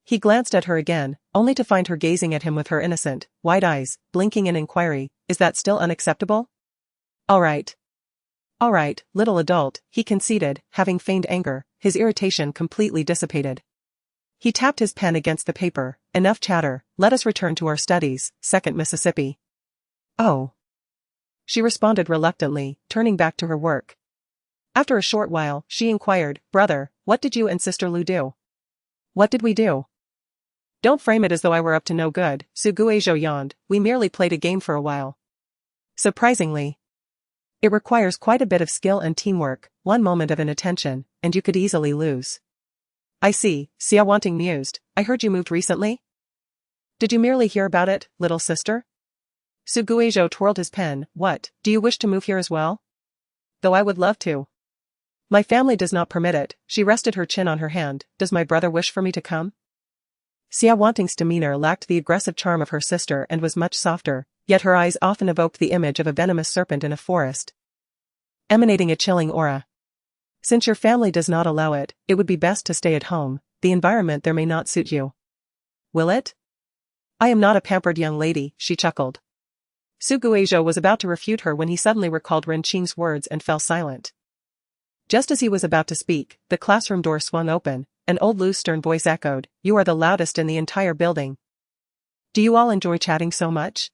He glanced at her again, only to find her gazing at him with her innocent, wide eyes, blinking in inquiry, "Is that still unacceptable?" All right, little adult," he conceded, having feigned anger, his irritation completely dissipated. He tapped his pen against the paper. "Enough chatter, let us return to our studies, 2nd Mississippi." "Oh." She responded reluctantly, turning back to her work. After a short while, she inquired, "Brother, what did you and Sister Lu do?" "What did we do?" "Don't frame it as though I were up to no good," Su Guizhou yawned, "we merely played a game for a while." Surprisingly. It requires quite a bit of skill and teamwork, one moment of inattention, and you could easily lose. "I see," Xia Wanting mused, "I heard you moved recently?" "Did you merely hear about it, little sister?" Su Guizhou twirled his pen. "What, do you wish to move here as well?" "Though I would love to. My family does not permit it." She rested her chin on her hand. "Does my brother wish for me to come?" Xia Wanting's demeanor lacked the aggressive charm of her sister and was much softer, yet her eyes often evoked the image of a venomous serpent in a forest, emanating a chilling aura. "Since your family does not allow it, it would be best to stay at home. The environment there may not suit you." "Will it?" "I am not a pampered young lady," she chuckled. Su Guizhou was about to refute her when he suddenly recalled Ren Qing's words and fell silent. Just as he was about to speak, the classroom door swung open, and old Lu's stern voice echoed, "You are the loudest in the entire building. Do you all enjoy chatting so much?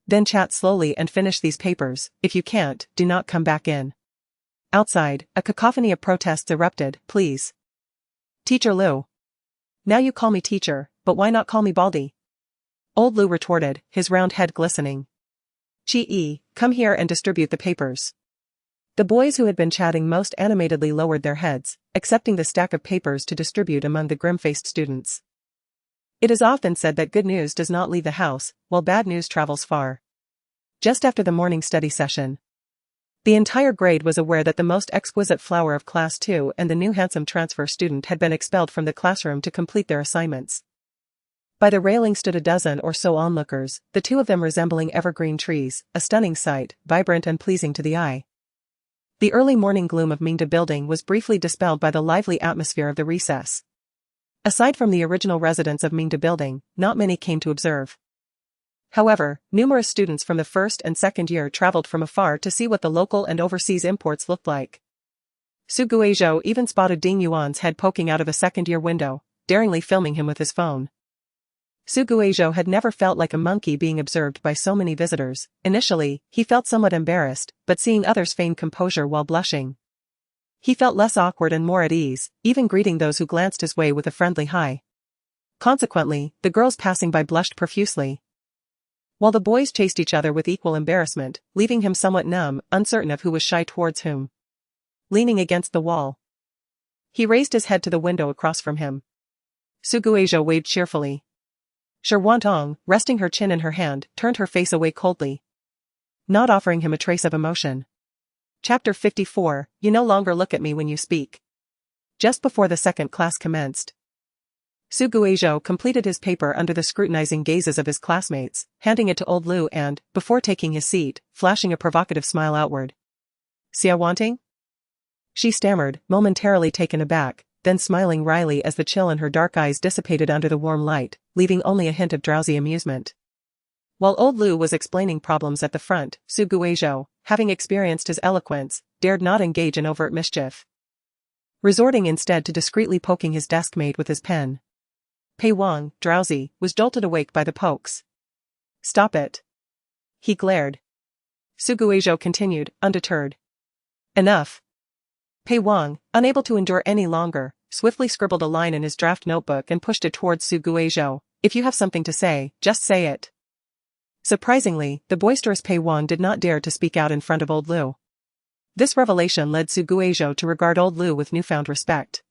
Then chat slowly and finish these papers. If you can't, do not come back in." Outside, a cacophony of protests erupted. "Please. Teacher Lu. Now you call me teacher, but why not call me Baldy?" Old Lu retorted, his round head glistening. "Chi-e, come here and distribute the papers." The boys who had been chatting most animatedly lowered their heads, accepting the stack of papers to distribute among the grim-faced students. It is often said that good news does not leave the house, while bad news travels far. Just after the morning study session, the entire grade was aware that the most exquisite flower of Class 2 and the new handsome transfer student had been expelled from the classroom to complete their assignments. By the railing stood a dozen or so onlookers, the two of them resembling evergreen trees, a stunning sight, vibrant and pleasing to the eye. The early morning gloom of Mingda Building was briefly dispelled by the lively atmosphere of the recess. Aside from the original residents of Mingda Building, not many came to observe. However, numerous students from the first and second year traveled from afar to see what the local and overseas imports looked like. Su Guizhou even spotted Ding Yuan's head poking out of a second-year window, daringly filming him with his phone. Su Guizhou had never felt like a monkey being observed by so many visitors. Initially, he felt somewhat embarrassed, but seeing others feign composure while blushing, he felt less awkward and more at ease, even greeting those who glanced his way with a friendly hi. Consequently, the girls passing by blushed profusely, while the boys chased each other with equal embarrassment, leaving him somewhat numb, uncertain of who was shy towards whom. Leaning against the wall, he raised his head to the window across from him. Su Guizhou waved cheerfully. Shi Wantong, resting her chin in her hand, turned her face away coldly. not offering him a trace of emotion. Chapter 54, You no longer look at me when you speak. Just before the second class commenced, Su Guizhou completed his paper under the scrutinizing gazes of his classmates, handing it to old Lu and, before taking his seat, flashing a provocative smile outward. "Xia wanting?" She stammered, momentarily taken aback, then smiling wryly as the chill in her dark eyes dissipated under the warm light, leaving only a hint of drowsy amusement. While old Lu was explaining problems at the front, Su Guizhou, having experienced his eloquence, dared not engage in overt mischief, resorting instead to discreetly poking his desk mate with his pen. Pei Wang, drowsy, was jolted awake by the pokes. "Stop it!" he glared. Su Guizhou continued, undeterred. "Enough." Pei Wang, unable to endure any longer, swiftly scribbled a line in his draft notebook and pushed it towards Su Guizhou. "If you have something to say, just say it." Surprisingly, the boisterous Pei Wang did not dare to speak out in front of old Lu. This revelation led Su Guizhou to regard old Lu with newfound respect.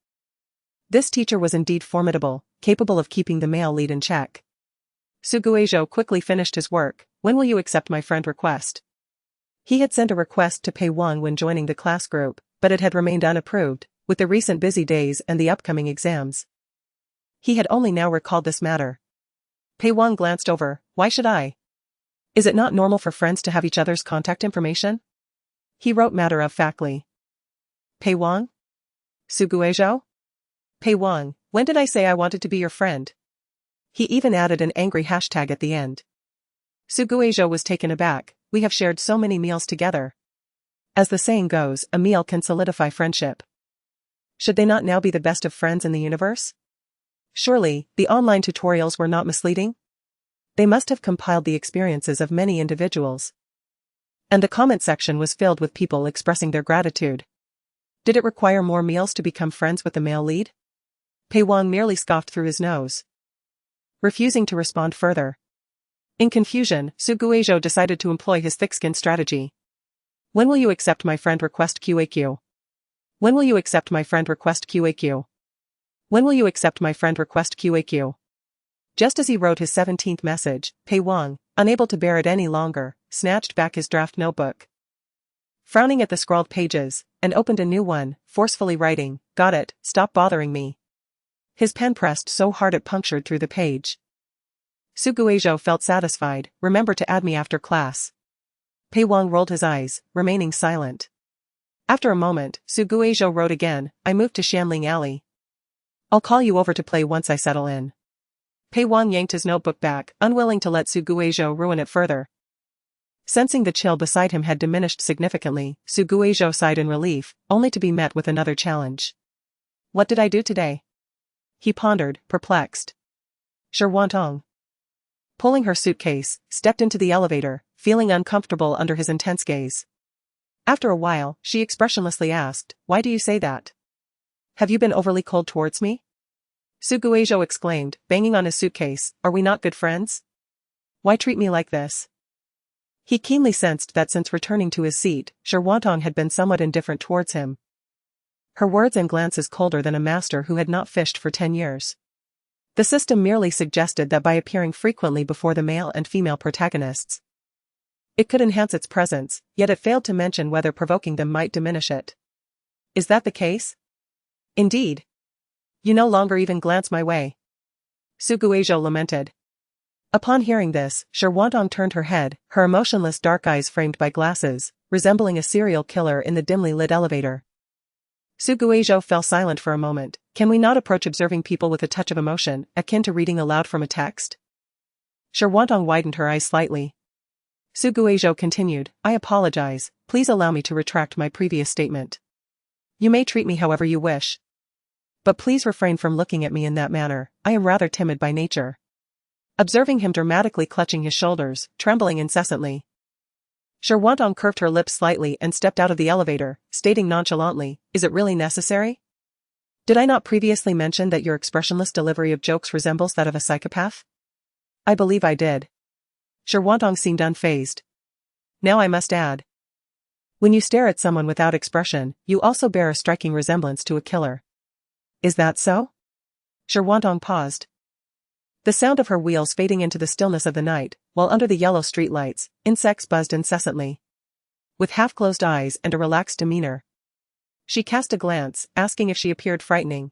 This teacher was indeed formidable, capable of keeping the male lead in check. Su Guizhou quickly finished his work. "When will you accept my friend request?" He had sent a request to Pei Wang when joining the class group, but it had remained unapproved, with the recent busy days and the upcoming exams. He had only now recalled this matter. Pei Wang glanced over. "Why should I? Is it not normal for friends to have each other's contact information?" He wrote matter-of-factly. "Pei Wang? Su Guizhou? Pei Wang, when did I say I wanted to be your friend?" He even added an angry hashtag at the end. Su Guizhou was taken aback. "We have shared so many meals together. As the saying goes, a meal can solidify friendship. Should they not now be the best of friends in the universe? Surely, the online tutorials were not misleading? They must have compiled the experiences of many individuals. And the comment section was filled with people expressing their gratitude. Did it require more meals to become friends with the male lead? Pei Wang merely scoffed through his nose, refusing to respond further. In confusion, Su Guizhou decided to employ his thick-skinned strategy. "When will you accept my friend request QAQ? When will you accept my friend request QAQ? When will you accept my friend request QAQ?" Just as he wrote his 17th message, Pei Wang, unable to bear it any longer, snatched back his draft notebook, frowning at the scrawled pages, and opened a new one, forcefully writing, "Got it, stop bothering me." His pen pressed so hard it punctured through the page. Su Guizhou felt satisfied. "Remember to add me after class." Pei Wang rolled his eyes, remaining silent. After a moment, Su Guizhou wrote again, "I moved to Shanling Alley. I'll call you over to play once I settle in." Pei Wang yanked his notebook back, unwilling to let Su Guizhou ruin it further. Sensing the chill beside him had diminished significantly, Su Guizhou sighed in relief, only to be met with another challenge. "What did I do today?" he pondered, perplexed. Wantong, pulling her suitcase, stepped into the elevator, feeling uncomfortable under his intense gaze. After a while, she expressionlessly asked, "Why do you say that? Have you been overly cold towards me?" Su Guizhou exclaimed, banging on his suitcase, "Are we not good friends? Why treat me like this?" He keenly sensed that since returning to his seat, Wantong had been somewhat indifferent towards him. Her words and glances colder than a master who had not fished for 10 years. The system merely suggested that by appearing frequently before the male and female protagonists, it could enhance its presence, yet it failed to mention whether provoking them might diminish it. "Is that the case?" "Indeed. You no longer even glance my way," Su Guizhou lamented. Upon hearing this, Wantong turned her head, her emotionless dark eyes framed by glasses, resembling a serial killer in the dimly lit elevator. Su Guizhou fell silent for a moment. "Can we not approach observing people with a touch of emotion, akin to reading aloud from a text?" Wantong widened her eyes slightly. Su Guizhou continued, "I apologize, please allow me to retract my previous statement. You may treat me however you wish. But please refrain from looking at me in that manner, I am rather timid by nature." Observing him dramatically clutching his shoulders, trembling incessantly, Wantong curved her lips slightly and stepped out of the elevator, stating nonchalantly, "Is it really necessary? Did I not previously mention that your expressionless delivery of jokes resembles that of a psychopath?" "I believe I did." Wantong seemed unfazed. "Now I must add. When you stare at someone without expression, you also bear a striking resemblance to a killer." "Is that so?" Wantong paused. The sound of her wheels fading into the stillness of the night, while under the yellow streetlights, insects buzzed incessantly. With half-closed eyes and a relaxed demeanor, she cast a glance, asking if she appeared frightening.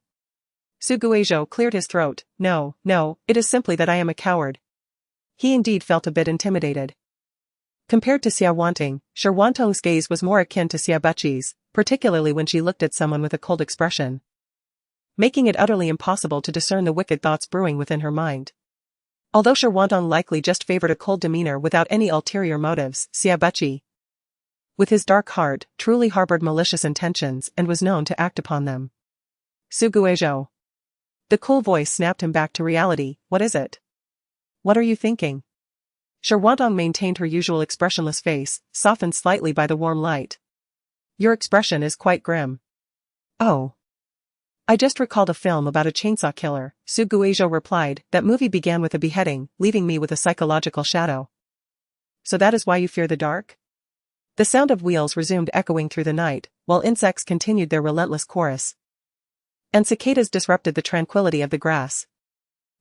Suguejo cleared his throat. No, it is simply that I am a coward. He indeed felt a bit intimidated. Compared to Xia Wanting, Shirwantong's gaze was more akin to Xia Buchi's, particularly when she looked at someone with a cold expression, making it utterly impossible to discern the wicked thoughts brewing within her mind. Although Shirwantong likely just favored a cold demeanor without any ulterior motives, Xia Buchi, with his dark heart, truly harbored malicious intentions and was known to act upon them. Suguejo. The cool voice snapped him back to reality. What is it? What are you thinking? Shirwantong maintained her usual expressionless face, softened slightly by the warm light. Your expression is quite grim. Oh. I just recalled a film about a chainsaw killer, Suguejo replied. That movie began with a beheading, leaving me with a psychological shadow. So that is why you fear the dark? The sound of wheels resumed echoing through the night, while insects continued their relentless chorus. And cicadas disrupted the tranquility of the grass.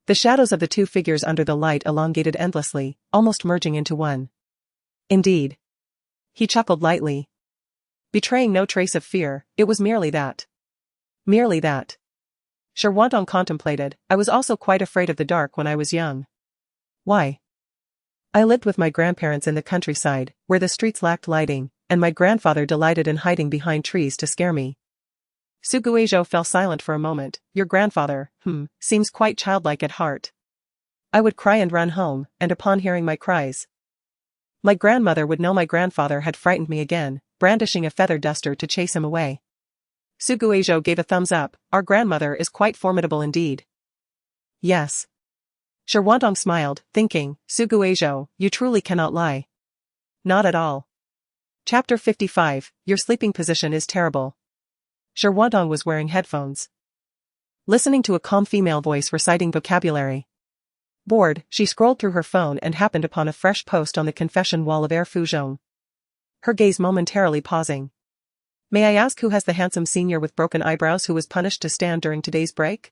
The shadows of the two figures under the light elongated endlessly, almost merging into one. Indeed. He chuckled lightly. Betraying no trace of fear, it was merely that. Merely that. Shirwantong contemplated. I was also quite afraid of the dark when I was young. Why? I lived with my grandparents in the countryside, where the streets lacked lighting, and my grandfather delighted in hiding behind trees to scare me. Suguejo fell silent for a moment. Your grandfather, seems quite childlike at heart. I would cry and run home, and upon hearing my cries, my grandmother would know my grandfather had frightened me again, brandishing a feather duster to chase him away. Suguejo gave a thumbs up. Our grandmother is quite formidable indeed. Yes. Shirwantong smiled, thinking, Suguejo, you truly cannot lie. Not at all. Chapter 55, Your sleeping position is terrible. Shirwantong was wearing headphones, listening to a calm female voice reciting vocabulary. Bored, she scrolled through her phone and happened upon a fresh post on the confession wall of Air Fuzhong. Her gaze momentarily pausing. May I ask who has the handsome senior with broken eyebrows who was punished to stand during today's break?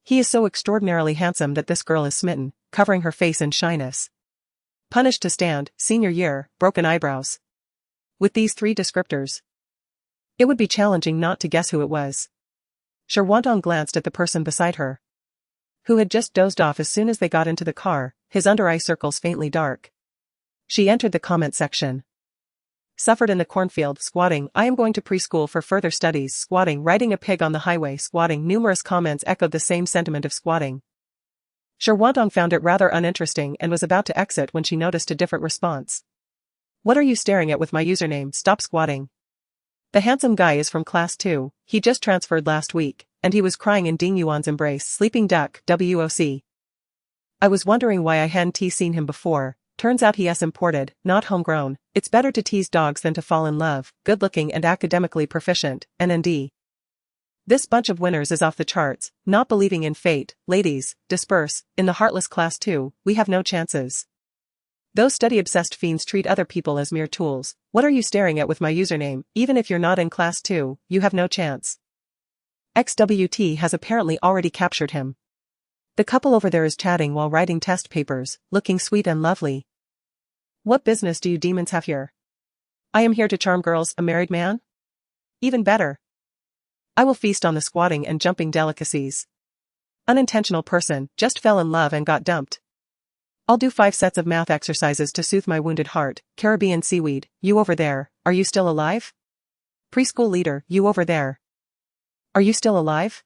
He is so extraordinarily handsome that this girl is smitten, covering her face in shyness. Punished to stand, senior year, broken eyebrows. With these three descriptors, it would be challenging not to guess who it was. Shirwantong glanced at the person beside her, who had just dozed off as soon as they got into the car, his under-eye circles faintly dark. She entered the comment section. Suffered in the cornfield, squatting. I am going to preschool for further studies, squatting. Riding a pig on the highway, squatting. Numerous comments echoed the same sentiment of squatting. Shirwantong found it rather uninteresting and was about to exit when she noticed a different response. What are you staring at with my username? Stop squatting. The handsome guy is from class 2, he just transferred last week, and he was crying in Ding Yuan's embrace. Sleeping duck, WOC. I was wondering why I hadn't seen him before. Turns out he is imported, not homegrown. It's better to tease dogs than to fall in love. Good-looking and academically proficient, NND. This bunch of winners is off the charts. Not believing in fate. Ladies, disperse. In the heartless class 2, we have no chances. Those study-obsessed fiends treat other people as mere tools. What are you staring at with my username? Even if you're not in class 2, you have no chance. XWT has apparently already captured him. The couple over there is chatting while writing test papers, looking sweet and lovely. What business do you demons have here? I am here to charm girls. A married man? Even better. I will feast on the squatting and jumping delicacies. Unintentional person, just fell in love and got dumped. I'll do 5 sets of math exercises to soothe my wounded heart. Caribbean seaweed, you over there, are you still alive? Preschool leader, you over there. Are you still alive?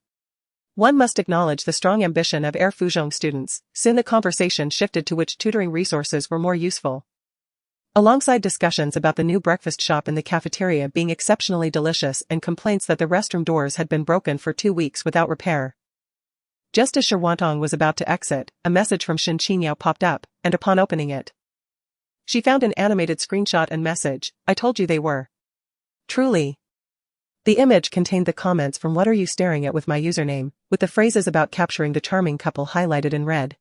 One must acknowledge the strong ambition of Air Fuzhong students. Soon the conversation shifted to which tutoring resources were more useful. Alongside discussions about the new breakfast shop in the cafeteria being exceptionally delicious and complaints that the restroom doors had been broken for 2 weeks without repair. Just as Shirwantong was about to exit, a message from Shin Qinyao popped up, and upon opening it, she found an animated screenshot and message. I told you they were. Truly. The image contained the comments from What are you staring at with my username, with the phrases about capturing the charming couple highlighted in red.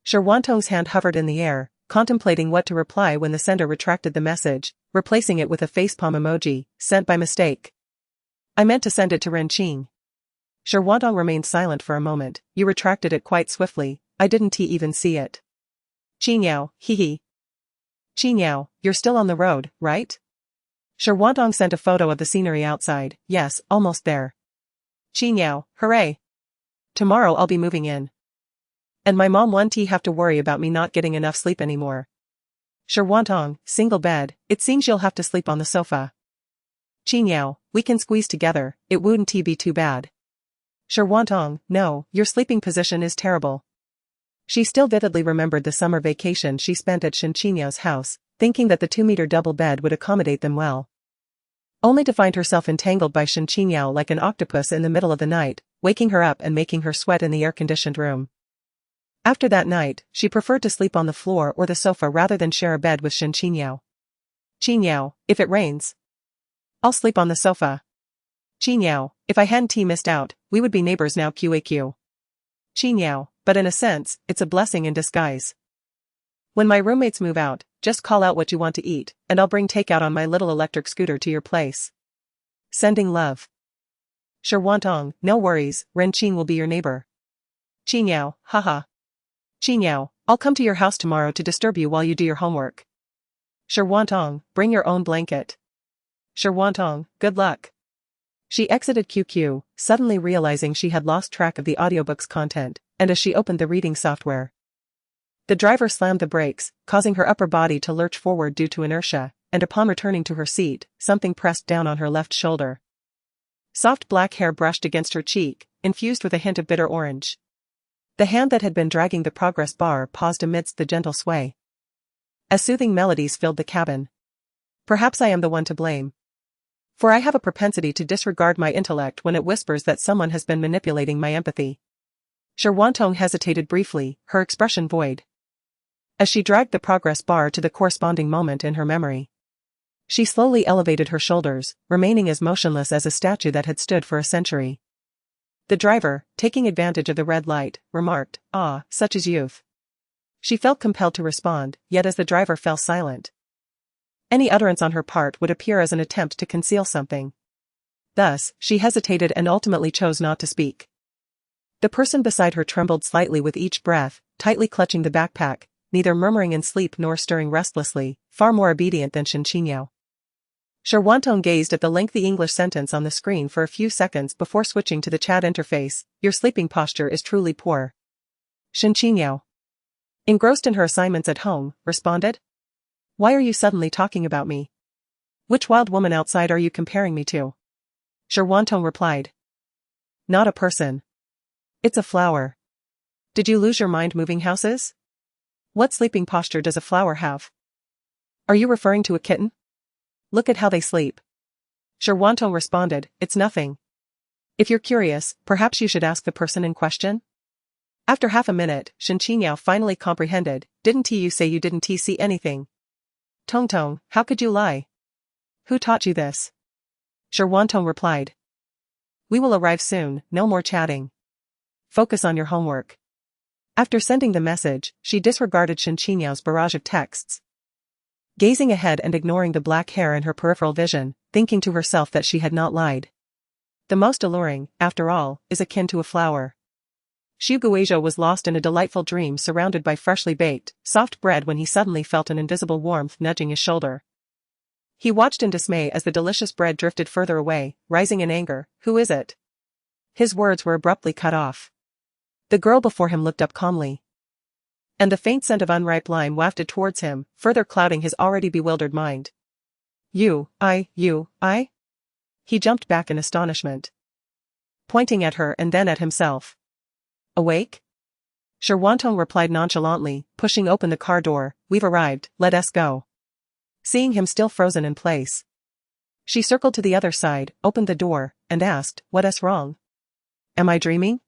Shirwantong's hand hovered in the air, contemplating what to reply when the sender retracted the message, replacing it with a facepalm emoji, sent by mistake. I meant to send it to Ren Qing. Shirwantong remained silent for a moment. You retracted it quite swiftly. I didn't even see it. Qingyao, hee hee. Qingyao, you're still on the road, right? Shirwantong sent a photo of the scenery outside. Yes, almost there. Qingyao, hooray. Tomorrow I'll be moving in. And my mom won't have to worry about me not getting enough sleep anymore. Shirwantong, single bed, it seems you'll have to sleep on the sofa. Qingyao, we can squeeze together, it wouldn't be too bad. Shirwantong, no, your sleeping position is terrible. She still vividly remembered the summer vacation she spent at Shen Qinyao's house, thinking that the 2-meter double bed would accommodate them well. Only to find herself entangled by Shen Qingyao like an octopus in the middle of the night, waking her up and making her sweat in the air-conditioned room. After that night, she preferred to sleep on the floor or the sofa rather than share a bed with Shen Qingyao. Qingyao, if it rains, I'll sleep on the sofa. Qingyao, if I hadn't missed out, we would be neighbors now QAQ. Qingyao, but in a sense, it's a blessing in disguise. When my roommates move out, just call out what you want to eat, and I'll bring takeout on my little electric scooter to your place. Sending love. Shirwantong, no worries, Ren Qing will be your neighbor. Qingyao, haha. Qingyao, I'll come to your house tomorrow to disturb you while you do your homework. Shirwantong, bring your own blanket. Shirwantong, good luck. She exited QQ, suddenly realizing she had lost track of the audiobook's content, and as she opened the reading software, the driver slammed the brakes, causing her upper body to lurch forward due to inertia, and upon returning to her seat, something pressed down on her left shoulder. Soft black hair brushed against her cheek, infused with a hint of bitter orange. The hand that had been dragging the progress bar paused amidst the gentle sway. As soothing melodies filled the cabin. Perhaps I am the one to blame. For I have a propensity to disregard my intellect when it whispers that someone has been manipulating my empathy. Shirwantong hesitated briefly, her expression void. As she dragged the progress bar to the corresponding moment in her memory, she slowly elevated her shoulders, remaining as motionless as a statue that had stood for a century. The driver, taking advantage of the red light, remarked, "Ah, such is youth." She felt compelled to respond, yet as the driver fell silent, any utterance on her part would appear as an attempt to conceal something. Thus, she hesitated and ultimately chose not to speak. The person beside her trembled slightly with each breath, tightly clutching the backpack, neither murmuring in sleep nor stirring restlessly, far more obedient than Shen Qingyao. Shirwantong gazed at the lengthy English sentence on the screen for a few seconds before switching to the chat interface. Your sleeping posture is truly poor. Shen Qingyao, engrossed in her assignments at home, responded. Why are you suddenly talking about me? Which wild woman outside are you comparing me to? Shirwantong replied. Not a person. It's a flower. Did you lose your mind moving houses? What sleeping posture does a flower have? Are you referring to a kitten? Look at how they sleep. Shirwantong responded, it's nothing. If you're curious, perhaps you should ask the person in question? After half a minute, Shen Qingyao finally comprehended, didn't you say you didn't see anything? Tong Tong, how could you lie? Who taught you this? Shirwantong replied. We will arrive soon, no more chatting. Focus on your homework. After sending the message, she disregarded Shen Qinyao's barrage of texts. Gazing ahead and ignoring the black hair in her peripheral vision, thinking to herself that she had not lied. The most alluring, after all, is akin to a flower. Xu Guizhou was lost in a delightful dream surrounded by freshly baked, soft bread when he suddenly felt an invisible warmth nudging his shoulder. He watched in dismay as the delicious bread drifted further away, rising in anger. Who is it? His words were abruptly cut off. The girl before him looked up calmly. And the faint scent of unripe lime wafted towards him, further clouding his already bewildered mind. You. He jumped back in astonishment, pointing at her and then at himself. Awake? Shirwantong replied nonchalantly, pushing open the car door. We've arrived, let us go. Seeing him still frozen in place, she circled to the other side, opened the door, and asked, what's wrong? Am I dreaming?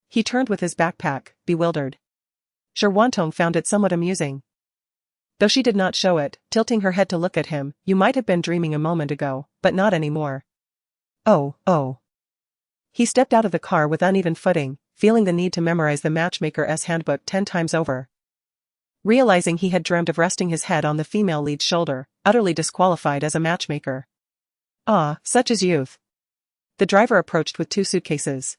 He turned with his backpack, bewildered. Shirwantong found it somewhat amusing, though she did not show it, tilting her head to look at him. You might have been dreaming a moment ago, but not anymore. Oh. He stepped out of the car with uneven footing, feeling the need to memorize the Matchmaker's handbook 10 times over. Realizing he had dreamt of resting his head on the female lead's shoulder, utterly disqualified as a matchmaker. Ah, such is youth. The driver approached with 2 suitcases.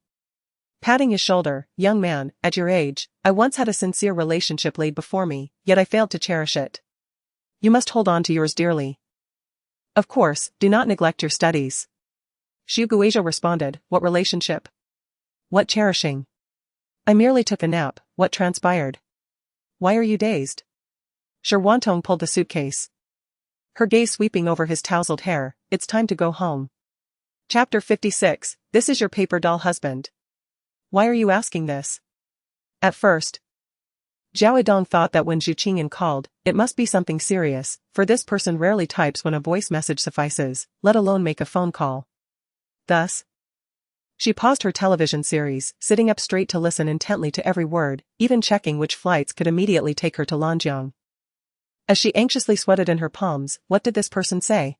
Patting his shoulder, young man, at your age, I once had a sincere relationship laid before me, yet I failed to cherish it. You must hold on to yours dearly. Of course, do not neglect your studies. Xu Guizhou responded, what relationship? What cherishing? I merely took a nap, what transpired? Why are you dazed? Shi Wantong pulled the suitcase. Her gaze sweeping over his tousled hair, it's time to go home. Chapter 56, This is your paper doll husband. Why are you asking this? At first, Zhao Yidong thought that when Zhu Qingyan called, it must be something serious, for this person rarely types when a voice message suffices, let alone make a phone call. Thus, she paused her television series, sitting up straight to listen intently to every word, even checking which flights could immediately take her to Lanjiang. As she anxiously sweated in her palms, what did this person say?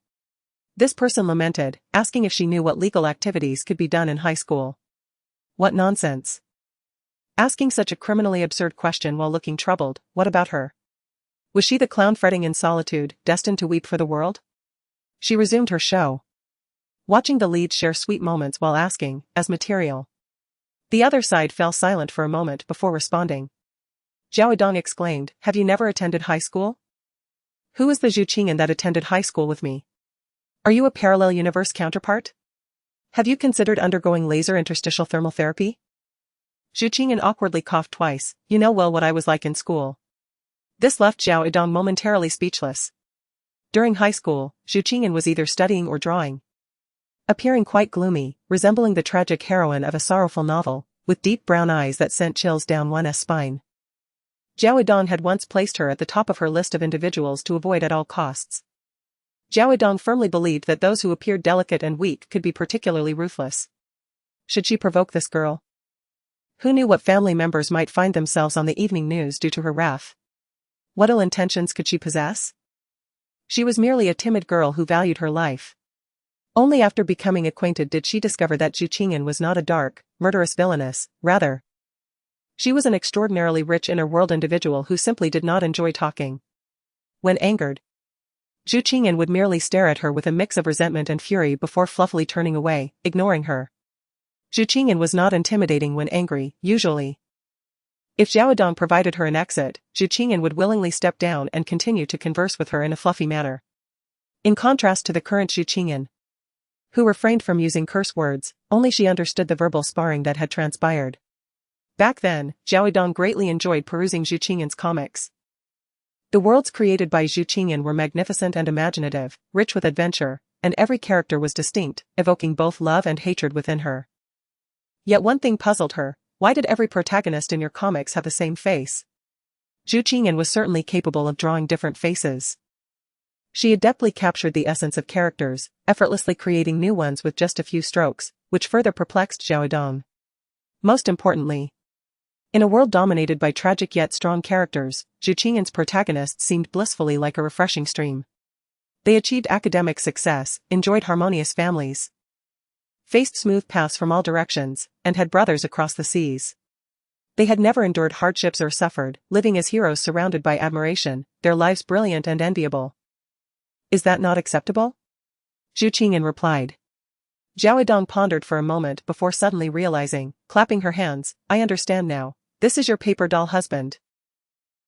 This person lamented, asking if she knew what legal activities could be done in high school. What nonsense. Asking such a criminally absurd question while looking troubled, what about her? Was she the clown fretting in solitude, destined to weep for the world? She resumed her show, watching the lead share sweet moments while asking, as material. The other side fell silent for a moment before responding. Zhao Yidong exclaimed, have you never attended high school? Who is the Zhu Qingyan that attended high school with me? Are you a parallel universe counterpart? Have you considered undergoing laser interstitial thermal therapy? Zhu Qingyan awkwardly coughed twice, you know well what I was like in school. This left Zhao Yidong momentarily speechless. During high school, Zhu Qingyan was either studying or drawing. Appearing quite gloomy, resembling the tragic heroine of a sorrowful novel, with deep brown eyes that sent chills down one's spine. Zhao Yidong had once placed her at the top of her list of individuals to avoid at all costs. Zhao Yidong firmly believed that those who appeared delicate and weak could be particularly ruthless. Should she provoke this girl? Who knew what family members might find themselves on the evening news due to her wrath? What ill intentions could she possess? She was merely a timid girl who valued her life. Only after becoming acquainted did she discover that Zhu Qingyan was not a dark, murderous villainess, rather. She was an extraordinarily rich inner-world individual who simply did not enjoy talking. When angered, Zhu Qingyan would merely stare at her with a mix of resentment and fury before fluffily turning away, ignoring her. Zhu Qingyan was not intimidating when angry, usually. If Zhao Yidong provided her an exit, Zhu Qingyan would willingly step down and continue to converse with her in a fluffy manner. In contrast to the current Zhu Qingyan, who refrained from using curse words, only she understood the verbal sparring that had transpired. Back then, Zhao Yidong greatly enjoyed perusing Zhu Qingyan's comics. The worlds created by Zhu Qingyan were magnificent and imaginative, rich with adventure, and every character was distinct, evoking both love and hatred within her. Yet one thing puzzled her, why did every protagonist in your comics have the same face? Zhu Qingyan was certainly capable of drawing different faces. She adeptly captured the essence of characters, effortlessly creating new ones with just a few strokes, which further perplexed Zhao Yidong. Most importantly, in a world dominated by tragic yet strong characters, Zhu Qingyan's protagonists seemed blissfully like a refreshing stream. They achieved academic success, enjoyed harmonious families, faced smooth paths from all directions, and had brothers across the seas. They had never endured hardships or suffered, living as heroes surrounded by admiration, their lives brilliant and enviable. Is that not acceptable? Zhu Qingyan replied. Zhao Yidong pondered for a moment before suddenly realizing, clapping her hands, I understand now. This is your paper doll husband.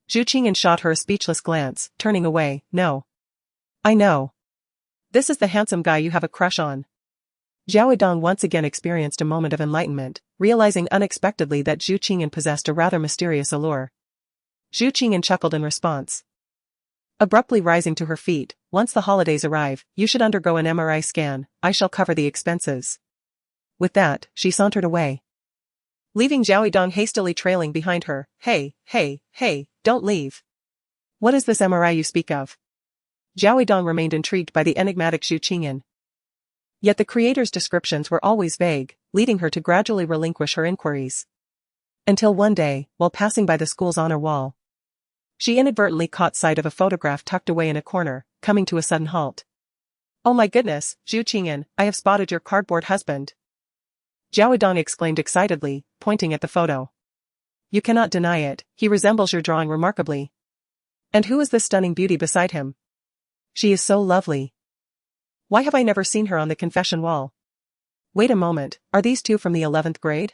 Zhu Qingyan shot her a speechless glance, turning away, no. I know. This is the handsome guy you have a crush on. Zhao Yidong once again experienced a moment of enlightenment, realizing unexpectedly that Zhu Qingyan possessed a rather mysterious allure. Zhu Qingyan chuckled in response. Abruptly rising to her feet, once the holidays arrive, you should undergo an MRI scan, I shall cover the expenses. With that, she sauntered away, leaving Zhao Yidong hastily trailing behind her. Hey, don't leave. What is this MRI you speak of? Zhao Yidong remained intrigued by the enigmatic Zhu Qingyan. Yet the creator's descriptions were always vague, leading her to gradually relinquish her inquiries. Until one day, while passing by the school's honor wall, she inadvertently caught sight of a photograph tucked away in a corner, coming to a sudden halt. Oh my goodness, Zhu Qingyan, I have spotted your cardboard husband. Zhao Yidong exclaimed excitedly, pointing at the photo. You cannot deny it, he resembles your drawing remarkably. And who is this stunning beauty beside him? She is so lovely. Why have I never seen her on the confession wall? Wait a moment, are these two from the 11th grade?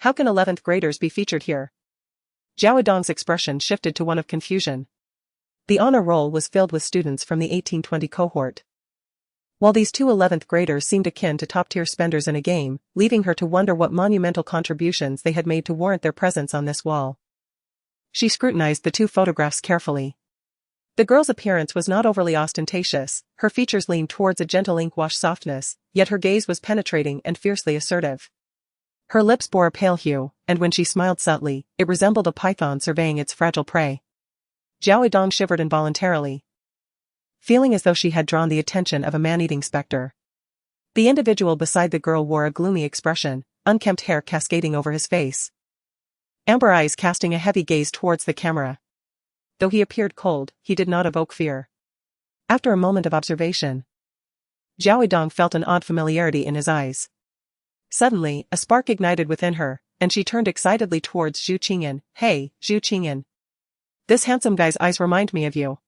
How can 11th graders be featured here? Zhao Dong's expression shifted to one of confusion. The honor roll was filled with students from the 1820 cohort. While these two 11th graders seemed akin to top-tier spenders in a game, leaving her to wonder what monumental contributions they had made to warrant their presence on this wall. She scrutinized the two photographs carefully. The girl's appearance was not overly ostentatious, her features leaned towards a gentle ink-wash softness, yet her gaze was penetrating and fiercely assertive. Her lips bore a pale hue, and when she smiled subtly, it resembled a python surveying its fragile prey. Zhao Dong shivered involuntarily, feeling as though she had drawn the attention of a man-eating specter. The individual beside the girl wore a gloomy expression, unkempt hair cascading over his face, amber eyes casting a heavy gaze towards the camera. Though he appeared cold, he did not evoke fear. After a moment of observation, Zhao Dong felt an odd familiarity in his eyes. Suddenly, a spark ignited within her, and she turned excitedly towards Zhu Qingyan. "Hey, Zhu Qingyan. This handsome guy's eyes remind me of you."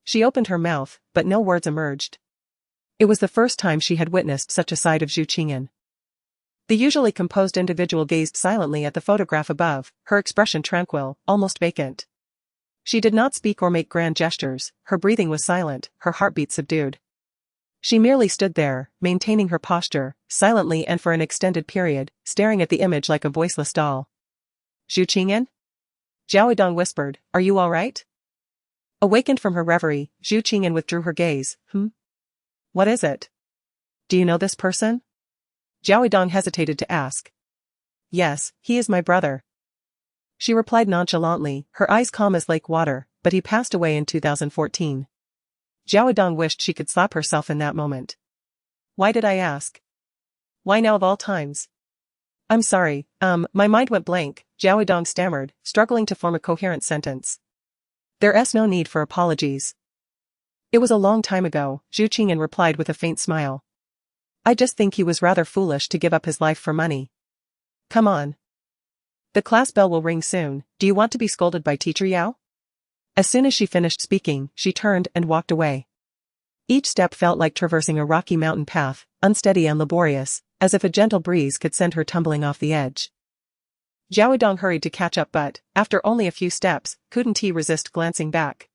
She opened her mouth, but no words emerged. It was the first time she had witnessed such a side of Zhu Qingyan. The usually composed individual gazed silently at the photograph above, her expression tranquil, almost vacant. She did not speak or make grand gestures, her breathing was silent, her heartbeat subdued. She merely stood there, maintaining her posture, silently and for an extended period, staring at the image like a voiceless doll. "Zhu Qingyan?" Zhao Dong whispered, "Are you all right?" Awakened from her reverie, Zhu Qingyan withdrew her gaze. What is it? Do you know this person?" Zhao Dong hesitated to ask. "Yes, he is my brother," she replied nonchalantly, her eyes calm as lake water, "but he passed away in 2014. Zhao Dong wished she could slap herself in that moment. "Why did I ask? Why now of all times?" "I'm sorry, my mind went blank," Zhao Dong stammered, struggling to form a coherent sentence. "There's no need for apologies. It was a long time ago," Zhu Qingyan replied with a faint smile. "I just think he was rather foolish to give up his life for money. Come on. The class bell will ring soon. Do you want to be scolded by Teacher Yao?" As soon as she finished speaking, she turned and walked away. Each step felt like traversing a rocky mountain path, unsteady and laborious, as if a gentle breeze could send her tumbling off the edge. Zhao Dong hurried to catch up but, after only a few steps, couldn't he resist glancing back.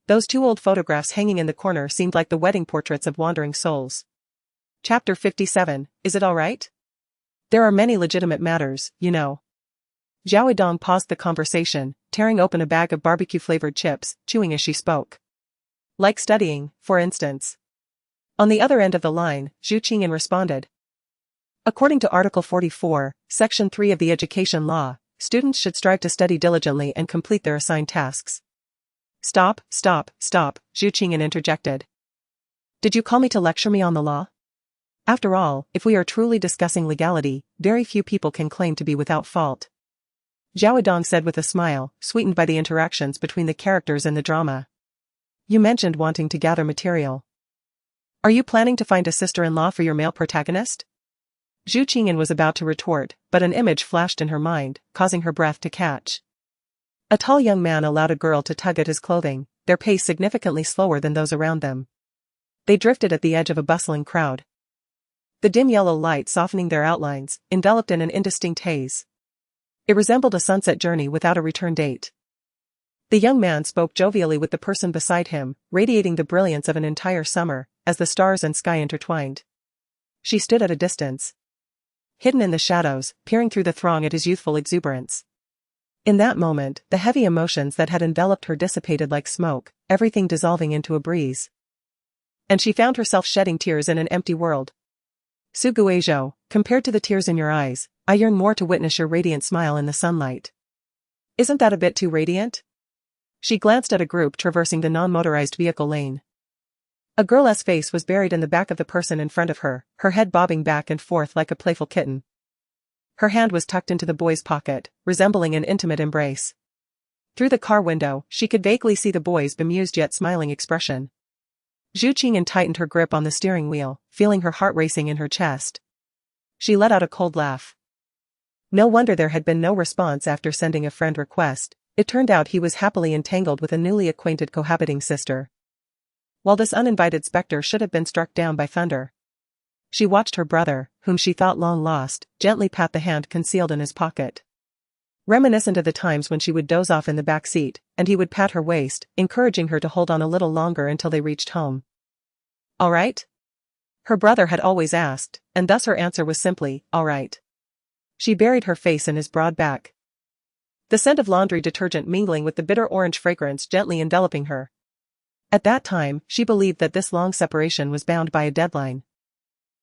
Those two old photographs hanging in the corner seemed like the wedding portraits of wandering souls. Chapter 57, Is it all right? There are many legitimate matters, you know. Zhao Dong paused the conversation, tearing open a bag of barbecue-flavored chips, chewing as she spoke. Like studying, for instance. On the other end of the line, Zhu Qingyan responded. According to Article 44, Section 3 of the Education Law, students should strive to study diligently and complete their assigned tasks. Stop, Zhu Qingyan interjected. Did you call me to lecture me on the law? After all, if we are truly discussing legality, very few people can claim to be without fault. Zhao Dong said with a smile, sweetened by the interactions between the characters in the drama. You mentioned wanting to gather material. Are you planning to find a sister-in-law for your male protagonist? Zhu Qingyan was about to retort, but an image flashed in her mind, causing her breath to catch. A tall young man allowed a girl to tug at his clothing, their pace significantly slower than those around them. They drifted at the edge of a bustling crowd. The dim yellow light softening their outlines, enveloped in an indistinct haze. It resembled a sunset journey without a return date. The young man spoke jovially with the person beside him, radiating the brilliance of an entire summer, as the stars and sky intertwined. She stood at a distance, hidden in the shadows, peering through the throng at his youthful exuberance. In that moment, the heavy emotions that had enveloped her dissipated like smoke, everything dissolving into a breeze. And she found herself shedding tears in an empty world. Su Guizhou, compared to the tears in your eyes, I yearn more to witness your radiant smile in the sunlight. Isn't that a bit too radiant? She glanced at a group traversing the non-motorized vehicle lane. A girl's face was buried in the back of the person in front of her, her head bobbing back and forth like a playful kitten. Her hand was tucked into the boy's pocket, resembling an intimate embrace. Through the car window, she could vaguely see the boy's bemused yet smiling expression. Zhu Qingyan tightened her grip on the steering wheel, feeling her heart racing in her chest. She let out a cold laugh. No wonder there had been no response after sending a friend request. It turned out he was happily entangled with a newly acquainted cohabiting sister. While this uninvited specter should have been struck down by thunder. She watched her brother, whom she thought long lost, gently pat the hand concealed in his pocket. Reminiscent of the times when she would doze off in the back seat, and he would pat her waist, encouraging her to hold on a little longer until they reached home. "All right?" Her brother had always asked, and thus her answer was simply, "All right." She buried her face in his broad back. The scent of laundry detergent mingling with the bitter orange fragrance gently enveloping her. At that time, she believed that this long separation was bound by a deadline.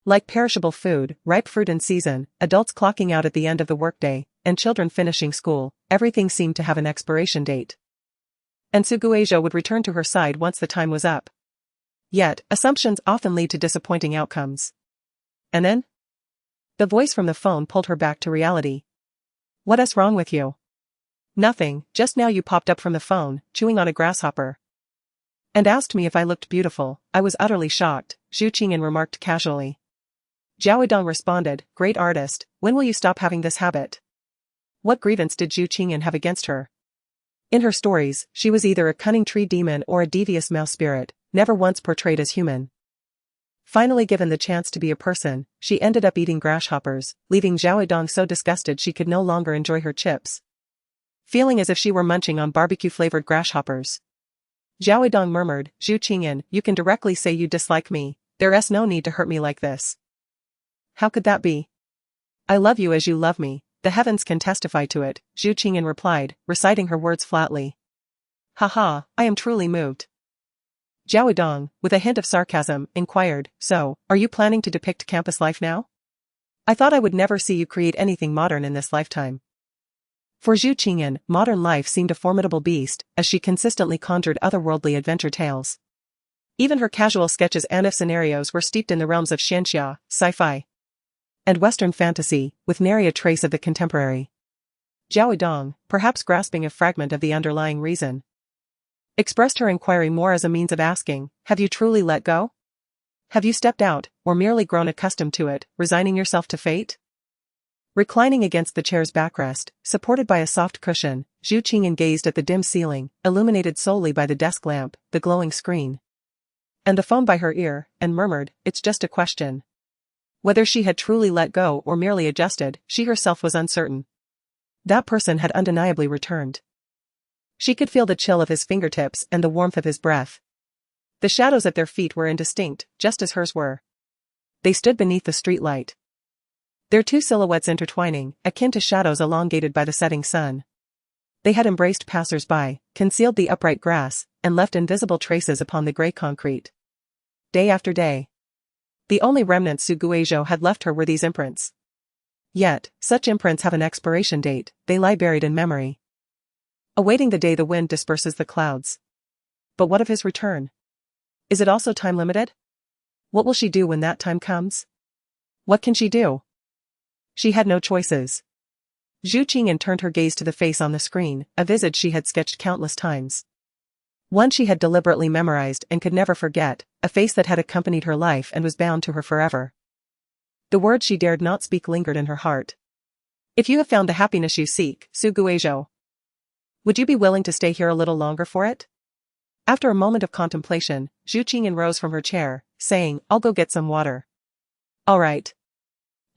Like perishable food, ripe fruit in season, adults clocking out at the end of the workday, and children finishing school, everything seemed to have an expiration date. And Suguejo would return to her side once the time was up. Yet, assumptions often lead to disappointing outcomes. And then? The voice from the phone pulled her back to reality. "What's wrong with you?" "Nothing, just now you popped up from the phone, chewing on a grasshopper. And asked me if I looked beautiful." I was utterly shocked, Zhu Qingyan remarked casually. Zhao Yidong responded, "Great artist, when will you stop having this habit?" What grievance did Zhu Qingyan have against her? In her stories, she was either a cunning tree demon or a devious mouse spirit, never once portrayed as human. Finally given the chance to be a person, she ended up eating grasshoppers, leaving Zhao Yidong so disgusted she could no longer enjoy her chips. Feeling as if she were munching on barbecue-flavored grasshoppers. Zhao Yidong murmured, "Zhu Qingyan, you can directly say you dislike me, there's no need to hurt me like this." "How could that be?" "I love you as you love me, the heavens can testify to it," Zhu Qingyan replied, reciting her words flatly. "Haha, I am truly moved." Zhao Yidong, with a hint of sarcasm, inquired, "So, are you planning to depict campus life now? I thought I would never see you create anything modern in this lifetime." For Zhu Qingyan, modern life seemed a formidable beast, as she consistently conjured otherworldly adventure tales. Even her casual sketches and scenarios were steeped in the realms of xianxia, sci-fi, and Western fantasy, with nary a trace of the contemporary. Zhao Yidong, perhaps grasping a fragment of the underlying reason, expressed her inquiry more as a means of asking, "Have you truly let go? Have you stepped out, or merely grown accustomed to it, resigning yourself to fate?" Reclining against the chair's backrest, supported by a soft cushion, Zhu Qingyan gazed at the dim ceiling, illuminated solely by the desk lamp, the glowing screen, and the phone by her ear, and murmured, "It's just a question." Whether she had truly let go or merely adjusted, she herself was uncertain. That person had undeniably returned. She could feel the chill of his fingertips and the warmth of his breath. The shadows at their feet were indistinct, just as hers were. They stood beneath the streetlight, their two silhouettes intertwining, akin to shadows elongated by the setting sun. They had embraced passers-by, concealed the upright grass, and left invisible traces upon the gray concrete. Day after day, the only remnants Suguejo had left her were these imprints. Yet, such imprints have an expiration date, they lie buried in memory, awaiting the day the wind disperses the clouds. But what of his return? Is it also time-limited? What will she do when that time comes? What can she do? She had no choices. Zhu Qingyan turned her gaze to the face on the screen, a visage she had sketched countless times. One she had deliberately memorized and could never forget, a face that had accompanied her life and was bound to her forever. The words she dared not speak lingered in her heart. "If you have found the happiness you seek, Suguejo, would you be willing to stay here a little longer for it?" After a moment of contemplation, Zhu Qingyan rose from her chair, saying, "I'll go get some water." "All right.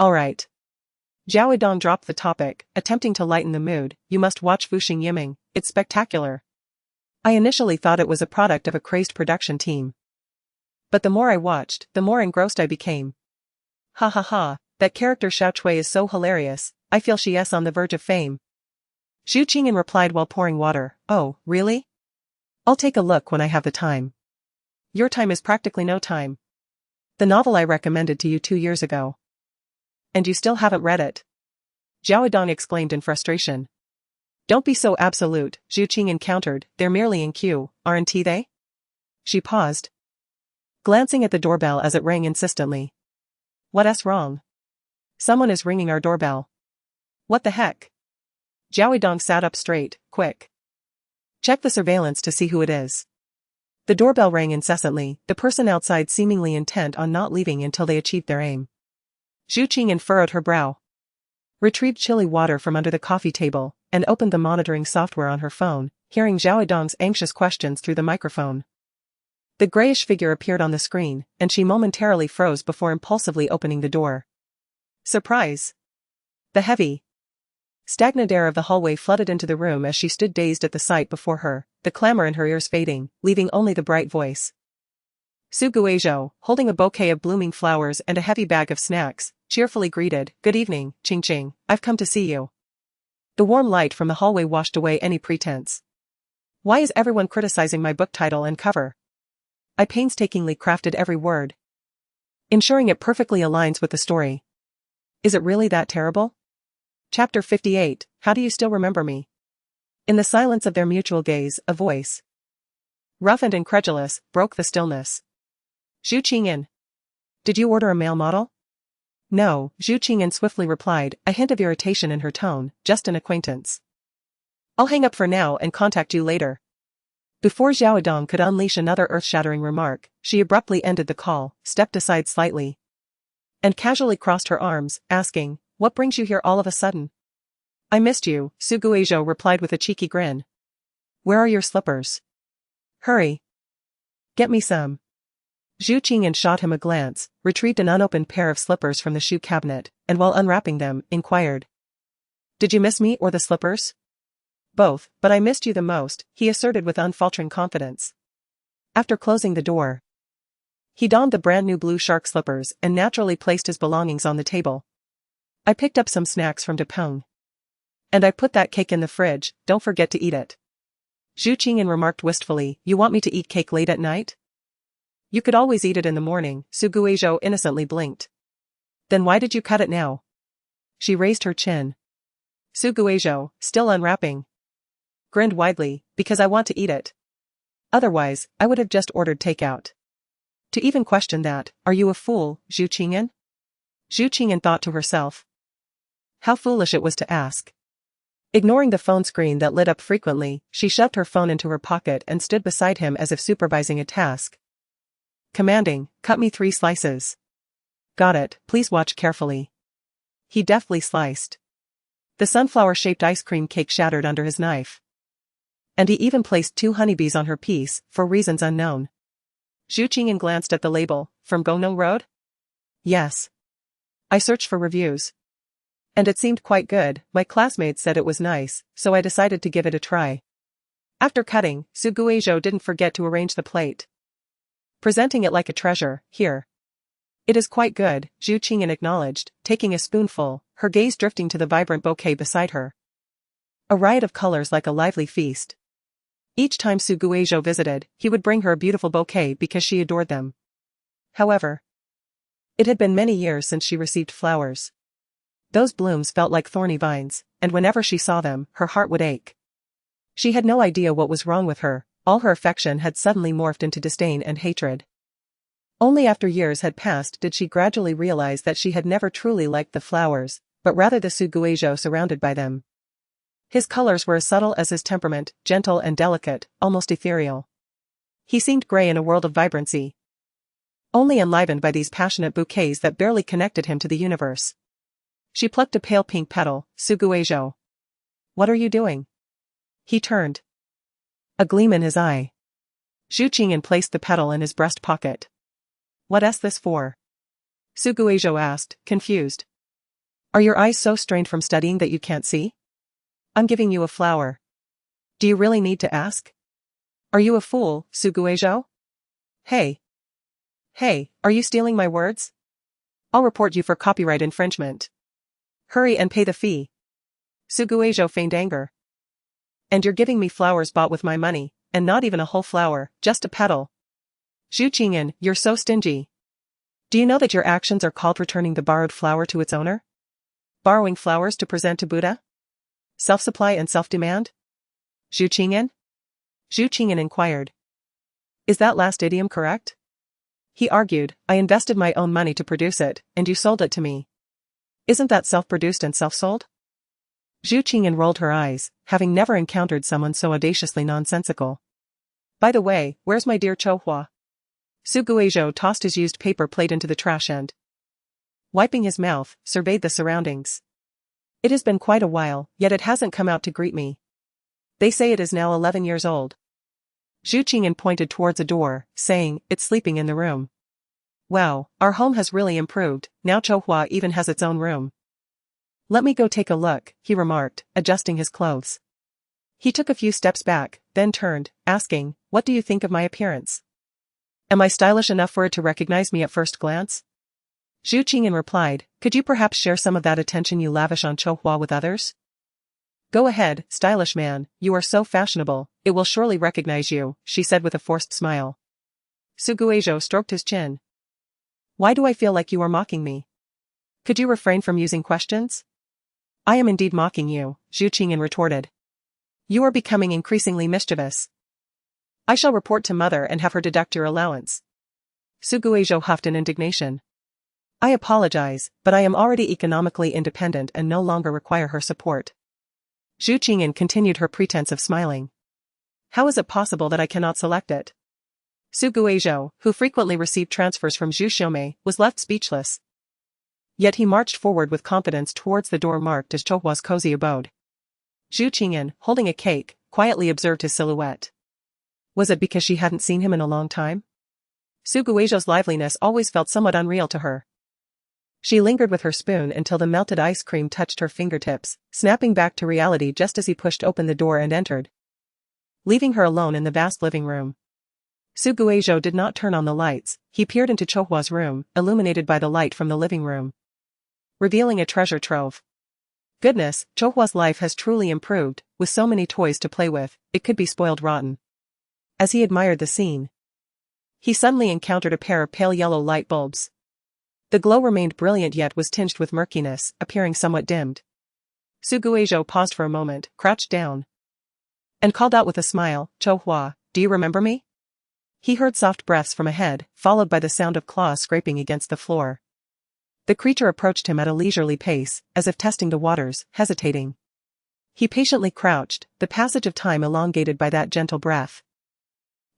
All right." Zhao Yidong dropped the topic, attempting to lighten the mood. "You must watch Fuxing Yiming, it's spectacular. I initially thought it was a product of a crazed production team. But the more I watched, the more engrossed I became. Ha ha ha, that character Xiao Cui is so hilarious, I feel she's on the verge of fame." Zhu Qingyan replied while pouring water, "Oh, really? I'll take a look when I have the time." "Your time is practically no time. The novel I recommended to you 2 years ago. And you still haven't read it?" Zhao Yidong exclaimed in frustration. "Don't be so absolute," Zhu Qingyan countered, "they're merely in queue, aren't they?" She paused, glancing at the doorbell as it rang insistently. "What's wrong?" "Someone is ringing our doorbell." "What the heck?" Zhao Yidong sat up straight, "Quick. Check the surveillance to see who it is." The doorbell rang incessantly, the person outside seemingly intent on not leaving until they achieved their aim. Zhu Qingyan furrowed her brow, retrieved chilly water from under the coffee table, and opened the monitoring software on her phone, hearing Zhao Yidong's anxious questions through the microphone. The grayish figure appeared on the screen, and she momentarily froze before impulsively opening the door. Surprise! The heavy, stagnant air of the hallway flooded into the room as she stood dazed at the sight before her, the clamor in her ears fading, leaving only the bright voice. Su Guizhou, holding a bouquet of blooming flowers and a heavy bag of snacks, cheerfully greeted, "Good evening, Ching Ching, I've come to see you." The warm light from the hallway washed away any pretense. Why is everyone criticizing my book title and cover? I painstakingly crafted every word, ensuring it perfectly aligns with the story. Is it really that terrible? Chapter 58, How Do You Still Remember Me? In the silence of their mutual gaze, a voice, rough and incredulous, broke the stillness. Zhu Qingyan. Did you order a male model? No, Zhu Qingyan swiftly replied, a hint of irritation in her tone, just an acquaintance. I'll hang up for now and contact you later. Before Zhao Dong could unleash another earth-shattering remark, she abruptly ended the call, stepped aside slightly, and casually crossed her arms, asking, "What brings you here all of a sudden?" "I missed you," Su Guizhou replied with a cheeky grin. "Where are your slippers? Hurry. Get me some." Zhu Qingyan shot him a glance, retrieved an unopened pair of slippers from the shoe cabinet, and while unwrapping them, inquired, "Did you miss me or the slippers?" "Both, but I missed you the most," he asserted with unfaltering confidence. After closing the door, he donned the brand new blue shark slippers and naturally placed his belongings on the table. "I picked up some snacks from Depeng. And I put that cake in the fridge, don't forget to eat it." Zhu Qingyan remarked wistfully, "You want me to eat cake late at night?" "You could always eat it in the morning," Su Guizhou innocently blinked. "Then why did you cut it now?" She raised her chin. Su Guizhou, still unwrapping, grinned widely, "Because I want to eat it. Otherwise, I would have just ordered takeout." To even question that, "Are you a fool, Zhu Qingyan?" Zhu Qingyan thought to herself. How foolish it was to ask. Ignoring the phone screen that lit up frequently, she shoved her phone into her pocket and stood beside him as if supervising a task. Commanding, "Cut me 3 slices." "Got it, please watch carefully." He deftly sliced. The sunflower-shaped ice cream cake shattered under his knife. And he even placed 2 honeybees on her piece, for reasons unknown. Zhu Qingyan glanced at the label, "From Gongnou Road?" "Yes. I searched for reviews. And it seemed quite good, my classmates said it was nice, so I decided to give it a try." After cutting, Su Guizhou didn't forget to arrange the plate, presenting it like a treasure. "Here. It is quite good," Zhu Qingyan acknowledged, taking a spoonful, her gaze drifting to the vibrant bouquet beside her. A riot of colors like a lively feast. Each time Su Guizhou visited, he would bring her a beautiful bouquet because she adored them. However, it had been many years since she received flowers. Those blooms felt like thorny vines, and whenever she saw them, her heart would ache. She had no idea what was wrong with her, all her affection had suddenly morphed into disdain and hatred. Only after years had passed did she gradually realize that she had never truly liked the flowers, but rather the Su Guizhou surrounded by them. His colors were as subtle as his temperament, gentle and delicate, almost ethereal. He seemed gray in a world of vibrancy, only enlivened by these passionate bouquets that barely connected him to the universe. She plucked a pale pink petal. "Su Guizhou. What are you doing?" He turned, a gleam in his eye. Zhu Qingyan placed the petal in his breast pocket. "What's this for?" Su Guizhou asked, confused. "Are your eyes so strained from studying that you can't see? I'm giving you a flower. Do you really need to ask? Are you a fool, Su Guizhou? Hey. Hey, are you stealing my words? I'll report you for copyright infringement. Hurry and pay the fee." Su Guizhou feigned anger. "And you're giving me flowers bought with my money, and not even a whole flower, just a petal. Zhu Qingyan, you're so stingy. Do you know that your actions are called returning the borrowed flower to its owner? Borrowing flowers to present to Buddha? Self-supply and self-demand? Zhu Qingyan?" Zhu Qingyan inquired. "Is that last idiom correct?" He argued, "I invested my own money to produce it, and you sold it to me. Isn't that self-produced and self-sold?" Zhu Qingyan rolled her eyes, having never encountered someone so audaciously nonsensical. "By the way, where's my dear Chouhua?" Su Guizhou tossed his used paper plate into the trash and, wiping his mouth, surveyed the surroundings. "It has been quite a while, yet it hasn't come out to greet me. They say it is now 11 years old." Zhu Qingyan pointed towards a door, saying, "It's sleeping in the room." "Wow, our home has really improved, now Chouhua even has its own room." "Let me go take a look," he remarked, adjusting his clothes. He took a few steps back, then turned, asking, "What do you think of my appearance? Am I stylish enough for it to recognize me at first glance?" Zhu Qingyan replied, "Could you perhaps share some of that attention you lavish on Chouhua with others?" "Go ahead, stylish man, you are so fashionable, it will surely recognize you," she said with a forced smile. Su Guizhou stroked his chin. "Why do I feel like you are mocking me? Could you refrain from using questions?" "I am indeed mocking you," Zhu Qingyan retorted. "You are becoming increasingly mischievous. I shall report to mother and have her deduct your allowance." Su Guizhou huffed in indignation. "I apologize, but I am already economically independent and no longer require her support." Zhu Qingyan continued her pretense of smiling. "How is it possible that I cannot select it?" Su Guizhou, who frequently received transfers from Zhu Xiaomei, was left speechless. Yet he marched forward with confidence towards the door marked as Chouhua's cozy abode. Zhu Qingyan, holding a cake, quietly observed his silhouette. Was it because she hadn't seen him in a long time? Su Guizhou's liveliness always felt somewhat unreal to her. She lingered with her spoon until the melted ice cream touched her fingertips, snapping back to reality just as he pushed open the door and entered, leaving her alone in the vast living room. Su Guizhou did not turn on the lights. He peered into Chouhua's room, illuminated by the light from the living room, revealing a treasure trove. Goodness, Chouhua's life has truly improved, with so many toys to play with, it could be spoiled rotten. As he admired the scene, he suddenly encountered a pair of pale yellow light bulbs. The glow remained brilliant yet was tinged with murkiness, appearing somewhat dimmed. Su Guizhou paused for a moment, crouched down, and called out with a smile, "Chouhua, do you remember me?" He heard soft breaths from ahead, followed by the sound of claws scraping against the floor. The creature approached him at a leisurely pace, as if testing the waters, hesitating. He patiently crouched, the passage of time elongated by that gentle breath.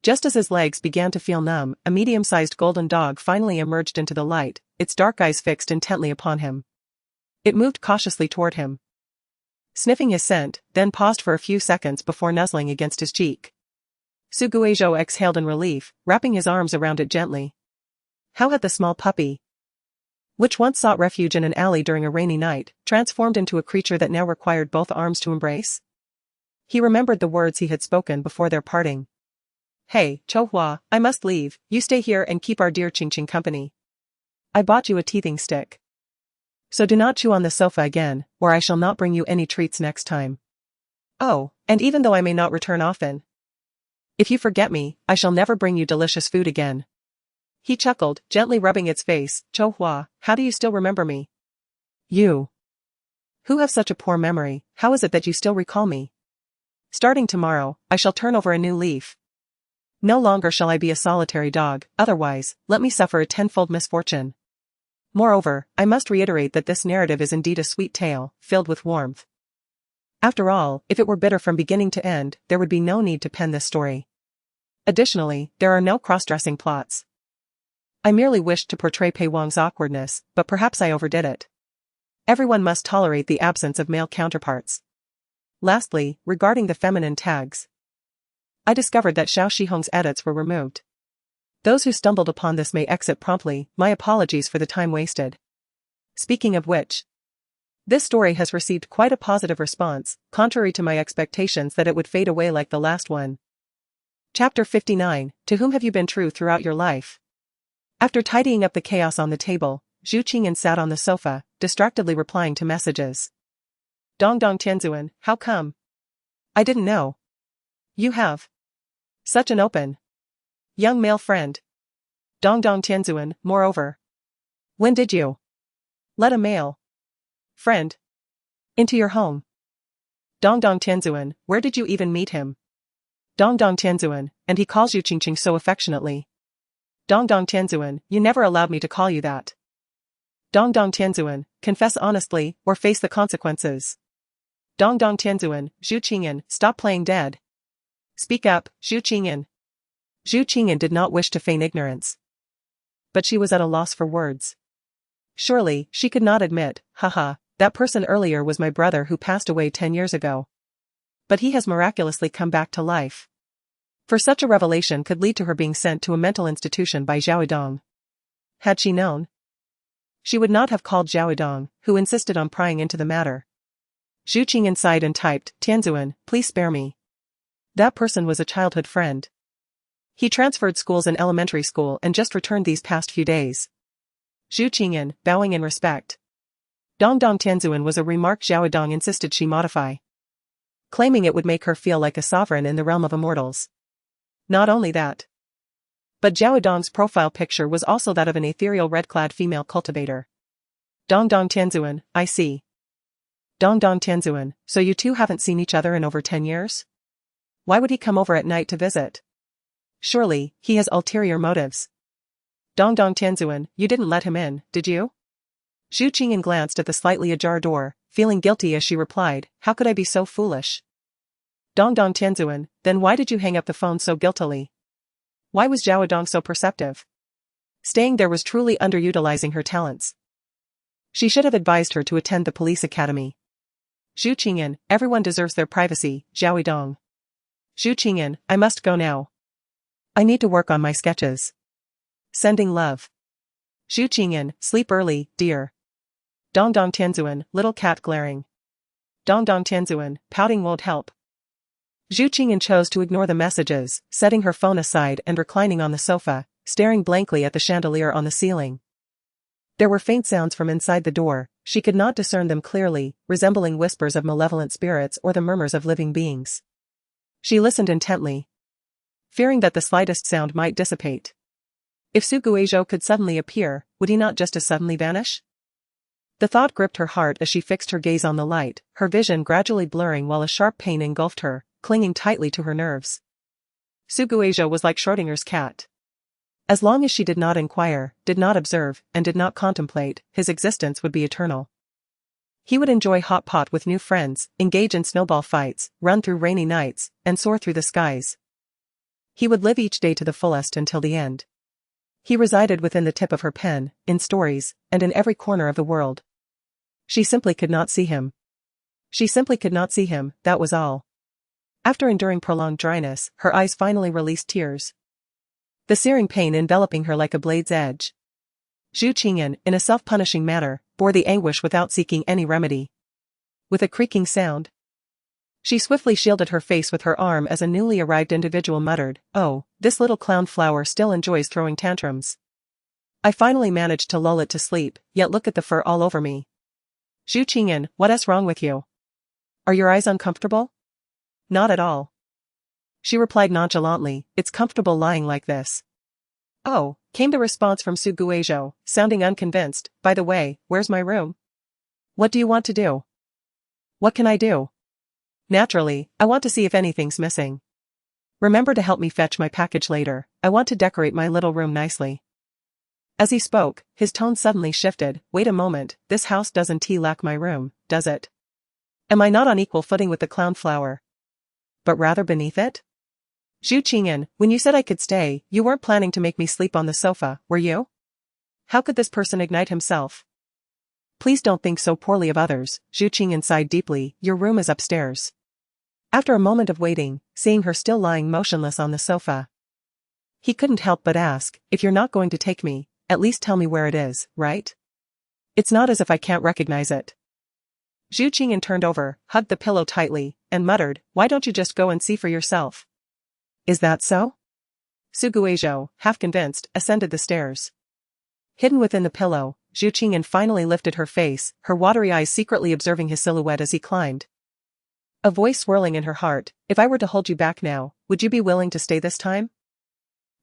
Just as his legs began to feel numb, a medium-sized golden dog finally emerged into the light, its dark eyes fixed intently upon him. It moved cautiously toward him, sniffing his scent, then paused for a few seconds before nuzzling against his cheek. Su Guizhou exhaled in relief, wrapping his arms around it gently. How had the small puppy, which once sought refuge in an alley during a rainy night, transformed into a creature that now required both arms to embrace? He remembered the words he had spoken before their parting. "Hey, Chouhua, I must leave, you stay here and keep our dear Qingqing company. I bought you a teething stick. So do not chew on the sofa again, or I shall not bring you any treats next time. Oh, and even though I may not return often, if you forget me, I shall never bring you delicious food again." He chuckled, gently rubbing its face. "Chouhua, how do you still remember me? You, who have such a poor memory, how is it that you still recall me? Starting tomorrow, I shall turn over a new leaf. No longer shall I be a solitary dog, otherwise, let me suffer a tenfold misfortune. Moreover, I must reiterate that this narrative is indeed a sweet tale, filled with warmth. After all, if it were bitter from beginning to end, there would be no need to pen this story. Additionally, there are no cross-dressing plots. I merely wished to portray Pei Wang's awkwardness, but perhaps I overdid it. Everyone must tolerate the absence of male counterparts. Lastly, regarding the feminine tags, I discovered that Xiao Shihong's edits were removed. Those who stumbled upon this may exit promptly, my apologies for the time wasted. Speaking of which, this story has received quite a positive response, contrary to my expectations that it would fade away like the last one. Chapter 59, To whom have you been true throughout your life? After tidying up the chaos on the table, Zhu Qingyan sat on the sofa, distractedly replying to messages. Dong Dong Tianzuan, how come? I didn't know. You have such an open young male friend. Dong Dong Tianzuan, moreover. When did you let a male friend into your home? Dong Dong Tianzuan, where did you even meet him? Dong Dong Tianzuan, and he calls you Qingqing so affectionately. Dong Dong Tianzuan, you never allowed me to call you that. Dong Dong Tianzuan, confess honestly, or face the consequences. Dong Dong Tianzuan, Zhu Qingyan, stop playing dead. Speak up, Zhu Qingyan. Zhu Qingyan did not wish to feign ignorance, but she was at a loss for words. Surely, she could not admit, haha, that person earlier was my brother who passed away 10 years ago. But he has miraculously come back to life. For such a revelation could lead to her being sent to a mental institution by Zhao Dong. Had she known, she would not have called Zhao Dong, who insisted on prying into the matter. Zhu Qingyan sighed and typed, "Tianzuan, please spare me. That person was a childhood friend. He transferred schools in elementary school and just returned these past few days." Zhu Qingyan, bowing in respect. Dong Tianzuan was a remark Zhao Dong insisted she modify, claiming it would make her feel like a sovereign in the realm of immortals. Not only that, but Zhao Dong's profile picture was also that of an ethereal red-clad female cultivator. Dong Tianzuan, I see. Dong Tianzuan, so you two haven't seen each other in over 10 years? Why would he come over at night to visit? Surely, he has ulterior motives. Dong Tianzuan, you didn't let him in, did you? Zhu Qingyan glanced at the slightly ajar door, feeling guilty as she replied, how could I be so foolish? Dong Tianzuan, then why did you hang up the phone so guiltily? Why was Zhao Dong so perceptive? Staying there was truly underutilizing her talents. She should have advised her to attend the police academy. Zhu Qingyan, everyone deserves their privacy, Zhao Dong. Zhu Qingyan, I must go now. I need to work on my sketches. Sending love. Zhu Qingyan, sleep early, dear. Dong Tianzuan, little cat glaring. Dong Tianzuan, pouting won't help. Zhu Qingyan chose to ignore the messages, setting her phone aside and reclining on the sofa, staring blankly at the chandelier on the ceiling. There were faint sounds from inside the door, she could not discern them clearly, resembling whispers of malevolent spirits or the murmurs of living beings. She listened intently, fearing that the slightest sound might dissipate. If Su Guizhou could suddenly appear, would he not just as suddenly vanish? The thought gripped her heart as she fixed her gaze on the light, her vision gradually blurring while a sharp pain engulfed her, clinging tightly to her nerves. Su Guizhou was like Schrödinger's cat. As long as she did not inquire, did not observe, and did not contemplate, his existence would be eternal. He would enjoy hot pot with new friends, engage in snowball fights, run through rainy nights, and soar through the skies. He would live each day to the fullest until the end. He resided within the tip of her pen, in stories, and in every corner of the world. She simply could not see him. She simply could not see him, that was all. After enduring prolonged dryness, her eyes finally released tears, the searing pain enveloping her like a blade's edge. Zhu Qingyan, in a self-punishing manner, bore the anguish without seeking any remedy. With a creaking sound, she swiftly shielded her face with her arm as a newly arrived individual muttered, "Oh, this little clown flower still enjoys throwing tantrums. I finally managed to lull it to sleep, yet look at the fur all over me. Zhu Qingyan, what's wrong with you? Are your eyes uncomfortable?" "Not at all," she replied nonchalantly, "it's comfortable lying like this." "Oh," came the response from Su Guizhou, sounding unconvinced, "by the way, where's my room? What do you want to do?" "What can I do? Naturally, I want to see if anything's missing. Remember to help me fetch my package later, I want to decorate my little room nicely." As he spoke, his tone suddenly shifted, "Wait a moment, this house doesn't lack my room, does it? Am I not on equal footing with the clown flower? But rather beneath it? Zhu Qingyan, when you said I could stay, you weren't planning to make me sleep on the sofa, were you? How could this person ignite himself? Please don't think so poorly of others." Zhu Qingyan sighed deeply, "Your room is upstairs." After a moment of waiting, seeing her still lying motionless on the sofa, he couldn't help but ask, "If you're not going to take me, at least tell me where it is, right? It's not as if I can't recognize it." Zhu Qingyan turned over, hugged the pillow tightly, and muttered, "Why don't you just go and see for yourself?" "Is that so?" Su Guizhou, half convinced, ascended the stairs. Hidden within the pillow, Zhu Qingyan finally lifted her face, her watery eyes secretly observing his silhouette as he climbed. A voice swirling in her heart, "If I were to hold you back now, would you be willing to stay this time?"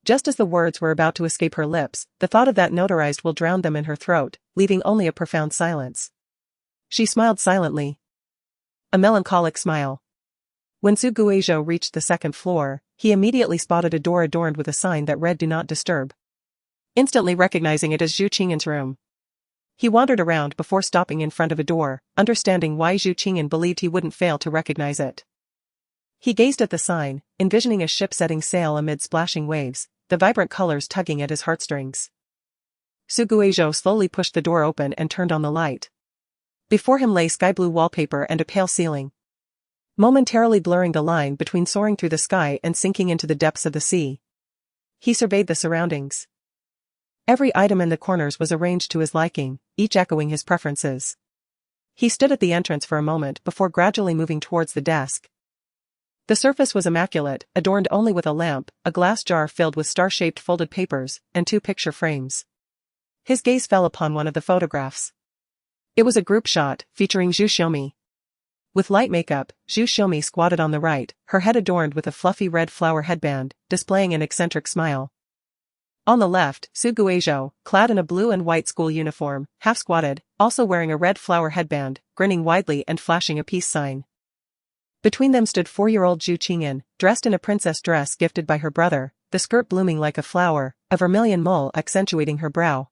Just as the words were about to escape her lips, the thought of that notarized will drowned them in her throat, leaving only a profound silence. She smiled silently. A melancholic smile. When Su Guizhou reached the second floor, he immediately spotted a door adorned with a sign that read "Do Not Disturb." Instantly recognizing it as Zhu Qingyan's room, he wandered around before stopping in front of a door, understanding why Zhu Qingyan believed he wouldn't fail to recognize it. He gazed at the sign, envisioning a ship setting sail amid splashing waves, the vibrant colors tugging at his heartstrings. Su Guizhou slowly pushed the door open and turned on the light. Before him lay sky blue wallpaper and a pale ceiling. momentarily blurring the line between soaring through the sky and sinking into the depths of the sea. He surveyed the surroundings. Every item in the corners was arranged to his liking, each echoing his preferences. He stood at the entrance for a moment before gradually moving towards the desk. The surface was immaculate, adorned only with a lamp, a glass jar filled with star-shaped folded papers, and 2 picture frames. His gaze fell upon one of the photographs. It was a group shot, featuring Zhu Xiaomi. With light makeup, Zhu Xiaomi squatted on the right, her head adorned with a fluffy red flower headband, displaying an eccentric smile. On the left, Su Guizhou, clad in a blue and white school uniform, half-squatted, also wearing a red flower headband, grinning widely and flashing a peace sign. Between them stood 4-year-old Zhu Qingyan, dressed in a princess dress gifted by her brother, the skirt blooming like a flower, a vermilion mole accentuating her brow.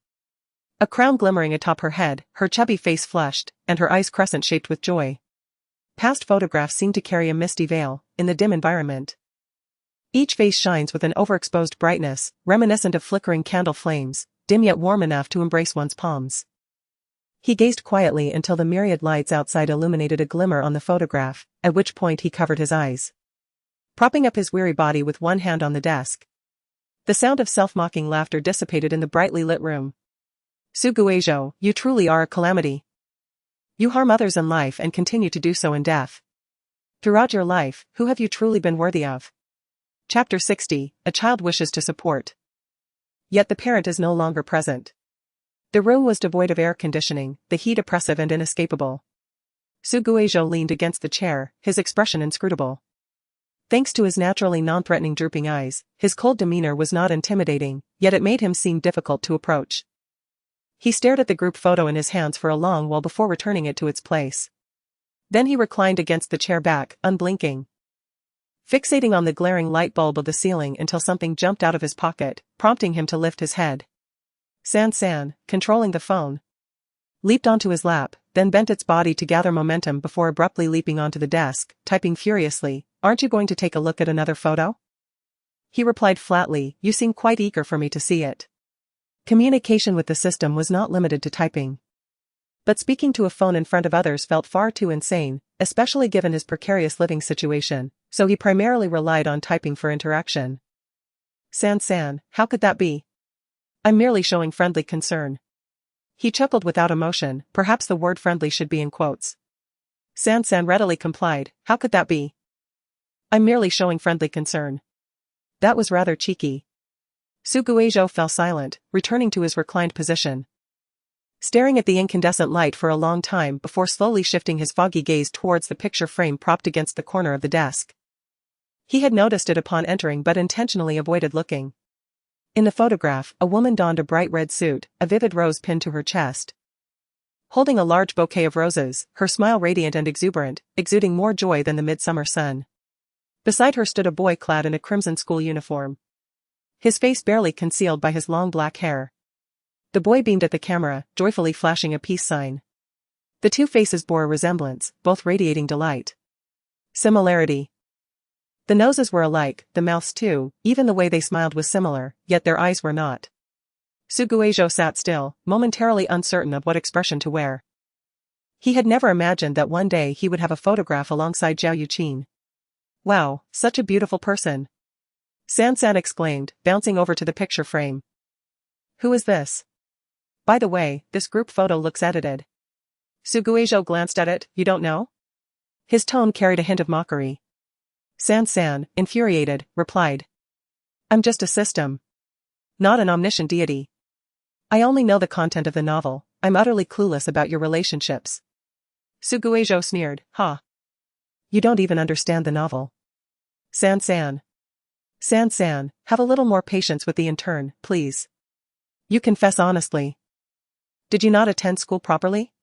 A crown glimmering atop her head, her chubby face flushed, and her eyes crescent-shaped with joy. Past photographs seemed to carry a misty veil, in the dim environment. Each face shines with an overexposed brightness, reminiscent of flickering candle flames, dim yet warm enough to embrace one's palms. He gazed quietly until the myriad lights outside illuminated a glimmer on the photograph, at which point he covered his eyes. Propping up his weary body with one hand on the desk. The sound of self-mocking laughter dissipated in the brightly lit room. Su Guizhou, you truly are a calamity. You harm others in life and continue to do so in death. Throughout your life, who have you truly been worthy of? Chapter 60, A Child Wishes to Support. Yet the parent is no longer present. The room was devoid of air conditioning, the heat oppressive and inescapable. Su Guizhou leaned against the chair, his expression inscrutable. Thanks to his naturally non-threatening drooping eyes, his cold demeanor was not intimidating, yet it made him seem difficult to approach. He stared at the group photo in his hands for a long while before returning it to its place. Then he reclined against the chair back, unblinking. Fixating on the glaring light bulb of the ceiling until something jumped out of his pocket, prompting him to lift his head. San, controlling the phone, leaped onto his lap, then bent its body to gather momentum before abruptly leaping onto the desk, typing furiously, "Aren't you going to take a look at another photo?" He replied flatly, "You seem quite eager for me to see it." Communication with the system was not limited to typing. But speaking to a phone in front of others felt far too insane, especially given his precarious living situation, so he primarily relied on typing for interaction. San, how could that be? I'm merely showing friendly concern. He chuckled without emotion, perhaps the word friendly should be in quotes. San readily complied, how could that be? I'm merely showing friendly concern. That was rather cheeky. Su Guizhou fell silent, returning to his reclined position. Staring at the incandescent light for a long time before slowly shifting his foggy gaze towards the picture frame propped against the corner of the desk. He had noticed it upon entering but intentionally avoided looking. In the photograph, a woman donned a bright red suit, a vivid rose pinned to her chest. Holding a large bouquet of roses, her smile radiant and exuberant, exuding more joy than the midsummer sun. Beside her stood a boy clad in a crimson school uniform. His face barely concealed by his long black hair. The boy beamed at the camera, joyfully flashing a peace sign. The 2 faces bore a resemblance, both radiating delight. Similarity. The noses were alike, the mouths too, even the way they smiled was similar, yet their eyes were not. Su Guizhou sat still, momentarily uncertain of what expression to wear. He had never imagined that one day he would have a photograph alongside Zhao Yuqin. Wow, such a beautiful person. San exclaimed, bouncing over to the picture frame. Who is this? By the way, this group photo looks edited. Su Guizhou glanced at it, you don't know? His tone carried a hint of mockery. San, infuriated, replied. I'm just a system. Not an omniscient deity. I only know the content of the novel, I'm utterly clueless about your relationships. Su Guizhou sneered, ha. You don't even understand the novel. San, have a little more patience with the intern, please. You confess honestly. Did you not attend school properly?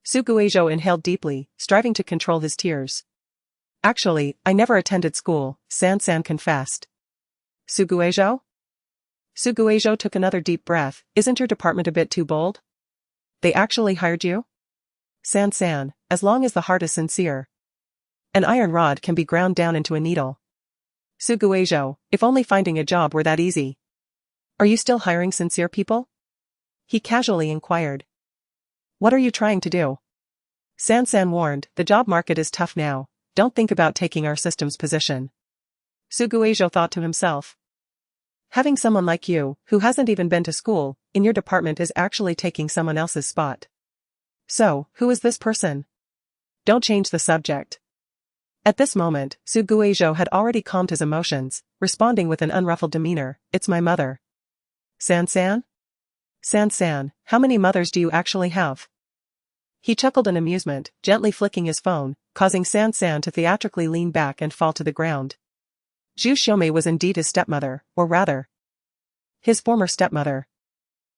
Su Guizhou inhaled deeply, striving to control his tears. Actually, I never attended school, San confessed. Su Guizhou? Su Guizhou took another deep breath, isn't your department a bit too bold? They actually hired you? San, as long as the heart is sincere. An iron rod can be ground down into a needle. Su Guizhou, if only finding a job were that easy. Are you still hiring sincere people? He casually inquired. What are you trying to do? San warned, the job market is tough now, don't think about taking our system's position. Su Guizhou thought to himself. Having someone like you, who hasn't even been to school, in your department is actually taking someone else's spot. So, who is this person? Don't change the subject. At this moment, Su Guizhou had already calmed his emotions, responding with an unruffled demeanor, it's my mother. San-san? San-san, how many mothers do you actually have? He chuckled in amusement, gently flicking his phone, causing San-san to theatrically lean back and fall to the ground. Zhu Xiaomei was indeed his stepmother, or rather, his former stepmother.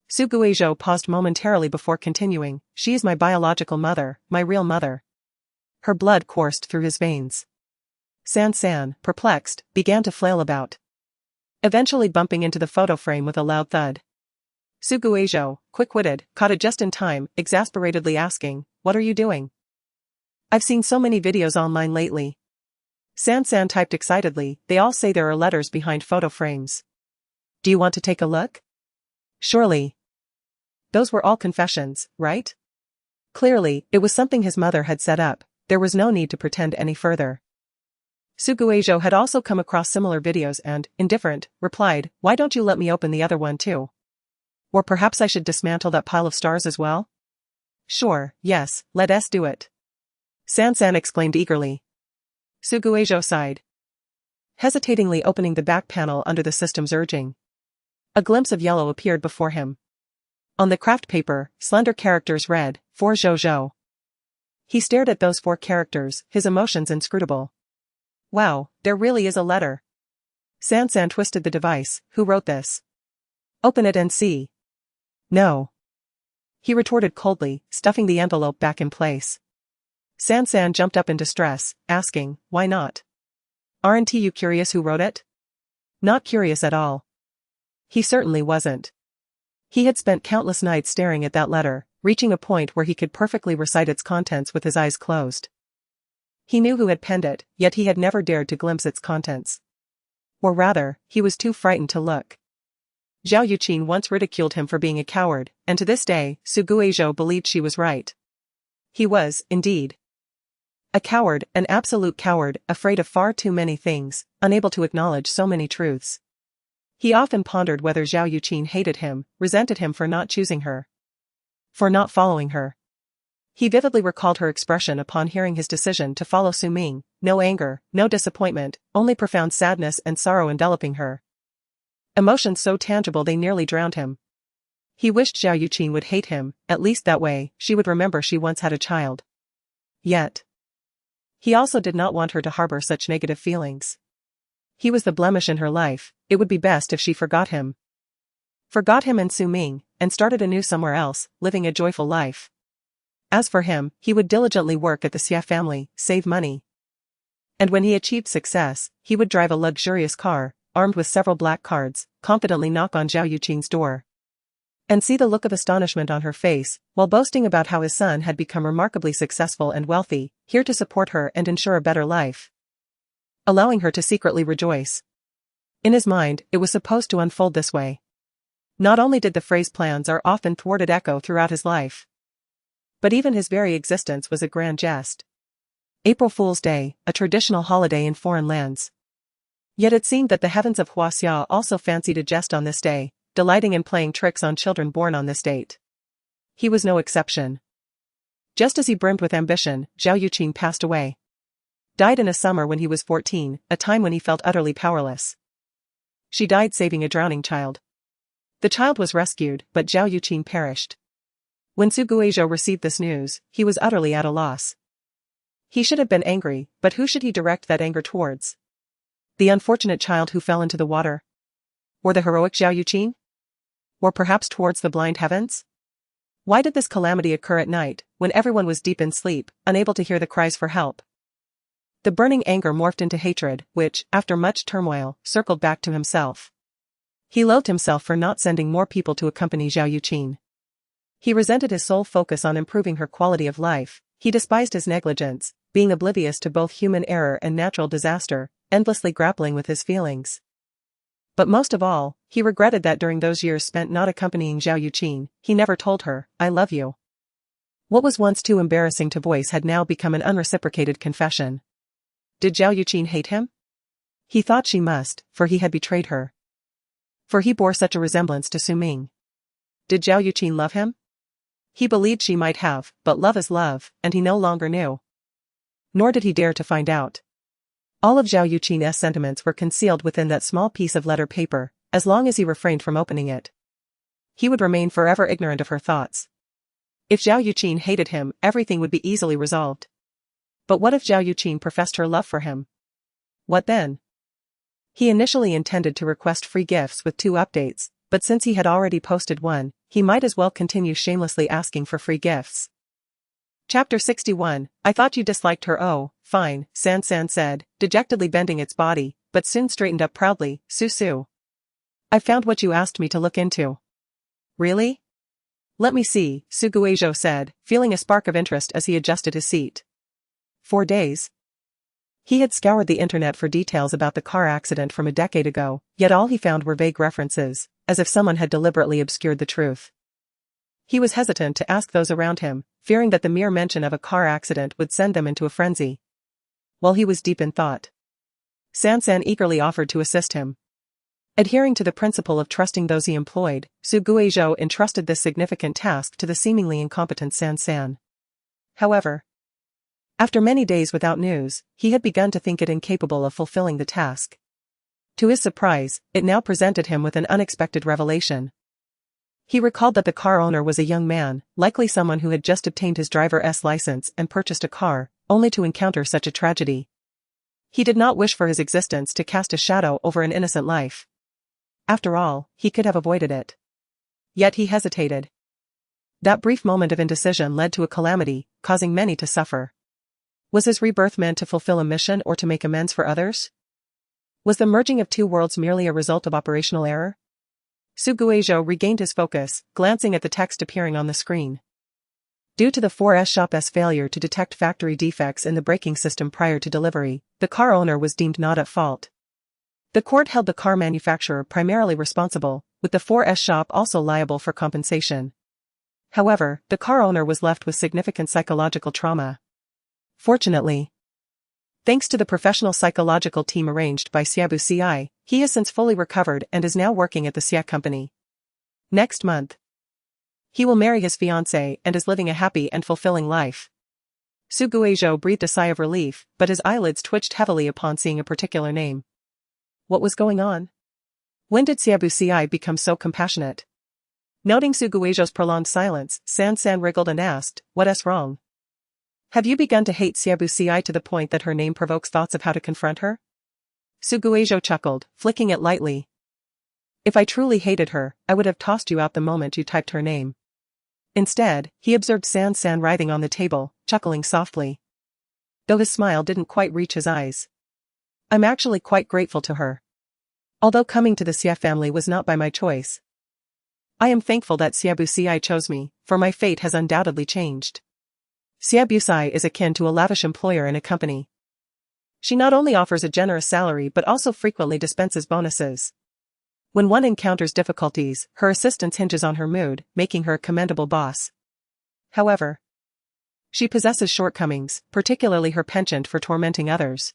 Su Guizhou paused momentarily before continuing, she is my biological mother, my real mother. Her blood coursed through his veins. San-san, perplexed, began to flail about, eventually bumping into the photo frame with a loud thud. Su Guizhou, quick-witted, caught it just in time, exasperatedly asking, what are you doing? I've seen so many videos online lately. San-san typed excitedly, they all say there are letters behind photo frames. Do you want to take a look? Surely. Those were all confessions, right? Clearly, it was something his mother had set up, there was no need to pretend any further. Su Guizhou had also come across similar videos and, indifferent, replied, why don't you let me open the other one too? Or perhaps I should dismantle that pile of stars as well? Sure, yes, let us do it. San-san exclaimed eagerly. Su Guizhou sighed, hesitatingly opening the back panel under the system's urging. A glimpse of yellow appeared before him. On the craft paper, slender characters read, for Zhou. He stared at those 4 characters, his emotions inscrutable. Wow, there really is a letter. San-san twisted the device, who wrote this? Open it and see. No. He retorted coldly, stuffing the envelope back in place. San-san jumped up in distress, asking, why not? Aren't you curious who wrote it? Not curious at all. He certainly wasn't. He had spent countless nights staring at that letter, reaching a point where he could perfectly recite its contents with his eyes closed. He knew who had penned it, yet he had never dared to glimpse its contents. Or rather, he was too frightened to look. Zhao Yuqin once ridiculed him for being a coward, and to this day, Su Guizhou believed she was right. He was, indeed, a coward, an absolute coward, afraid of far too many things, unable to acknowledge so many truths. He often pondered whether Zhao Yuqin hated him, resented him for not choosing her, for not following her. He vividly recalled her expression upon hearing his decision to follow Su Ming, no anger, no disappointment, only profound sadness and sorrow enveloping her. Emotions so tangible they nearly drowned him. He wished Zhao Yuqin would hate him, at least that way, she would remember she once had a child. Yet, he also did not want her to harbor such negative feelings. He was the blemish in her life, it would be best if she forgot him. Forgot him and Su Ming, and started anew somewhere else, living a joyful life. As for him, he would diligently work at the Xia family, save money. And when he achieved success, he would drive a luxurious car, armed with several black cards, confidently knock on Zhao Yuqin's door, and see the look of astonishment on her face, while boasting about how his son had become remarkably successful and wealthy, here to support her and ensure a better life, allowing her to secretly rejoice. In his mind, it was supposed to unfold this way. Not only did the phrase plans are often thwarted echo throughout his life, but even his very existence was a grand jest. April Fool's Day, a traditional holiday in foreign lands. Yet it seemed that the heavens of Huaxia also fancied a jest on this day, delighting in playing tricks on children born on this date. He was no exception. Just as he brimmed with ambition, Zhao Yuqin passed away. Died in a summer when he was 14, a time when he felt utterly powerless. She died saving a drowning child. The child was rescued, but Zhao Yuqin perished. When Su Guizhou received this news, he was utterly at a loss. He should have been angry, but who should he direct that anger towards? The unfortunate child who fell into the water? Or the heroic Zhao Yuqin? Or perhaps towards the blind heavens? Why did this calamity occur at night, when everyone was deep in sleep, unable to hear the cries for help? The burning anger morphed into hatred, which, after much turmoil, circled back to himself. He loathed himself for not sending more people to accompany Zhao Yuqin. He resented his sole focus on improving her quality of life, he despised his negligence, being oblivious to both human error and natural disaster, endlessly grappling with his feelings. But most of all, he regretted that during those years spent not accompanying Zhao Yuqin, he never told her, I love you. What was once too embarrassing to voice had now become an unreciprocated confession. Did Zhao Yuqin hate him? He thought she must, for he had betrayed her. For he bore such a resemblance to Su Ming. Did Zhao Yuqin love him? He believed she might have, but love is love, and he no longer knew. Nor did he dare to find out. All of Zhao Yuqin's sentiments were concealed within that small piece of letter paper, as long as he refrained from opening it. He would remain forever ignorant of her thoughts. If Zhao Yuqin hated him, everything would be easily resolved. But what if Zhao Yuqin professed her love for him? What then? He initially intended to request free gifts with 2 updates, but since he had already posted one, he might as well continue shamelessly asking for free gifts. Chapter 61, I thought you disliked her. Oh, fine, San said, dejectedly bending its body, but soon straightened up proudly. Su. I found what you asked me to look into. Really? Let me see, Su Guizhou said, feeling a spark of interest as he adjusted his seat. 4 days? He had scoured the internet for details about the car accident from a decade ago, yet all he found were vague references, as if someone had deliberately obscured the truth. He was hesitant to ask those around him, fearing that the mere mention of a car accident would send them into a frenzy. While he was deep in thought, San eagerly offered to assist him. Adhering to the principle of trusting those he employed, Su Guizhou entrusted this significant task to the seemingly incompetent San. However, after many days without news, he had begun to think it incapable of fulfilling the task. To his surprise, it now presented him with an unexpected revelation. He recalled that the car owner was a young man, likely someone who had just obtained his driver's license and purchased a car, only to encounter such a tragedy. He did not wish for his existence to cast a shadow over an innocent life. After all, he could have avoided it. Yet he hesitated. That brief moment of indecision led to a calamity, causing many to suffer. Was his rebirth meant to fulfill a mission or to make amends for others? Was the merging of 2 worlds merely a result of operational error? Su Guizhou regained his focus, glancing at the text appearing on the screen. Due to the 4S shop's failure to detect factory defects in the braking system prior to delivery, the car owner was deemed not at fault. The court held the car manufacturer primarily responsible, with the 4S shop also liable for compensation. However, the car owner was left with significant psychological trauma. Fortunately, thanks to the professional psychological team arranged by Xiaobu CI, he has since fully recovered and is now working at the Xia company. Next month, he will marry his fiancée and is living a happy and fulfilling life. Su Guizhou breathed a sigh of relief, but his eyelids twitched heavily upon seeing a particular name. What was going on? When did Xiaobu CI become so compassionate? Noting Su Guizhou's prolonged silence, San wriggled and asked, "What's wrong? Have you begun to hate Xiaobu CI to the point that her name provokes thoughts of how to confront her?" Su Guizhou chuckled, flicking it lightly. "If I truly hated her, I would have tossed you out the moment you typed her name." Instead, he observed San writhing on the table, chuckling softly. Though his smile didn't quite reach his eyes. "I'm actually quite grateful to her. Although coming to the Xia family was not by my choice. I am thankful that Xiaobu CI chose me, for my fate has undoubtedly changed. Xiaobu CI is akin to a lavish employer in a company. She not only offers a generous salary but also frequently dispenses bonuses. When one encounters difficulties, her assistance hinges on her mood, making her a commendable boss. However, she possesses shortcomings, particularly her penchant for tormenting others.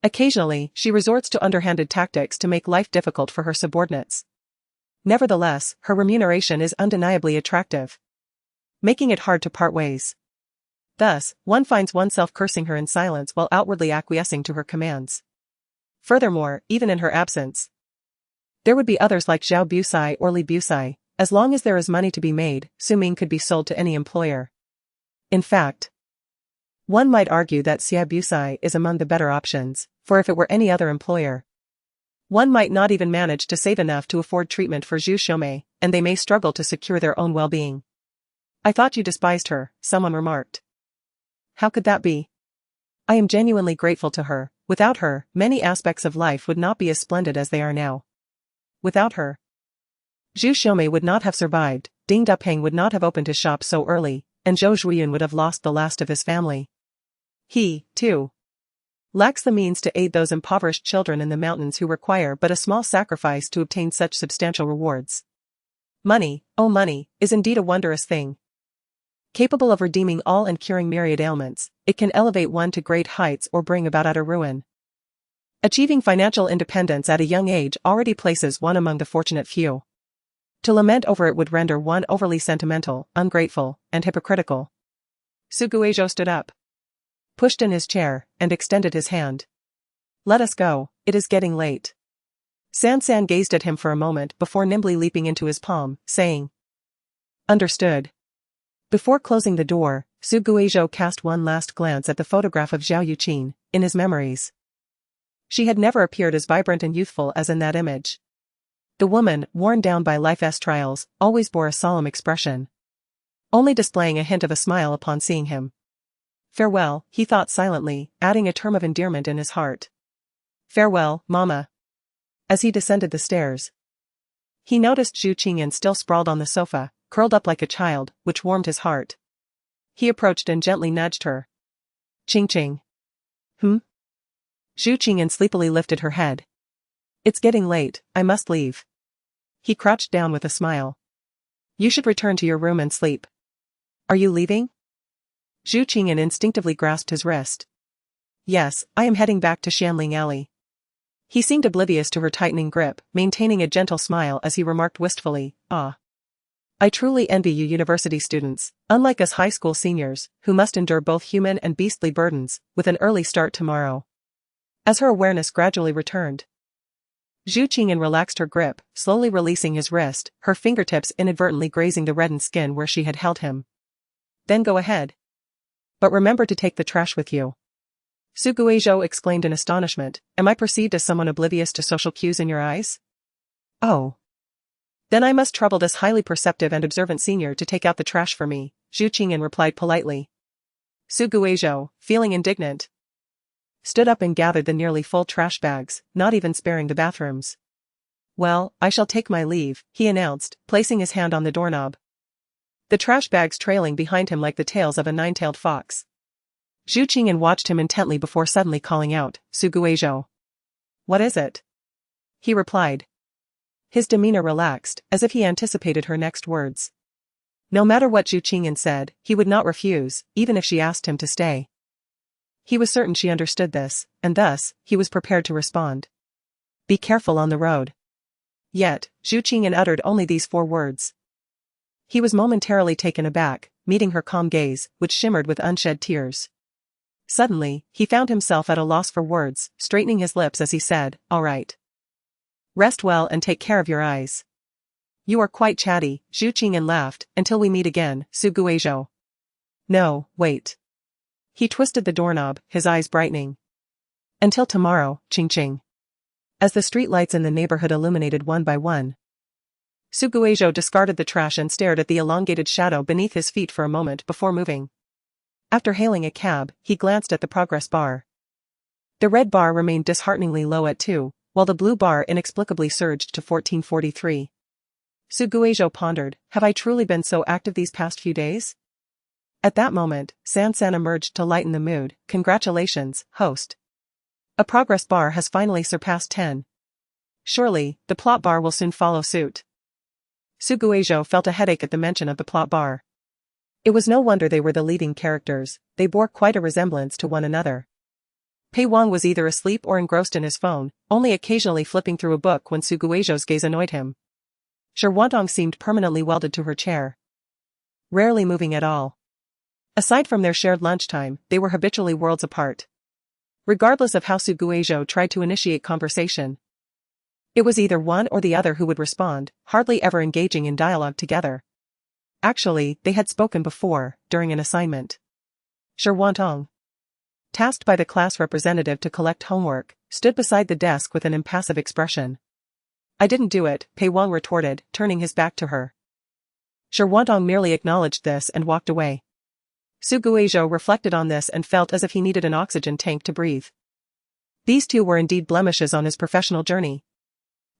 Occasionally, she resorts to underhanded tactics to make life difficult for her subordinates. Nevertheless, her remuneration is undeniably attractive, making it hard to part ways. Thus, one finds oneself cursing her in silence while outwardly acquiescing to her commands. Furthermore, even in her absence, there would be others like Zhao Busai or Li Busai. As long as there is money to be made, Su Ming could be sold to any employer. In fact, one might argue that Xia Busai is among the better options, for if it were any other employer, one might not even manage to save enough to afford treatment for Zhu Xiaomei, and they may struggle to secure their own well-being. "I thought you despised her," someone remarked. "How could that be? I am genuinely grateful to her. Without her, many aspects of life would not be as splendid as they are now. Without her, Zhu Xiaomei would not have survived, Ding Dapeng would not have opened his shop so early, and Zhou Zhuiyun would have lost the last of his family. He, too, lacks the means to aid those impoverished children in the mountains who require but a small sacrifice to obtain such substantial rewards. Money, oh money, is indeed a wondrous thing. Capable of redeeming all and curing myriad ailments, it can elevate one to great heights or bring about utter ruin. Achieving financial independence at a young age already places one among the fortunate few. To lament over it would render one overly sentimental, ungrateful, and hypocritical. Suguejo stood up, pushed in his chair, and extended his hand. Let us go, it is getting late. San gazed at him for a moment before nimbly leaping into his palm, saying, Understood. Before closing the door, Suguejo cast one last glance at the photograph of Zhao Yuqing, in his memories. She had never appeared as vibrant and youthful as in that image. The woman, worn down by life's trials, always bore a solemn expression, only displaying a hint of a smile upon seeing him. Farewell, he thought silently, adding a term of endearment in his heart. Farewell, Mama. As he descended the stairs, he noticed Zhu Qingyan still sprawled on the sofa, curled up like a child, which warmed his heart. He approached and gently nudged her. Qing. Zhu Qingyan sleepily lifted her head. It's getting late, I must leave. He crouched down with a smile. You should return to your room and sleep. Are you leaving? Zhu Qingyan instinctively grasped his wrist. Yes, I am heading back to Shanling Alley. He seemed oblivious to her tightening grip, maintaining a gentle smile as he remarked wistfully, Ah. I truly envy you university students, unlike us high school seniors, who must endure both human and beastly burdens, with an early start tomorrow. As her awareness gradually returned, Zhu Qingyan relaxed her grip, slowly releasing his wrist, her fingertips inadvertently grazing the reddened skin where she had held him. Then go ahead. But remember to take the trash with you. Suguejo exclaimed in astonishment, Am I perceived as someone oblivious to social cues in your eyes? Oh. Then I must trouble this highly perceptive and observant senior to take out the trash for me, Zhu Qingyan replied politely. Suguejo, feeling indignant, stood up and gathered the nearly full trash bags, not even sparing the bathrooms. Well, I shall take my leave, he announced, placing his hand on the doorknob. The trash bags trailing behind him like the tails of a nine-tailed fox. Zhu Qingyan watched him intently before suddenly calling out, Suguejo. What is it? He replied. His demeanor relaxed, as if he anticipated her next words. No matter what Zhu Qingyan said, he would not refuse, even if she asked him to stay. He was certain she understood this, and thus, he was prepared to respond. Be careful on the road. Yet, Zhu Qingyan uttered only these 4 words. He was momentarily taken aback, meeting her calm gaze, which shimmered with unshed tears. Suddenly, he found himself at a loss for words, straightening his lips as he said, All right. Rest well and take care of your eyes. You are quite chatty, Zhu Qingyan laughed, until we meet again, Suguejo. No, wait. He twisted the doorknob, his eyes brightening. Until tomorrow, Qing. As the street lights in the neighborhood illuminated one by one, Suguejo discarded the trash and stared at the elongated shadow beneath his feet for a moment before moving. After hailing a cab, he glanced at the progress bar. The red bar remained dishearteningly low at 2, while the blue bar inexplicably surged to 1443. Suguejo pondered, have I truly been so active these past few days? At that moment, San emerged to lighten the mood. Congratulations, host. A progress bar has finally surpassed 10. Surely, the plot bar will soon follow suit. Suguejo felt a headache at the mention of the plot bar. It was no wonder they were the leading characters, they bore quite a resemblance to one another. Pei Wang was either asleep or engrossed in his phone, only occasionally flipping through a book when Suguejo's gaze annoyed him. Shirwantong seemed permanently welded to her chair, rarely moving at all. Aside from their shared lunchtime, they were habitually worlds apart. Regardless of how Suguejo tried to initiate conversation, it was either one or the other who would respond, hardly ever engaging in dialogue together. Actually, they had spoken before, during an assignment. Shirwantong, tasked by the class representative to collect homework, stood beside the desk with an impassive expression. I didn't do it, Pei Wang retorted, turning his back to her. Shirwantong merely acknowledged this and walked away. Suguejo reflected on this and felt as if he needed an oxygen tank to breathe. These two were indeed blemishes on his professional journey.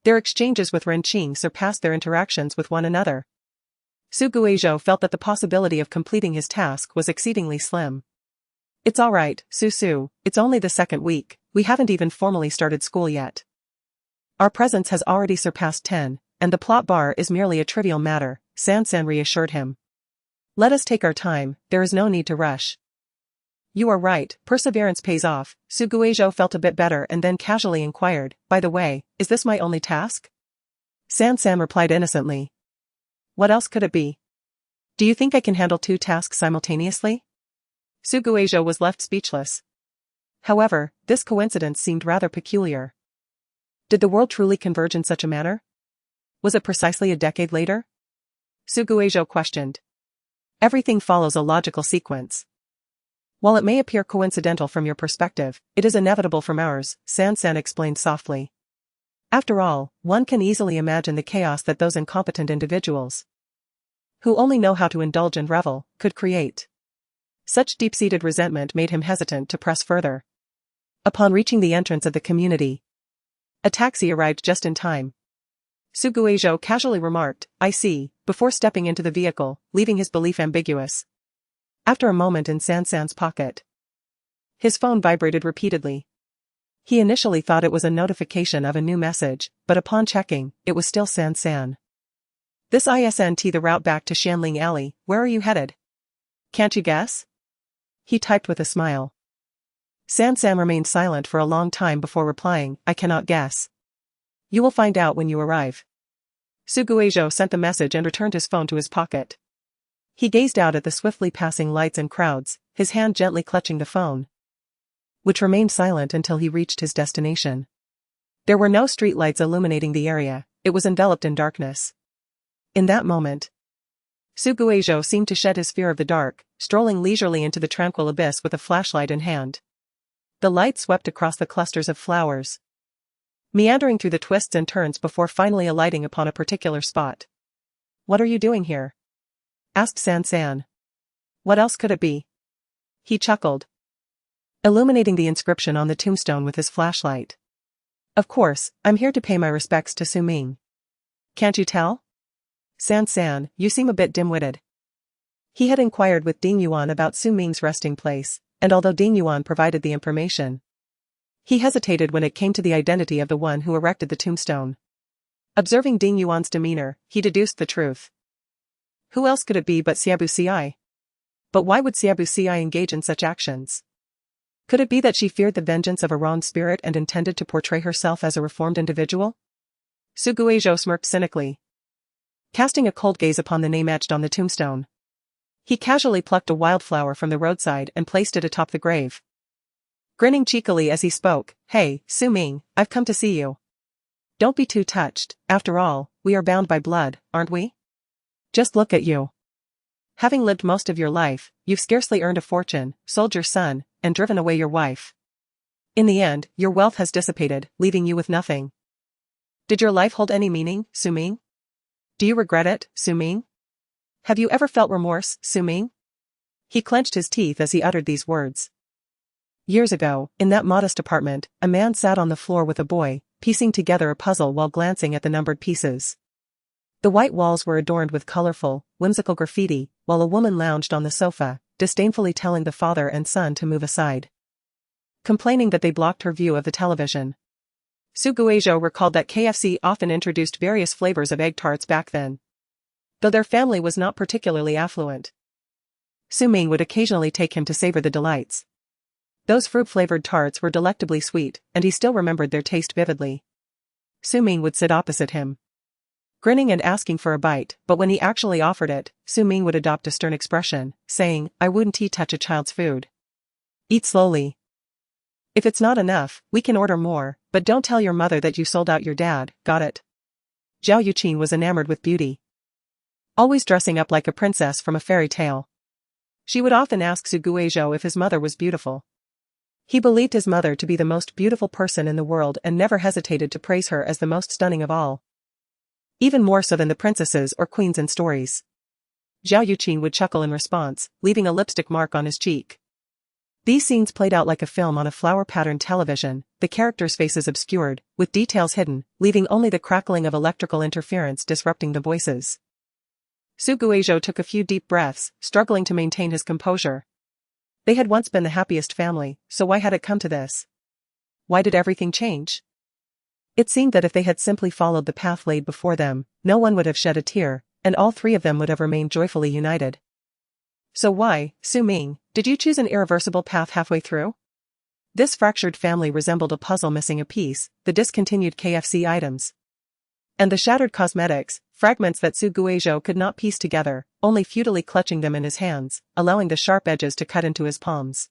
Their exchanges with Ren Qing surpassed their interactions with one another. Suguejo felt that the possibility of completing his task was exceedingly slim. It's all right, Su, it's only the 2nd week, we haven't even formally started school yet. Our presence has already surpassed 10, and the plot bar is merely a trivial matter, San reassured him. Let us take our time, there is no need to rush. You are right, perseverance pays off. Suguejo felt a bit better and then casually inquired, by the way, is this my only task? San replied innocently. What else could it be? Do you think I can handle 2 tasks simultaneously? Suguejo was left speechless. However, this coincidence seemed rather peculiar. Did the world truly converge in such a manner? Was it precisely a decade later? Suguejo questioned. Everything follows a logical sequence. While it may appear coincidental from your perspective, it is inevitable from ours, San explained softly. After all, one can easily imagine the chaos that those incompetent individuals, who only know how to indulge and revel, could create. Such deep-seated resentment made him hesitant to press further. Upon reaching the entrance of the community, a taxi arrived just in time. Suguejo casually remarked, I see, before stepping into the vehicle, leaving his belief ambiguous. After a moment in San's pocket, his phone vibrated repeatedly. He initially thought it was a notification of a new message, but upon checking, it was still San. This isn't the route back to Shanling Alley, where are you headed? Can't you guess? He typed with a smile. San remained silent for a long time before replying, I cannot guess. You will find out when you arrive. Suguejo sent the message and returned his phone to his pocket. He gazed out at the swiftly passing lights and crowds, his hand gently clutching the phone, which remained silent until he reached his destination. There were no streetlights illuminating the area, it was enveloped in darkness. In that moment, Suguejo seemed to shed his fear of the dark, strolling leisurely into the tranquil abyss with a flashlight in hand. The light swept across the clusters of flowers, meandering through the twists and turns before finally alighting upon a particular spot. What are you doing here? Asked San. What else could it be? He chuckled, illuminating the inscription on the tombstone with his flashlight. Of course, I'm here to pay my respects to Su Ming. Can't you tell? San, you seem a bit dim-witted. He had inquired with Ding Yuan about Su Ming's resting place, and although Ding Yuan provided the information, he hesitated when it came to the identity of the one who erected the tombstone. Observing Ding Yuan's demeanor, he deduced the truth. Who else could it be but Xiabu Ci? But why would Xiabu Ci engage in such actions? Could it be that she feared the vengeance of a wrong spirit and intended to portray herself as a reformed individual? Suguejo smirked cynically, casting a cold gaze upon the name etched on the tombstone. He casually plucked a wildflower from the roadside and placed it atop the grave. Grinning cheekily as he spoke, Hey, Su Ming, I've come to see you. Don't be too touched, after all, we are bound by blood, aren't we? Just look at you. Having lived most of your life, you've scarcely earned a fortune, sold your son, and driven away your wife. In the end, your wealth has dissipated, leaving you with nothing. Did your life hold any meaning, Su Ming? Do you regret it, Su Ming? Have you ever felt remorse, Su Ming? He clenched his teeth as he uttered these words. Years ago, in that modest apartment, a man sat on the floor with a boy, piecing together a puzzle while glancing at the numbered pieces. The white walls were adorned with colorful, whimsical graffiti, while a woman lounged on the sofa, disdainfully telling the father and son to move aside, complaining that they blocked her view of the television. Suguejo recalled that KFC often introduced various flavors of egg tarts back then, though their family was not particularly affluent. Su Ming would occasionally take him to savor the delights. Those fruit-flavored tarts were delectably sweet, and he still remembered their taste vividly. Su Ming would sit opposite him, grinning and asking for a bite, but when he actually offered it, Su Ming would adopt a stern expression, saying, I wouldn't touch a child's food. Eat slowly. If it's not enough, we can order more, but don't tell your mother that you sold out your dad, got it? Zhao Yuqin was enamored with beauty, always dressing up like a princess from a fairy tale. She would often ask Suguejo if his mother was beautiful. He believed his mother to be the most beautiful person in the world and never hesitated to praise her as the most stunning of all. Even more so than the princesses or queens in stories. Zhao Yuqin would chuckle in response, leaving a lipstick mark on his cheek. These scenes played out like a film on a flower-patterned television, the characters' faces obscured, with details hidden, leaving only the crackling of electrical interference disrupting the voices. Suguejo took a few deep breaths, struggling to maintain his composure. They had once been the happiest family, so why had it come to this? Why did everything change? It seemed that if they had simply followed the path laid before them, no one would have shed a tear, and all three of them would have remained joyfully united. So why, Su Ming, did you choose an irreversible path halfway through? This fractured family resembled a puzzle missing a piece, the discontinued KFC items. And the shattered cosmetics, fragments that Su Guizhou could not piece together, only futilely clutching them in his hands, allowing the sharp edges to cut into his palms.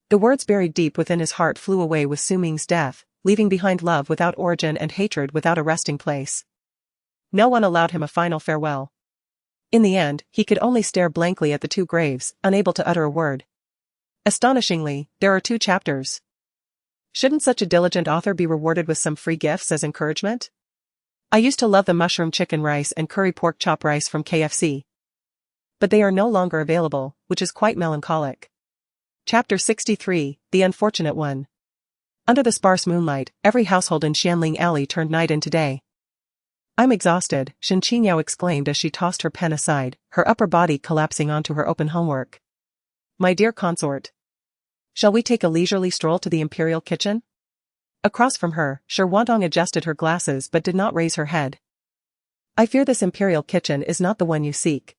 The words buried deep within his heart flew away with Su Ming's death, leaving behind love without origin and hatred without a resting place. No one allowed him a final farewell. In the end, he could only stare blankly at the two graves, unable to utter a word. Astonishingly, there are 2 chapters. Shouldn't such a diligent author be rewarded with some free gifts as encouragement? I used to love the mushroom chicken rice and curry pork chop rice from KFC. But they are no longer available, which is quite melancholic. Chapter 63, The Unfortunate One. Under the sparse moonlight, every household in Xianling Alley turned night into day. I'm exhausted, Shen Qingyao exclaimed as she tossed her pen aside, her upper body collapsing onto her open homework. My dear consort. Shall we take a leisurely stroll to the imperial kitchen? Across from her, Shi Huantong adjusted her glasses but did not raise her head. I fear this imperial kitchen is not the one you seek.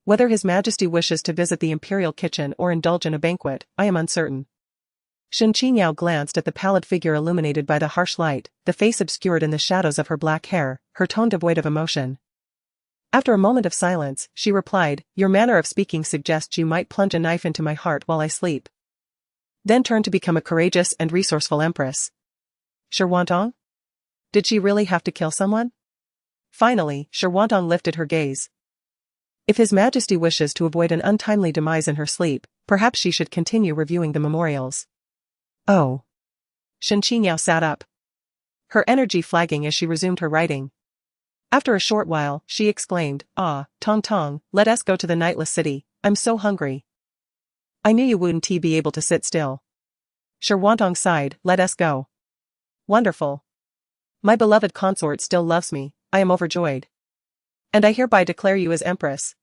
Whether His Majesty wishes to visit the imperial kitchen or indulge in a banquet, I am uncertain. Shen Qingyao glanced at the pallid figure illuminated by the harsh light, the face obscured in the shadows of her black hair, her tone devoid of emotion. After a moment of silence, she replied, Your manner of speaking suggests you might plunge a knife into my heart while I sleep. Then turn to become a courageous and resourceful empress. Shi Huantong? Did she really have to kill someone? Finally, Shi Huantong lifted her gaze. If His Majesty wishes to avoid an untimely demise in her sleep, perhaps she should continue reviewing the memorials. Oh. Shen Qingyao sat up, her energy flagging as she resumed her writing. After a short while, she exclaimed, Ah, Tong Tong, let us go to the nightless city, I'm so hungry. I knew you wouldn't be able to sit still. Shi Huantong sighed, let us go. Wonderful. My beloved consort still loves me, I am overjoyed. And I hereby declare you as empress.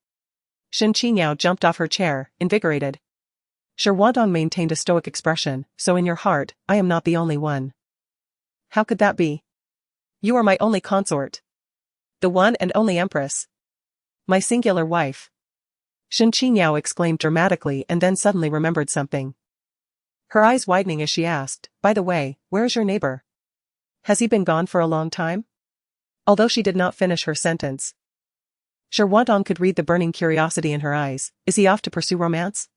Shen Qingyao jumped off her chair, invigorated. Shi Huantong maintained a stoic expression, so in your heart, I am not the only one. How could that be? You are my only consort. The one and only empress. My singular wife. Shen Qingyao exclaimed dramatically and then suddenly remembered something. Her eyes widening as she asked, By the way, where is your neighbor? Has he been gone for a long time? Although she did not finish her sentence, Shi Huantong could read the burning curiosity in her eyes. Is he off to pursue romance?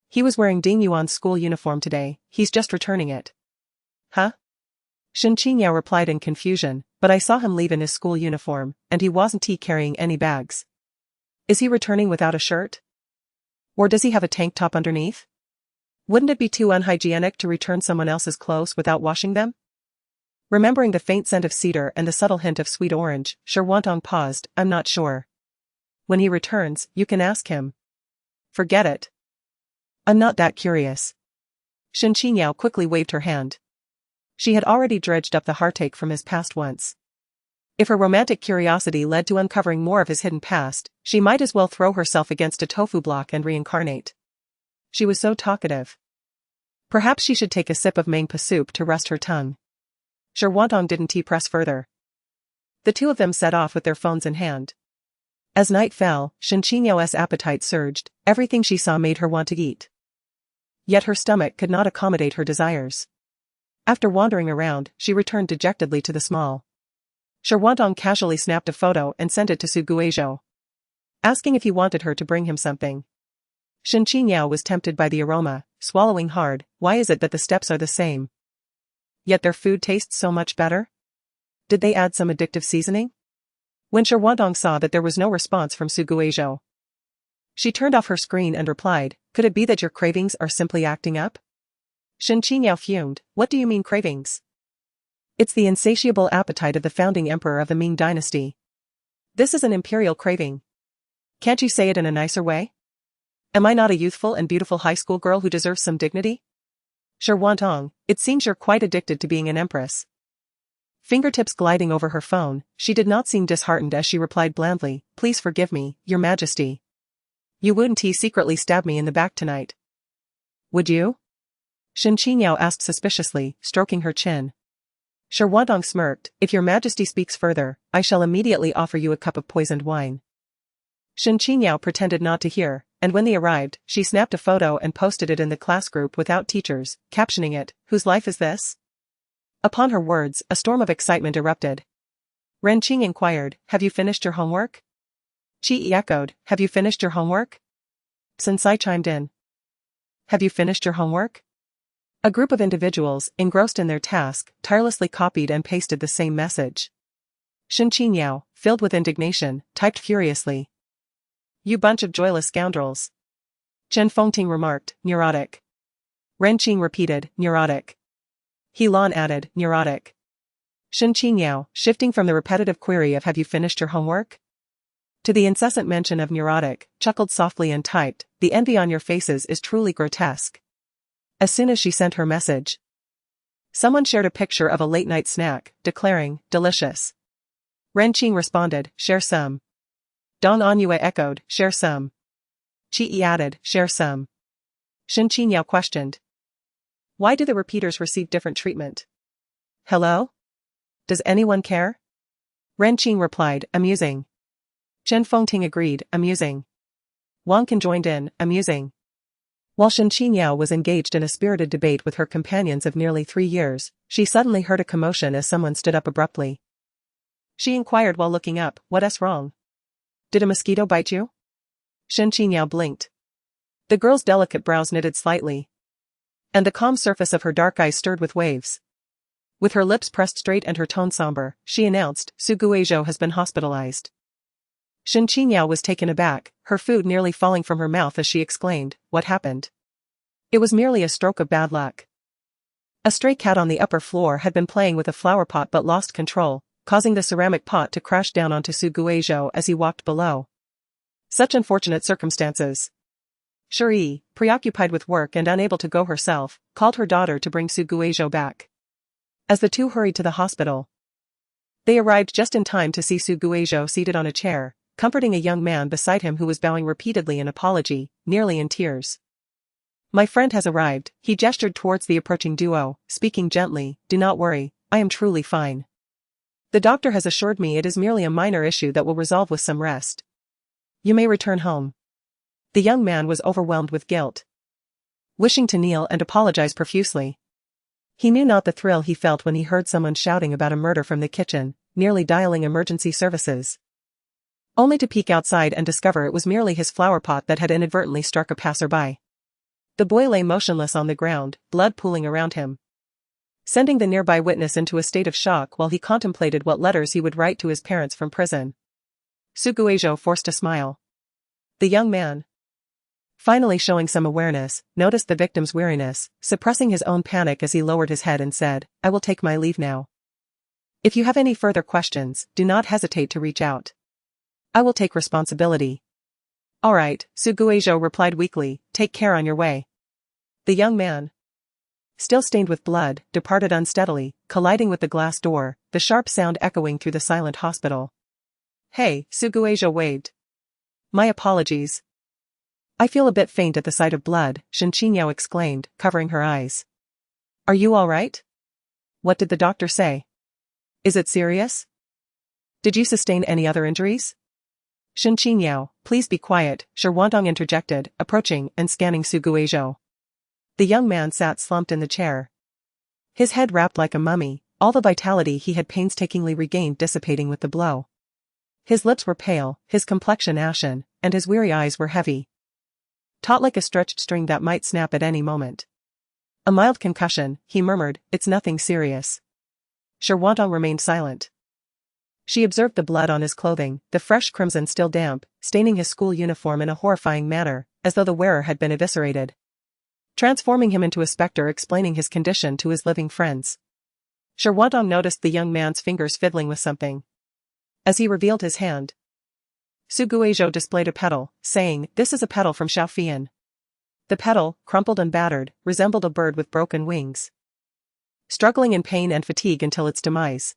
He was wearing Ding Yuan's school uniform today, he's just returning it. Huh? Shen Qingyao replied in confusion, but I saw him leave in his school uniform, and he wasn't carrying any bags. Is he returning without a shirt? Or does he have a tank top underneath? Wouldn't it be too unhygienic to return someone else's clothes without washing them? Remembering the faint scent of cedar and the subtle hint of sweet orange, Shi Huantong paused, I'm not sure. When he returns, you can ask him. Forget it. I'm not that curious. Shen Qingyao quickly waved her hand. She had already dredged up the heartache from his past once. If her romantic curiosity led to uncovering more of his hidden past, she might as well throw herself against a tofu block and reincarnate. She was so talkative. Perhaps she should take a sip of mangpa soup to rest her tongue. Shi Huantong didn't press further. The two of them set off with their phones in hand. As night fell, Shen Qingyao's appetite surged, everything she saw made her want to eat. Yet her stomach could not accommodate her desires. After wandering around, she returned dejectedly to the small. Shi Huantong casually snapped a photo and sent it to Su Guizhou, asking if he wanted her to bring him something. Shen Qingyao was tempted by the aroma, swallowing hard. Why is it that the steps are the same, yet their food tastes so much better? Did they add some addictive seasoning? When Shi Huantong saw that there was no response from Su Guizhou, she turned off her screen and replied, Could it be that your cravings are simply acting up? Shen Qingyao fumed, What do you mean cravings? It's the insatiable appetite of the founding emperor of the Ming dynasty. This is an imperial craving. Can't you say it in a nicer way? Am I not a youthful and beautiful high school girl who deserves some dignity? Shi Huantong, it seems you're quite addicted to being an empress. Fingertips gliding over her phone, she did not seem disheartened as she replied blandly, Please forgive me, Your Majesty. You wouldn't secretly stab me in the back tonight. Would you? Shen Qingyao asked suspiciously, stroking her chin. Shi Huantong smirked, If Your Majesty speaks further, I shall immediately offer you a cup of poisoned wine. Shen Qingyao pretended not to hear, and when they arrived, she snapped a photo and posted it in the class group without teachers, captioning it, "Whose life is this?" Upon her words, a storm of excitement erupted. Ren Qing inquired, "Have you finished your homework?" Qi echoed, "Have you finished your homework?" Sensei chimed in. "Have you finished your homework?" A group of individuals, engrossed in their task, tirelessly copied and pasted the same message. Shen Qingyao, filled with indignation, typed furiously. "You bunch of joyless scoundrels." Chen Fengting remarked, "Neurotic." Ren Qing repeated, "Neurotic." He Lan added, "Neurotic." Shen Qingyao, shifting from the repetitive query of "Have you finished your homework?" to the incessant mention of neurotic, chuckled softly and typed, "The envy on your faces is truly grotesque." As soon as she sent her message, someone shared a picture of a late-night snack, declaring, "Delicious." Ren Qing responded, "Share some." Don Anyue echoed, "Share some." Qi added, "Share some." Shen Qingyao questioned, "Why do the repeaters receive different treatment? Hello? Does anyone care?" Ren Qing replied, "Amusing." Chen Fengting agreed, "Amusing." Wang Can joined in, "Amusing." While Shen Qingyao was engaged in a spirited debate with her companions of nearly 3 years, she suddenly heard a commotion as someone stood up abruptly. She inquired while looking up, "What's wrong? Did a mosquito bite you?" Shen Qingyao blinked. The girl's delicate brows knitted slightly, and the calm surface of her dark eyes stirred with waves. With her lips pressed straight and her tone somber, she announced, "Su Guizhou has been hospitalized." Shen Qingyao was taken aback, her food nearly falling from her mouth as she exclaimed, "What happened?" It was merely a stroke of bad luck. A stray cat on the upper floor had been playing with a flower pot but lost control, causing the ceramic pot to crash down onto Su Guizhou as he walked below. Such unfortunate circumstances. Shuri, preoccupied with work and unable to go herself, called her daughter to bring Su Guizhou back. As the two hurried to the hospital, they arrived just in time to see Su Guizhou seated on a chair, comforting a young man beside him who was bowing repeatedly in apology, nearly in tears. "My friend has arrived," he gestured towards the approaching duo, speaking gently, "Do not worry, I am truly fine. The doctor has assured me it is merely a minor issue that will resolve with some rest. You may return home." The young man was overwhelmed with guilt, wishing to kneel and apologize profusely. He knew not the thrill he felt when he heard someone shouting about a murder from the kitchen, nearly dialing emergency services. Only to peek outside and discover it was merely his flower pot that had inadvertently struck a passerby. The boy lay motionless on the ground, blood pooling around him, sending the nearby witness into a state of shock while he contemplated what letters he would write to his parents from prison. Su Guizhou forced a smile. The young man, finally showing some awareness, noticed the victim's weariness, suppressing his own panic as he lowered his head and said, "I will take my leave now. If you have any further questions, do not hesitate to reach out. I will take responsibility." "All right," Su Guizhou replied weakly, "take care on your way." The young man, still stained with blood, departed unsteadily, colliding with the glass door, the sharp sound echoing through the silent hospital. "Hey," Su Guizhou waved. "My apologies. I feel a bit faint at the sight of blood," Shen Qingyao exclaimed, covering her eyes. "Are you all right? What did the doctor say? Is it serious? Did you sustain any other injuries?" "Shen Qingyao, please be quiet," Shi Wantong interjected, approaching and scanning Su Guizhou. The young man sat slumped in the chair, his head wrapped like a mummy, all the vitality he had painstakingly regained dissipating with the blow. His lips were pale, his complexion ashen, and his weary eyes were heavy, taut like a stretched string that might snap at any moment. "A mild concussion," he murmured, "it's nothing serious." Shi Wantong remained silent. She observed the blood on his clothing, the fresh crimson still damp, staining his school uniform in a horrifying manner, as though the wearer had been eviscerated, transforming him into a specter explaining his condition to his living friends. Shi Wantong noticed the young man's fingers fiddling with something. As he revealed his hand, Su Guizhou displayed a petal, saying, "This is a petal from Xiaofian." The petal, crumpled and battered, resembled a bird with broken wings, struggling in pain and fatigue until its demise.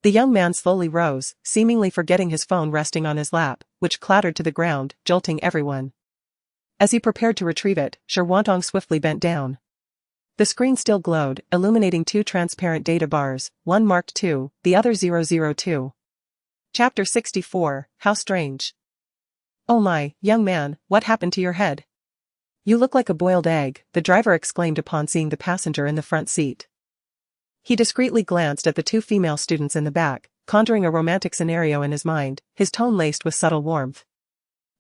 The young man slowly rose, seemingly forgetting his phone resting on his lap, which clattered to the ground, jolting everyone. As he prepared to retrieve it, Shi Wantong swiftly bent down. The screen still glowed, illuminating 2 transparent data bars, one marked 2, the other 002. Chapter 64, How Strange. "Oh my, young man, what happened to your head? You look like a boiled egg," the driver exclaimed upon seeing the passenger in the front seat. He discreetly glanced at the two female students in the back, conjuring a romantic scenario in his mind, his tone laced with subtle warmth.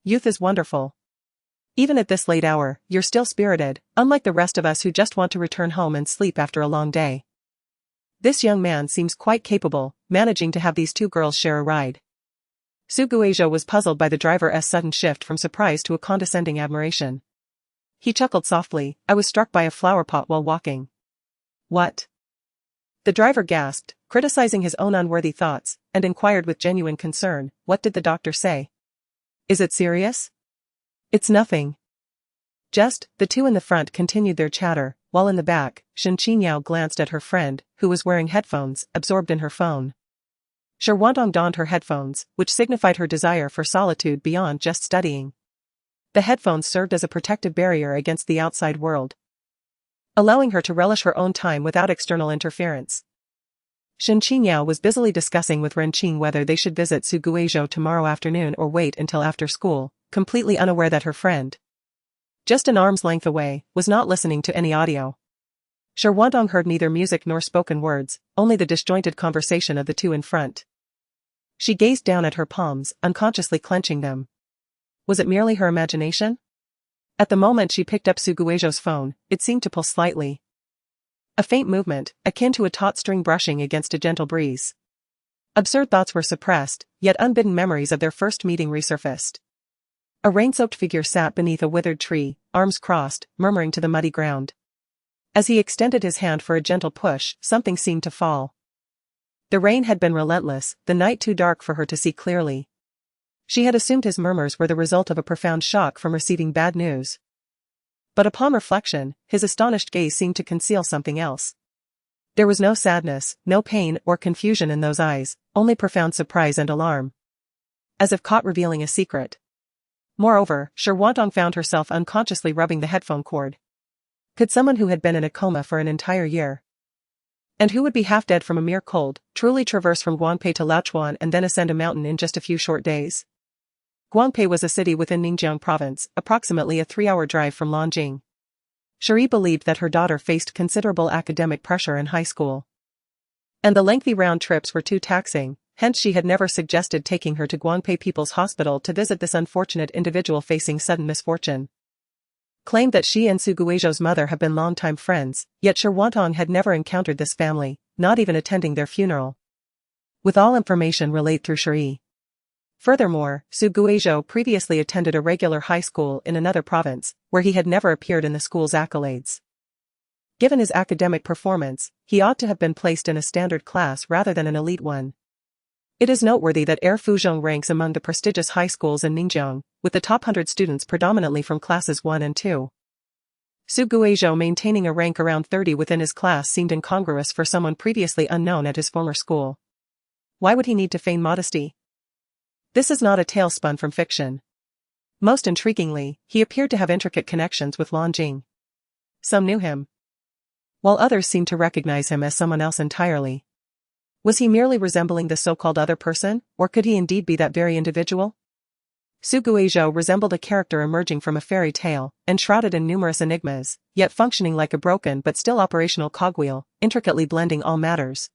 "Youth is wonderful. Even at this late hour, you're still spirited, unlike the rest of us who just want to return home and sleep after a long day. This young man seems quite capable, managing to have these two girls share a ride." Suguejo was puzzled by the driver's sudden shift from surprise to a condescending admiration. He chuckled softly. "I was struck by a flower pot while walking." "What?" The driver gasped, criticizing his own unworthy thoughts, and inquired with genuine concern, "What did the doctor say? Is it serious?" "It's nothing. Just," the two in the front continued their chatter, while in the back, Shen Qingyao glanced at her friend, who was wearing headphones, absorbed in her phone. Shi Huantong donned her headphones, which signified her desire for solitude beyond just studying. The headphones served as a protective barrier against the outside world, allowing her to relish her own time without external interference. Shen Qingyao was busily discussing with Ren Qing whether they should visit Suguejo tomorrow afternoon or wait until after school, completely unaware that her friend, just an arm's length away, was not listening to any audio. Shi Huantong heard neither music nor spoken words, only the disjointed conversation of the two in front. She gazed down at her palms, unconsciously clenching them. Was it merely her imagination? At the moment she picked up Suguejo's phone, it seemed to pulse slightly. A faint movement, akin to a taut string brushing against a gentle breeze. Absurd thoughts were suppressed, yet unbidden memories of their first meeting resurfaced. A rain-soaked figure sat beneath a withered tree, arms crossed, murmuring to the muddy ground. As he extended his hand for a gentle push, something seemed to fall. The rain had been relentless, the night too dark for her to see clearly. She had assumed his murmurs were the result of a profound shock from receiving bad news. But upon reflection, his astonished gaze seemed to conceal something else. There was no sadness, no pain or confusion in those eyes, only profound surprise and alarm. As if caught revealing a secret. Moreover, Shi Huantong found herself unconsciously rubbing the headphone cord. Could someone who had been in a coma for an entire year, and who would be half dead from a mere cold, truly traverse from Guangpei to Laochuan and then ascend a mountain in just a few short days? Guangpei was a city within Ningjiang province, approximately a 3-hour drive from Nanjing. Cherie believed that her daughter faced considerable academic pressure in high school, and the lengthy round trips were too taxing, hence she had never suggested taking her to Guangpei People's Hospital to visit this unfortunate individual facing sudden misfortune. Claimed that she and Suguejo's mother have been longtime friends, yet Shi Huantong had never encountered this family, not even attending their funeral. With all information relayed through Cherie. Furthermore, Suguejo previously attended a regular high school in another province, where he had never appeared in the school's accolades. Given his academic performance, he ought to have been placed in a standard class rather than an elite one. It is noteworthy that Air Fuzhong ranks among the prestigious high schools in Ningjiang, with the top 100 students predominantly from classes 1 and 2. Suguejo maintaining a rank around 30 within his class seemed incongruous for someone previously unknown at his former school. Why would he need to feign modesty? This is not a tale spun from fiction. Most intriguingly, he appeared to have intricate connections with Lan Jing. Some knew him, while others seemed to recognize him as someone else entirely. Was he merely resembling the so-called other person, or could he indeed be that very individual? Suguejo resembled a character emerging from a fairy tale, enshrouded in numerous enigmas, yet functioning like a broken but still operational cogwheel, intricately blending all matters,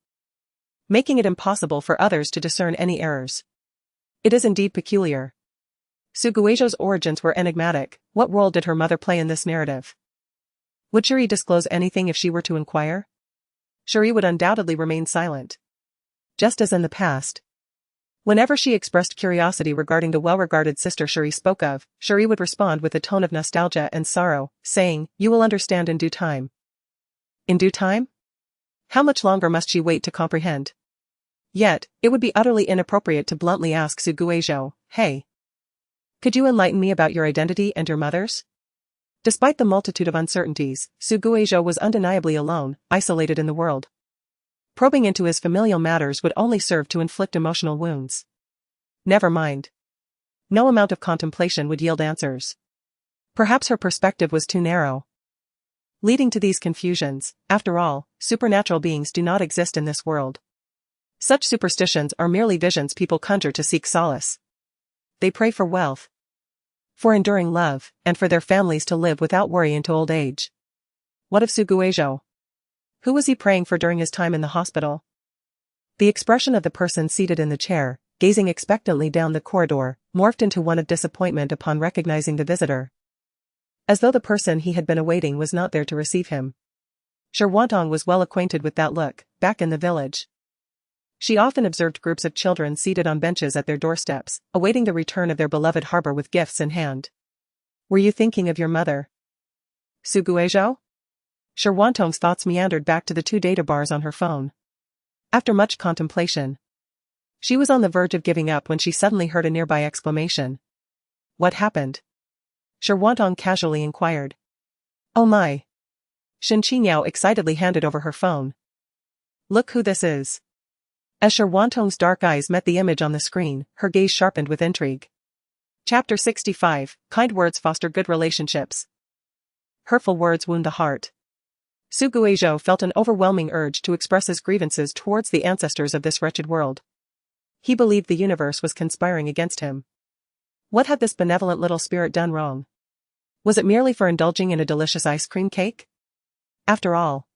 making it impossible for others to discern any errors. It is indeed peculiar. Suguejo's origins were enigmatic. What role did her mother play in this narrative? Would Cherie disclose anything if she were to inquire? Cherie would undoubtedly remain silent. Just as in the past. Whenever she expressed curiosity regarding the well-regarded sister Cherie spoke of, Cherie would respond with a tone of nostalgia and sorrow, saying, "You will understand in due time." In due time? How much longer must she wait to comprehend? Yet, it would be utterly inappropriate to bluntly ask Suguejo, "Hey, could you enlighten me about your identity and your mother's?" Despite the multitude of uncertainties, Suguejo was undeniably alone, isolated in the world. Probing into his familial matters would only serve to inflict emotional wounds. Never mind. No amount of contemplation would yield answers. Perhaps her perspective was too narrow, leading to these confusions. After all, supernatural beings do not exist in this world. Such superstitions are merely visions people conjure to seek solace. They pray for wealth, For enduring love, and for their families to live without worry into old age. What of Suguejo? Who was he praying for during his time in the hospital? The expression of the person seated in the chair, gazing expectantly down the corridor, morphed into one of disappointment upon recognizing the visitor. As though the person he had been awaiting was not there to receive him. Sherwantong was well acquainted with that look, back in the village. She often observed groups of children seated on benches at their doorsteps, awaiting the return of their beloved harbor with gifts in hand. Were you thinking of your mother? Suguejo? Sherwantong's thoughts meandered back to the 2 data bars on her phone. After much contemplation, she was on the verge of giving up when she suddenly heard a nearby exclamation. What happened? Sherwantong casually inquired. Oh my. Shen Qingyao excitedly handed over her phone. Look who this is. As Sherwantong's dark eyes met the image on the screen, her gaze sharpened with intrigue. Chapter 65, Kind words foster good relationships. Hurtful words wound the heart. Suguejo felt an overwhelming urge to express his grievances towards the ancestors of this wretched world. He believed the universe was conspiring against him. What had this benevolent little spirit done wrong? Was it merely for indulging in a delicious ice cream cake? After all,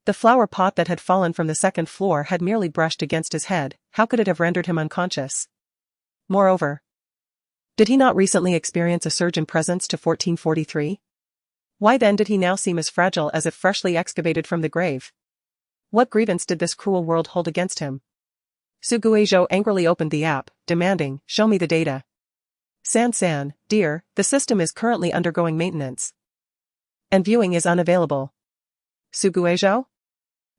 the flower pot that had fallen from the 2nd floor had merely brushed against his head. How could it have rendered him unconscious? Moreover, did he not recently experience a surge in presence to 1443? Why then did he now seem as fragile as if freshly excavated from the grave? What grievance did this cruel world hold against him? Suguejo angrily opened the app, demanding, show me the data. San, dear, the system is currently undergoing maintenance. And viewing is unavailable. Suguejo?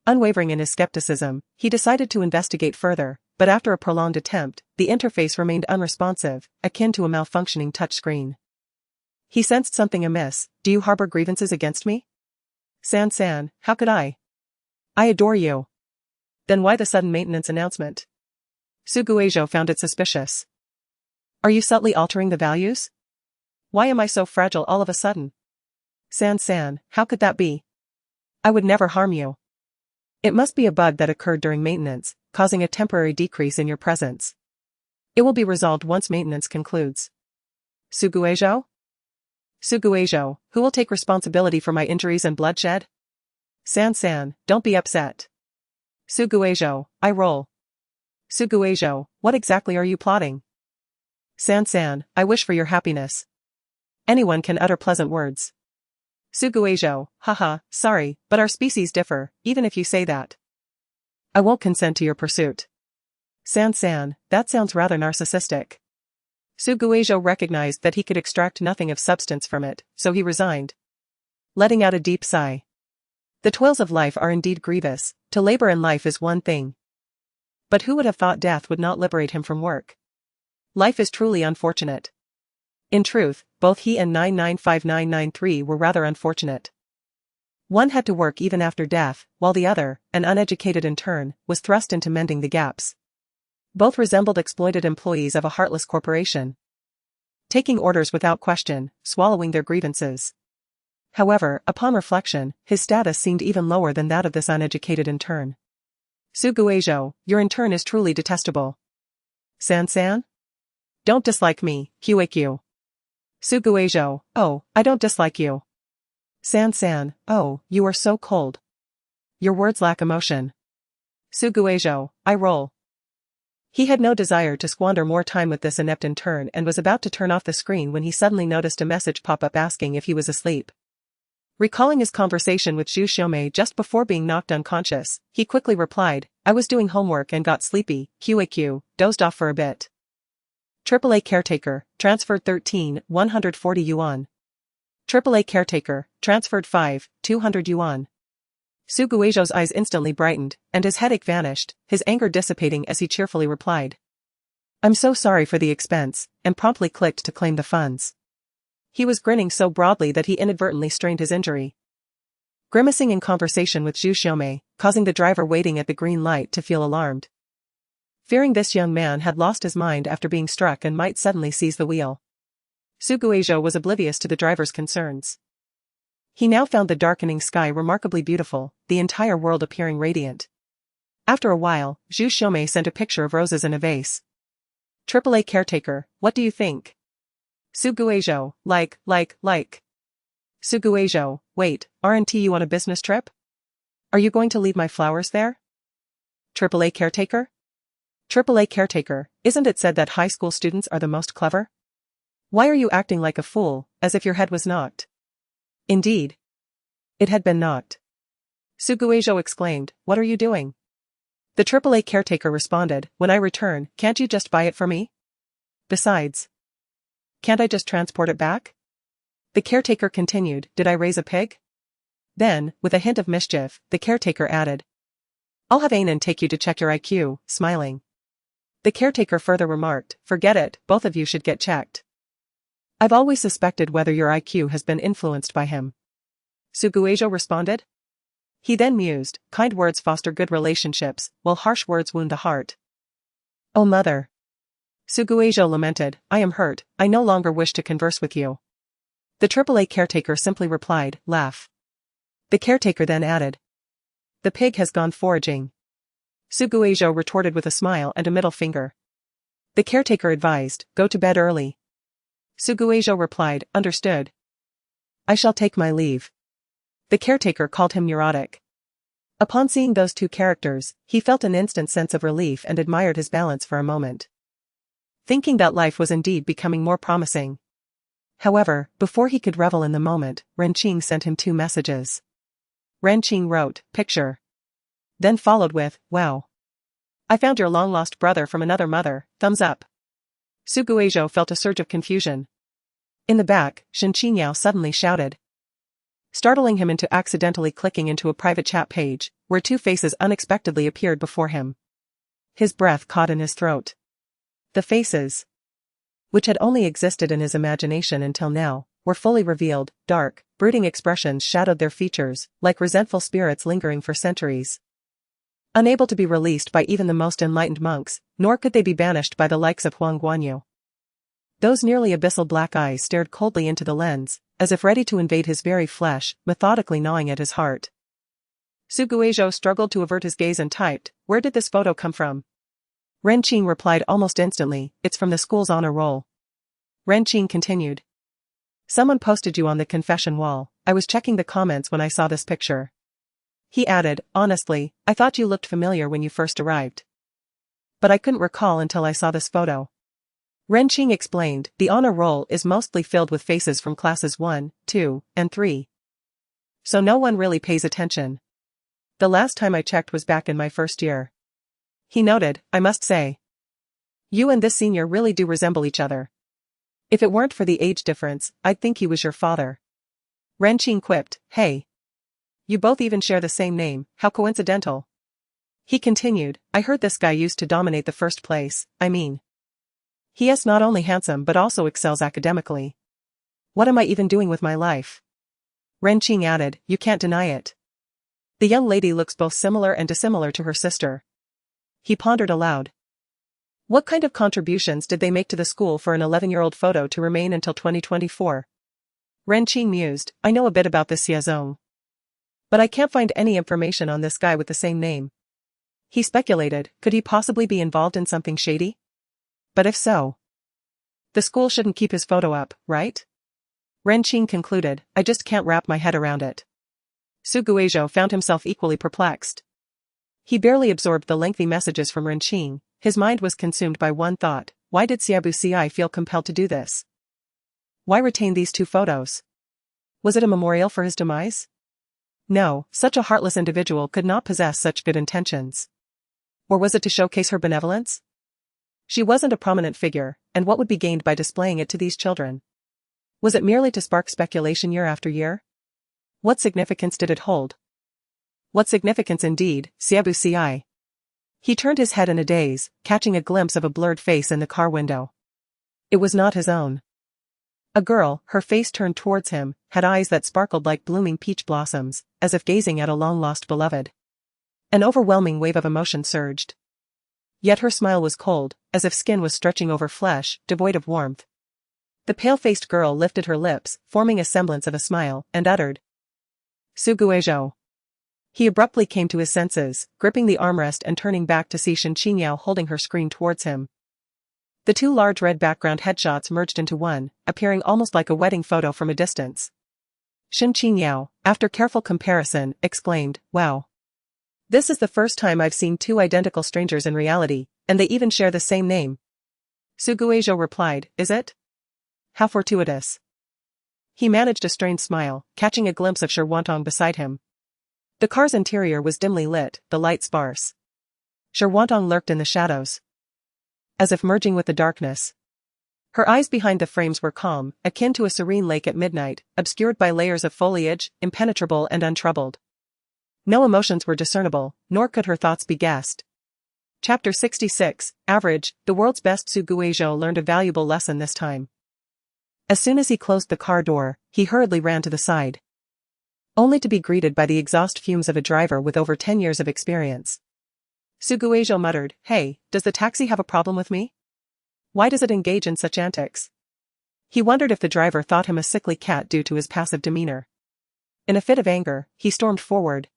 Unwavering in his skepticism, he decided to investigate further, but after a prolonged attempt, the interface remained unresponsive, akin to a malfunctioning touchscreen. He sensed something amiss. Do you harbor grievances against me? San, how could I? I adore you. Then why the sudden maintenance announcement? Suguejo found it suspicious. Are you subtly altering the values? Why am I so fragile all of a sudden? San, how could that be? I would never harm you. It must be a bug that occurred during maintenance, causing a temporary decrease in your presence. It will be resolved once maintenance concludes. Suguejo? Suguejo, who will take responsibility for my injuries and bloodshed? San, don't be upset. Suguejo, I roll. Suguejo, what exactly are you plotting? San, I wish for your happiness. Anyone can utter pleasant words. Suguejo, haha, sorry, but our species differ, even if you say that. I won't consent to your pursuit. San, that sounds rather narcissistic. Suguejo recognized that he could extract nothing of substance from it, so he resigned, letting out a deep sigh. The toils of life are indeed grievous. To labor in life is one thing. But who would have thought death would not liberate him from work? Life is truly unfortunate. In truth, both he and 995993 were rather unfortunate. One had to work even after death, while the other, an uneducated intern, was thrust into mending the gaps. Both resembled exploited employees of a heartless corporation, taking orders without question, swallowing their grievances. However, upon reflection, his status seemed even lower than that of this uneducated intern. Suguejo, your intern is truly detestable. San? Don't dislike me, QAQ. Suguejo, oh, I don't dislike you. San, oh, you are so cold. Your words lack emotion. Suguejo, I roll. He had no desire to squander more time with this inept intern and was about to turn off the screen when he suddenly noticed a message pop up asking if he was asleep. Recalling his conversation with Zhu Xiaomei just before being knocked unconscious, he quickly replied, I was doing homework and got sleepy, QAQ, dozed off for a bit. AAA caretaker, transferred 13, 140 yuan. AAA caretaker, transferred 5, 200 yuan. Suguejo's eyes instantly brightened, and his headache vanished, his anger dissipating as he cheerfully replied, I'm so sorry for the expense, and promptly clicked to claim the funds. He was grinning so broadly that he inadvertently strained his injury. Grimacing in conversation with Zhu Xiaomei, causing the driver waiting at the green light to feel alarmed. Fearing this young man had lost his mind after being struck and might suddenly seize the wheel. Suguejo was oblivious to the driver's concerns. He now found the darkening sky remarkably beautiful, the entire world appearing radiant. After a while, Zhu Xiaomei sent a picture of roses in a vase. AAA caretaker, what do you think? Suguejo, like. Suguejo, wait, aren't you on a business trip? Are you going to leave my flowers there? AAA caretaker? AAA caretaker, isn't it said that high school students are the most clever? Why are you acting like a fool, as if your head was knocked? Indeed. It had been knocked. Suguejo exclaimed, what are you doing? The AAA caretaker responded, when I return, can't you just buy it for me? Besides, can't I just transport it back? The caretaker continued, did I raise a pig? Then, with a hint of mischief, the caretaker added, I'll have Anan take you to check your IQ, smiling. The caretaker further remarked, forget it, both of you should get checked. I've always suspected whether your IQ has been influenced by him. Suguejo responded. He then mused, kind words foster good relationships, while harsh words wound the heart. Oh mother. Suguejo lamented, I am hurt, I no longer wish to converse with you. The AAA caretaker simply replied, laugh. The caretaker then added, the pig has gone foraging. Suguejo retorted with a smile and a middle finger. The caretaker advised, go to bed early. Suguejo replied, understood. I shall take my leave. The caretaker called him neurotic. Upon seeing those two characters, he felt an instant sense of relief and admired his balance for a moment, thinking that life was indeed becoming more promising. However, before he could revel in the moment, Renqing sent him 2 messages. Renqing wrote, picture. Then followed with, wow. I found your long-lost brother from another mother, thumbs up. Suguejo felt a surge of confusion. In the back, Shen Qingyao suddenly shouted, startling him into accidentally clicking into a private chat page, where 2 faces unexpectedly appeared before him. His breath caught in his throat. The faces, which had only existed in his imagination until now, were fully revealed, dark, brooding expressions shadowed their features, like resentful spirits lingering for centuries. Unable to be released by even the most enlightened monks, nor could they be banished by the likes of Huang Guanyu. Those nearly abyssal black eyes stared coldly into the lens, as if ready to invade his very flesh, methodically gnawing at his heart. Suguejo struggled to avert his gaze and typed, where did this photo come from? Renqing replied almost instantly, it's from the school's honor roll. Renqing continued. Someone posted you on the confession wall, I was checking the comments when I saw this picture. He added, honestly, I thought you looked familiar when you first arrived. But I couldn't recall until I saw this photo. Renqing explained, the honor roll is mostly filled with faces from classes 1, 2, and 3. So no one really pays attention. The last time I checked was back in my first year. He noted, I must say, you and this senior really do resemble each other. If it weren't for the age difference, I'd think he was your father. Renqing quipped, hey. You both even share the same name, how coincidental. He continued, I heard this guy used to dominate the first place, I mean. He is not only handsome but also excels academically. What am I even doing with my life? Renqing added, you can't deny it. The young lady looks both similar and dissimilar to her sister. He pondered aloud. What kind of contributions did they make to the school for an 11-year-old photo to remain until 2024? Renqing mused, I know a bit about this Xiazong. But I can't find any information on this guy with the same name. He speculated, could he possibly be involved in something shady? But if so, the school shouldn't keep his photo up, right? Renqing concluded, I just can't wrap my head around it. Suguejo found himself equally perplexed. He barely absorbed the lengthy messages from Renqing, his mind was consumed by one thought, why did Xiabuci feel compelled to do this? Why retain these 2 photos? Was it a memorial for his demise? No, such a heartless individual could not possess such good intentions. Or was it to showcase her benevolence? She wasn't a prominent figure, and what would be gained by displaying it to these children? Was it merely to spark speculation year after year? What significance did it hold? What significance indeed, Xiabuci. He turned his head in a daze, catching a glimpse of a blurred face in the car window. It was not his own. A girl, her face turned towards him, had eyes that sparkled like blooming peach blossoms, as if gazing at a long-lost beloved. An overwhelming wave of emotion surged. Yet her smile was cold, as if skin was stretching over flesh, devoid of warmth. The pale-faced girl lifted her lips, forming a semblance of a smile, and uttered, Suguejo. He abruptly came to his senses, gripping the armrest and turning back to see Shen Qingyao holding her screen towards him. The two large red background headshots merged into one, appearing almost like a wedding photo from a distance. Shen Qingyao, after careful comparison, exclaimed, "Wow. This is the first time I've seen two identical strangers in reality, and they even share the same name." Su Guizhou replied, "Is it? How fortuitous." He managed a strained smile, catching a glimpse of Shi Wantong beside him. The car's interior was dimly lit, the light sparse. Shi Wantong lurked in the shadows, as if merging with the darkness. Her eyes behind the frames were calm, akin to a serene lake at midnight, obscured by layers of foliage, impenetrable and untroubled. No emotions were discernible, nor could her thoughts be guessed. Chapter 66, Average. The world's best. Su Guizhou learned a valuable lesson this time. As soon as he closed the car door, he hurriedly ran to the side, only to be greeted by the exhaust fumes of a driver with over 10 years of experience. Su Guizhou muttered, "Hey, does the taxi have a problem with me? Why does it engage in such antics?" He wondered if the driver thought him a sickly cat due to his passive demeanor. In a fit of anger, he stormed forward,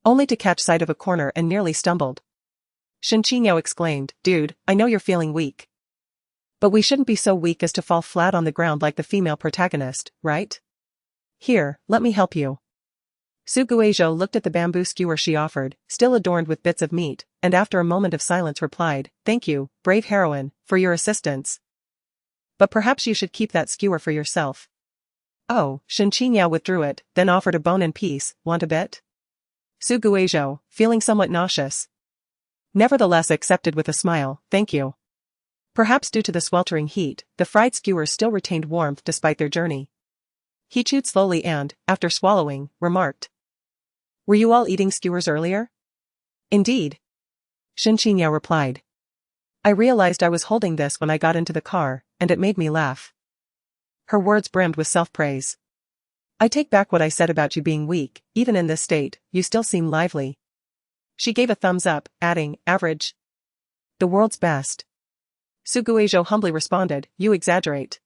only to catch sight of a corner and nearly stumbled. Shen Qingyao exclaimed, "Dude, I know you're feeling weak. But we shouldn't be so weak as to fall flat on the ground like the female protagonist, right? Here, let me help you." Su Guizhou looked at the bamboo skewer she offered, still adorned with bits of meat, and after a moment of silence replied, "Thank you, brave heroine, for your assistance. But perhaps you should keep that skewer for yourself." "Oh," Shen Qingyao withdrew it, then offered a bone and piece. "Want a bit?" Su Guizhou, feeling somewhat nauseous, nevertheless accepted with a smile, "Thank you." Perhaps due to the sweltering heat, the fried skewers still retained warmth despite their journey. He chewed slowly and, after swallowing, remarked, "Were you all eating skewers earlier?" "Indeed," Shen Qingyao replied. "I realized I was holding this when I got into the car, and it made me laugh." Her words brimmed with self-praise. "I take back what I said about you being weak. Even in this state, you still seem lively." She gave a thumbs up, adding, "Average. The world's best." Su Guizhou humbly responded, "You exaggerate."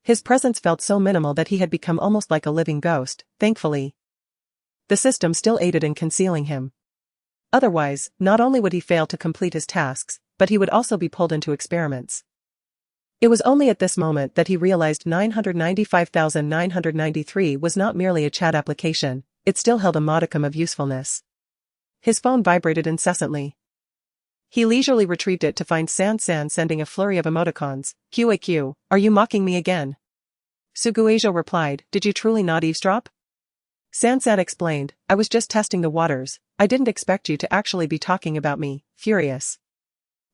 His presence felt so minimal that he had become almost like a living ghost. Thankfully, the system still aided in concealing him. Otherwise, not only would he fail to complete his tasks, but he would also be pulled into experiments. It was only at this moment that he realized 995,993 was not merely a chat application, it still held a modicum of usefulness. His phone vibrated incessantly. He leisurely retrieved it to find San sending a flurry of emoticons. "QAQ, are you mocking me again?" Su Guizhou replied, "Did you truly not eavesdrop?" San explained, "I was just testing the waters. I didn't expect you to actually be talking about me." Furious,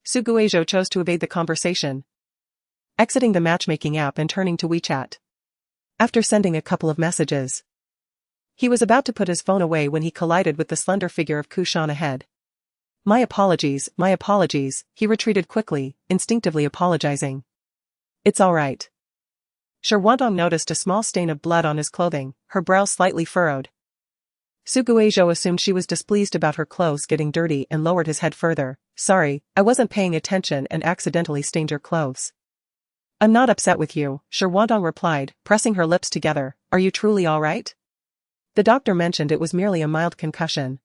Su Guizhou chose to evade the conversation, exiting the matchmaking app and turning to WeChat. After sending a couple of messages, he was about to put his phone away when he collided with the slender figure of Kushan ahead. My apologies," he retreated quickly, instinctively apologizing. "It's all right." Shi Wantong noticed a small stain of blood on his clothing, her brows slightly furrowed. Su Guizhou assumed she was displeased about her clothes getting dirty and lowered his head further. "Sorry, I wasn't paying attention and accidentally stained your clothes." "I'm not upset with you," Shi Wantong replied, pressing her lips together. "Are you truly all right?" The doctor mentioned it was merely a mild concussion,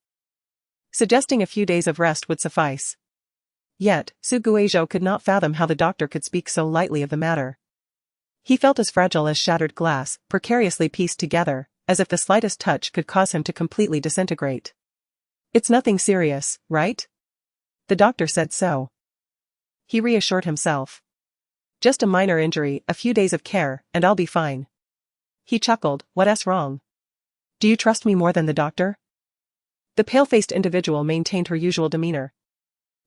suggesting a few days of rest would suffice. Yet, Su Guizhou could not fathom how the doctor could speak so lightly of the matter. He felt as fragile as shattered glass, precariously pieced together, as if the slightest touch could cause him to completely disintegrate. "It's nothing serious, right?" The doctor said so. He reassured himself. "Just a minor injury, a few days of care, and I'll be fine." He chuckled, "What's wrong? Do you trust me more than the doctor?" The pale-faced individual maintained her usual demeanor.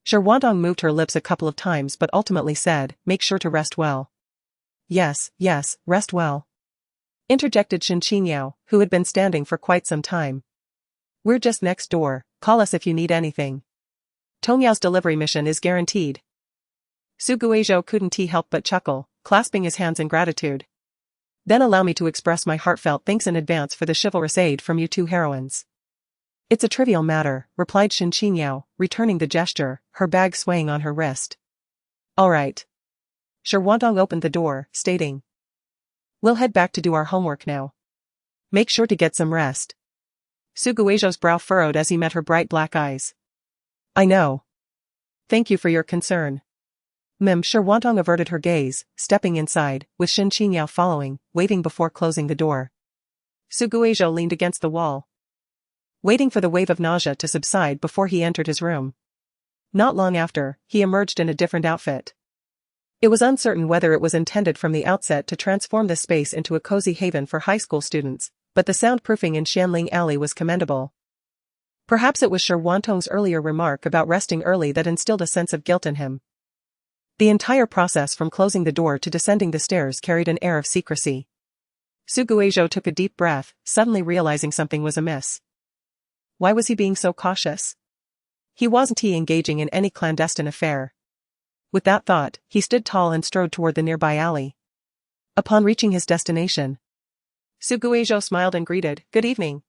Shi Wantong moved her lips a couple of times but ultimately said, "Make sure to rest well." Yes, rest well," interjected Shen Qingyao, who had been standing for quite some time. "We're just next door, call us if you need anything. Tongyao's delivery mission is guaranteed." Su Guizhou couldn't help but chuckle, clasping his hands in gratitude. "Then allow me to express my heartfelt thanks in advance for the chivalrous aid from you two heroines." "It's a trivial matter," replied Shen Qingyao, returning the gesture, her bag swaying on her wrist. "All right." Shi Wantong opened the door, stating, "We'll head back to do our homework now. Make sure to get some rest." Su Guizhou's brow furrowed as he met her bright black eyes. "I know. Thank you for your concern." Sure Wantong averted her gaze, stepping inside, with Shin Qingyao following, waiting before closing the door. Su Guizhou leaned against the wall, waiting for the wave of nausea to subside before he entered his room. Not long after, he emerged in a different outfit. It was uncertain whether it was intended from the outset to transform the space into a cozy haven for high school students, but the soundproofing in Xianling Alley was commendable. Perhaps it was Shi Wantong's earlier remark about resting early that instilled a sense of guilt in him. The entire process from closing the door to descending the stairs carried an air of secrecy. Su Guizhou took a deep breath, suddenly realizing something was amiss. Why was he being so cautious? He wasn't engaging in any clandestine affair. With that thought, he stood tall and strode toward the nearby alley. Upon reaching his destination, Su Guizhou smiled and greeted, "Good evening.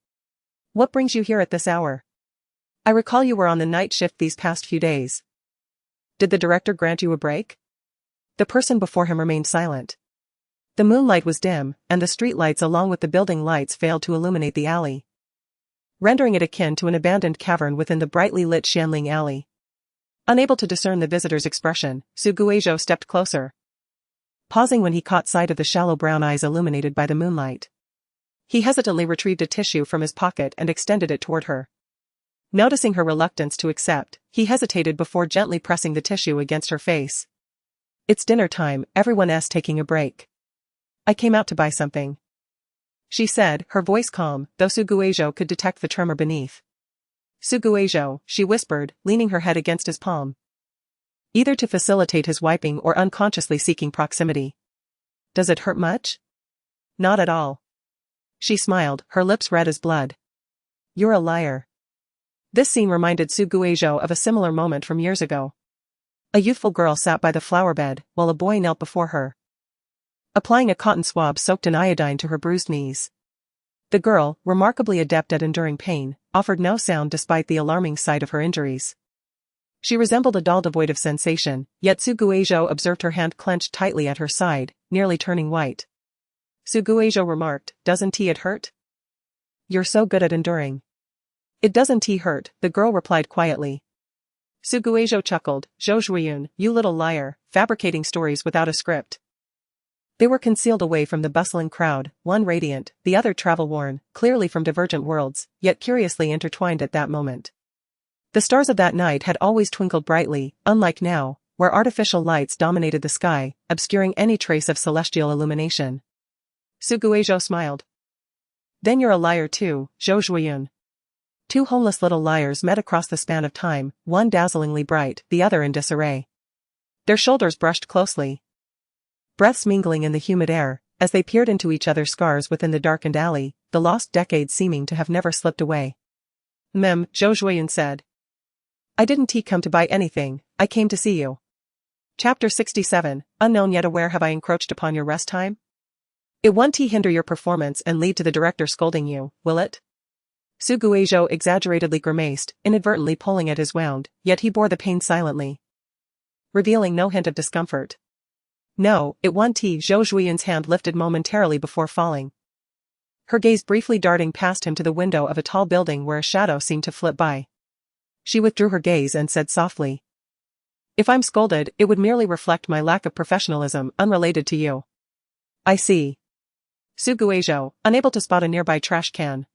What brings you here at this hour? I recall you were on the night shift these past few days. Did the director grant you a break?" The person before him remained silent. The moonlight was dim, and the street lights along with the building lights failed to illuminate the alley, rendering it akin to an abandoned cavern within the brightly lit Xianling Alley. Unable to discern the visitor's expression, Su Guizhou stepped closer, pausing when he caught sight of the shallow brown eyes illuminated by the moonlight. He hesitantly retrieved a tissue from his pocket and extended it toward her. Noticing her reluctance to accept, he hesitated before gently pressing the tissue against her face. "It's dinner time, everyone's taking a break. I came out to buy something," she said, her voice calm, though Su Guizhou could detect the tremor beneath. "Su Guizhou," she whispered, leaning her head against his palm, either to facilitate his wiping or unconsciously seeking proximity. "Does it hurt much?" "Not at all." She smiled, her lips red as blood. "You're a liar." This scene reminded Su Guizhou of a similar moment from years ago. A youthful girl sat by the flower bed, while a boy knelt before her, applying a cotton swab soaked in iodine to her bruised knees. The girl, remarkably adept at enduring pain, offered no sound despite the alarming sight of her injuries. She resembled a doll devoid of sensation, yet Su Guizhou observed her hand clenched tightly at her side, nearly turning white. Su Guizhou remarked, "Doesn't it hurt? You're so good at enduring." "It doesn't hurt," the girl replied quietly. Su Guizhou chuckled, "Zhou Zhuiyun, you little liar, fabricating stories without a script." They were concealed away from the bustling crowd, one radiant, the other travel-worn, clearly from divergent worlds, yet curiously intertwined at that moment. The stars of that night had always twinkled brightly, unlike now, where artificial lights dominated the sky, obscuring any trace of celestial illumination. Su Guizhou smiled. "Then you're a liar too, Zhou Zhuiyun." Two homeless little liars met across the span of time, one dazzlingly bright, the other in disarray. Their shoulders brushed closely, breaths mingling in the humid air, as they peered into each other's scars within the darkened alley, the lost decades seeming to have never slipped away. "Zhou Zhuiyun said. I didn't come to buy anything, I came to see you." Chapter 67, Unknown yet aware. Have I encroached upon your rest time? It won't hinder your performance and lead to the director scolding you, will it? Su Guizhou exaggeratedly grimaced, inadvertently pulling at his wound, yet he bore the pain silently, revealing no hint of discomfort. "No, it won't." Zhou Zhuiyun's hand lifted momentarily before falling, her gaze briefly darting past him to the window of a tall building where a shadow seemed to flit by. She withdrew her gaze and said softly, "If I'm scolded, it would merely reflect my lack of professionalism, unrelated to you." "I see." Su Guizhou, unable to spot a nearby trash can,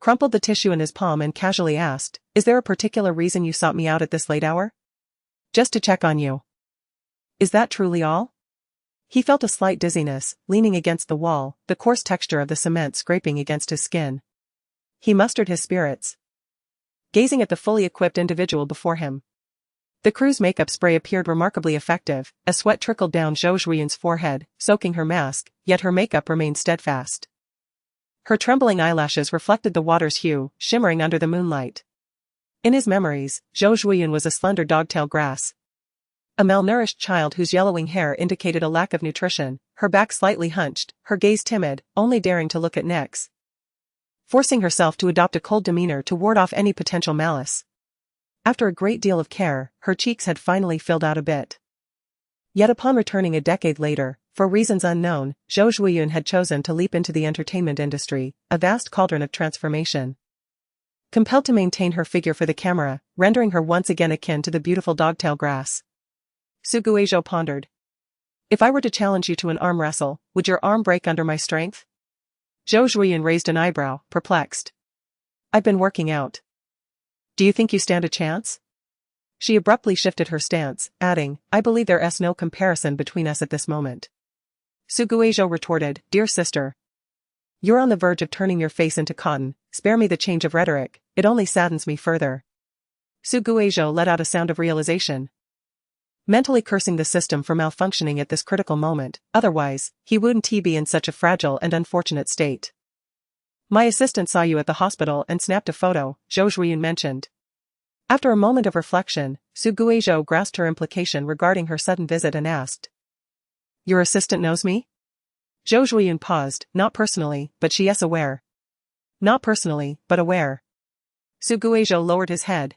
crumpled the tissue in his palm and casually asked, "Is there a particular reason you sought me out at this late hour?" "Just to check on you." "Is that truly all?" He felt a slight dizziness, leaning against the wall, the coarse texture of the cement scraping against his skin. He mustered his spirits, gazing at the fully equipped individual before him. The crew's makeup spray appeared remarkably effective, as sweat trickled down Zhou Zhuiyun's forehead, soaking her mask, yet her makeup remained steadfast. Her trembling eyelashes reflected the water's hue, shimmering under the moonlight. In his memories, Zhou Zhuiyun was a slender dogtail grass, a malnourished child whose yellowing hair indicated a lack of nutrition, her back slightly hunched, her gaze timid, only daring to look at Nex, forcing herself to adopt a cold demeanor to ward off any potential malice. After a great deal of care, her cheeks had finally filled out a bit. Yet upon returning a decade later, for reasons unknown, Zhou Zhuiyun had chosen to leap into the entertainment industry, a vast cauldron of transformation. Compelled to maintain her figure for the camera, rendering her once again akin to the beautiful dogtail grass. Suguejo pondered. If I were to challenge you to an arm wrestle, would your arm break under my strength? Zhou Zhuoyun raised an eyebrow, perplexed. I've been working out. Do you think you stand a chance? She abruptly shifted her stance, adding, I believe there is no comparison between us at this moment. Suguejo retorted, Dear sister. You're on the verge of turning your face into cotton, spare me the change of rhetoric, it only saddens me further. Suguejo let out a sound of realization. Mentally cursing the system for malfunctioning at this critical moment, otherwise, he wouldn't be in such a fragile and unfortunate state. My assistant saw you at the hospital and snapped a photo, Zhou Zhuoyun mentioned. After a moment of reflection, Suguejo grasped her implication regarding her sudden visit and asked. Your assistant knows me? Zhou Zhuoyun paused, not personally, but she is aware. Not personally, but aware. Suguejo lowered his head.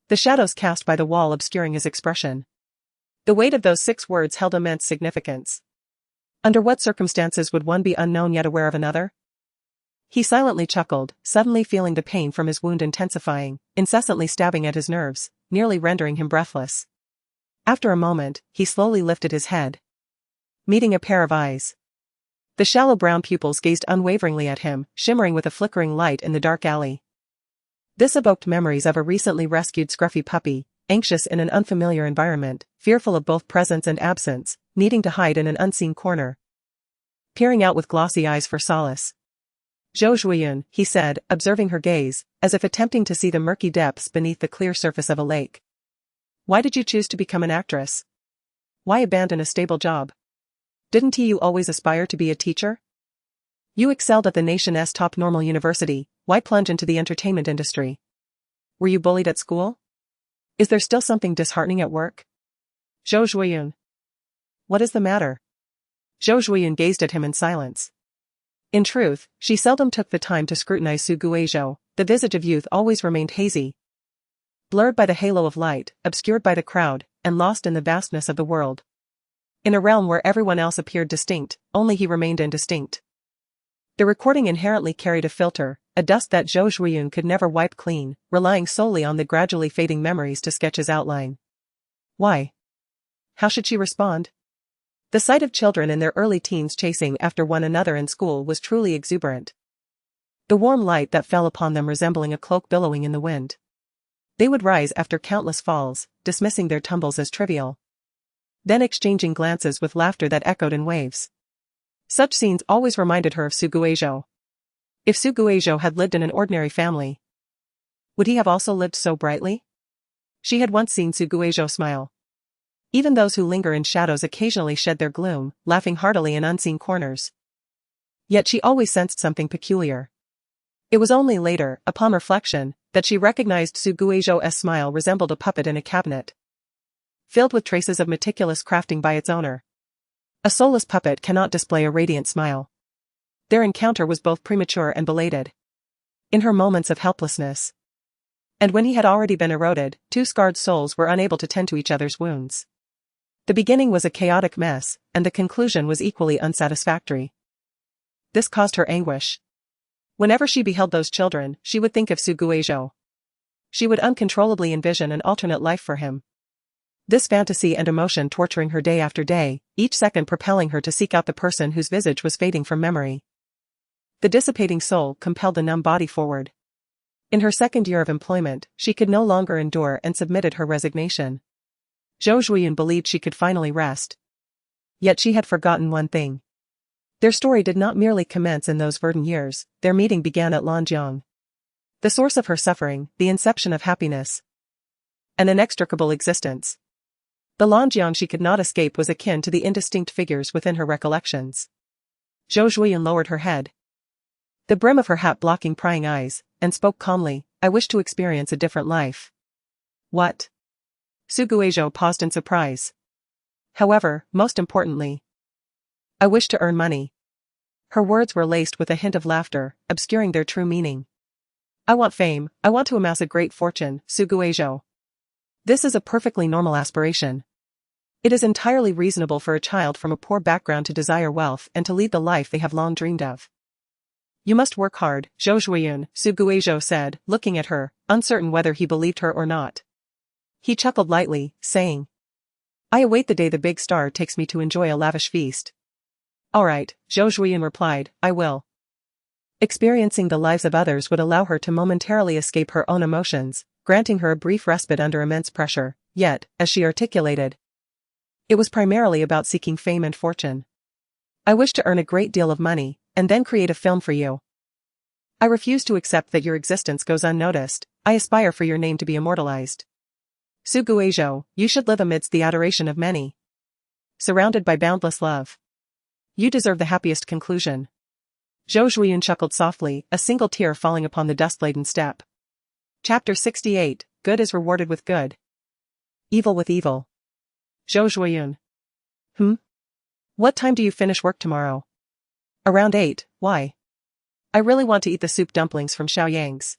The shadows cast by the wall obscuring his expression. The weight of those 6 words held immense significance. Under what circumstances would one be unknown yet aware of another? He silently chuckled, suddenly feeling the pain from his wound intensifying, incessantly stabbing at his nerves, nearly rendering him breathless. After a moment, he slowly lifted his head. Meeting a pair of eyes. The shallow brown pupils gazed unwaveringly at him, shimmering with a flickering light in the dark alley. This evoked memories of a recently rescued scruffy puppy, anxious in an unfamiliar environment, fearful of both presence and absence, needing to hide in an unseen corner. Peering out with glossy eyes for solace. Zhou Zhuoyun, he said, observing her gaze, as if attempting to see the murky depths beneath the clear surface of a lake. Why did you choose to become an actress? Why abandon a stable job? Didn't you always aspire to be a teacher? You excelled at the nation's top normal university, why plunge into the entertainment industry? Were you bullied at school? Is there still something disheartening at work? Zhou Zhuoyun. What is the matter? Zhou Zhuoyun gazed at him in silence. In truth, she seldom took the time to scrutinize Suguejo, the visage of youth always remained hazy. Blurred by the halo of light, obscured by the crowd, and lost in the vastness of the world. In a realm where everyone else appeared distinct, only he remained indistinct. The recording inherently carried a filter, a dust that Zhou Zhuoyun could never wipe clean, relying solely on the gradually fading memories to sketch his outline. Why? How should she respond? The sight of children in their early teens chasing after one another in school was truly exuberant. The warm light that fell upon them resembling a cloak billowing in the wind. They would rise after countless falls, dismissing their tumbles as trivial. Then exchanging glances with laughter that echoed in waves. Such scenes always reminded her of Suguejo. If Suguejo had lived in an ordinary family, would he have also lived so brightly? She had once seen Suguejo smile. Even those who linger in shadows occasionally shed their gloom, laughing heartily in unseen corners. Yet she always sensed something peculiar. It was only later, upon reflection, that she recognized Suguejo's smile resembled a puppet in a cabinet, filled with traces of meticulous crafting by its owner. A soulless puppet cannot display a radiant smile. Their encounter was both premature and belated. In her moments of helplessness, and when he had already been eroded, 2 scarred souls were unable to tend to each other's wounds. The beginning was a chaotic mess, and the conclusion was equally unsatisfactory. This caused her anguish. Whenever she beheld those children, she would think of Suguejo. She would uncontrollably envision an alternate life for him. This fantasy and emotion torturing her day after day, each second propelling her to seek out the person whose visage was fading from memory. The dissipating soul compelled the numb body forward. In her second year of employment, she could no longer endure and submitted her resignation. Zhou Zhuoyun believed she could finally rest. Yet she had forgotten one thing. Their story did not merely commence in those verdant years, their meeting began at Lanjiang. The source of her suffering, the inception of happiness. An inextricable existence. The Lanjiang she could not escape was akin to the indistinct figures within her recollections. Zhou Zhuoyun lowered her head, the brim of her hat blocking prying eyes, and spoke calmly, I wish to experience a different life. What? Suguejo paused in surprise. However, most importantly, I wish to earn money. Her words were laced with a hint of laughter, obscuring their true meaning. I want fame, I want to amass a great fortune, Suguejo. This is a perfectly normal aspiration. It is entirely reasonable for a child from a poor background to desire wealth and to lead the life they have long dreamed of. You must work hard, Zhou Zhuoyun, Suguejo said, looking at her, uncertain whether he believed her or not. He chuckled lightly, saying, I await the day the big star takes me to enjoy a lavish feast. Alright, Zhou Zhuoyun replied, I will. Experiencing the lives of others would allow her to momentarily escape her own emotions, granting her a brief respite under immense pressure, yet, as she articulated, it was primarily about seeking fame and fortune. I wish to earn a great deal of money, and then create a film for you. I refuse to accept that your existence goes unnoticed. I aspire for your name to be immortalized. Su Guizhou, you should live amidst the adoration of many, surrounded by boundless love. You deserve the happiest conclusion. Zhou Zhuoyun chuckled softly, a single tear falling upon the dust-laden step. Chapter 68, Good is rewarded with good. Evil with evil. Zhou Zhuoyun. What time do you finish work tomorrow? Around 8, why? I really want to eat the soup dumplings from Xiaoyang's.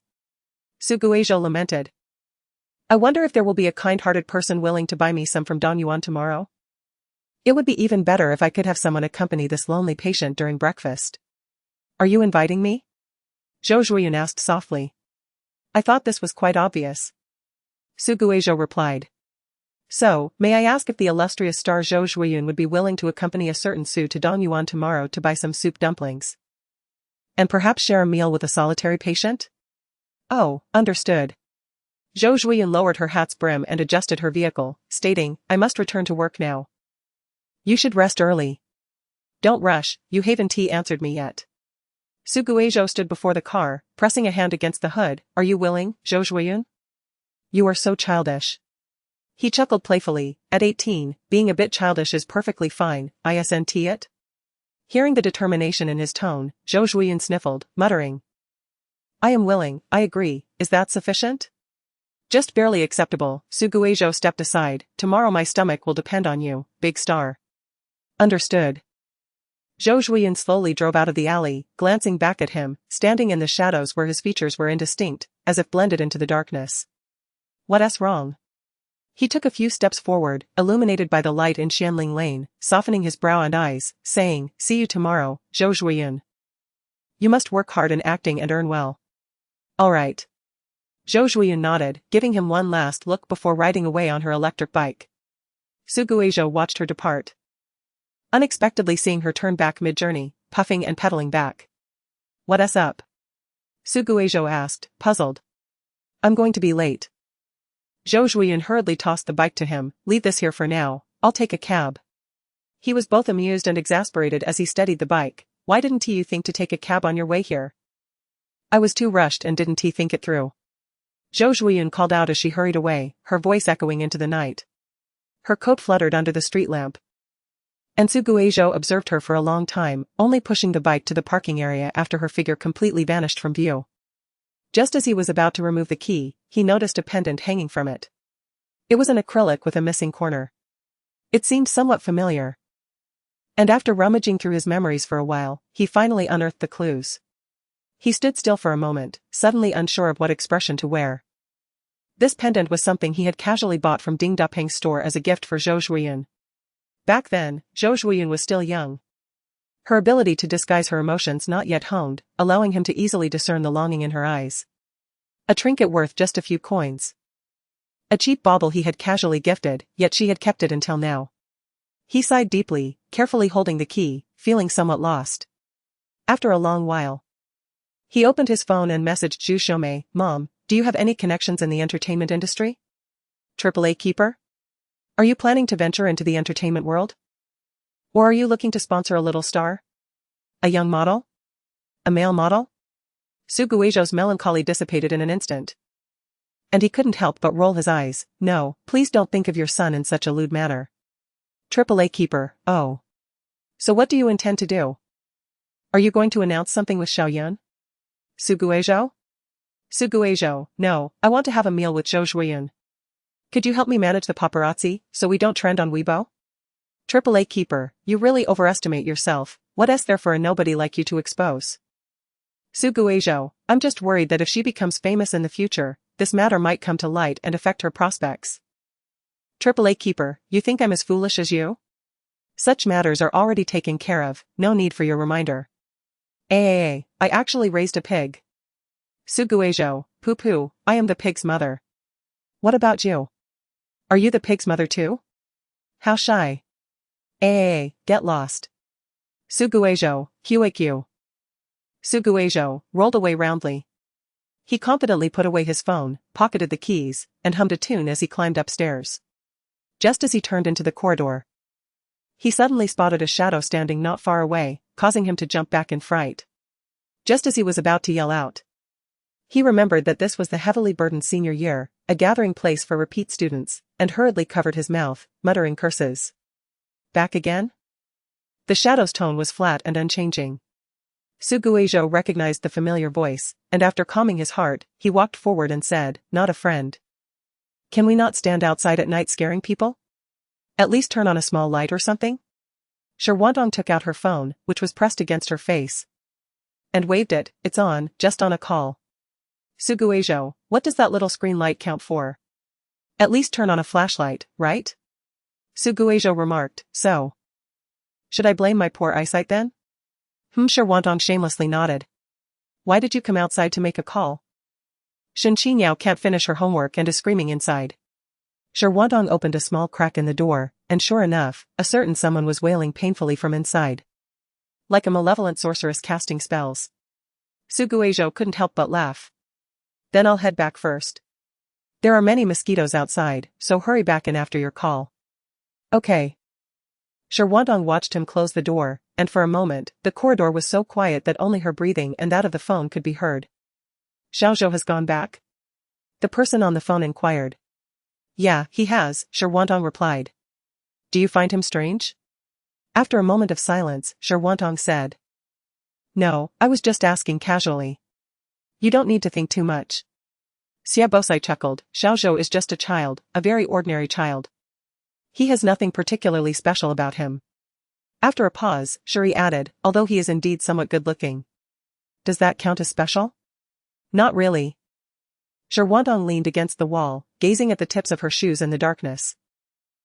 Su Guizhou lamented. I wonder if there will be a kind-hearted person willing to buy me some from Danyuan tomorrow? It would be even better if I could have someone accompany this lonely patient during breakfast. Are you inviting me? Zhou Zhuoyun asked softly. I thought this was quite obvious. Su Guizhou replied. So, may I ask if the illustrious star Zhou Zhuoyun would be willing to accompany a certain Su to Danyuan tomorrow to buy some soup dumplings? And perhaps share a meal with a solitary patient? Oh, understood. Zhou Zhuoyun lowered her hat's brim and adjusted her vehicle, stating, I must return to work now. You should rest early. Don't rush, you haven't answered me yet. Su Guizhou stood before the car, pressing a hand against the hood. Are you willing, Zhou Zhuoyun? You are so childish. He chuckled playfully. At 18, being a bit childish is perfectly fine, isn't it? Hearing the determination in his tone, Zhou Zhuoyun sniffled, muttering. I am willing, I agree, is that sufficient? Just barely acceptable. Su Guizhou stepped aside. Tomorrow my stomach will depend on you, big star. Understood. Zhou Zhuoyun slowly drove out of the alley, glancing back at him, standing in the shadows where his features were indistinct, as if blended into the darkness. What's wrong? He took a few steps forward, illuminated by the light in Xianling Lane, softening his brow and eyes, saying, See you tomorrow, Zhou Zhuoyun. You must work hard in acting and earn well. All right. Zhou Zhuoyun nodded, giving him one last look before riding away on her electric bike. Su Guizhou watched her depart, unexpectedly seeing her turn back mid-journey, puffing and pedaling back. What's up? Su Guizhou asked, puzzled. I'm going to be late. Zhou Zhuoyun hurriedly tossed the bike to him. Leave this here for now, I'll take a cab. He was both amused and exasperated as he steadied the bike. Why didn't you think to take a cab on your way here? I was too rushed and didn't think it through. Zhou Zhuoyun called out as she hurried away, her voice echoing into the night. Her coat fluttered under the street lamp, and Su Guizhou observed her for a long time, only pushing the bike to the parking area after her figure completely vanished from view. Just as he was about to remove the key, he noticed a pendant hanging from it. It was an acrylic with a missing corner. It seemed somewhat familiar. And after rummaging through his memories for a while, he finally unearthed the clues. He stood still for a moment, suddenly unsure of what expression to wear. This pendant was something he had casually bought from Ding Dapeng's store as a gift for Zhou Zhuoyun. Back then, Zhou Zhuoyun was still young. Her ability to disguise her emotions not yet honed, allowing him to easily discern the longing in her eyes. A trinket worth just a few coins. A cheap bauble he had casually gifted, yet she had kept it until now. He sighed deeply, carefully holding the key, feeling somewhat lost. After a long while, he opened his phone and messaged Zhu Xiaomei, Mom, do you have any connections in the entertainment industry? AAA keeper? Are you planning to venture into the entertainment world? Or are you looking to sponsor a little star? A young model? A male model? Su Guizhou's melancholy dissipated in an instant. And he couldn't help but roll his eyes. No, please don't think of your son in such a lewd manner. AAA keeper, oh. So what do you intend to do? Are you going to announce something with Xiaoyun? Su Guizhou? Su Guizhou, no, I want to have a meal with Zhou Zhuoyun. Could you help me manage the paparazzi, so we don't trend on Weibo? AAA keeper, you really overestimate yourself. What's there for a nobody like you to expose? Su Guizhou, I'm just worried that if she becomes famous in the future, this matter might come to light and affect her prospects. AAA keeper, you think I'm as foolish as you? Such matters are already taken care of, no need for your reminder. I actually raised a pig. Su Guizhou, poo-poo, I am the pig's mother. What about you? Are you the pig's mother too? How shy. Get lost. Suguejo, QAQ. Suguejo rolled away roundly. He confidently put away his phone, pocketed the keys, and hummed a tune as he climbed upstairs. Just as he turned into the corridor, he suddenly spotted a shadow standing not far away, causing him to jump back in fright. Just as he was about to yell out, he remembered that this was the heavily burdened senior year, a gathering place for repeat students, and hurriedly covered his mouth, muttering curses. Back again? The shadow's tone was flat and unchanging. Suguejo recognized the familiar voice, and after calming his heart, he walked forward and said, "Not a friend. Can we not stand outside at night scaring people? At least turn on a small light or something?" Sherwantong took out her phone, which was pressed against her face, and waved it. "It's on, just on a call." Suguejo, what does that little screen light count for? At least turn on a flashlight, right? Suguejo remarked, so. Should I blame my poor eyesight then? Sherwantong shamelessly nodded. Why did you come outside to make a call? Shen Qinyao can't finish her homework and is screaming inside. Sherwantong opened a small crack in the door, and sure enough, a certain someone was wailing painfully from inside. Like a malevolent sorceress casting spells. Suguejo couldn't help but laugh. Then I'll head back first. There are many mosquitoes outside, so hurry back in after your call. Okay. Sherwantong watched him close the door, and for a moment, the corridor was so quiet that only her breathing and that of the phone could be heard. Xiaozhou has gone back? The person on the phone inquired. Yeah, he has, Sherwantong replied. Do you find him strange? After a moment of silence, Sherwantong said. No, I was just asking casually. You don't need to think too much. Xiaobosai chuckled, Xiaozhou is just a child, a very ordinary child. He has nothing particularly special about him. After a pause, Shuri added, although he is indeed somewhat good-looking. Does that count as special? Not really. Sherwantong leaned against the wall, gazing at the tips of her shoes in the darkness.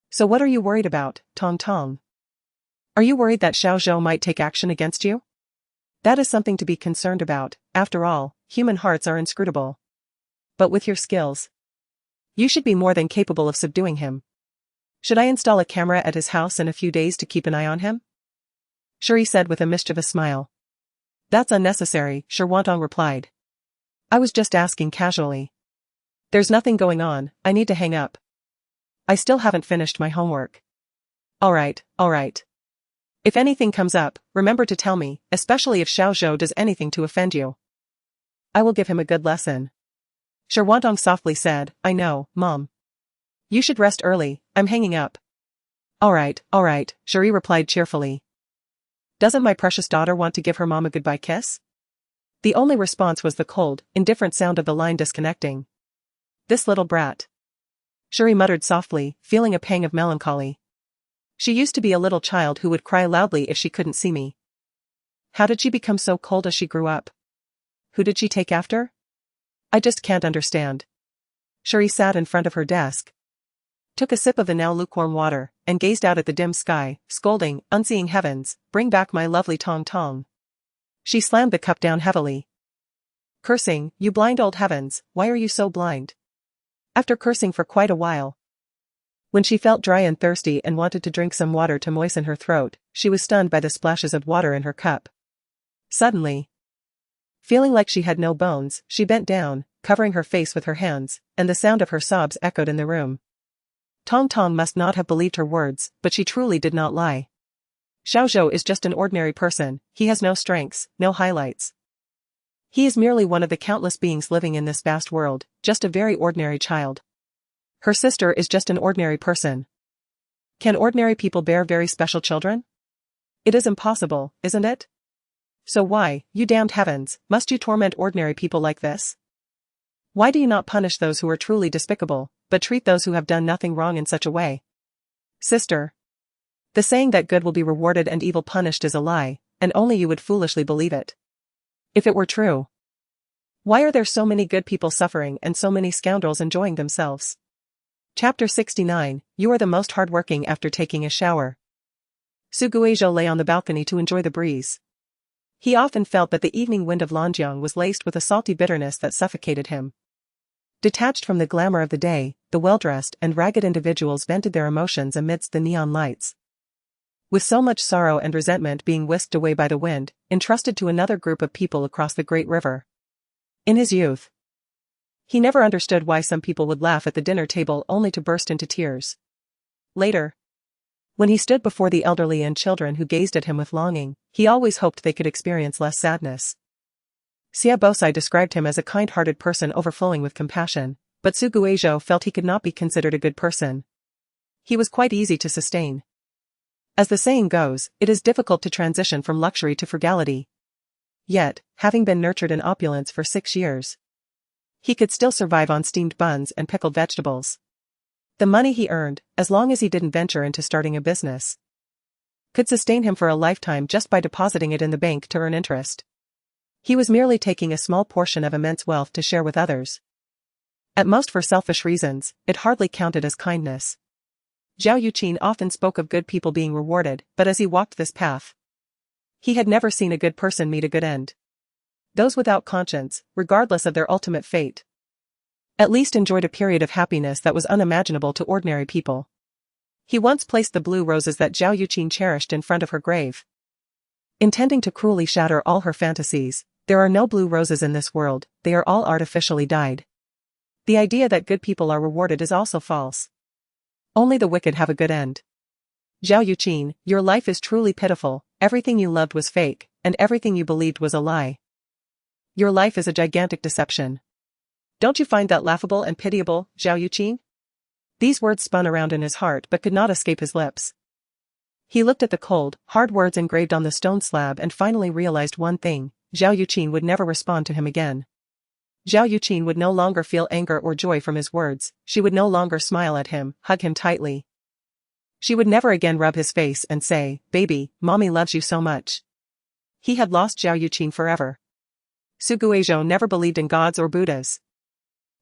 So what are you worried about, Tong Tong? Are you worried that Xiaozhou might take action against you? That is something to be concerned about, after all, human hearts are inscrutable. But with your skills, you should be more than capable of subduing him. Should I install a camera at his house in a few days to keep an eye on him? Shuri said with a mischievous smile. That's unnecessary, Sherwantong replied. I was just asking casually. There's nothing going on, I need to hang up. I still haven't finished my homework. Alright. If anything comes up, remember to tell me, especially if Xiaozhou does anything to offend you. I will give him a good lesson. Sherwantong softly said, I know, Mom. You should rest early, I'm hanging up. Alright, Shuri replied cheerfully. Doesn't my precious daughter want to give her mom a goodbye kiss? The only response was the cold, indifferent sound of the line disconnecting. This little brat. Shuri muttered softly, feeling a pang of melancholy. She used to be a little child who would cry loudly if she couldn't see me. How did she become so cold as she grew up? Who did she take after? I just can't understand. Shuri sat in front of her desk, took a sip of the now lukewarm water, and gazed out at the dim sky, scolding, unseeing heavens, bring back my lovely Tong Tong. She slammed the cup down heavily. Cursing, you blind old heavens, why are you so blind? After cursing for quite a while, when she felt dry and thirsty and wanted to drink some water to moisten her throat, she was stunned by the splashes of water in her cup. Suddenly, feeling like she had no bones, she bent down, covering her face with her hands, and the sound of her sobs echoed in the room. Tong Tong must not have believed her words, but she truly did not lie. Xiaozhou is just an ordinary person, he has no strengths, no highlights. He is merely one of the countless beings living in this vast world, just a very ordinary child. Her sister is just an ordinary person. Can ordinary people bear very special children? It is impossible, isn't it? So why, you damned heavens, must you torment ordinary people like this? Why do you not punish those who are truly despicable, but treat those who have done nothing wrong in such a way? Sister. The saying that good will be rewarded and evil punished is a lie, and only you would foolishly believe it. If it were true, why are there so many good people suffering and so many scoundrels enjoying themselves? Chapter 69, You are the most hardworking after taking a shower. Suguejo lay on the balcony to enjoy the breeze. He often felt that the evening wind of Lanjiang was laced with a salty bitterness that suffocated him. Detached from the glamour of the day, the well-dressed and ragged individuals vented their emotions amidst the neon lights. With so much sorrow and resentment being whisked away by the wind, entrusted to another group of people across the great river. In his youth, he never understood why some people would laugh at the dinner table only to burst into tears. Later, when he stood before the elderly and children who gazed at him with longing, he always hoped they could experience less sadness. Siabosai described him as a kind-hearted person overflowing with compassion, but Suguejo felt he could not be considered a good person. He was quite easy to sustain. As the saying goes, it is difficult to transition from luxury to frugality. Yet, having been nurtured in opulence for 6 years, he could still survive on steamed buns and pickled vegetables. The money he earned, as long as he didn't venture into starting a business, could sustain him for a lifetime just by depositing it in the bank to earn interest. He was merely taking a small portion of immense wealth to share with others. At most for selfish reasons, it hardly counted as kindness. Zhao Yuqin often spoke of good people being rewarded, but as he walked this path, he had never seen a good person meet a good end. Those without conscience, regardless of their ultimate fate, at least enjoyed a period of happiness that was unimaginable to ordinary people. He once placed the blue roses that Zhao Yuqin cherished in front of her grave, intending to cruelly shatter all her fantasies. There are no blue roses in this world, they are all artificially dyed. The idea that good people are rewarded is also false. Only the wicked have a good end. Zhao Yuqin, your life is truly pitiful, everything you loved was fake, and everything you believed was a lie. Your life is a gigantic deception. Don't you find that laughable and pitiable, Zhao Yuqin? These words spun around in his heart but could not escape his lips. He looked at the cold, hard words engraved on the stone slab and finally realized one thing: Zhao Yuqin would never respond to him again. Zhao Yuqin would no longer feel anger or joy from his words, she would no longer smile at him, hug him tightly. She would never again rub his face and say, "Baby, mommy loves you so much." He had lost Zhao Yuqin forever. Suguejo never believed in gods or Buddhas.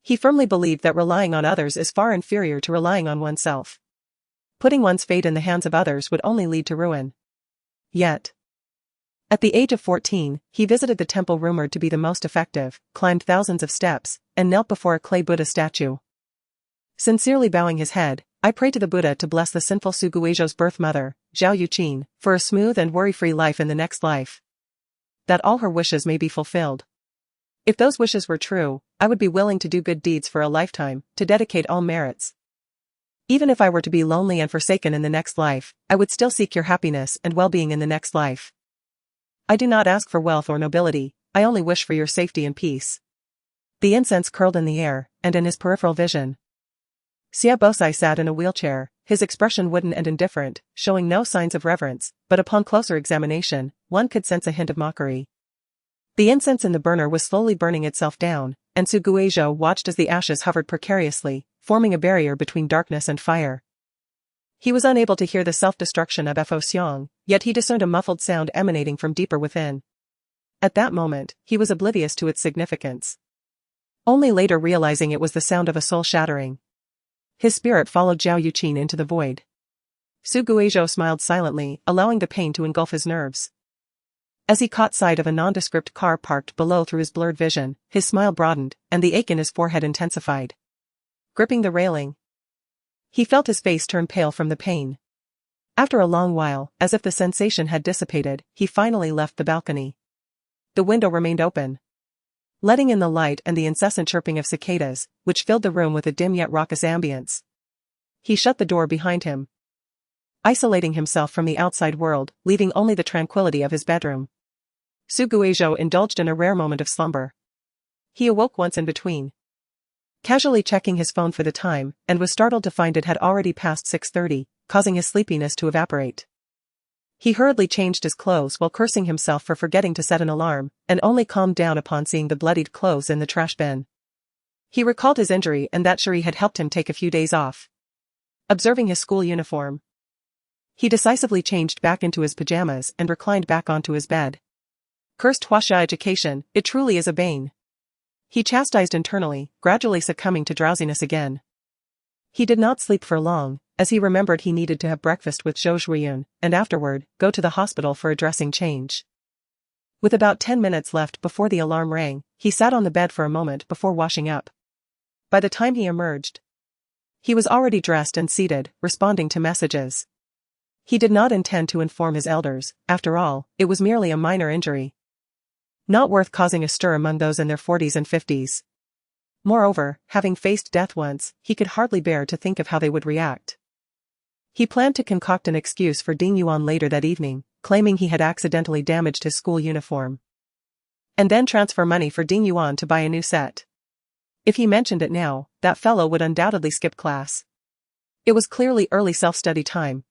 He firmly believed that relying on others is far inferior to relying on oneself. Putting one's fate in the hands of others would only lead to ruin. Yet, at the age of 14, he visited the temple rumored to be the most effective, climbed thousands of steps, and knelt before a clay Buddha statue. Sincerely bowing his head, I pray to the Buddha to bless the sinful Suguejo's birth mother, Zhao Yuqin, for a smooth and worry-free life in the next life. That all her wishes may be fulfilled. If those wishes were true, I would be willing to do good deeds for a lifetime, to dedicate all merits. Even if I were to be lonely and forsaken in the next life, I would still seek your happiness and well-being in the next life. I do not ask for wealth or nobility, I only wish for your safety and peace. The incense curled in the air, and in his peripheral vision, Siabosai sat in a wheelchair, his expression wooden and indifferent, showing no signs of reverence, but upon closer examination, one could sense a hint of mockery. The incense in the burner was slowly burning itself down, and Suguejo watched as the ashes hovered precariously, forming a barrier between darkness and fire. He was unable to hear the self-destruction of Fo Xiong, yet he discerned a muffled sound emanating from deeper within. At that moment, he was oblivious to its significance, only later realizing it was the sound of a soul shattering. His spirit followed Zhao Yuqin into the void. Suguejo smiled silently, allowing the pain to engulf his nerves. As he caught sight of a nondescript car parked below through his blurred vision, his smile broadened, and the ache in his forehead intensified. Gripping the railing, he felt his face turn pale from the pain. After a long while, as if the sensation had dissipated, he finally left the balcony. The window remained open, letting in the light and the incessant chirping of cicadas, which filled the room with a dim yet raucous ambience. He shut the door behind him, isolating himself from the outside world, leaving only the tranquility of his bedroom. Suguejo indulged in a rare moment of slumber. He awoke once in between, casually checking his phone for the time, and was startled to find it had already passed 6:30, causing his sleepiness to evaporate. He hurriedly changed his clothes while cursing himself for forgetting to set an alarm, and only calmed down upon seeing the bloodied clothes in the trash bin. He recalled his injury and that Cherie had helped him take a few days off. Observing his school uniform, he decisively changed back into his pajamas and reclined back onto his bed. Cursed Huaxia education, it truly is a bane. He chastised internally, gradually succumbing to drowsiness again. He did not sleep for long, as he remembered he needed to have breakfast with Zhou Zhuiyun, and afterward, go to the hospital for a dressing change. With about 10 minutes left before the alarm rang, he sat on the bed for a moment before washing up. By the time he emerged, he was already dressed and seated, responding to messages. He did not intend to inform his elders. After all, it was merely a minor injury, not worth causing a stir among those in their 40s and 50s. Moreover, having faced death once, he could hardly bear to think of how they would react. He planned to concoct an excuse for Ding Yuan later that evening, claiming he had accidentally damaged his school uniform, and then transfer money for Ding Yuan to buy a new set. If he mentioned it now, that fellow would undoubtedly skip class. It was clearly early self-study time.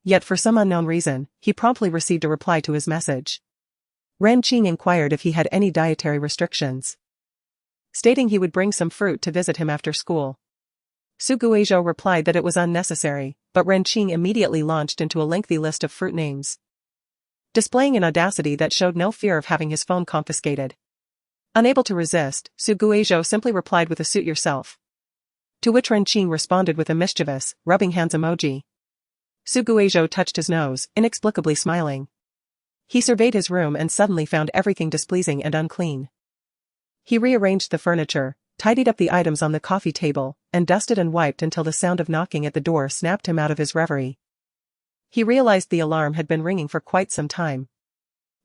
Yet for some unknown reason, he promptly received a reply to his message. Ren Qing inquired if he had any dietary restrictions, stating he would bring some fruit to visit him after school. Su Guizhou replied that it was unnecessary, but Ren Qing immediately launched into a lengthy list of fruit names, displaying an audacity that showed no fear of having his phone confiscated. Unable to resist, Su Guizhou simply replied with a suit yourself, to which Ren Qing responded with a mischievous, rubbing hands emoji. Su Guizhou touched his nose, inexplicably smiling. He surveyed his room and suddenly found everything displeasing and unclean. He rearranged the furniture, tidied up the items on the coffee table, and dusted and wiped until the sound of knocking at the door snapped him out of his reverie. He realized the alarm had been ringing for quite some time.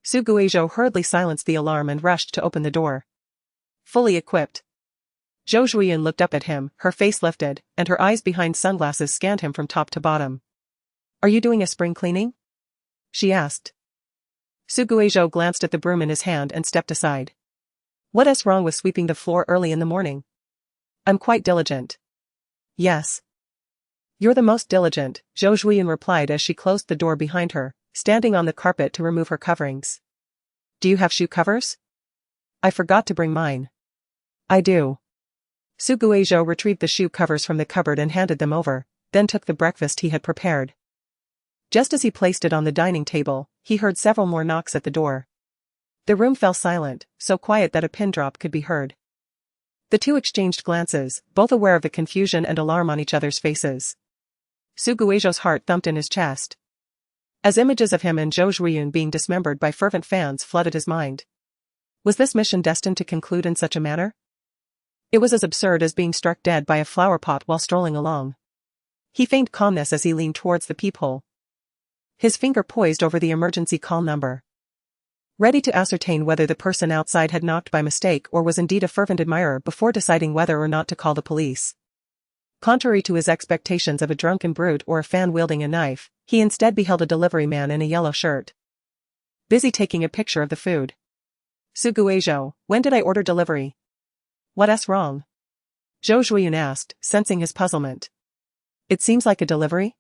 Su Guizhou hurriedly silenced the alarm and rushed to open the door. Fully equipped, Zhou Zhuoyun looked up at him, her face lifted, and her eyes behind sunglasses scanned him from top to bottom. Are you doing a spring cleaning? She asked. Su Guizhou glanced at the broom in his hand and stepped aside. What's wrong with sweeping the floor early in the morning? I'm quite diligent. Yes. You're the most diligent, Zhou Zhuoyun replied as she closed the door behind her, standing on the carpet to remove her coverings. Do you have shoe covers? I forgot to bring mine. I do. Su Guizhou retrieved the shoe covers from the cupboard and handed them over, then took the breakfast he had prepared. Just as he placed it on the dining table, he heard several more knocks at the door. The room fell silent, so quiet that a pin drop could be heard. The two exchanged glances, both aware of the confusion and alarm on each other's faces. Su Guizhou's heart thumped in his chest, as images of him and Zhou Zhuoyun being dismembered by fervent fans flooded his mind. Was this mission destined to conclude in such a manner? It was as absurd as being struck dead by a flower pot while strolling along. He feigned calmness as he leaned towards the peephole, his finger poised over the emergency call number, ready to ascertain whether the person outside had knocked by mistake or was indeed a fervent admirer before deciding whether or not to call the police. Contrary to his expectations of a drunken brute or a fan wielding a knife, he instead beheld a delivery man in a yellow shirt, busy taking a picture of the food. Su Guizhou, when did I order delivery? What's wrong? Zhou Zhuoyun asked, sensing his puzzlement. It seems like a delivery?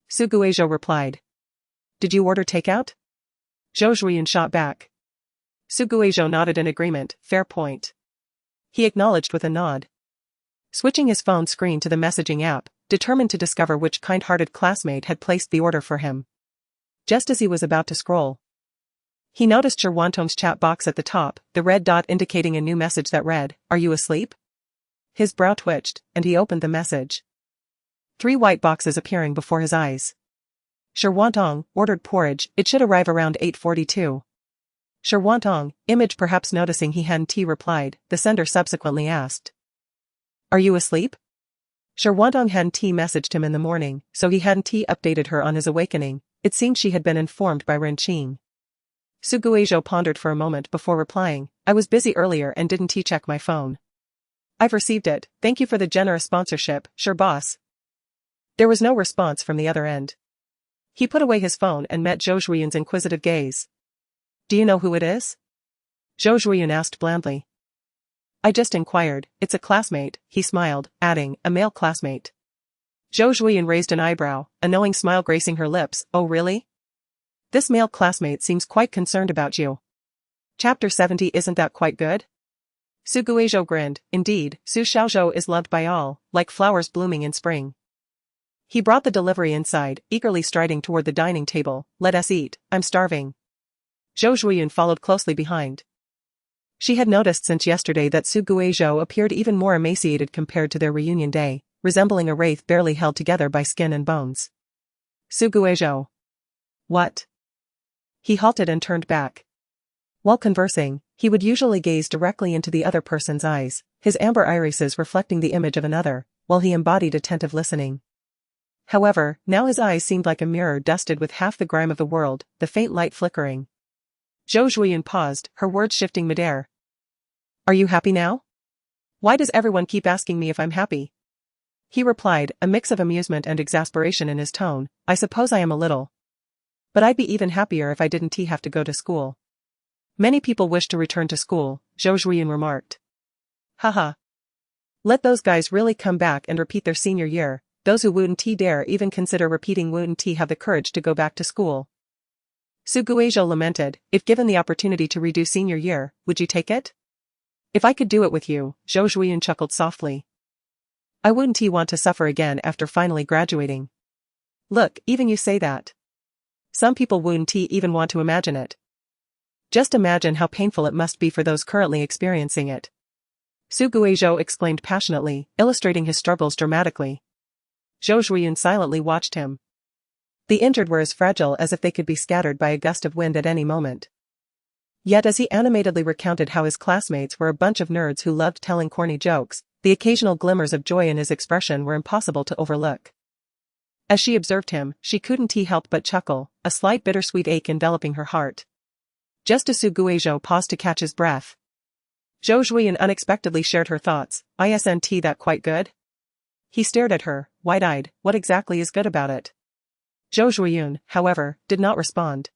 Su Guizhou replied. Did you order takeout? Zhou Zhuoyun shot back. Su Guizhou nodded in agreement, fair point. He acknowledged with a nod, switching his phone screen to the messaging app, determined to discover which kind-hearted classmate had placed the order for him. Just as he was about to scroll, he noticed Sherwantong's chat box at the top, the red dot indicating a new message that read, "Are you asleep?" His brow twitched, and he opened the message. 3 white boxes appearing before his eyes. Sherwantong, ordered porridge, it should arrive around 8:42. Sherwantong, image perhaps noticing he hadn't replied, the sender subsequently asked. Are you asleep? Sherwantong hadn't messaged him in the morning, so he hadn't updated her on his awakening. It seemed she had been informed by Ren Qing. Su Guizhou pondered for a moment before replying, I was busy earlier and didn't check my phone. I've received it, thank you for the generous sponsorship, sure boss. There was no response from the other end. He put away his phone and met Zhou Zhuoyun's inquisitive gaze. Do you know who it is? Zhou Zhuoyun asked blandly. I just inquired, it's a classmate, he smiled, adding, a male classmate. Zhou Zhuoyun raised an eyebrow, a knowing smile gracing her lips, oh really? This male classmate seems quite concerned about you. Chapter 70 isn't that quite good? Su Guizhou grinned, indeed, Su Xiaozhou is loved by all, like flowers blooming in spring. He brought the delivery inside, eagerly striding toward the dining table, let us eat, I'm starving. Zhou Zhuoyun followed closely behind. She had noticed since yesterday that Su Guizhou appeared even more emaciated compared to their reunion day, resembling a wraith barely held together by skin and bones. Su Guizhou. What? He halted and turned back. While conversing, He would usually gaze directly into the other person's eyes, his amber irises reflecting the image of another, while he embodied attentive listening. However, now his eyes seemed like a mirror dusted with half the grime of the world, the faint light flickering. Zhou Zhuoyun paused, her words shifting midair. Are you happy now? Why does everyone keep asking me if I'm happy? He replied, a mix of amusement and exasperation in his tone, I suppose I am a little. But I'd be even happier if I didn't have to go to school. Many people wish to return to school, Zhou Zhuoyun remarked. Haha. Let those guys really come back and repeat their senior year. Those who wouldn't dare even consider repeating wouldn't have the courage to go back to school. Su Guizhou lamented, if given the opportunity to redo senior year, would you take it? If I could do it with you, Zhou Zhuoyun chuckled softly. I wouldn't want to suffer again after finally graduating. Look, even you say that. Some people wouldn't even want to imagine it. Just imagine how painful it must be for those currently experiencing it. Su Guizhou exclaimed passionately, illustrating his struggles dramatically. Zhou Zhuoyun silently watched him. The injured were as fragile as if they could be scattered by a gust of wind at any moment. Yet as he animatedly recounted how his classmates were a bunch of nerds who loved telling corny jokes, the occasional glimmers of joy in his expression were impossible to overlook. As she observed him, she couldn't help but chuckle, a slight bittersweet ache enveloping her heart. Just as Su Guizhou paused to catch his breath. Zhou Zhuoyun unexpectedly shared her thoughts, isn't that quite good? He stared at her, wide-eyed, what exactly is good about it? Zhou Zhuoyun, however, did not respond.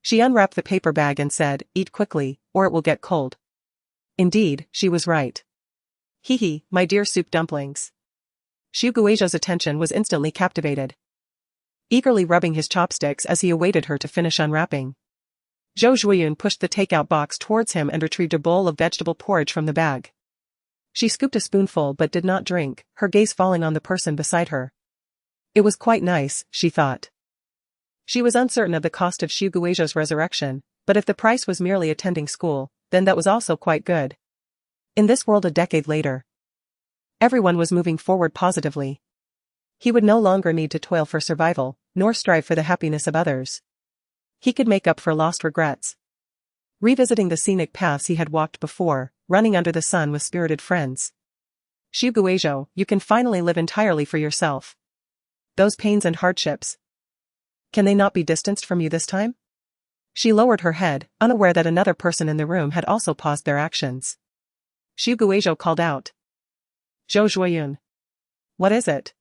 She unwrapped the paper bag and said, eat quickly, or it will get cold. Indeed, she was right. Hee, my dear soup dumplings. Su Guizhou's attention was instantly captivated. Eagerly rubbing his chopsticks as he awaited her to finish unwrapping. Zhou Zhuoyun pushed the takeout box towards him and retrieved a bowl of vegetable porridge from the bag. She scooped a spoonful but did not drink, her gaze falling on the person beside her. It was quite nice, she thought. She was uncertain of the cost of Su Guizhou's resurrection, but if the price was merely attending school, then that was also quite good. In this world a decade later, everyone was moving forward positively. He would no longer need to toil for survival, nor strive for the happiness of others. He could make up for lost regrets. Revisiting the scenic paths he had walked before, running under the sun with spirited friends. Su Guizhou, you can finally live entirely for yourself. Those pains and hardships. Can they not be distanced from you this time? She lowered her head, unaware that another person in the room had also paused their actions. Su Guizhou called out. Zhou Zhuoyun. What is it?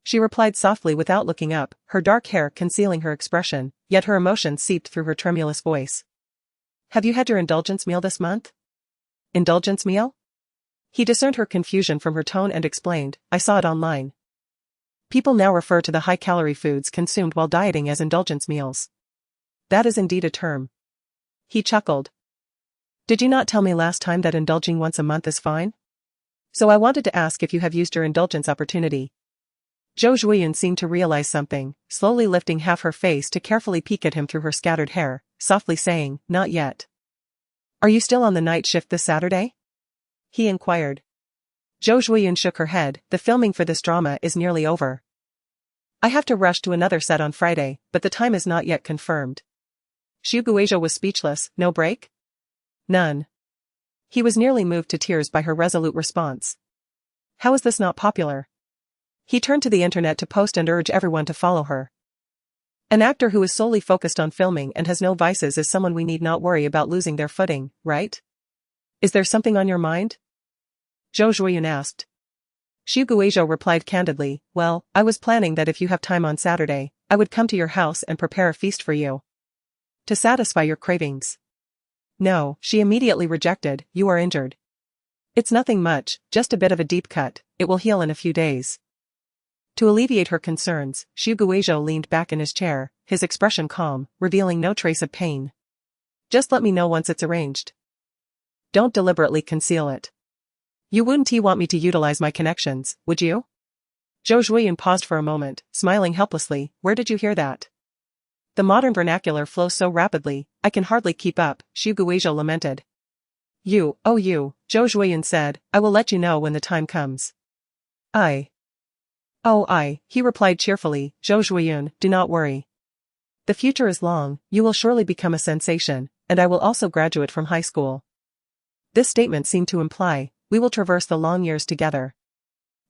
She replied softly without looking up, her dark hair concealing her expression, yet her emotion seeped through her tremulous voice. Have you had your indulgence meal this month? Indulgence meal? He discerned her confusion from her tone and explained, I saw it online. People now refer to the high-calorie foods consumed while dieting as indulgence meals. That is indeed a term. He chuckled. Did you not tell me last time that indulging once a month is fine? So I wanted to ask if you have used your indulgence opportunity. Zhou Zhuoyun seemed to realize something, slowly lifting half her face to carefully peek at him through her scattered hair, softly saying, not yet. Are you still on the night shift this Saturday? He inquired. Zhou Zhuoyun shook her head, the filming for this drama is nearly over. I have to rush to another set on Friday, but the time is not yet confirmed. Su Guizhou was speechless, no break? None. He was nearly moved to tears by her resolute response. How is this not popular? He turned to the internet to post and urge everyone to follow her. An actor who is solely focused on filming and has no vices is someone we need not worry about losing their footing, right? Is there something on your mind? Zhou Zhuoyun asked. Su Guizhou replied candidly, well, I was planning that if you have time on Saturday, I would come to your house and prepare a feast for you. To satisfy your cravings. No, she immediately rejected, you are injured. It's nothing much, just a bit of a deep cut, it will heal in a few days. To alleviate her concerns, Su Guizhou leaned back in his chair, his expression calm, revealing no trace of pain. Just let me know once it's arranged. Don't deliberately conceal it. You wouldn't want me to utilize my connections, would you? Zhou Zhuoyun paused for a moment, smiling helplessly, where did you hear that? The modern vernacular flows so rapidly, I can hardly keep up, Su Guizhou lamented. You, Zhou Zhuoyun said, I will let you know when the time comes. He replied cheerfully, Zhou Zhuoyun, do not worry. The future is long, you will surely become a sensation, and I will also graduate from high school. This statement seemed to imply, we will traverse the long years together.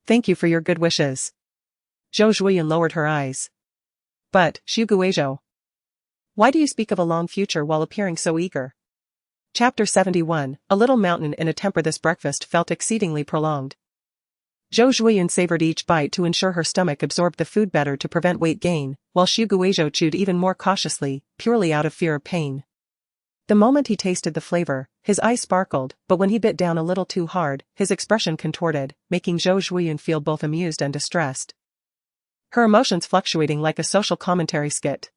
Thank you for your good wishes. Zhou Zhuoyun lowered her eyes. But, Xu Guizhou, why do you speak of a long future while appearing so eager? Chapter 71, A little mountain in a temper. This breakfast felt exceedingly prolonged. Zhou Zhuoyun savored each bite to ensure her stomach absorbed the food better to prevent weight gain, while Xu Guizhou chewed even more cautiously, purely out of fear of pain. The moment he tasted the flavor, his eyes sparkled, but when he bit down a little too hard, his expression contorted, making Zhou Zhuoyun feel both amused and distressed. Her emotions fluctuating like a social commentary skit.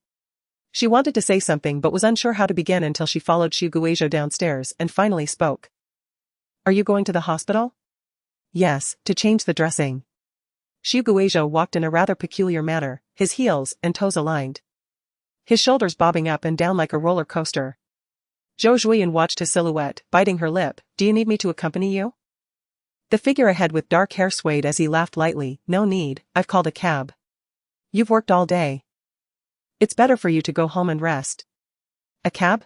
She wanted to say something but was unsure how to begin until she followed Xu Guizhou downstairs and finally spoke. Are you going to the hospital? Yes, to change the dressing. Xu Guizhou walked in a rather peculiar manner, his heels and toes aligned, his shoulders bobbing up and down like a roller coaster. Zhou Zhuoyun watched his silhouette, biting her lip. Do you need me to accompany you? The figure ahead with dark hair swayed as he laughed lightly. No need, I've called a cab. You've worked all day. It's better for you to go home and rest. A cab?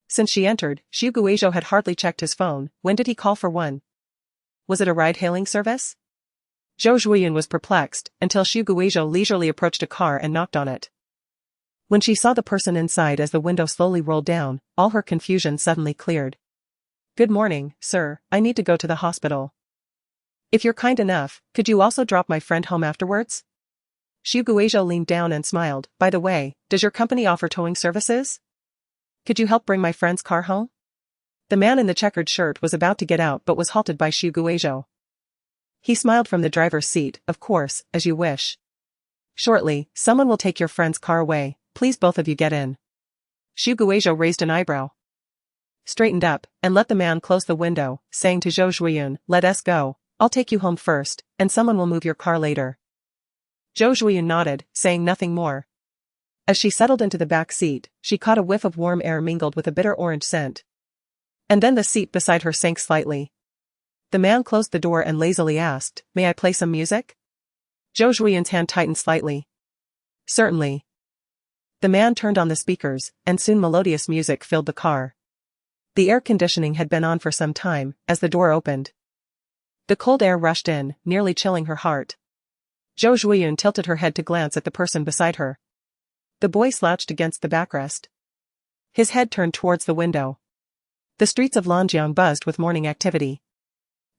Since she entered, Xu Guizhou had hardly checked his phone. When did he call for one? Was it a ride-hailing service? Zhou Zhuoyun was perplexed, until Xu Guizhou leisurely approached a car and knocked on it. When she saw the person inside as the window slowly rolled down, all her confusion suddenly cleared. Good morning, sir, I need to go to the hospital. If you're kind enough, could you also drop my friend home afterwards? Xu Guizhou leaned down and smiled. By the way, does your company offer towing services? Could you help bring my friend's car home? The man in the checkered shirt was about to get out but was halted by Xu Guizhou. He smiled from the driver's seat. Of course, as you wish. Shortly, someone will take your friend's car away. Please both of you get in. Xu Guizhou raised an eyebrow, straightened up, and let the man close the window, saying to Zhou Zhuoyun, let us go. I'll take you home first, and someone will move your car later. Zhou Zhuoyun nodded, saying nothing more. As she settled into the back seat, she caught a whiff of warm air mingled with a bitter orange scent. And then the seat beside her sank slightly. The man closed the door and lazily asked, May I play some music? Zhou Zhuoyun's hand tightened slightly. Certainly. The man turned on the speakers, and soon melodious music filled the car. The air conditioning had been on for some time, as the door opened. The cold air rushed in, nearly chilling her heart. Zhou Zhuoyun tilted her head to glance at the person beside her. The boy slouched against the backrest, his head turned towards the window. The streets of Lanjiang buzzed with morning activity.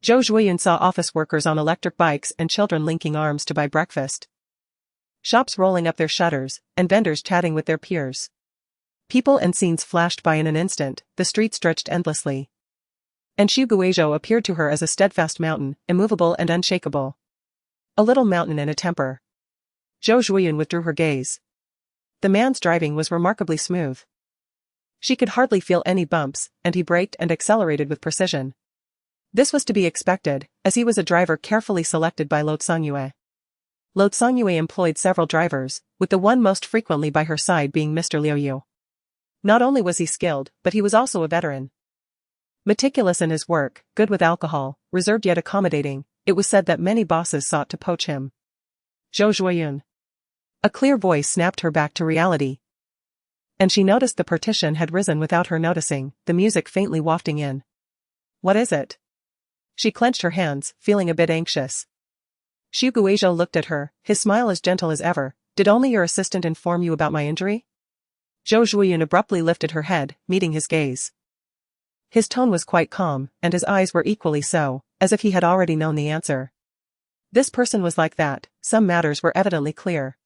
Zhou Zhuoyun saw office workers on electric bikes and children linking arms to buy breakfast. Shops rolling up their shutters, and vendors chatting with their peers. People and scenes flashed by in an instant, the street stretched endlessly. And Xu Guizhou appeared to her as a steadfast mountain, immovable and unshakable. A little mountain in a temper. Zhou Zhuoyun withdrew her gaze. The man's driving was remarkably smooth. She could hardly feel any bumps, and he braked and accelerated with precision. This was to be expected, as he was a driver carefully selected by Lo Tsangyue. Lo Tsangyue employed several drivers, with the one most frequently by her side being Mr. Liu Yu. Not only was he skilled, but he was also a veteran. Meticulous in his work, good with alcohol, reserved yet accommodating, it was said that many bosses sought to poach him. Zhou Zhuoyun. A clear voice snapped her back to reality. And she noticed the partition had risen without her noticing, the music faintly wafting in. What is it? She clenched her hands, feeling a bit anxious. Xu Guizhou looked at her, his smile as gentle as ever. Did only your assistant inform you about my injury? Zhou Zhuoyun abruptly lifted her head, meeting his gaze. His tone was quite calm, and his eyes were equally so, as if he had already known the answer. This person was like that, some matters were evidently clear.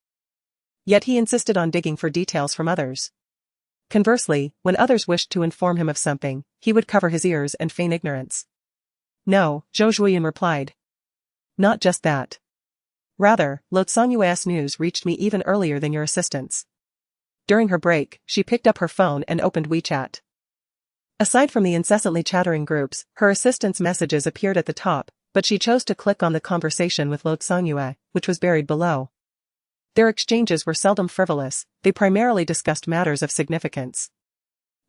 Yet he insisted on digging for details from others. Conversely, when others wished to inform him of something, he would cover his ears and feign ignorance. No, Zhou Zhuoyun replied. Not just that. Rather, Lo Tsangyue's news reached me even earlier than your assistant's. During her break, she picked up her phone and opened WeChat. Aside from the incessantly chattering groups, her assistant's messages appeared at the top, but she chose to click on the conversation with Lo Tsangyue, which was buried below. Their exchanges were seldom frivolous, they primarily discussed matters of significance.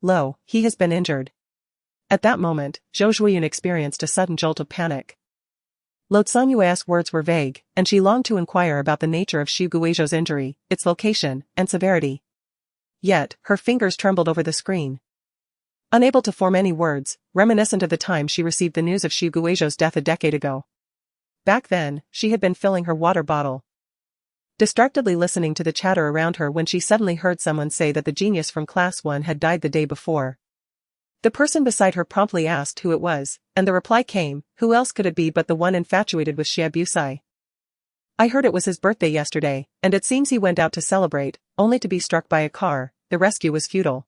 Lo, he has been injured. At that moment, Zhou Zhuoyun experienced a sudden jolt of panic. Lo Tsangyue's words were vague, and she longed to inquire about the nature of Xu Guizhou's injury, its location, and severity. Yet, her fingers trembled over the screen. Unable to form any words, reminiscent of the time she received the news of Xu Guizhou's death a decade ago. Back then, she had been filling her water bottle, distractedly listening to the chatter around her when she suddenly heard someone say that the genius from Class 1 had died the day before. The person beside her promptly asked who it was, and the reply came, who else could it be but the one infatuated with Xie Busai? I heard it was his birthday yesterday, and it seems he went out to celebrate, only to be struck by a car. The rescue was futile.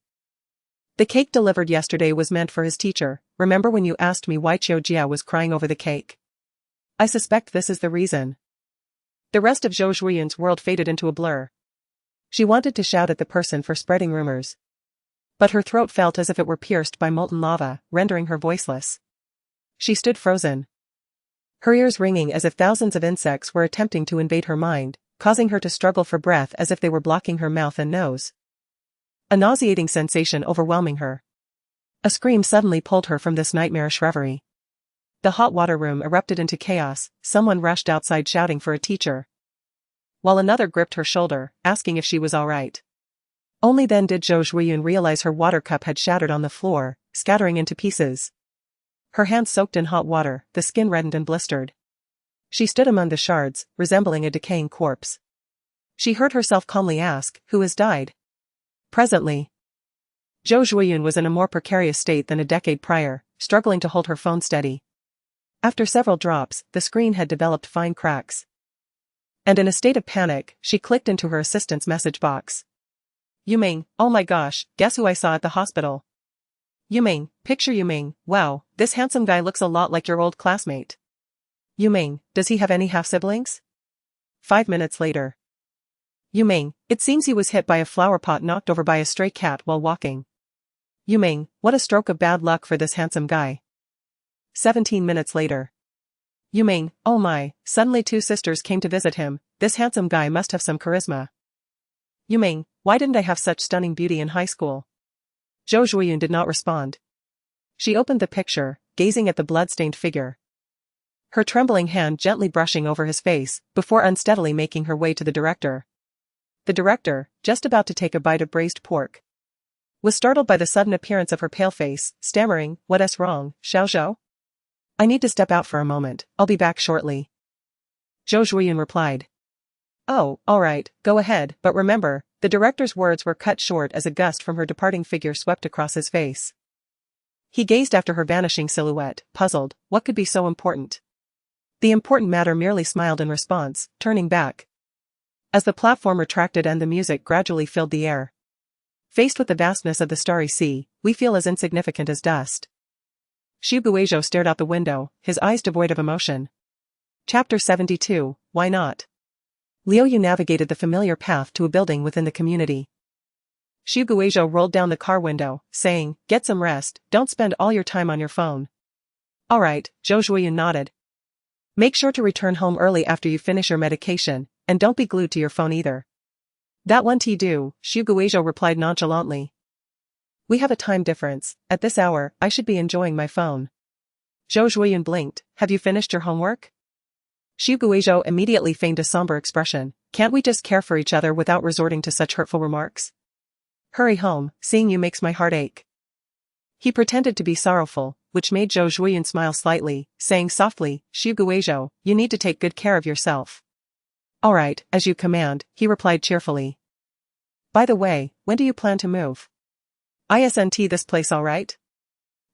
The cake delivered yesterday was meant for his teacher. Remember when you asked me why Qiu Jia was crying over the cake? I suspect this is the reason. The rest of Zhou Zhuiyun's world faded into a blur. She wanted to shout at the person for spreading rumors, but her throat felt as if it were pierced by molten lava, rendering her voiceless. She stood frozen, her ears ringing as if thousands of insects were attempting to invade her mind, causing her to struggle for breath as if they were blocking her mouth and nose. A nauseating sensation overwhelming her. A scream suddenly pulled her from this nightmarish reverie. The hot water room erupted into chaos. Someone rushed outside shouting for a teacher, while another gripped her shoulder, asking if she was all right. Only then did Zhou Zhuiyun realize her water cup had shattered on the floor, scattering into pieces. Her hands soaked in hot water, the skin reddened and blistered. She stood among the shards, resembling a decaying corpse. She heard herself calmly ask, "Who has died?" Presently, Zhou Zhuiyun was in a more precarious state than a decade prior, struggling to hold her phone steady. After several drops, the screen had developed fine cracks. And in a state of panic, she clicked into her assistant's message box. Yuming, oh my gosh, guess who I saw at the hospital? Yuming, picture Yuming, wow, this handsome guy looks a lot like your old classmate. Yuming, does he have any half-siblings? 5 minutes later. Yuming, it seems he was hit by a flower pot knocked over by a stray cat while walking. Yuming, what a stroke of bad luck for this handsome guy. 17 minutes later. Yuming, oh my, suddenly 2 sisters came to visit him. This handsome guy must have some charisma. Yuming, why didn't I have such stunning beauty in high school? Zhou Zhuiyun did not respond. She opened the picture, gazing at the blood-stained figure, her trembling hand gently brushing over his face, before unsteadily making her way to the director. The director, just about to take a bite of braised pork, was startled by the sudden appearance of her pale face, stammering, "What's wrong, Xiao Zhou? I need to step out for a moment, I'll be back shortly." Zhou Zhuiyun replied. "Oh, alright, go ahead, but remember," the director's words were cut short as a gust from her departing figure swept across his face. He gazed after her vanishing silhouette, puzzled. What could be so important? The important matter merely smiled in response, turning back. As the platform retracted and the music gradually filled the air. Faced with the vastness of the starry sea, we feel as insignificant as dust. Xu Guizhou stared out the window, his eyes devoid of emotion. Chapter 72, Why Not? Liu Yu navigated the familiar path to a building within the community. Xu Guizhou rolled down the car window, saying, "Get some rest, don't spend all your time on your phone." "Alright," Zhou Zhuiyun nodded. "Make sure to return home early after you finish your medication, and don't be glued to your phone either." "That one do," Xu Guizhou replied nonchalantly. "We have a time difference. At this hour, I should be enjoying my phone." Zhou Zhuiyun blinked. "Have you finished your homework?" Xu Guizhou immediately feigned a somber expression. "Can't we just care for each other without resorting to such hurtful remarks? Hurry home, seeing you makes my heart ache." He pretended to be sorrowful, which made Zhou Zhuiyun smile slightly, saying softly, "Xu Guizhou, you need to take good care of yourself." "Alright, as you command," he replied cheerfully. "By the way, when do you plan to move? Isn't this place alright?"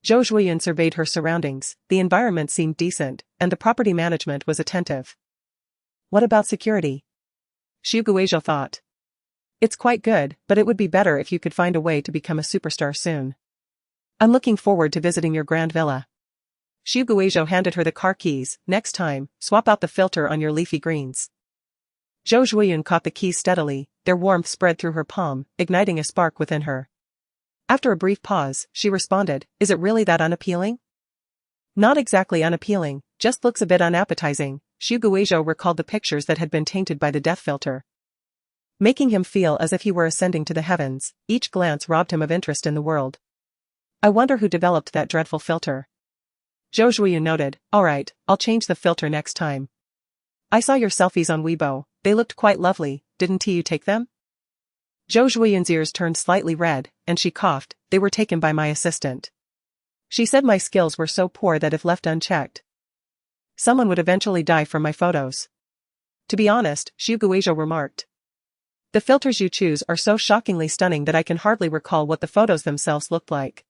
Zhou Zhuiyun surveyed her surroundings. The environment seemed decent, and the property management was attentive. "What about security?" Xu Guizhou thought. "It's quite good, but it would be better if you could find a way to become a superstar soon. I'm looking forward to visiting your grand villa." Xu Guizhou handed her the car keys. "Next time, swap out the filter on your leafy greens." Zhou Zhuiyun caught the keys steadily, their warmth spread through her palm, igniting a spark within her. After a brief pause, she responded, "Is it really that unappealing?" "Not exactly unappealing, just looks a bit unappetizing." Xu Guizhou recalled the pictures that had been tainted by the death filter, making him feel as if he were ascending to the heavens. Each glance robbed him of interest in the world. "I wonder who developed that dreadful filter." Zhou Zhuiyun noted. "Alright, I'll change the filter next time. I saw your selfies on Weibo, they looked quite lovely, didn't you take them?" Zhou Zhuiyun's ears turned slightly red, and she coughed. they were taken by my assistant. She said my skills were so poor that if left unchecked, someone would eventually die from my photos. To be honest, Xu Guizhou remarked. The filters you choose are so shockingly stunning that I can hardly recall what the photos themselves looked like.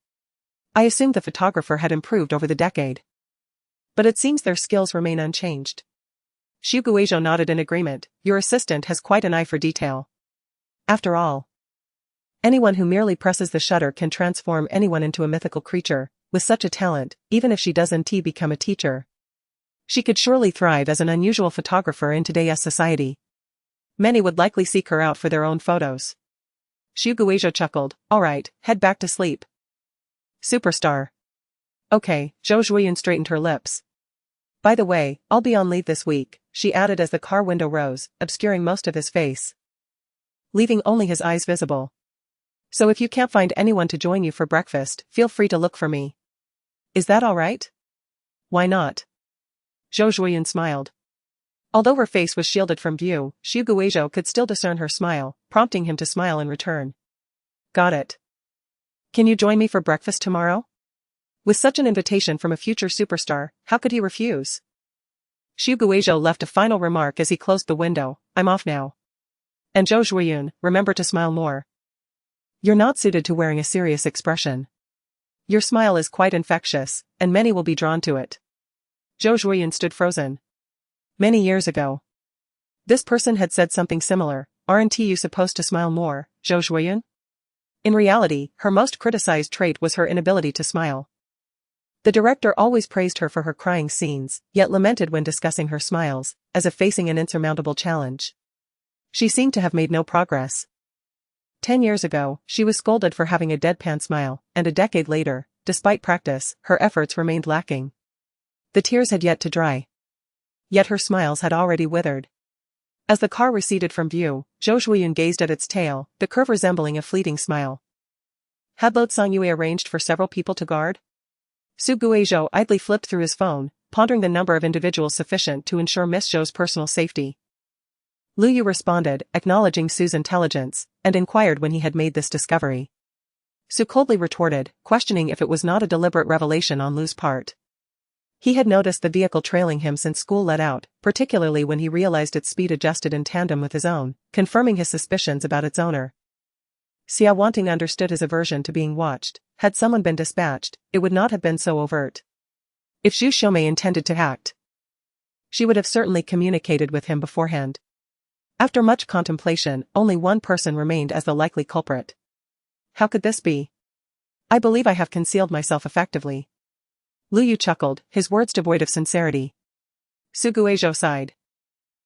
I assumed the photographer had improved over the decade. But it seems their skills remain unchanged. Xu Guizhou nodded in agreement. Your assistant has quite an eye for detail. After all, anyone who merely presses the shutter can transform anyone into a mythical creature. With such a talent, even if she doesn't become a teacher, she could surely thrive as an unusual photographer in today's society. Many would likely seek her out for their own photos. Xu Guizhou chuckled. All right, head back to sleep. Superstar. Okay, Zhou Zhuoyun straightened her lips. By the way, I'll be on leave this week, she added as the car window rose, obscuring most of his face, leaving only his eyes visible. So if you can't find anyone to join you for breakfast, feel free to look for me. Is that all right? Why not? Zhou Zhuoyun smiled. Although her face was shielded from view, Xu Guizhou could still discern her smile, prompting him to smile in return. Got it. Can you join me for breakfast tomorrow? With such an invitation from a future superstar, how could he refuse? Xu Guizhou left a final remark as he closed the window. I'm off now. And Zhou Zhuoyun, remember to smile more. You're not suited to wearing a serious expression. Your smile is quite infectious, and many will be drawn to it. Zhou Zhuoyun stood frozen. Many years ago, this person had said something similar. Aren't you supposed to smile more, Zhou Zhuoyun? In reality, her most criticized trait was her inability to smile. The director always praised her for her crying scenes, yet lamented when discussing her smiles, as if facing an insurmountable challenge. She seemed to have made no progress. 10 years ago, she was scolded for having a deadpan smile, and a decade later, despite practice, her efforts remained lacking. The tears had yet to dry. Yet her smiles had already withered. As the car receded from view, Zhou Zhuoyun gazed at its tail, the curve resembling a fleeting smile. Had Lo Songyue arranged for several people to guard? Xu Guizhou idly flipped through his phone, pondering the number of individuals sufficient to ensure Miss Zhou's personal safety. Lu Yu responded, acknowledging Su's intelligence, and inquired when he had made this discovery. Su coldly retorted, questioning if it was not a deliberate revelation on Lu's part. He had noticed the vehicle trailing him since school let out, particularly when he realized its speed adjusted in tandem with his own, confirming his suspicions about its owner. Xia Wanting understood his aversion to being watched. Had someone been dispatched, it would not have been so overt. If Zhu Xiumei intended to act, she would have certainly communicated with him beforehand. After much contemplation, only one person remained as the likely culprit. How could this be? I believe I have concealed myself effectively. Lu Yu chuckled, his words devoid of sincerity. Su Guizhou sighed.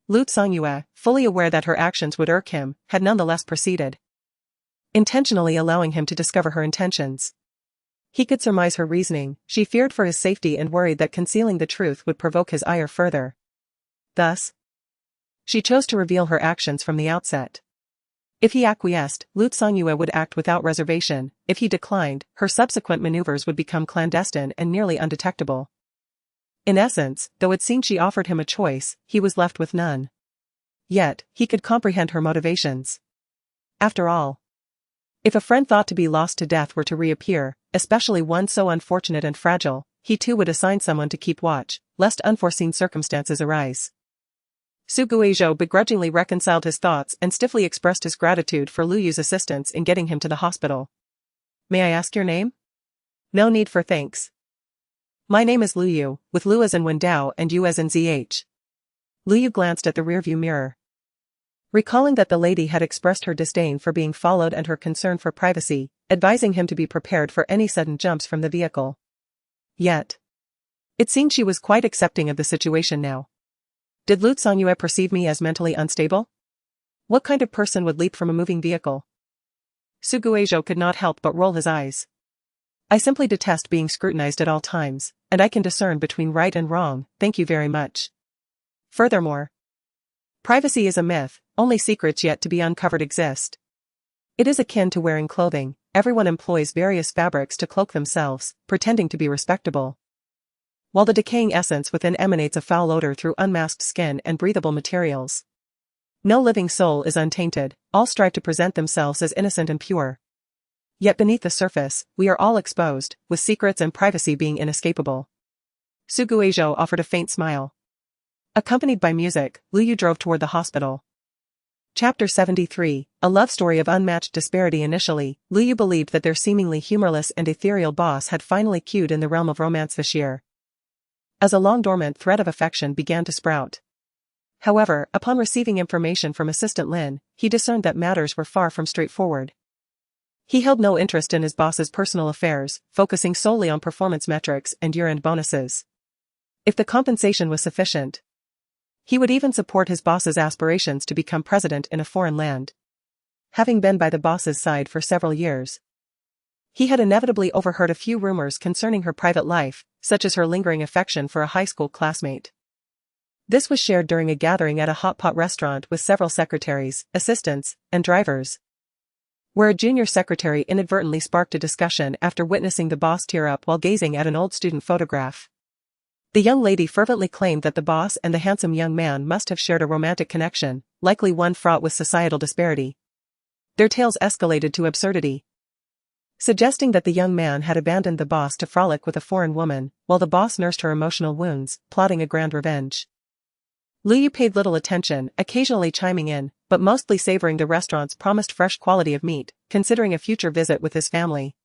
Lu Songyue, fully aware that her actions would irk him, had nonetheless proceeded, intentionally allowing him to discover her intentions. He could surmise her reasoning. She feared for his safety and worried that concealing the truth would provoke his ire further. Thus, she chose to reveal her actions from the outset. If he acquiesced, Lu Songyue would act without reservation. If he declined, her subsequent maneuvers would become clandestine and nearly undetectable. In essence, though it seemed she offered him a choice, he was left with none. Yet, he could comprehend her motivations. After all, if a friend thought to be lost to death were to reappear, especially one so unfortunate and fragile, he too would assign someone to keep watch, lest unforeseen circumstances arise. Su Guizhou begrudgingly reconciled his thoughts and stiffly expressed his gratitude for Lu Yu's assistance in getting him to the hospital. May I ask your name? No need for thanks. My name is Lu Yu, with Lu as in Wendao and Yu as in ZH. Lu Yu glanced at the rearview mirror. Recalling that the lady had expressed her disdain for being followed and her concern for privacy, advising him to be prepared for any sudden jumps from the vehicle. Yet, it seemed she was quite accepting of the situation now. Did Lu Songyue perceive me as mentally unstable? What kind of person would leap from a moving vehicle? Su Guizhou could not help but roll his eyes. I simply detest being scrutinized at all times, and I can discern between right and wrong, thank you very much. Furthermore, privacy is a myth, only secrets yet to be uncovered exist. It is akin to wearing clothing. Everyone employs various fabrics to cloak themselves, pretending to be respectable, while the decaying essence within emanates a foul odor through unmasked skin and breathable materials. No living soul is untainted, all strive to present themselves as innocent and pure. Yet beneath the surface, we are all exposed, with secrets and privacy being inescapable. Suguejo offered a faint smile. Accompanied by music, Luyu drove toward the hospital. Chapter 73, A Love Story of Unmatched Disparity. Initially, Luyu believed that their seemingly humorless and ethereal boss had finally cued in the realm of romance this year, as a long-dormant thread of affection began to sprout. However, upon receiving information from Assistant Lin, he discerned that matters were far from straightforward. He held no interest in his boss's personal affairs, focusing solely on performance metrics and year-end bonuses. If the compensation was sufficient, he would even support his boss's aspirations to become president in a foreign land. Having been by the boss's side for several years, he had inevitably overheard a few rumors concerning her private life, such as her lingering affection for a high school classmate. This was shared during a gathering at a hot pot restaurant with several secretaries, assistants, and drivers, where a junior secretary inadvertently sparked a discussion after witnessing the boss tear up while gazing at an old student photograph. The young lady fervently claimed that the boss and the handsome young man must have shared a romantic connection, likely one fraught with societal disparity. Their tales escalated to absurdity, suggesting that the young man had abandoned the boss to frolic with a foreign woman, while the boss nursed her emotional wounds, plotting a grand revenge. Luyu paid little attention, occasionally chiming in, but mostly savoring the restaurant's promised fresh quality of meat, considering a future visit with his family.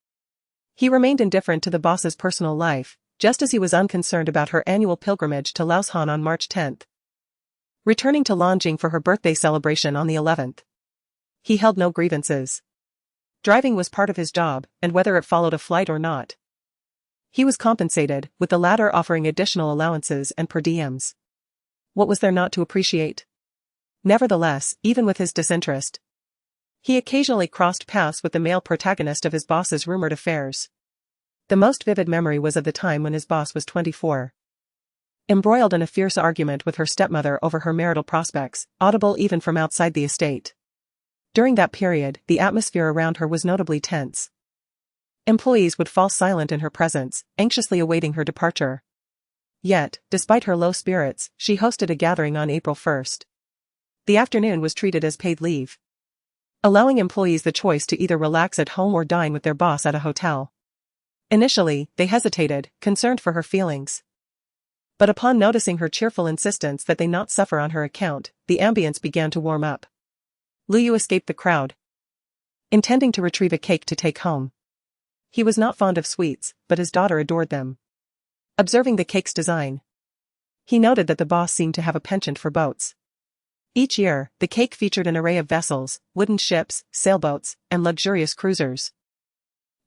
He remained indifferent to the boss's personal life, just as he was unconcerned about her annual pilgrimage to Laoshan on March 10th. Returning to Nanjing for her birthday celebration on the 11th. He held no grievances. Driving was part of his job, and whether it followed a flight or not, he was compensated, with the latter offering additional allowances and per diems. What was there not to appreciate? Nevertheless, even with his disinterest, he occasionally crossed paths with the male protagonist of his boss's rumored affairs. The most vivid memory was of the time when his boss was 24. Embroiled in a fierce argument with her stepmother over her marital prospects, audible even from outside the estate. During that period, the atmosphere around her was notably tense. Employees would fall silent in her presence, anxiously awaiting her departure. Yet, despite her low spirits, she hosted a gathering on April 1st. The afternoon was treated as paid leave, allowing employees the choice to either relax at home or dine with their boss at a hotel. Initially, they hesitated, concerned for her feelings. But upon noticing her cheerful insistence that they not suffer on her account, the ambience began to warm up. Luyu escaped the crowd, intending to retrieve a cake to take home. He was not fond of sweets, but his daughter adored them. Observing the cake's design, he noted that the boss seemed to have a penchant for boats. Each year, the cake featured an array of vessels, wooden ships, sailboats, and luxurious cruisers,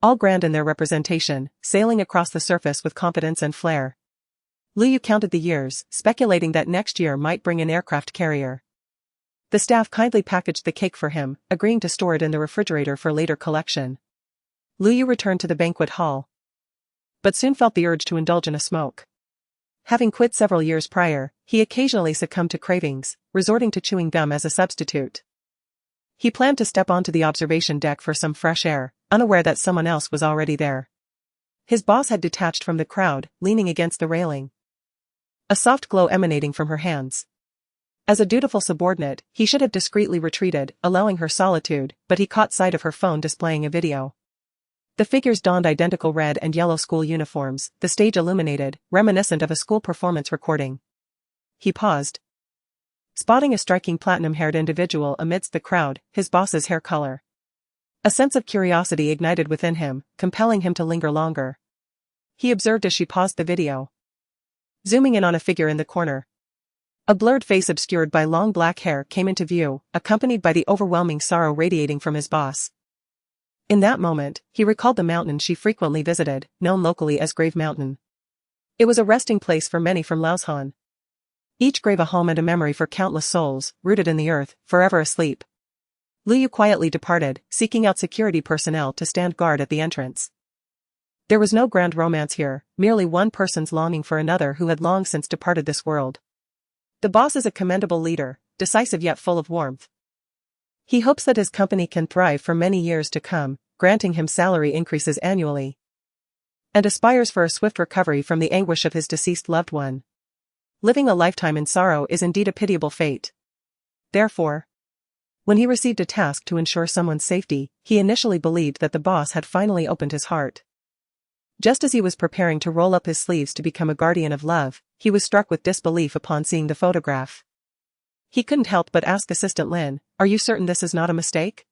all grand in their representation, sailing across the surface with confidence and flair. Luyu counted the years, speculating that next year might bring an aircraft carrier. The staff kindly packaged the cake for him, agreeing to store it in the refrigerator for later collection. Luyu returned to the banquet hall, but soon felt the urge to indulge in a smoke. Having quit several years prior, he occasionally succumbed to cravings, resorting to chewing gum as a substitute. He planned to step onto the observation deck for some fresh air, unaware that someone else was already there. His boss had detached from the crowd, leaning against the railing, a soft glow emanating from her hands. As a dutiful subordinate, he should have discreetly retreated, allowing her solitude, but he caught sight of her phone displaying a video. The figures donned identical red and yellow school uniforms, the stage illuminated, reminiscent of a school performance recording. He paused, spotting a striking platinum-haired individual amidst the crowd, his boss's hair color. A sense of curiosity ignited within him, compelling him to linger longer. He observed as she paused the video, zooming in on a figure in the corner. A blurred face obscured by long black hair came into view, accompanied by the overwhelming sorrow radiating from his boss. In that moment, he recalled the mountain she frequently visited, known locally as Grave Mountain. It was a resting place for many from Laoshan. Each grave a home and a memory for countless souls, rooted in the earth, forever asleep. Luyu quietly departed, seeking out security personnel to stand guard at the entrance. There was no grand romance here, merely one person's longing for another who had long since departed this world. The boss is a commendable leader, decisive yet full of warmth. He hopes that his company can thrive for many years to come, granting him salary increases annually, and aspires for a swift recovery from the anguish of his deceased loved one. Living a lifetime in sorrow is indeed a pitiable fate. Therefore, When he received a task to ensure someone's safety, he initially believed that the boss had finally opened his heart. Just as he was preparing to roll up his sleeves to become a guardian of love, he was struck with disbelief upon seeing the photograph. He couldn't help but ask Assistant Lin, "Are you certain this is not a mistake?"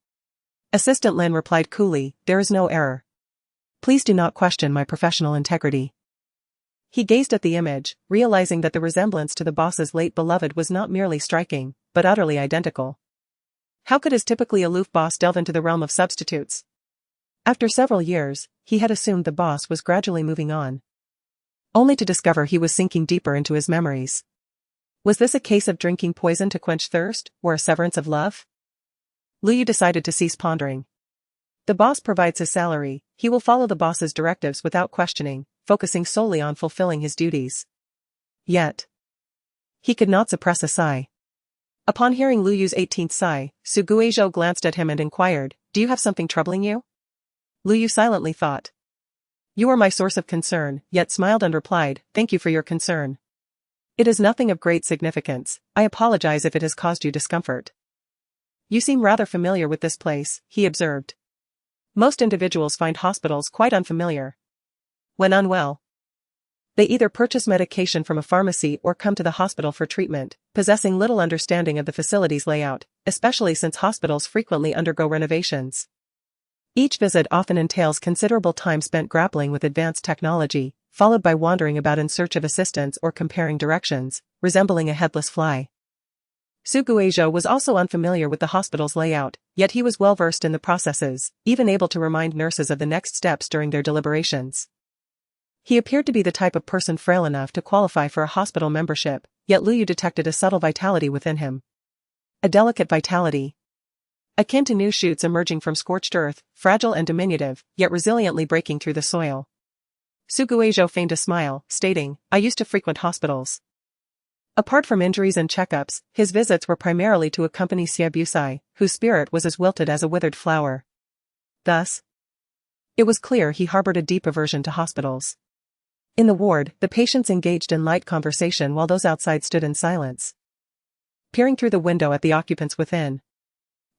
Assistant Lin replied coolly, "There is no error. Please do not question my professional integrity." He gazed at the image, realizing that the resemblance to the boss's late beloved was not merely striking, but utterly identical. How could his typically aloof boss delve into the realm of substitutes? After several years, he had assumed the boss was gradually moving on, only to discover he was sinking deeper into his memories. Was this a case of drinking poison to quench thirst, or a severance of love? Lu Yu decided to cease pondering. The boss provides his salary, he will follow the boss's directives without questioning, focusing solely on fulfilling his duties. Yet, he could not suppress a sigh. Upon hearing Lu Yu's 18th sigh, Su Guizhou glanced at him and inquired, "Do you have something troubling you?" Lu Yu silently thought. "You are my source of concern," yet smiled and replied, "Thank you for your concern. It is nothing of great significance. I apologize if it has caused you discomfort." "You seem rather familiar with this place," he observed. Most individuals find hospitals quite unfamiliar. When unwell, they either purchase medication from a pharmacy or come to the hospital for treatment, possessing little understanding of the facility's layout, especially since hospitals frequently undergo renovations. Each visit often entails considerable time spent grappling with advanced technology, followed by wandering about in search of assistance or comparing directions, resembling a headless fly. Su Guizhou was also unfamiliar with the hospital's layout, yet he was well versed in the processes, even able to remind nurses of the next steps during their deliberations. He appeared to be the type of person frail enough to qualify for a hospital membership, yet Lu Yu detected a subtle vitality within him. A delicate vitality, akin to new shoots emerging from scorched earth, fragile and diminutive, yet resiliently breaking through the soil. Su Guizhou feigned a smile, stating, "I used to frequent hospitals." Apart from injuries and checkups, his visits were primarily to accompany Xie Busai, whose spirit was as wilted as a withered flower. Thus, it was clear he harbored a deep aversion to hospitals. In the ward, the patients engaged in light conversation while those outside stood in silence, peering through the window at the occupants within.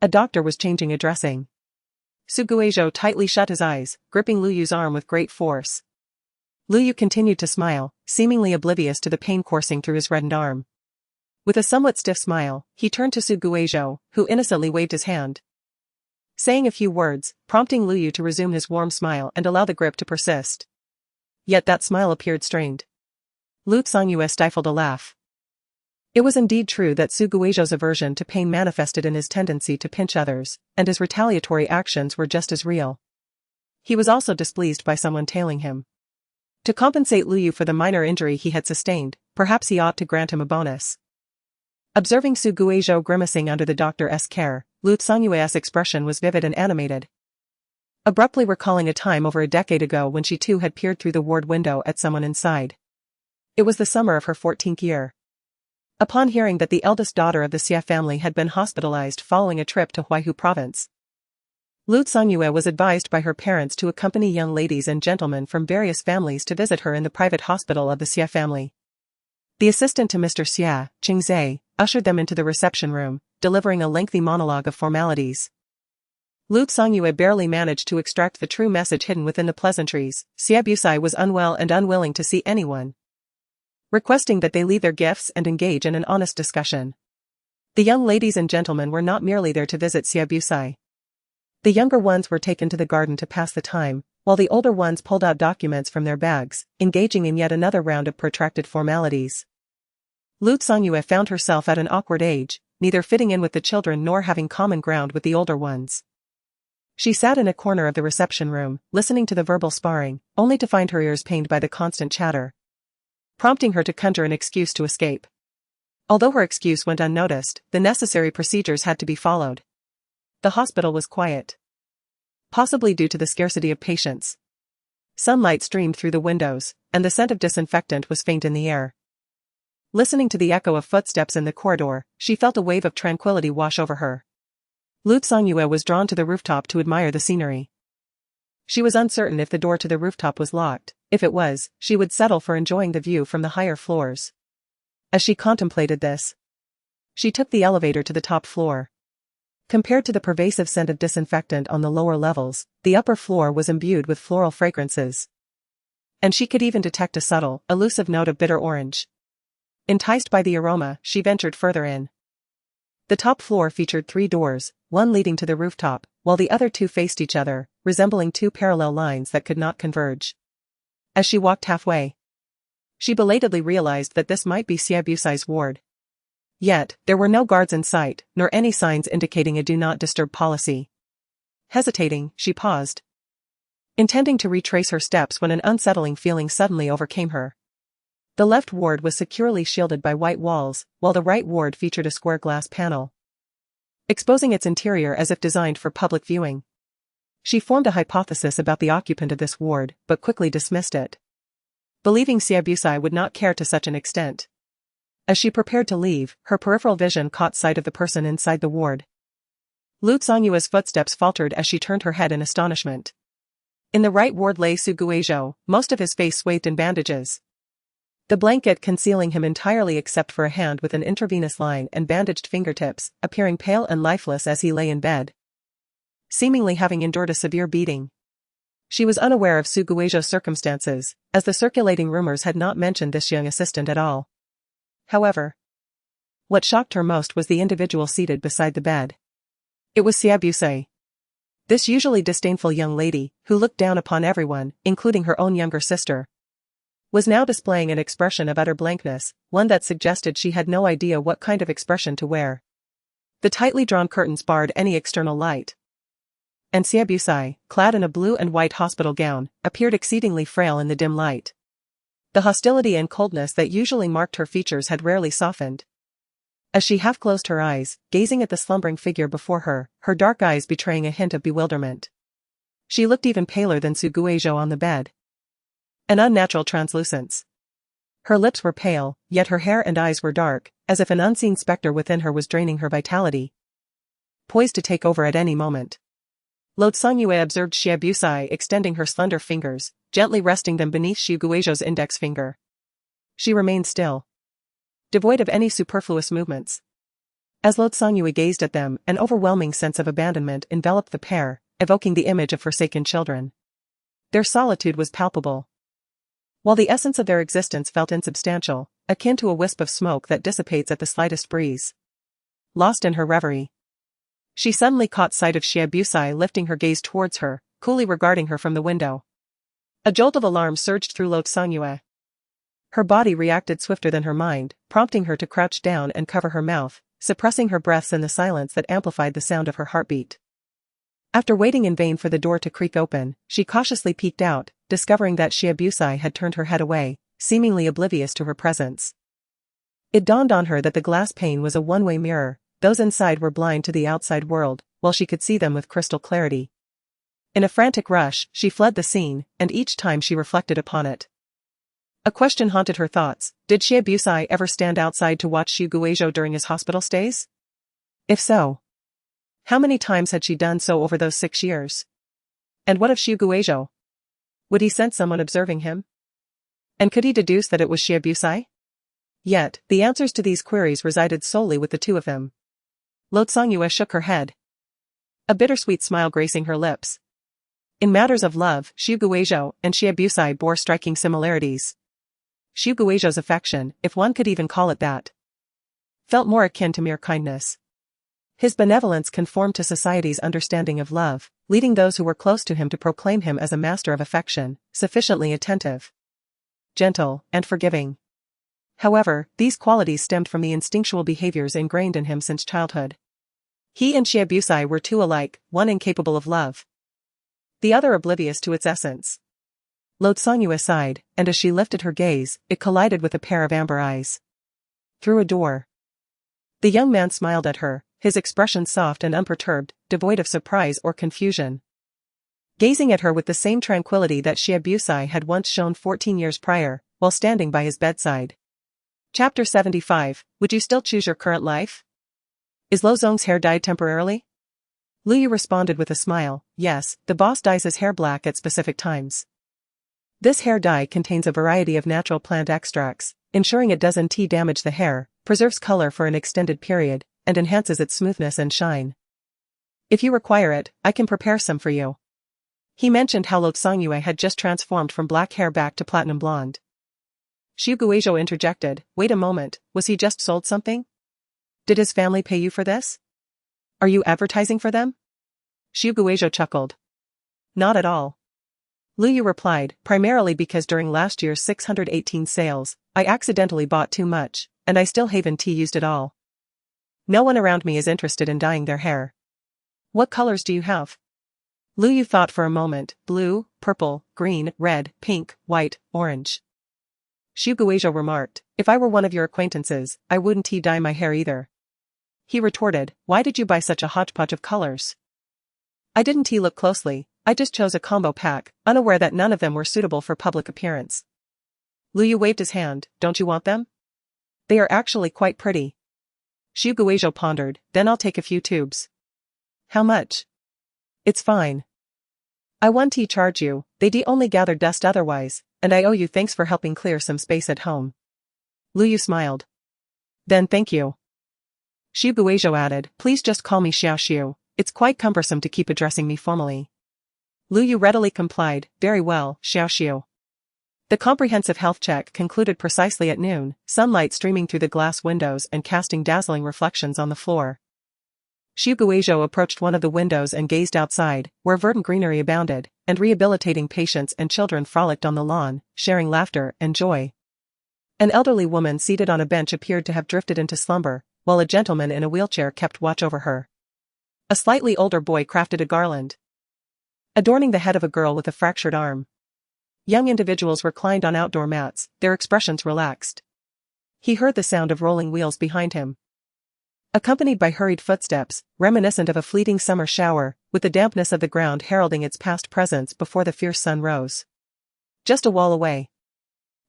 A doctor was changing a dressing. Su Guizhou tightly shut his eyes, gripping Lu Yu's arm with great force. Lu Yu continued to smile, seemingly oblivious to the pain coursing through his reddened arm. With a somewhat stiff smile, he turned to Su Guizhou, who innocently waved his hand, saying a few words, prompting Lu Yu to resume his warm smile and allow the grip to persist. Yet that smile appeared strained. Lu Xiangyue stifled a laugh. It was indeed true that Su Guizhou's aversion to pain manifested in his tendency to pinch others, and his retaliatory actions were just as real. He was also displeased by someone tailing him. To compensate Lu Yu for the minor injury he had sustained, perhaps he ought to grant him a bonus. Observing Su Guizhou grimacing under the doctor's care, Lu Xiangyue's expression was vivid and animated, abruptly recalling a time over a decade ago when she too had peered through the ward window at someone inside. It was the summer of her 14th year. Upon hearing that the eldest daughter of the Xie family had been hospitalized following a trip to Huaihu province, Lu Xiangyue was advised by her parents to accompany young ladies and gentlemen from various families to visit her in the private hospital of the Xie family. The assistant to Mr. Xie, Qingzhe, ushered them into the reception room, delivering a lengthy monologue of formalities. Lu Xiangyue barely managed to extract the true message hidden within the pleasantries. Xie Busai was unwell and unwilling to see anyone, requesting that they leave their gifts and engage in an honest discussion. The young ladies and gentlemen were not merely there to visit Xie Busai. The younger ones were taken to the garden to pass the time, while the older ones pulled out documents from their bags, engaging in yet another round of protracted formalities. Lu Xiangyue found herself at an awkward age, neither fitting in with the children nor having common ground with the older ones. She sat in a corner of the reception room, listening to the verbal sparring, only to find her ears pained by the constant chatter, prompting her to conjure an excuse to escape. Although her excuse went unnoticed, the necessary procedures had to be followed. The hospital was quiet, possibly due to the scarcity of patients. Sunlight streamed through the windows, and the scent of disinfectant was faint in the air. Listening to the echo of footsteps in the corridor, she felt a wave of tranquility wash over her. Lu Xiangyue was drawn to the rooftop to admire the scenery. She was uncertain if the door to the rooftop was locked. If it was, she would settle for enjoying the view from the higher floors. As she contemplated this, she took the elevator to the top floor. Compared to the pervasive scent of disinfectant on the lower levels, the upper floor was imbued with floral fragrances. And she could even detect a subtle, elusive note of bitter orange. Enticed by the aroma, she ventured further in. The top floor featured 3 doors, one leading to the rooftop, while the other 2 faced each other, resembling 2 parallel lines that could not converge. As she walked halfway, she belatedly realized that this might be Siabusai's ward. Yet, there were no guards in sight, nor any signs indicating a do not disturb policy. Hesitating, she paused, intending to retrace her steps when an unsettling feeling suddenly overcame her. The left ward was securely shielded by white walls, while the right ward featured a square glass panel, exposing its interior as if designed for public viewing. She formed a hypothesis about the occupant of this ward, but quickly dismissed it, believing Siabusai would not care to such an extent. As she prepared to leave, her peripheral vision caught sight of the person inside the ward. Lu Songyue's footsteps faltered as she turned her head in astonishment. In the right ward lay Su Guizhou, most of his face swathed in bandages, the blanket concealing him entirely except for a hand with an intravenous line and bandaged fingertips, appearing pale and lifeless as he lay in bed, seemingly having endured a severe beating. She was unaware of Su Guizhou's circumstances, as the circulating rumors had not mentioned this young assistant at all. However, what shocked her most was the individual seated beside the bed. It was Siabusai. This usually disdainful young lady, who looked down upon everyone, including her own younger sister, was now displaying an expression of utter blankness, one that suggested she had no idea what kind of expression to wear. The tightly drawn curtains barred any external light, and Siabusai, clad in a blue and white hospital gown, appeared exceedingly frail in the dim light. The hostility and coldness that usually marked her features had rarely softened. As she half closed her eyes, gazing at the slumbering figure before her, her dark eyes betraying a hint of bewilderment. She looked even paler than Su Guizhou on the bed. An unnatural translucence. Her lips were pale, yet her hair and eyes were dark, as if an unseen specter within her was draining her vitality, poised to take over at any moment. Lode Songyue observed Siabusai extending her slender fingers, gently resting them beneath Su Guizhou's index finger. She remained still, devoid of any superfluous movements. As Lode Songyue gazed at them, an overwhelming sense of abandonment enveloped the pair, evoking the image of forsaken children. Their solitude was palpable, while the essence of their existence felt insubstantial, akin to a wisp of smoke that dissipates at the slightest breeze. Lost in her reverie, she suddenly caught sight of Siabusai lifting her gaze towards her, coolly regarding her from the window. A jolt of alarm surged through Lode Songyue. Her body reacted swifter than her mind, prompting her to crouch down and cover her mouth, suppressing her breaths in the silence that amplified the sound of her heartbeat. After waiting in vain for the door to creak open, she cautiously peeked out, discovering that Siabusai had turned her head away, seemingly oblivious to her presence. It dawned on her that the glass pane was a one-way mirror. Those inside were blind to the outside world, while she could see them with crystal clarity. In a frantic rush, she fled the scene, and each time she reflected upon it, a question haunted her thoughts: did Siabusai ever stand outside to watch Su Guizhou during his hospital stays? If so, how many times had she done so over those 6 years? And what of Su Guizhou? Would he sense someone observing him? And could he deduce that it was Siabusai? Yet, the answers to these queries resided solely with the two of them. Lode Songyue shook her head, a bittersweet smile gracing her lips. In matters of love, Su Guizhou and Siabusai bore striking similarities. Su Guizhou's affection, if one could even call it that, felt more akin to mere kindness. His benevolence conformed to society's understanding of love, leading those who were close to him to proclaim him as a master of affection, sufficiently attentive, gentle, and forgiving. However, these qualities stemmed from the instinctual behaviors ingrained in him since childhood. He and Siabusai were two alike, one incapable of love, the other oblivious to its essence. Lode Songyue sighed, and as she lifted her gaze, it collided with a pair of amber eyes. Through a door, the young man smiled at her, his expression soft and unperturbed, devoid of surprise or confusion, gazing at her with the same tranquility that Siabusai had once shown 14 years prior, while standing by his bedside. Chapter 75, Would you still choose your current life? Is Lo Zong's hair dyed temporarily? Lu Yu responded with a smile. Yes, the boss dyes his hair black at specific times. This hair dye contains a variety of natural plant extracts, ensuring it doesn't damage the hair, preserves color for an extended period, and enhances its smoothness and shine. If you require it, I can prepare some for you. He mentioned how Lo Tsangyue had just transformed from black hair back to platinum blonde. Xu Guizhou interjected, wait a moment, was he just sold something? Did his family pay you for this? Are you advertising for them? Xu Guizhou chuckled. Not at all. Lu Yu replied, primarily because during last year's 618 sales, I accidentally bought too much, and I still haven't used it all. No one around me is interested in dyeing their hair. What colors do you have? Lu Yu thought for a moment, blue, purple, green, red, pink, white, orange. Xu Guizhou remarked, if I were one of your acquaintances, I wouldn't dye my hair either. He retorted, why did you buy such a hodgepodge of colors? I didn't look closely, I just chose a combo pack, unaware that none of them were suitable for public appearance. Lu Yu waved his hand, don't you want them? They are actually quite pretty. Xu Guizhou pondered, then I'll take a few tubes. How much? It's fine. I won't charge you, they only gather dust otherwise, and I owe you thanks for helping clear some space at home. Lu Yu smiled. Then thank you. Xu Guizhou added, please just call me Xiao Xiu, it's quite cumbersome to keep addressing me formally. Lu Yu readily complied, very well, Xiao Xiu. The comprehensive health check concluded precisely at noon, sunlight streaming through the glass windows and casting dazzling reflections on the floor. Xu Guizhou approached one of the windows and gazed outside, where verdant greenery abounded, and rehabilitating patients and children frolicked on the lawn, sharing laughter and joy. An elderly woman seated on a bench appeared to have drifted into slumber, while a gentleman in a wheelchair kept watch over her. A slightly older boy crafted a garland, adorning the head of a girl with a fractured arm. Young individuals reclined on outdoor mats, their expressions relaxed. He heard the sound of rolling wheels behind him, accompanied by hurried footsteps, reminiscent of a fleeting summer shower, with the dampness of the ground heralding its past presence before the fierce sun rose. Just a wall away,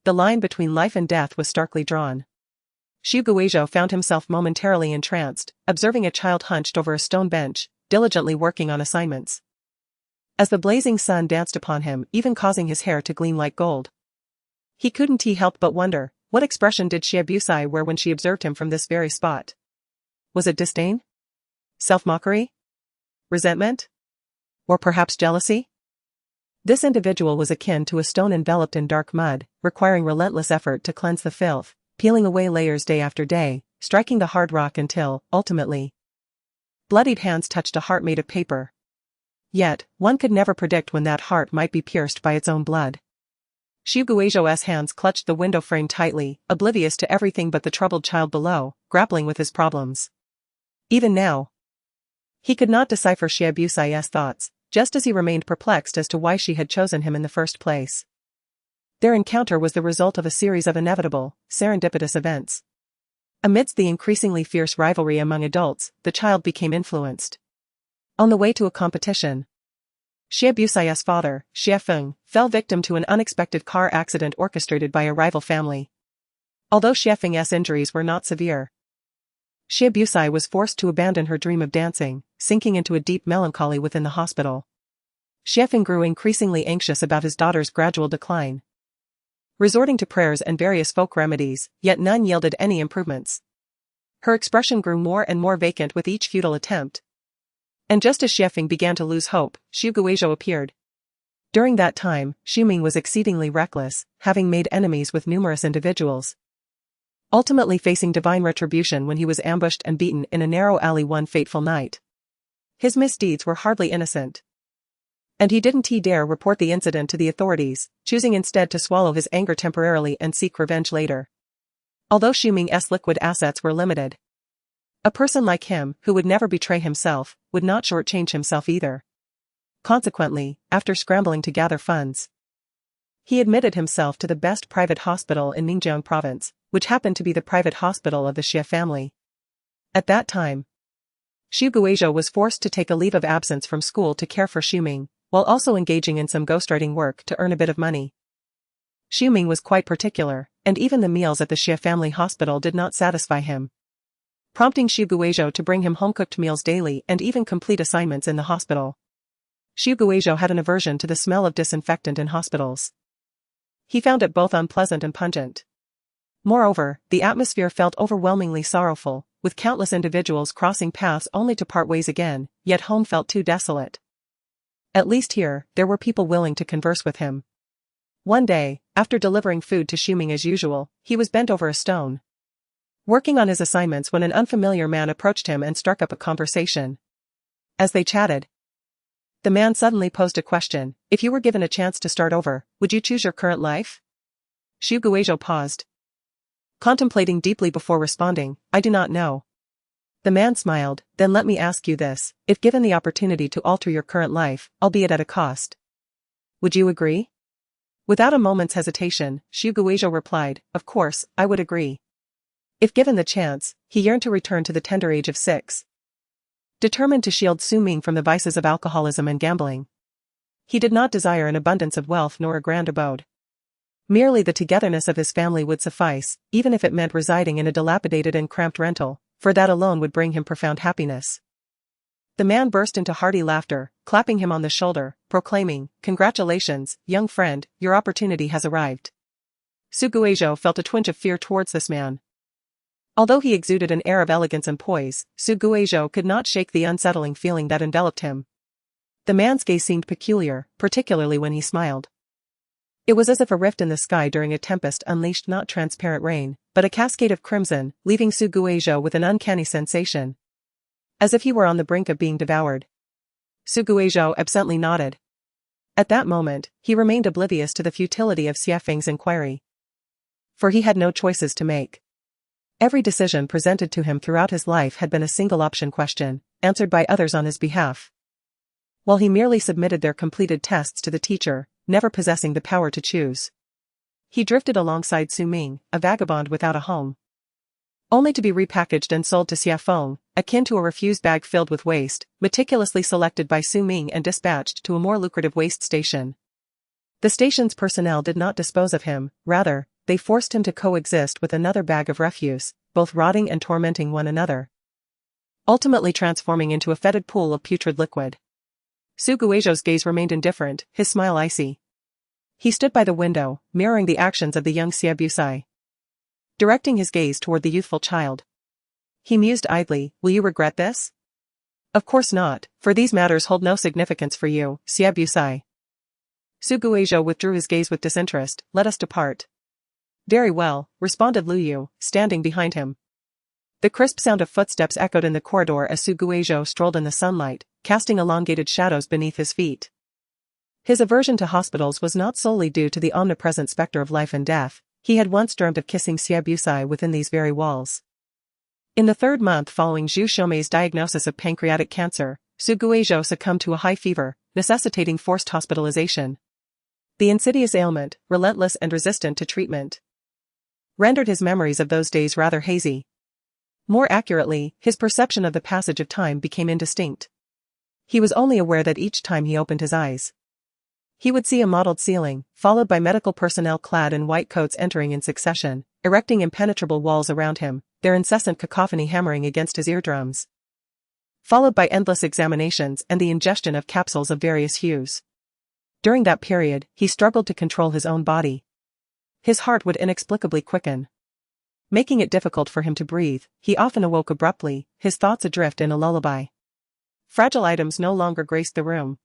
the line between life and death was starkly drawn. Xu Guizhou found himself momentarily entranced, observing a child hunched over a stone bench, diligently working on assignments. As the blazing sun danced upon him, even causing his hair to gleam like gold. He couldn't help but wonder, what expression did Xie Busai wear when she observed him from this very spot? Was it disdain? Self-mockery? Resentment? Or perhaps jealousy? This individual was akin to a stone enveloped in dark mud, requiring relentless effort to cleanse the filth, peeling away layers day after day, striking the hard rock until, ultimately, bloodied hands touched a heart made of paper. Yet, one could never predict when that heart might be pierced by its own blood. Xu Guizhou's hands clutched the window frame tightly, oblivious to everything but the troubled child below, grappling with his problems. Even now, he could not decipher Xie Busai's thoughts, just as he remained perplexed as to why she had chosen him in the first place. Their encounter was the result of a series of inevitable, serendipitous events. Amidst the increasingly fierce rivalry among adults, the child became influenced. On the way to a competition, Xie Busai's father, Xie Feng, fell victim to an unexpected car accident orchestrated by a rival family. Although Xie Feng's injuries were not severe, Xie Busai was forced to abandon her dream of dancing, sinking into a deep melancholy within the hospital. Xie Feng grew increasingly anxious about his daughter's gradual decline. Resorting to prayers and various folk remedies, yet none yielded any improvements. Her expression grew more and more vacant with each futile attempt. And just as Xie Feng began to lose hope, Xu Guizhou appeared. During that time, Xu Ming was exceedingly reckless, having made enemies with numerous individuals, ultimately facing divine retribution when he was ambushed and beaten in a narrow alley one fateful night. His misdeeds were hardly innocent, and he didn't dare report the incident to the authorities, choosing instead to swallow his anger temporarily and seek revenge later. Although Xu Ming's liquid assets were limited, a person like him, who would never betray himself, would not shortchange himself either. Consequently, after scrambling to gather funds, he admitted himself to the best private hospital in Ningjiang province, which happened to be the private hospital of the Xie family. At that time, Xu Guizhou was forced to take a leave of absence from school to care for Xu Ming, while also engaging in some ghostwriting work to earn a bit of money. Xu Ming was quite particular, and even the meals at the Xie family hospital did not satisfy him, prompting Xu Guizhou to bring him home-cooked meals daily and even complete assignments in the hospital. Xu Guizhou had an aversion to the smell of disinfectant in hospitals. He found it both unpleasant and pungent. Moreover, the atmosphere felt overwhelmingly sorrowful, with countless individuals crossing paths only to part ways again, yet home felt too desolate. At least here, there were people willing to converse with him. One day, after delivering food to Shuming as usual, he was bent over a stone, working on his assignments when an unfamiliar man approached him and struck up a conversation. As they chatted, the man suddenly posed a question: if you were given a chance to start over, would you choose your current life? Xu Guizhou paused, contemplating deeply before responding, I do not know. The man smiled, then let me ask you this, if given the opportunity to alter your current life, albeit at a cost, would you agree? Without a moment's hesitation, Xu Guizhou replied, of course, I would agree. If given the chance, he yearned to return to the tender age of 6. Determined to shield Su Ming from the vices of alcoholism and gambling. He did not desire an abundance of wealth nor a grand abode. Merely the togetherness of his family would suffice, even if it meant residing in a dilapidated and cramped rental, for that alone would bring him profound happiness. The man burst into hearty laughter, clapping him on the shoulder, proclaiming, congratulations, young friend, your opportunity has arrived. Xu Guizhou felt a twinge of fear towards this man. Although he exuded an air of elegance and poise, Xu Guizhou could not shake the unsettling feeling that enveloped him. The man's gaze seemed peculiar, particularly when he smiled. It was as if a rift in the sky during a tempest unleashed not transparent rain, but a cascade of crimson, leaving Xu Guizhou with an uncanny sensation, as if he were on the brink of being devoured. Xu Guizhou absently nodded. At that moment, he remained oblivious to the futility of Xie Feng's inquiry. For he had no choices to make. Every decision presented to him throughout his life had been a single-option question, answered by others on his behalf, while he merely submitted their completed tests to the teacher, never possessing the power to choose. He drifted alongside Su Ming, a vagabond without a home, only to be repackaged and sold to Xie Feng, akin to a refuse bag filled with waste, meticulously selected by Su Ming and dispatched to a more lucrative waste station. The station's personnel did not dispose of him, rather, they forced him to coexist with another bag of refuse, both rotting and tormenting one another, ultimately transforming into a fetid pool of putrid liquid. Xu Guizhou's gaze remained indifferent, his smile icy. He stood by the window, mirroring the actions of the young Xie Busai, directing his gaze toward the youthful child. He mused idly, will you regret this? Of course not, for these matters hold no significance for you, Xie Busai. Xu Guizhou withdrew his gaze with disinterest, let us depart. Very well, responded Lu Yu, standing behind him. The crisp sound of footsteps echoed in the corridor as Xu Guizhou strolled in the sunlight, casting elongated shadows beneath his feet. His aversion to hospitals was not solely due to the omnipresent specter of life and death. He had once dreamt of kissing Xie Busai within these very walls. In the 3rd month following Zhu Shoumei's diagnosis of pancreatic cancer, Xu Guizhou succumbed to a high fever, necessitating forced hospitalization. The insidious ailment, relentless and resistant to treatment, rendered his memories of those days rather hazy. More accurately, his perception of the passage of time became indistinct. He was only aware that each time he opened his eyes, he would see a mottled ceiling, followed by medical personnel clad in white coats entering in succession, erecting impenetrable walls around him, their incessant cacophony hammering against his eardrums, followed by endless examinations and the ingestion of capsules of various hues. During that period, he struggled to control his own body. His heart would inexplicably quicken, making it difficult for him to breathe. He often awoke abruptly, his thoughts adrift in a lullaby. Fragile items no longer graced the room,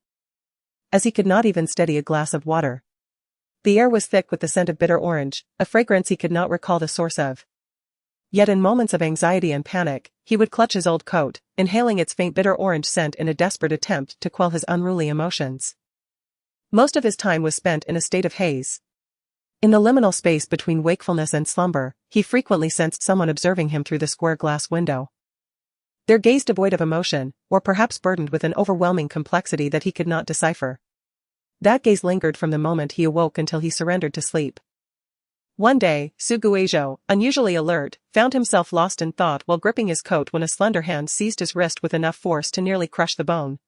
as he could not even steady a glass of water. The air was thick with the scent of bitter orange, a fragrance he could not recall the source of. Yet in moments of anxiety and panic, he would clutch his old coat, inhaling its faint bitter orange scent in a desperate attempt to quell his unruly emotions. Most of his time was spent in a state of haze. In the liminal space between wakefulness and slumber, he frequently sensed someone observing him through the square glass window. Their gaze devoid of emotion, or perhaps burdened with an overwhelming complexity that he could not decipher. That gaze lingered from the moment he awoke until he surrendered to sleep. One day, Xu Guizhou, unusually alert, found himself lost in thought while gripping his coat when a slender hand seized his wrist with enough force to nearly crush the bone.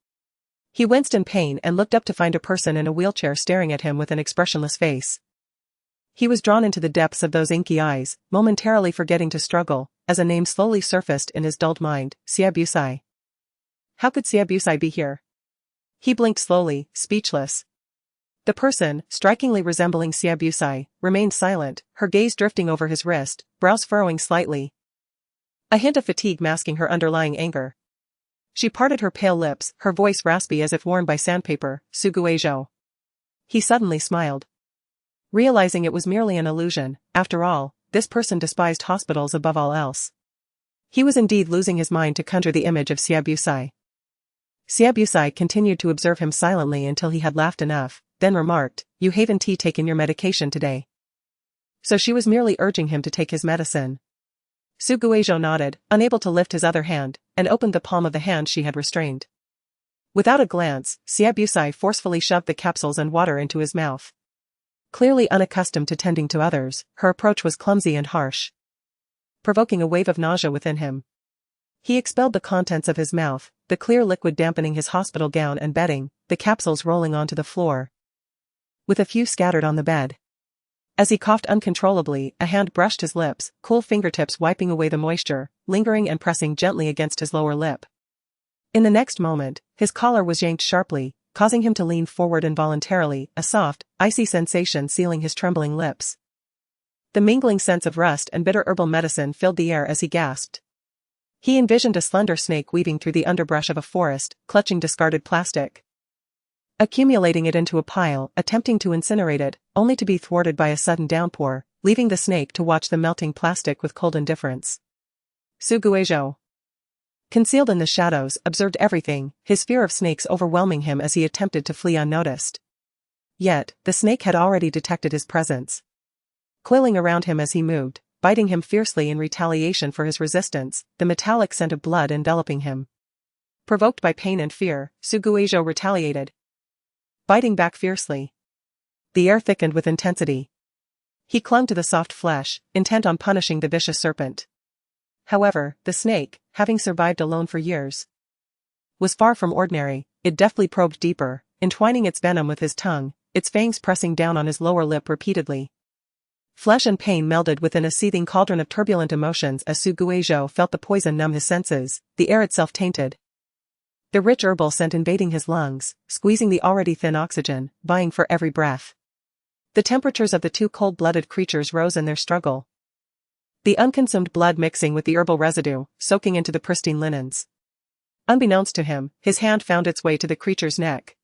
He winced in pain and looked up to find a person in a wheelchair staring at him with an expressionless face. He was drawn into the depths of those inky eyes, momentarily forgetting to struggle, as a name slowly surfaced in his dulled mind, Xie Busai. How could Xie Busai be here? He blinked slowly, speechless. The person, strikingly resembling Xie Busai, remained silent, her gaze drifting over his wrist, brows furrowing slightly. a hint of fatigue masking her underlying anger. She parted her pale lips, her voice raspy as if worn by sandpaper. Suguizhou. He suddenly smiled. Realizing it was merely an illusion, after all, this person despised hospitals above all else. He was indeed losing his mind to conjure the image of Xiabusai. Xiabusai continued to observe him silently until he had laughed enough, then remarked, "You haven't taken your medication today." So she was merely urging him to take his medicine. Suguizhou nodded, unable to lift his other hand, and opened the palm of the hand she had restrained. Without a glance, Xiabusai forcefully shoved the capsules and water into his mouth. Clearly unaccustomed to tending to others, her approach was clumsy and harsh, provoking a wave of nausea within him. He expelled the contents of his mouth, the clear liquid dampening his hospital gown and bedding, the capsules rolling onto the floor, with a few scattered on the bed. As he coughed uncontrollably, a hand brushed his lips, cool fingertips wiping away the moisture, lingering and pressing gently against his lower lip. In the next moment, his collar was yanked sharply, causing him to lean forward involuntarily, a soft, icy sensation sealing his trembling lips. The mingling scents of rust and bitter herbal medicine filled the air as he gasped. He envisioned a slender snake weaving through the underbrush of a forest, clutching discarded plastic, accumulating it into a pile, attempting to incinerate it, only to be thwarted by a sudden downpour, leaving the snake to watch the melting plastic with cold indifference. Suguizhou, concealed in the shadows, observed everything, his fear of snakes overwhelming him as he attempted to flee unnoticed. Yet, the snake had already detected his presence. Coiling around him as he moved, biting him fiercely in retaliation for his resistance, the metallic scent of blood enveloping him. Provoked by pain and fear, Suguizhou retaliated, biting back fiercely. The air thickened with intensity. He clung to the soft flesh, intent on punishing the vicious serpent. However, the snake, having survived alone for years, was far from ordinary. It deftly probed deeper, entwining its venom with his tongue, its fangs pressing down on his lower lip repeatedly. Flesh and pain melded within a seething cauldron of turbulent emotions as Suguizhou felt the poison numb his senses, the air itself tainted, the rich herbal scent invading his lungs, squeezing the already thin oxygen, vying for every breath. The temperatures of the two cold-blooded creatures rose in their struggle, the unconsumed blood mixing with the herbal residue, soaking into the pristine linens. Unbeknownst to him, his hand found its way to the creature's neck.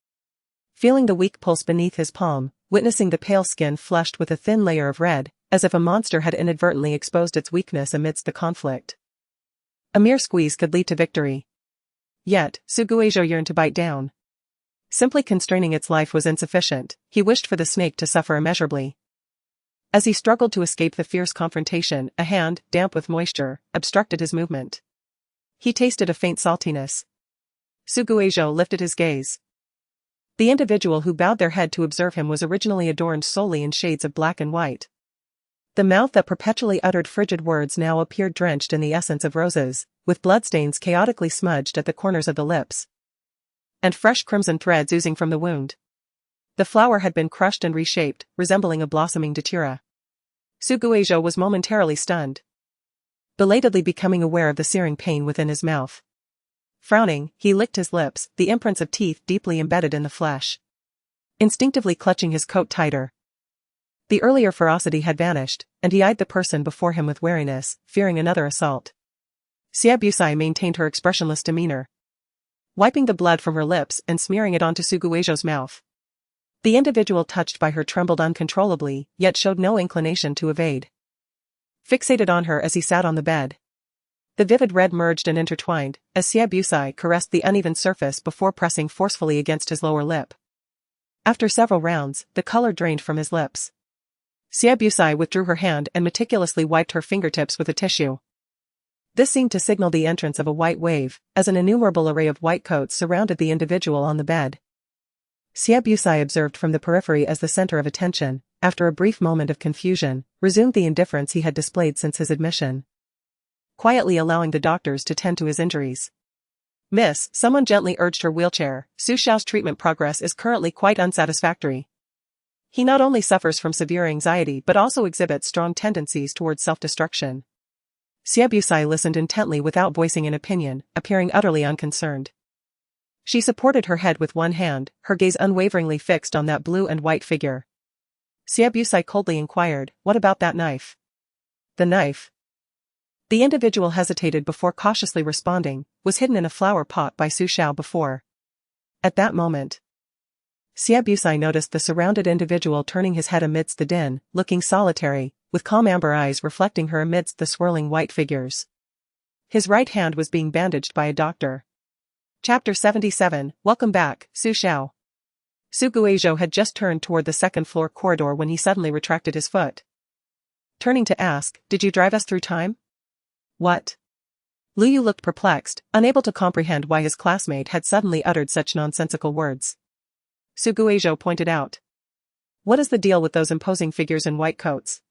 Feeling the weak pulse beneath his palm, witnessing the pale skin flushed with a thin layer of red, as if a monster had inadvertently exposed its weakness amidst the conflict. A mere squeeze could lead to victory. Yet, Suguizhou yearned to bite down. Simply constraining its life was insufficient, he wished for the snake to suffer immeasurably. As he struggled to escape the fierce confrontation, a hand, damp with moisture, obstructed his movement. He tasted a faint saltiness. Suguizhou lifted his gaze. The individual who bowed their head to observe him was originally adorned solely in shades of black and white. The mouth that perpetually uttered frigid words now appeared drenched in the essence of roses, with bloodstains chaotically smudged at the corners of the lips, and fresh crimson threads oozing from the wound. The flower had been crushed and reshaped, resembling a blossoming datura. Suguizhou was momentarily stunned, belatedly becoming aware of the searing pain within his mouth. Frowning, he licked his lips, the imprints of teeth deeply embedded in the flesh, instinctively clutching his coat tighter. The earlier ferocity had vanished, and he eyed the person before him with wariness, fearing another assault. Xiabusai maintained her expressionless demeanor, wiping the blood from her lips and smearing it onto Suguizhou's mouth. The individual touched by her trembled uncontrollably, yet showed no inclination to evade. Fixated on her as he sat on the bed, the vivid red merged and intertwined, as Xiabusai caressed the uneven surface before pressing forcefully against his lower lip. After several rounds, the color drained from his lips. Xiabusai withdrew her hand and meticulously wiped her fingertips with a tissue. This seemed to signal the entrance of a white wave, as an innumerable array of white coats surrounded the individual on the bed. Xiabusai observed from the periphery as the center of attention, after a brief moment of confusion, resumed the indifference he had displayed since his admission, quietly allowing the doctors to tend to his injuries. "Miss," someone gently urged her wheelchair, "Su Xiao's treatment progress is currently quite unsatisfactory. He not only suffers from severe anxiety but also exhibits strong tendencies towards self-destruction." Xiabusai listened intently without voicing an opinion, appearing utterly unconcerned. She supported her head with one hand, her gaze unwaveringly fixed on that blue and white figure. Xiabusai coldly inquired, "What about that knife?" "The knife?" The individual hesitated before cautiously responding, was hidden in a flower pot by Su Xiao before. At that moment, Xia Busai noticed the surrounded individual turning his head amidst the din, looking solitary, with calm amber eyes reflecting her amidst the swirling white figures. His right hand was being bandaged by a doctor. Chapter 77, Welcome back, Su Xiao. Su Guizhou had just turned toward the second-floor corridor when he suddenly retracted his foot. Turning to ask, "Did you drive us through time?" "What?" Lu Yu looked perplexed, unable to comprehend why his classmate had suddenly uttered such nonsensical words. Su Guizhou pointed out. "What is the deal with those imposing figures in white coats?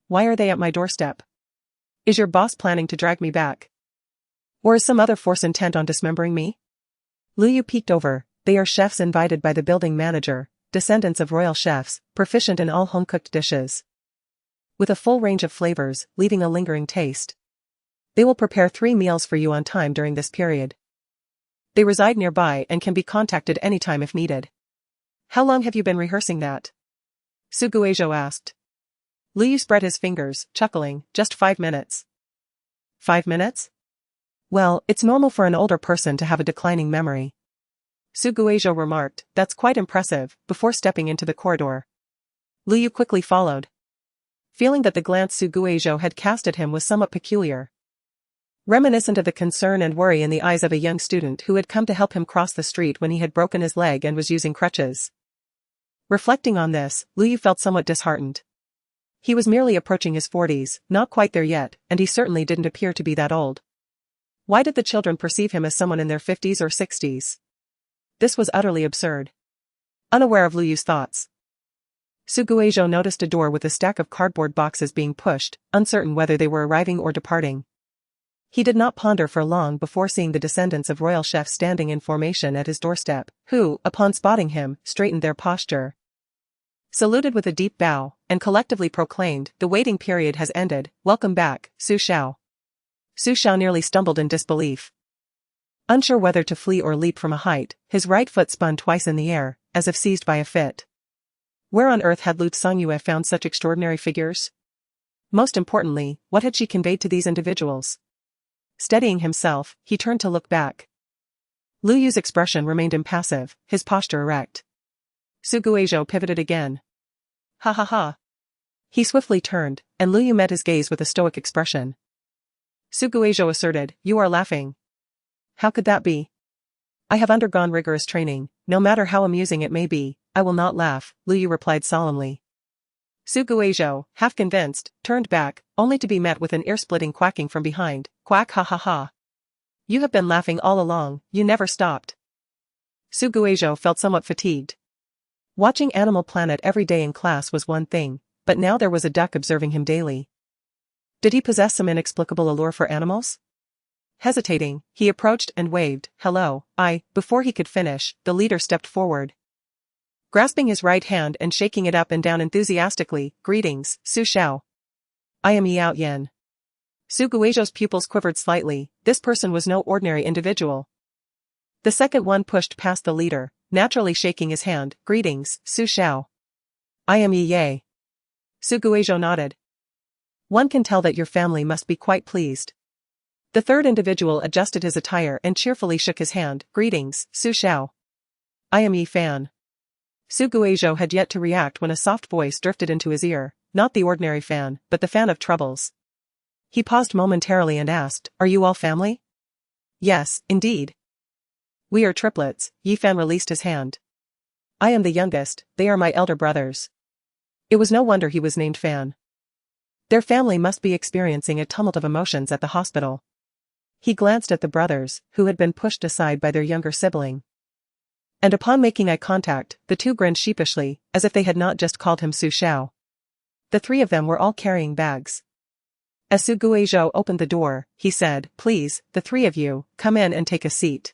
Why are they at my doorstep? Is your boss planning to drag me back? Or is some other force intent on dismembering me?" Lu Yu peeked over. They are chefs invited by the building manager, descendants of royal chefs, proficient in all home-cooked dishes. With a full range of flavors, leaving a lingering taste. They will prepare 3 meals for you on time during this period. They reside nearby and can be contacted anytime if needed. "How long have you been rehearsing that?" Su Guizhou asked. Lu Yu spread his fingers, chuckling, "Just 5 minutes." 5 minutes? Well, it's normal for an older person to have a declining memory. Su Guizhou remarked, "That's quite impressive," before stepping into the corridor. Lu Yu quickly followed, feeling that the glance Su Guizhou had cast at him was somewhat peculiar. Reminiscent of the concern and worry in the eyes of a young student who had come to help him cross the street when he had broken his leg and was using crutches. Reflecting on this, Lu Yu felt somewhat disheartened. He was merely approaching his 40s, not quite there yet, and he certainly didn't appear to be that old. Why did the children perceive him as someone in their 50s or 60s? This was utterly absurd. Unaware of Lu Yu's thoughts, Su Guizhou noticed a door with a stack of cardboard boxes being pushed, uncertain whether they were arriving or departing. He did not ponder for long before seeing the descendants of royal chefs standing in formation at his doorstep, who, upon spotting him, straightened their posture, saluted with a deep bow, and collectively proclaimed, "The waiting period has ended, welcome back, Su Xiao." Su Xiao nearly stumbled in disbelief. Unsure whether to flee or leap from a height, his right foot spun twice in the air, as if seized by a fit. Where on earth had Lu Songyue found such extraordinary figures? Most importantly, what had she conveyed to these individuals? Steadying himself, he turned to look back. Lu Yu's expression remained impassive, his posture erect. Su Guizhou pivoted again. "Ha ha ha." He swiftly turned, and Lu Yu met his gaze with a stoic expression. Su Guizhou asserted, "You are laughing." "How could that be?" "I have undergone rigorous training, no matter how amusing it may be, I will not laugh," Lu Yu replied solemnly. Su Guizhou, half convinced, turned back, only to be met with an ear-splitting quacking from behind. "Quack ha ha ha. You have been laughing all along, you never stopped." Su Guizhou felt somewhat fatigued. Watching Animal Planet every day in class was one thing, but now there was a duck observing him daily. Did he possess some inexplicable allure for animals? Hesitating, he approached and waved, "Hello, I." Before he could finish, the leader stepped forward, grasping his right hand and shaking it up and down enthusiastically. "Greetings, Su Xiao. I am Yao Yan." Su Guizhou's pupils quivered slightly. This person was no ordinary individual. The second one pushed past the leader, naturally shaking his hand. "Greetings, Su Xiao. I am Yi Ye." Su Guizhou nodded. "One can tell that your family must be quite pleased." The third individual adjusted his attire and cheerfully shook his hand. "Greetings, Su Xiao. I am Yi Fan." Su Guizhou had yet to react when a soft voice drifted into his ear, not the ordinary fan, but the fan of troubles. He paused momentarily and asked, "Are you all family?" "Yes, indeed. We are triplets." Yi Fan released his hand. "I am the youngest, they are my elder brothers." It was no wonder he was named Fan. Their family must be experiencing a tumult of emotions at the hospital. He glanced at the brothers, who had been pushed aside by their younger sibling. And upon making eye contact, the two grinned sheepishly, as if they had not just called him Su Xiao. The 3 of them were all carrying bags. As Su Guizhou opened the door, he said, "Please, the 3 of you, come in and take a seat.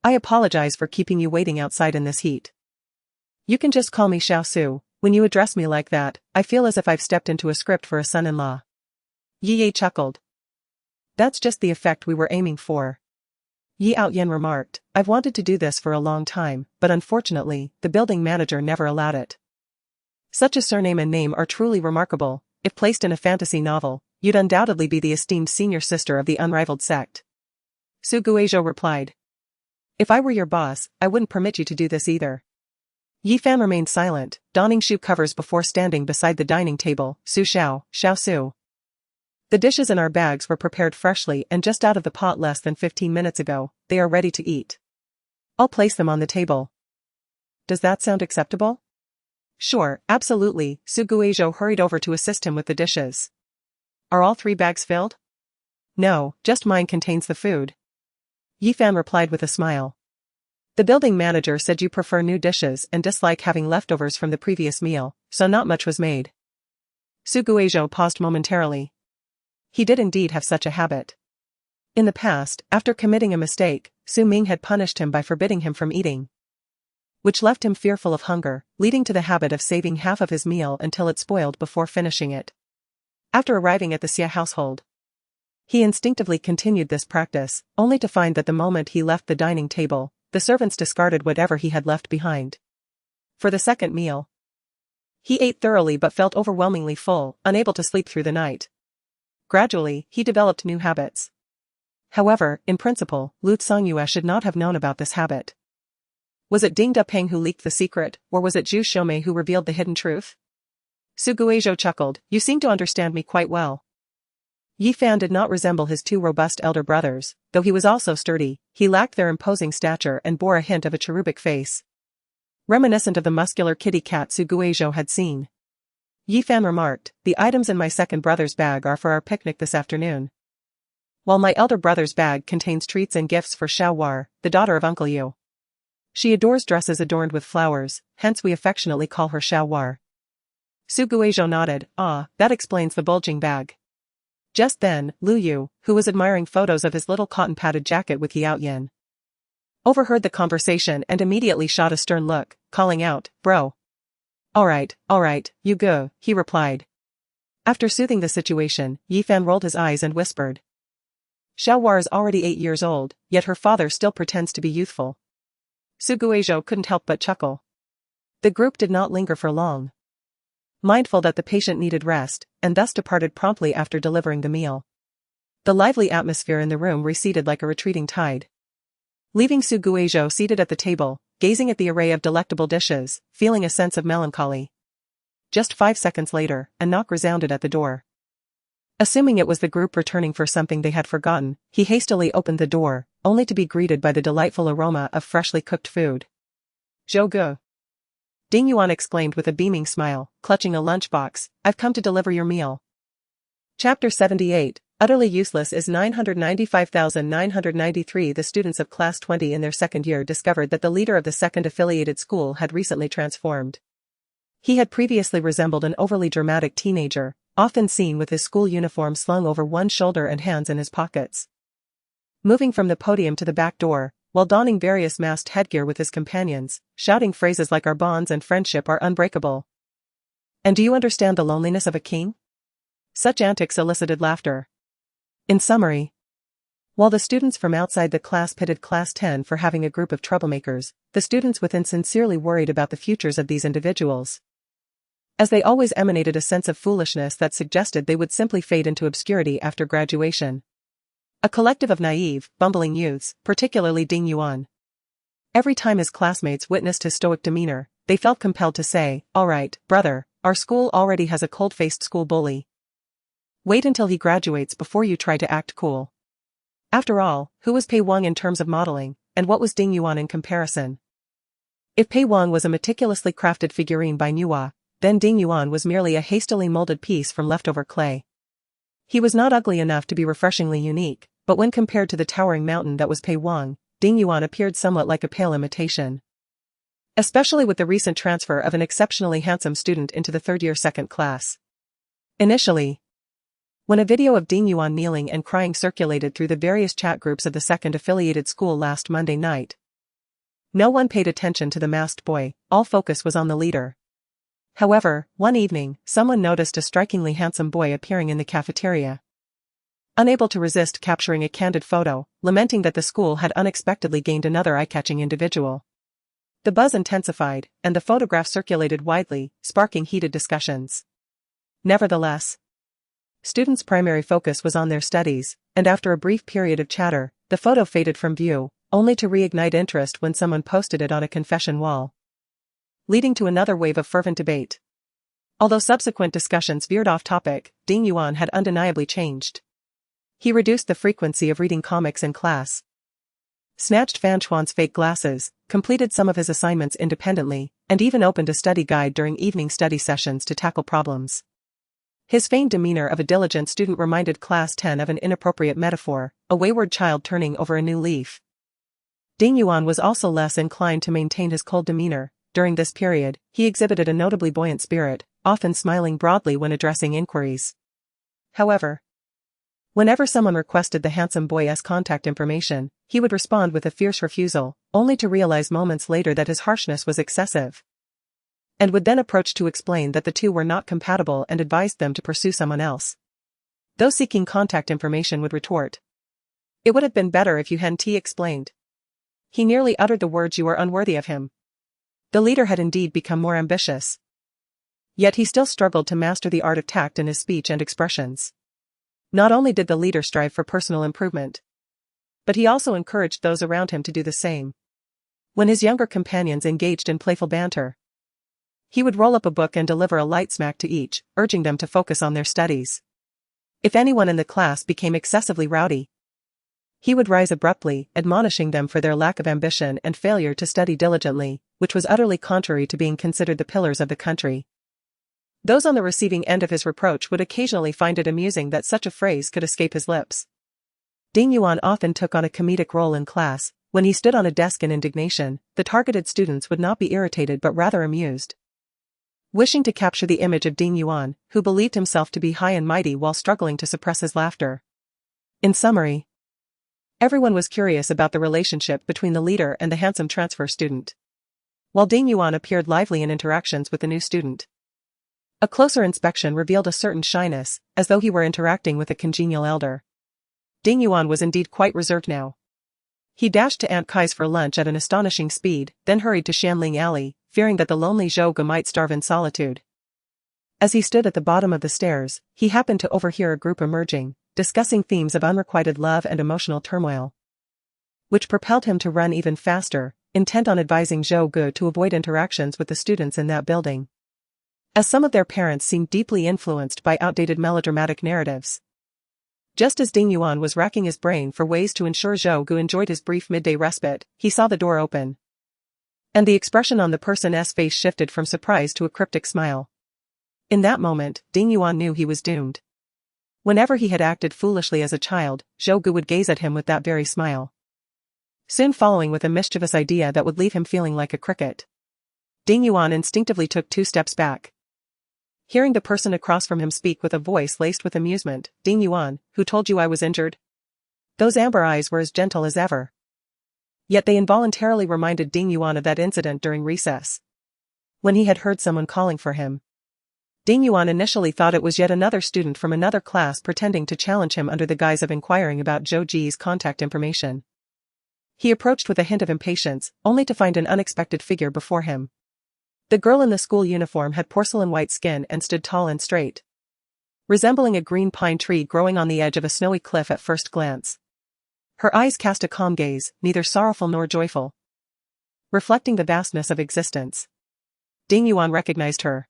I apologize for keeping you waiting outside in this heat. You can just call me Xiao Su. When you address me like that, I feel as if I've stepped into a script for a son-in-law." Yi Ye chuckled. "That's just the effect we were aiming for." Yi Outyan remarked, "I've wanted to do this for a long time, but unfortunately, the building manager never allowed it. Such a surname and name are truly remarkable. If placed in a fantasy novel, you'd undoubtedly be the esteemed senior sister of the unrivaled sect. Su Guizhou replied. If I were your boss, I wouldn't permit you to do this either. Yi Fan remained silent, donning shoe covers before standing beside the dining table. Su Xiao, Xiao Su. The dishes in our bags were prepared freshly and just out of the pot less than 15 minutes ago. They are ready to eat. I'll place them on the table. Does that sound acceptable? Sure, absolutely. Su Guizhou hurried over to assist him with the dishes. Are all 3 bags filled? No, just mine contains the food. Yi Fan replied with a smile. The building manager said you prefer new dishes and dislike having leftovers from the previous meal, so not much was made. Su Guizhou paused momentarily. He did indeed have such a habit. In the past, after committing a mistake, Su Ming had punished him by forbidding him from eating, which left him fearful of hunger, leading to the habit of saving half of his meal until it spoiled before finishing it. After arriving at the Xie household, he instinctively continued this practice, only to find that the moment he left the dining table, the servants discarded whatever he had left behind. For the second meal, he ate thoroughly but felt overwhelmingly full, unable to sleep through the night. Gradually, he developed new habits. However, in principle, Lu Songyue should not have known about this habit. Was it Ding Dapeng who leaked the secret, or was it Zhu Xiumei who revealed the hidden truth? Su Guizhou chuckled. You seem to understand me quite well. Yi Fan did not resemble his 2 robust elder brothers, though he was also sturdy. He lacked their imposing stature and bore a hint of a cherubic face, reminiscent of the muscular kitty cat Su Guizhou had seen. Yi Fan remarked, the items in my second brother's bag are for our picnic this afternoon, while my elder brother's bag contains treats and gifts for Xiao War, the daughter of Uncle Yu. She adores dresses adorned with flowers, hence we affectionately call her Xiao War. Su Guizhou nodded. Ah, that explains the bulging bag. Just then, Lu Yu, who was admiring photos of his little cotton-padded jacket with Yao Yin, overheard the conversation and immediately shot a stern look, calling out, Bro. Alright, you go, he replied. After soothing the situation, Yi Fan rolled his eyes and whispered. Xiao War is already 8 years old, yet her father still pretends to be youthful. Su Guizhou couldn't help but chuckle. The group did not linger for long, mindful that the patient needed rest, and thus departed promptly after delivering the meal. The lively atmosphere in the room receded like a retreating tide, leaving Su Guizhou seated at the table, gazing at the array of delectable dishes, feeling a sense of melancholy. Just 5 seconds later, a knock resounded at the door. Assuming it was the group returning for something they had forgotten, he hastily opened the door, only to be greeted by the delightful aroma of freshly cooked food. Zhou Ge. Ding Yuan exclaimed with a beaming smile, clutching a lunchbox, I've come to deliver your meal. Chapter 78, Utterly Useless is 995,993. The students of Class 20 in their second year discovered that the leader of the second affiliated school had recently transformed. He had previously resembled an overly dramatic teenager, often seen with his school uniform slung over one shoulder and hands in his pockets, moving from the podium to the back door, while donning various masked headgear with his companions, shouting phrases like our bonds and friendship are unbreakable. And do you understand the loneliness of a king? Such antics elicited laughter. In summary, while the students from outside the class pitted Class 10 for having a group of troublemakers, the students within sincerely worried about the futures of these individuals, as they always emanated a sense of foolishness that suggested they would simply fade into obscurity after graduation. A collective of naive, bumbling youths, particularly Ding Yuan. Every time his classmates witnessed his stoic demeanor, they felt compelled to say, all right, brother, our school already has a cold-faced school bully. Wait until he graduates before you try to act cool. After all, who was Pei Wang in terms of modeling, and what was Ding Yuan in comparison? If Pei Wang was a meticulously crafted figurine by Nuwa, then Ding Yuan was merely a hastily molded piece from leftover clay. He was not ugly enough to be refreshingly unique, but when compared to the towering mountain that was Pei Wang, Ding Yuan appeared somewhat like a pale imitation. Especially with the recent transfer of an exceptionally handsome student into the third-year second class. Initially, when a video of Ding Yuan kneeling and crying circulated through the various chat groups of the second affiliated school last Monday night, no one paid attention to the masked boy, all focus was on the leader. However, one evening, someone noticed a strikingly handsome boy appearing in the cafeteria. Unable to resist capturing a candid photo, lamenting that the school had unexpectedly gained another eye-catching individual. The buzz intensified, and the photograph circulated widely, sparking heated discussions. Nevertheless, Students' primary focus was on their studies, and after a brief period of chatter, the photo faded from view, only to reignite interest when someone posted it on a confession wall, leading to another wave of fervent debate. Although subsequent discussions veered off topic, Ding Yuan had undeniably changed. He reduced the frequency of reading comics in class, snatched Fan Chuan's fake glasses, completed some of his assignments independently, and even opened a study guide during evening study sessions to tackle problems. His feigned demeanor of a diligent student reminded Class 10 of an inappropriate metaphor, a wayward child turning over a new leaf. Ding Yuan was also less inclined to maintain his cold demeanor. During this period, he exhibited a notably buoyant spirit, often smiling broadly when addressing inquiries. However, whenever someone requested the handsome boy's contact information, he would respond with a fierce refusal, only to realize moments later that his harshness was excessive, and would then approach to explain that the two were not compatible and advised them to pursue someone else. Those seeking contact information would retort, "It would have been better if you hadn't explained." He nearly uttered the words, "You are unworthy of him." The leader had indeed become more ambitious. Yet he still struggled to master the art of tact in his speech and expressions. Not only did the leader strive for personal improvement, but he also encouraged those around him to do the same. When his younger companions engaged in playful banter, he would roll up a book and deliver a light smack to each, urging them to focus on their studies. If anyone in the class became excessively rowdy, he would rise abruptly, admonishing them for their lack of ambition and failure to study diligently, which was utterly contrary to being considered the pillars of the country. Those on the receiving end of his reproach would occasionally find it amusing that such a phrase could escape his lips. Ding Yuan often took on a comedic role in class. When he stood on a desk in indignation, the targeted students would not be irritated but rather amused. Wishing to capture the image of Ding Yuan, who believed himself to be high and mighty while struggling to suppress his laughter. In summary, everyone was curious about the relationship between the leader and the handsome transfer student, while Ding Yuan appeared lively in interactions with the new student. A closer inspection revealed a certain shyness, as though he were interacting with a congenial elder. Ding Yuan was indeed quite reserved now. He dashed to Aunt Kai's for lunch at an astonishing speed, then hurried to Shanling Alley, fearing that the lonely Zhou Gu might starve in solitude. As he stood at the bottom of the stairs, he happened to overhear a group emerging, discussing themes of unrequited love and emotional turmoil, which propelled him to run even faster, intent on advising Zhou Gu to avoid interactions with the students in that building, as some of their parents seemed deeply influenced by outdated melodramatic narratives. Just as Ding Yuan was racking his brain for ways to ensure Zhou Gu enjoyed his brief midday respite, he saw the door open, and the expression on the person's face shifted from surprise to a cryptic smile. In that moment, Ding Yuan knew he was doomed. Whenever he had acted foolishly as a child, Zhou Gu would gaze at him with that very smile, soon following with a mischievous idea that would leave him feeling like a cricket. Ding Yuan instinctively took 2 steps back. Hearing the person across from him speak with a voice laced with amusement, "Ding Yuan, who told you I was injured?" Those amber eyes were as gentle as ever. Yet they involuntarily reminded Ding Yuan of that incident during recess, when he had heard someone calling for him. Ding Yuan initially thought it was yet another student from another class pretending to challenge him under the guise of inquiring about Zhou Ji's contact information. He approached with a hint of impatience, only to find an unexpected figure before him. The girl in the school uniform had porcelain white skin and stood tall and straight, resembling a green pine tree growing on the edge of a snowy cliff at first glance. Her eyes cast a calm gaze, neither sorrowful nor joyful, reflecting the vastness of existence. Ding Yuan recognized her.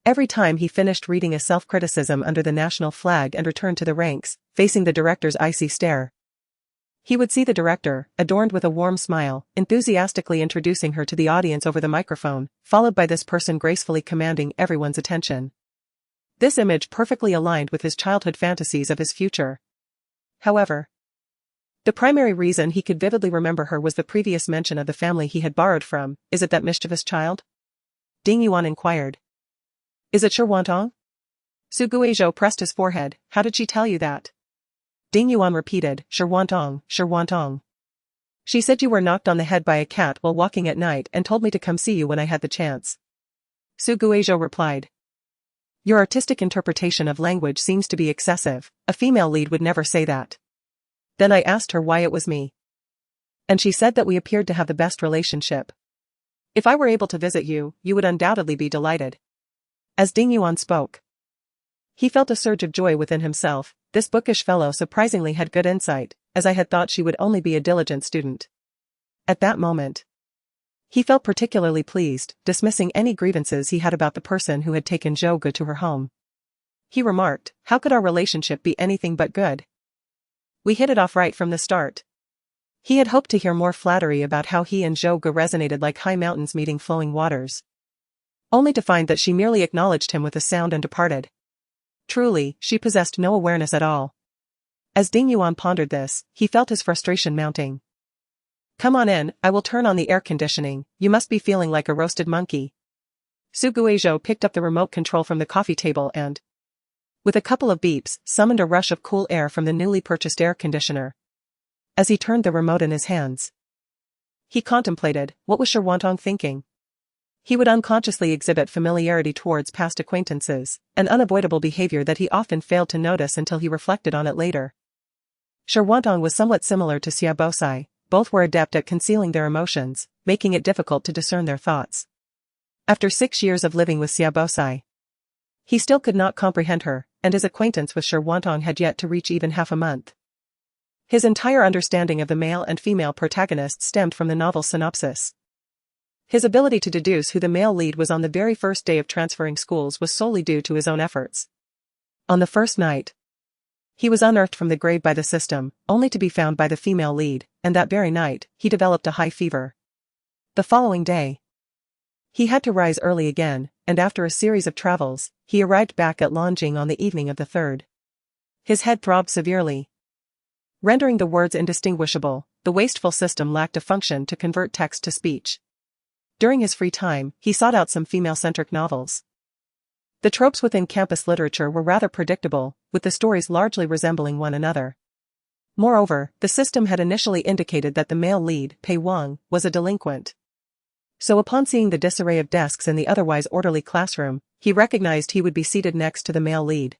Every time he finished reading a self-criticism under the national flag and returned to the ranks, facing the director's icy stare, he would see the director, adorned with a warm smile, enthusiastically introducing her to the audience over the microphone, followed by this person gracefully commanding everyone's attention. This image perfectly aligned with his childhood fantasies of his future. However, the primary reason he could vividly remember her was the previous mention of the family he had borrowed from. "Is it that mischievous child?" Ding Yuan inquired. "Is it Shi Wantong?" Su Guizhou pressed his forehead. "How did she tell you that?" Ding Yuan repeated, "Shi Wantong, Shi Wantong. She said you were knocked on the head by a cat while walking at night and told me to come see you when I had the chance." Su Guizhou replied. "Your artistic interpretation of language seems to be excessive. A female lead would never say that." Then I asked her why it was me, and she said that we appeared to have the best relationship. "If I were able to visit you, you would undoubtedly be delighted." As Ding Yuan spoke, He felt a surge of joy within himself. This bookish fellow surprisingly had good insight, as I had thought she would only be a diligent student. At that moment, he felt particularly pleased, dismissing any grievances he had about the person who had taken Joga to her home. He remarked, "How could our relationship be anything but good? We hit it off right from the start." He had hoped to hear more flattery about how he and Joga resonated like high mountains meeting flowing waters, only to find that she merely acknowledged him with a sound and departed. Truly, she possessed no awareness at all. As Ding Yuan pondered this, he felt his frustration mounting. "Come on in, I will turn on the air conditioning, you must be feeling like a roasted monkey." Su Guizhou picked up the remote control from the coffee table and, with a couple of beeps, summoned a rush of cool air from the newly purchased air conditioner. As he turned the remote in his hands, he contemplated, what was Shirwantong thinking? He would unconsciously exhibit familiarity towards past acquaintances, an unavoidable behavior that he often failed to notice until he reflected on it later. Shirwantong was somewhat similar to Xiaobosai, both were adept at concealing their emotions, making it difficult to discern their thoughts. After 6 years of living with Xiaobosai, he still could not comprehend her, and his acquaintance with Shirwantong had yet to reach even half a month. His entire understanding of the male and female protagonists stemmed from the novel's synopsis. His ability to deduce who the male lead was on the very first day of transferring schools was solely due to his own efforts. On the first night, he was unearthed from the grave by the system, only to be found by the female lead, and that very night, he developed a high fever. The following day, he had to rise early again, and after a series of travels, he arrived back at Longjing on the evening of the 3rd. His head throbbed severely, rendering the words indistinguishable. The wasteful system lacked a function to convert text to speech. During his free time, he sought out some female-centric novels. The tropes within campus literature were rather predictable, with the stories largely resembling one another. Moreover, the system had initially indicated that the male lead, Pei Wang, was a delinquent. So upon seeing the disarray of desks in the otherwise orderly classroom, he recognized he would be seated next to the male lead.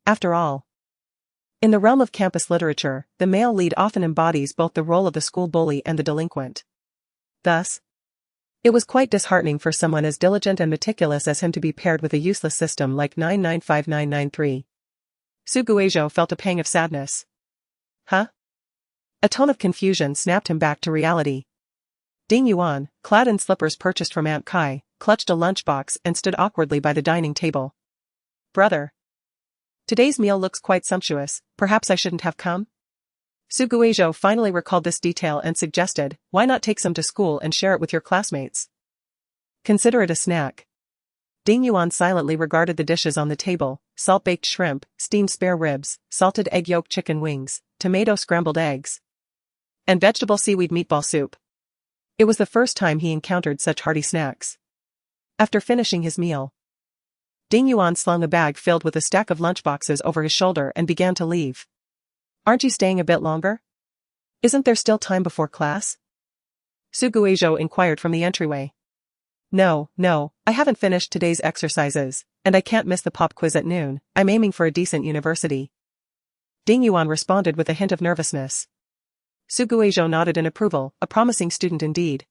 After all, in the realm of campus literature, the male lead often embodies both the role of the school bully and the delinquent. Thus, it was quite disheartening for someone as diligent and meticulous as him to be paired with a useless system like 995993. Su Guizhou felt a pang of sadness. Huh? A tone of confusion snapped him back to reality. Ding Yuan, clad in slippers purchased from Aunt Kai, clutched a lunchbox and stood awkwardly by the dining table. "Brother, today's meal looks quite sumptuous, perhaps I shouldn't have come?" Su Guizhou finally recalled this detail and suggested, "Why not take some to school and share it with your classmates? Consider it a snack." Ding Yuan silently regarded the dishes on the table: salt-baked shrimp, steamed spare ribs, salted egg yolk chicken wings, tomato scrambled eggs, and vegetable seaweed meatball soup. It was the first time he encountered such hearty snacks. After finishing his meal, Ding Yuan slung a bag filled with a stack of lunchboxes over his shoulder and began to leave. "Aren't you staying a bit longer? Isn't there still time before class?" Su Guizhou inquired from the entryway. No, I haven't finished today's exercises, and I can't miss the pop quiz at noon. I'm aiming for a decent university." Ding Yuan responded with a hint of nervousness. Su Guizhou nodded in approval, a promising student indeed.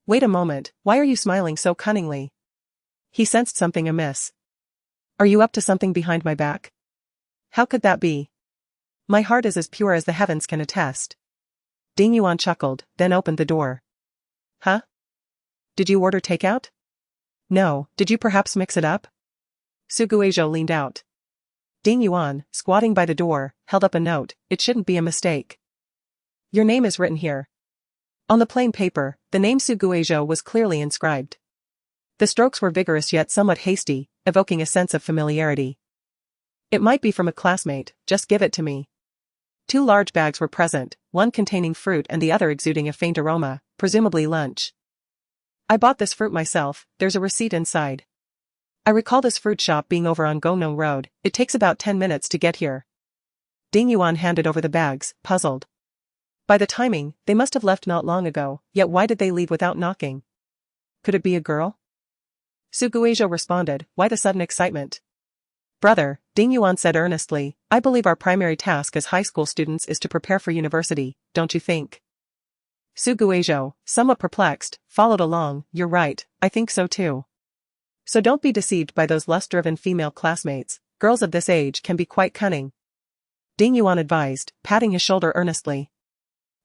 "Wait a moment, why are you smiling so cunningly?" He sensed something amiss. "Are you up to something behind my back?" "How could that be? My heart is as pure as the heavens can attest." Ding Yuan chuckled, then opened the door. "Huh? Did you order takeout?" "No, did you perhaps mix it up?" Su Guizhou leaned out. Ding Yuan, squatting by the door, held up a note. "It shouldn't be a mistake. Your name is written here." On the plain paper, the name Su Guizhou was clearly inscribed. The strokes were vigorous yet somewhat hasty, evoking a sense of familiarity. "It might be from a classmate, just give it to me." 2 large bags were present, one containing fruit and the other exuding a faint aroma, presumably lunch. "I bought this fruit myself, there's a receipt inside. I recall this fruit shop being over on Gongnon Road, it takes about 10 minutes to get here." Ding Yuan handed over the bags, puzzled. By the timing, they must have left not long ago, yet why did they leave without knocking? Could it be a girl? Su Guizhou responded, "Why the sudden excitement?" "Brother," Ding Yuan said earnestly, "I believe our primary task as high school students is to prepare for university, don't you think?" Su Guizhou, somewhat perplexed, followed along. "You're right, I think so too. So don't be deceived by those lust-driven female classmates, Girls of this age can be quite cunning. Ding Yuan advised, patting his shoulder earnestly.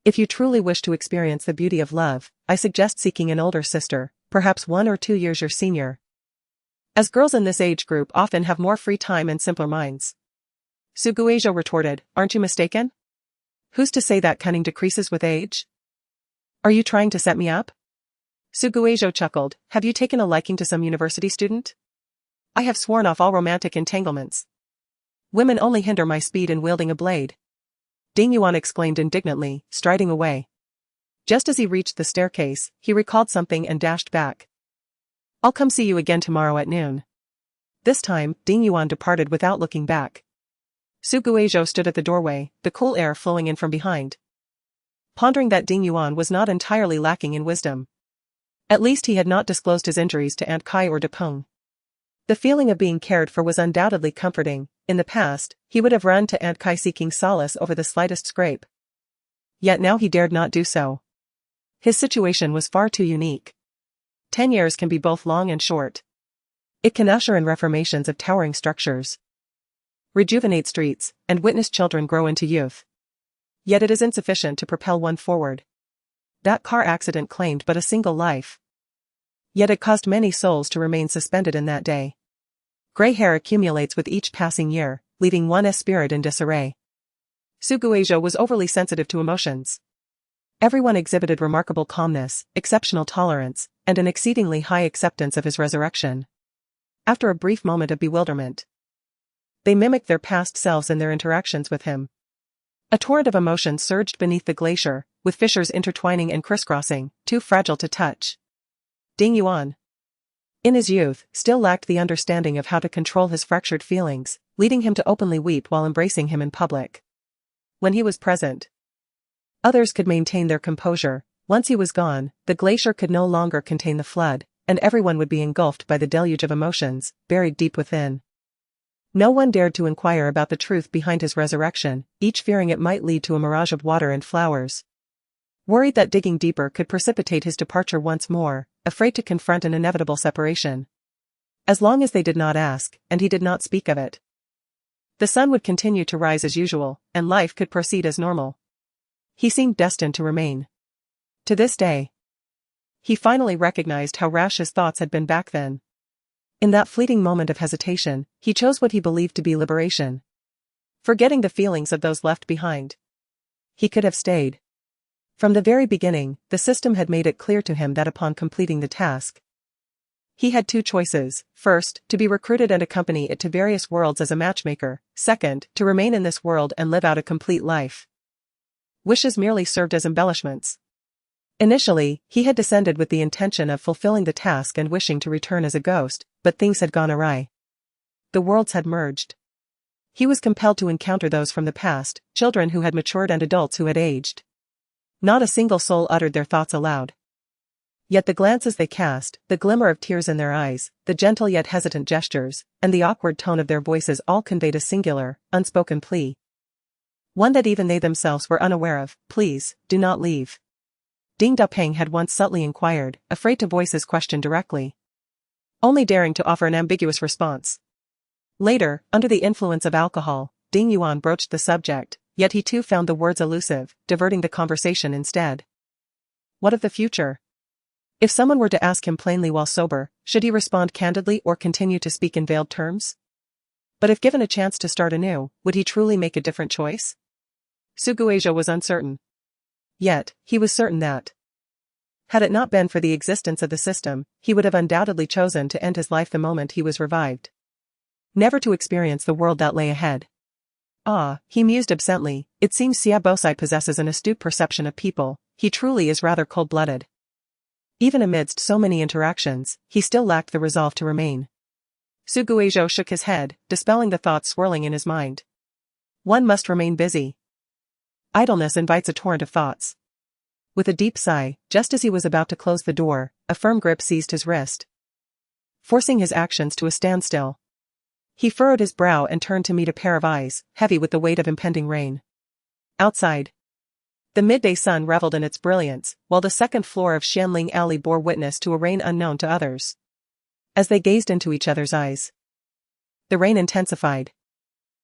If you truly wish to experience the beauty of love, I suggest seeking an older sister, perhaps 1 or 2 years your senior. As girls in this age group often have more free time and simpler minds. Su Guizhou retorted, aren't you mistaken? Who's to say that cunning decreases with age? Are you trying to set me up? Su Guizhou chuckled, have you taken a liking to some university student? I have sworn off all romantic entanglements. Women only hinder my speed in wielding a blade. Ding Yuan exclaimed indignantly, striding away. Just as he reached the staircase, he recalled something and dashed back. I'll come see you again tomorrow at noon. This time, Ding Yuan departed without looking back. Su Guizhou stood at the doorway, the cool air flowing in from behind. Pondering that Ding Yuan was not entirely lacking in wisdom. At least he had not disclosed his injuries to Aunt Kai or De Peng. The feeling of being cared for was undoubtedly comforting. In the past, he would have run to Aunt Kai seeking solace over the slightest scrape. Yet now he dared not do so. His situation was far too unique. 10 years can be both long and short. It can usher in reformations of towering structures, rejuvenate streets, and witness children grow into youth. Yet it is insufficient to propel one forward. That car accident claimed but a single life. Yet it caused many souls to remain suspended in that day. Gray hair accumulates with each passing year, leaving one's spirit in disarray. Su Guizhou was overly sensitive to emotions. Everyone exhibited remarkable calmness, exceptional tolerance, and an exceedingly high acceptance of his resurrection. After a brief moment of bewilderment, they mimicked their past selves in their interactions with him. A torrent of emotion surged beneath the glacier, with fissures intertwining and crisscrossing, too fragile to touch. Ding Yuan, in his youth, still lacked the understanding of how to control his fractured feelings, leading him to openly weep while embracing him in public. When he was present, others could maintain their composure. Once he was gone, the glacier could no longer contain the flood, and everyone would be engulfed by the deluge of emotions, buried deep within. No one dared to inquire about the truth behind his resurrection, each fearing it might lead to a mirage of water and flowers. Worried that digging deeper could precipitate his departure once more, afraid to confront an inevitable separation. As long as they did not ask, and he did not speak of it, the sun would continue to rise as usual, and life could proceed as normal. He seemed destined to remain. To this day, he finally recognized how rash his thoughts had been back then. In that fleeting moment of hesitation, he chose what he believed to be liberation. Forgetting the feelings of those left behind, he could have stayed. From the very beginning, the system had made it clear to him that upon completing the task, he had 2 choices. First, to be recruited and accompany it to various worlds as a matchmaker. Second, to remain in this world and live out a complete life. Wishes merely served as embellishments. Initially, he had descended with the intention of fulfilling the task and wishing to return as a ghost, but things had gone awry. The worlds had merged. He was compelled to encounter those from the past, children who had matured and adults who had aged. Not a single soul uttered their thoughts aloud. Yet the glances they cast, the glimmer of tears in their eyes, the gentle yet hesitant gestures, and the awkward tone of their voices all conveyed a singular, unspoken plea. One that even they themselves were unaware of. Please, do not leave. Ding Dapeng had once subtly inquired, afraid to voice his question directly, only daring to offer an ambiguous response. Later, under the influence of alcohol, Ding Yuan broached the subject, yet he too found the words elusive, diverting the conversation instead. What of the future? If someone were to ask him plainly while sober, should he respond candidly or continue to speak in veiled terms? But if given a chance to start anew, would he truly make a different choice? Su Guizhou was uncertain. Yet, he was certain that, had it not been for the existence of the system, he would have undoubtedly chosen to end his life the moment he was revived. Never to experience the world that lay ahead. Ah, he mused absently, it seems Xia Bosai possesses an astute perception of people. He truly is rather cold-blooded. Even amidst so many interactions, he still lacked the resolve to remain. Su Guizhou shook his head, dispelling the thoughts swirling in his mind. One must remain busy. Idleness invites a torrent of thoughts. With a deep sigh, just as he was about to close the door, a firm grip seized his wrist, forcing his actions to a standstill. He furrowed his brow and turned to meet a pair of eyes, heavy with the weight of impending rain. Outside, the midday sun reveled in its brilliance, while the second floor of Xianling Alley bore witness to a rain unknown to others. As they gazed into each other's eyes, The rain intensified,